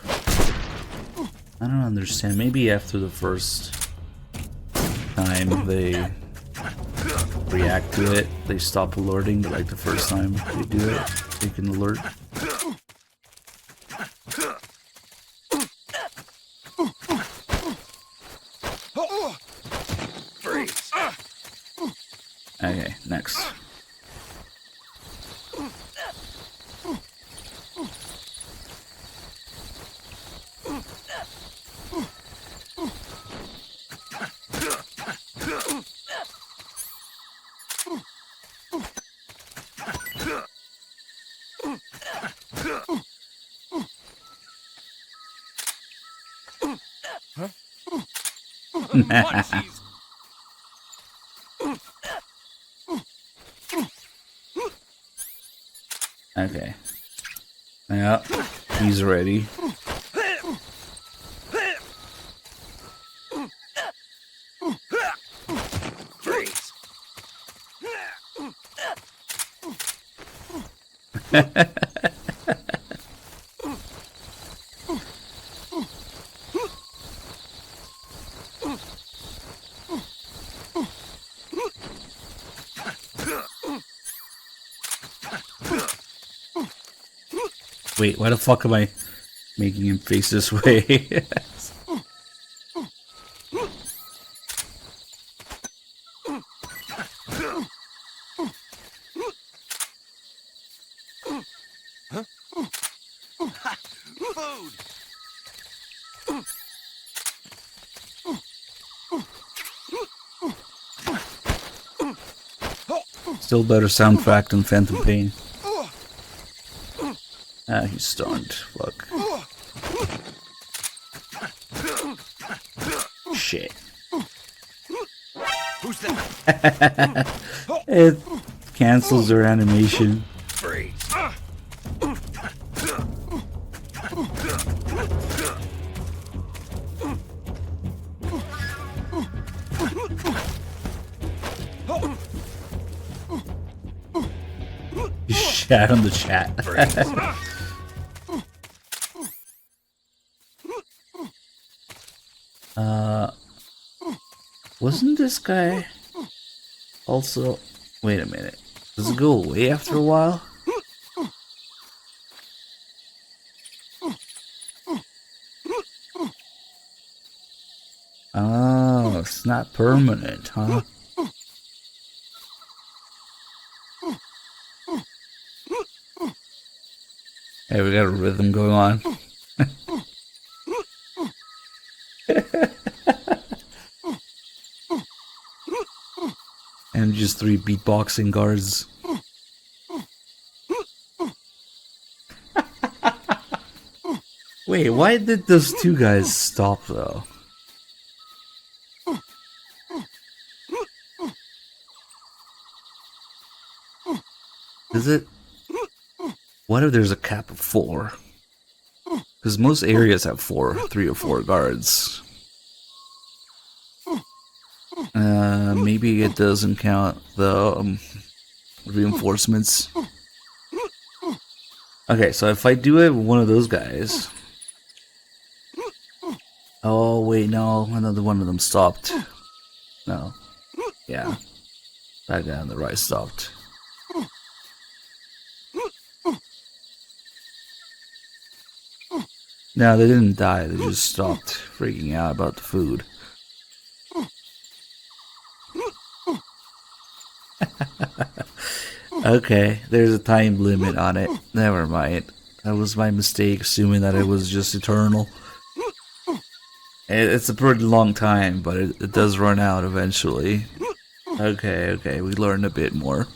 I don't understand. Maybe after the first time they react to it, they stop alerting, but like the first time they do it, they can alert. Freeze. Okay, next. Okay. Yeah, he's ready. Freeze. Wait, why the fuck am I making him face this way? Food! Still better sound fact than Phantom Pain. Ah, he's stunned. Fuck. Shit. Who's that? It cancels their animation. Freeze. You shat on the chat. Wasn't this guy also... Wait a minute. Does it go away after a while? Oh, it's not permanent, huh? Hey, we got a rhythm going on. MGS3 beatboxing guards. Wait, why did those two guys stop though? Is it? What if there's a cap of 4? Because most areas have 3 or 4 guards. Maybe it doesn't count the reinforcements. Okay, so if I do it with one of those guys... Oh, wait, no. Another one of them stopped. No. Yeah. That guy on the right stopped. No, they didn't die. They just stopped freaking out about the food. Okay, there's a time limit on it. Never mind. That was my mistake, assuming that it was just eternal. It's a pretty long time, but it does run out eventually. Okay, we learned a bit more.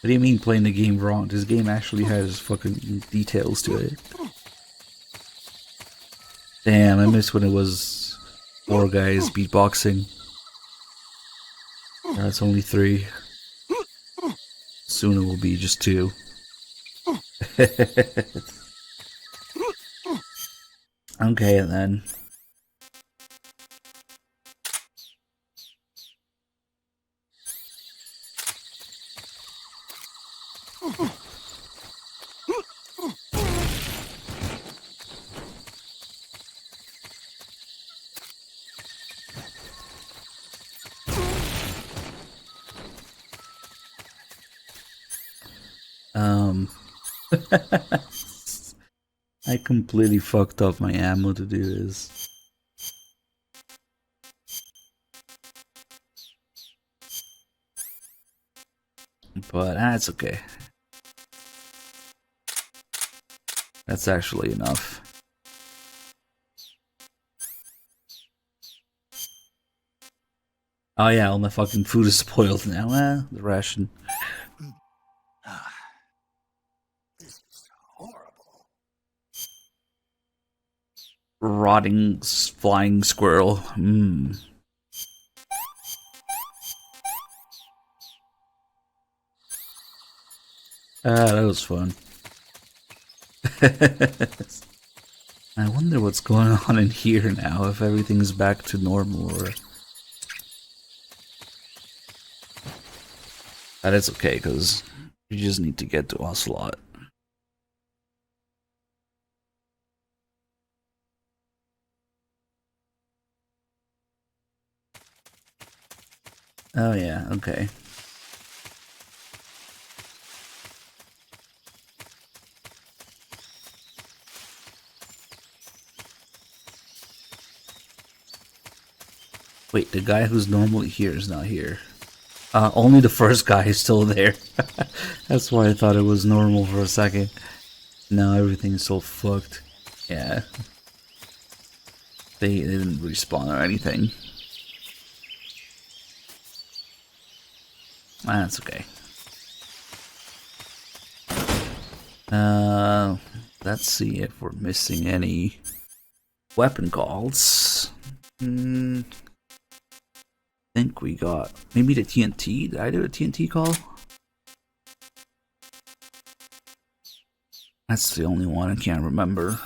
What do you mean playing the game wrong? This game actually has fucking details to it. Damn, I miss when it was 4 guys beatboxing. Now it's only 3. Soon it will be just 2. Okay then. I completely fucked up my ammo to do this. But that's okay. That's actually enough. Oh yeah, all my fucking food is spoiled now. The ration. Rotting flying squirrel. That was fun. I wonder what's going on in here now, if everything's back to normal or... That is okay, because you just need to get to Ocelot. Oh yeah, okay. Wait, the guy who's normally here is not here. Only the first guy is still there. That's why I thought it was normal for a second. Now everything's so fucked. Yeah. They didn't respawn or anything. That's okay. Let's see if we're missing any weapon calls. I think we got maybe the TNT. Did I do a TNT call? That's the only one I can't remember.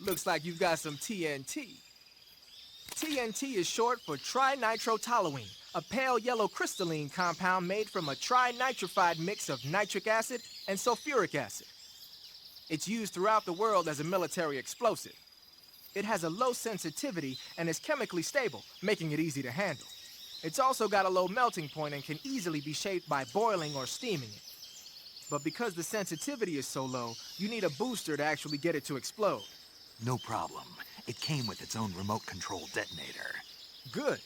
Looks like you've got some TNT. TNT is short for trinitrotoluene, a pale yellow crystalline compound made from a trinitrified mix of nitric acid and sulfuric acid. It's used throughout the world as a military explosive. It has a low sensitivity and is chemically stable, making it easy to handle. It's also got a low melting point and can easily be shaped by boiling or steaming it. But because the sensitivity is so low, you need a booster to actually get it to explode. No problem. It came with its own remote control detonator. Good.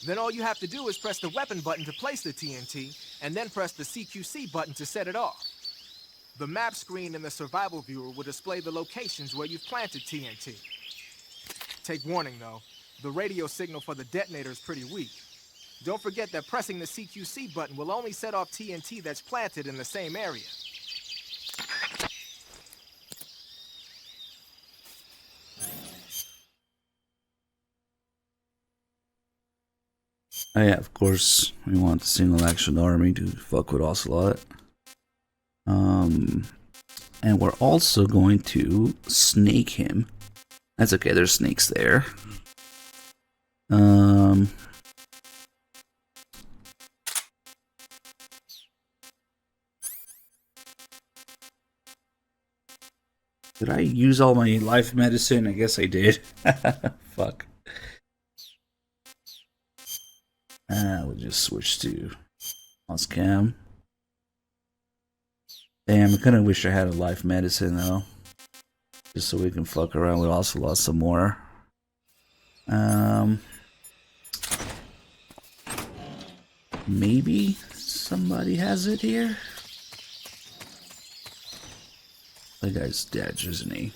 Then all you have to do is press the weapon button to place the TNT, and then press the CQC button to set it off. The map screen in the survival viewer will display the locations where you've planted TNT. Take warning though, the radio signal for the detonator is pretty weak. Don't forget that pressing the CQC button will only set off TNT that's planted in the same area. Oh yeah, of course, we want the single action army to fuck with Ocelot. And we're also going to snake him. That's okay, there's snakes there. Did I use all my life medicine? I guess I did. Fuck. We'll just switch to Oscam. Damn, I kinda wish I had a life medicine though. Just so we can fuck around with Ocelot some more. Maybe somebody has it here? That guy's dead, isn't he?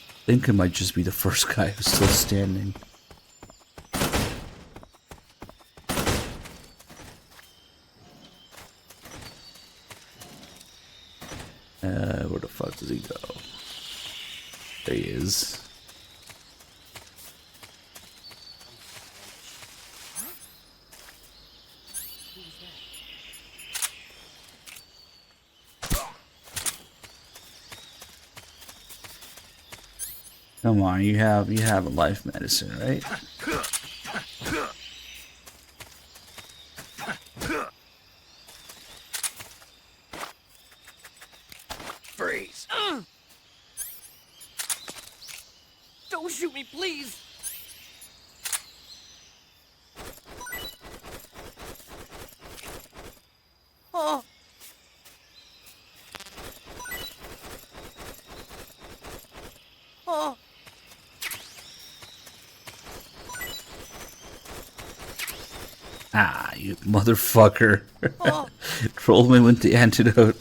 I think it might just be the first guy who's still standing. Where the fuck does he go? There he is. Come on, you have a life medicine, right? Freeze! Don't shoot me, please! Oh! Oh! Ah, you motherfucker. Oh. Trolled me with the antidote.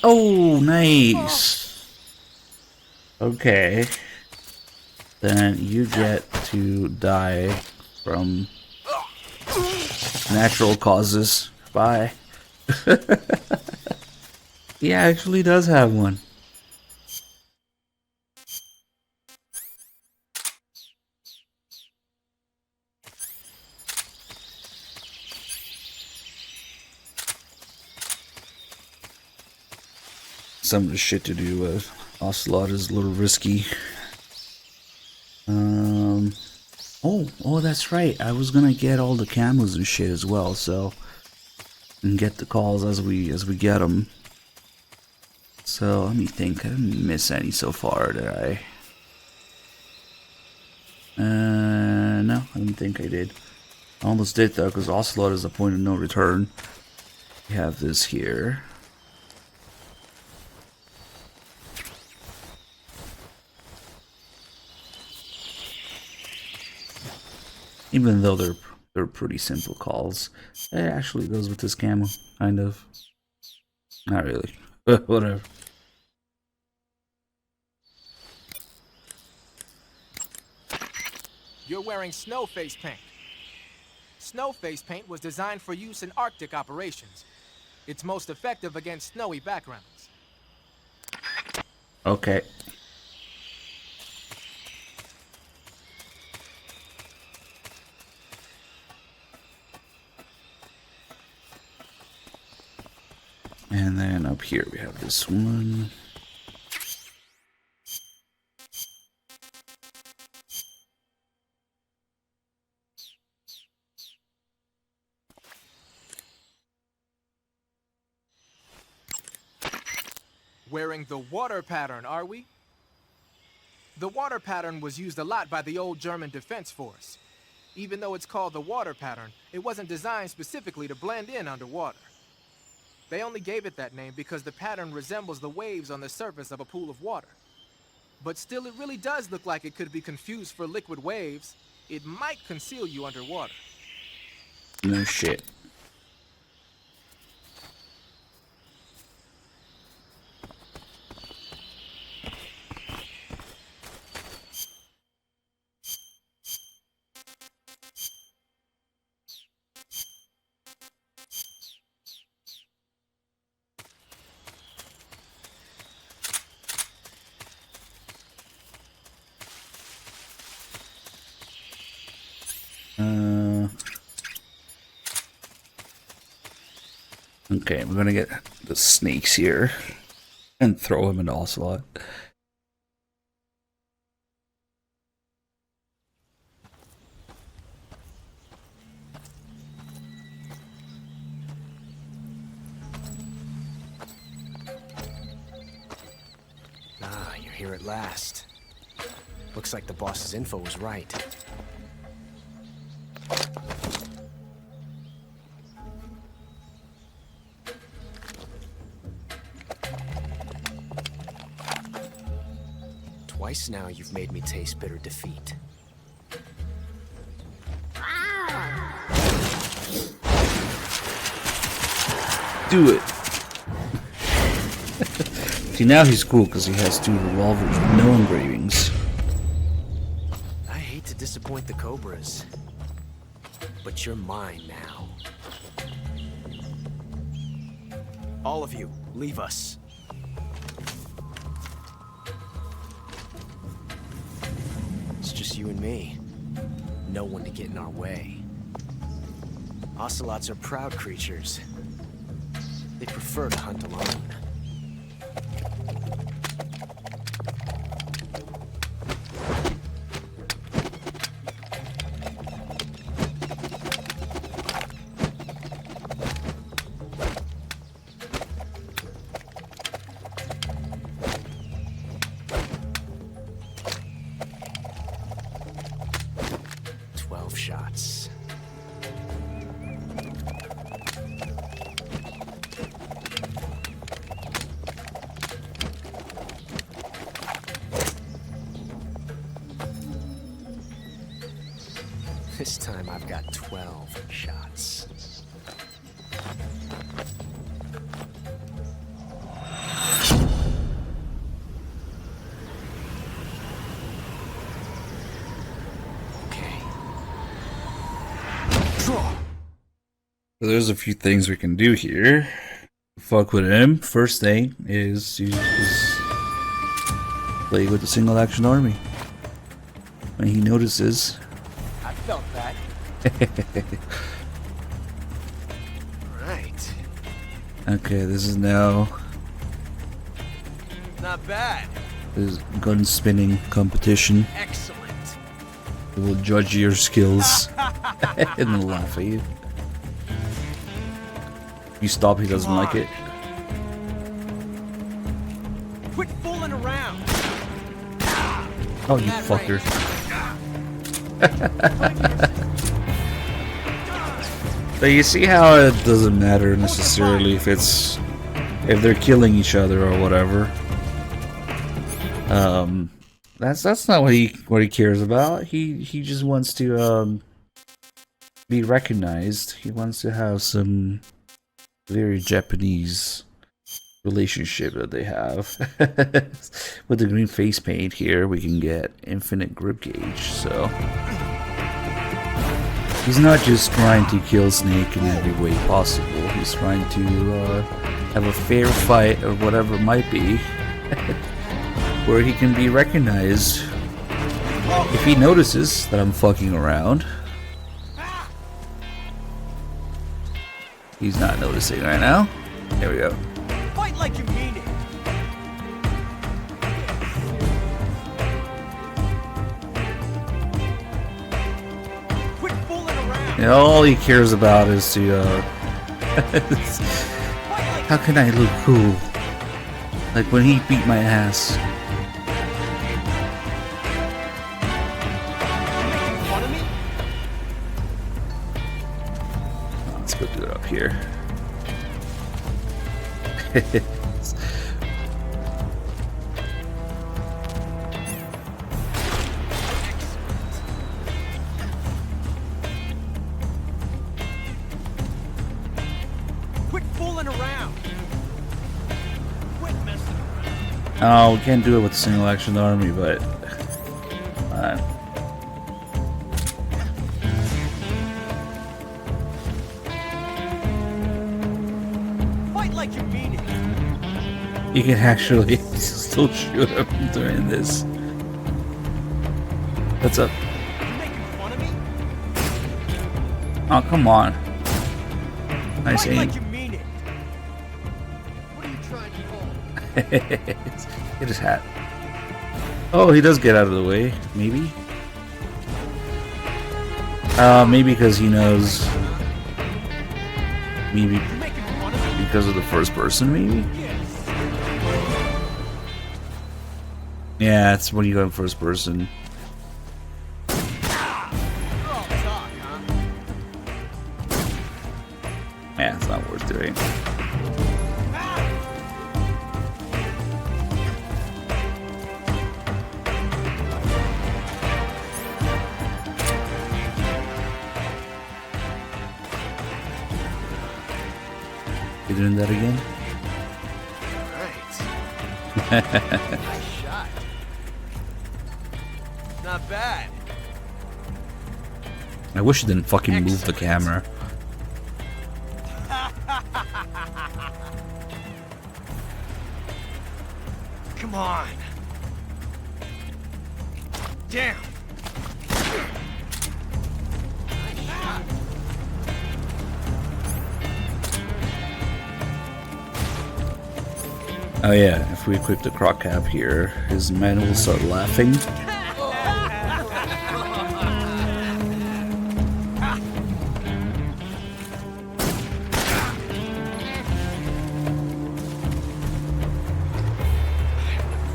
Oh, nice. Okay. Then you get to die from natural causes. Bye. He actually does have one. Some of the shit to do with Ocelot is a little risky. Oh, that's right. I was gonna get all the camos and shit as well, so and get the calls as we get them. So let me think. I didn't miss any so far, did I? No, I didn't think I did. I almost did though, because Ocelot is a point of no return. We have this here. Even though they're pretty simple calls, it actually goes with this camo, kind of. Not really. Whatever. You're wearing snow face paint. Snow face paint was designed for use in Arctic operations. It's most effective against snowy backgrounds. Okay. And then up here we have this one. Wearing the water pattern, are we? The water pattern was used a lot by the old German Defense Force. Even though it's called the water pattern, it wasn't designed specifically to blend in underwater. They only gave it that name because the pattern resembles the waves on the surface of a pool of water. But still, it really does look like it could be confused for liquid waves. It might conceal you underwater. No shit. Okay, we're gonna get the snakes here and throw him into Ocelot. here at last. Looks like the boss's info was right. Twice now you've made me taste bitter defeat. Do it. See, now he's cool because he has 2 revolvers with no engravings. I hate to disappoint the Cobras, but you're mine now. All of you, leave us. It's just you and me. No one to get in our way. Ocelots are proud creatures. They prefer to hunt alone. Shots. This time I've got 12 shots. So there's a few things we can do here. Fuck with him. First thing is you just play with the single action army. When he notices. I felt that. Right. Okay, this is now Not bad. this gun spinning competition. Excellent. We will judge your skills and then laugh at you. You stop, he doesn't like it. Quit fooling around. Oh, you fucker. So you see how it doesn't matter necessarily if they're killing each other or whatever. That's not what he cares about. He just wants to be recognized. He wants to have some very Japanese relationship that they have. With the green face paint here, we can get infinite grip gauge, so he's not just trying to kill Snake in every way possible. He's trying to have a fair fight or whatever it might be where he can be recognized. If he notices that I'm fucking around, he's not noticing right now. There we go. Fight like you mean it. Quit fooling around. And all he cares about is to how can I look cool? Like when he beat my ass. Let's go do it up here. Quit fooling around. Quit messing around. Oh, we can't do it with the single action army, but Fight like you mean it. you can actually still shoot him during this. What's up? Oh, come on. Nice aim. Like you mean it. What are you trying to pull? Get his hat. Oh, he does get out of the way. Maybe. Maybe because he knows. Maybe because of the first person. Maybe. Yeah, it's when you go in first person. Yeah, it's not worth doing. You doing that again? Nice shot. Not bad. I wish it didn't fucking move the camera. Come on. Damn. Oh yeah, if we equip the croc cap here, his men will start laughing.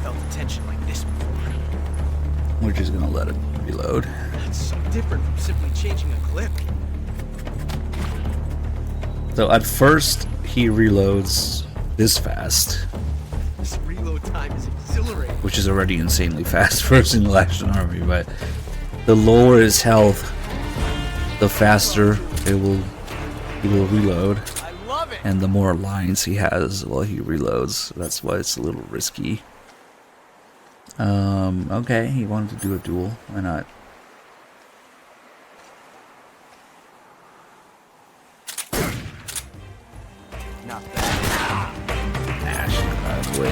Felt the tension like this before. We're just gonna let it reload. That's so different from simply changing a clip. So at first, he reloads this fast, This reload time is exhilarating. which is already insanely fast for a single action army, but the lower his health, the faster he will reload. And the more lines he has while he reloads. That's why it's a little risky. Okay, he wanted to do a duel. Why not? Not bad. Ash, out of the way.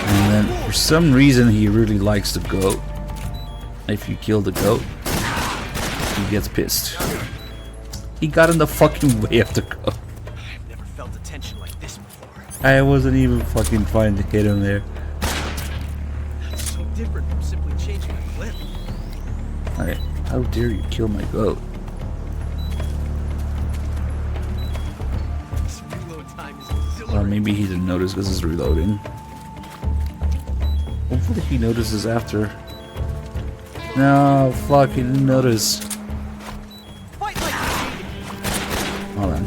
And then, for some reason, he really likes the goat. If you kill the goat, he gets pissed. He got in the fucking way of the goat. I've never felt a tension like this before. I wasn't even fucking trying to hit him there. That's so different from simply changing a clip. Okay, how dare you kill my goat? This reload time is exhilarating. Or maybe he didn't notice because it's reloading. Hopefully he notices after. No, fuck, he didn't notice. Hold on.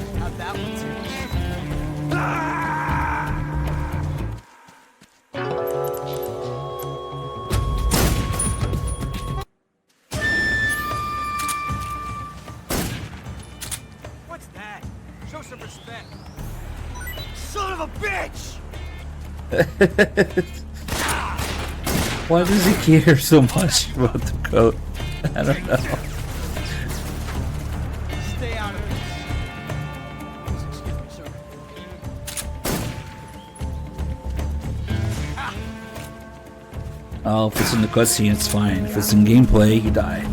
What's that? Show some respect. Son of a bitch! Why does he care so much about the goat? I don't know. Stay out of this. Excuse me, sir. Oh, if it's in the cutscene, it's fine. If it's in gameplay, you die.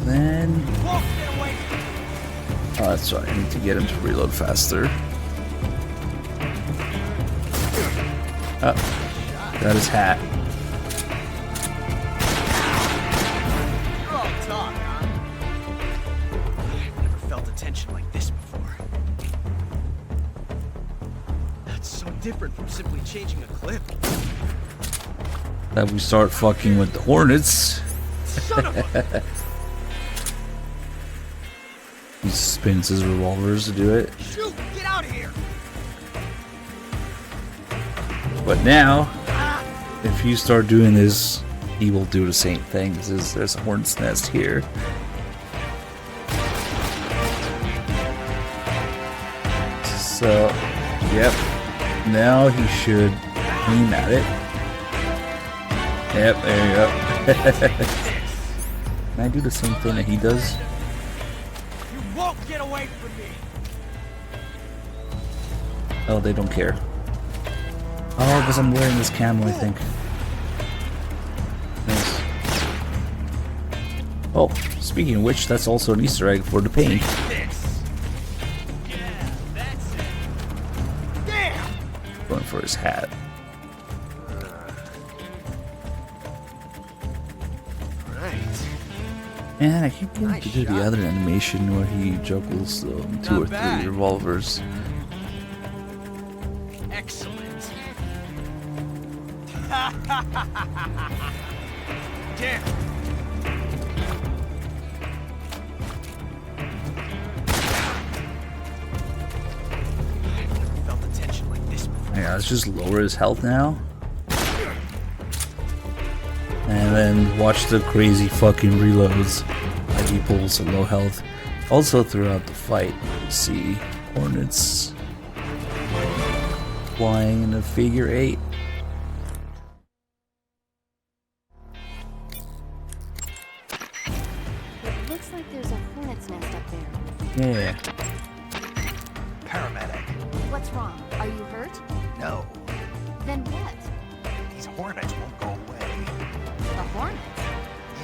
Then... Oh, that's right. I need to get him to reload faster. Oh, got his hat. You're all talk, huh? I've never felt a tension like this before. That's so different from simply changing a clip. That we start fucking with the Hornets. He spins his revolvers to do it. Shoot! Get out of here! But now, if you start doing this, he will do the same thing. There's a hornet's nest here. So, yep. Now he should aim at it. Yep, there you go. Can I do the same thing that he does? You won't get away from me! Oh, they don't care. Oh, because I'm wearing this camo, I think. Nice. Oh, speaking of which, that's also an Easter egg for the paint. Going for his hat. Man, I keep getting to do the other animation where he juggles 2 or 3 revolvers. Excellent. Damn. Felt the tension like this before. Yeah, let's just lower his health now. And then watch the crazy fucking reloads like he pulls at low health. Also throughout the fight, you see hornets flying in a figure 8. It looks like there's a hornet's nest up there. Yeah. Paramedic. What's wrong? Are you hurt? No. Then what? These hornets won't go away. The hornets?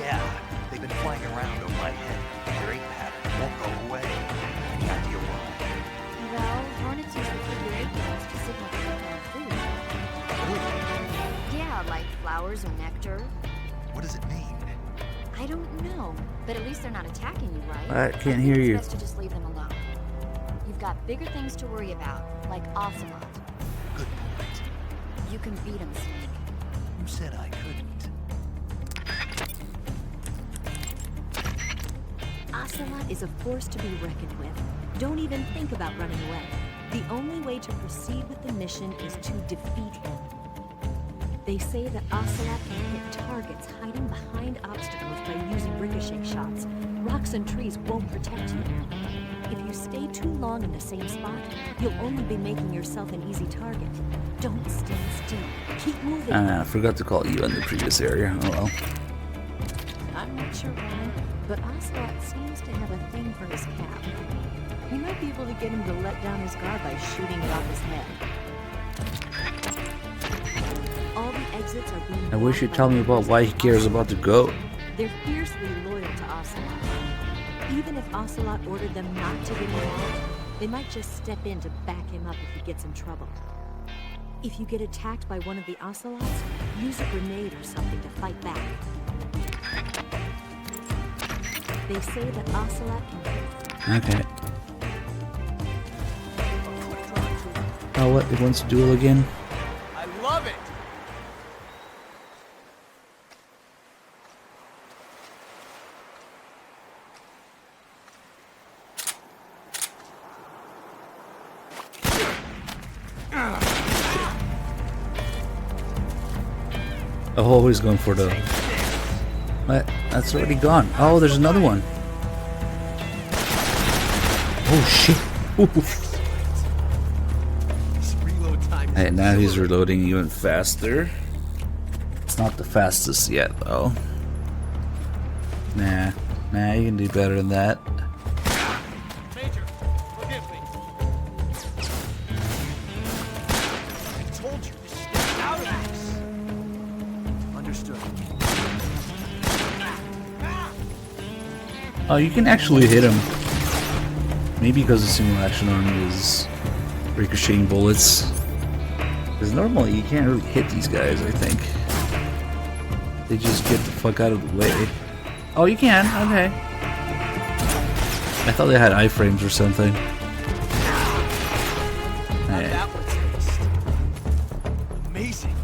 Yeah, they've been flying around over my head. Their 8 pattern won't go away. Any idea why? Well, hornets use the figure 8 domes to signal that they found food. Yeah, like flowers or nectar. What does it mean? I don't know, but at least they're not attacking you, right? I can't hear you. It's best to just leave them alone. You've got bigger things to worry about, like Ocelot. Good point. You can beat him, Snake. Who said I couldn't? Ocelot is a force to be reckoned with. Don't even think about running away. The only way to proceed with the mission is to defeat him. They say that Ocelot can hit targets hiding behind obstacles by using ricochet shots. Rocks and trees won't protect you. If you stay too long in the same spot, you'll only be making yourself an easy target. Don't stand still. Keep moving. I forgot to call you in the previous area. Oh well. I'm not sure why, but Ocelot seems to have a thing for his cap. You might be able to get him to let down his guard by shooting it off his head. All the exits are being I wish you'd tell me about why he cares about the goat. They're fiercely loyal to Ocelot. Even if Ocelot ordered them not to get involved, they might just step in to back him up if he gets in trouble. If you get attacked by one of the Ocelots, use a grenade or something to fight back. They say that Ocelot can hit. Okay. Oh, what? It wants to duel again? I love it! Oh, he's going for the... What? That's already gone. Oh, there's another one. Oh, shit. Hey, now he's reloading even faster. It's not the fastest yet, though. Nah, you can do better than that. Major, forgive me. I told you to stay out of this. Understood. Oh, you can actually hit him. Maybe because the single action arm is ricocheting bullets. Because normally you can't really hit these guys, I think. They just get the fuck out of the way. Oh, you can? Okay. I thought they had iframes or something. That was amazing.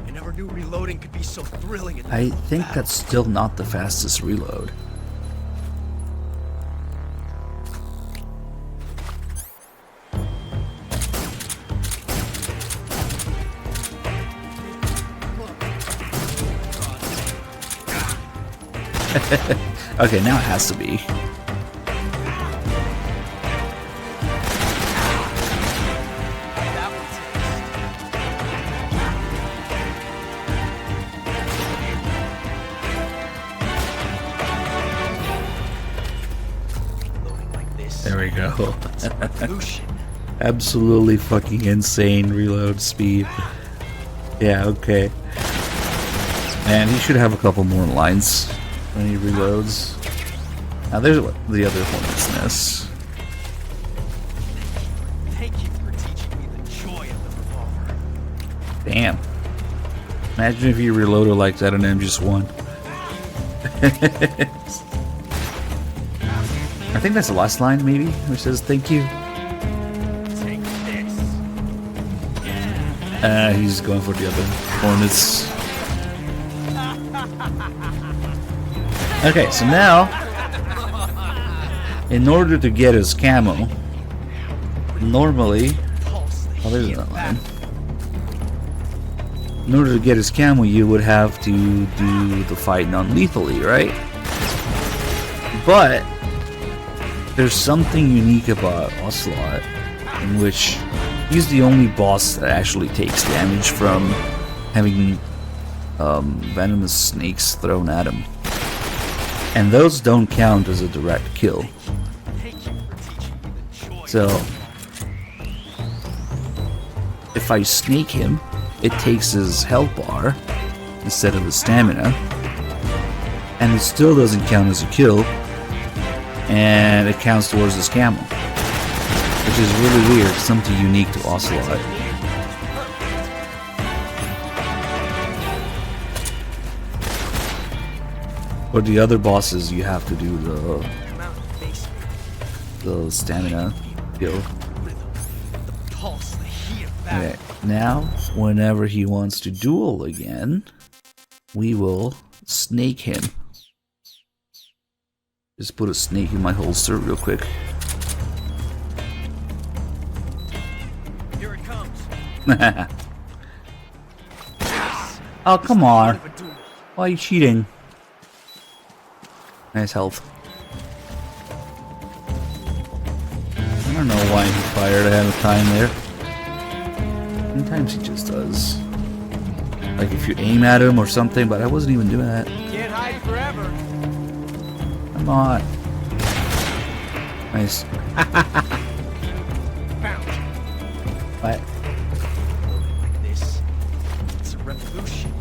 I never knew reloading could be so thrilling. I think that's still not the fastest reload. Okay, now it has to be. There we go. Absolutely fucking insane reload speed. Yeah, okay. Man, he should have a couple more lines when he reloads. Now there's the other hornet's nest. Thank you for teaching me the joy of the revolver. Damn. Imagine if you reloaded like that in MGS1. I think that's the last line, maybe, which says thank you. He's going for the other hornets. Okay, so now, in order to get his camo, normally, oh, there's that line. In order to get his camo, you would have to do the fight non-lethally, right? But there's something unique about Ocelot, in which he's the only boss that actually takes damage from having venomous snakes thrown at him. And those don't count as a direct kill. So, if I snake him, it takes his health bar instead of his stamina, and it still doesn't count as a kill, and it counts towards his camo, which is really weird, something unique to Ocelot. For the other bosses, you have to do the stamina kill. Okay, now, whenever he wants to duel again, we will snake him. Just put a snake in my holster real quick. Here it comes. Oh, come on. Why are you cheating? Nice health. I don't know why he fired ahead of time there. Sometimes he just does. Like if you aim at him or something, but I wasn't even doing that. Can't hide forever. Come on. Nice. What? This, it's a revolution.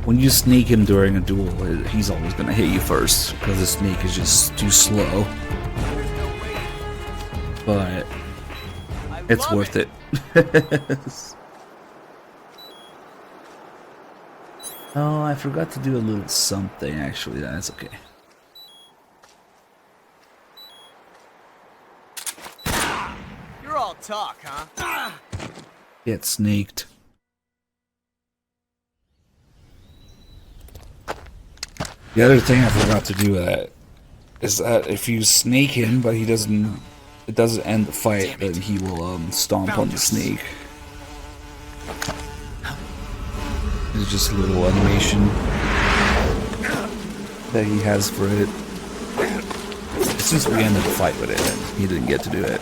When you snake him during a duel, he's always gonna hit you first because the snake is just too slow. But it's worth it. Oh, I forgot to do a little something actually. That's okay. You're all talk, huh? Get snaked. The other thing I forgot to do is that if you snake him, but it doesn't end the fight, then he will stomp on the snake. It's just a little animation that he has for it. Since we ended the fight with it, and he didn't get to do it.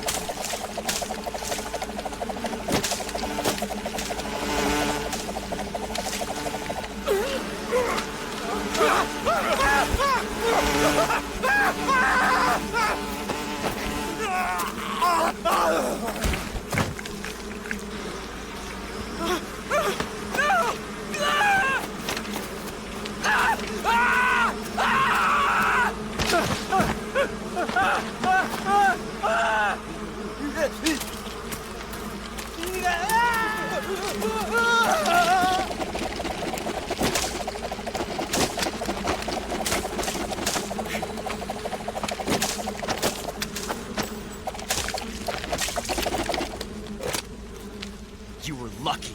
You were lucky.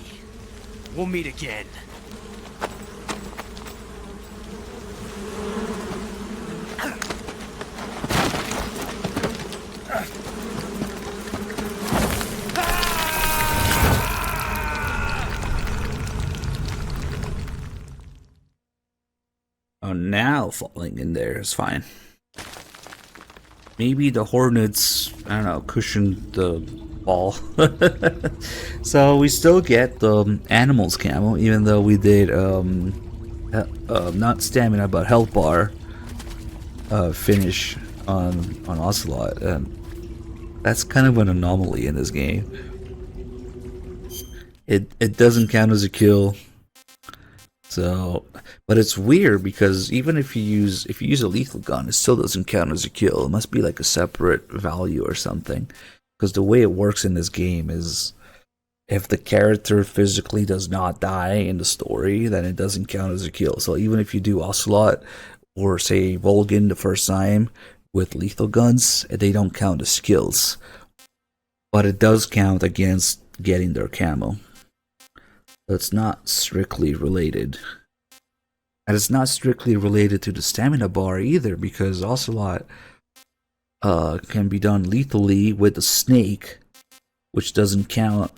We'll meet again. Oh, now falling in there is fine. Maybe the hornets, I don't know, cushioned the ball. So we still get the animals camo, even though we did not stamina but health bar finish on Ocelot, and that's kind of an anomaly in this game. It doesn't count as a kill. So, but it's weird because even if you use a lethal gun, it still doesn't count as a kill. It must be like a separate value or something. Because the way it works in this game is, if the character physically does not die in the story, then it doesn't count as a kill. So even if you do Ocelot or say Volgin the first time with lethal guns, they don't count as skills. But it does count against getting their camo. So it's not strictly related. And it's not strictly related to the stamina bar either, because Ocelot can be done lethally with a snake, which doesn't count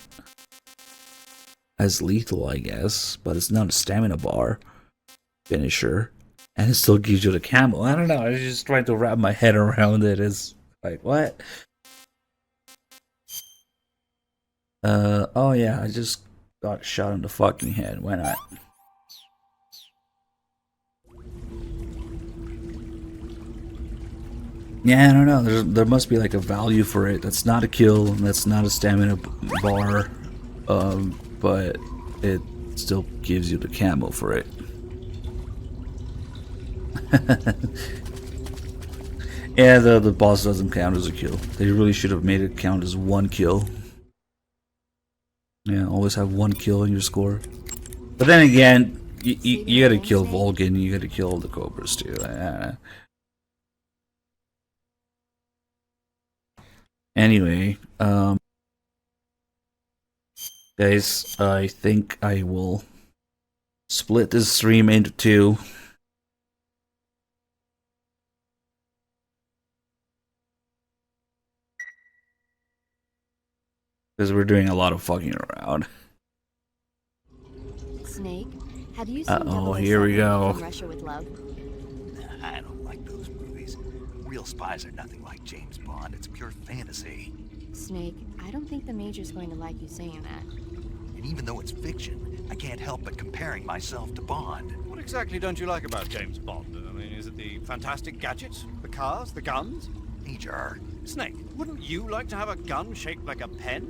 as lethal, I guess, but it's not a stamina bar finisher, and it still gives you the camo. I don't know, I was just trying to wrap my head around it. It's like, what? Oh yeah, I just got shot in the fucking head. Why not? Yeah, I don't know. There must be like a value for it. That's not a kill, and that's not a stamina bar, but it still gives you the camo for it. Yeah, the boss doesn't count as a kill. They really should have made it count as one kill. Yeah, always have one kill in your score. But then again, you gotta kill Volgin, you gotta kill the Cobras too. Anyway, guys, I think I will split this stream into two. Because we're doing a lot of fucking around. Snake, have you seen oh, here we go. From Russia with Love? I don't like those movies. Real spies are nothing like James Bond. It's pure fantasy. Snake, I don't think the Major's going to like you saying that. And even though it's fiction, I can't help but comparing myself to Bond. What exactly don't you like about James Bond? I mean, is it the fantastic gadgets, the cars, the guns? Major. Snake, wouldn't you like to have a gun shaped like a pen?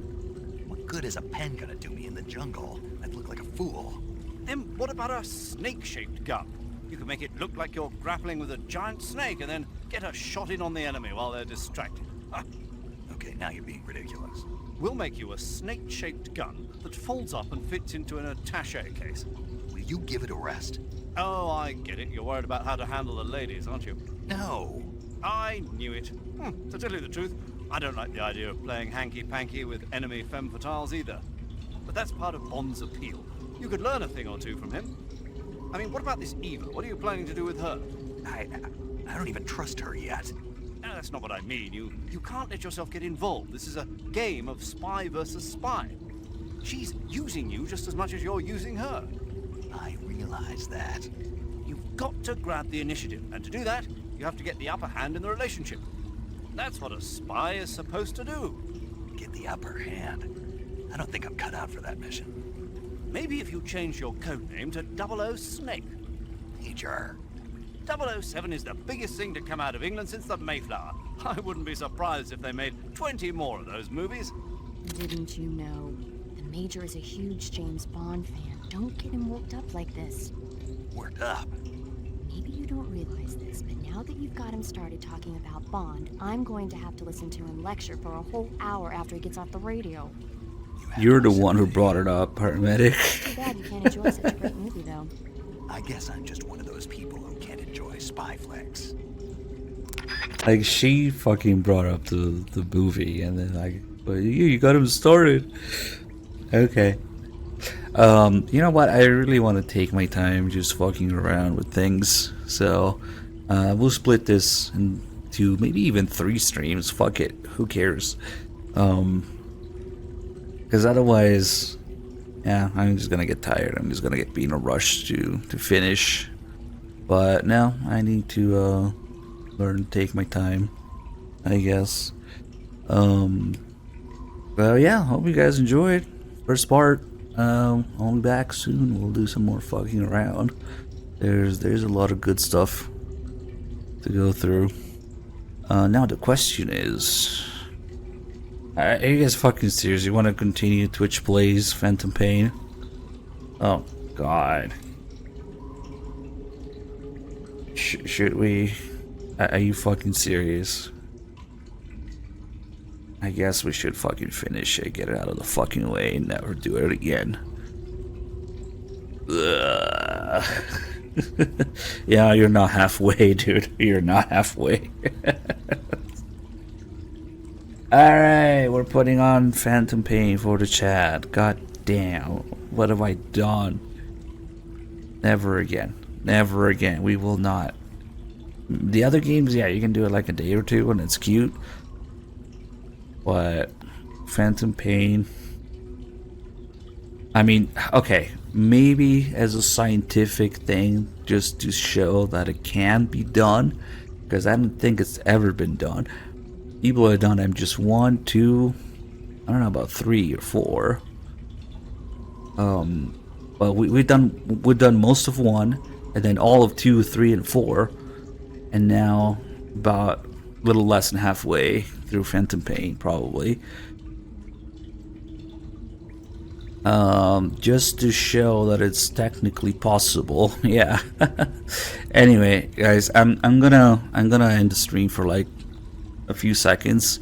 What good is a pen gonna do me in the jungle? I'd look like a fool. Then what about a snake-shaped gun? You could make it look like you're grappling with a giant snake and then get a shot in on the enemy while they're distracted. Okay, now you're being ridiculous. We'll make you a snake-shaped gun that folds up and fits into an attaché case. Will you give it a rest? Oh, I get it. You're worried about how to handle the ladies, aren't you? No. I knew it. To tell you the truth, I don't like the idea of playing hanky-panky with enemy femme fatales either. But that's part of Bond's appeal. You could learn a thing or two from him. I mean, what about this Eva? What are you planning to do with her? I don't even trust her yet. No, that's not what I mean. You can't let yourself get involved. This is a game of spy versus spy. She's using you just as much as you're using her. I realize that. You've got to grab the initiative, and to do that, you have to get the upper hand in the relationship. That's what a spy is supposed to do. Get the upper hand? I don't think I'm cut out for that mission. Maybe if you change your code name to 00 Snake. Major. 007 is the biggest thing to come out of England since the Mayflower. I wouldn't be surprised if they made 20 more of those movies. Didn't you know? The Major is a huge James Bond fan. Don't get him worked up like this. Worked up? Maybe you don't realize this, but now that you've got him started talking about Bond, I'm going to have to listen to him lecture for a whole hour after he gets off the radio. You're the one who brought it up, paramedic. Too bad you can't enjoy such a great movie, though. I guess I'm just one of those people who can't enjoy spy flicks. Like, she fucking brought up the movie, and then like, well, you got him started. Okay. You know what? I really want to take my time just fucking around with things. So, we'll split this into maybe even 3 streams. Fuck it. Who cares? Because otherwise, yeah, I'm just gonna get tired. I'm just gonna be in a rush to finish. But no, I need to learn to take my time, I guess. Well, yeah, hope you guys enjoyed. First part. I'll be back soon. We'll do some more fucking around. There's a lot of good stuff to go through. Now the question is, are you guys fucking serious? You want to continue Twitch plays Phantom Pain? Oh God. Should we? Are you fucking serious? I guess we should fucking finish it, get it out of the fucking way, and never do it again. Ugh. Yeah, you're not halfway, dude. You're not halfway. Alright, we're putting on Phantom Pain for the chat. God damn. What have I done? Never again. Never again. We will not. The other games, yeah, you can do it like a day or two and it's cute. But Phantom Pain, I mean, okay, maybe as a scientific thing, just to show that it can be done, because I don't think it's ever been done. People have done MGS1, 2, I don't know about 3 or 4. But we've done most of 1, and then all of 2, 3, and 4, and now about a little less than halfway through Phantom Pain, probably. Just to show that it's technically possible. Yeah. Anyway, guys, I'm gonna end the stream for like a few seconds.